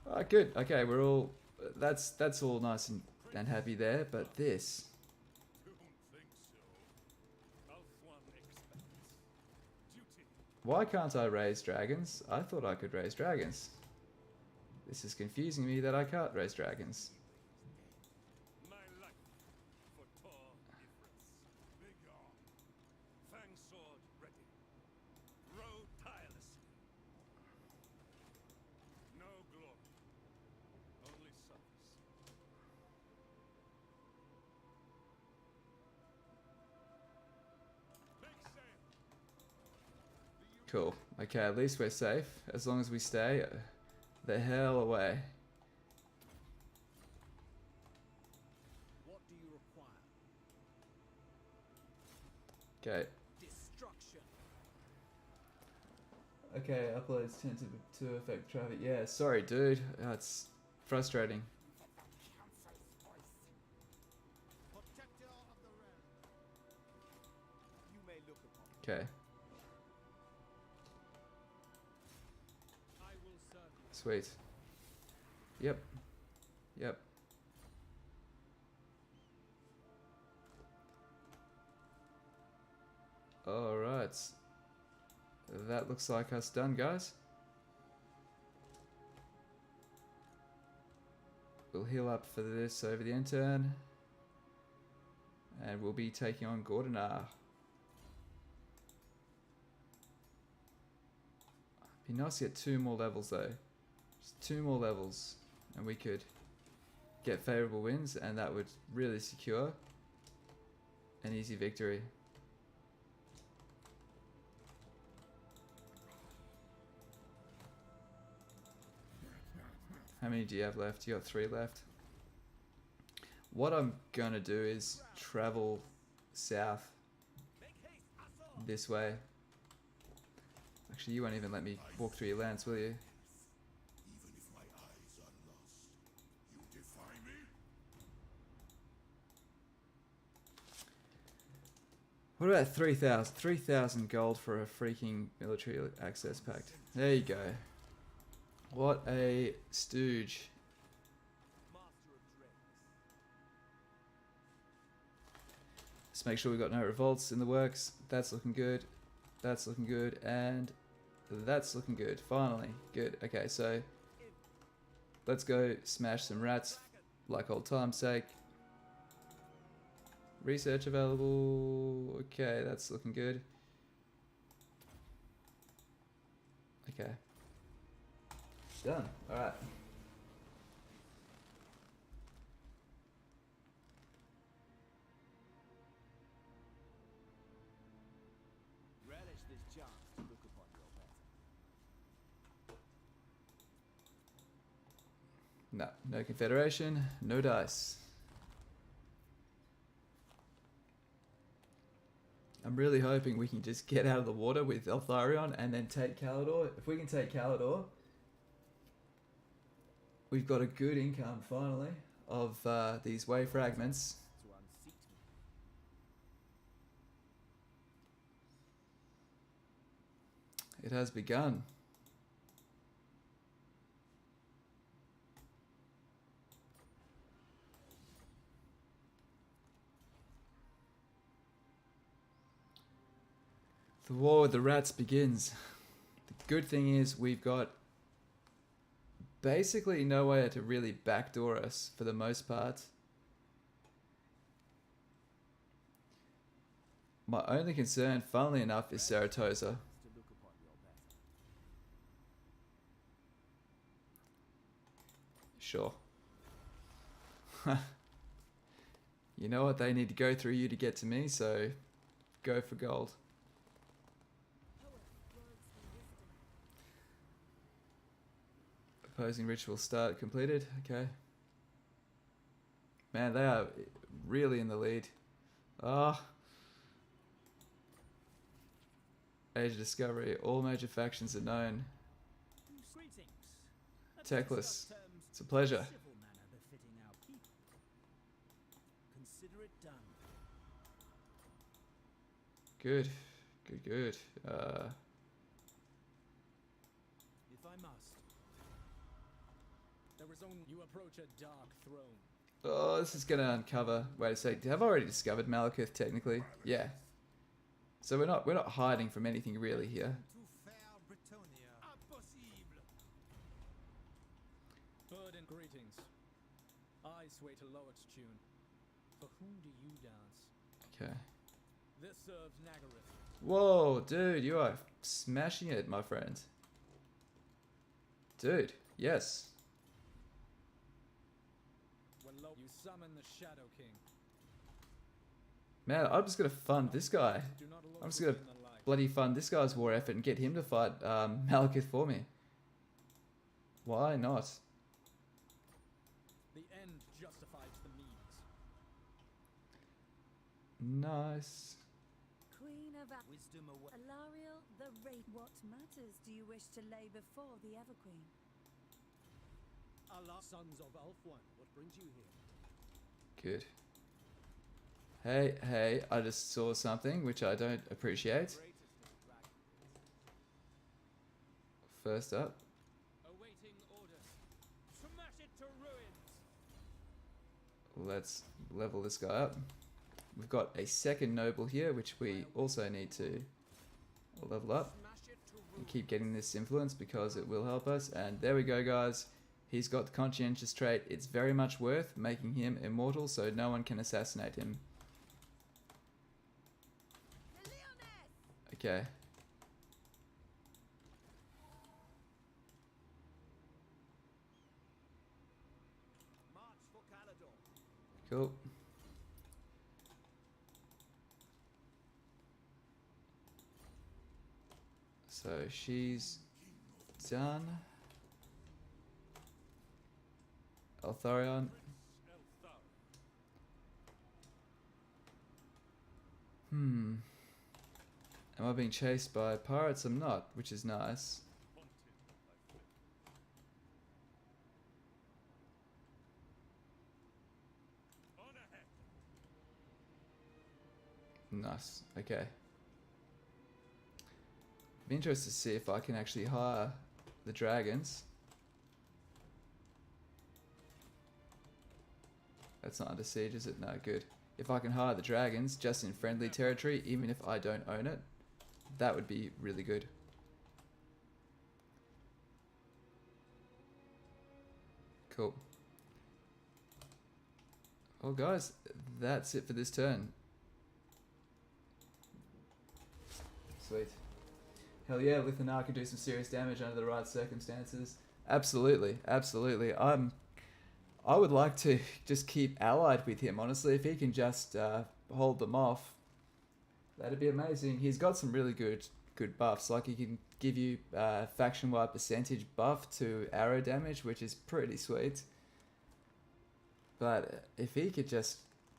Alright, good. Okay, we're all... That's all nice and happy there, but this... Why can't I raise dragons? I thought I could raise dragons. This is confusing me that I can't raise dragons. Cool. Okay, at least we're safe. As long as we stay the hell away. What do you require? Okay. Destruction. Okay, uploads tend to affect traffic. Yeah, sorry, dude. It's frustrating. Protector of the realm. You may look upon me. Okay, I will serve you. sweet. Yep. Yep. Alright. That looks like us done, guys. We'll heal up for this over the end turn. And we'll be taking on Gordonar. Be nice to get 2 more levels though. Just 2 more levels. And we could get favourable wins, and that would really secure an easy victory. How many do you have left? You got 3 left. What I'm gonna do is travel south this way. Actually, you won't even let me walk through your lands, will you? Even if my eyes are lost, you defy me? What about 3,000? 3,000 gold for a freaking military access pact. There you go. What a stooge. Master of Dregs. Let's make sure we've got no revolts in the works. That's looking good. That's looking good. And that's looking good. Finally. Good. Okay, so let's go smash some rats like old time's sake. Research available. Okay, that's looking good. Okay. Done. Alright. Relish this chance to look upon your better. No. No confederation. No dice. I'm really hoping we can just get out of the water with Eltharion and then take Calador. If we can take Calador, we've got a good income finally of these way fragments. To unseat me. It has begun. The war with the rats begins. The good thing is we've got basically nowhere to really backdoor us for the most part. My only concern, funnily enough, is Saratosa. To look upon your better. Sure. You know what? They need to go through you to get to me, so go for gold. Opposing ritual start completed. Okay. Man, they are really in the lead. Ah. Age of Discovery. All major factions are known. Greetings. Techless. It's a pleasure. Civil manner befitting our people. Consider it done. Good. Good, good. If I must. There is only you approach a dark throne. Oh, this is gonna uncover. Wait a sec. Have I already discovered Malekith technically? Yeah. So we're not hiding from anything really here. To fair Britonia. Impossible. Bird and greetings. I sway to Loet's tune. For whom do you dance? Okay. This serves Nagaryth. Whoa, dude, you are smashing it, my friend. Dude, yes. When you summon the Shadow King. Man, I'm just gonna fund this guy. Do not look I'm just gonna within the light. bloody fund this guy's war effort and get him to fight Malekith for me. Why not? The end justifies the means. Nice. Queen Wisdom away. Alariel, the rate. What matters do you wish to lay before the Everqueen? Allah, sons of Ulfwan, what brings you here? Good. Hey, I just saw something which I don't appreciate. First up. Awaiting orders. Smash it to ruins. Let's level this guy up. We've got a second noble here, which we also need to level up and keep getting this influence because it will help us. And there we go, guys. He's got the conscientious trait. It's very much worth making him immortal so no one can assassinate him. Okay. March for Calador. Cool. So she's done. Eltharion. Am I being chased by pirates? I'm not, which is nice. Nice. Okay. I'm interested to see if I can actually hire the dragons. That's not under siege, is it? No, good. If I can hire the dragons just in friendly territory, even if I don't own it, that would be really good. Cool. Well, guys, that's it for this turn. Sweet. Hell yeah, Lithanar can do some serious damage under the right circumstances. Absolutely, absolutely. I would like to just keep allied with him, honestly. If he can just hold them off, that'd be amazing. He's got some really good buffs. Like he can give you faction-wide percentage buff to arrow damage, which is pretty sweet. But if he could just,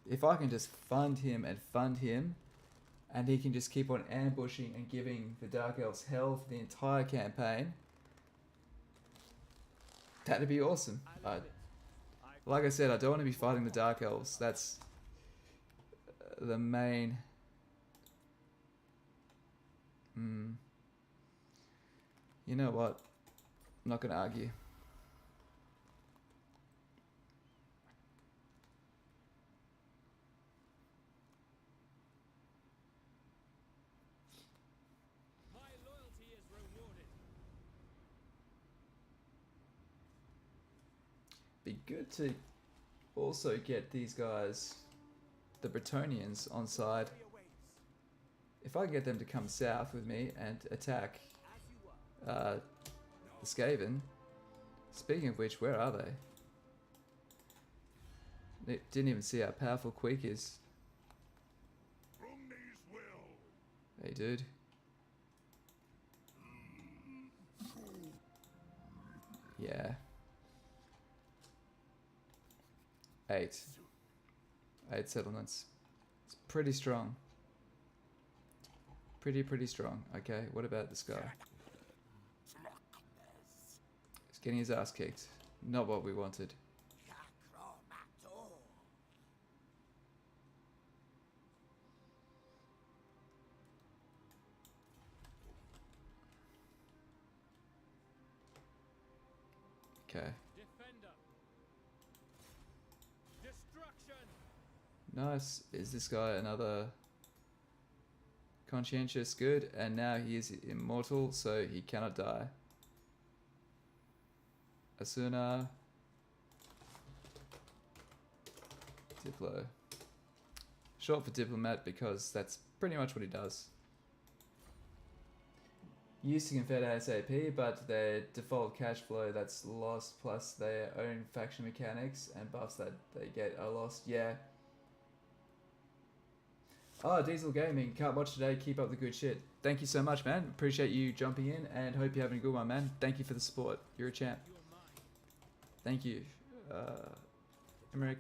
if I can just fund him, and he can just keep on ambushing and giving the Dark Elves hell for the entire campaign, that'd be awesome. Like I said, I don't want to be fighting the Dark Elves. That's the main... You know what? I'm not going to argue. My loyalty is rewarded. Be good to also get these guys, the Bretonians, on side. If I can get them to come south with me and attack the Skaven. Speaking of which, where are they? Didn't even see how powerful Queek is. Hey, dude. Yeah. 8 settlements. It's pretty strong. Pretty strong. Okay, what about this guy? He's getting his ass kicked. Not what we wanted. Okay. Defender. Destruction. Nice. Is this guy another conscientious? Good. And now he is immortal, so he cannot die. Asuna. Diplo. Short for diplomat because that's pretty much what he does. Used to convert ASAP, but their default cash flow that's lost, plus their own faction mechanics and buffs that they get are lost. Yeah. Oh, Diesel Gaming, can't watch today. Keep up the good shit. Thank you so much, man. Appreciate you jumping in and hope you're having a good one, man. Thank you for the support. You're a champ. Thank you. Imrik.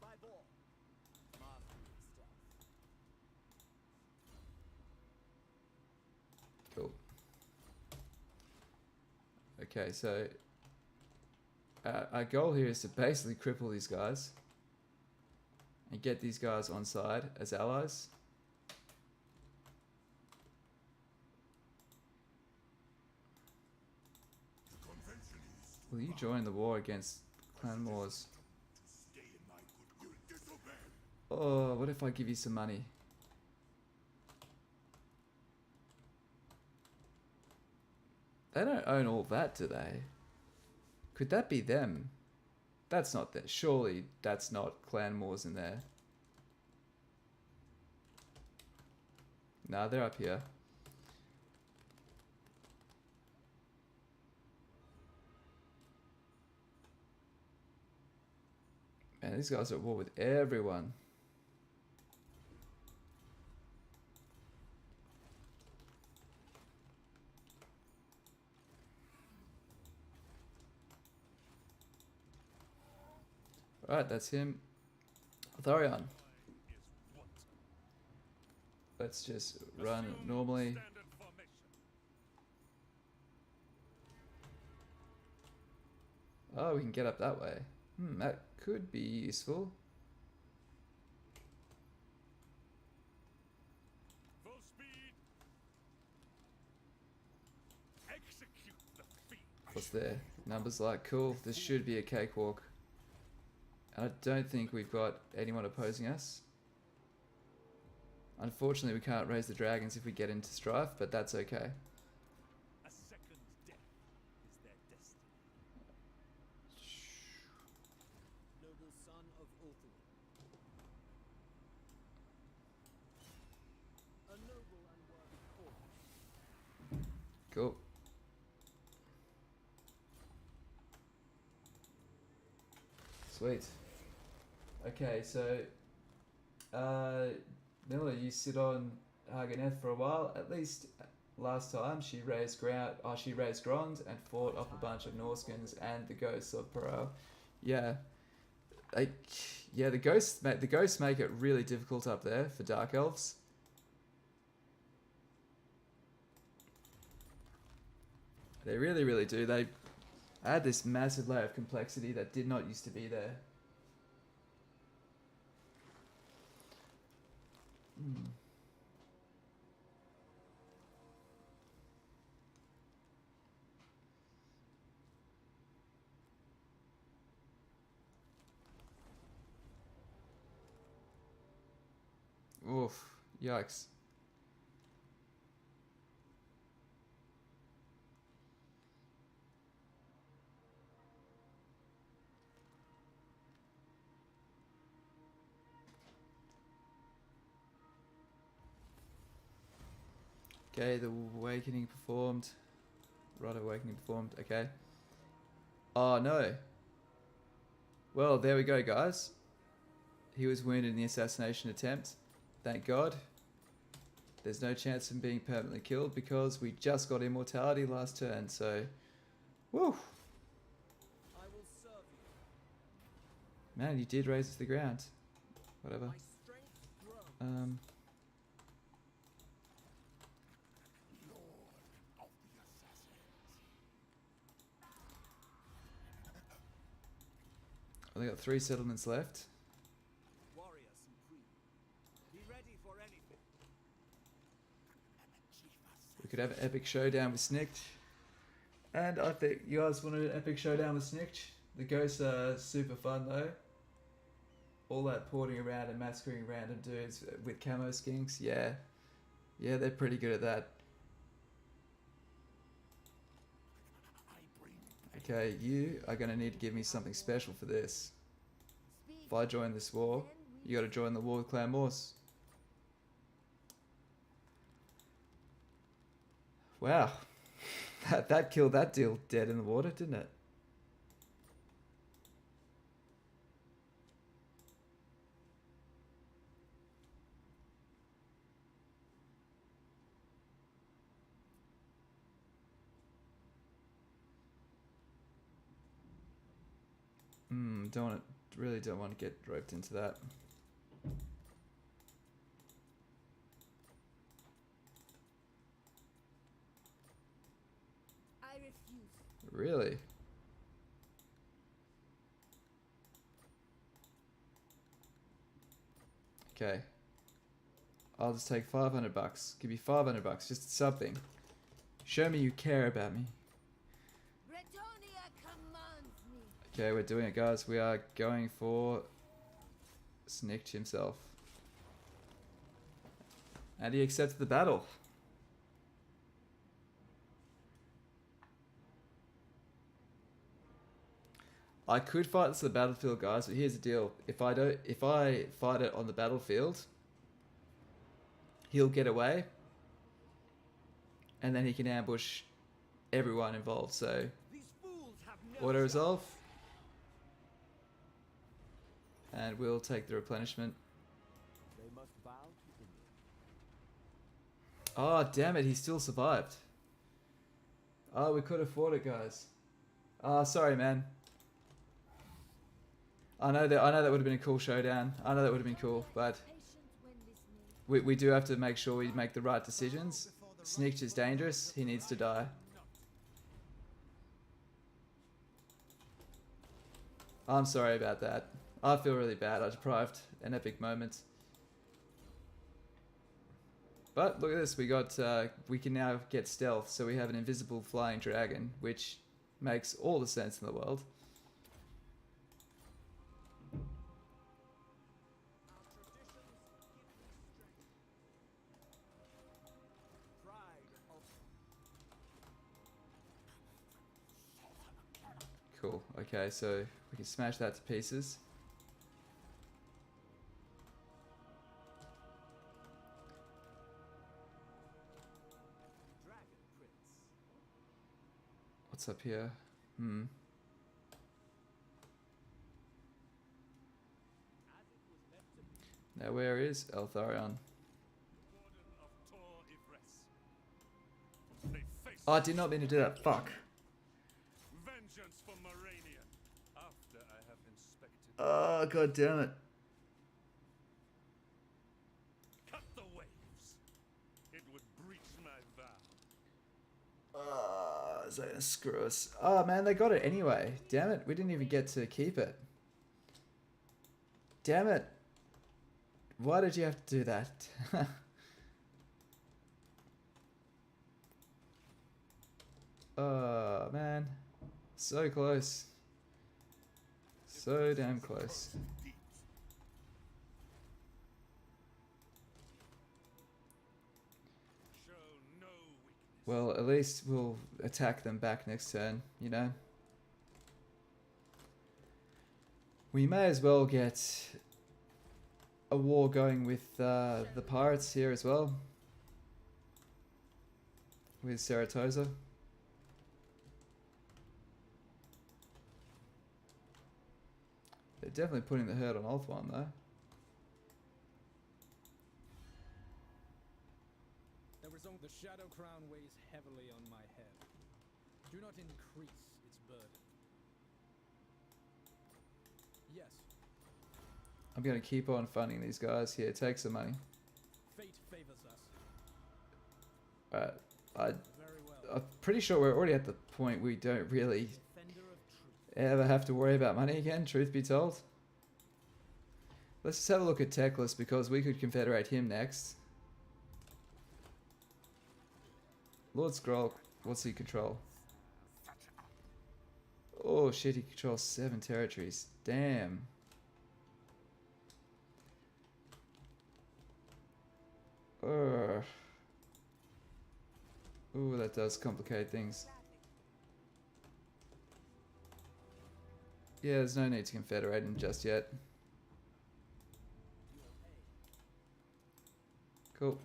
by ball. Mastery of stealth. Cool. Okay, so our goal here is to basically cripple these guys and get these guys on side as allies. Will you join the war against Clan Moors? Oh, what if I give you some money? They don't own all that, do they? Could that be them? That's not that. Surely that's not Clan Moors in there. Nah, they're up here. Man, these guys are at war with everyone. Alright, that's him. Thorion. Let's just run normally. Oh, we can get up that way. That could be useful. Full speed. Execute the feat. What's there? Numbers like cool. This should be a cakewalk. I don't think we've got anyone opposing us. Unfortunately, we can't raise the dragons if we get into strife, but that's okay. A second death is their destiny. Noble son of Ulthuan. A noble and worthy cause. Cool. Sweet. Okay, so Nilla, you sit on Haganeth for a while. At least last time she raised Grond and fought off a bunch of Norskins and the ghosts of Perel. Yeah, the ghosts make it really difficult up there for Dark Elves. They really, really do. They add this massive layer of complexity that did not used to be there. Oof, yikes. Okay, the awakening performed. Rod awakening performed, okay. Oh no. Well, there we go, guys. He was wounded in the assassination attempt. Thank God. There's no chance of him being permanently killed because we just got immortality last turn, so... Woo! I will serve you. Man, you did raise us to the ground. Whatever. My strength grows. I got 3 settlements left. Warrior supreme. Be ready for anything. We could have an epic showdown with Snikt. And I think you guys wanted an epic showdown with Snikt. The ghosts are super fun though. All that porting around and massacring random dudes with camo skinks. Yeah. Yeah, they're pretty good at that. Okay, you are going to need to give me something special for this. If I join this war, you got to join the war with Clan Moors. Wow. That killed that deal dead in the water, didn't it? Don't want to really don't want to get roped into that. I refuse. Really? Okay. I'll just take 500 bucks. Give me 500 bucks, just something. Show me you care about me. Bretonia commands me. Okay, we're doing it, guys. We are going for Snicked himself. And he accepts the battle. I could fight this on the battlefield, guys, but here's the deal. If I fight it on the battlefield, he'll get away. And then he can ambush everyone involved, so auto resolve. And we'll take the replenishment. They must bow to Imrik. Oh, damn it, he still survived. Oh, we could afford it, guys. Oh, sorry, man. I know that would have been a cool showdown. I know that would have been cool, but we do have to make sure we make the right decisions. Snicked is dangerous. He needs to die. I'm sorry about that. I feel really bad. I deprived an epic moment. But look at this. We can now get stealth, so we have an invisible flying dragon, which makes all the sense in the world. Cool. Okay, so we can smash that to pieces. What's up here? Now where is Eltharion? Oh, I did not mean to do that. Fuck. Oh, god damn it. Cut the waves. It would breach my vow. Is that gonna screw us? Oh man, they got it anyway. Damn it, we didn't even get to keep it. Damn it. Why did you have to do that? Oh man. So close. So damn close. Well, at least we'll attack them back next turn, you know? We may as well get a war going with the pirates here as well. With Saratosa. They're definitely putting the hurt on Ulthuan though. The Shadow Crown weighs heavily on my head. Do not increase its burden. Yes. I'm gonna keep on funding these guys. Here, take some money. Fate favors us. Alright. I'm pretty sure we're already at the point we don't really ever have to worry about money again, truth be told. Let's just have a look at Teclis because we could confederate him next. Lord Scroll, what's he control? Oh shit, he controls 7 territories. Damn. Ooh, that does complicate things. Yeah, there's no need to confederate him just yet. Cool.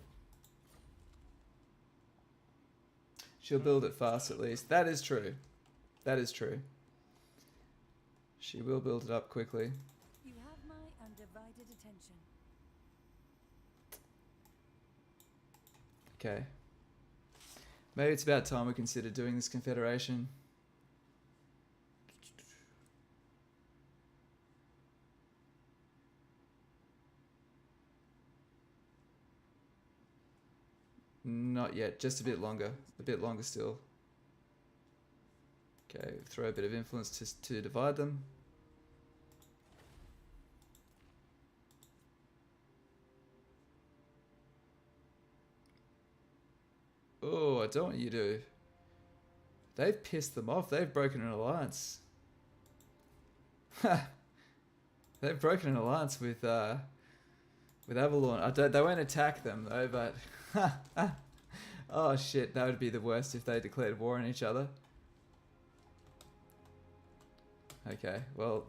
She'll build it fast at least. That is true. That is true. She will build it up quickly. You have my undivided attention. Okay. Maybe it's about time we consider doing this confederation. Not yet, just a bit longer. A bit longer still. Okay, throw a bit of influence to divide them. Oh, I don't want you to. They've pissed them off. They've broken an alliance. They've broken an alliance with Avalon. They won't attack them though, but oh shit, that would be the worst if they declared war on each other. Okay, well,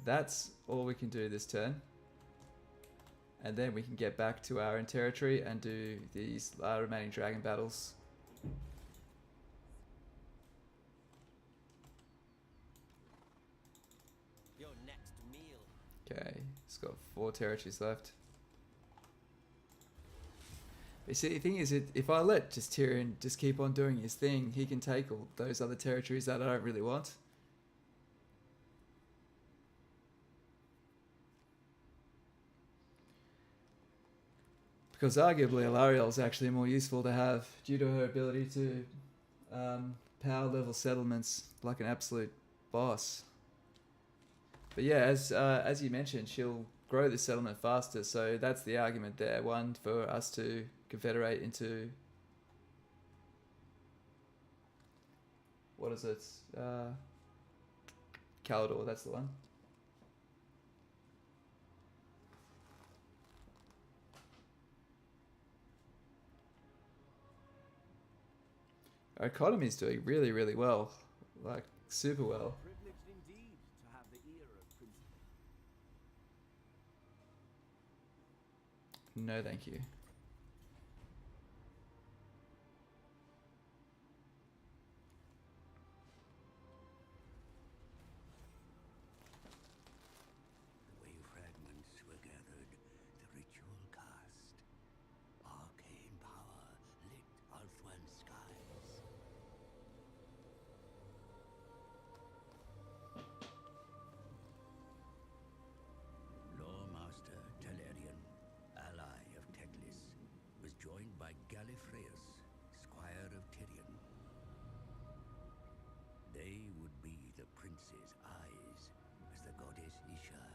that's all we can do this turn. And then we can get back to our own territory and do these remaining dragon battles. Your next meal. Okay, it's got 4 territories left. But see, the thing is, if I let Tyrion just keep on doing his thing, he can take all those other territories that I don't really want. Because arguably Alarielle is actually more useful to have due to her ability to power level settlements like an absolute boss. But yeah, as you mentioned, she'll grow the settlement faster, so that's the argument there. One, for us to confederate into... What is it? Calador, that's the one. Our economy is doing really, really well. Like, super well. Privileged indeed to have the ear of principle. No, thank you. The way fragments were gathered, the ritual cast. Arcane power lit Ulthuan's skies. Lawmaster Talarian, ally of Teclis, was joined by Gallifreus, squire of Tyrion. They would be the prince's eyes as the goddess Isha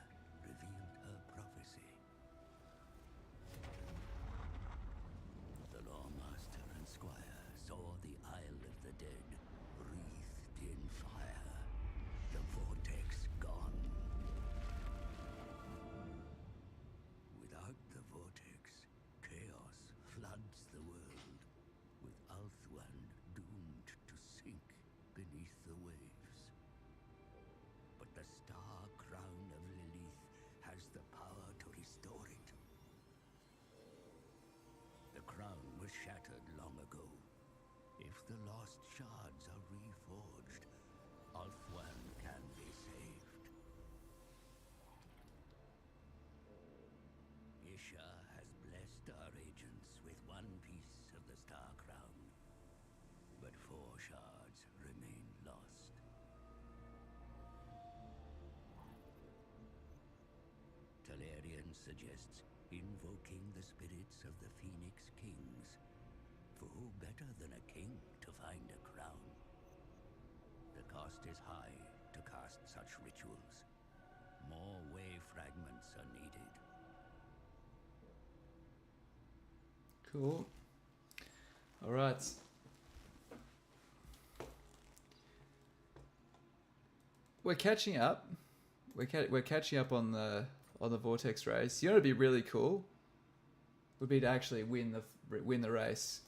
revealed her prophecy. The Lawmaster and squire saw the Isle of the Dead wreathed in fire, the vortex gone. Without the vortex, chaos floods the world, with Ulthuan doomed to sink beneath the waves. But the star crown of Lilith has the power to restore it. The crown was shattered long ago. If the lost shards are reforged, Ulthuan can be saved. Isha has blessed our agents with one piece of the Star Crown, but 4 shards remain lost. Talarian suggests invoking the spirits of the Phoenix Kings, for who better than a king to find a crown? The cost is high to cast such rituals. More way fragments are needed. Cool. All right. We're catching up. We're catching up on the Vortex race. You know, it'd be really cool. Would be to actually win the race.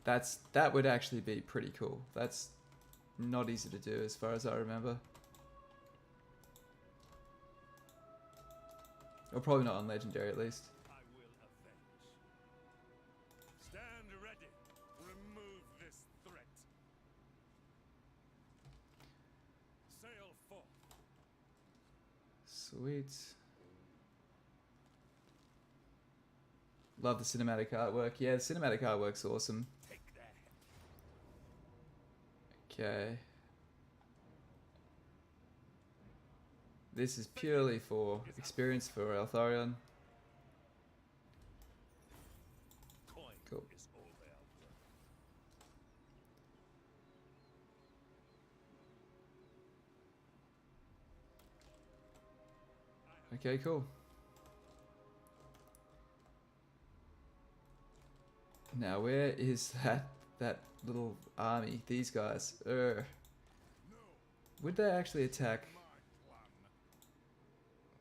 That would actually be pretty cool. That's not easy to do, as far as I remember. Or probably not on Legendary, at least. I will avenge. Stand ready. Remove this threat. Sail forth. Sweet. Love the cinematic artwork. Yeah, the cinematic artwork's awesome. Take that. Okay. This is purely for experience for Eltharion. Okay, cool. Now, where is that little army? These guys. Would they actually attack?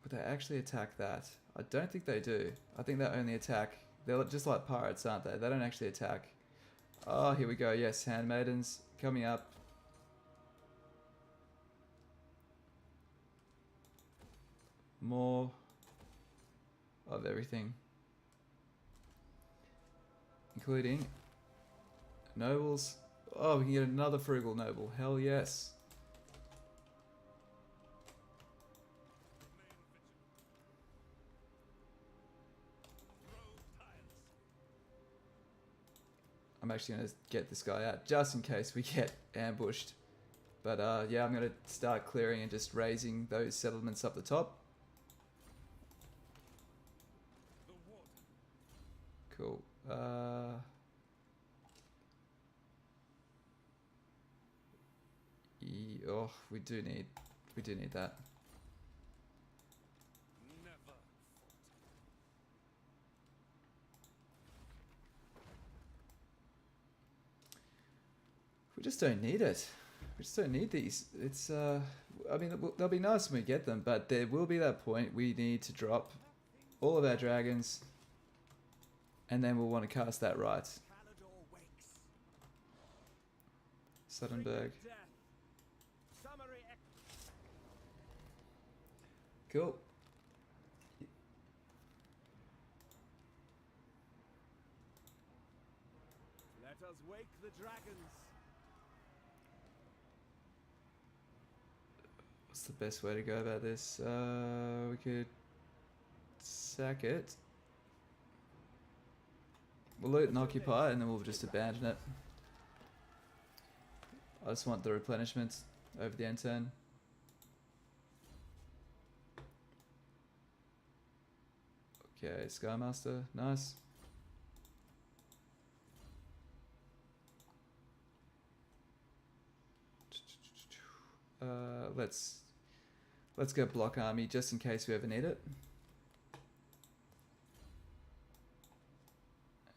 Would they actually attack that? I don't think they do. I think they only attack. They're just like pirates, aren't they? They don't actually attack. Oh, here we go. Yes, handmaidens coming up. More of everything, including nobles. Oh, we can get another frugal noble. Hell yes. I'm actually going to get this guy out just in case we get ambushed. But yeah, I'm going to start clearing and just raising those settlements up the top. Cool. Oh, we do need that. We just don't need it. We just don't need these. It's I mean, they'll be nice when we get them, but there will be that point we need to drop all of our dragons, and then we'll want to cast that right. Suttenberg. Cool. Let us wake the dragons. What's the best way to go about this? We could sack it. We'll loot and occupy, and then we'll just abandon it. I just want the replenishment over the end turn. Okay, Skymaster, nice. Let's go block army just in case we ever need it.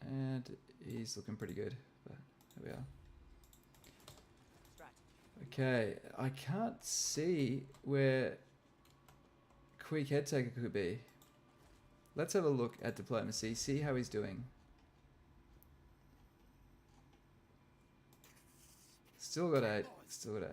And he's looking pretty good, but there we are. Okay, I can't see where Quick Head Taker could be. Let's have a look at diplomacy, see how he's doing. Still got 8, still got 8.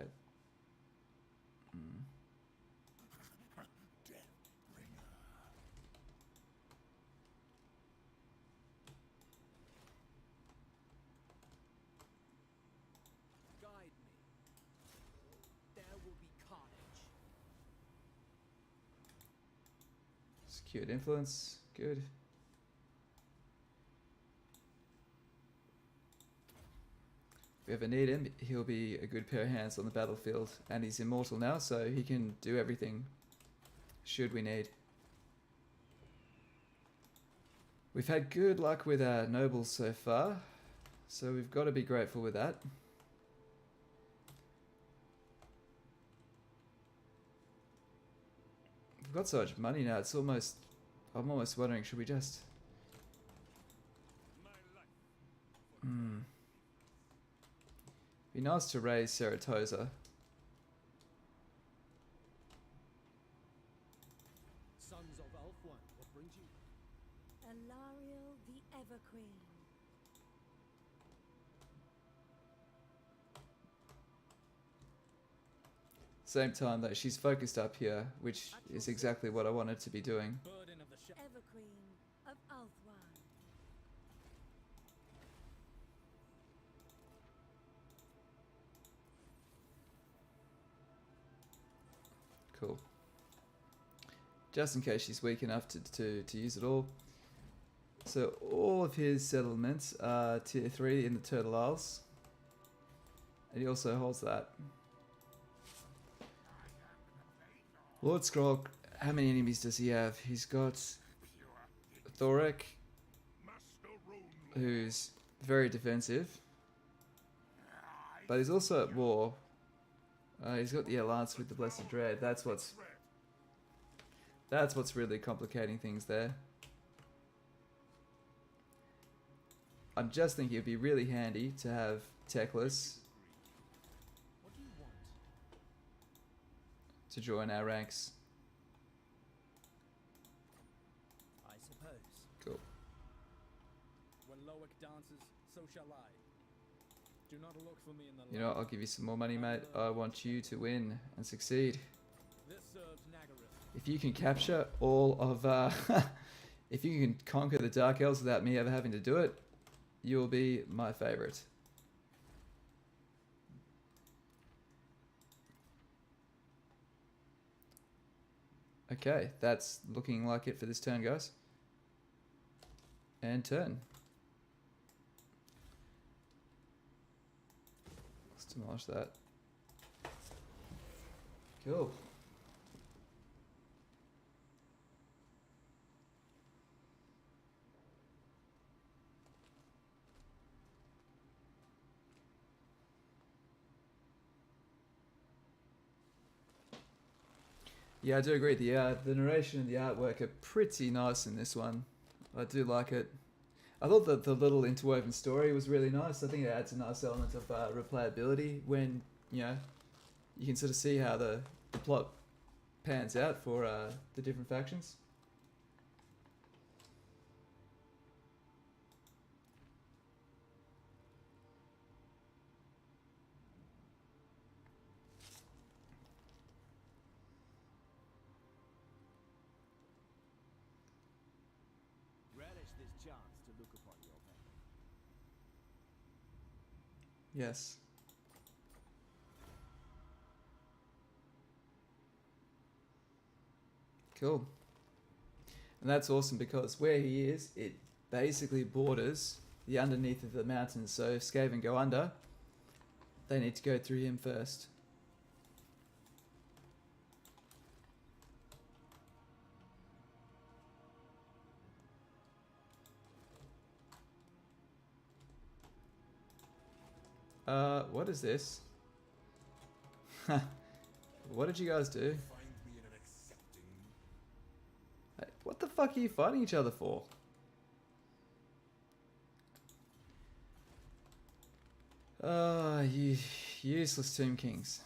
Secured influence, good. If we ever need him, he'll be a good pair of hands on the battlefield, and he's immortal now, so he can do everything should we need. We've had good luck with our nobles so far, so we've got to be grateful with that. We've got so much money now, it's almost... I'm almost wondering, should we just... Be nice to raise Ceratosa. Sons of Ulthuan, what brings you? Alariel the Everqueen. Same time though, she's focused up here, which is exactly what I wanted to be doing. Everqueen of Ulthuan. Cool. Just in case she's weak enough to use it all. So all of his settlements are tier 3 in the Turtle Isles. And he also holds that. Lord Scroll, how many enemies does he have? He's got Thorek, who's very defensive. But he's also at war. He's got the alliance with the Blessed Dread. That's That's what's really complicating things there. I'm just thinking it'd be really handy to have Techless What do you want? to join our ranks. I suppose. Cool. When Loic dances, so shall I. Do not look for me in the You know what, I'll give you some more money, mate. I want you to win and succeed. This serves Nagaryth. If you can capture all of... if you can conquer the Dark Elves without me ever having to do it, you'll be my favorite. Okay, that's looking like it for this turn, guys. And turn. Let's demolish that. Cool. Yeah, I do agree. The narration and the artwork are pretty nice in this one. I do like it. I thought that the little interwoven story was really nice. I think it adds a nice element of replayability when, you know, you can sort of see how the plot pans out for the different factions. Relish this chance to look upon your pain. Yes. Cool. And that's awesome because where he is, it basically borders the underneath of the mountains. So if Skaven go under, they need to go through him first. What is this? What did you guys do? Find me in an accepting. Hey, what the fuck are you fighting each other for? You useless Tomb Kings.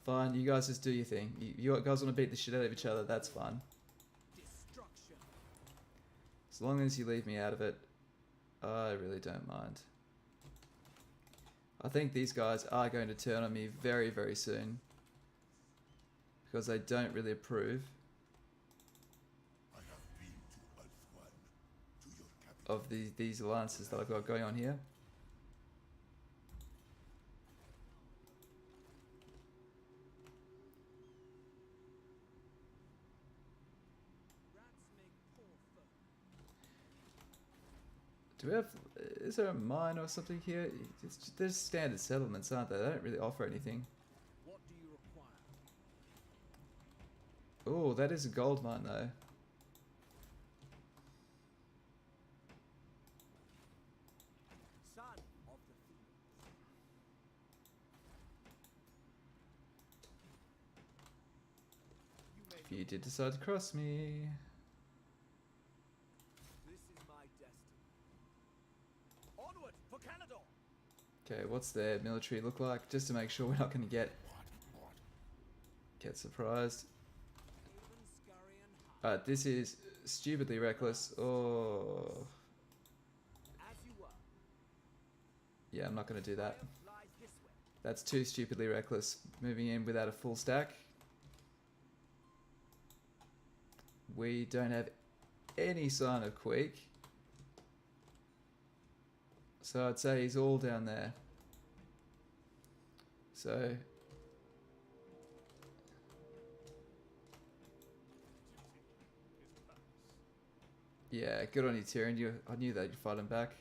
Fine, you guys just do your thing. You guys want to beat the shit out of each other, that's fine. Destruction. As long as you leave me out of it, I really don't mind. I think these guys are going to turn on me very, very soon. Because they don't really approve I have been to Ulthuan, to your capital. of these alliances that I've got going on here. Rats make poor fur. Do we have... Is there a mine or something here? There's standard settlements, aren't there? They don't really offer anything. What do you require? Oh, that is a gold mine though. Son of the fields. If you did decide to cross me... This is my destiny. Onward for Canada. Okay, what's their military look like? Just to make sure we're not going to get surprised. Alright, this is stupidly reckless. Oh, As you were. yeah, I'm not going to do that. Lies this way. That's too stupidly reckless. Moving in without a full stack. We don't have any sign of Quake. So I'd say he's all down there. So... yeah, good on you, Tyrion. I knew that you'd fight him back.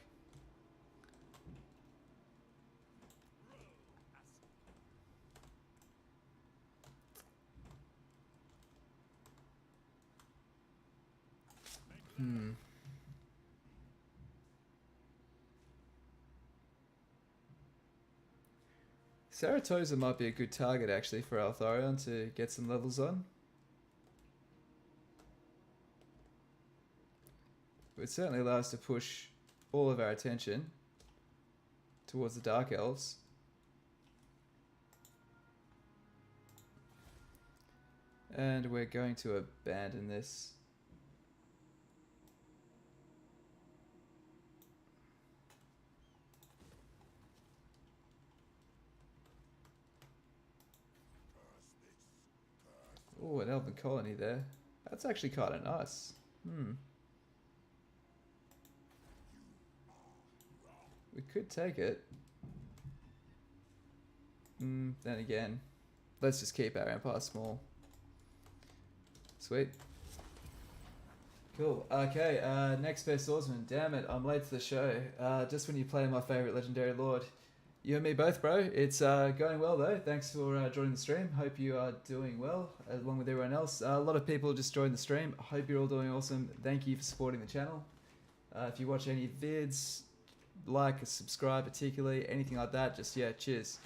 Saratoga might be a good target actually for Altharion to get some levels on. It would certainly allow us to push all of our attention towards the Dark Elves. And we're going to abandon this. Oh, an elven colony there. That's actually kind of nice. We could take it. Then again, let's just keep our empire small. Sweet. Cool. Okay, next best swordsman. Damn it, I'm late to the show. Just when you play my favorite legendary lord. You and me both, bro. It's going well though. Thanks for joining the stream. Hope you are doing well, along with everyone else. A lot of people just joined the stream. Hope you're all doing awesome. Thank you for supporting the channel. If you watch any vids, like, subscribe particularly, anything like that, just, yeah, cheers.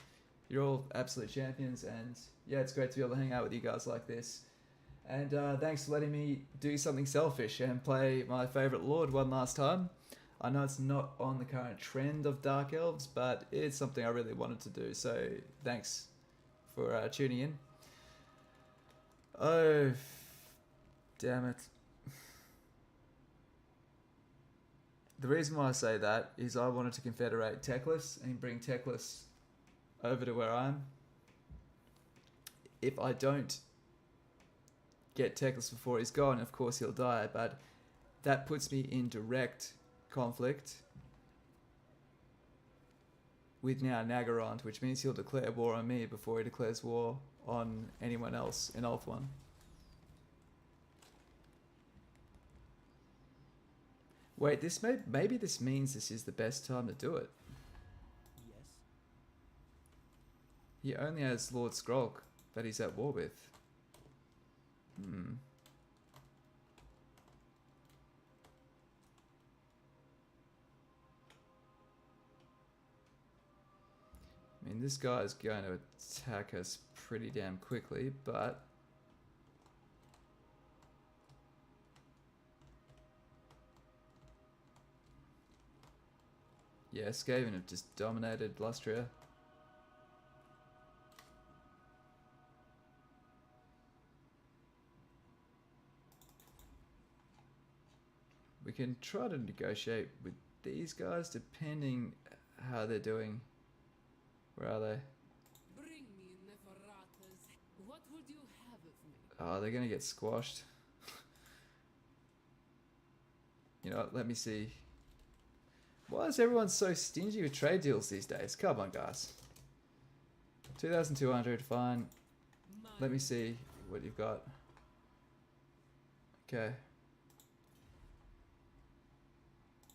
You're all absolute champions, and yeah, it's great to be able to hang out with you guys like this. And thanks for letting me do something selfish and play my favorite lord one last time. I know it's not on the current trend of Dark Elves, but it's something I really wanted to do, so thanks for tuning in. Oh, damn it. The reason why I say that is I wanted to confederate Teclis and bring Teclis over to where I am. If I don't get Teclis before he's gone, of course he'll die, but that puts me in direct conflict with now Naggarond, which means he'll declare war on me before he declares war on anyone else in Ulthuan. Wait, this maybe this means this is the best time to do it. Yes. He only has Lord Skrolk that he's at war with. I mean, this guy is going to attack us pretty damn quickly, but yeah, Skaven have just dominated Lustria. We can try to negotiate with these guys depending how they're doing. Where are they? Bring me Neferata's. What would you have of me? Oh, they're gonna get squashed. You know what, let me see. Why is everyone so stingy with trade deals these days? Come on, guys. 2,200, fine. Let me see what you've got. Okay.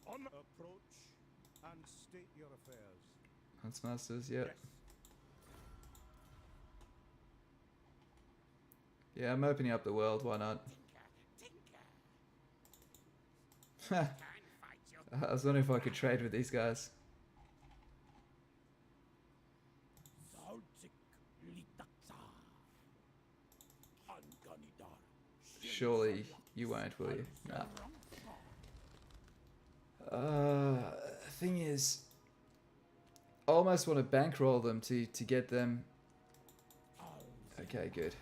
Approach and state your affairs. That's Masters, yep. Yeah, I'm opening up the world, why not? I was wondering if I could trade with these guys. Surely you won't, will you? Nah. Thing is, I almost want to bankroll them to get them. Okay, good.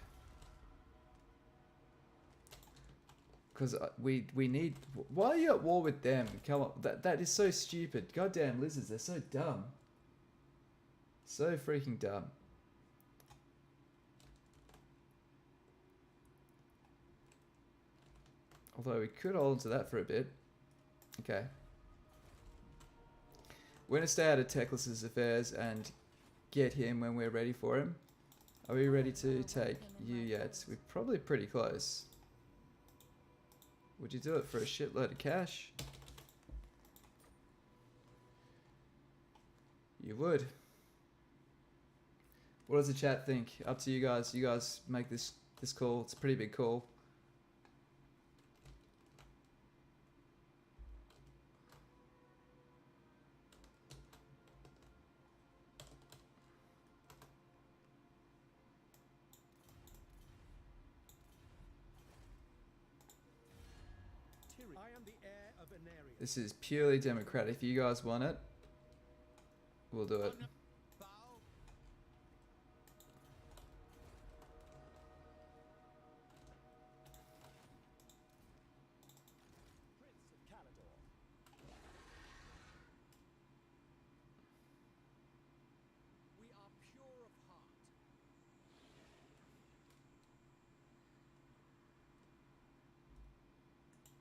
Because we need. Why are you at war with them? Come on, that is so stupid. Goddamn lizards, they're so dumb. So freaking dumb. Although we could hold on to that for a bit. Okay. We're going to stay out of Teclis's affairs and get him when we're ready for him. Are we ready to take you yet? We're probably pretty close. Would you do it for a shitload of cash? You would. What does the chat think? Up to you guys. You guys make this call. It's a pretty big call. am the heir of Anarius. This is purely democratic. If you guys want it, we'll do it. We are pure of heart.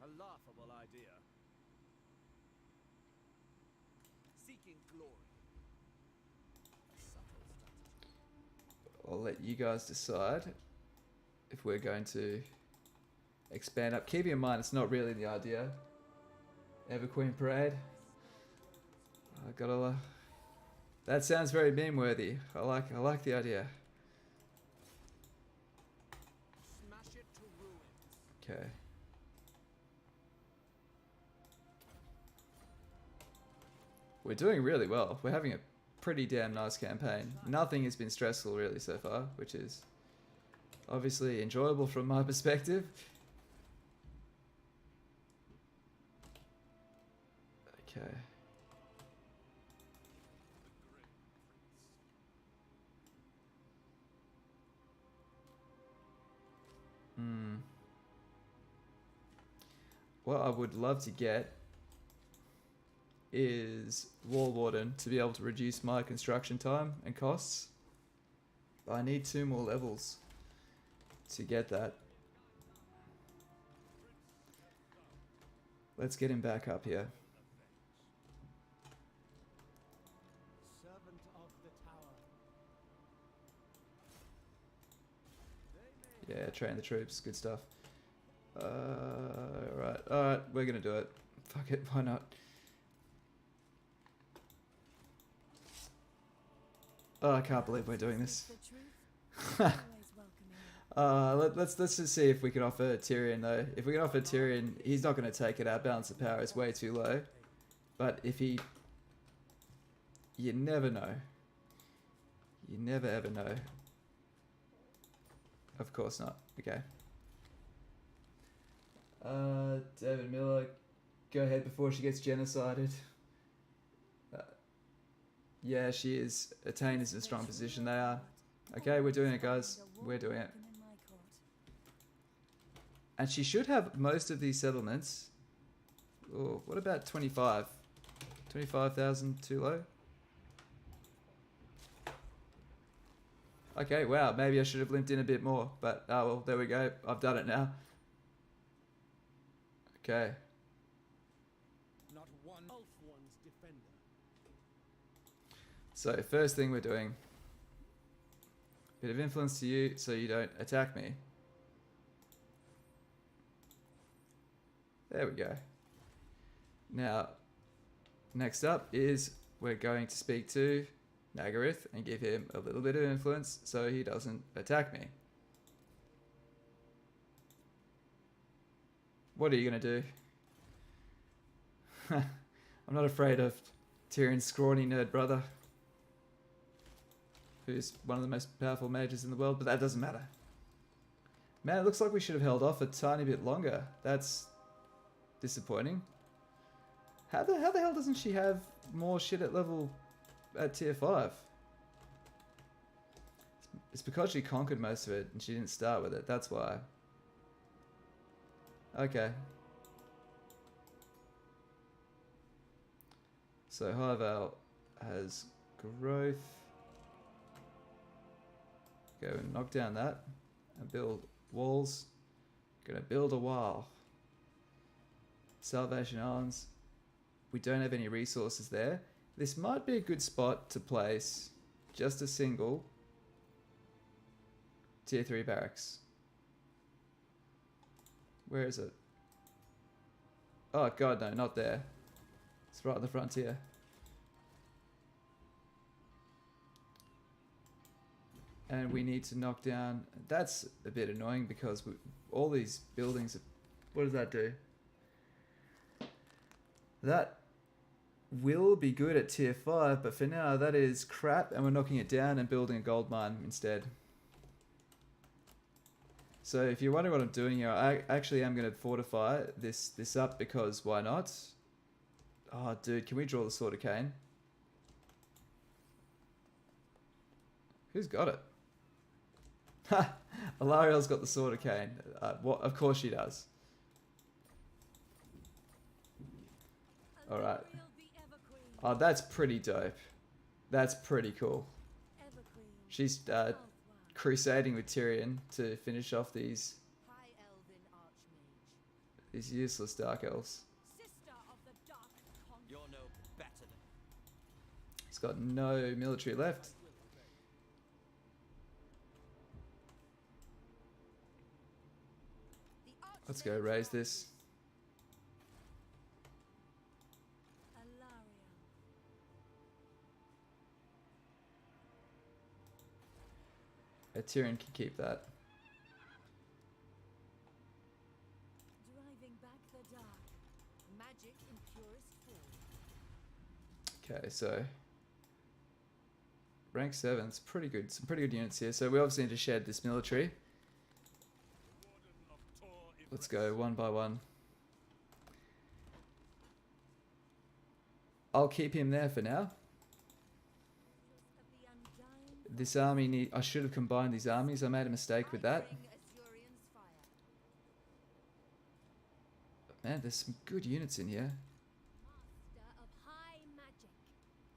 A laughable idea. Seeking glory. A subtle strategy. I'll let you guys decide if we're going to expand up. Keeping in mind, it's not really the idea. Everqueen Parade. I gotta. That sounds very meme-worthy. I like the idea. Smash it to ruins. Okay. We're doing really well. We're having a pretty damn nice campaign. Nothing has been stressful really so far, which is obviously enjoyable from my perspective. Okay. What I would love to get is Wall Warden to be able to reduce my construction time and costs. But I need 2 more levels to get that. Let's get him back up here. Servant of the tower. Yeah, train the troops, good stuff. Alright, we're gonna do it. Fuck it, why not? Oh, I can't believe we're doing this. Let's just see if we can offer Tyrion though. If we can offer Tyrion, he's not going to take it. Our balance of power is way too low. But if he... You never know. You never ever know. Of course not. Okay. David Miller, go ahead before she gets genocided. Yeah, she is. Attain is in a strong position. They are. Okay, we're doing it, guys. We're doing it. And she should have most of these settlements. Oh, what about 25? 25,000 too low? Okay, wow. Maybe I should have limped in a bit more. But, oh well, there we go. I've done it now. Okay. Not one elf one's defender. So, first thing we're doing. Bit of influence to you so you don't attack me. There we go. Now, next up is we're going to speak to Nagarith and give him a little bit of influence so he doesn't attack me. What are you going to do? I'm not afraid of Tyrion's scrawny nerd brother, who's one of the most powerful mages in the world, but that doesn't matter. Man, it looks like we should have held off a tiny bit longer. That's disappointing. How the hell doesn't she have more shit at tier 5? It's because she conquered most of it and she didn't start with it. That's why. Okay. So Highvale has growth. Go and knock down that and build walls. Gonna build a wall. Salvation Islands. We don't have any resources there. This might be a good spot to place just a single tier 3 barracks. Where is it? Oh god, no, not there. It's right at the frontier. And we need to knock down... That's a bit annoying because all these buildings... What does that do? That will be good at tier 5, but for now that is crap and we're knocking it down and building a gold mine instead. So if you're wondering what I'm doing here, I actually am going to fortify this up because why not? Oh, dude, can we draw the Sword of Cain? Who's got it? Ha! Alarielle's got the Sword of Cain. What? Of course she does. Alright. Oh, that's pretty dope. That's pretty cool. She's crusading with Tyrion to finish off these useless Dark Elves. You're no better than. He's got no military left. Let's go raise this. Tyrion can keep that. Driving back the dark. Magic in purest form. Okay, so rank 7, it's pretty good. Some pretty good units here. So we obviously need to shed this military. Let's go one by one. I'll keep him there for now. This army I should have combined these armies. I made a mistake with that. Man, there's some good units in here.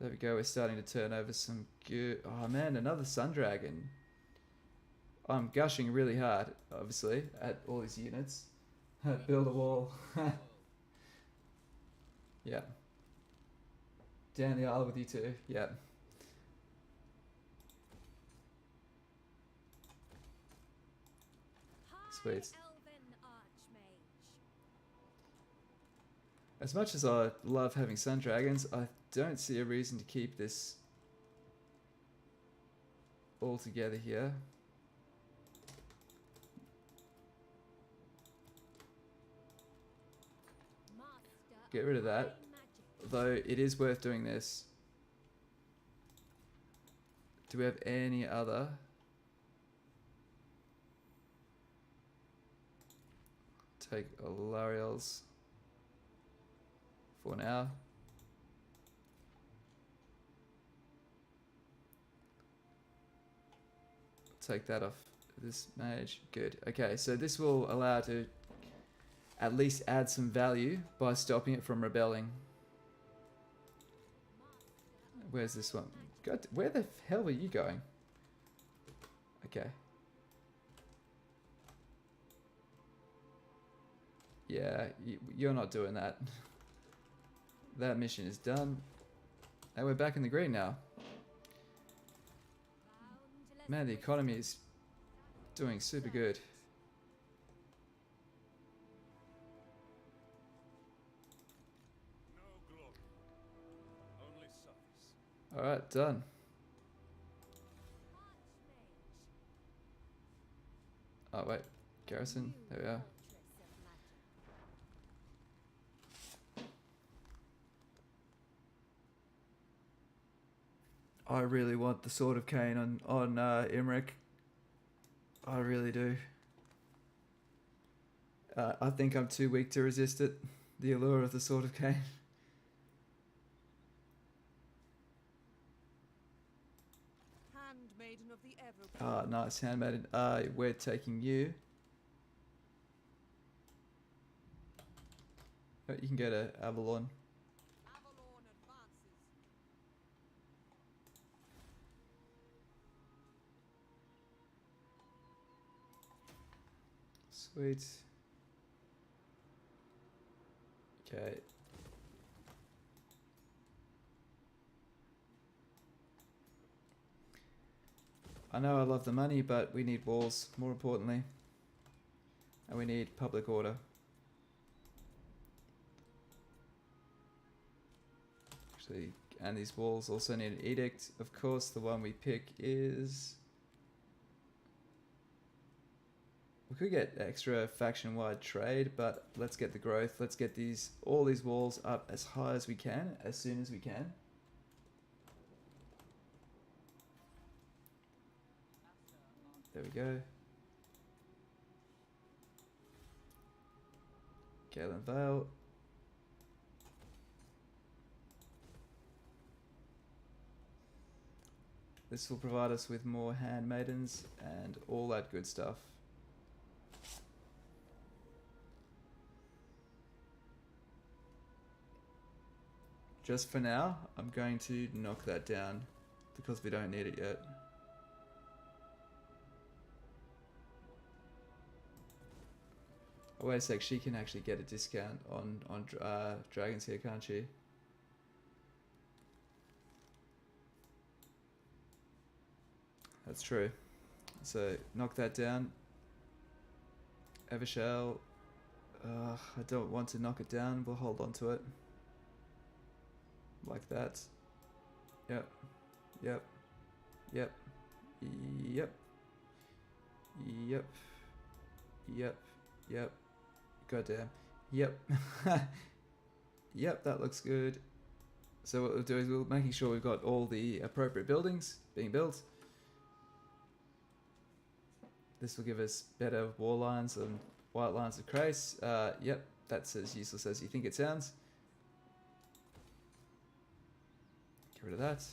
There we go. We're starting to turn over some good... Oh man, another Sun Dragon. I'm gushing really hard, obviously, at all these units. Build a wall. Yeah. Down the aisle with you too. Yeah. Sweet. As much as I love having Sun Dragons, I don't see a reason to keep this all together here. Get rid of that. Though it is worth doing this. Do we have any other? Take Alarielle's for now. Take that off this mage. Good. Okay, so this will allow to at least add some value by stopping it from rebelling. Where's this one? God, where the hell were you going? Okay. Yeah, you're not doing that. That mission is done. And we're back in the green now. Man, the economy is doing super good. Alright, done. Oh wait, garrison, there we are. I really want the Sword of Cain on Imrik. I really do. I think I'm too weak to resist it. The allure of the Sword of Cain. Handmaiden of the Ever. Ah, nice, handmaiden. We're taking you. Oh, you can go to Avalon. Avalon advances. Sweet. Okay. I know I love the money, but we need walls, more importantly. And we need public order. Actually, and these walls also need an edict. Of course, the one we pick is... We could get extra faction-wide trade, but let's get the growth. Let's get all these walls up as high as we can, as soon as we can. There we go. Galen Vale. This will provide us with more handmaidens and all that good stuff. Just for now, I'm going to knock that down because we don't need it yet. Oh, wait a sec, she can actually get a discount on dragons here, can't she? That's true. So, knock that down. Evershell. I don't want to knock it down. We'll hold on to it. Like that. Yep. Yep. Yep. Yep. Yep. Yep. Yep. Goddamn. Yep. Yep, that looks good. So what we'll do is we're making sure we've got all the appropriate buildings being built. This will give us better wall lines and white lines of Crace. Yep, that's as useless as you think it sounds. Get rid of that.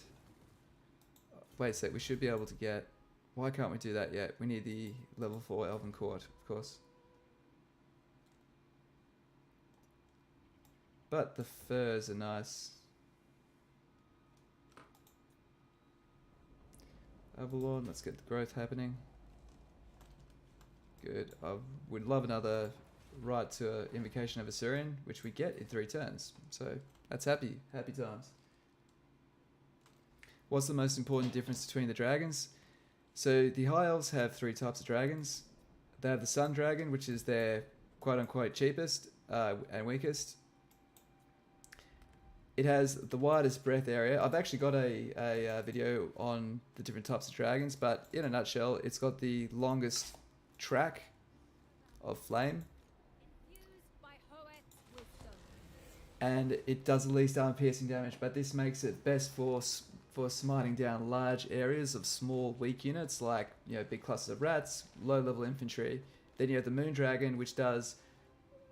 Wait a sec, we should be able to get... Why can't we do that yet? We need the level 4 Elven Court, of course. But the furs are nice. Avalon, let's get the growth happening. Good. I would love another right to Invocation of Assyrian, which we get in 3 turns. So that's happy times. What's the most important difference between the dragons? So the High Elves have 3 types of dragons. They have the Sun Dragon, which is their quote-unquote cheapest and weakest. It has the widest breadth area. I've actually got a video on the different types of dragons, but in a nutshell, it's got the longest track of flame. And it does the least armor piercing damage, but this makes it best for smiting down large areas of small weak units like, you know, big clusters of rats, low level infantry. Then you have the Moon Dragon, which does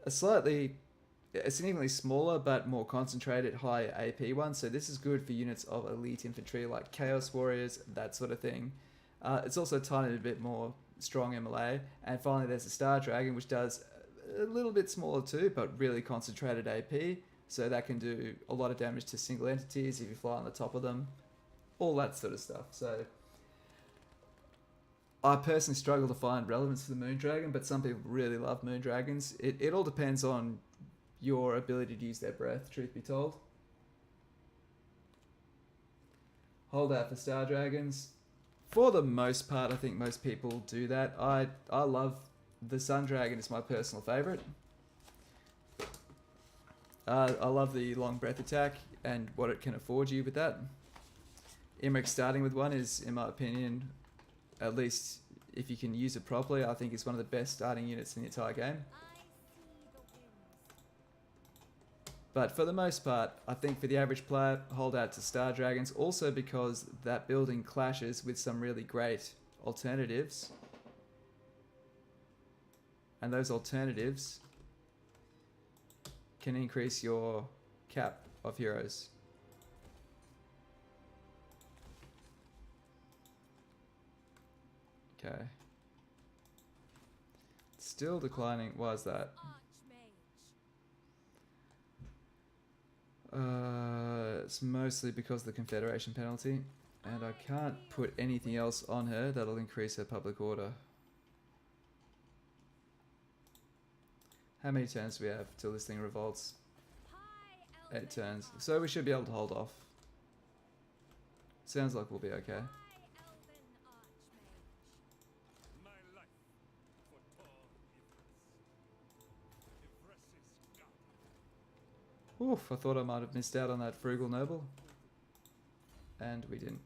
a significantly smaller but more concentrated higher AP one. So this is good for units of elite infantry like Chaos Warriors, that sort of thing. It's also a tiny bit more strong MLA. And finally there's the Star Dragon, which does a little bit smaller too, but really concentrated AP. So that can do a lot of damage to single entities if you fly on the top of them. All that sort of stuff. So I personally struggle to find relevance to the Moon Dragon, but some people really love Moon Dragons. It all depends on your ability to use their breath, truth be told. Hold out for Star Dragons. For the most part, I think most people do that. I love the Sun Dragon, it's my personal favourite. I love the long breath attack and what it can afford you with that. Imrik starting with one is, in my opinion, at least if you can use it properly, I think it's one of the best starting units in the entire game. But for the most part, I think for the average player, hold out to Star Dragons, also because that building clashes with some really great alternatives. And those alternatives can increase your cap of heroes. Okay. Still declining. Why is that? It's mostly because of the Confederation penalty, and I can't put anything else on her that'll increase her public order. How many turns do we have till this thing revolts? 8 turns. So we should be able to hold off. Sounds like we'll be okay. Oof, I thought I might have missed out on that Frugal Noble. And we didn't.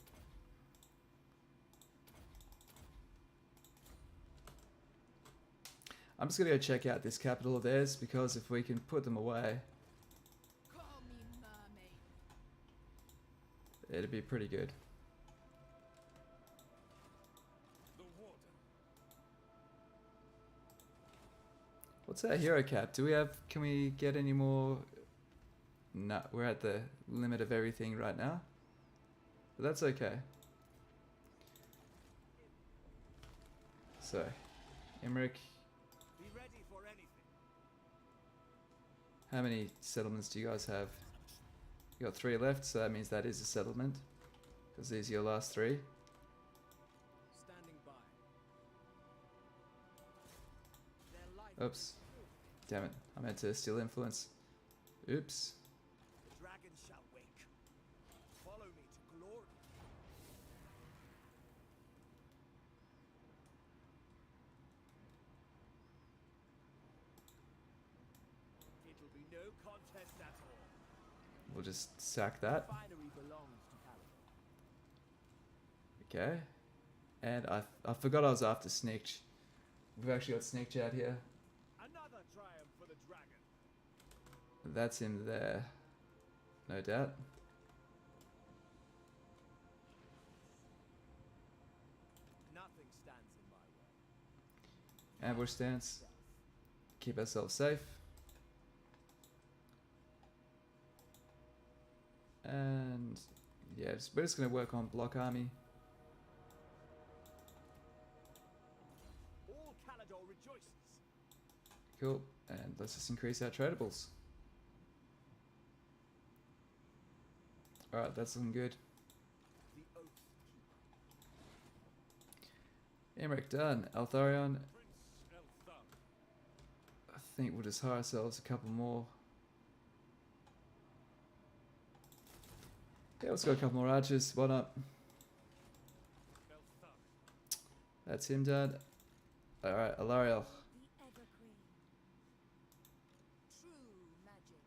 I'm just going to go check out this capital of theirs, because if we can put them away, it'd be pretty good. What's our hero cap? Do we have... Can we get any more? No, we're at the limit of everything right now. But that's okay. So, Imrik, Be ready for anything. how many settlements do you guys have? You got 3 left, so that means that is a settlement. Because these are your last 3. Standing by. Oops. Damn it. I meant to steal influence. Oops. The dragon shall wake. Follow me to glory. It'll be no contest at all. We'll just sack that. Finery belongs to Paladin. Okay. And I forgot I was after Snitch. We've actually got Snitch out here. Another triumph for the dragon. That's him there. No doubt. Nothing stands in my way. Ambush stance. Keep ourselves safe. And yeah, we're just going to work on block army. All Calador rejoices. Cool. And let's just increase our tradables. Alright, that's looking good. The oath Imrik done. Altharion. Prince Elthar. I think we'll just hire ourselves a couple more. Yeah, let's go a couple more archers. Why not? Elthar. That's him done. Alright, Alariel. The Evergreen. True magic.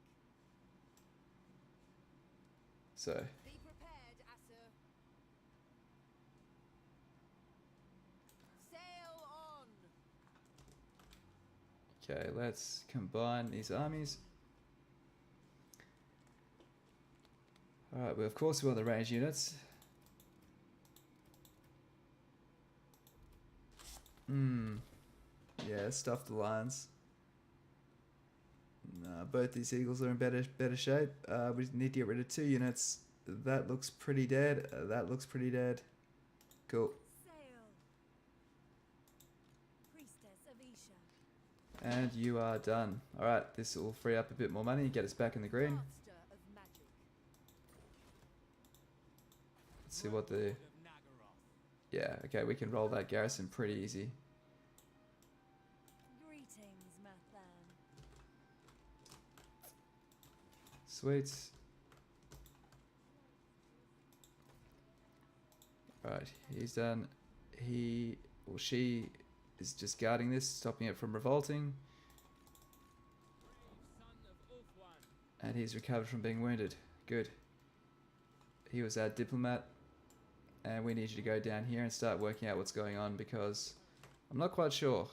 So, Be prepared, Asur. Sail on. okay, let's combine these armies. Alright, well, of course we want the range units. Yeah, stuff the lions. Nah, both these eagles are in better shape. We need to get rid of 2 units. That looks pretty dead. That looks pretty dead. Cool. Sail. Priestess of Isha. And you are done. Alright, this will free up a bit more money, get us back in the green. Master of magic. Let's see what the... Of Nagaroth. Yeah, okay, we can roll that garrison pretty easy. Greetings, Mathan. Sweet. Right, he's done. He or she is just guarding this, stopping it from revolting. Son of Ulthuan. And he's recovered from being wounded. Good. He was our diplomat. And we need you to go down here and start working out what's going on because I'm not quite sure.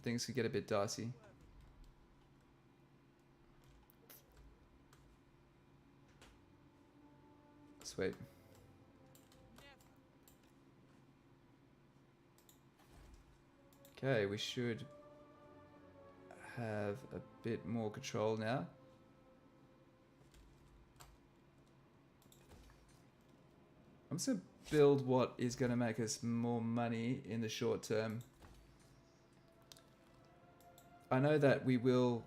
Things could get a bit dicey. Sweet. Okay, we should have a bit more control now. I'm just going to build what is going to make us more money in the short term. I know that we will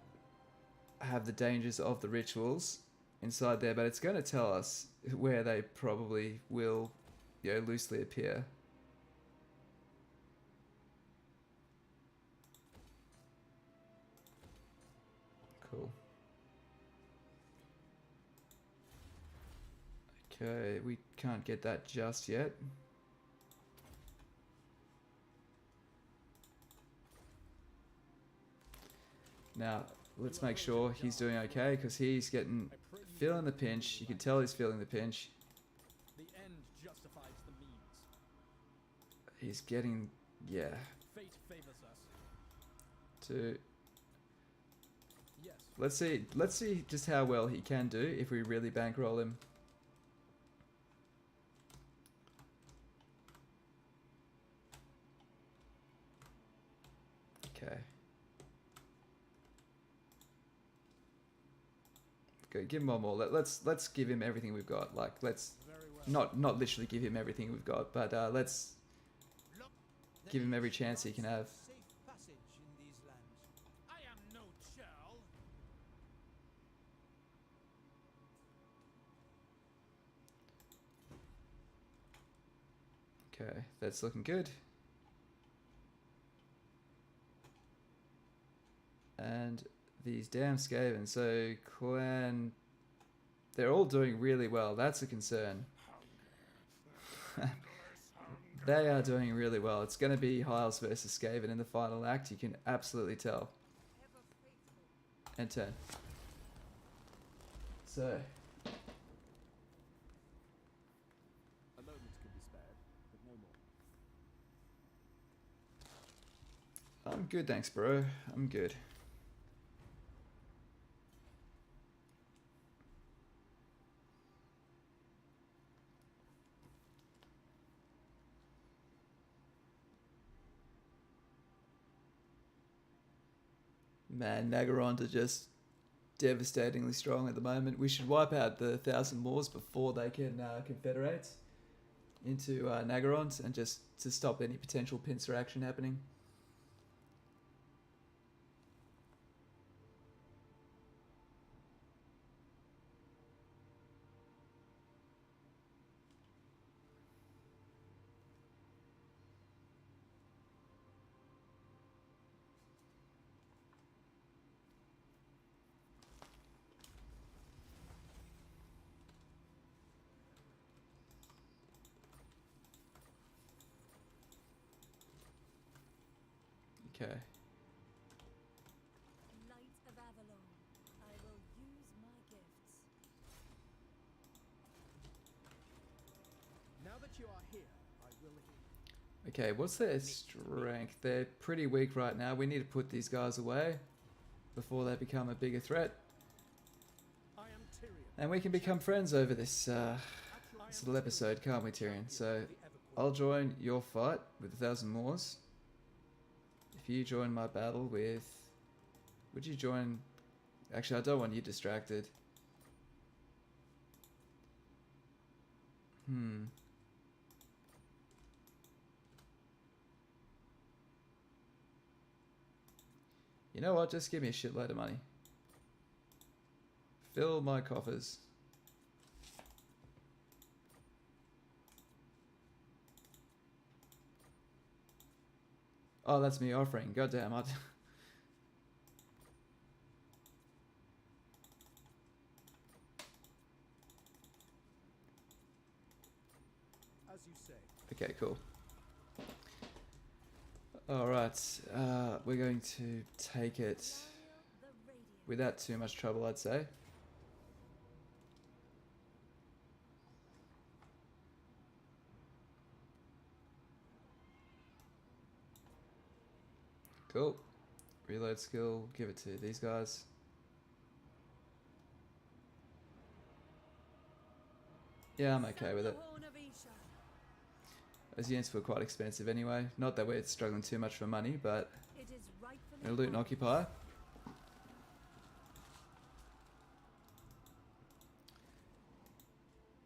have the dangers of the rituals inside there, but it's going to tell us where they probably will, you know, loosely appear. Cool. Okay, we can't get that just yet. Now, let's make sure he's doing okay, because he's feeling the pinch. You can tell he's feeling the pinch. The end justifies the means. He's getting, yeah. Fate favors us. To Yes. let's see just how well he can do if we really bankroll him. Okay. Go, give him one more. Let's give him everything we've got. Like, let's not literally give him everything we've got, but let's give him every chance he can have. Safe passage in these lands. I am no churl. Okay, that's looking good. And these damn Skaven. So clan, they're all doing really well. That's a concern. They are doing really well. It's going to be Hiles versus Skaven in the final act. You can absolutely tell. And 10. So. A moment can be spared, but no more. I'm good, thanks, bro. I'm good. Man, Nagarond are just devastatingly strong at the moment. We should wipe out the 1,000 Moors before they can confederate into Nagarond, and just to stop any potential pincer action happening. Okay. Light of Avalon, I will use my gifts. Now that you are here, I will heal. Okay, what's their strength? They're pretty weak right now. We need to put these guys away before they become a bigger threat. I am Tyrion. And we can become friends over this little episode, can't we, Tyrion? So I'll join your fight with 1,000 Moors. If you join my battle with... Would you join... Actually, I don't want you distracted. You know what? Just give me a shitload of money. Fill my coffers. Oh, that's me offering. Goddamn, I... As you say. Okay, cool. Alright, we're going to take it without too much trouble, I'd say. Cool. Reload skill, give it to these guys. Yeah, I'm okay with it. Those units were quite expensive anyway. Not that we're struggling too much for money, but we'll loot and occupy.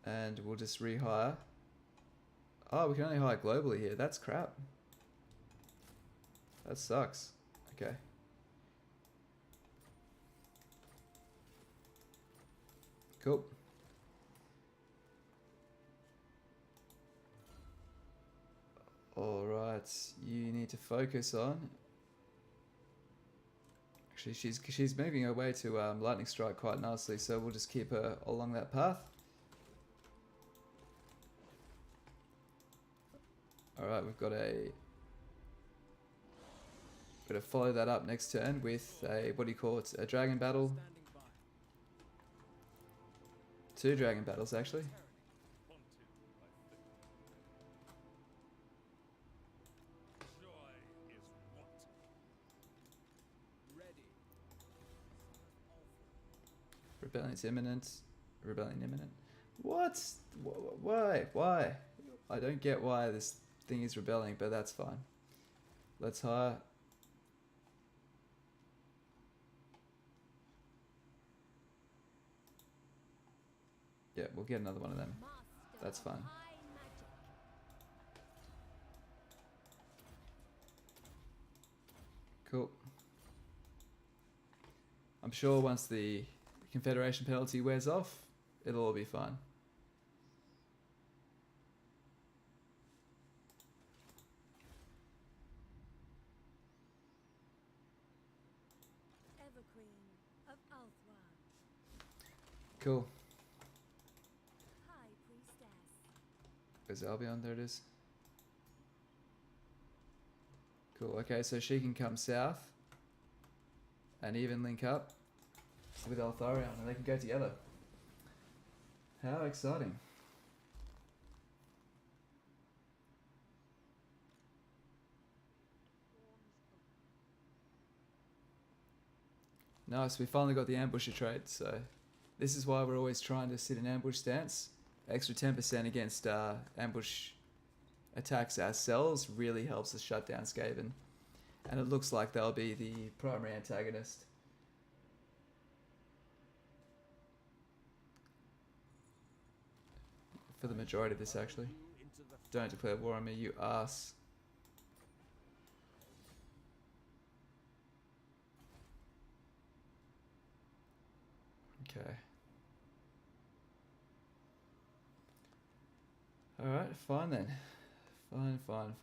And we'll just rehire. Oh, we can only hire globally here. That's crap. That sucks. Okay. Cool. Alright, you need to focus on... Actually, she's moving her way to Lightning Strike quite nicely, so we'll just keep her along that path. Alright, we've got to follow that up next turn with a, what do you call it, a dragon battle. 2 dragon battles, actually. Rebellion's imminent. Rebellion imminent. What? Why? Why? I don't get why this thing is rebelling, but that's fine. Let's hire... Yeah, we'll get another one of them. That's fine. Cool. I'm sure once the Confederation penalty wears off, it'll all be fine. Cool. High Priestess. Where's Albion? There it is. Cool. Okay, so she can come south and even link up with Altharion, and they can go together. How exciting. Nice, we finally got the ambusher trait, so this is why we're always trying to sit in ambush stance. Extra 10% against ambush attacks ourselves really helps us shut down Skaven. And it looks like they'll be the primary antagonist. For the majority of this, actually. Don't declare war on me, you ass. Okay. Alright, fine then. Fine.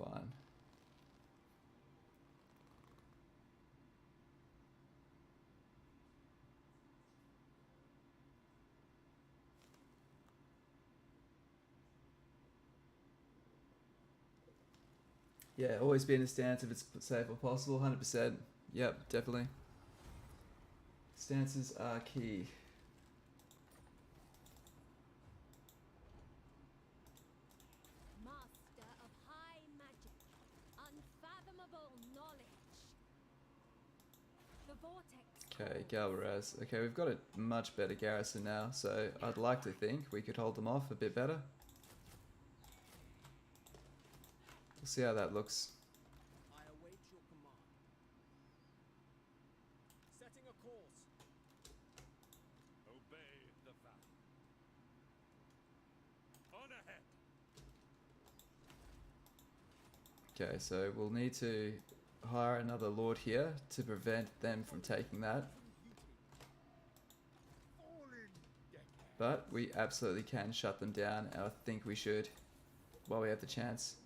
Yeah, always be in a stance if it's safe or possible, 100%. Yep, definitely. Stances are key. Master of high magic, unfathomable knowledge. The Vortex. Okay, Galvaraz. Okay, we've got a much better garrison now, so I'd like to think we could hold them off a bit better. We'll see how that looks. I await your command. Setting a course. Obey the vow. On ahead. Okay, so we'll need to hire another lord here to prevent them from taking that. But we absolutely can shut them down, and I think we should while we have the chance.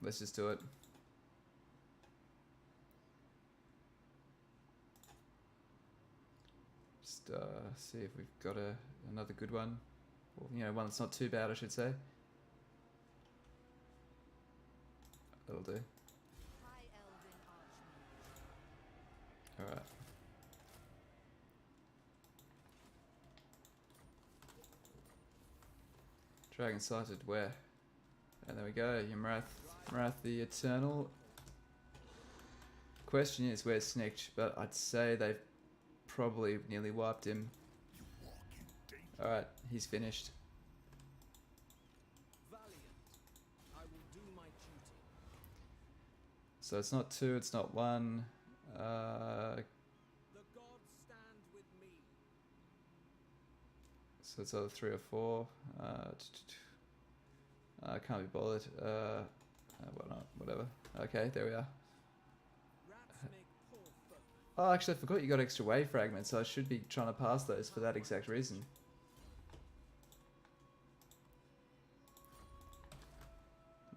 Let's just do it. Just see if we've got another good one. Or, you know, one that's not too bad, I should say. That'll do. Alright. Dragon sighted where? And there we go, Ymrath the Eternal. Question is, where's Snicked? But I'd say they've probably nearly wiped him. Alright, he's finished. Valiant, I will do my duty. So it's not 2, it's not 1. The gods stand with me. So it's either 3 or 4. I can't be bothered. Well, not, whatever. Okay, there we are. Oh, actually, I forgot you got extra wave fragments, so I should be trying to pass those for that exact reason.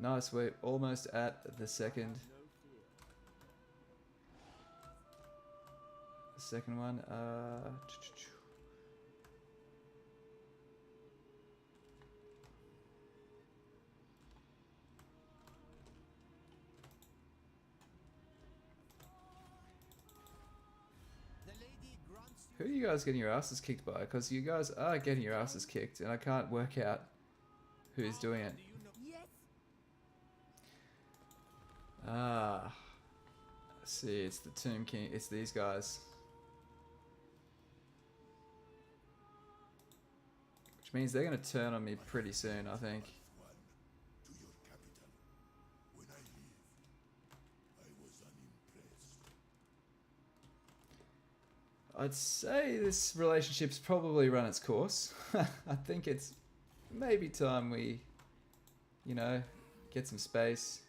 Nice, we're almost at the second. The second one. Who are you guys getting your asses kicked by? Because you guys are getting your asses kicked, and I can't work out who's doing it. Ah. See, it's the Tomb King. It's these guys. Which means they're going to turn on me pretty soon, I think. I'd say this relationship's probably run its course. I think it's maybe time we, you know, get some space.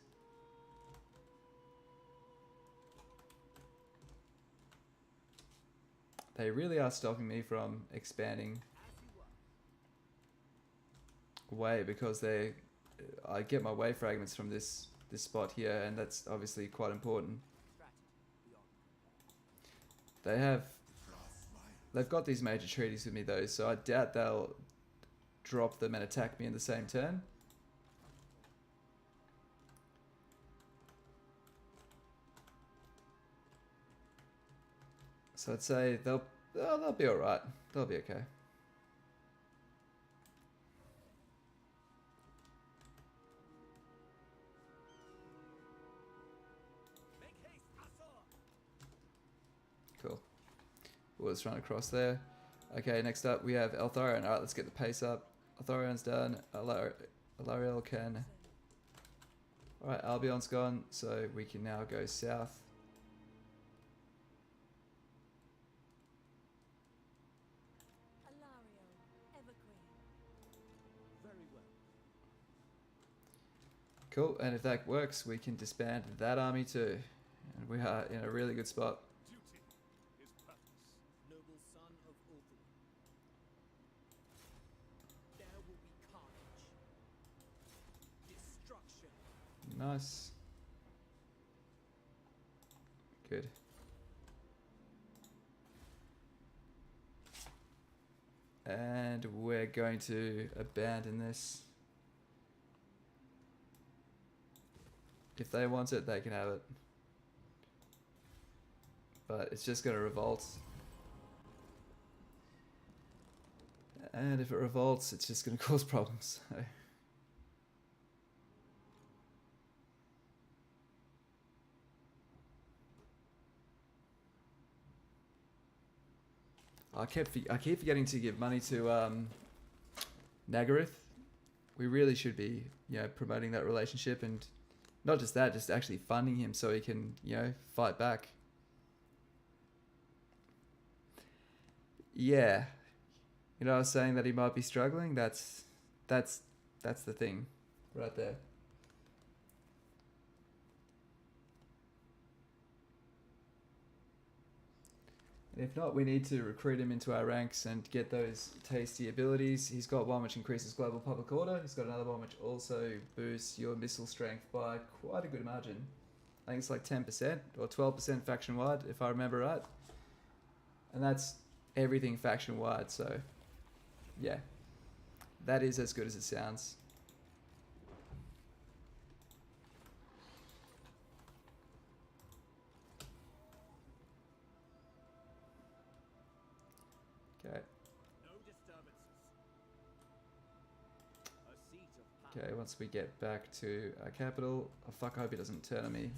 They really are stopping me from expanding away because I get my wave fragments from this spot here, and that's obviously quite important. They've got these major treaties with me though, so I doubt they'll drop them and attack me in the same turn. So I'd say they'll be all right. They'll be okay. Cool. We'll just run across there. Okay, next up we have Eltharion. Alright, let's get the pace up. Eltharion's done. Alariel can... Alright, Albion's gone, so we can now go south. Cool, and if that works, we can disband that army too. And we are in a really good spot. Noble son of Ulthuan. There will be carnage. Destruction. Nice. Good. And we're going to abandon this. If they want it, they can have it. But it's just going to revolt. And if it revolts, it's just going to cause problems. So. I keep forgetting to give money to Nagaroth. We really should be, you know, promoting that relationship, and not just that, just actually funding him so he can, you know, fight back. Yeah, you know, I was saying that he might be struggling. That's the thing, right there. If not, we need to recruit him into our ranks and get those tasty abilities. He's got one which increases global public order. He's got another one which also boosts your missile strength by quite a good margin. I think it's like 10% or 12% faction-wide, if I remember right. And that's everything faction-wide, so yeah. That is as good as it sounds. Okay. Okay, once we get back to our capital... Oh fuck, I hope he doesn't turn on me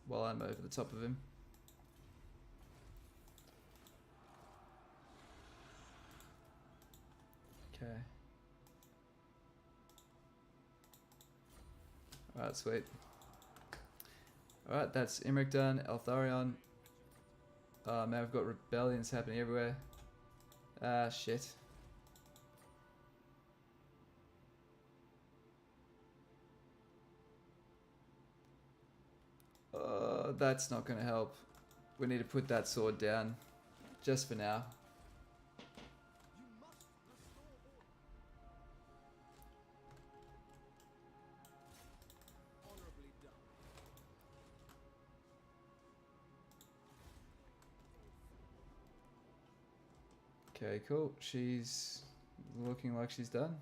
while I'm over the top of him. Okay. Alright, sweet. Alright, that's Imrik done. Eltharion. Oh man, we've got rebellions happening everywhere. Ah, shit. That's not going to help. We need to put that sword down. Just for now. Okay, cool. She's looking like she's done.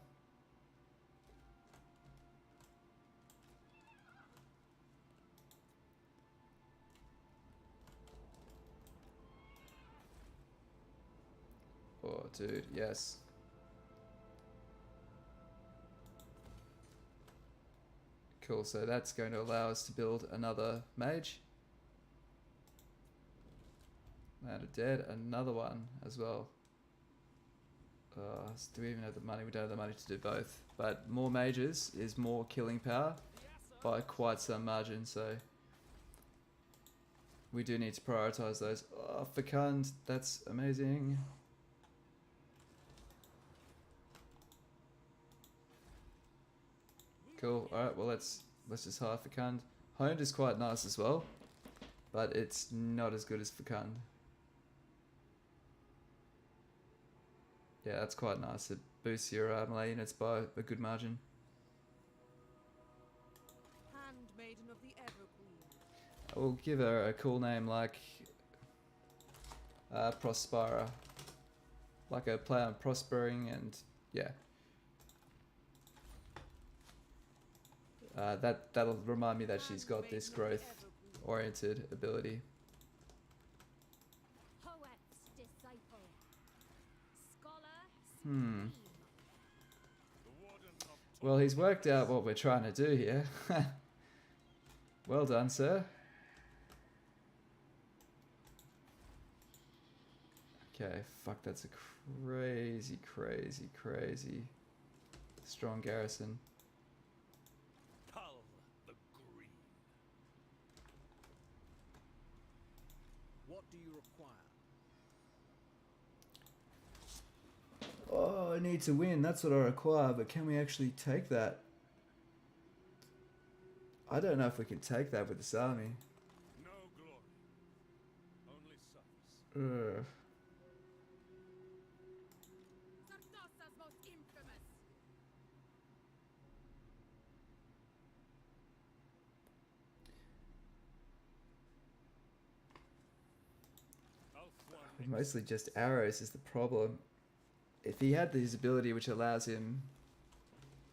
Oh, dude, yes. Cool, so that's going to allow us to build another mage. And a dead, another one as well. Do we even have the money? We don't have the money to do both. But more mages is more killing power by quite some margin, so... we do need to prioritize those. Oh, Fecund, that's amazing. Cool. All right. Well, let's just hire Fecund. Honed is quite nice as well, but it's not as good as Fecund. Yeah, that's quite nice. It boosts your melee units by a good margin. Handmaiden of the Everqueen. I will give her a cool name like Prospera. Like a play on prospering and yeah. That'll remind me that she's got this growth oriented ability. Well, he's worked out what we're trying to do here. Well done, sir. Okay, fuck, that's a crazy strong garrison. Cull the Green. What do you require? Oh, I need to win. That's what I require, but can we actually take that? I don't know if we can take that with this army. No glory. Only service. Ugh. Sardosa's most infamous. Mostly just arrows is the problem. If he had his ability which allows him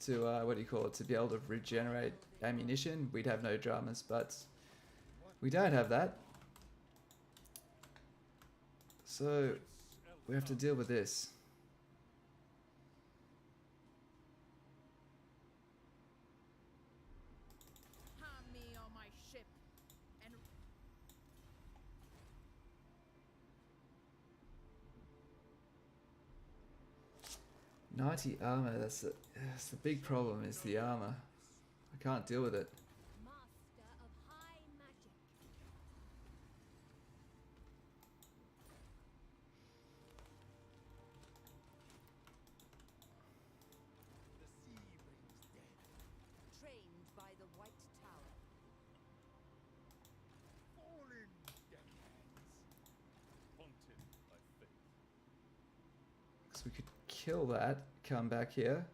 to, what do you call it, to be able to regenerate ammunition, we'd have no dramas, but we don't have that. So we have to deal with this. Harm me on my ship and 90 armor, that's the big problem, is the armor. I can't deal with it. Master of high magic. The sea rings dead. Trained by the White Tower. Fall in, dead hands. Haunted by fate. So we could kill that, come back here.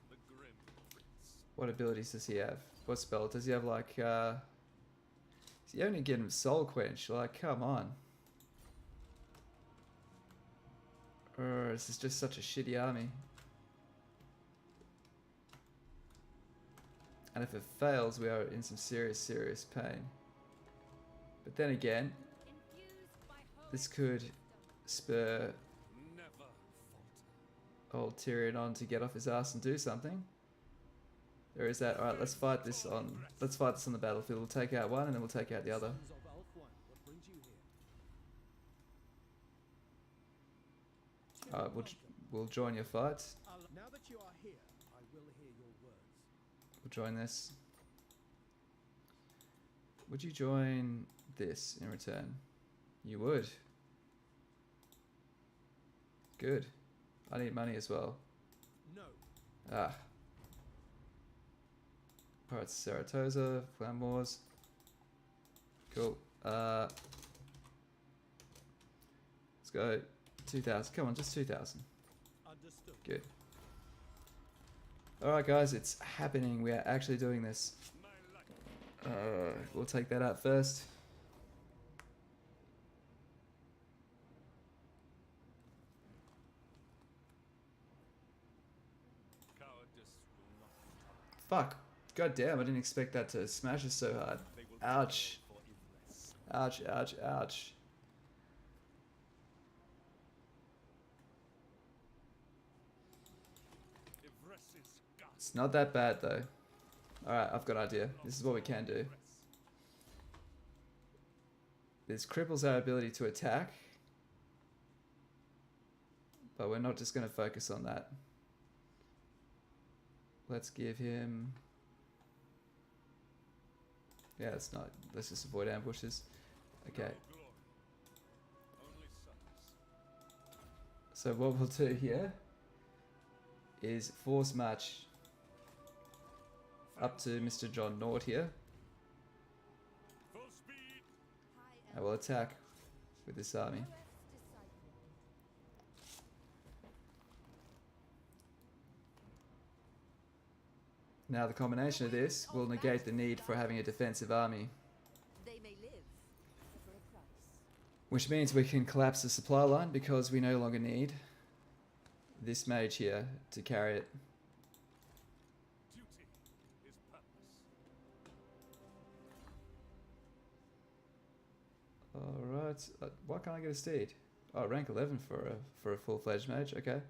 The Grim Prince. What abilities does he have? What spell? Does he have like, does he only get him Soul Quench? Like, come on. This is just such a shitty army. And if it fails, we are in some serious pain. But then again, this could spur Never falter. old Tyrion on to get off his ass and do something. There is that. Alright, let's fight this on the battlefield. We'll take out one and then we'll take out the other. Sons of Ulthuan, what brings you here? Alright, we'll join your fight. Now that you are here, I will hear your words. We'll join this. Would you join this in return? You would. Good. I need money as well. No. Ah. Pirates of Saratoga, Clan Wars. Cool. Let's go 2,000. Come on, just 2,000. Understood. Good. Alright guys, it's happening. We are actually doing this. We'll take that out first. Cowardice will not. Fuck. God damn, I didn't expect that to smash us so hard. Ouch. Ouch, ouch, ouch. It's not that bad though. Alright, I've got an idea. This is what we can do. This cripples our ability to attack. But we're not just going to focus on that. Let's give him... Yeah, it's not. Let's just avoid ambushes. Okay. So what we'll do here is force march up to Mr. John Nord here. And we'll attack with this army. Now the combination of this will negate the need for having a defensive army. Which means we can collapse the supply line because we no longer need this mage here to carry it. Alright, why can't I get a steed? Oh, rank 11 for a full-fledged mage, okay.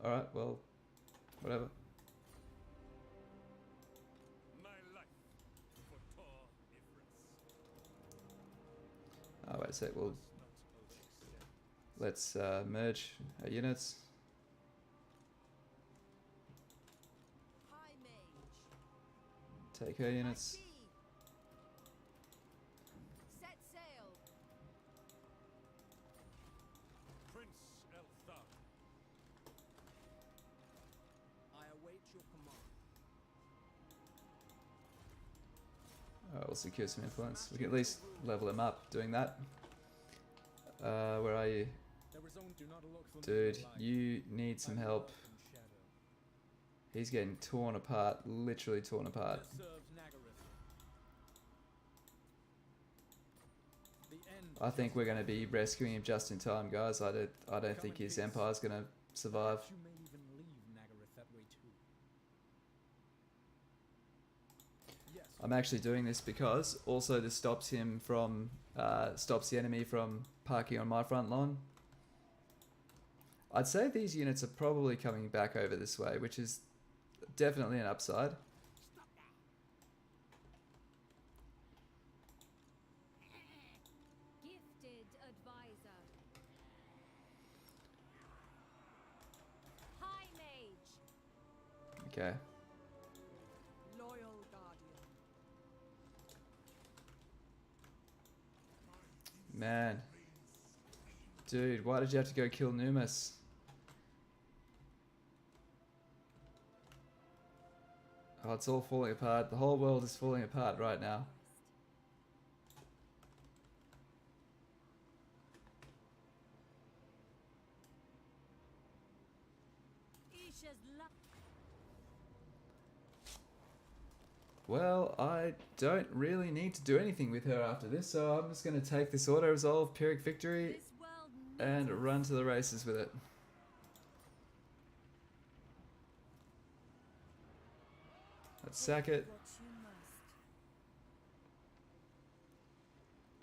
Alright, well, whatever. Oh, wait a sec, well, let's merge our units. Take her units. Set sail. Prince Elthar. I await your command. Alright, we'll secure some influence. We can at least level him up doing that. Where are you? Dude, you need some help. He's getting torn apart, literally torn apart. I think we're going to be rescuing him just in time, guys. I don't think his empire's going to survive. I'm actually doing this because also this stops him from stops the enemy from parking on my front lawn. I'd say these units are probably coming back over this way, which is definitely an upside. Gifted advisor. High mage. Okay. Loyal guardian. Man. Dude, why did you have to go kill Numas? Oh, it's all falling apart. The whole world is falling apart right now. Well, I don't really need to do anything with her after this, so I'm just going to take this auto-resolve Pyrrhic Victory and run to the races with it. Let's sack it.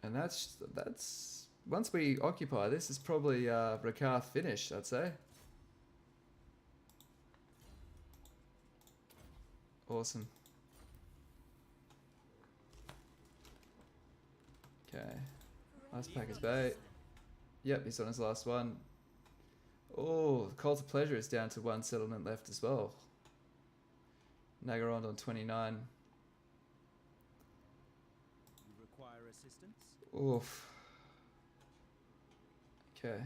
And that's once we occupy this, is probably Rakarth finished, I'd say. Awesome. Okay. Last pack is bait. Yep, he's on his last one. Oh, the Cult of Pleasure is down to 1 settlement left as well. Nagarond on 29. You require assistance? Oof. Okay.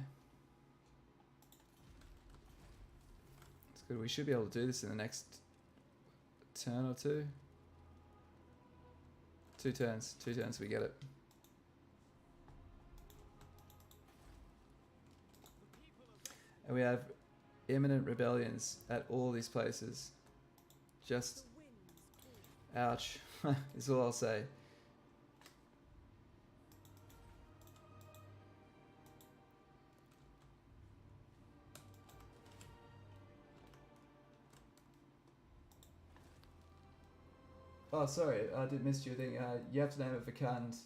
It's good. We should be able to do this in the next turn or two. 2 turns. 2 turns we get it. And we have imminent rebellions at all these places. Just ouch, is all I'll say. Oh, sorry, I did miss your thing. You have to name it Vakand,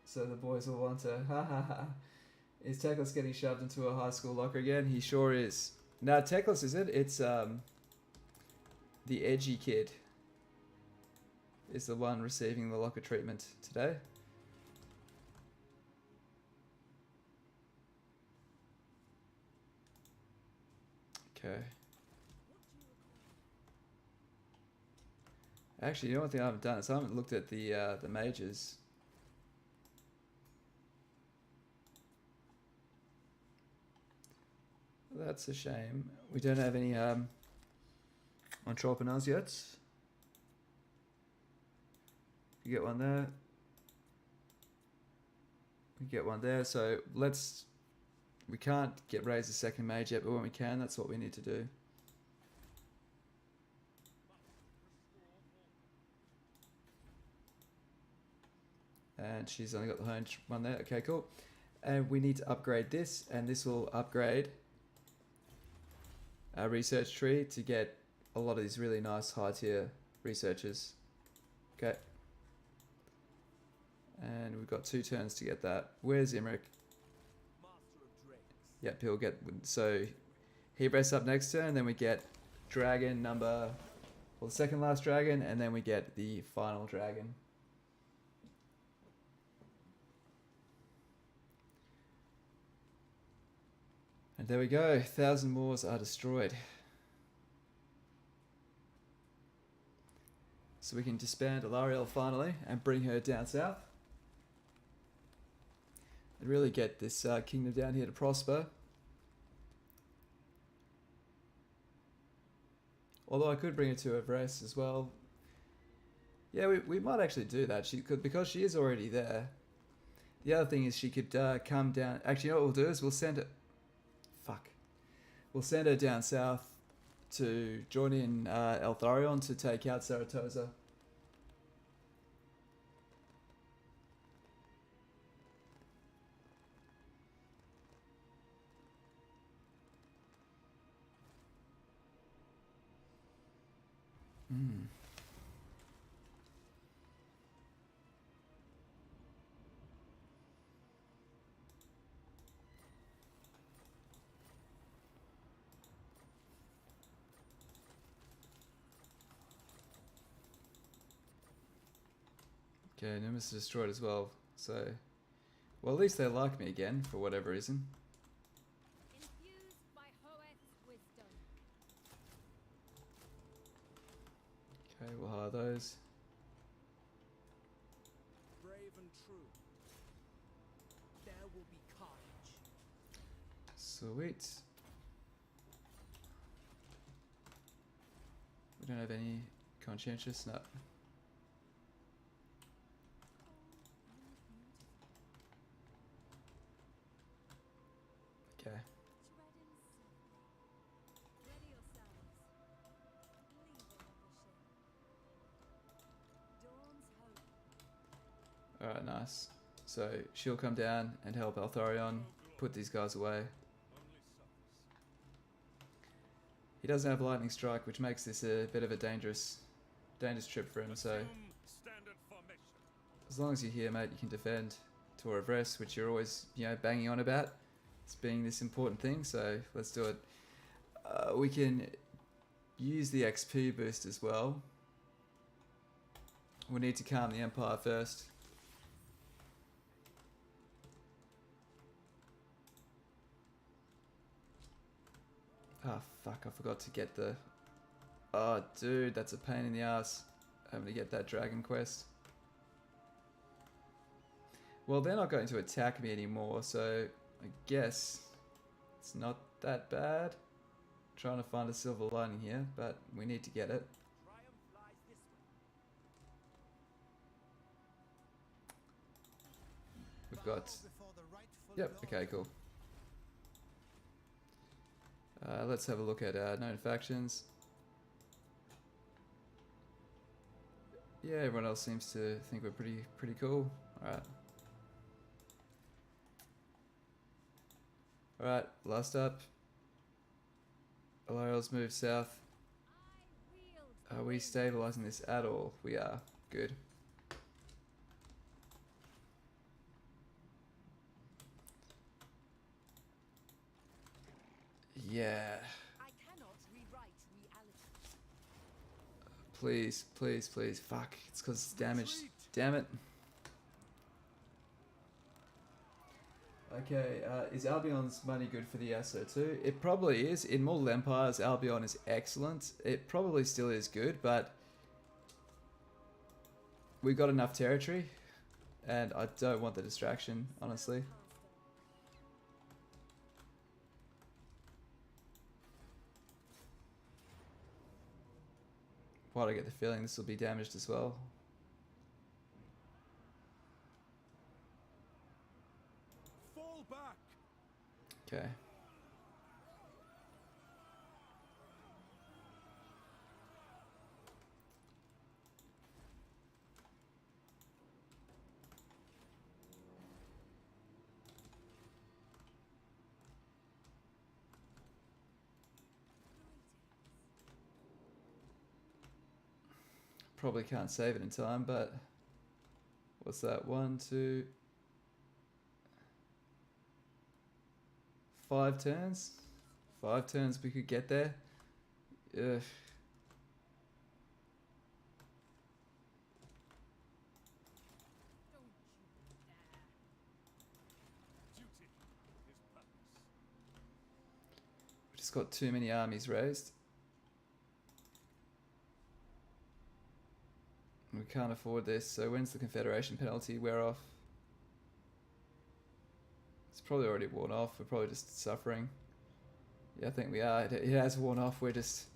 so the boys will want to. Ha ha ha. Is Teclis getting shoved into a high school locker again? He sure is. No, Teclis isn't. It's the edgy kid is the one receiving the locker treatment today. Okay. Actually, you know one thing I haven't done is I haven't looked at the mages. That's a shame. We don't have any entrepreneurs yet. You get one there. We get one there. So let's. We can't get raised a second mage yet, but when we can, that's what we need to do. And she's only got the honed one there. Okay, cool. And we need to upgrade this, and this will upgrade our research tree to get a lot of these really nice high tier researchers. Okay. And we've got 2 turns to get that. Where's Imrik? Yep, he'll get, so he rests up next turn, and then we get dragon number, well, the second last dragon, and then we get the final dragon. And there we go, 1,000 Moors are destroyed. So we can disband Alariel finally and bring her down south. And really get this kingdom down here to prosper. Although I could bring her to Everest as well. Yeah, we might actually do that. She could, because she is already there. The other thing is she could come down. Actually, you know what we'll do is we'll send her. Fuck. We'll send her down south to join in Eltharion to take out Saratoga. Hmm. Okay, Nimbus is destroyed as well, so... Well, at least they like me again, for whatever reason. Okay, we'll hire those. Brave and true. There will be carnage. Sweet. We don't have any conscientious, no. Okay. Alright, nice. So she'll come down and help Eltharion put these guys away. He doesn't have lightning strike, which makes this a bit of a dangerous trip for him, so as long as you're here, mate, you can defend Tor of Rest, which you're always, you know, banging on about. It's being this important thing, so let's do it. We can use the XP boost as well. We need to calm the Empire first. Oh fuck, I forgot to get the... Oh dude, that's a pain in the ass, having to get that dragon quest. Well, they're not going to attack me anymore, so I guess it's not that bad. I'm trying to find a silver lining here, but we need to get it. We've got... Yep, okay, cool. Let's have a look at known factions. Yeah, everyone else seems to think we're pretty cool. Alright. Alright, last up. Alariel's moved south. Are we stabilizing this at all? We are. Good. Yeah. I cannot rewrite reality. Please, please, please. Fuck. It's because it's damaged. Damn it. Okay, is Albion's money good for the ESO too? It probably is. In Mortal Empires, Albion is excellent. It probably still is good, but we've got enough territory, and I don't want the distraction, honestly. Why do I get the feeling this will be damaged as well? Fall back. Okay. Probably can't save it in time, but what's that? 1, 2, 5 turns? 5 turns we could get there. Ugh. We just got too many armies raised. We can't afford this, so when's the Confederation penalty wear off? It's probably already worn off, we're probably just suffering. Yeah, I think we are. It has worn off, we're just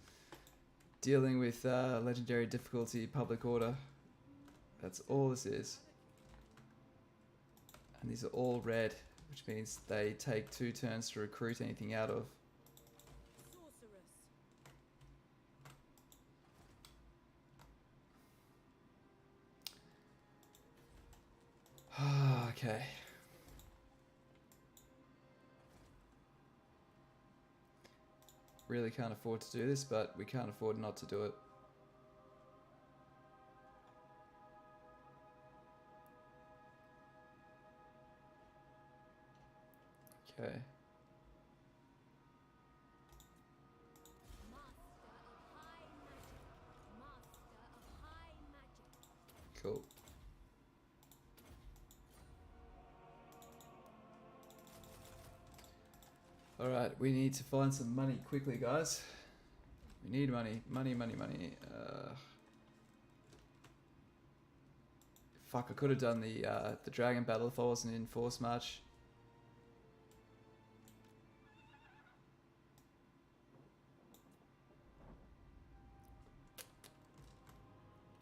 dealing with legendary difficulty, public order. That's all this is. And these are all red, which means they take 2 turns to recruit anything out of. Okay. Really can't afford to do this, but we can't afford not to do it. Okay. Cool. Alright, we need to find some money quickly, guys. We need money. Money. Fuck, I could have done the dragon battle if I wasn't in force march.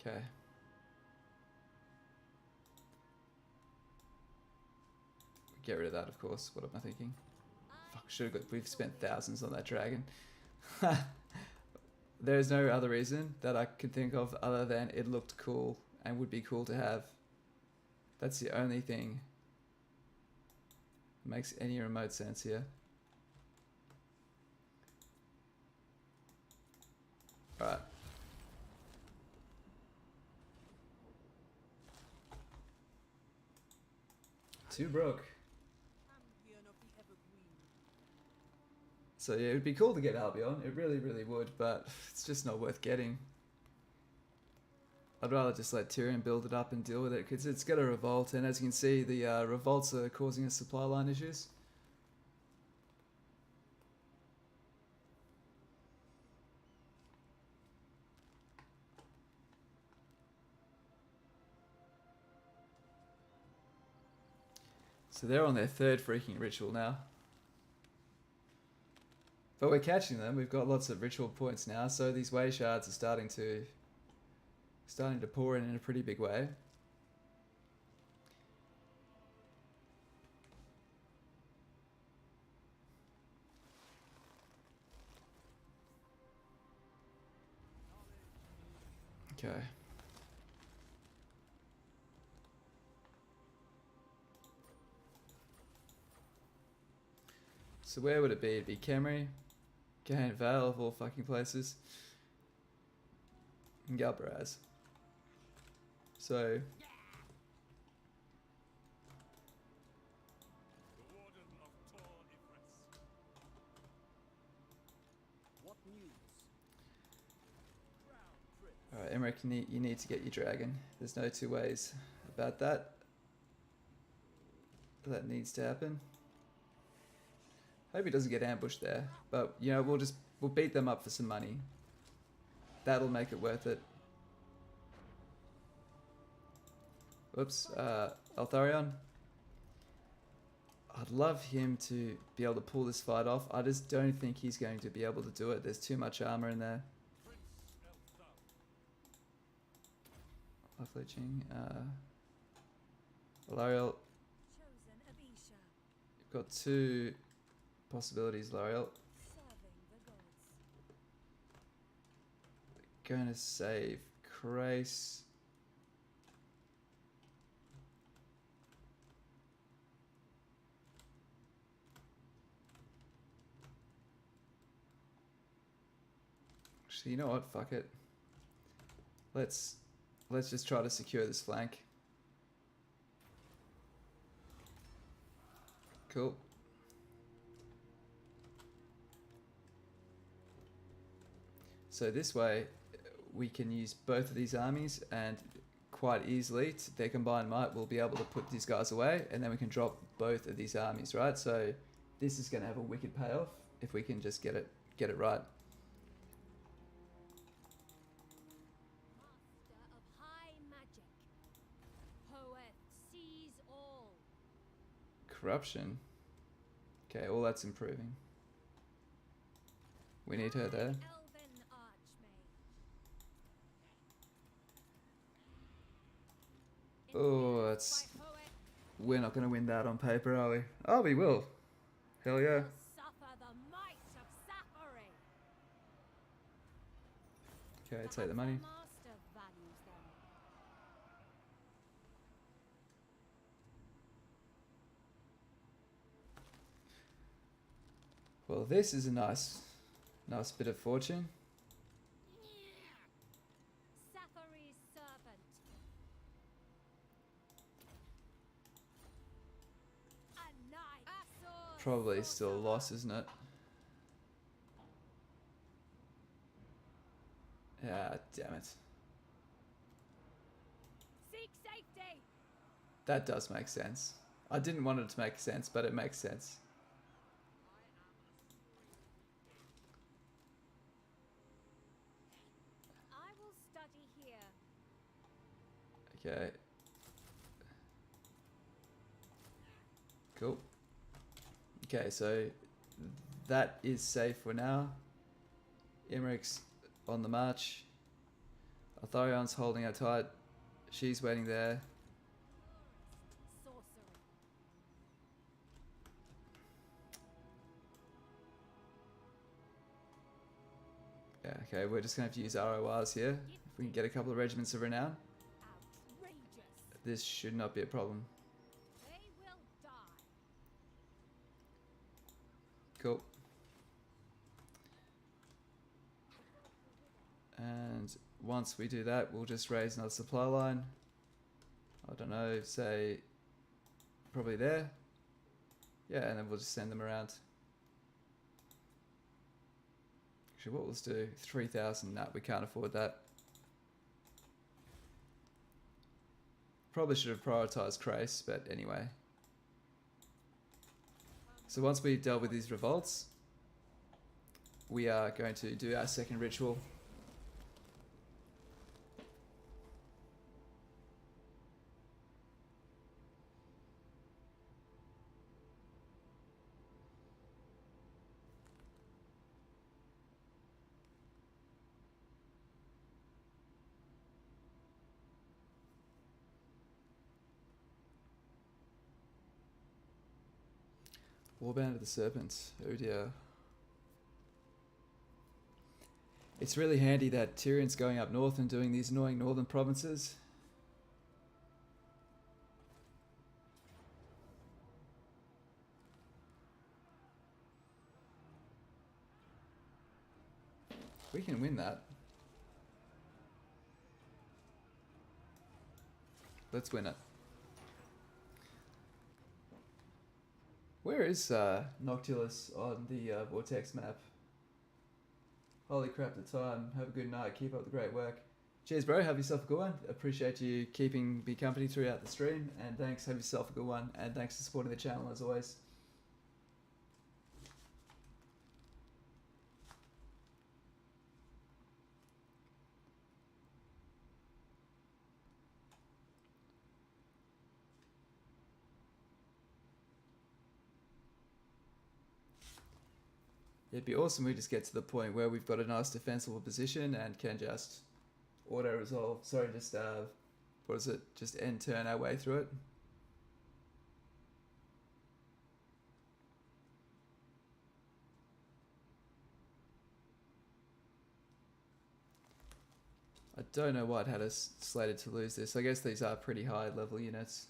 Okay. Get rid of that, of course. What am I thinking? Fuck, should have got. We've spent thousands on that dragon. There's no other reason that I can think of other than it looked cool and would be cool to have. That's the only thing that makes any remote sense here. Alright. Too broke. So yeah, it would be cool to get Albion. It really, really would, but it's just not worth getting. I'd rather just let Tyrion build it up and deal with it, because it's got a revolt, and as you can see, the revolts are causing us supply line issues. So they're on their 3rd freaking ritual now. But we're catching them. We've got lots of ritual points now, so these way shards are starting to pour in a pretty big way. Okay. So where would it be? It'd be Khemri, Gain Vale of all fucking places, and Galbaraz. So alright, Imrik, you need to get your dragon. There's no 2 ways about that. That needs to happen. Hope he doesn't get ambushed there. But, you know, we'll beat them up for some money. That'll make it worth it. Oops, Altharion. I'd love him to be able to pull this fight off. I just don't think he's going to be able to do it. There's too much armor in there. Life leeching. Lariel. You've got two possibilities, Lariel. Going to save Krace. Actually, you know what? Fuck it. Let's just try to secure this flank. Cool. So this way, we can use both of these armies, and quite easily, their combined might, we'll be able to put these guys away, and then we can drop both of these armies, right? So this is going to have a wicked payoff if we can just get it right. Corruption. Okay, all that's improving. We need her there. Oh, that's... We're not going to win that on paper, are we? Oh, we will. Hell yeah. Okay, take the money. Well, this is a nice bit of fortune. Probably still a loss, isn't it? Yeah, damn it. Seek safety. That does make sense. I didn't want it to make sense, but it makes sense. I will study here. Okay. Cool. Okay, so that is safe for now. Imrik's on the march. Altharion's holding her tight. She's waiting there. Yeah, okay, we're just going to have to use RORs here. If we can get a couple of regiments of renown, this should not be a problem. Cool. And once we do that, we'll just raise another supply line. I don't know, say probably there. Yeah, and then we'll just send them around. Actually, what we'll do, 3,000, nah, we can't afford that. Probably should have prioritized Krace, but anyway. So once we've dealt with these revolts, we are going to do our second ritual. Warband of the Serpent. Oh dear. It's really handy that Tyrion's going up north and doing these annoying northern provinces. We can win that. Let's win it. Where is Noctilus on the Vortex map? Holy crap, the time. Have a good night. Keep up the great work. Cheers, bro. Have yourself a good one. Appreciate you keeping me company throughout the stream. And thanks. Have yourself a good one. And thanks for supporting the channel as always. It'd be awesome if we just get to the point where we've got a nice defensible position and can just auto-resolve. Sorry, just, what is it? Just end turn our way through it. I don't know what had us slated to lose this. I guess these are pretty high level units.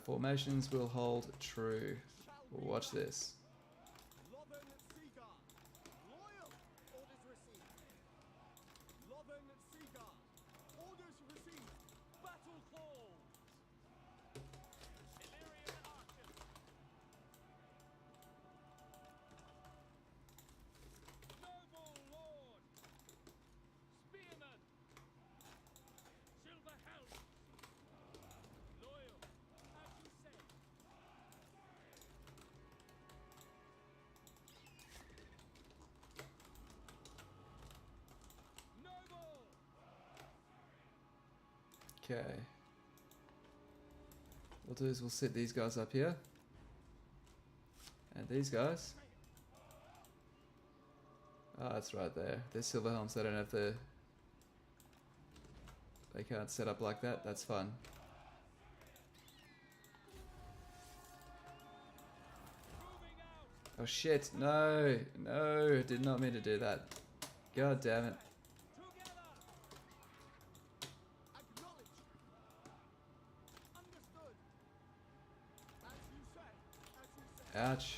Formations will hold true. Watch this. Okay. What we'll do is we'll set these guys up here. And these guys. Oh, that's right there. They're silver helms, they don't have the... They can't set up like that, that's fun. Oh shit, no, no, did not mean to do that. God damn it. Ouch.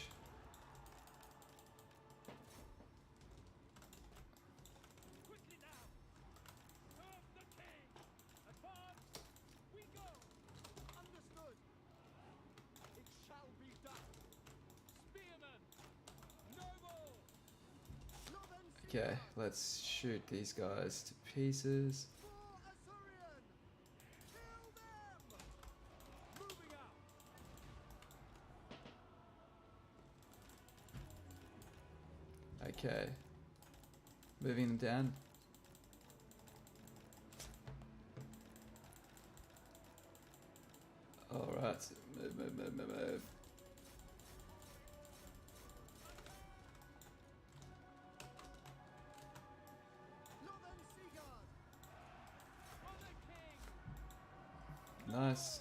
Okay, let's shoot these guys to pieces. Okay, moving them down. All right, move. Nice.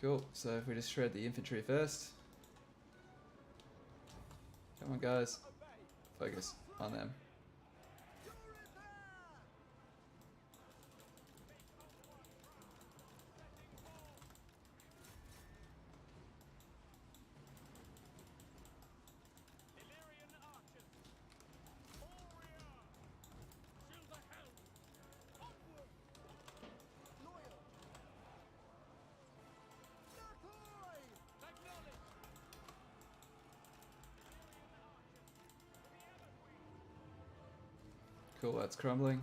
Cool, so if we just shred the infantry first. Come on guys, focus on them. Cool, that's crumbling.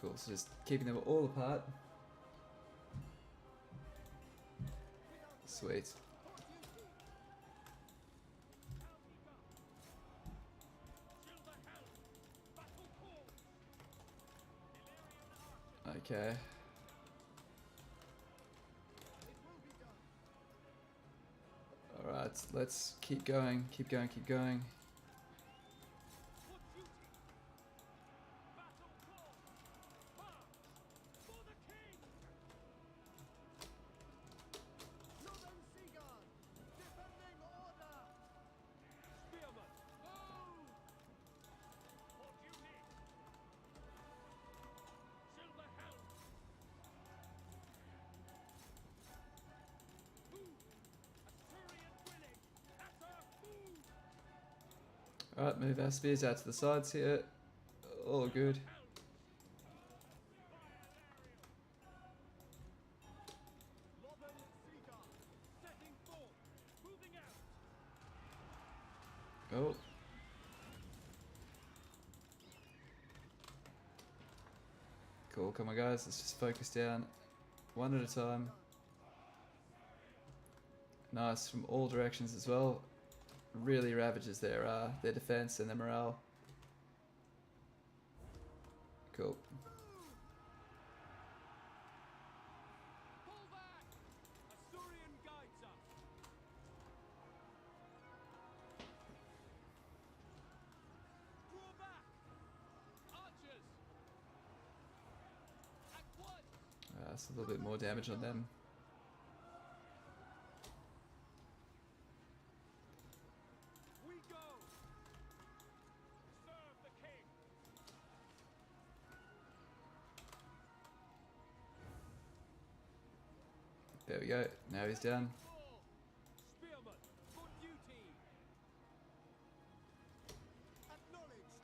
Cool, so just keeping them all apart. Sweet. Okay. Alright, let's keep going, keep going. Alright, move our spears out to the sides here. All good. Oh. Cool, come on guys, let's just focus down one at a time. Nice from all directions as well. Really ravages their defense and their morale. Cool. Pull back! Asturian guides us! Draw back! Archers! At once! That's a little bit more damage on them. We go! Serve the king! There we go. Now he's down. Spearman, for duty! Acknowledged!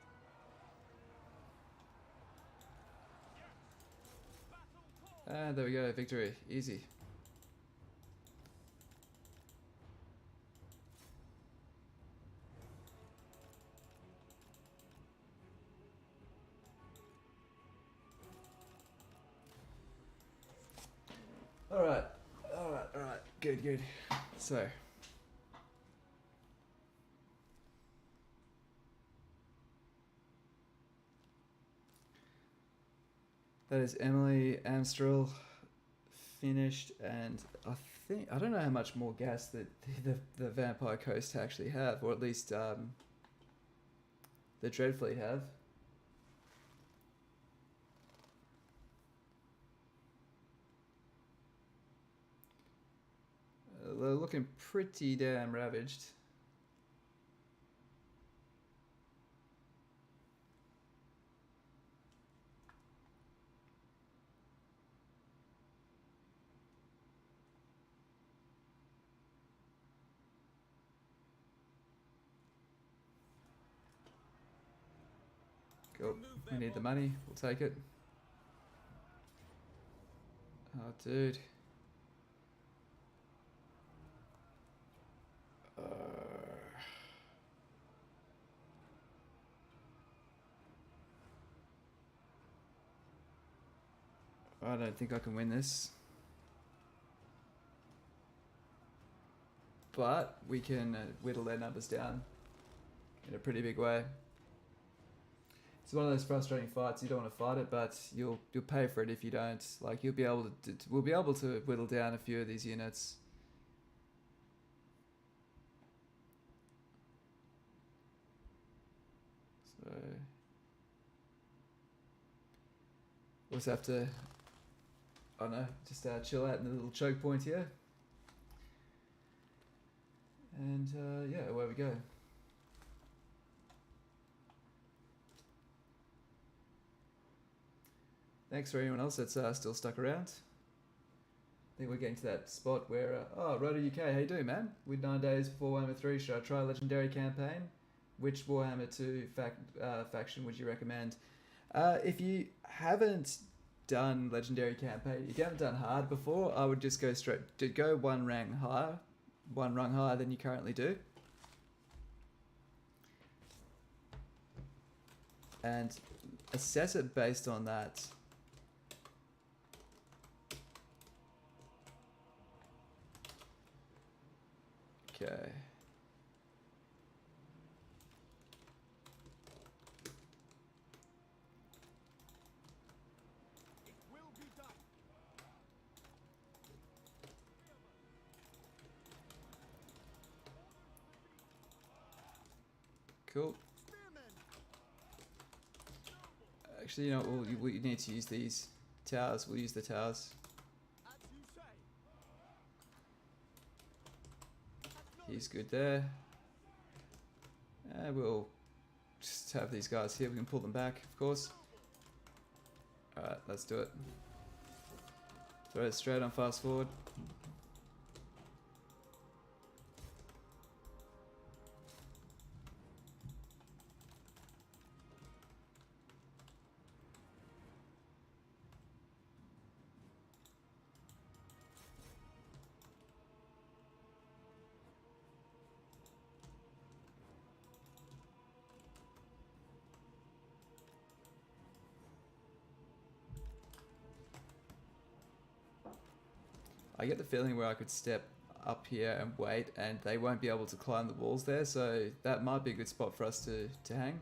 And there we go. Victory. Easy. Alright. Good. So. That is Emily Amstrel finished, and I don't know how much more gas that the Vampire Coast actually have, or at least the Dreadfleet have. They're looking pretty damn ravaged. Cool. We need the money. We'll take it. Oh, dude. I don't think I can win this. But we can whittle their numbers down in a pretty big way. It's one of those frustrating fights. You don't want to fight it, but you'll pay for it if you don't. Like, you'll be able to. We'll be able to whittle down a few of these units. So we'll just have to. I don't know, just chill out in the little choke point here. And yeah, away we go. Thanks for anyone else that's still stuck around. I think we're getting to that spot where, oh, Roto UK, how you doing, man? With 9 days before Warhammer 3, should I try a Legendary Campaign? Which Warhammer 2 faction would you recommend? If you haven't done Legendary Campaign, if you haven't done hard before, I would just go straight, go one rung higher than you currently do. And assess it based on that. Okay. It will be done. Cool. Actually, you know, we need to use these towers. We'll use the towers. As you say. He's good there. And we'll just have these guys here. We can pull them back, of course. Alright, let's do it. Throw it straight on fast forward. I get the feeling where I could step up here and wait, and they won't be able to climb the walls there, so that might be a good spot for us to hang.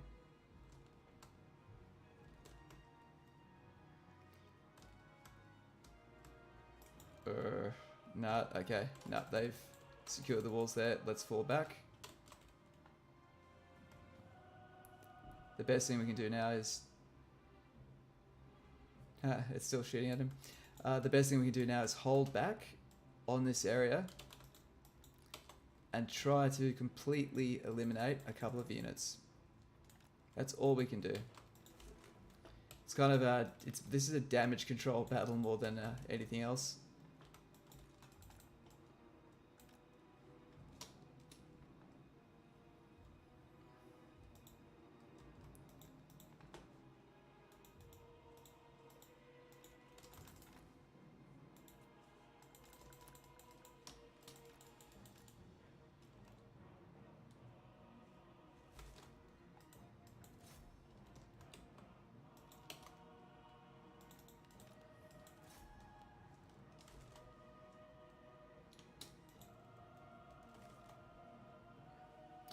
Nah, okay. Nah, they've secured the walls there. Let's fall back. The best thing we can do now is... it's still shooting at him. The best thing we can do now is hold back on this area and try to completely eliminate a couple of units. That's all we can do. It's kind of a... this is a damage control battle more than anything else.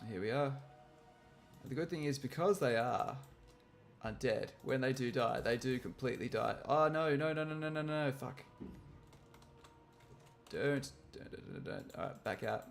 Here we are. The good thing is, because they are undead, when they do die, they do completely die. Oh no, no, no, no, no, no, no, fuck. Don't. Alright, back out.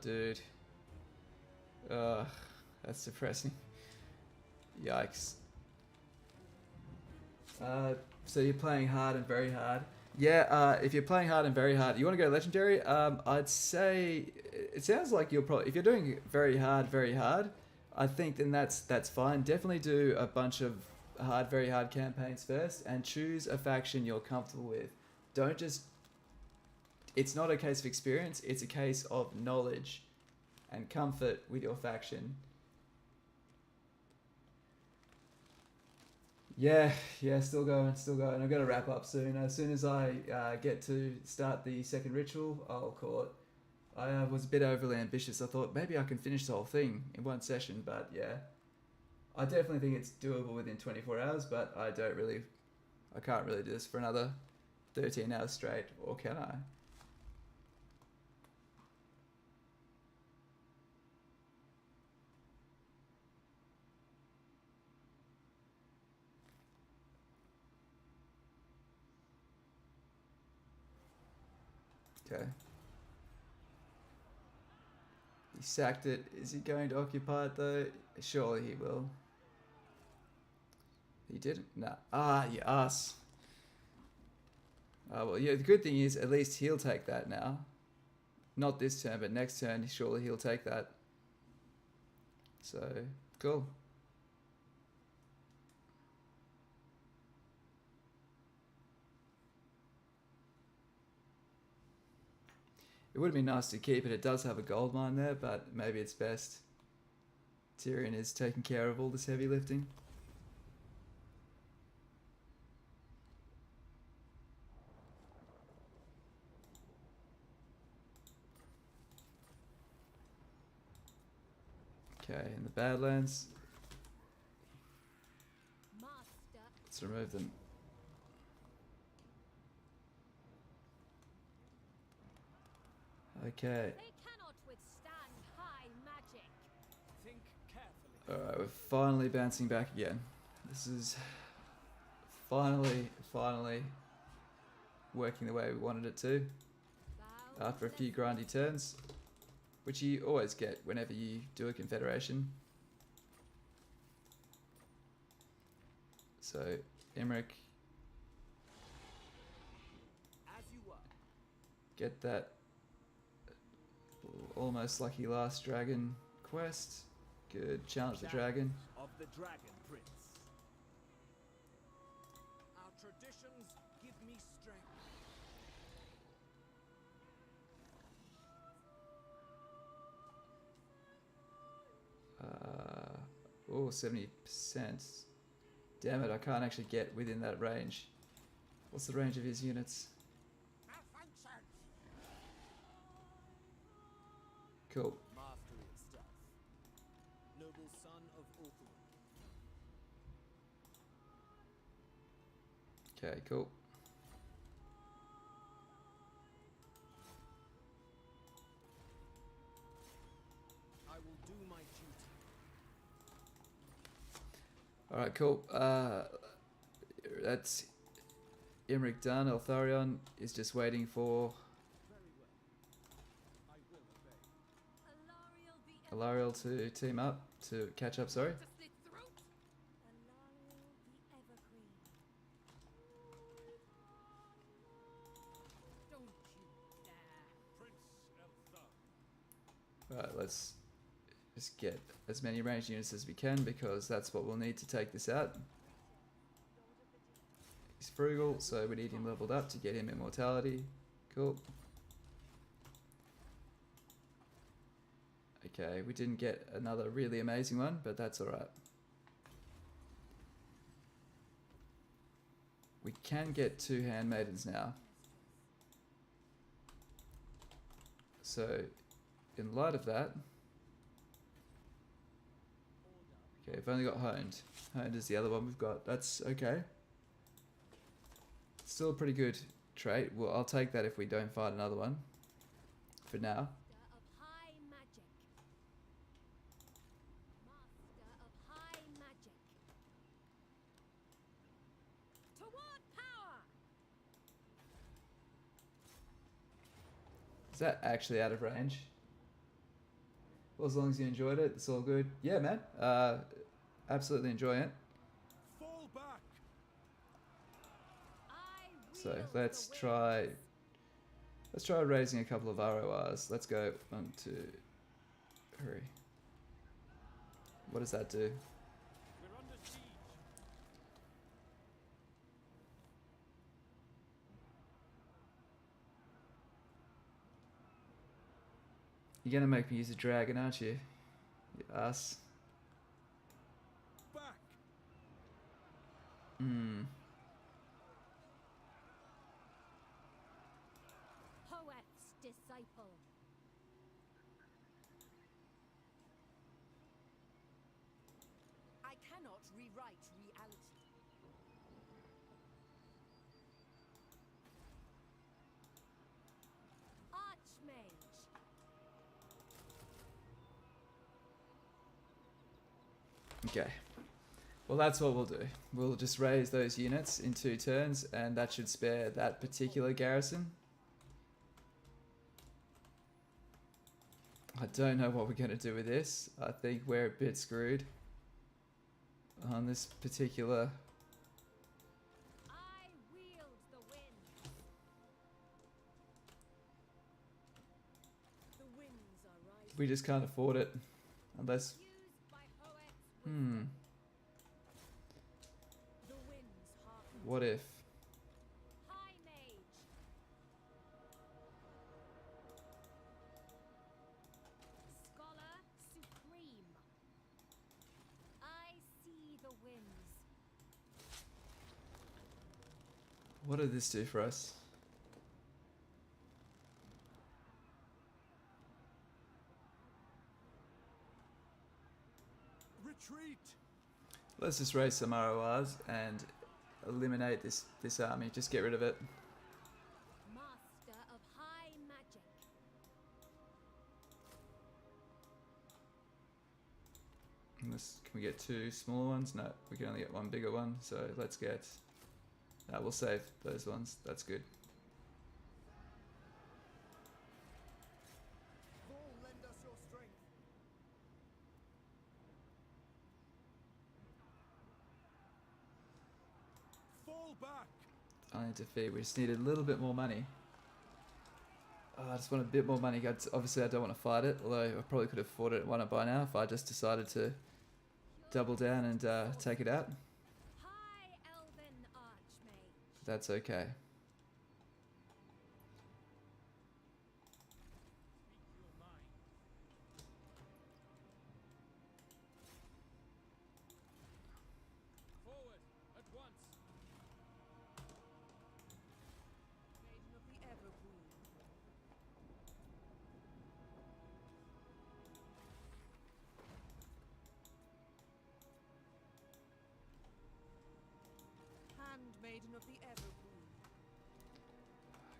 Dude. That's depressing. Yikes. So you're playing hard and very hard. Yeah, if you're playing hard and very hard, you want to go legendary? I'd say it sounds like you'll probably, if you're doing very hard, I think then that's fine. Definitely do a bunch of very hard campaigns first and choose a faction you're comfortable with. Don't just... It's not a case of experience, it's a case of knowledge and comfort with your faction. Yeah, still going. I've got to wrap up soon. As soon as I get to start the second ritual, I'll call it. I was a bit overly ambitious. I thought maybe I can finish the whole thing in one session, but yeah. I definitely think it's doable within 24 hours, but I can't really do this for another 13 hours straight, or can I? Okay. He sacked it. Is he going to occupy it though? Surely he will. He didn't? Nah. Ah, you ass. Well, yeah, the good thing is at least he'll take that now. Not this turn, but next turn, surely he'll take that. So, cool. It would have been nice to keep it. It does have a gold mine there, but maybe it's best Tyrion is taking care of all this heavy lifting. Okay, in the Badlands. Let's remove them. Okay. They cannot withstand high magic. Think carefully. Alright, we're finally bouncing back again. This is finally working the way we wanted it to. After a few grindy turns, which you always get whenever you do a confederation. So, Imrik, get that almost lucky last dragon quest. Good. Challenge the dragon. Of the Dragon Prince. Our traditions give me strength. Oh, 70%. Damn it, I can't actually get within that range. What's the range of his units? Cool. Mastery of stealth. Noble son of Ulthuan. Okay, cool. I will do my duty. Alright, cool. That's Imrik done. Eltharion is just waiting for Alariel to team up, to catch up, sorry. Right, let's just get as many ranged units as we can because that's what we'll need to take this out. He's frugal, so we need him leveled up to get him immortality. Cool. Okay, we didn't get another really amazing one, but that's alright. We can get 2 handmaidens now. So, in light of that... Okay, I've only got honed. Honed is the other one we've got. That's okay. Still a pretty good trait. Well, I'll take that if we don't find another one. For now. Is that actually out of range? Well, as long as you enjoyed it, it's all good. Yeah, man. Absolutely enjoying it. Fall back. So let's try raising a couple of RORs. Let's go 1, 2, 3. What does that do? We're under siege. You're gonna make me use a dragon, aren't you? You ass. Back. Hmm. Poet's disciple. I cannot rewrite reality. Archmage. Okay. Well, that's what we'll do. We'll just raise those units in 2 turns, and that should spare that particular garrison. I don't know what we're going to do with this. I think we're a bit screwed on this particular... I wield the wind. The winds are rising. We just can't afford it. Unless... Used by poets. Hmm. The winds hearken. What if... High mage. Scholar supreme. I see the winds. What did this do for us? Retreat. Let's just raise some RORs and eliminate this army. Just get rid of it. Master of high magic. Can we get 2 smaller ones? No, we can only get 1 bigger one. So let's get... we'll save those ones. That's good. All lend us your strength. Fall back. I need to feed. We just need a little bit more money. I just want a bit more money. Obviously, I don't want to fight it, although I probably could have fought it won it by now if I just decided to double down and take it out. High Elven Archmage. That's okay. Forward at once. Maiden of the Evergreen. Handmaiden of the Evergreen.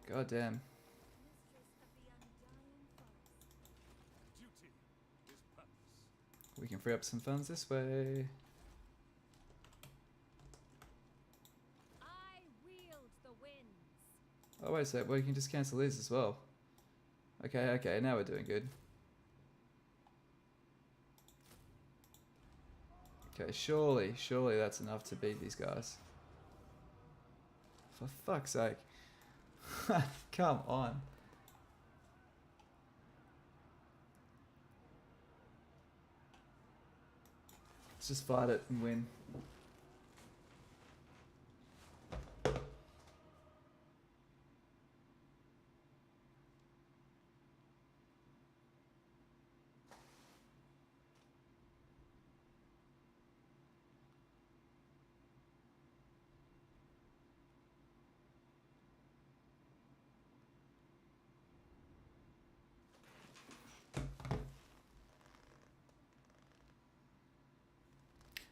God damn. Mistress of the Undying Forest. Duty is purpose. We can free up some funds this way. I wield the winds. Oh, wait a sec. Well, you can just cancel these as well. Okay, okay. Now we're doing good. Okay, surely that's enough to beat these guys. For fuck's sake. Come on. Let's just fight it and win.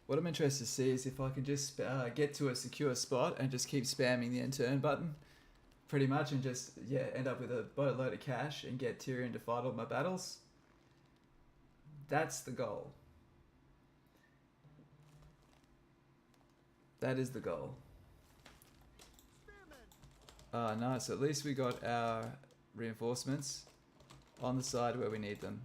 What I'm interested to see is if I can just get to a secure spot and just keep spamming the end turn button, pretty much, and just end up with a boatload of cash and get Tyrion to fight all my battles. That's the goal. That is the goal. Nice. At least we got our reinforcements on the side where we need them.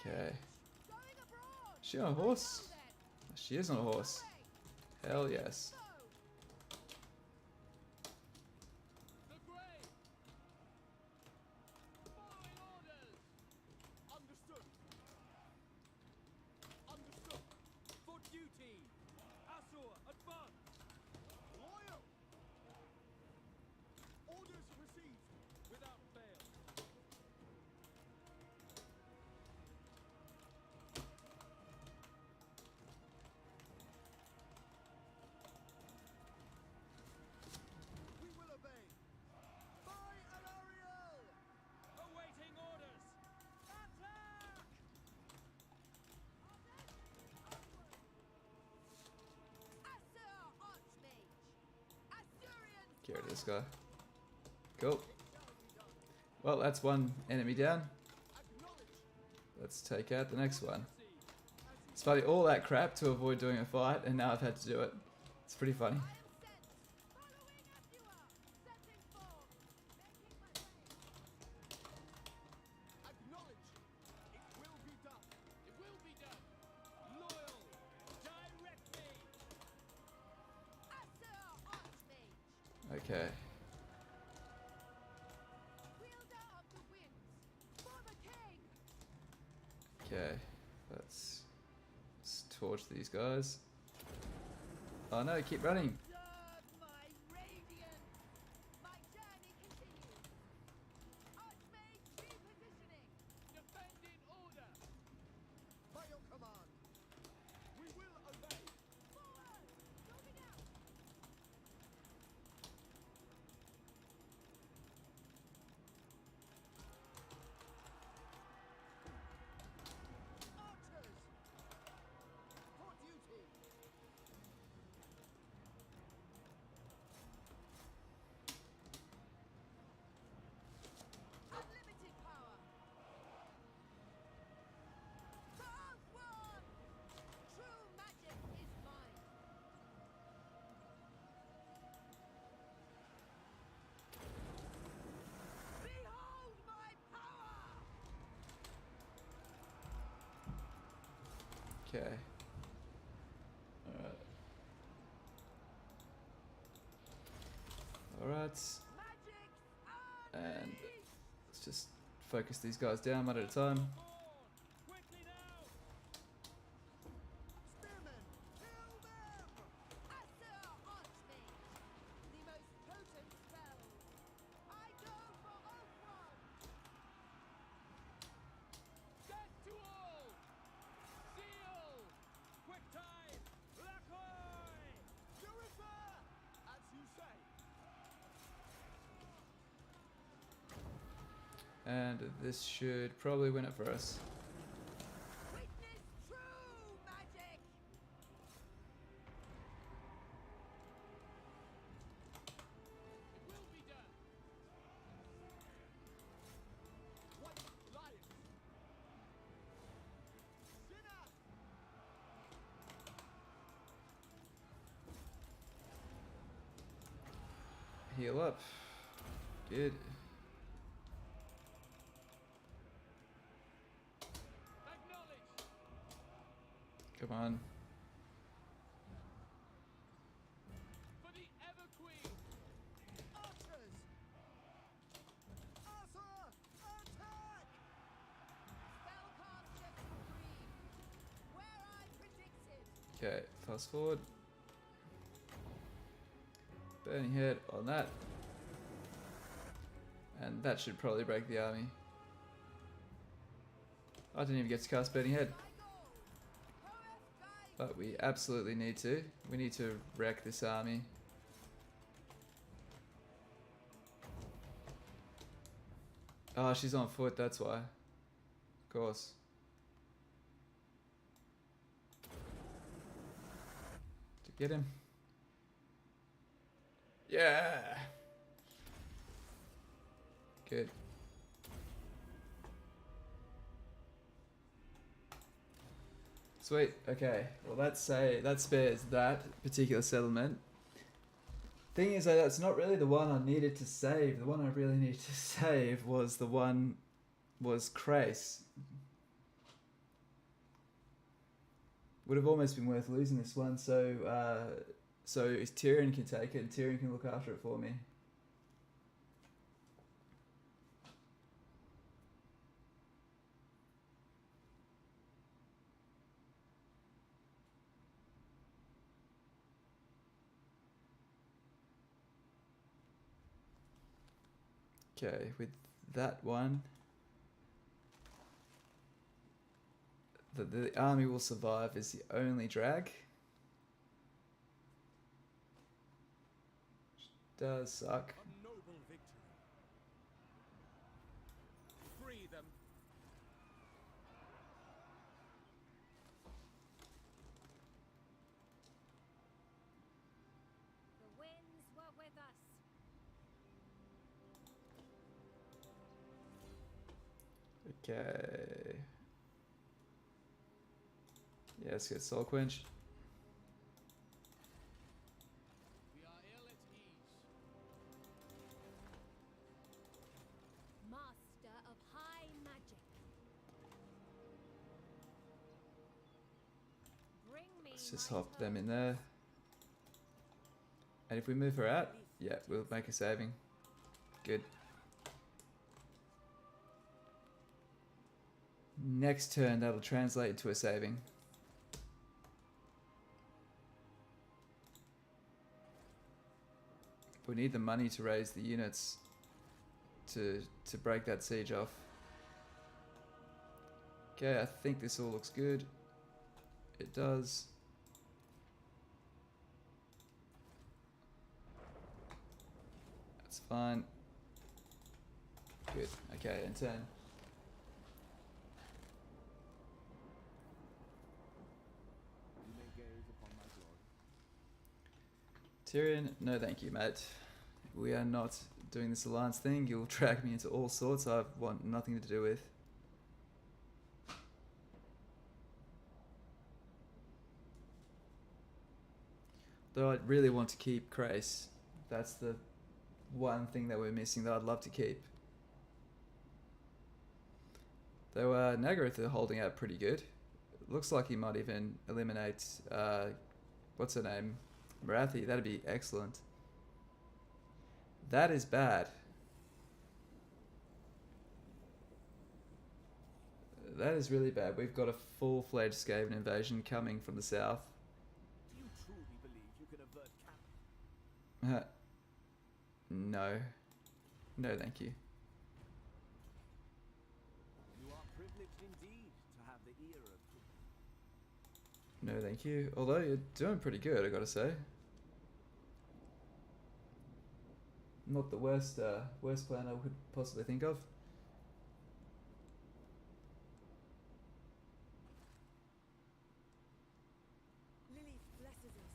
Okay. Is she on a horse? She is on a horse. Hell yes. Get rid of this guy. Cool. Well, that's one enemy down. Let's take out the next one. It's funny, all that crap to avoid doing a fight, and now I've had to do it. It's pretty funny. Okay. Okay, let's torch these guys. Oh no, keep running. Okay. Alright. And let's just focus these guys down one at a time. And this should probably win it for us. Witness true magic. It will be done. White lion. Sinner. Heal up. Good. Come on. For the Ever Queen. Archers. Arthur, attack! Spellcaster supreme. Where I predicted. Okay, fast forward. Burning head on that. And that should probably break the army. I didn't even get to cast Burning Head. But we absolutely need to. We need to wreck this army. Oh, she's on foot, that's why. Of course. To get him. Yeah! Good. Sweet. Okay. Well, that spares that particular settlement. Thing is, that's not really the one I needed to save. The one I really needed to save was Krace. Would have almost been worth losing this one. So Tyrion can take it, and Tyrion can look after it for me. Okay, with that one, the army will survive is the only drag. Which does suck. A noble victory. Free them. The winds were with us. Okay. Yeah, let's get Soul Quench. We are ill at ease. Master of high magic. Bring me Let's just my hop them in there. And if we move her out, yeah, we'll make a saving. Good. Next turn, that'll translate into a saving. We need the money to raise the units to break that siege off. Okay, I think this all looks good. It does. That's fine. Good. Okay, and turn. Tyrion, no thank you, mate. We are not doing this alliance thing. You'll drag me into all sorts I want nothing to do with. Though I'd really want to keep Krace. That's the one thing that we're missing that I'd love to keep. Though Nagaroth are holding out pretty good. Looks like he might even eliminate, what's her name? Marathi. That'd be excellent. That is bad. That is really bad. We've got a full-fledged Skaven invasion coming from the south. Do you truly believe you can avert camp? No. No, thank you. You are privileged indeed to have the ear of... No, thank you. Although you're doing pretty good, I gotta say. Not the worst plan I could possibly think of. Lily blesses us.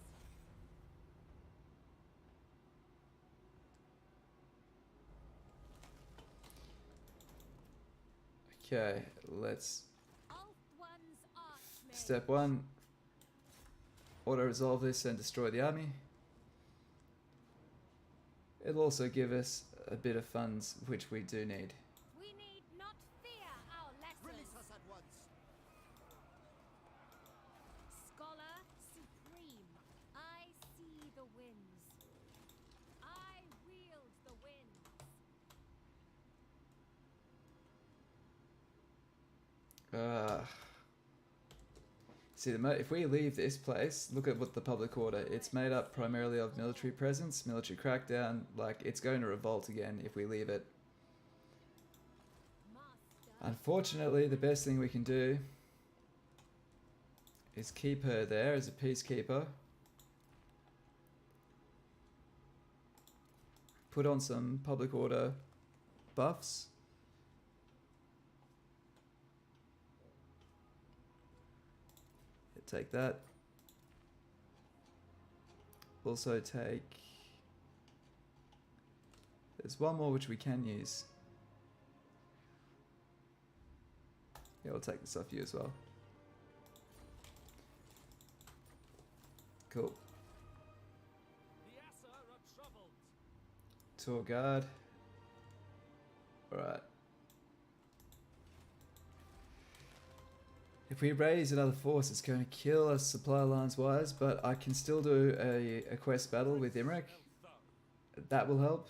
Okay, let's... One's archmage. Step 1. Auto-resolve this and destroy the army. It'll also give us a bit of funds, which we do need. We need not fear our lessons. Release us at once. Scholar supreme, I see the winds. I wield the winds. See, if we leave this place, look at what the public order. It's made up primarily of military presence, military crackdown. Like, it's going to revolt again if we leave it. Unfortunately, the best thing we can do is keep her there as a peacekeeper. Put on some public order buffs. Take that. Also take... There's one more which we can use. Yeah, we'll take this off you as well. Cool. The Assa are troubled. Tour guard. Alright. If we raise another force, it's going to kill us supply lines wise, but I can still do a quest battle with Imrik. That will help.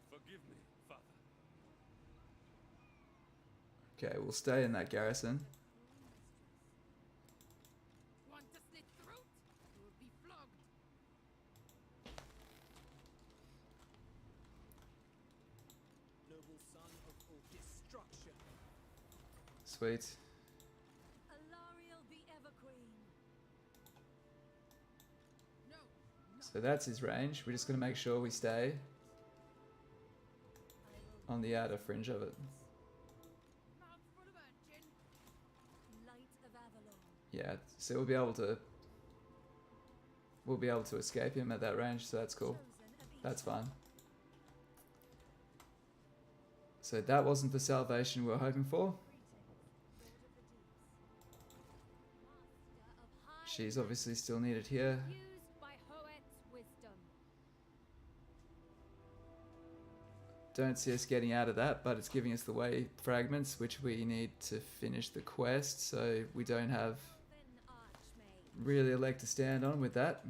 Forgive me, Father. Okay, we'll stay in that garrison. Want to slit throat? You will be flogged. Noble son of destruction. Sweet. Alariel the Everqueen. No. So that's his range. We're just going to make sure we stay on the outer fringe of it. Mouth full of urchin. Light of Avalon. Yeah, so we'll be able to escape him at that range, so that's cool. That's fine. So that wasn't the salvation we were hoping for. She's obviously still needed here. Used by Hoet's wisdom. Don't see us getting out of that, but it's giving us the way fragments, which we need to finish the quest, so we don't have really a leg to stand on with that.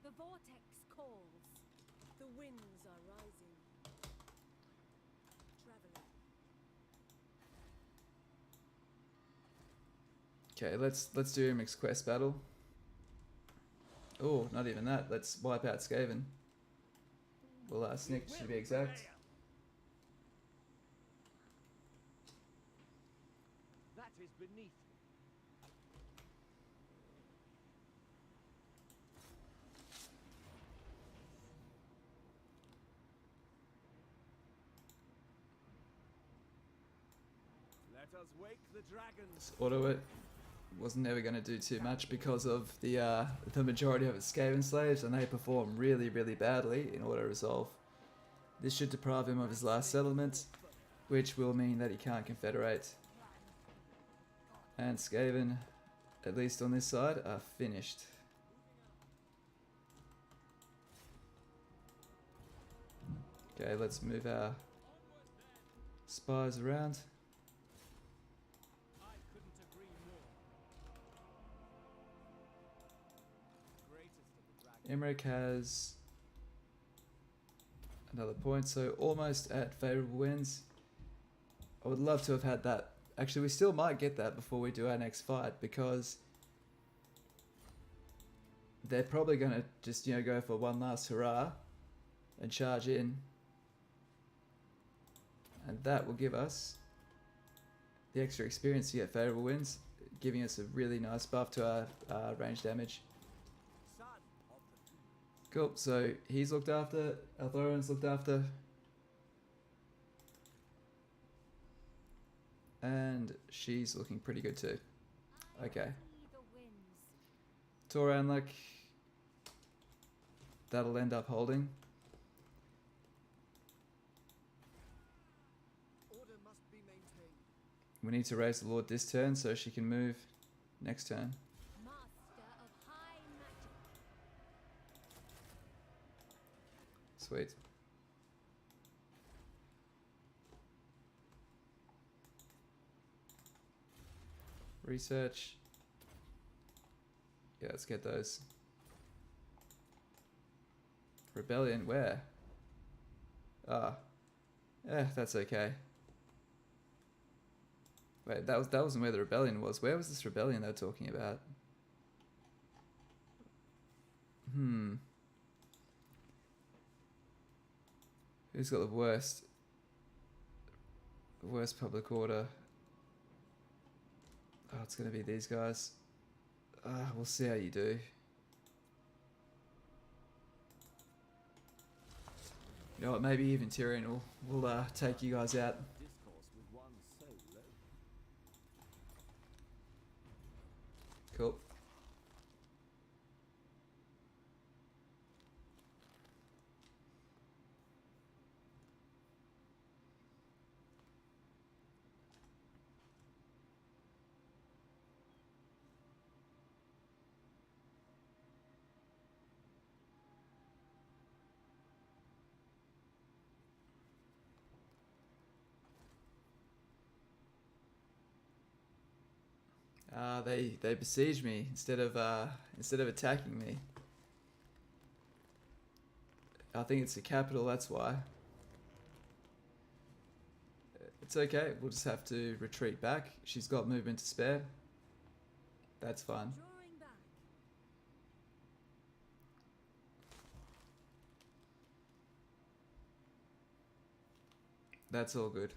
The vortex calls. The winds are rising. Traveler. Okay, let's do Imrik's quest battle. Oh, not even that. Let's wipe out Skaven. Well, Snick to be exact. That is beneath me. Let us wake the dragons. Let's auto it. Wasn't ever going to do too much because of the majority of its Skaven slaves, and they perform really, really badly in auto resolve. This should deprive him of his last settlement, which will mean that he can't confederate. And Skaven at least on this side, are finished. Okay, let's move our spies around. I couldn't agree more. Greatest of the dragons. Imrik has another point, so almost at favourable wins. I would love to have had that. Actually, we still might get that before we do our next fight, because they're probably going to just, you know, go for one last hurrah and charge in. And that will give us the extra experience to get favourable wins, giving us a really nice buff to our range damage. Cool, so he's looked after, Althoran's looked after. And she's looking pretty good too. Okay. Toranlek, that'll end up holding. Order must be maintained. We need to raise the Lord this turn so she can move next turn. Master of high magic. Sweet. Research. Yeah, let's get those. Rebellion, where? Ah. That's okay. Wait, that wasn't where the rebellion was. Where was this rebellion they were talking about? Who's got the worst? The worst public order. Oh, it's gonna be these guys. We'll see how you do. You know what? Maybe even Tyrion will take you guys out. Discourse with one so low. Cool. They besiege me instead of attacking me. I think it's the capital, that's why. It's okay, we'll just have to retreat back. She's got movement to spare. That's fine. Drawing back. That's all good.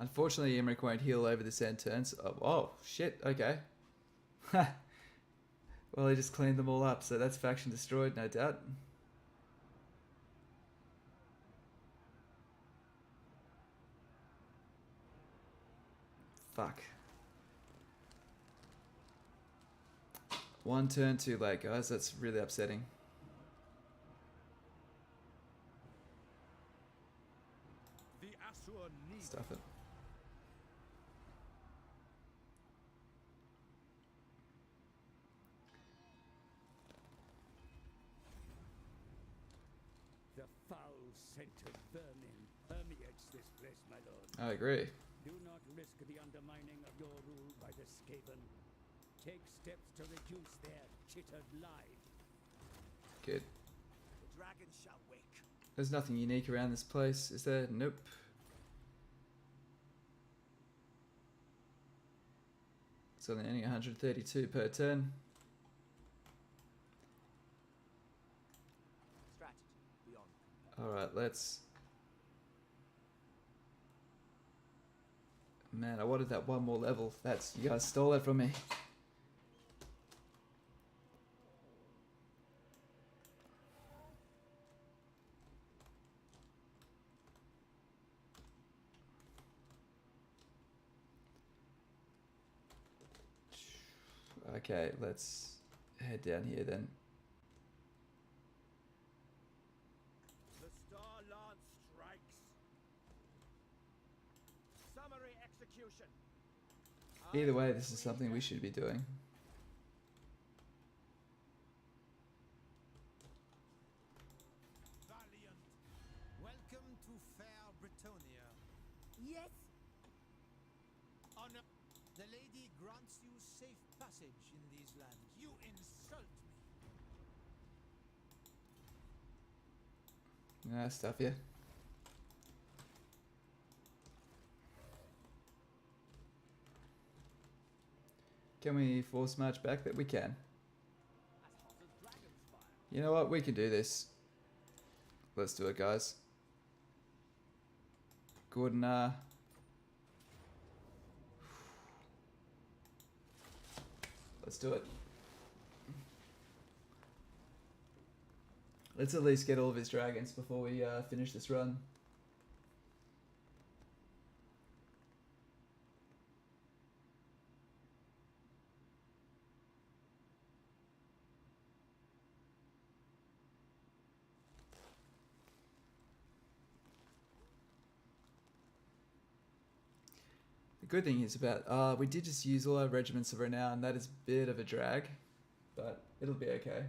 Unfortunately, Imrik won't heal over this end turns. Oh, shit, okay. Well, he just cleaned them all up, so that's faction destroyed, no doubt. Fuck. One turn too late, guys. That's really upsetting. The Asur need Stuff it. The foul scent of vermin permeates this place, my lord. I agree. Do not risk the undermining of your rule by the Skaven. Take steps to reduce their chittered lives. Good. The dragon shall wake. There's nothing unique around this place, is there? Nope. It's only 132 per turn. Strategy beyond. Alright, let's... Man, I wanted that one more level. That's... You guys stole that from me. Okay, let's head down here then. The Star Lance strikes. Summary execution. Either way, this is something we should be doing. Valiant. Welcome to fair Britonia. Yes. Honor. The lady grants you safe passage in these lands. You insult me. Nah, stuff yeah. Can we force march back? That we can. You know what? We can do this. Let's do it, guys. Good and let's do it. Let's at least get all of his dragons before we finish this run. The good thing is about, we did just use all our regiments of renown. That is a bit of a drag, but it'll be okay.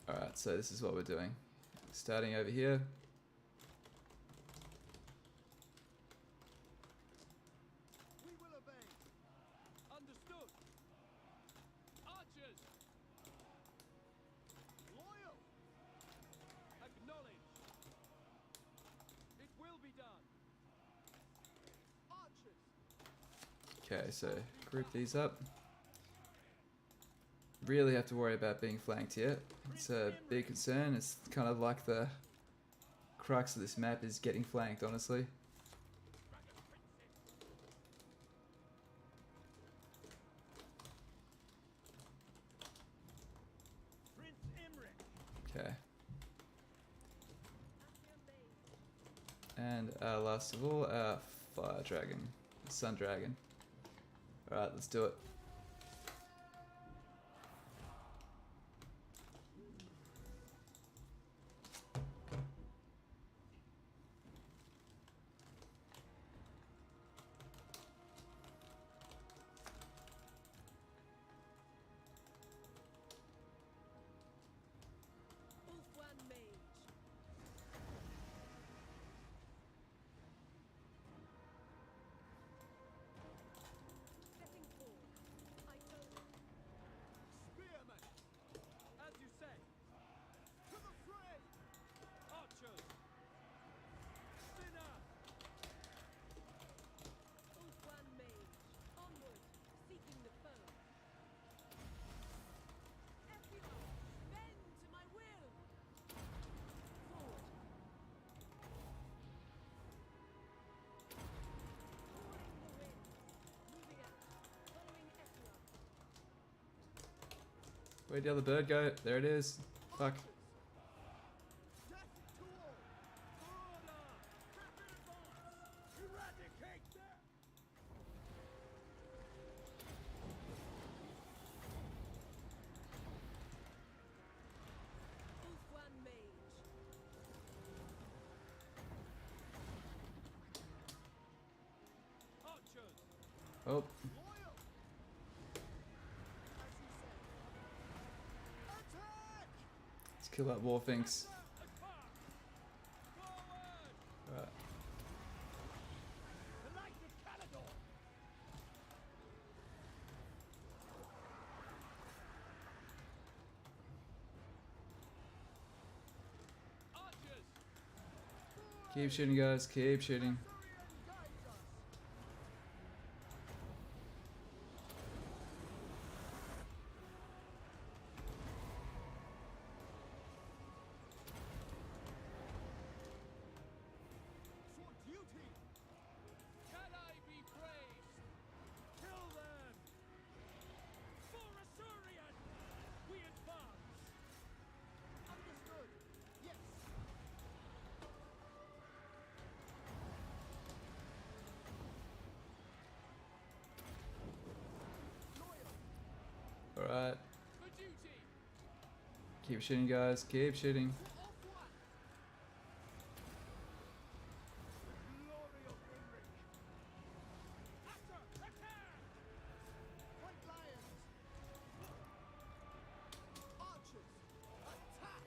Alright, so this is what we're doing. Starting over here. We will obey. Understood. Archers. Loyal. Acknowledge. It will be done. Archers. Okay, so group these up. Really have to worry about being flanked here. It's a big concern. It's kind of like the crux of this map is getting flanked, honestly. Prince Imrik. Okay. And last of all, our fire dragon, sun dragon. Alright, let's do it. Spearmen. As you say. To the fray. Archers. Sinner. Ulfwan mage. Onward. Seeking the foe. Everyone. Bend to my will. Forward. Pouring the wind. Moving out. Following Echelon. Where'd the other bird go? There it is. Fuck. Death to all. For order. Rapid advance. Eradicate them. Ulfwan mage. Archers. Oh, Loyal. As you say. Attack. let's kill that Warfinks. Advance. Forward. Alright. The Knight of Caledor. Archers. Keep shooting, guys. Keep shooting. Surian guides us. For duty. Can I be praised? Kill them. For Asurian. We advance. Understood. Yes. Keep shooting, guys. Keep shooting. Glory of Imrik! Attack! White lions! Archers! Attack!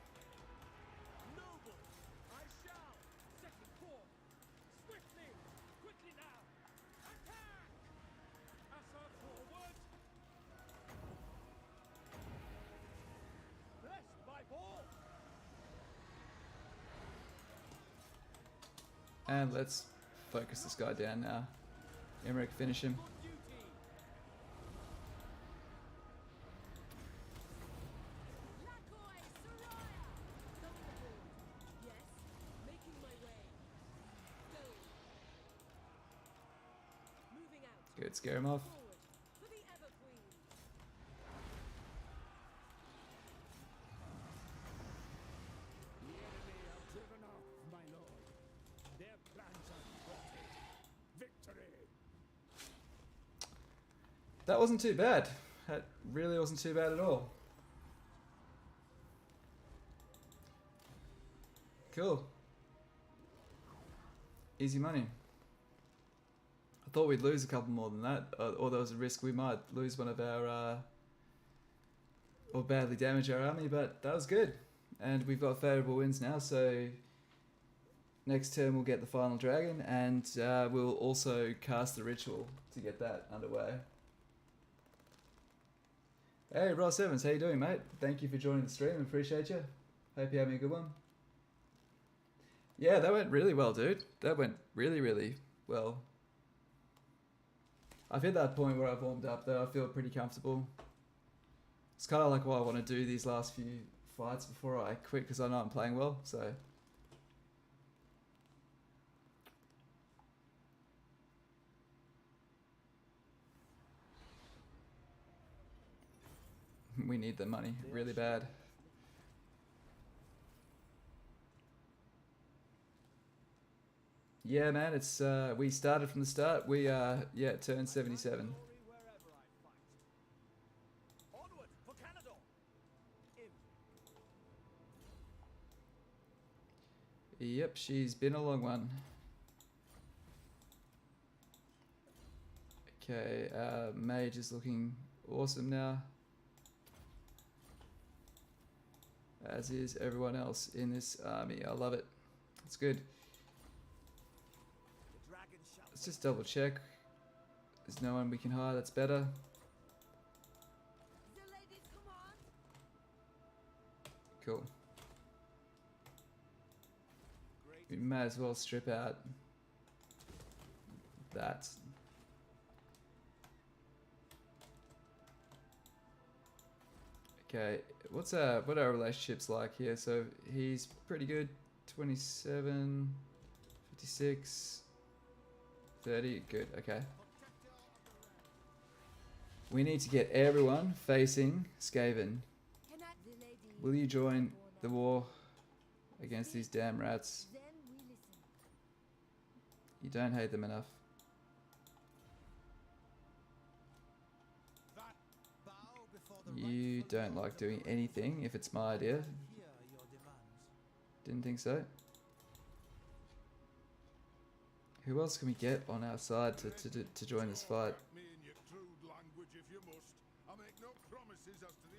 Nobles! I shall! Second form! Swiftly! Quickly now! Attack! Assa forward! Blessed by ball! And let's focus this guy down now. Imrik, finish him. On duty! Lakoi Soraya! Coming aboard. Yes, making my way. Go. Moving out. Good, scare him off. Forward for the Ever Queen. The enemy are driven off, my lord. Their plans are thwarted. Victory! That wasn't too bad. That really wasn't too bad at all. Cool. Easy money. I thought we'd lose a couple more than that, or there was a risk we might lose one of our, or badly damage our army, but that was good. And we've got favourable winds now, so next turn we'll get the final dragon, and we'll also cast the ritual to get that underway. Hey Ross Evans, how you doing, mate? Thank you for joining the stream, appreciate you. Hope you're having a good one. Yeah, that went really well, dude. That went really, really well. I've hit that point where I've warmed up though, I feel pretty comfortable. It's kind of like what I want to do these last few fights before I quit, because I know I'm playing well, so. We need the money really bad. Yeah, man, it's we started from the start. We are turn 77. Glory wherever I fight. Onward for Canada! Yep, she's been a long one. Okay, mage is looking awesome now. As is everyone else in this army. I love it. It's good. Let's just double check. There's no one we can hire that's better. The ladies command. Cool. We may as well strip out that. Okay, what are our relationships like here? So he's pretty good. 27, 56, 30. Good. Okay. We need to get everyone facing Skaven. Will you join the war against these damn rats? You don't hate them enough. You don't like doing anything if it's my idea. Didn't think so. Who else can we get on our side to join this fight? Me in your crude language if you must. I make no promises as to the...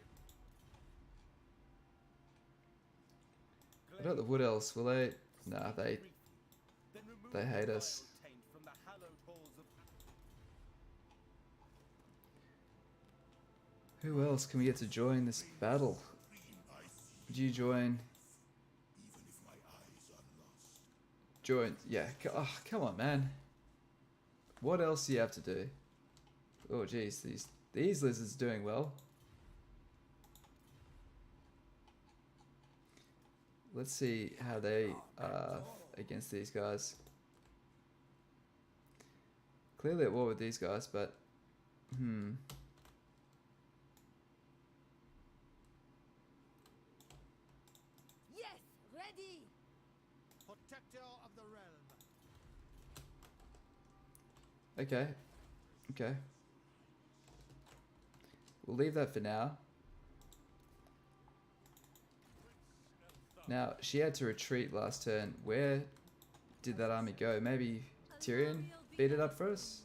What about the Wood Elves? Will they? Nah, they hate us. Who else can we get to join this battle? Would you join? Join, yeah. Oh, come on, man. What else do you have to do? Oh, geez, these lizards doing well. Let's see how they are against these guys. Clearly at war with these guys, but Yes, ready. Protector of the realm. Okay. Okay. We'll leave that for now. Now, she had to retreat last turn. Where did that army go? Maybe Tyrion beat it up for us?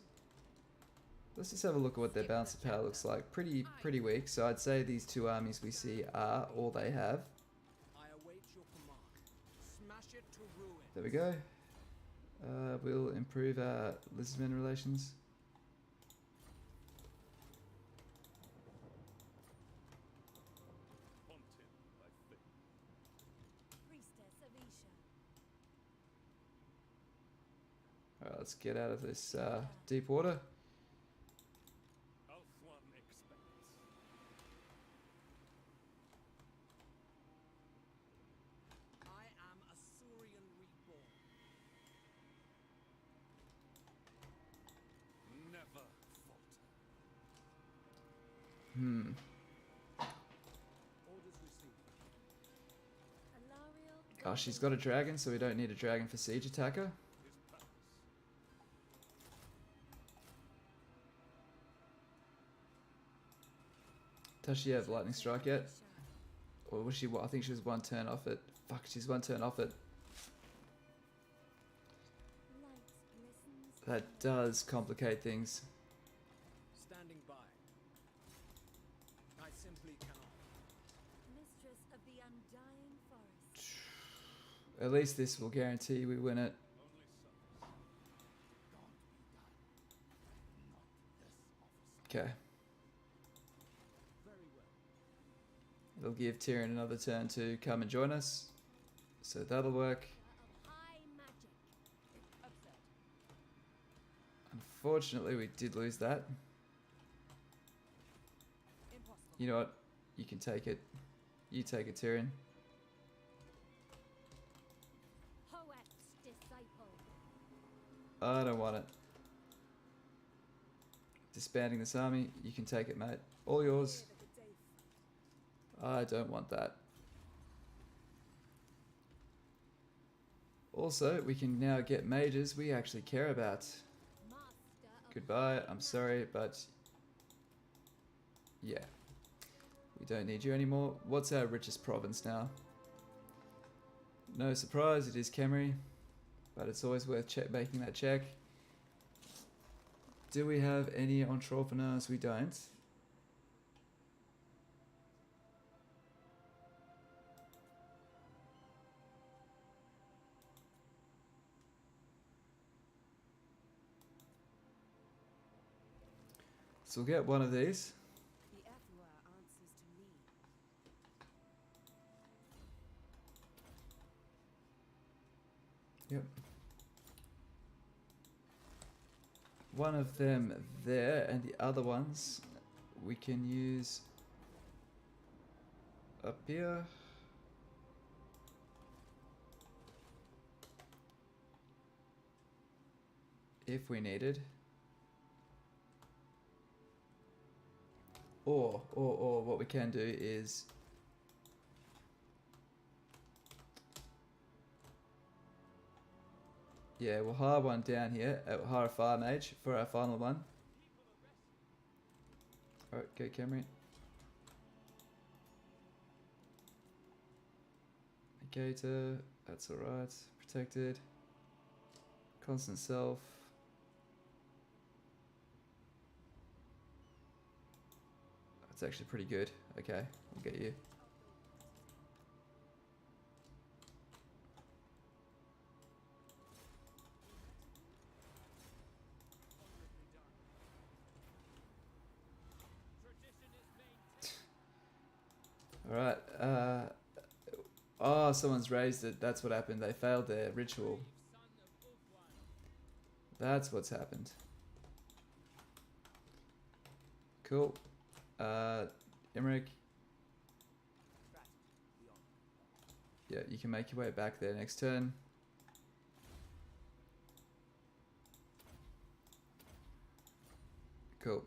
Let's just have a look at what their balance of power looks like. Pretty weak, so I'd say these two armies we see are all they have. I await your command. Smash it to ruin. There we go. We'll improve our lizardmen relations. Priestess of Isha. Alright, let's get out of this deep water. I am a Saurian reborn. Never falter. Orders received. Alariel. Oh, she's got a dragon, so we don't need a dragon for siege attacker. Does she have lightning strike yet? Or was she? I think she was one turn off it. Fuck, she's one turn off it. That does complicate things. Standing by. I simply cannot. Mistress of the undying forest. At least this will guarantee we win it. Okay. Very well. It'll give Tyrion another turn to come and join us. So that'll work. High magic. Absurd. Unfortunately, we did lose that. Impossible. You know what? You can take it. You take it, Tyrion. Hoeth's disciple. I don't want it. Disbanding this army. You can take it, mate. All yours. I don't want that. Also, we can now get mages we actually care about. Goodbye, I'm sorry, but yeah. We don't need you anymore. What's our richest province now? No surprise, it is Khemri, but it's always worth making that check. Do we have any entrepreneurs? We don't. So we'll get one of these. The Ephua answers to me. Yep. One of them there, and the other ones we can use up here. If we needed. Or what we can do is yeah, we'll hire one down here. Hire a fire mage for our final one. Alright, go Khemri. Negator, that's alright. Protected. Constant self. That's actually pretty good. Okay, we'll get you. Alright, oh, someone's raised it. That's what happened. They failed their ritual. That's what's happened. Cool. Imrik. Yeah, you can make your way back there next turn. Cool.